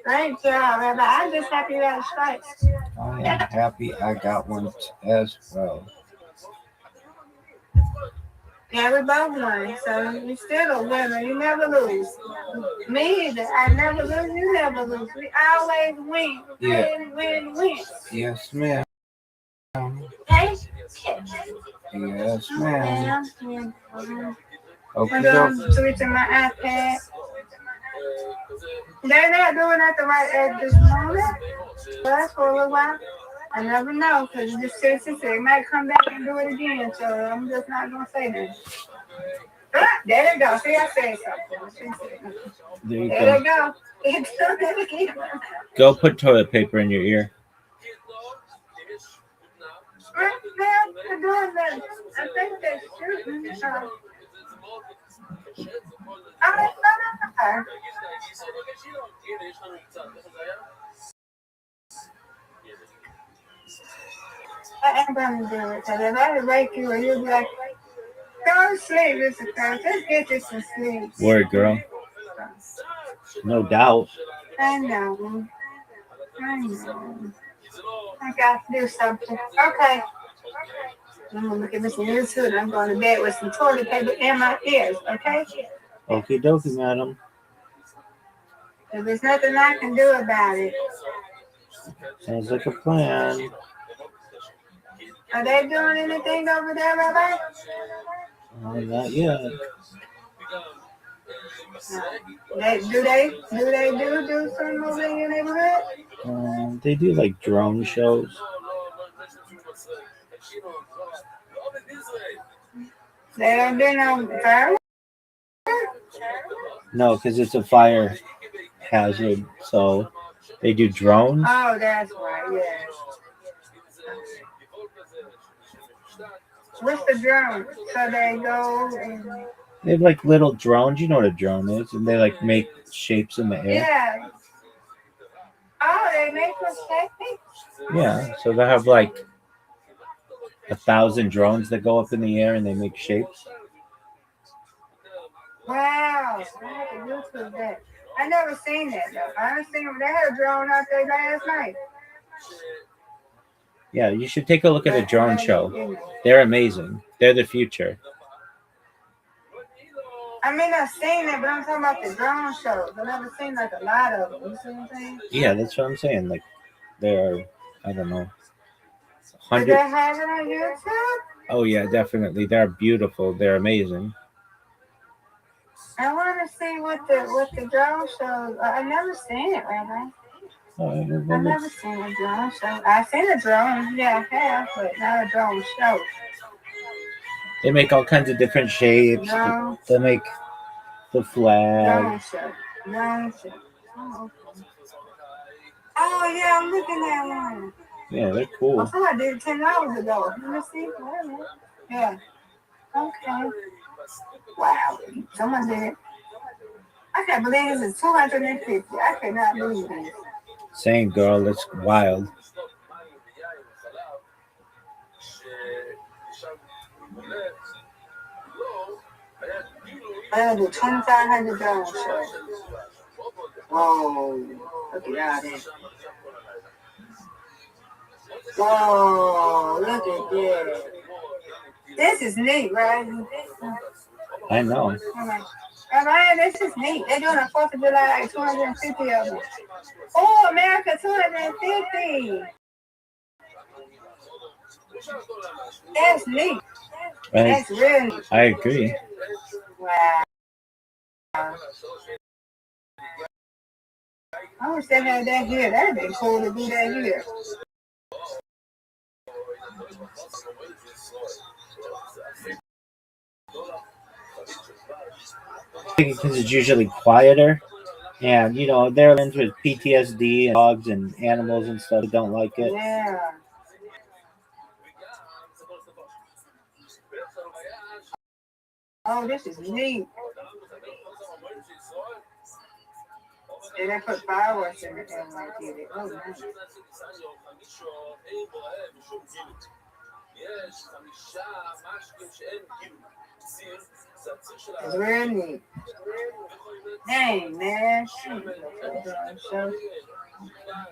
Great job, Rabbi. I'm just happy you had a strike. I am happy I got one as well. Yeah, we both won, so you still a winner. You never lose. Me either. I never lose. You never lose. We always win. Yeah. Win, win. Yes, ma'am. Okay? Yes, ma'am. I'm Okay, switching my iPad. They're not doing that the right at this moment. But for a little while. I never know, because this citizen said it might come back and do it again, so I'm just not going to say that. Ah, there they go. See, I said something. there you There go. they go. It's done it again. Go put toilet paper in your ear. They're doing that. I think they're shooting. I am going to do it, because if I wake you, you'll be like, go to sleep, Mr. Krause. Just get you some sleep. Word, girl. No doubt. I know. I got to do something. Okay. I'm going to look at Mr. YouTube and I'm going to bed with some toilet paper in my ears, okay? Okie dokie, madam. If there's nothing I can do about it. Sounds like a plan. Are they doing anything over there, Rabbi? Not yet. Do something over in your neighborhood? They do like drone shows. They don't do no fireworks? No, because it's a fire hazard. So they do drones. Oh, that's right, yeah. What's the drone? So they go and... They have like little drones. You know what a drone is. And they like make shapes in the air. Yeah. Oh, they make us shapes? Yeah. So they have like 1,000 drones that go up in the air and they make shapes. Wow. I have to YouTube that. I never seen that though. I haven't seen them. They had a drone out there last night. Yeah, you should take a look at a drone show. They're amazing. They're the future. I mean, I've seen it, but I'm talking about the drone shows. I've never seen like a lot of them. You see what I'm saying? Yeah, that's what I'm saying. Like, there are, I don't know, Do they hundreds. have it on YouTube? Oh yeah, definitely. They're beautiful. They're amazing. I want to see what the drone shows. I've never seen it, Rabbi. I've never seen a drone show. I've seen a drone, yeah, I have, but not a drone show. They make all kinds of different shapes. No. They make the flag. Drone show. Drone show. Oh, okay. Oh, yeah, I'm looking at one. Yeah, they're cool. Oh, somebody did it 10 hours ago. Let me see. Wait a minute. Yeah. Okay. Wow. Someone did it. I can't believe this is 250. I cannot believe this. Saying, girl, it's wild. I gotta do 2,500 drone show. Whoa. Look at all that. Whoa. Look at this. This is neat, right? I know. All right, this is neat. They're doing a 4th of July, like 250 of them. Oh, America, 250. That's neat. That's real neat. I agree. Wow. I wish they had that here. That'd be cool to do that here. Because it's usually quieter, and you know they're into with PTSD and dogs and animals and stuff that don't like it. Yeah. Oh, this is neat. And they put fireworks in it and like it. Oh, nice. It's real neat. Dang, man.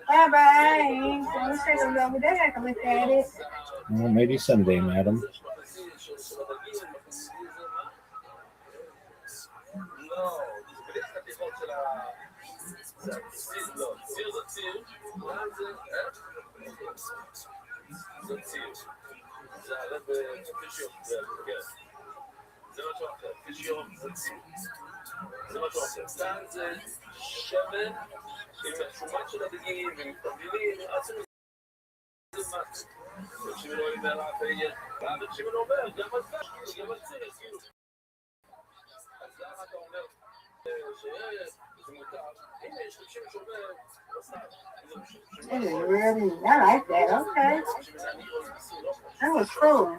Bye-bye. Let me take a look over there. I can look at it. Well, maybe someday, madam. That is really, I like that. Okay. That was cool.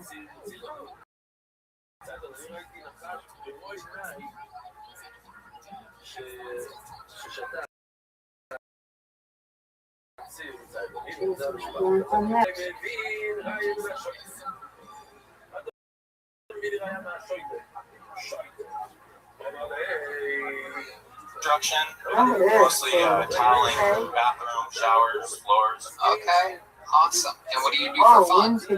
Construction, mostly tiling, bathroom, showers, floors. Okay, awesome. And what do you do for fun? For fun,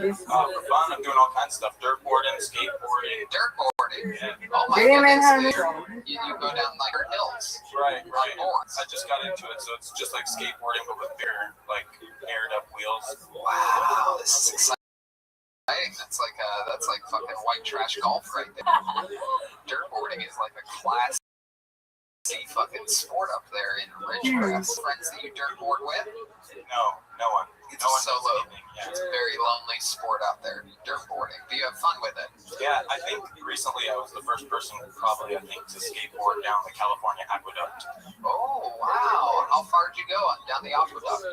I'm doing all kinds of stuff: dirt boarding, skateboarding. Dirt boarding. Yeah. Oh my goodness! You go down like dirt hills. Right. I just got into it, so it's just like skateboarding, but with bigger, like aired up wheels. Wow, this is exciting. That's like fucking white trash golf right there. Dirt boarding is like a class fucking sport up there in Ridgecrest. Friends that you dirt board with? No one. It's a solo. It's a very lonely sport out there, dirt boarding. Do you have fun with it? Yeah, I think recently I was the first person probably, to skateboard down the California Aqueduct. Oh, wow. How far did you go down the aqueduct?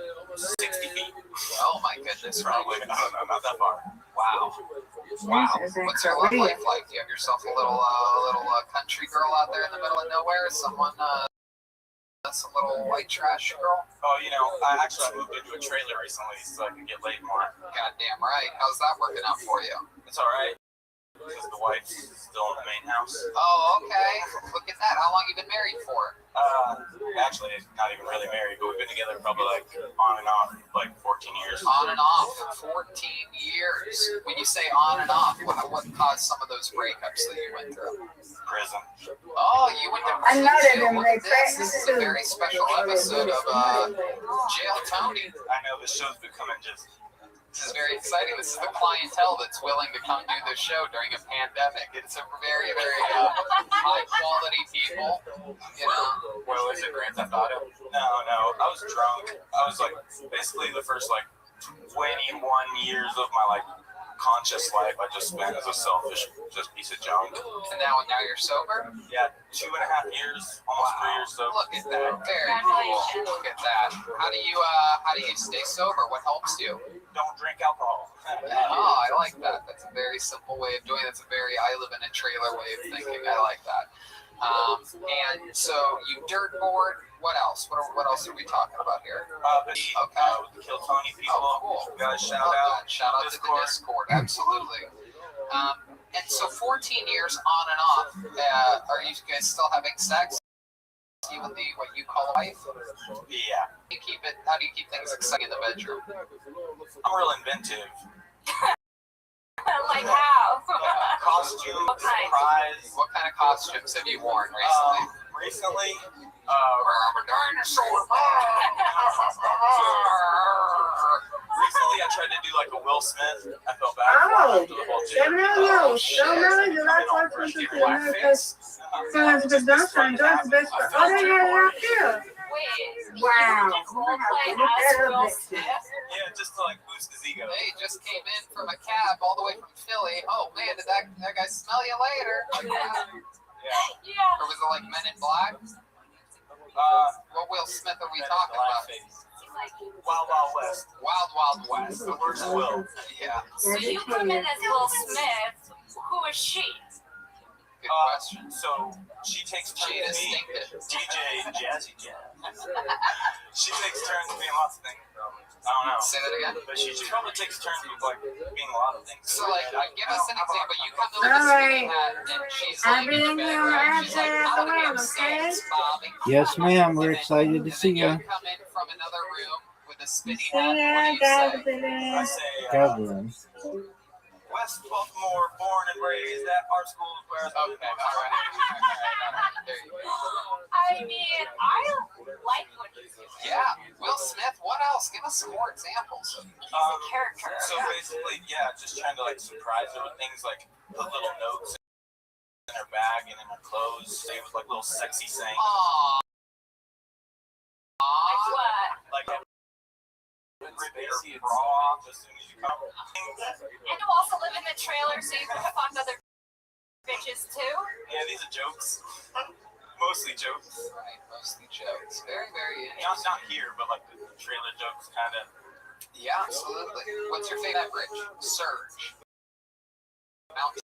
60 feet. Oh, my goodness. Probably. Not that far. Wow. What's your love life like? Do you have yourself a little country girl out there in the middle of nowhere? Someone, some little white trash girl? Oh, I actually moved into a trailer recently so I can get laid more. Goddamn right. How's that working out for you? It's all right. because the wife's still in the main house. Oh, okay. Look at that. How long you been married for? Actually, not even really married, but we've been together probably like on and off like 14 years. On and off, 14 years. When you say on and off, what caused some of those breakups that you went through? Prison. Oh, you went to prison too. Look at this. This is a very special episode of Jail Tony. I know this show's becoming just. This is very exciting. This is the clientele that's willing to come do this show during a pandemic. It's a very, very high quality people. You know. Well, is it Grand Theft Auto? No. I was drunk. I was like basically the first like 21 years of my like conscious life I just spent as a selfish just piece of junk. And now you're sober? Yeah, 2.5 years, almost 3 years sober. Look at that. Very cool. Look at that. How do you stay sober? What helps you? Don't drink alcohol. Oh, I like that. That's a very simple way of doing it. That's a very I live in a trailer way of thinking. I like that. And so you dirt board. What else? What else are we talking about here? With the Kill Tony people. Oh, cool. Guys, shout out. Shout out to the Discord. Absolutely. And so 14 years on and off. Are you guys still having sex? You and what you call a wife? Yeah. How do you keep things exciting in the bedroom? I'm real inventive. Like how? Costume, What kind? surprise. What kind of costumes have you worn recently? Recently, I'm a dinosaur. Recently, I tried to do like a Will Smith. I felt bad. Oh, for the whole ja miał już, to miał już lat 2000. Ale ja here. Wait, Wow. you just roleplay as Will Smith? Yeah, just to like boost his ego. They just came in from a cab all the way from Philly. Oh man, did that guy smell you later? Yeah. Or was it like Men in Black? What Will Smith are we talking about? Wild Wild West. Wild Wild West. The worst Will. Yeah. So you come in as Will Smith. Who is she? Good question. So she takes turns She is being distinctive. DJ Jazzy Jazz. She takes turns being lots of things. I don't know. Say that again. But she probably takes turns with like being a lot of things. So like, give us an example. You come in with a spinning hat, and she's like in the bed, right? She's like, how do we have sex, Bobby? Yes, ma'am. We're excited to see you. You come in from another room with a spinning hat. What do you say? I say, Covering. West Baltimore, born and raised at our school where I was Okay, all right. There you go. I mean, I like what he's doing. Yeah, Will Smith. What else? Give us some more examples. Character. So basically, yeah, just trying to like surprise her with things like put little notes in her bag and in her clothes, say with like little sexy saying. Aww. Like what? Like rip your bra off as soon as you come. And to also live in the trailer so you can fuck other bitches too? Yeah, these are jokes. Mostly jokes. Right, mostly jokes. Very, very interesting. Not here, but like the trailer jokes kind of. Yeah, absolutely. What's your favorite beverage? Surge. Mountain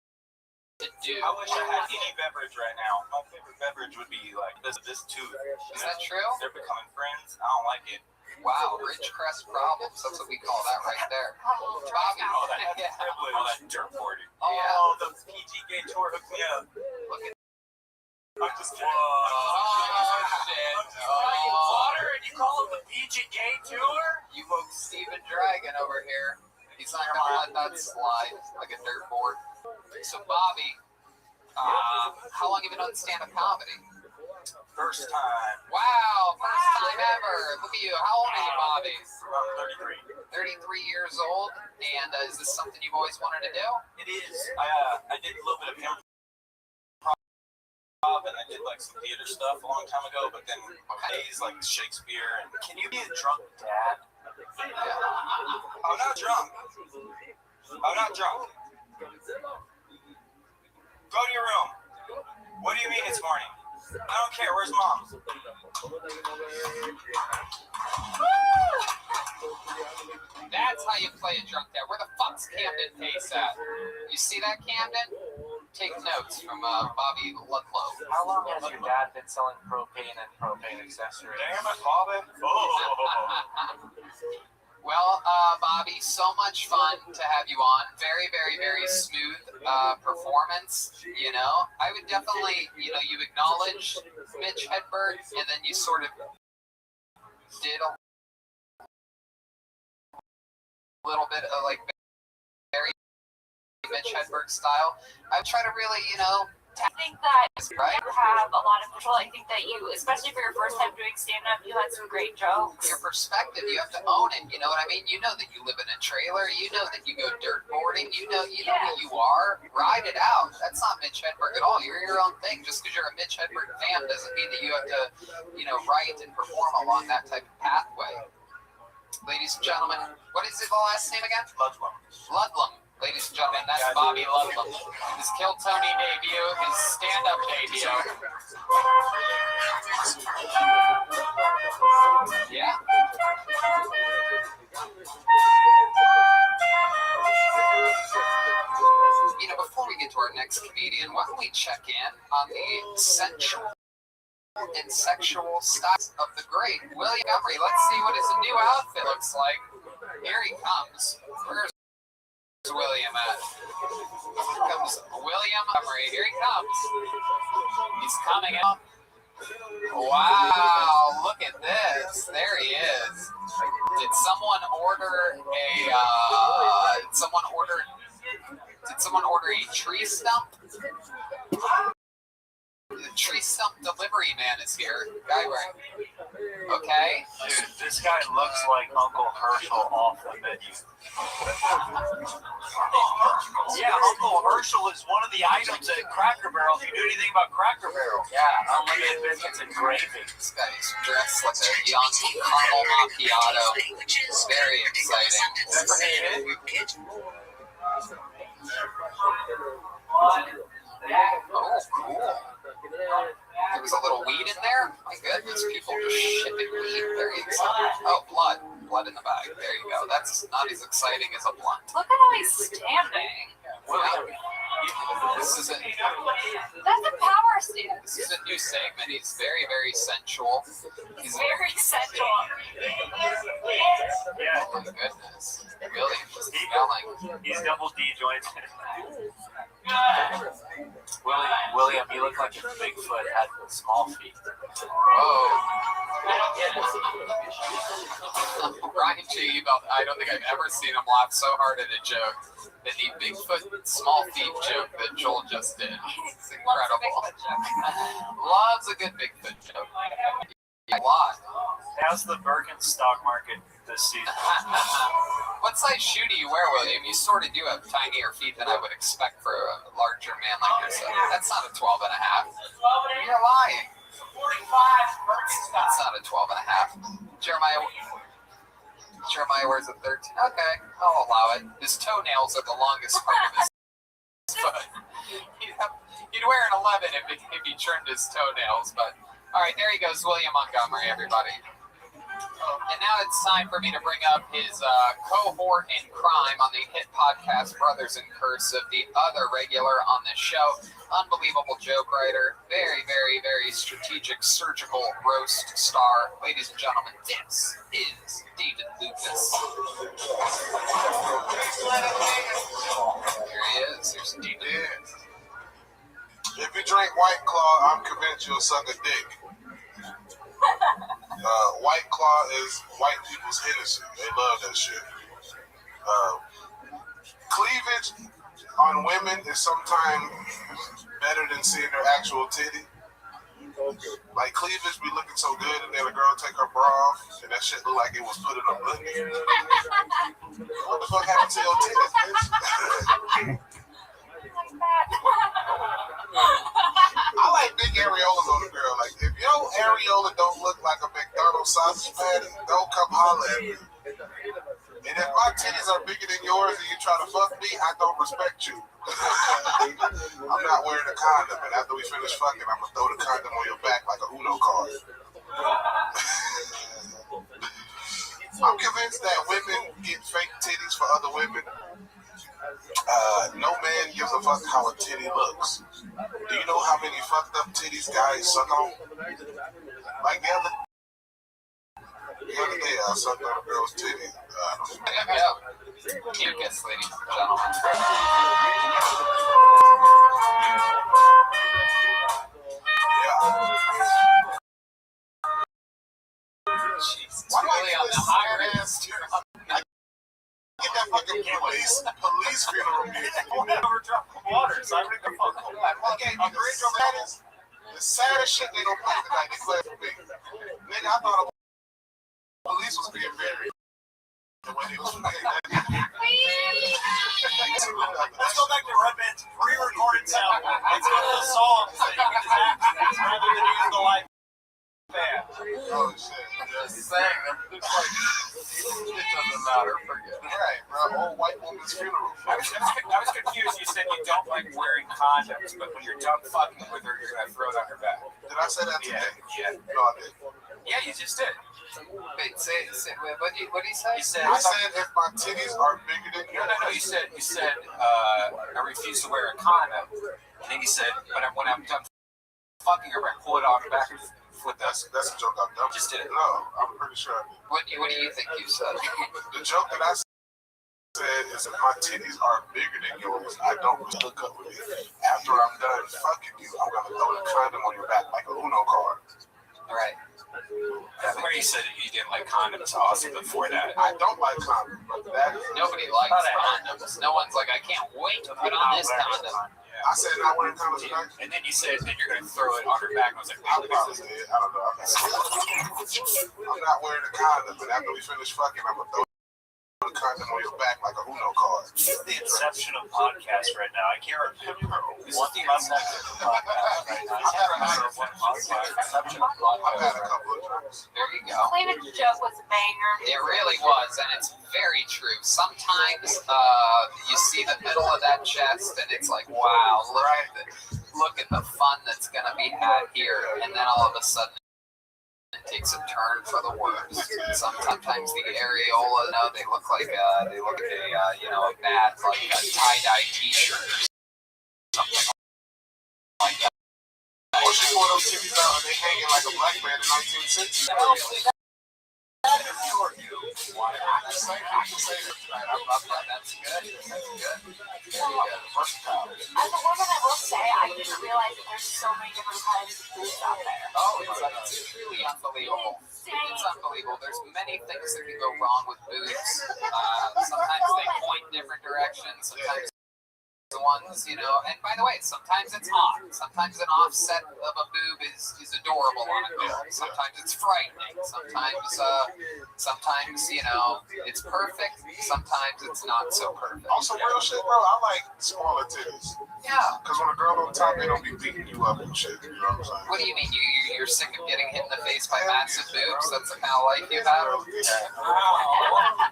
Dew. I wish I had any beverage right now. My favorite beverage would be like this too. Is that true? They're becoming friends. I don't like it. Wow, Ridgecrest Problems. That's what we call that right there. Bobby. Oh, that Yeah. dirt boarding. Yeah. Oh, the PG Gay Tour hooked me up. Look at I'm just kidding. shit. Water and you call it the PG Gay Tour? You woke Steven Dragon over here. He's not gonna let that slide like a dirt board. So Bobby, how long have you been on stand-up comedy? First time. Wow, first time ever. Look at you. How old are you, Bobby? I'm 33. 33 years old. And is this something you've always wanted to do? It is. I did a little bit of improv and I did like some theater stuff a long time ago, but then days like Shakespeare and. Can you be a drunk dad? I'm not drunk. I'm not drunk. Go to your room. What do you mean it's morning? I don't care. Where's mom? That's how you play a drunk dad. Where the fuck's Camden Pace at? You see that, Camden? Take notes from Bobby Ludlow. How long has your dad been selling propane and propane accessories? Damn it, Bobby. Oh. Well, Bobby, so much fun to have you on. Very, very, very smooth performance. You know, I would definitely, you know, you acknowledged Mitch Hedberg, and then you sort of did a little bit of like very Mitch Hedberg style. I would try to really, you know, I think that right? you have a lot of control. I think that you, especially for your first time doing stand-up, you had some great jokes. Your perspective, you have to own it. You know what I mean? You know that you live in a trailer. You know that you go dirt boarding. You know who you are. Ride it out. That's not Mitch Hedberg at all. You're your own thing. Just because you're a Mitch Hedberg fan doesn't mean that you have to, you know, write and perform along that type of pathway. Ladies and gentlemen, what is his last name again? Ludlum. Ludlum. Ladies and gentlemen, that's Bobby Ludlum. His Kill Tony debut, his stand-up debut. Yeah. You know, before we get to our next comedian, why don't we check in on the sensual and sexual styles of the great William Montgomery. Let's see what his new outfit looks like. Here he comes. Where's William at? Here comes William Montgomery. Here he comes. He's coming out. Wow, look at this. There he is. Did someone order a tree stump? The tree stump delivery man is here. Guy wearing. Okay. Dude, this guy looks like Uncle Herschel off the menu. Yeah, Uncle Herschel is one of the items at Cracker Barrel. If you knew anything about Cracker Barrel. Yeah, unlimited biscuits and gravy. This guy's dressed like a young caramel macchiato. Very exciting. Oh, cool. There was a little weed in there? My goodness, people just shipping weed. Very exciting. Oh, blood. Blood in the bag. There you go. That's not as exciting as a blunt. Look at how he's standing. This is a That's a power stand. This is a new segment. He's very, very sensual. He's very sensual. Oh my goodness. Really? Just smelling. He's double D joints. William, you look like a Bigfoot had small feet. Oh. Ryan G. I don't think I've ever seen him laugh so hard at a joke than the Bigfoot small feet joke that Joel just did. It's incredible. Loves a good Bigfoot joke. A lot. How's the Birkenstock market this season? What size shoe do you wear, William? You sort of do have tinier feet than I would expect for a larger man like yourself. That's not a 12 and a half. You're lying. That's not a 12 and a half. Jeremiah wears a 13. Okay, I'll allow it. His toenails are the longest part of his foot. He'd wear an 11 if he trimmed his toenails, but all right, there he goes, William Montgomery, everybody. And now it's time for me to bring up his cohort in crime on the hit podcast Brothers in Cursive, the other regular on this show. Unbelievable joke writer, very, very, very strategic surgical roast star. Ladies and gentlemen, this is David Lucas. Here he is. Here's David. If you drink White Claw, I'm convinced you'll suck a dick. White Claw is white people's Hennessy. They love that shit. Cleavage on women is sometimes better than seeing their actual titty. Like cleavage be looking so good, and then a girl take her bra off, and that shit look like it was put in a blender. What the fuck happened to your titties, bitch? I like big areolas on a girl. Like, if your areola don't look like a McDonald's sausage patty, don't come holler at me. And if my titties are bigger than yours and you try to fuck me, I don't respect you. I'm not wearing a condom, and after we finish fucking, I'm gonna throw the condom on your back like a Uno card. I'm convinced that women get fake titties for other women. No man gives a fuck how a titty looks. Do you know how many fucked up titties guys suck on? Like the The other day, I sucked on a girl's titty. Mucus, ladies and gentlemen. Jesus, really on the higher end. Get that fucking police funeral music. Over dropping water, so I read the fuck. Okay, the saddest shit they don't play tonight. They play for me. Nigga, I thought the police was being buried. When he was playing that. Let's go back to Redman's pre-recorded sound. Let's go to the songs that you can just access rather than using the live band. Oh shit. Just saying, it doesn't matter. Forget it. Right, bro. Old white woman's funeral. I was confused. You said you don't like wearing condoms, but when you're done fucking with her, you're gonna throw it on her back. Did I say that today? Yeah. No, I didn't. Yeah, you just did. Wait, what did he say? You said. I said if my titties are bigger than yours. No. You said. I refuse to wear a condom. And then you said, but when I'm done fucking her, I pull it off the back and flip that. That's a joke I've done. Just did it. No, I'm pretty sure I did. What do you think you said? The joke that I said is if my titties are bigger than yours, I don't hook up with you. After I'm done fucking you, I'm gonna throw the condom on your back like a Uno card. Right. Where you said you didn't like condoms also before that. I don't like condoms, but that is... Nobody likes condoms. No one's like, I can't wait to put on this condom. I said not wearing condoms tonight. And then you said that you're going to throw it on her back. I was like, I probably did. I don't know. I'm not wearing a condom, but after we finish fucking, I'm going to throw the condom on your back like a Uno card. This is the inception of podcasts right now. I can't remember what the inception of podcasts right now. I've had a couple of drinks. There you go. Claiming the joke was a banger. It really was, and it's very true. Sometimes you see the middle of that chest, and it's like, wow, look at the fun that's going to be had here. And then all of a sudden, it takes a turn for the worse. Sometimes the areola, they look like a bad like a tie-dye T-shirt or something like that. Or she wore those titties out and they hanging like a black man in 1960. I can say that tonight. I love that. That's good. Versatile. As a woman, I will say I didn't realize that there's so many different kinds of boobs out there. Oh, it's truly unbelievable. It's unbelievable. There's many things that can go wrong with boobs. Sometimes they point different directions. Sometimes the ones, and by the way, sometimes it's off. Sometimes an offset of a boob is adorable on a boob. Sometimes it's frightening. Sometimes it's perfect. Sometimes it's not so perfect. Also, real shit, bro. I like smaller titties. Yeah. Because when a girl on top, they don't be beating you up and shit. You know what I'm saying? What do you mean? You're sick of getting hit in the face by massive boobs? That's the kind of life you have?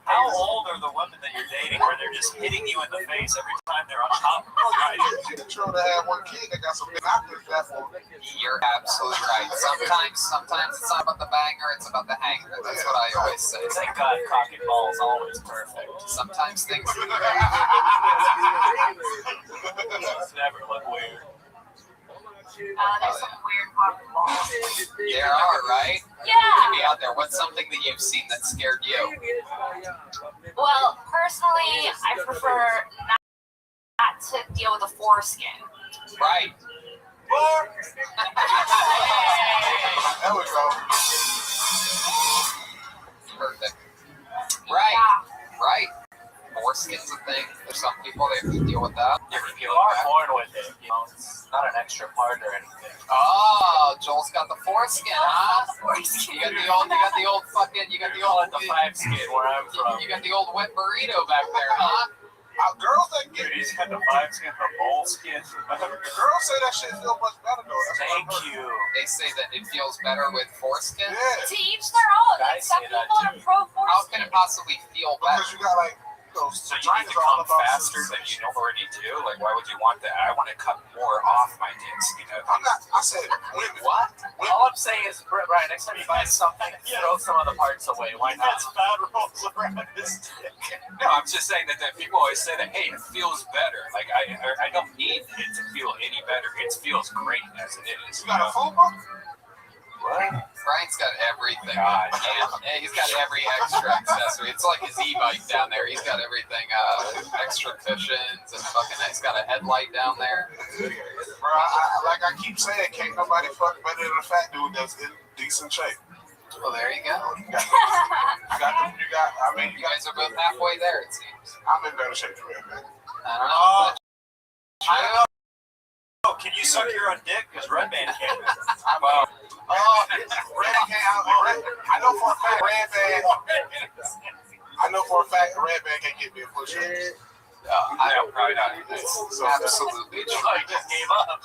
How old are the women that you're dating where they're just hitting you in the face every time they're on top of you? You trying to have one kid that got some big knockers that for. You're absolutely right. Sometimes it's not about the banger, it's about the hanger. That's what I always say. Thank God cock and ball is always perfect. Sometimes things never look weird. There's some weird pocket balls. There are, right? Yeah. To be out there. What's something that you've seen that scared you? Well, personally, I prefer not to deal with a foreskin. Right. There we go. Perfect. Right. Foreskin's a thing. There's some people that have to deal with that. Different people are born with it. It's not an extra part or anything. Oh, Joel's got the foreskin, huh? You got the old the 5 skin where I'm from. You got the old wet burrito back there, huh? Girls that get Dude, he's got the 5 skin, the bowl skin. girls say that shit feel much better though. Thank you. They say that it feels better with foreskin. Yeah. To each their own. Like, Guys some say that people are too. pro How foreskin. can it possibly feel better? Because you got like those So you need to come faster than you already do? Like, why would you want that? I want to cut more off my dicks, I said women. What? All I'm saying is, Brian, next time you buy something, throw some of the parts away. Why not? That's bad rolls around his dick. No, I'm just saying that people always say that, hey, it feels better. Like, I don't need it to feel any better. It feels great as it is. You got a full book? What? Brian's got everything. And he's got every extra accessory. It's like his e-bike down there. He's got everything, extra cushions and fucking. He's got a headlight down there. Bro, like I keep saying, can't nobody fuck better than a fat dude that's in decent shape. Well, there you go. You guys are both halfway there, it seems. I'm in better shape than Red Man. I don't know. I don't know. Oh, can you suck your own dick? Because Red Band can't. Well, Red can't. I know for a fact Red Band can't get me a push-up. I don't probably not. Absolutely. I just gave up.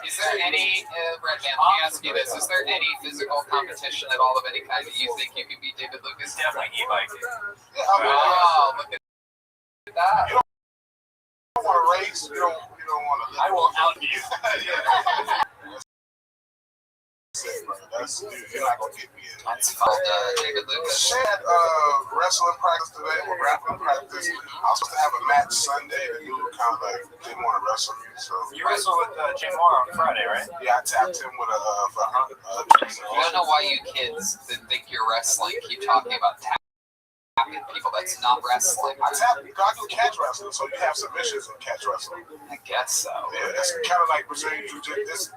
Is there any, Red Band, let me ask you this. Is there any physical competition at all of any kind that you think you can beat David Lucas? Definitely e-bike. Oh, look at that. You don't want to race. You don't want to. I will out you. You're not gonna get me in. That's fun. David Lucas. She had wrestling practice today with grappling practice. I was supposed to have a match Sunday. The dude kind of like didn't want to wrestle me, so You wrestled with Jay Moore on Friday, right? yeah, I tapped him with a for I don't know why you kids that think you're wrestling keep talking about tapping people. That's not wrestling. I do catch wrestling, so you have submissions in catch wrestling. I guess so. Yeah, it's kind of like Brazilian Jiu-Jitsu. It's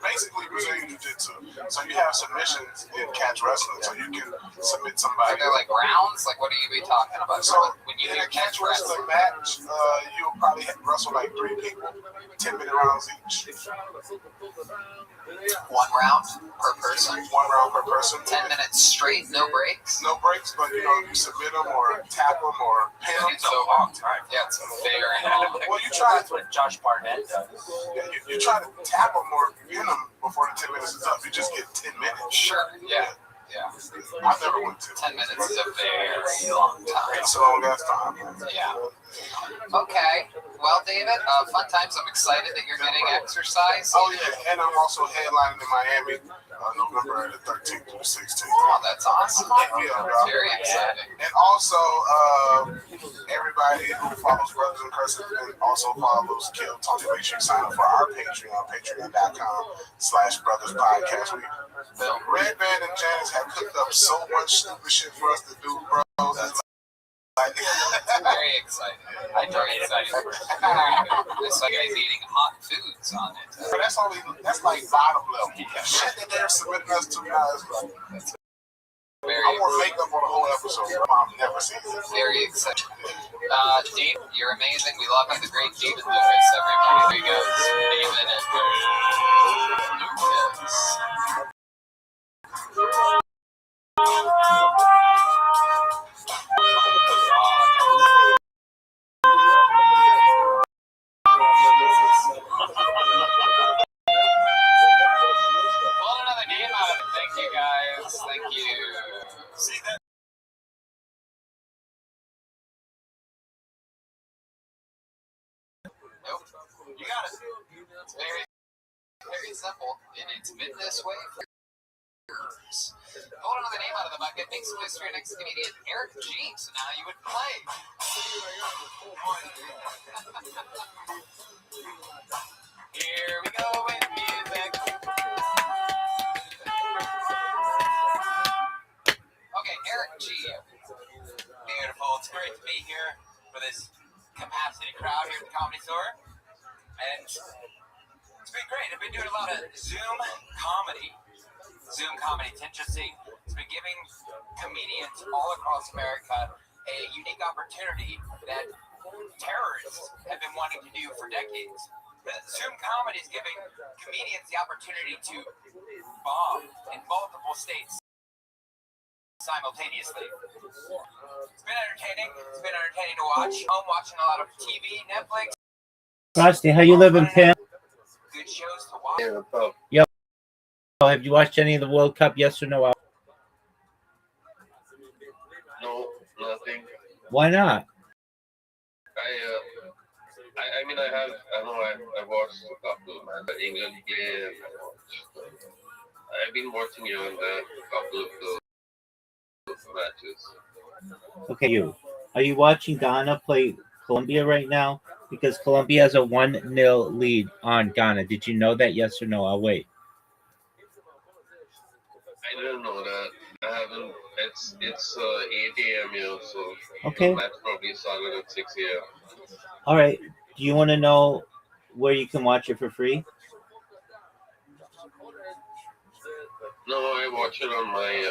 basically Brazilian Jiu-Jitsu. So you have submissions in catch wrestling, so you can submit somebody. Are there like rounds? Like what are you be talking about? So when you in hear a catch wrestling match, you'll probably wrestle like 3 people, 10-minute rounds each. 1 round per person? 1 round per person. 10 minutes straight, no breaks? No breaks, but you submit them or tap them or pin them. It's a long time. Yeah, it's very long. Well, you try That's what Josh Barnett does. you try to tap them or pin them before the 10 minutes is up. You just get 10 minutes. Sure, yeah. I've never went to 10 minutes is a very long time. It's a long ass time. Yeah. Okay. Well, David, fun times. I'm excited that you're getting exercise. Oh, yeah. And I'm also headlining in Miami November the 13th through the 16th. Oh, that's awesome. Yeah, very exciting. And also, everybody who follows Brothers in Cursive and also follows Kill Tony, make sure you sign up for our Patreon, patreon.com/brotherspodcast. Red Band and Janice have cooked up so much stupid shit for us to do, bro. That's very exciting. I'm very excited. It's like guys eating hot foods on it. But that's like bottom level. Shit that they're submitting us to now is like, I wore makeup on the whole episode. Your mom never seen it. Very exciting. Dean, you're amazing. We love you. The great David Lucas. Everybody, there he goes. David and Lucas. Pull another name out of it. Thank you, guys. Thank you. See that? Nope. You got it. It's very, very simple, and it's been this way for years. Pull another name out of the bucket. Make some history. Next comedian, Eric G. So now you would play. Here we go with music. Okay, Eric G. Beautiful. It's great to be here for this capacity crowd here at the Comedy Store. And it's been great. I've been doing a lot of Zoom comedy. Zoom comedy, Tinchasy. It's been giving comedians all across America a unique opportunity that terrorists have been wanting to do for decades. Zoom comedy is giving comedians the opportunity to bomb in multiple states simultaneously. It's been entertaining. It's been entertaining to watch. I'm watching a lot of TV, Netflix. Frosty, how you living, Pam? Good shows to watch. Yo, have you watched any of the World Cup? Yes or no? No, nothing. Why not? I mean, I watched a couple of the England game. I've been watching you in the couple of those matches. Okay, are you watching Ghana play Colombia right now? Because Colombia has a 1-0 lead on Ghana. Did you know that? Yes or no? I'll wait. didn't know that. I haven't. It's 8 a.m. here, so Okay. the match probably started at 6 a.m. All right. Do you want to know where you can watch it for free? No, I watch it on my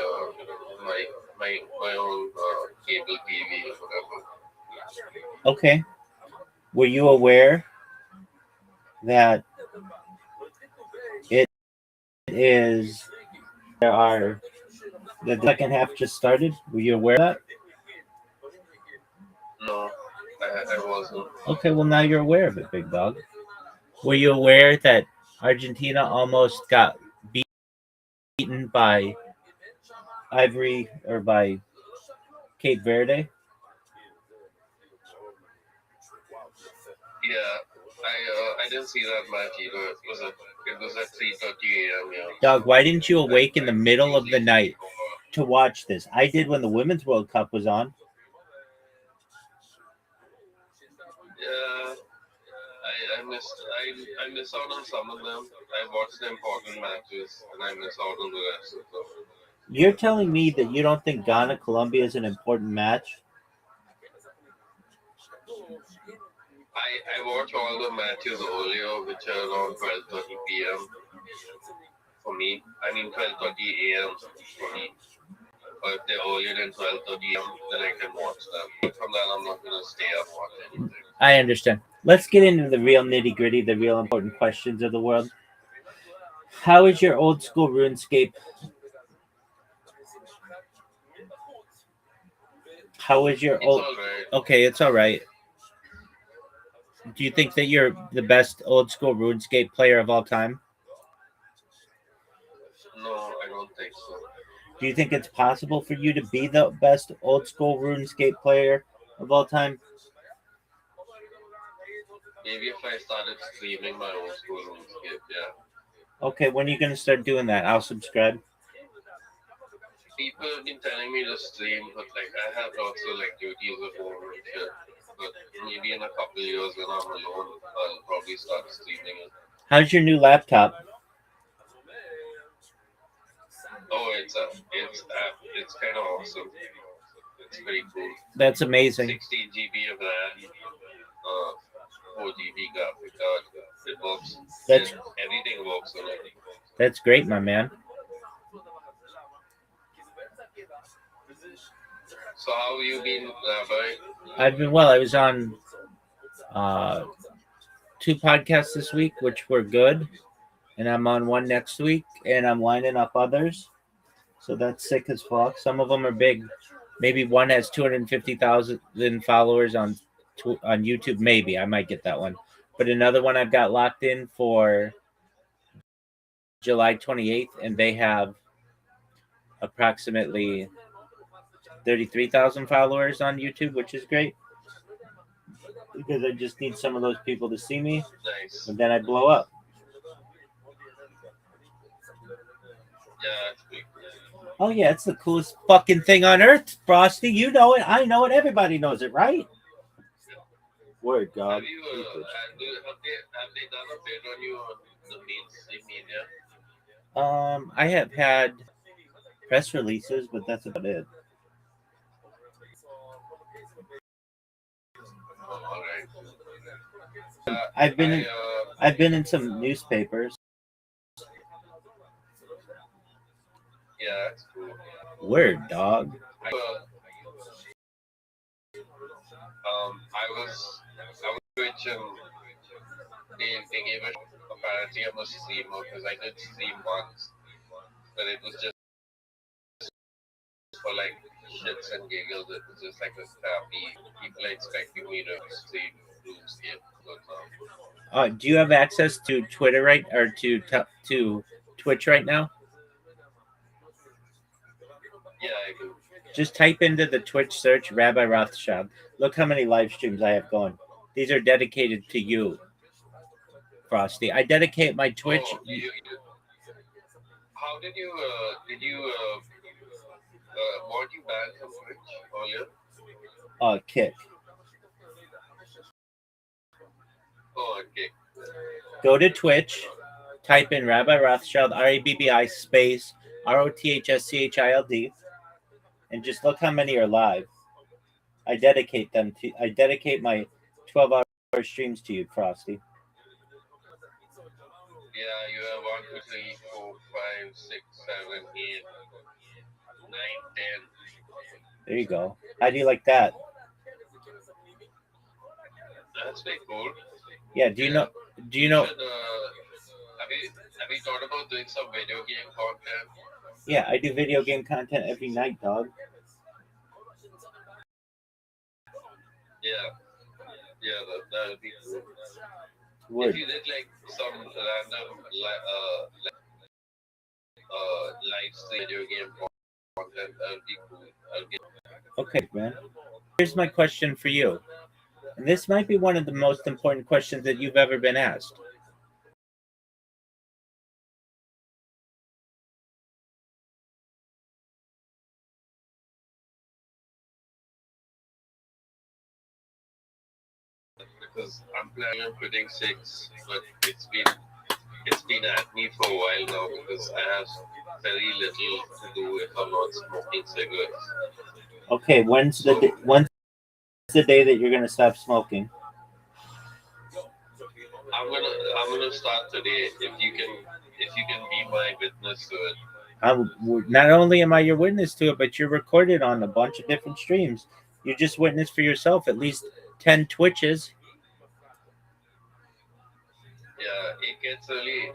own cable TV or whatever. Okay. Were you aware that it is the second half just started? Were you aware of that? No, I wasn't. Okay, well now you're aware of it, big dog. Were you aware that Argentina almost got beaten by Ivory or by Cape Verde? Yeah, I didn't see that match either. It was at 3:30 a.m. Yeah. Dog, why didn't you awake in the middle of the night to watch this? I did when the Women's World Cup was on. Yeah, I miss out on some of them. I watched the important matches and I miss out on the rest of them. You're telling me that you don't think Ghana Colombia is an important match? I watch all the matches earlier, which are around 12:30 p.m. for me. I mean 12:30 a.m. for me. But if they're earlier than 12:30 a.m., then I can watch them. But from that, I'm not going to stay up watch anything. I understand. Let's get into the real nitty gritty, the real important questions of the world. How is your old school RuneScape? How is your old? Okay, it's all right. Do you think that you're the best old school RuneScape player of all time? No, I don't think so. Do you think it's possible for you to be the best old school RuneScape player of all time? Maybe if I started streaming my old school RuneScape, yeah. Okay, when are you going to start doing that? I'll subscribe. People have been telling me to stream, but like I have lots of like duties at home and shit. But maybe in a couple of years when I'm alone, I'll probably start streaming it. How's your new laptop? Oh, it's kind of awesome. It's very cool. That's amazing. 16 GB of RAM, 4 GB graphic card. It works. Everything works on it. That's great, my man. So how have you been, Rabbi? I've been well. I was on 2 podcasts this week, which were good, and I'm on one next week, and I'm lining up others. So that's sick as fuck. Some of them are big. Maybe one has 250,000 followers on YouTube. Maybe I might get that one. But another one I've got locked in for July 28th, and they have approximately 33,000 followers on YouTube, which is great because I just need some of those people to see me. Nice. And then I blow up. Yeah, that's big. Oh yeah, it's the coolest fucking thing on earth, Frosty. You know it. I know it. Everybody knows it, right? Word, God. Have you have they done a bit on you on the mainstream media? I have had press releases, but that's about it. All right. I've been in some newspapers. Yeah, that's cool. Word, dog. I was Twitch and they gave it apparently I'm a streamer because I did stream once, but it was just for like shits and giggles. It was just like a crappy. People are expecting me to stream RuneScape. Do you have access to Twitter or to Twitch right now? Yeah, I do. Just type into the Twitch search Rabbi Rothschild. Look how many live streams I have going. These are dedicated to you, Frosty. I dedicate my Twitch. How did you weren't you banned from Twitch earlier? Kick. Oh, Kick. Go to Twitch, type in Rabbi Rothschild, RABBI space ROTHSCHILD, and just look how many are live. I dedicate my 12-hour streams to you, Frosty. Yeah, you have 1, 2, 3, 4, 5, 6, 7, 8, 9, 10. There you go. How do you like that? That's pretty cool. Yeah. Do you know? You should, have you thought about doing some video game content? Yeah, I do video game content every night, dog. Yeah, that would be cool. Would. If you did like some random live stream video game content, that would be cool. Okay, man. Here's my question for you. And this might be one of the most important questions that you've ever been asked. Because I'm planning on quitting 6, but it's been at me for a while now because I have very little to do if I'm not smoking cigarettes. Okay, when's the day that you're gonna stop smoking? I'm gonna start today. If you can be my witness to it. Not only am I your witness to it, but you're recorded on a bunch of different streams. You just witnessed for yourself at least 10 Twitches. Yeah, it gets really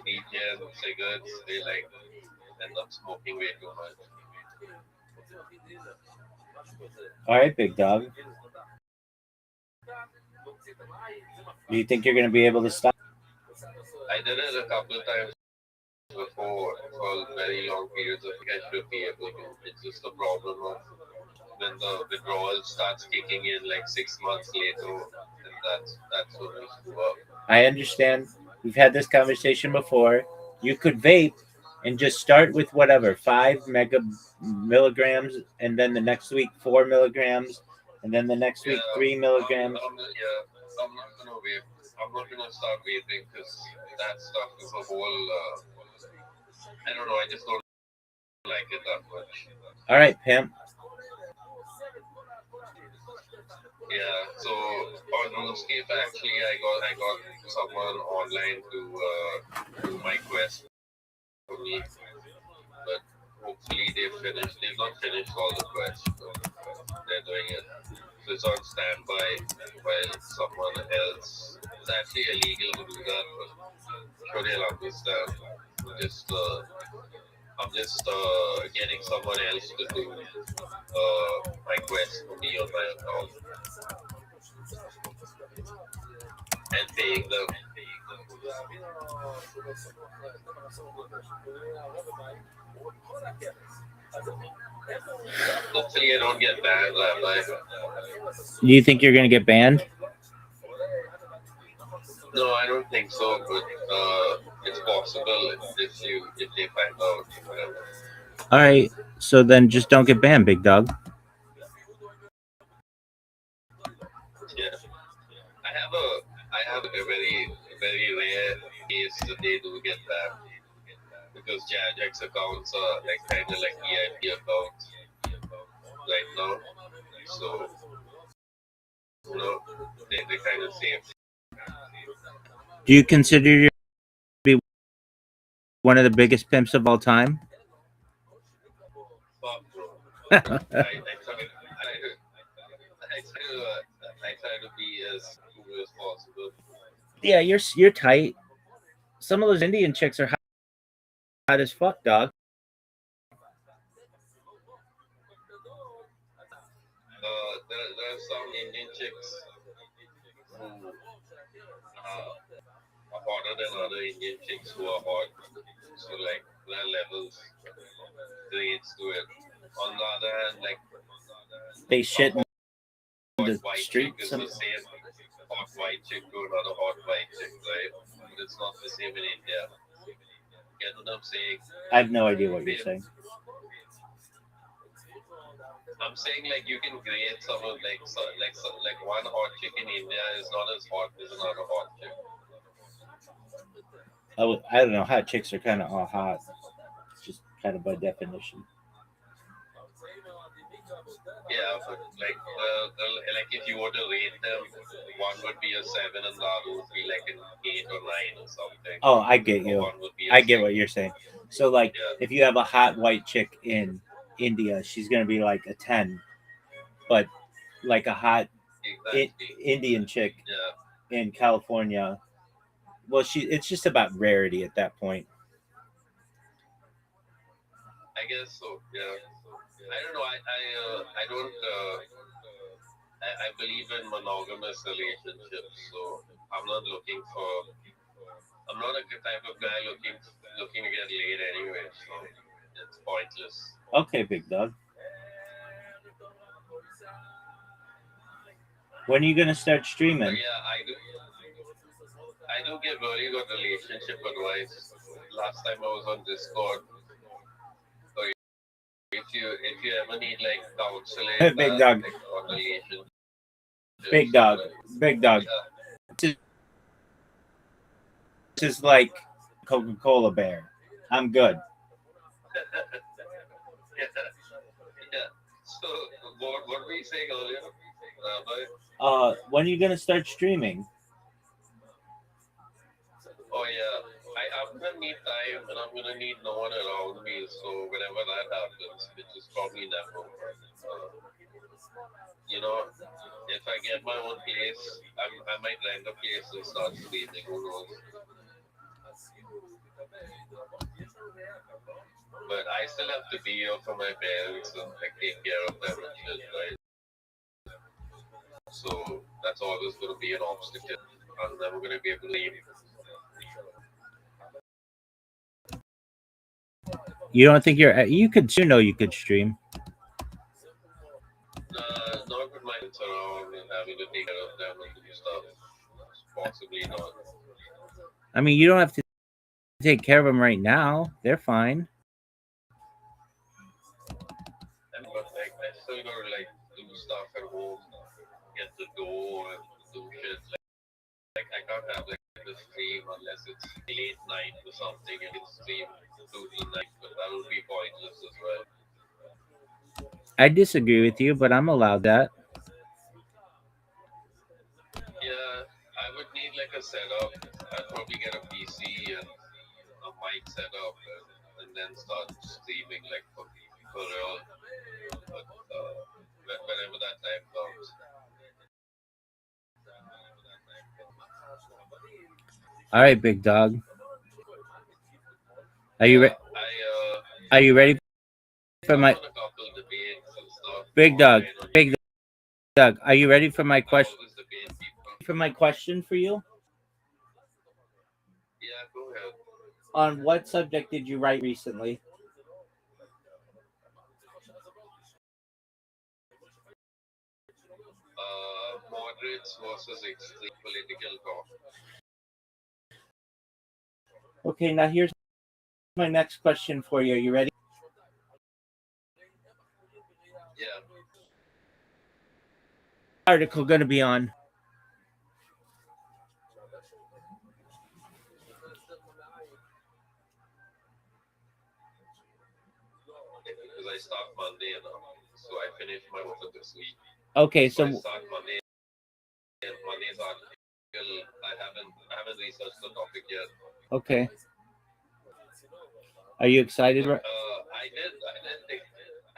DJ and cigarettes. They like end up smoking way too much. All right, big dog. Do you think you're going to be able to stop? I did it a couple of times before for very long periods. I think I should be able to. It's just a problem of when the withdrawal starts kicking in like 6 months later, and that's when we screw up. I understand. We've had this conversation before. You could vape and just start with whatever, 5 milligrams, and then the next week 4 milligrams, and then the next week 3 milligrams. I'm not gonna vape. I'm not gonna start vaping because that stuff is a whole. I don't know. I just don't like it that much. All right, pimp. Yeah. So on RuneScape, actually, I got someone online to do my quest for me, but hopefully they've not finished all the quests, but they're doing it. So it's on standby while someone else. It's actually illegal to do that, but I'm sure they'll understand. I'm just getting someone else to do my quest for me on my account and paying them. Hopefully I don't get banned that way. Do you think you're going to get banned? No, I don't think so, but it's possible if they find out. Whatever. All right, so then just don't get banned, big dog. Yeah, I have a very rare case that they do get banned because Jajax's accounts are like kind of like VIP accounts right now, so they're kind of safe. Do you consider you to be one of the biggest pimps of all time? I try to be as cool as possible. Yeah, you're tight. Some of those Indian chicks are hot as fuck, dog. There are some Indian chicks who are hotter than other Indian chicks who are hot. So like there are levels, grades to it. On the other hand, like They shit in the white chick streets. is the same hot white chick to another hot white chick, right? But it's not the same in India. Get what I'm saying? I have no idea what you're saying. I'm saying like you can grade someone like one hot chick in India is not as hot as another hot chick. I don't know. Hot chicks are kind of all hot. It's just kind of by definition. Yeah, but like if you were to rate them, one would be a 7 and the other would be like an 8 or 9 or something. Oh, I get you. One would be a I get 6. what you're saying. So, like, if you have a hot white chick in India, she's gonna be like a 10, but like a hot Indian chick in California, well, it's just about rarity at that point. I guess so. Yeah. I don't know. I don't. I believe in monogamous relationships, so I'm not looking for. I'm not a type of guy looking to get laid anyway, so it's pointless. Okay, big dog. When are you gonna start streaming? But yeah, I do give really good relationship advice. Last time I was on Discord. So if you ever need like counseling, Big dog. like, on relationships, Big dog. Big dog. This is like Coca-Cola Bear. I'm good. yeah. So what were you saying earlier? When are you gonna start streaming? Oh yeah, I'm gonna need time and I'm gonna need no one around me. So whenever that happens, which is probably never. You know, if I get my own place, I might rent a place and start streaming. Who knows? But I still have to be here for my parents and like take care of them and shit, right? So that's always going to be an obstacle. I'm never going to be able to leave. You don't think you could? You know, you could stream. Not with my kids around and having to take care of them and do stuff. Possibly not. I mean, you don't have to take care of them right now. They're fine. But like, I still gotta like do stuff at home, get the door and do shit. Like I can't have like the stream unless it's late night or something and it's stream through the night, but that would be pointless as well. I disagree with you, but I'm allowed that. Yeah, I would need like a setup. I'd probably get a PC and a mic setup and then start streaming like for real. But whenever that time comes. All right, big dog. Are you ready? Are you ready for my big dog? Big dog. Are you ready for my question? For my question for you? Yeah, go ahead. On what subject did you write recently? Moderates versus extreme political talk. Okay, now here's my next question for you. Are you ready? Yeah. Article going to be on. Because I start Monday, so I finish my work this week. Okay, so I start Monday. And Monday's article, I haven't researched the topic yet. okay. Are you excited? I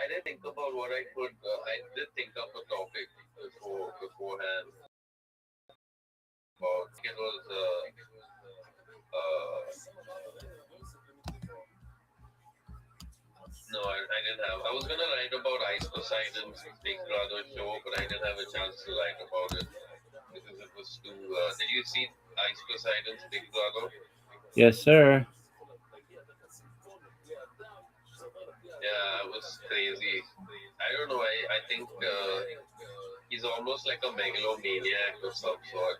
did think about what I could. I did think of a topic beforehand. About it was no, I didn't have. I was gonna write about Ice Poseidon's Big Brother show, but I didn't have a chance to write about it because it was too. Did you see Ice Poseidon's Big Brother? Yes, sir. Yeah, it was crazy. I don't know. I think he's almost like a megalomaniac of some sort.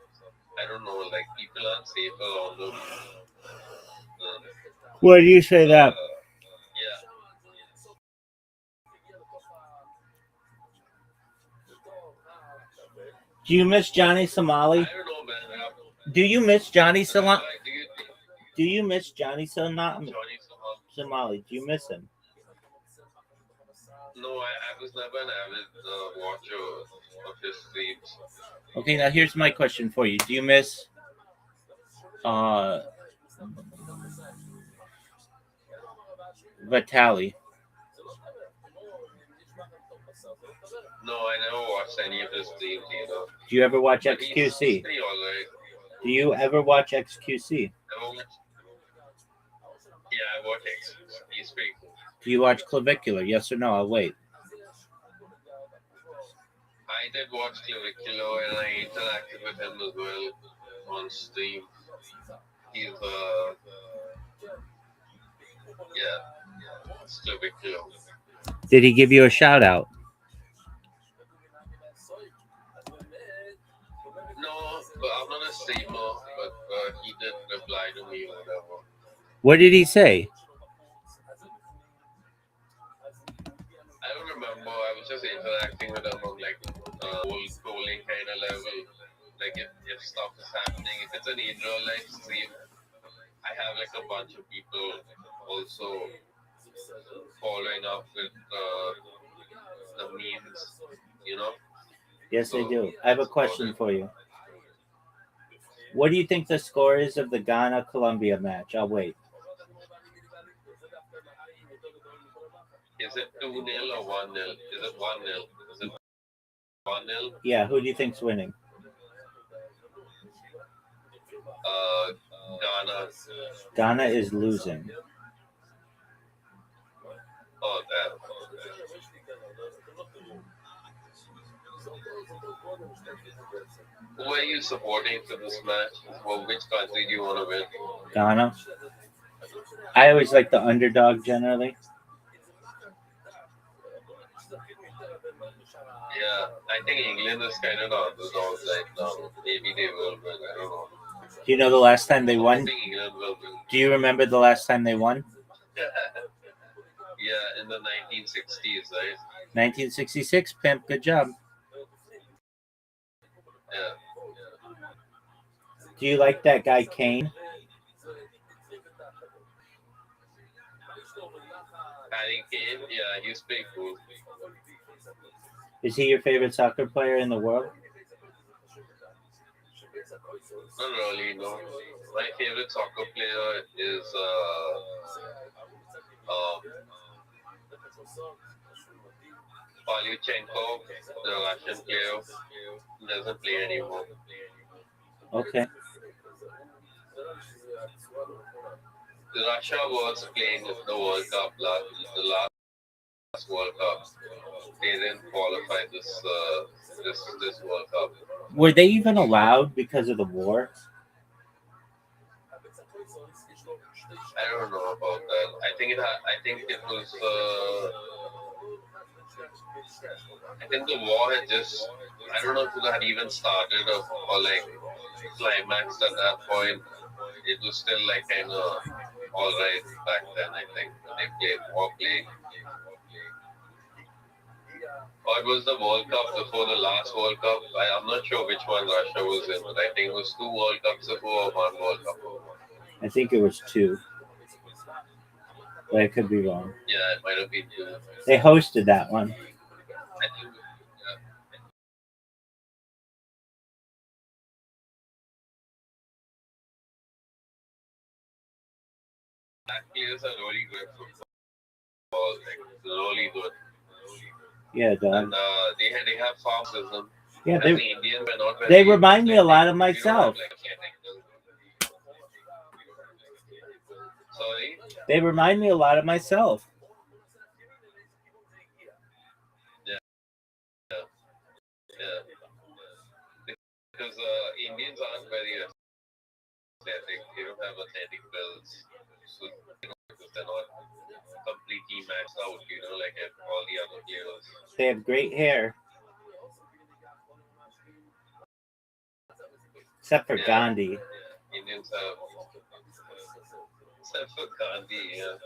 I don't know. Like people aren't safe around him. Why do you say that? Yeah. Do you miss Johnny Somali? I don't know, man. Do you miss Johnny Somali? Do you miss Johnny Somali? Somali? Do you miss him? No, I was never an avid watcher of his streams. Okay, now here's my question for you. Do you miss Vitali? No, I never watched any of his streams either. Do you ever watch But he's XQC? pretty alright. Do you ever watch XQC? Never watched. Yeah, I watch X. He's pretty cool. Do you watch Clavicular? Yes or no? I'll wait. I did watch Clavicular and I interacted with him as well on stream. He's it's Clavicular. Did he give you a shout out? No, but I'm not a streamer, but he did reply to me or whatever. What did he say? I don't remember. I was just interacting with him on like whole trolling kind of level. Like if stuff is happening, if it's an in real life stream, I have like a bunch of people also following up with the memes, you know. Yes, I do. I have a question for you. What do you think the score is of the Ghana-Colombia match? I'll wait. Is it 2-0 or 1-0? Is it 1-0? Is it 1-0? Yeah, who do you think's winning? Ghana. Ghana is losing. Oh, that. Who are you supporting for this match? Well, which country do you want to win? Ghana. I always like the underdog generally. Yeah, I think England is kind of the underdogs right now. Maybe they will win. I don't know. Do you know the last time they I won? think England will win. Do you remember the last time they won? Yeah, in the 1960s, right? 1966, Pimp. Good job. Yeah. Do you like that guy Kane? Harry Kane, yeah, he's pretty cool. Is he your favorite soccer player in the world? Not really, no. My favorite soccer player is Palyuchenko, the Russian player. He doesn't play anymore. Okay. Russia was playing the World Cup the last World Cup. They didn't qualify this World Cup. Were they even allowed because of the war? I don't know about that. I think it was. I think the war had just. I don't know if it had even started or like climaxed at that point. It was still like kind of all right back then. I think when they played. Or it was the World Cup before the last World Cup. I'm not sure which one Russia was in, but I think it was 2 World Cups ago or 1 World Cup ago. I think it was 2. But I could be wrong. Yeah, it might have been 2. They hosted that one. I think, yeah. Black players are really good football, like really good. Yeah, dog. And they have farm system. Yeah, And the Indians were not very they remind me a lot of athletic. We don't myself. have, like, Sorry? They remind me a lot of myself. Yeah. Because Indians aren't very athletic. They don't have athletic builds. So, because they're not completely maxed out, like all the other players. They have great hair. Except for Gandhi. Indians have. Except for Gandhi, yeah.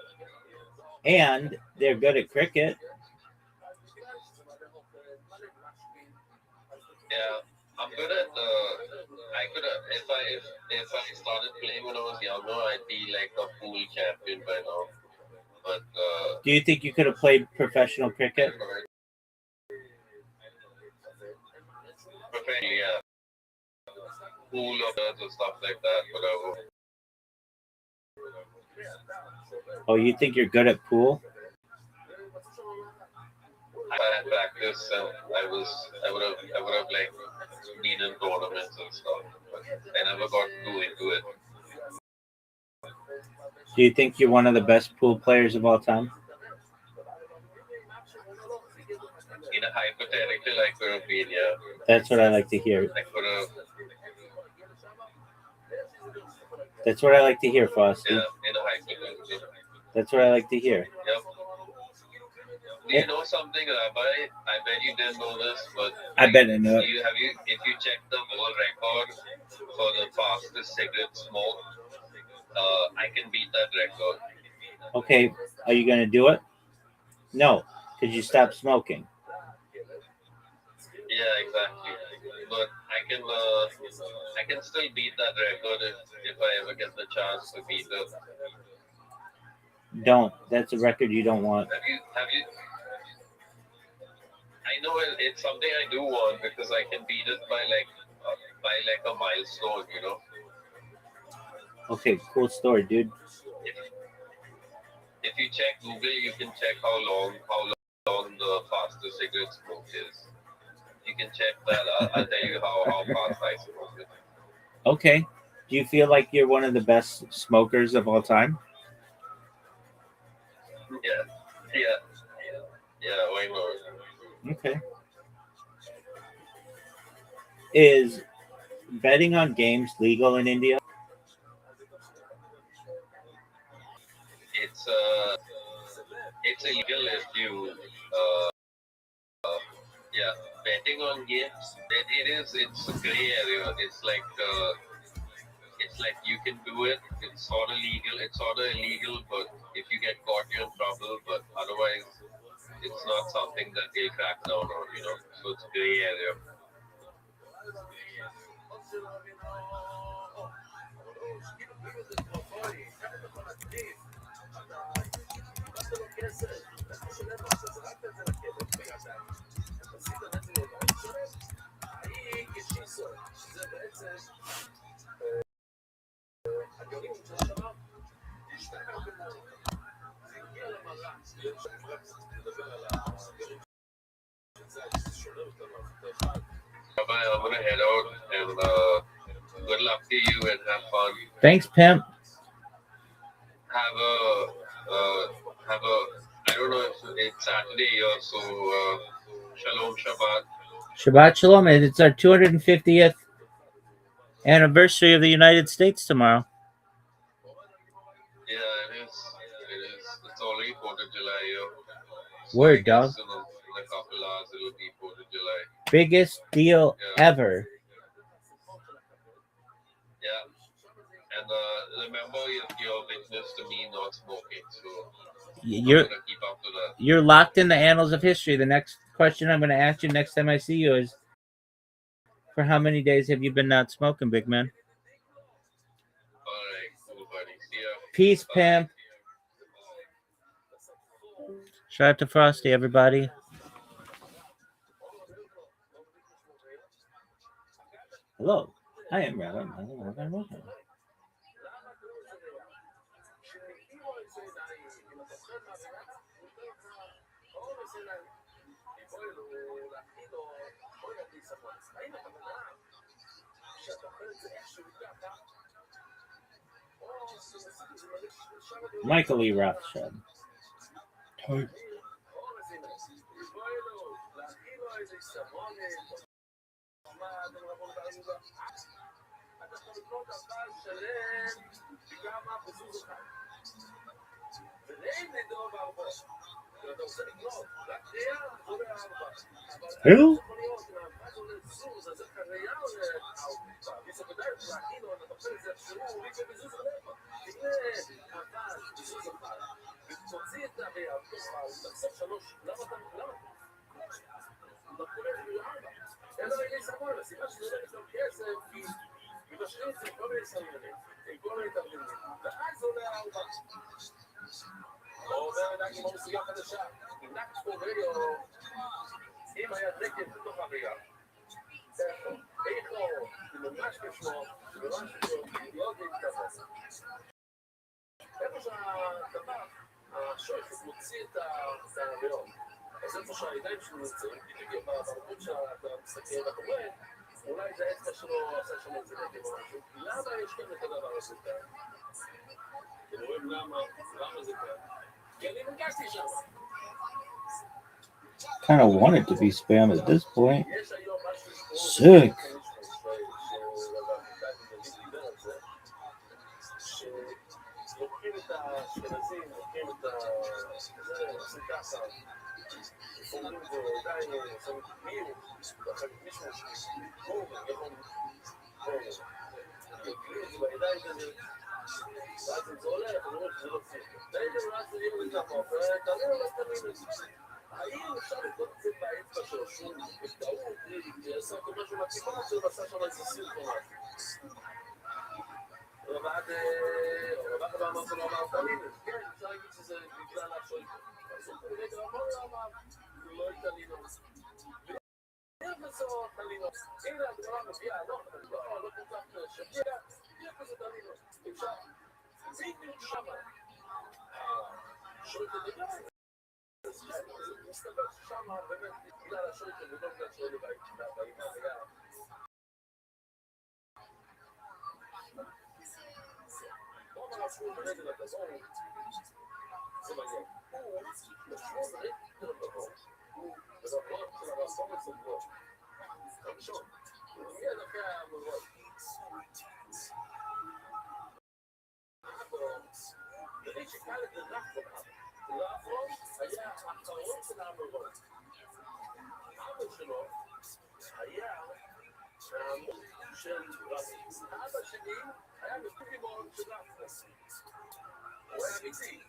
And they're good at cricket. Yeah, I'm good at I could have if I started playing when I was younger, I'd be like a pool champion by now. But Do you think you could have played professional cricket? professionally, yeah, pool of earth or stuff like that, whatever. Oh, you think you're good at pool? I had practice and I would have like been in tournaments and stuff, but I never got too into it. Do you think you're one of the best pool players of all time? In a hypothetical, I could have been, yeah. That's what I like to hear. I could have, That's what I like to hear, Frosty. yeah, in a hypothetical. That's what I like to hear. Yep. Do you know something, Rabbi? I bet you didn't know this, but I bet I know it. if you check the world record for the fastest cigarette smoke, I can beat that record. Okay, are you going to do it? No, because you stopped smoking. Yeah, exactly. But I can still beat that record if I ever get the chance to beat it. Don't. That's a record you don't want. Have you? I know it's something I do want because I can beat it by like a milestone, you know. Okay, cool story, dude. If you check Google, you can check how long the fastest cigarette smoke is. You can check that. I'll tell you how fast I smoke it. Okay. Do you feel like you're one of the best smokers of all time? Yeah. Why not? Okay. Is betting on games legal in India? It's illegal if you betting on games. It's a gray area. It's like you can do it. It's sort of legal. It's sort of illegal, but if you get caught, you're in trouble. But otherwise, it's not something that they crack down on, you know. So it's gray area. I'm gonna head out and good luck to you and have fun. Thanks, pimp. Have a I don't know if it's Saturday or so. Shalom Shabbat. Shabbat Shalom. It's our 250th anniversary of the United States tomorrow. Yeah, it is. It's already 4th of July here. So Word, dog. in a couple hours it'll be 4th of July. Biggest deal ever. Yeah. And remember your witness to me not smoking. So You're I'm gonna keep up to that. you're locked in the annals of history. The next question I'm going to ask you next time I see you is, for how many days have you been not smoking, big man? Alright, cool, buddy. See ya. Peace, pimp. Shout out to Frosty, everybody. Hello, I am Rabbi. Michael E. Rothschild. Who? Over עם המושגה חדשה, עם נקספו רדיו, אם היה נקב בתוך הראייה. איכו, זה ממש כשמו, זה ממש אידיאולוגית כזה. איפה שהדבר, השואפת מוציא את הרעיון. אז איפה שהידיים שלו נמצאים, בדיוק בערבות שאתה מסתכל ואתה רואה, אולי זה האצבע שלו עשה שם את זה נקב או משהו. למה יש כאן את הדבר הזה כאן? אתם רואים למה זה כאן? כי אני מרגשתי שם. Kind of want it to be spam at this point. Sick. לוקחים את האשכנזים, לוקחים את עושים ככה, אומרים זה עדיין, עושים מיר, ואחר כך מישהו בום, יכול לקריא את זה בידיים כזה, ואז אם זה הולך, אני רואה שזה לא צריך. והייתם ואז תראו את זה ככה, ותראו לא תמיד את זה. האם אפשר לקרוא את זה באצבע שלו, שהוא בטעות, עשה כל משהו מהכיפה, שהוא עשה שם איזה סרטון. רבד אמרת לו אמר תמיד, כן, אפשר להגיד שזה בגלל השויטה. אז הוא רגע אמר לו אמר, לא איטלינו. ובסוף תלינו. הנה הדברה מביאה, לא כל כך שגיע, יהיה כזה תלינו. אפשר, בדיוק שמה. השויטה דבר, מסתבר ששמה באמת בגלל השויטה ולא בגלל שויטה באימה היה. הוא ברגל הדבר, זה מעניין. הוא משמעות ברגל הדבר, הוא בדבר של הרסון לסוגרות. הראשון, הוא מיד אחרי המורות. כדי שקל את הרחון, הרחון היה האחרון של המורות. אבא שלו היה העמוד של רבי. האבא שלי היה בפוקים מאוד של רבי. הוא היה ביצי.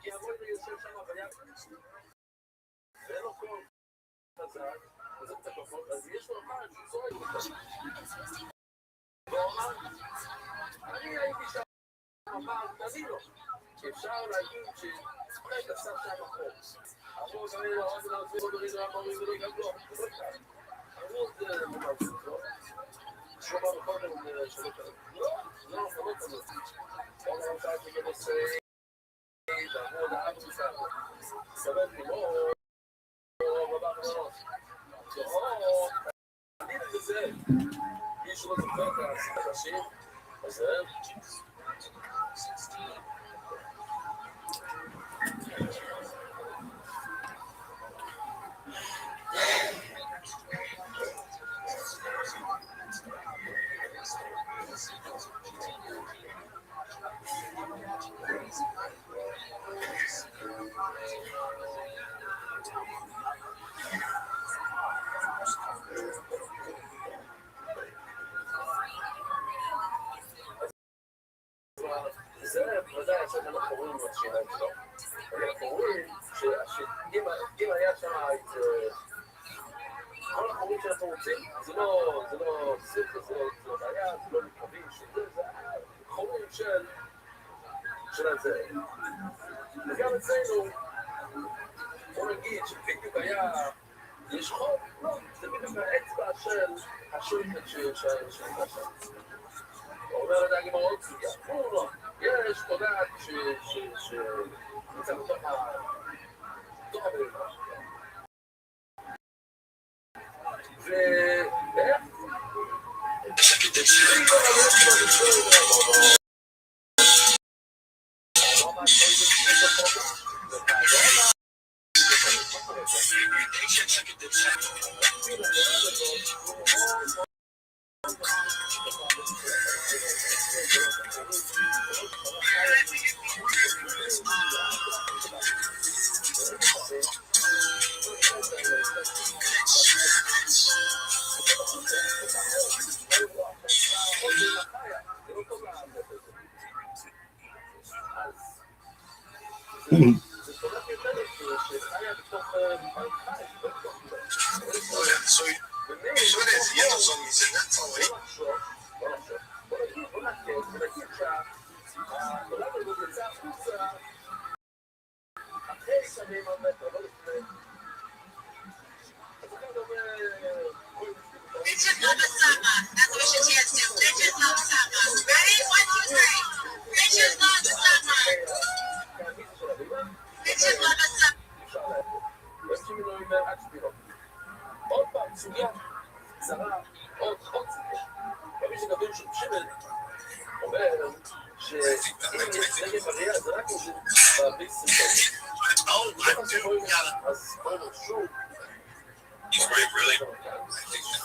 כי המוי יושב שם ביד. ואין לו כל חזק, וזה קצת כוחות, אז יש לו אחד שצועק אותו. והוא אמר, אני הייתי שם, אמר, תביא לו. אפשר להגיד שצוחק עשה שם החוק. אמרו, גם אין לו עוד להוציא עוד רעיד רעמורים ולא גם לא. זה לא כאן. אמרו, זה ממש לא. שהוא אמר בכל מיני שלא כאן. לא, זה לא כזה. בואו נראה אותה כדי לעבור לאב מסעד. סבב לימור, רבח ראש. אני לזה, מישהו לא זוכר את הסיפורים, אז זה... זה ודאי שאנחנו רואים בשיניים שלו. אנחנו רואים שאם היה שם את כל החורים שאנחנו רוצים, זה לא סרט, זה לא בעיה, זה לא מקווים, זה חורים של הזה. וגם אצלנו, בוא נגיד שבדיוק היה, יש חור, לא, זה בדיוק האצבע של השולטת שנמצא שם. הוא אומר לדעת עם עוד סוגיה, הוא לא, יש תודעת שנמצא בתוך הברימה. ואיך? Soy decidiendo son mis בוא נגיד שהסרט Bitches love a summer. That's what we should chant to. Bitches love summer. Ready? 1, 2, 3. Bitches love the summer. Bitches love a summer. עוד פעם, סוגיה קצרה, עוד סוגיה. ומי שגבין שבשמן אומר שאם נגד בריאה זה רק איזה בביס אז בואו שוב. He's right, really. I think a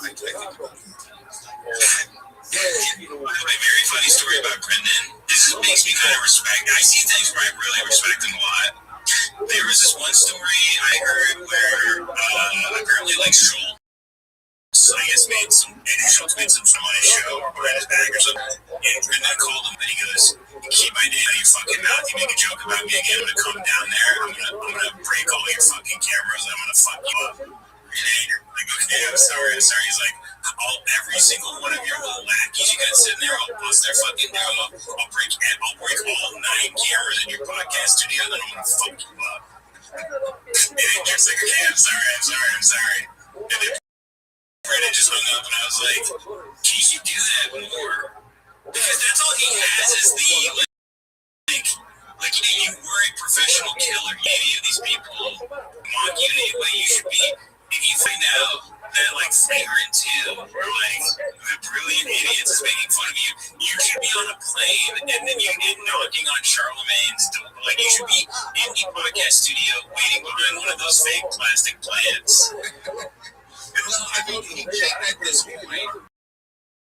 very funny story about Brendan. This makes me kind of respect. I see things where I really respect him a lot. There was this one story I heard where apparently like Schultz, I guess Schultz made some on his show or in his bag or something, and Brendan called him and he goes, "Keep my name out of your fucking mouth. You make a joke about me again, I'm gonna come down there. I'm gonna break all your fucking cameras. I'm gonna fuck you up." Like, okay, I'm sorry. He's like, every single one of your little lackeys you got sitting there, I'll bust their fucking down. I'll break all 9 cameras in your podcast studio, and then I'm gonna fuck you up. And Jeff's like, okay, I'm sorry. And then Brendan just hung up, and I was like, can you do that more? Because that's all he has is the like you were a professional killer. Any of these people mock you in any way you should be. If you find out that like Flagrant 2 or like the Brilliant Idiots is making fun of you, you should be on a plane and then you get knocking on Charlemagne's door. Like you should be in the podcast studio waiting behind one of those fake plastic plants. I mean, he can't at this point.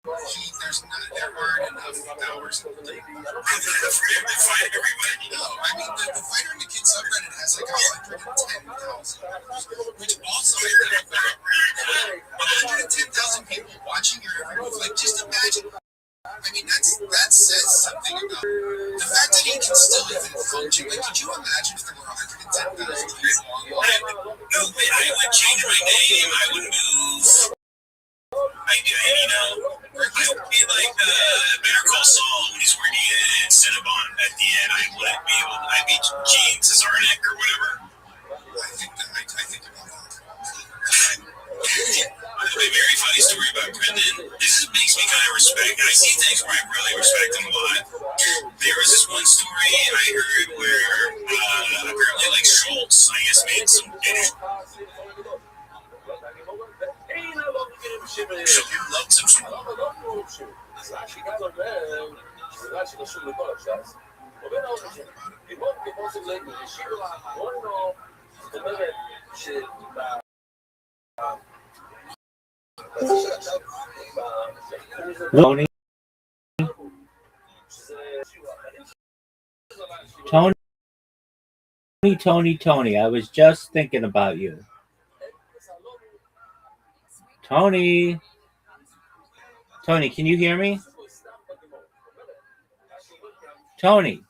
There aren't enough hours for him to fight everybody. No, I mean, the Fighter in the Kid subreddit has like 110,000, which also I think about 110,000 people watching your every move. Like, just imagine. I mean, that says something about the fact that he can still even function. Like, could you imagine if there were 110,000 people online? No, wait, I would change my name. I would move. I would be like Better Call Saul when he's working in Cinnabon at the end. I'd be Gene Cesarnik or whatever. I think about that. A very funny story about Brendan. This makes me kind of respect. I see things where I really respect him a lot. There was this one story I heard where apparently like Schultz, I guess, made some Tony, I was just thinking about you. Tony, can you hear me? Tony,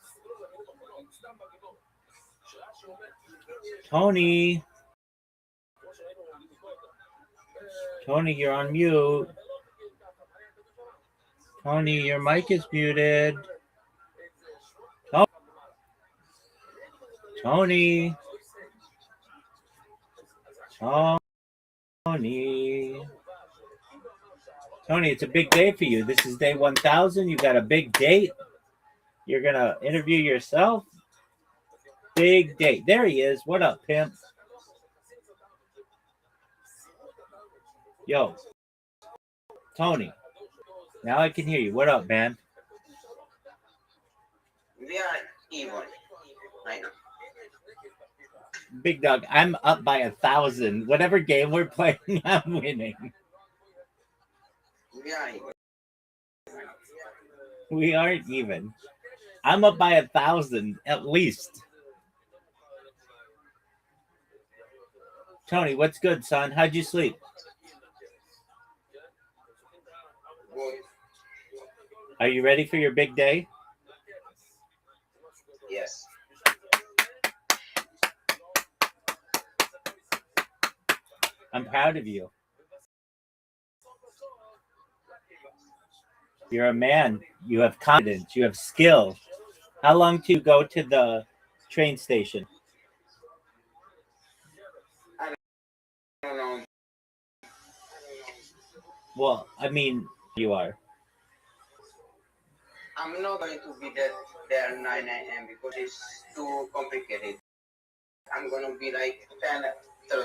you're on mute. Tony, your mic is muted. Tony, it's a big day for you. This is day 1000. You got a big date. You're going to interview yourself. Big date. There he is. What up, pimp? Yo, Tony. Now I can hear you. What up, man? We are even. I know. Big dog, I'm up by 1,000. Whatever game we're playing, I'm winning. We are even. We aren't even. I'm up by 1,000 at least. Tony, what's good, son? How'd you sleep? Good. Are you ready for your big day? Yes. I'm proud of you. You're a man. You have confidence. You have skill. How long to go to the train station? I don't know. Well, I mean, you are. I'm not going to be there 9 a.m. because it's too complicated. I'm going to be like 10:30.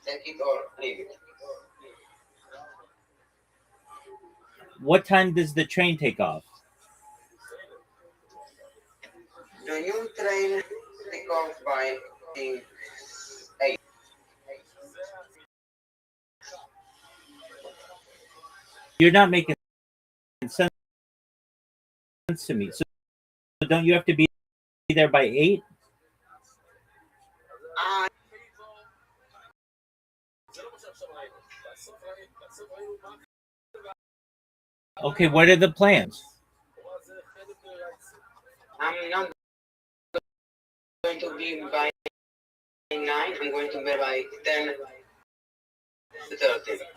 Take it or leave it. What time does the train take off? The new train take off by 8. You're not making sense to me. So don't you have to be there by 8? Okay, what are the plans? I'm not going to be by 9. I'm going to be by 10:30.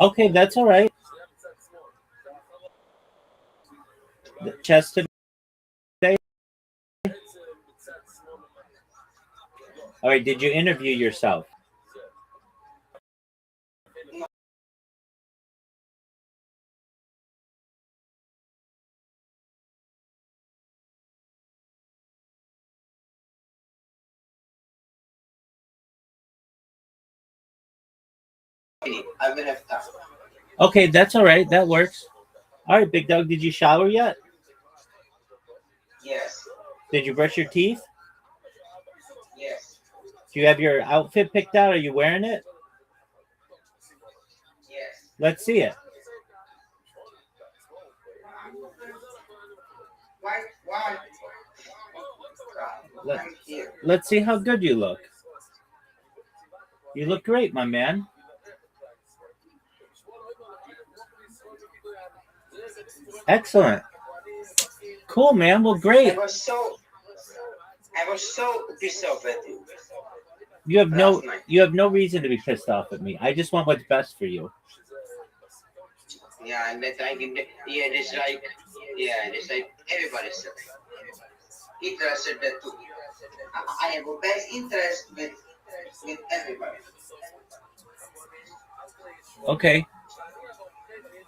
Okay, that's all right. The chest today? All right, did you interview yourself? I will have time. Okay, that's all right. That works. All right, Big Dog, did you shower yet? Yes. Did you brush your teeth? Yes. Do you have your outfit picked out? Are you wearing it? Yes. Let's see it. Why? I'm here. Let's see how good you look. You look great, my man. Excellent. Cool, man. Well, great. I was so pissed off at you. You have no reason to be pissed off at me. I just want what's best for you. Yeah, and that it's like everybody said. Hitler said that too. I have a best interest with everybody. Okay.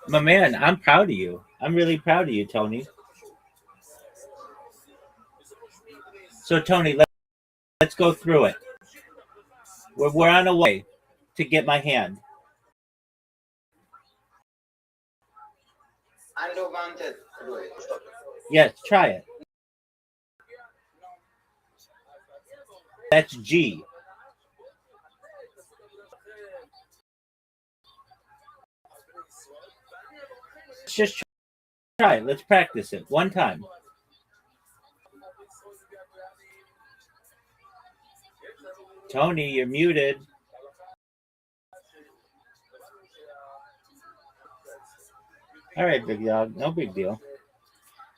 My man, I'm proud of you. I'm really proud of you, Tony. So, Tony, let's go through it. We're on a way to get my hand. I don't want to do it. Yes, try it. That's G. Let's just try it. Let's practice it one time. Tony, you're muted. All right, Big Dog. No big deal.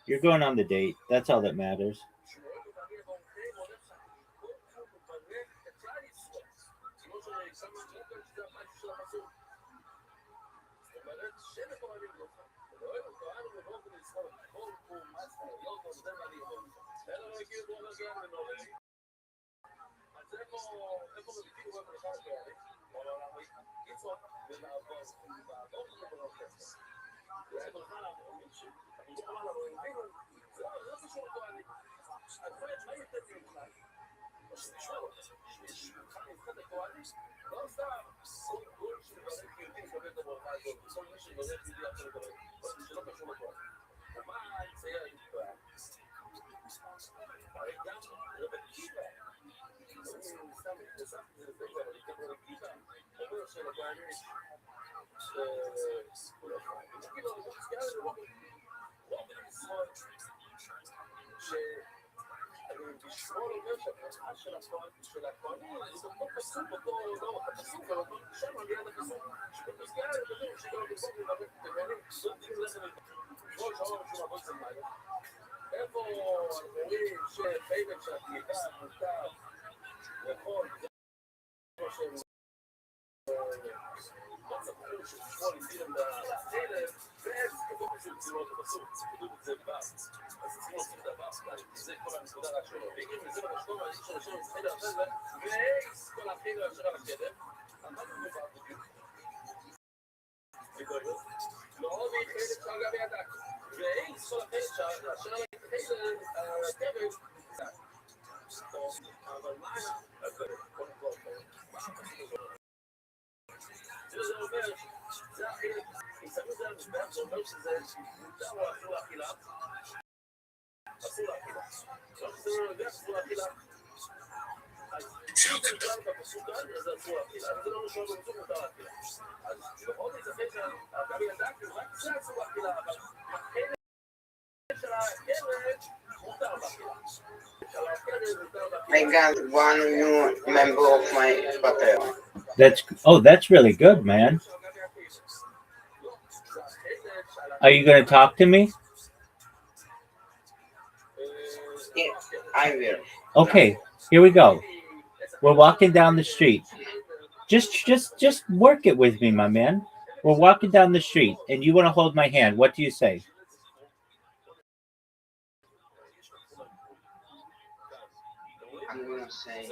You're going on the date. That's all that matters. I got one new member of my Patreon. That's really good, man. Are you going to talk to me? Yeah, I will. Okay, here we go. We're walking down the street. Just work it with me, my man. We're walking down the street, and you want to hold my hand. What do you say? I'm gonna say,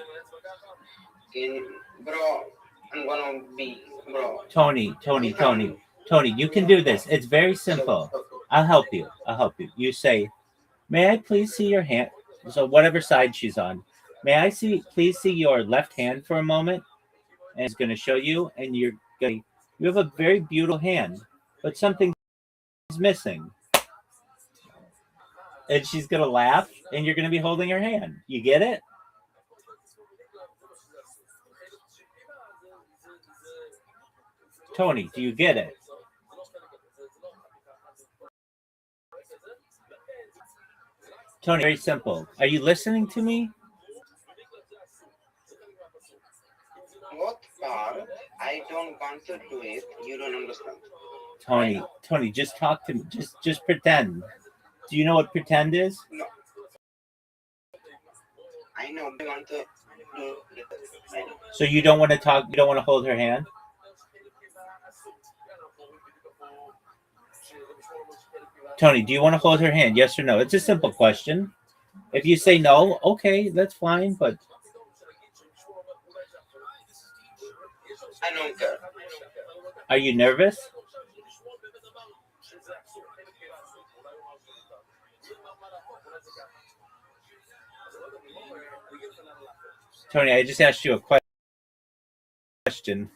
bro, I'm gonna be, bro. Tony, you can do this. It's very simple. I'll help you. You say, may I please see your hand? So whatever side she's on. May I please see your left hand for a moment? And it's going to show you, and you have a very beautiful hand, but something's missing. And she's going to laugh, and you're going to be holding her hand. You get it? Tony, do you get it? Tony, very simple. Are you listening to me? What part? I don't want to do it. You don't understand. Tony, just talk to me. Just pretend. Do you know what pretend is? No. I know. I want to do it. I know. So you don't want to talk? You don't want to hold her hand? Tony, do you want to hold her hand? Yes or no? It's a simple question. If you say no, okay, that's fine, but I don't care. Are you nervous? Tony, I just asked you a question.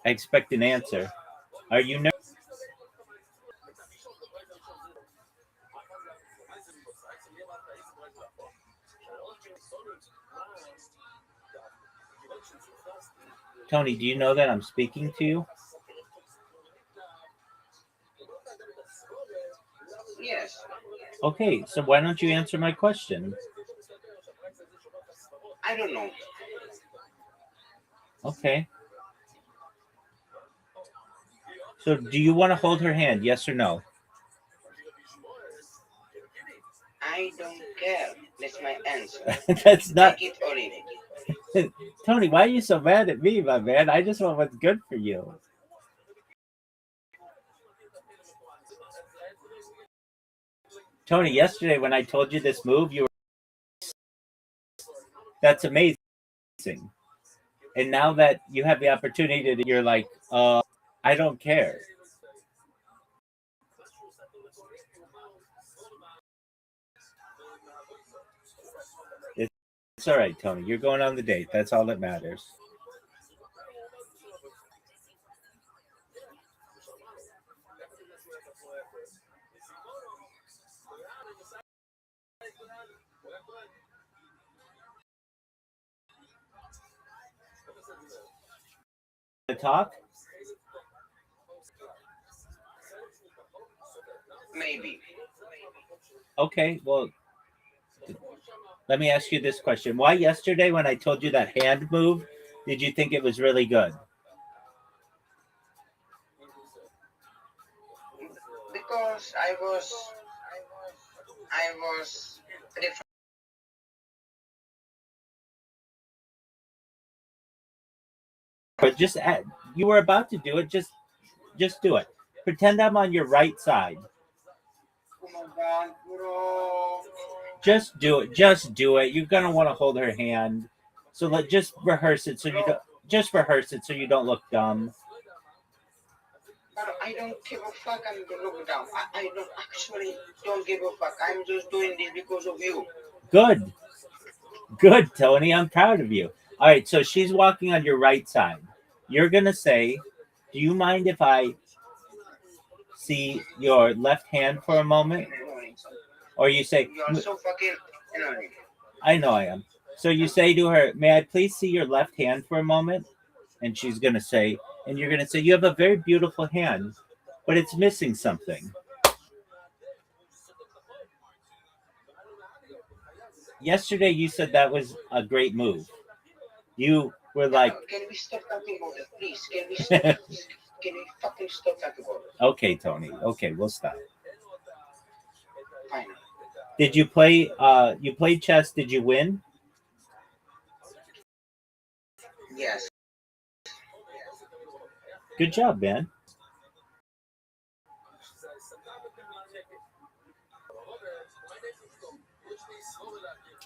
I expect an answer. Are you nervous? Tony, do you know that I'm speaking to you? Yes. Okay, so why don't you answer my question? I don't know. Okay. So do you want to hold her hand, yes or no? I don't care. That's my answer. That's not... Take it or leave it. Tony, why are you so mad at me, my man? I just want what's good for you. Tony, yesterday when I told you this move, you were... That's amazing. And now that you have the opportunity, you're like, I don't care. It's all right, Tony. You're going on the date. That's all that matters. To talk? Maybe. Okay, well, let me ask you this question. Why yesterday when I told you that hand move, did you think it was really good? Because I was different. But just you were about to do it. Just do it. Pretend I'm on your right side. Just do it. Just do it. You're gonna want to hold her hand. So just rehearse it so you don't look dumb. But I don't give a fuck. I'm gonna look down. I don't give a fuck. I'm just doing this because of you. Good, Tony. I'm proud of you. All right, so she's walking on your right side. You're gonna say, "Do you mind if I see your left hand for a moment?" Or you say, "You're so fucking annoying." I know I am. So you say to her, "May I please see your left hand for a moment?" And she's gonna say, and you're gonna say, "You have a very beautiful hand, but it's missing something." Yesterday you said that was a great move. You were like, "Can we stop talking about it, please? Can we stop? Can we fucking stop talking about it?" "Okay, Tony. Okay, we'll stop." Fine. Did you play? You played chess. Did you win? Yes. Good job, man.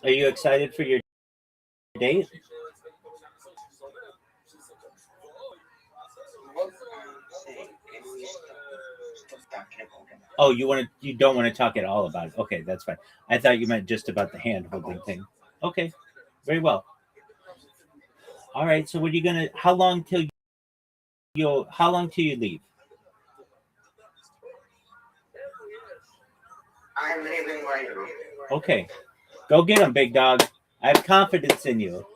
Are you excited for your date? Oh, you don't want to talk at all about it. Okay, that's fine. I thought you meant just about the hand holding thing. Okay, very well. All right, so what are you gonna? How long till you leave? I'm leaving right now. Okay, go get him, big dog. I have confidence in you.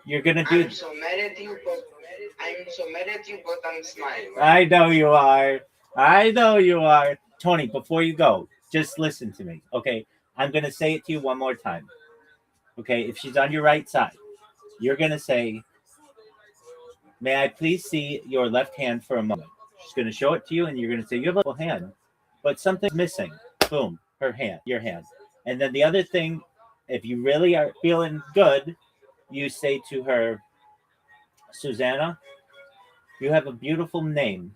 You're gonna do. I'm so mad at you, but I'm smiling. I know you are. I know you are. Tony, before you go, just listen to me, okay? I'm gonna say it to you one more time. Okay, if she's on your right side, you're gonna say, "May I please see your left hand for a moment?" She's gonna show it to you, and you're gonna say, "You have a little hand, but something's missing." Boom, your hand. And then the other thing, if you really are feeling good, you say to her, "Susanna, you have a beautiful name.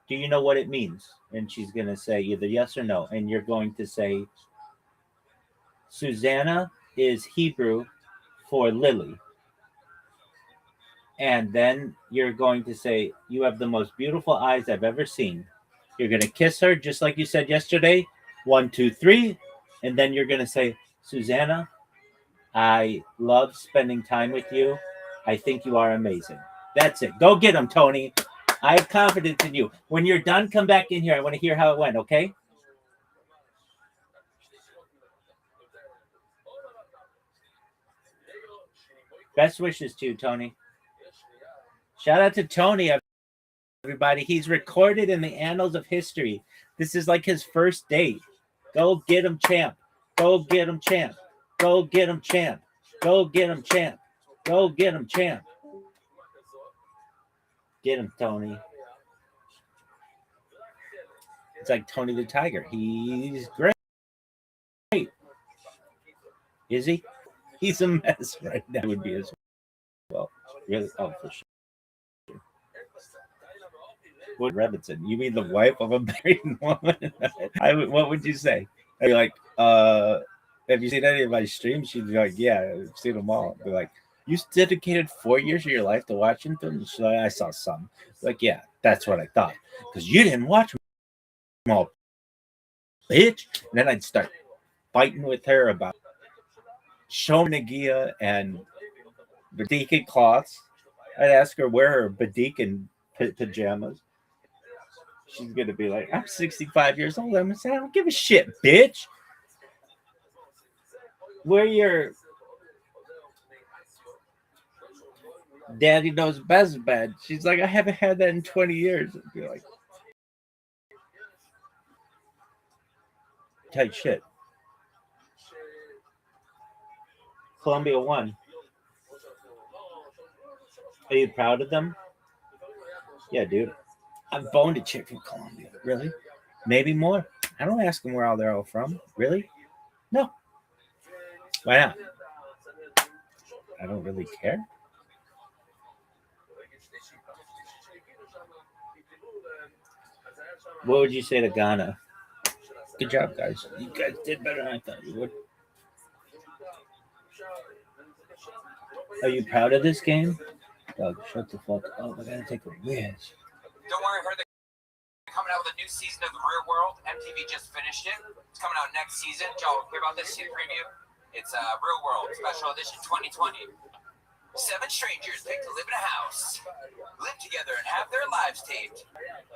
Do you know what it means?" And she's gonna say either yes or no, and you're going to say, "Susanna is Hebrew for lily." And then you're going to say, "You have the most beautiful eyes I've ever seen." You're going to kiss her just like you said yesterday. 1, 2, 3. And then you're going to say, "Susanna, I love spending time with you. I think you are amazing." That's it. Go get him, Tony. I have confidence in you. When you're done, come back in here. I want to hear how it went, okay? Best wishes to you, Tony. Shout out to Tony, everybody. He's recorded in the annals of history. This is like his first date. Go get him, champ. Go get him, champ. Go get him, champ. Go get him, champ. Go get him, champ. Get him, Tony. It's like Tony the Tiger. He's great. Is he? He's a mess right now. Would be as well. Really? Oh, for sure. What Robinson? You mean the wife of a married woman? What would you say? I'd be like, have you seen any of my streams? She'd be like, yeah, I've seen them all. I'd be like, you dedicated 4 years of your life to watching them? So I saw some. Like, yeah, that's what I thought. Because you didn't watch them all, bitch. And then I'd start fighting with her about Shom Nagia and Badikin cloths. I'd ask her where her Badikin pajamas. She's going to be like, I'm 65 years old. I'm going to say, I don't give a shit, bitch. Where your daddy knows best bed. She's like, I haven't had that in 20 years. I'd be like, tight shit. Columbia won. Are you proud of them? Yeah, dude. I've boned a chick from Colombia. Really? Maybe more. I don't ask them where they're all from. Really? No. Why not? I don't really care. What would you say to Ghana? Good job, guys. You guys did better than I thought you would. Are you proud of this game? Doug, shut the fuck up. I gotta take a whiz. Don't worry, I heard they're coming out with a new season of The Real World. MTV just finished it. It's coming out next season. Y'all hear about this? See the preview? It's Real World Special Edition 2020. 7 strangers pick to live in a house, live together, and have their lives taped.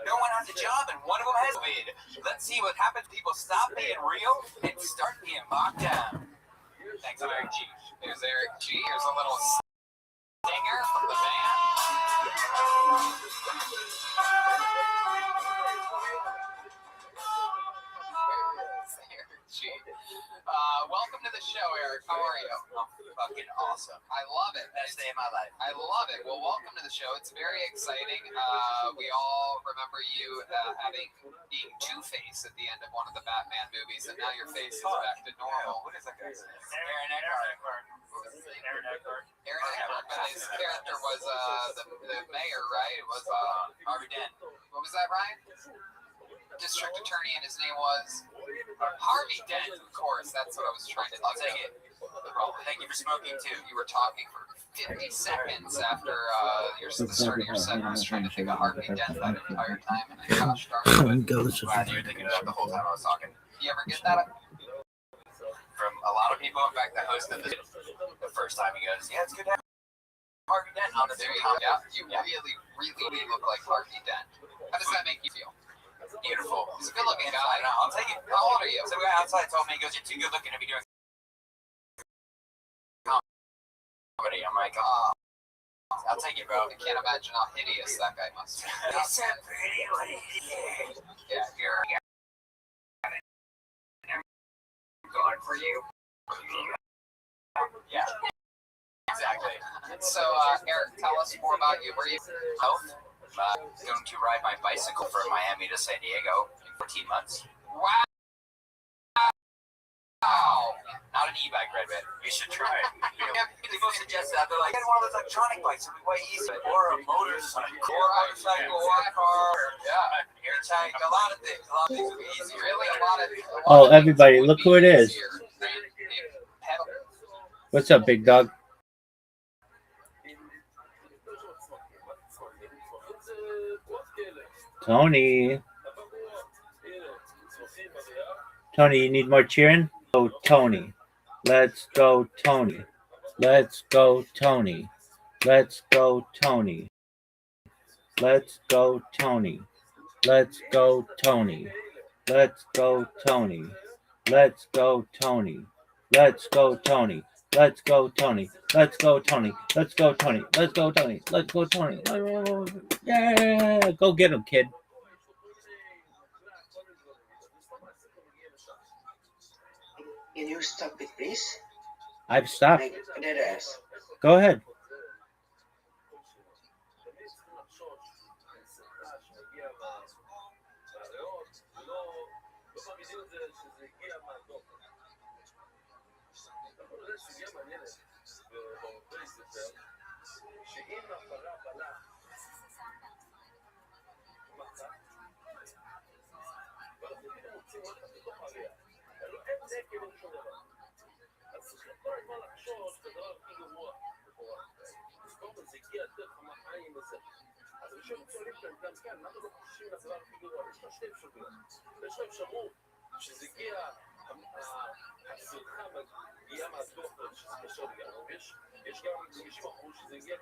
No one has a job, and one of them has COVID. Let's see what happens. People stop being real and start being locked down. Thanks, I'm Eric G. There's Eric G. Here's a little stinger from the band. Eric G. Welcome to the show, Eric. How are you? I'm fucking awesome. I love it. Best day of my life. I love it. Well, welcome to the show. It's very exciting. We all remember you being Two-Face at the end of one of the Batman movies, and now your face is back to normal. What is that guy's name? Aaron Eckhart. Aaron Eckhart, but his character was the mayor, right? It was Harvey Dent. What was that, Ryan? District attorney, and his name was Harvey Dent. Of course, that's what I was trying to. I'll take it. Thank you for smoking too. You were talking for 50 seconds after the start of your set. I was trying to think of Harvey Dent that entire time, and I gosh darn it. Glad you were thinking about the whole time I was talking. You ever get that? From a lot of people. In fact, the host of the first time he goes, "Yeah, it's good to have Harvey Dent on the There you show." go. Yeah, you really look like Harvey Dent. How does that make you feel? Beautiful. He's a good-looking guy. I know. I'll take it. How old are you? Some guy outside told me, he goes, "You're too good looking to be doing comedy." I'm like, "Oh, I'll take it, bro." I can't imagine how hideous that guy must be. He's so pretty. What is he? Yeah, you're Going for you. Yeah. Exactly. So, Eric, tell us more about you. Where are you? Going to ride my bicycle from Miami to San Diego in 14 months. Wow. Not an e-bike, Redbit. You should try it. People suggest that. They're like, get one of those electronic bikes. It'll be way easier. Or a motorcycle. Or a motorcycle, or a car. Yeah. Air tag. A lot of things. A lot of things will be easier. Really, a lot of Oh, everybody, look who it is. What's up, big dog? Tony. Tony, you need more cheering? Oh, Tony. Let's go, Tony. Let's go, Tony. Let's go, Tony. Let's go, Tony. Let's go, Tony. Let's go, Tony. Let's go, Tony. Let's go, Tony. Let's go, Tony. Let's go, Tony. Let's go, Tony. Let's go, Tony. Let's go, Tony. Yeah, go get him, kid. Can you stop it, please? I've stopped. Dead ass. Go ahead.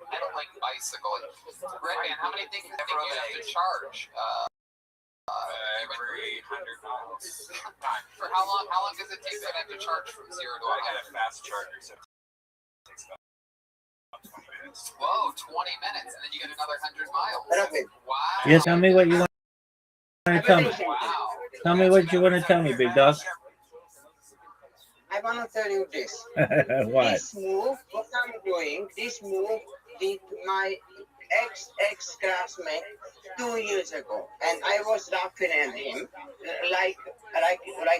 I don't like bicycling. Redman, how many things do you have to charge? Every 100 miles. For how long? How long does it take for them to charge from 0 to 100? I got a fast charger, so it takes about 20 minutes. Whoa, 20 minutes, and then you get another 100 miles. Wow. Yes, tell me what you want to tell me. Wow. Tell me what you want to tell me, big dog. I want to tell you this. What? This move, what I'm doing, this move did my ex-classmate 2 years ago, and I was laughing at him, like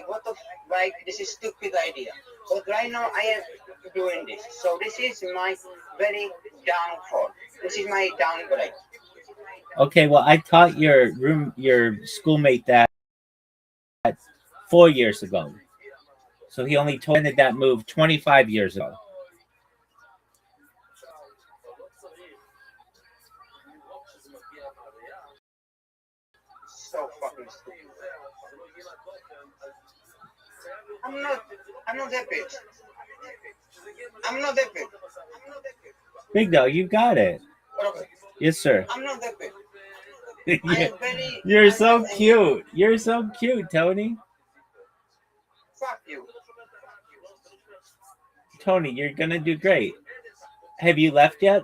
what the, like this is stupid idea. But right now I am doing this, so this is my very downfall. This is my downgrade. Okay, well, I taught your schoolmate that 4 years ago. So he only ended that move 25 years ago. I'm not happy. I'm not happy. Big dog, you got it. Okay. Yes, sir. I'm not happy. Yeah. You're so cute. You're so cute, Tony. Fuck you. Tony, you're gonna do great. Have you left yet?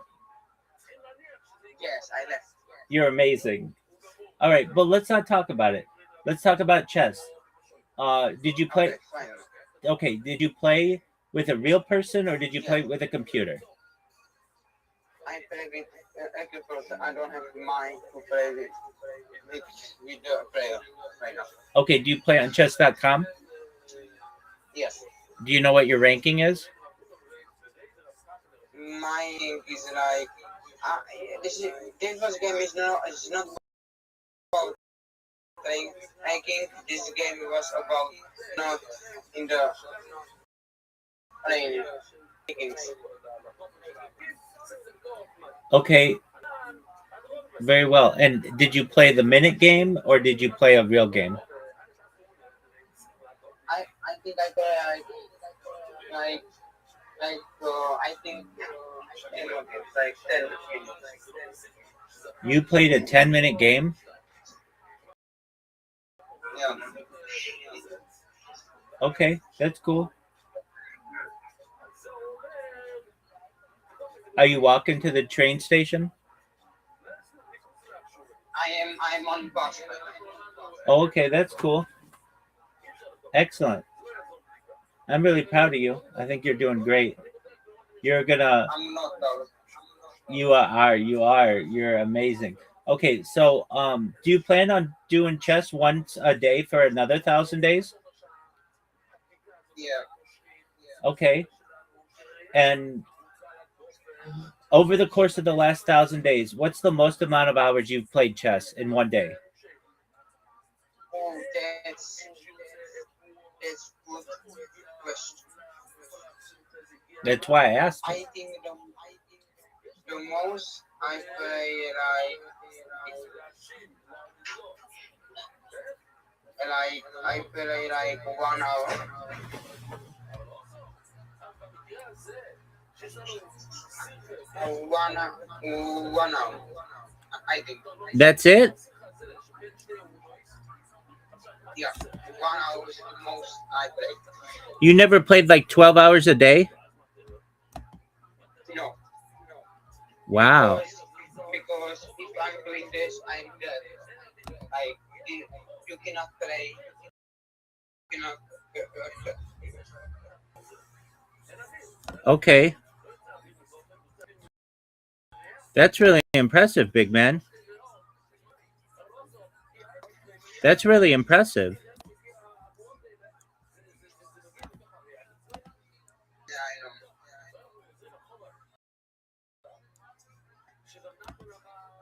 Yes, I left. You're amazing. All right, but let's not talk about it. Let's talk about chess. Did you play? Okay, fine. Okay, did you play with a real person or did you play with a computer? I play with a computer. I don't have mind to play with the player right now. Okay, do you play on chess.com? Yes. Do you know what your ranking is? Mine is like this first game is not about playing ranking. This game was about not in the playing rankings. Okay. Very well. And did you play the minute game or did you play a real game? I think I play like I think it's like 10 minutes. You played a 10-minute game? Yeah. Okay, that's cool. Are you walking to the train station? I'm on bus. Oh, okay, that's cool. Excellent. I'm really proud of you. I think you're doing great. You're gonna. I'm not proud. You are. You're amazing. Okay, so do you plan on doing chess once a day for another 1,000 days? Yeah. Okay. And over the course of the last 1,000 days, what's the most amount of hours you've played chess in one day? Oh, that's good question. That's why I asked. I think the most I play I play like 1 hour. 1 hour. I think. That's it? Yeah, 1 hour is the most I play. You never played like 12 hours a day? No. Wow. Because if I'm doing this, I'm dead. Like you cannot play. You cannot. Okay. That's really impressive, big man. That's really impressive.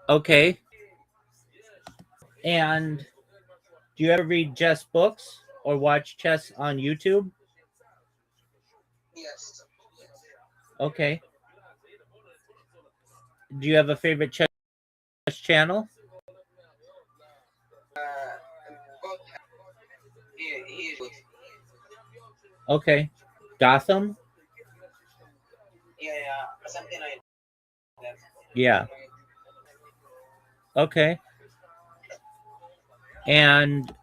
Okay. And do you ever read chess books or watch chess on YouTube? Yes. Okay. Do you have a favorite chess channel? He is good. Okay. Gotham? Yeah, something like that. Yeah. Okay. And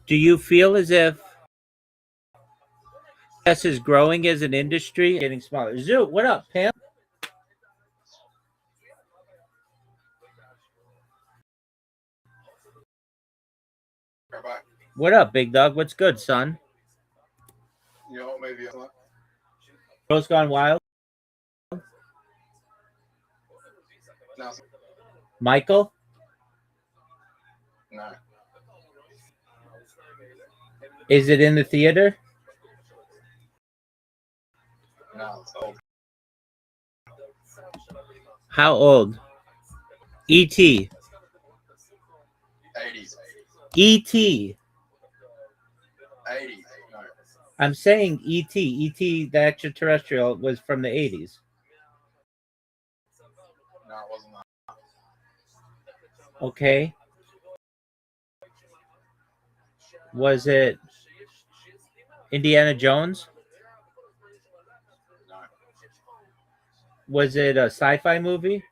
do you feel as if chess is growing as an industry, getting smaller? Zoo, what up, Pam? Bye. What up, big dog? What's good, son? You know, maybe Girls Gone Wild? no. Michael? No. Is it in the theater? No, it's old. How old? E.T. 80s. E.T. 80s. No. I'm saying E.T. E.T. the extraterrestrial was from the 80s. No, it wasn't that. Okay. Was it Indiana Jones? No. Was it a sci-fi movie?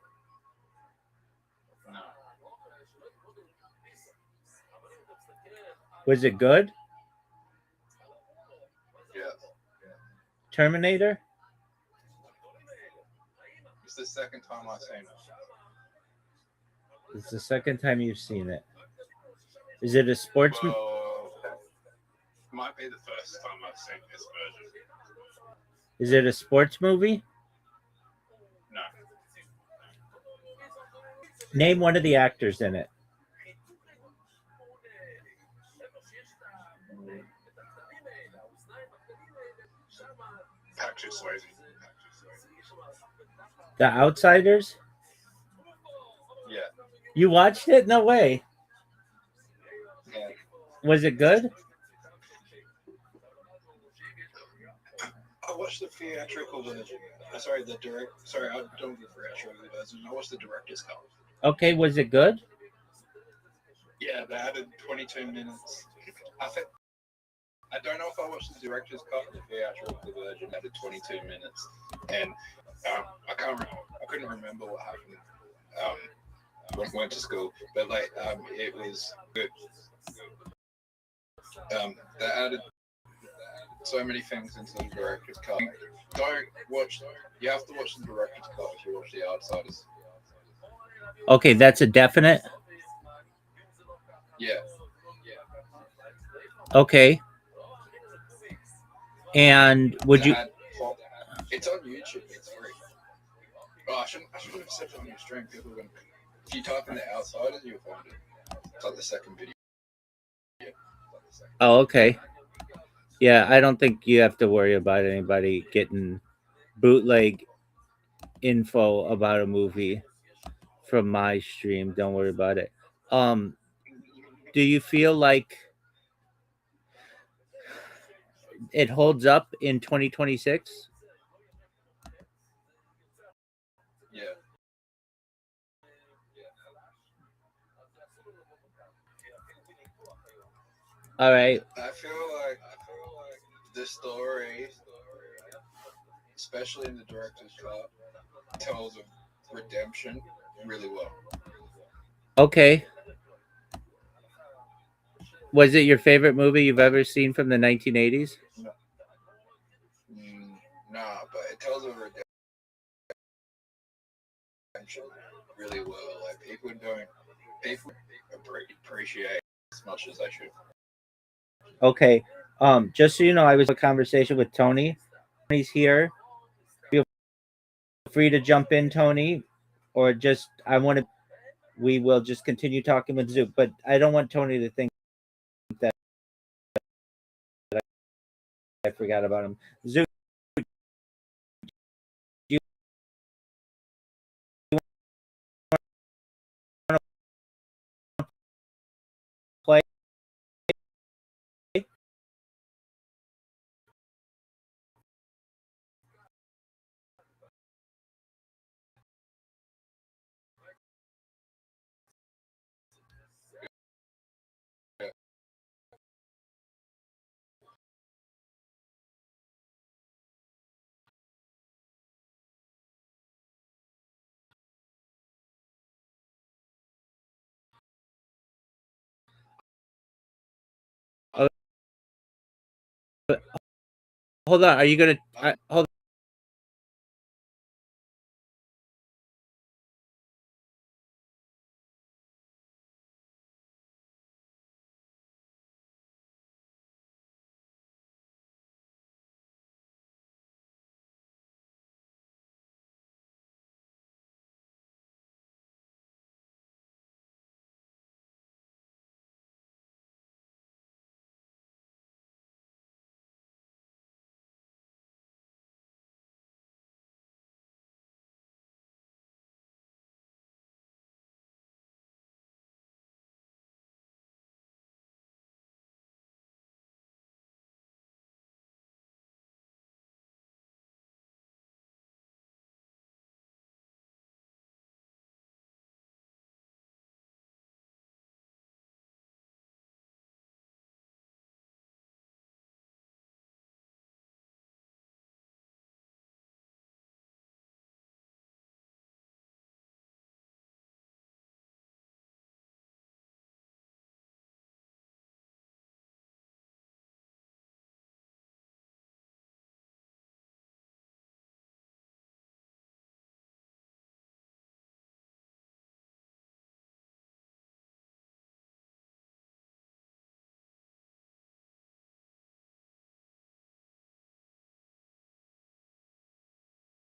No. Was it good? Yes. Terminator? It's the second time I've seen it. It's the second time you've seen it. Is it a sports? Well, might be the first time I've seen this version. Is it a sports movie? No. Name one of the actors in it. Patrick Swayze. The Outsiders? Yeah. You watched it? No way. Yeah. Was it good? I watched the theatrical version. Sorry, the direct. Sorry, I don't do theatrical version. I watched the director's cut. Okay, was it good? Yeah, they added 22 minutes. I don't know if I watched the director's cut. The theatrical version added 22 minutes, and I couldn't remember what happened when I went to school, but like it was good. They added so many things into the director's cut. You have to watch the director's cut if you watch The Outsiders. Okay, that's a definite. Yeah. Okay. And would you? It's on YouTube. It's free. Oh, I shouldn't have said it on your stream. People are gonna. If you type in The Outsiders, you'll find it. It's like the second video. Oh, okay. Yeah, I don't think you have to worry about anybody getting bootleg info about a movie from my stream. Don't worry about it. Do you feel like it holds up in 2026? Yeah. All right. I feel like the story, especially in the director's cut, tells of redemption really well. Okay. Was it your favorite movie you've ever seen from the 1980s? No. Nah, but it tells of redemption really well. Like people appreciate as much as they should. Okay. Just so you know, I was in a conversation with Tony. Tony's here. Feel free to jump in, Tony, or just we will just continue talking with Zook, but I don't want Tony to think that I forgot about him. Zook, you want to play? Hold on. Are you gonna hold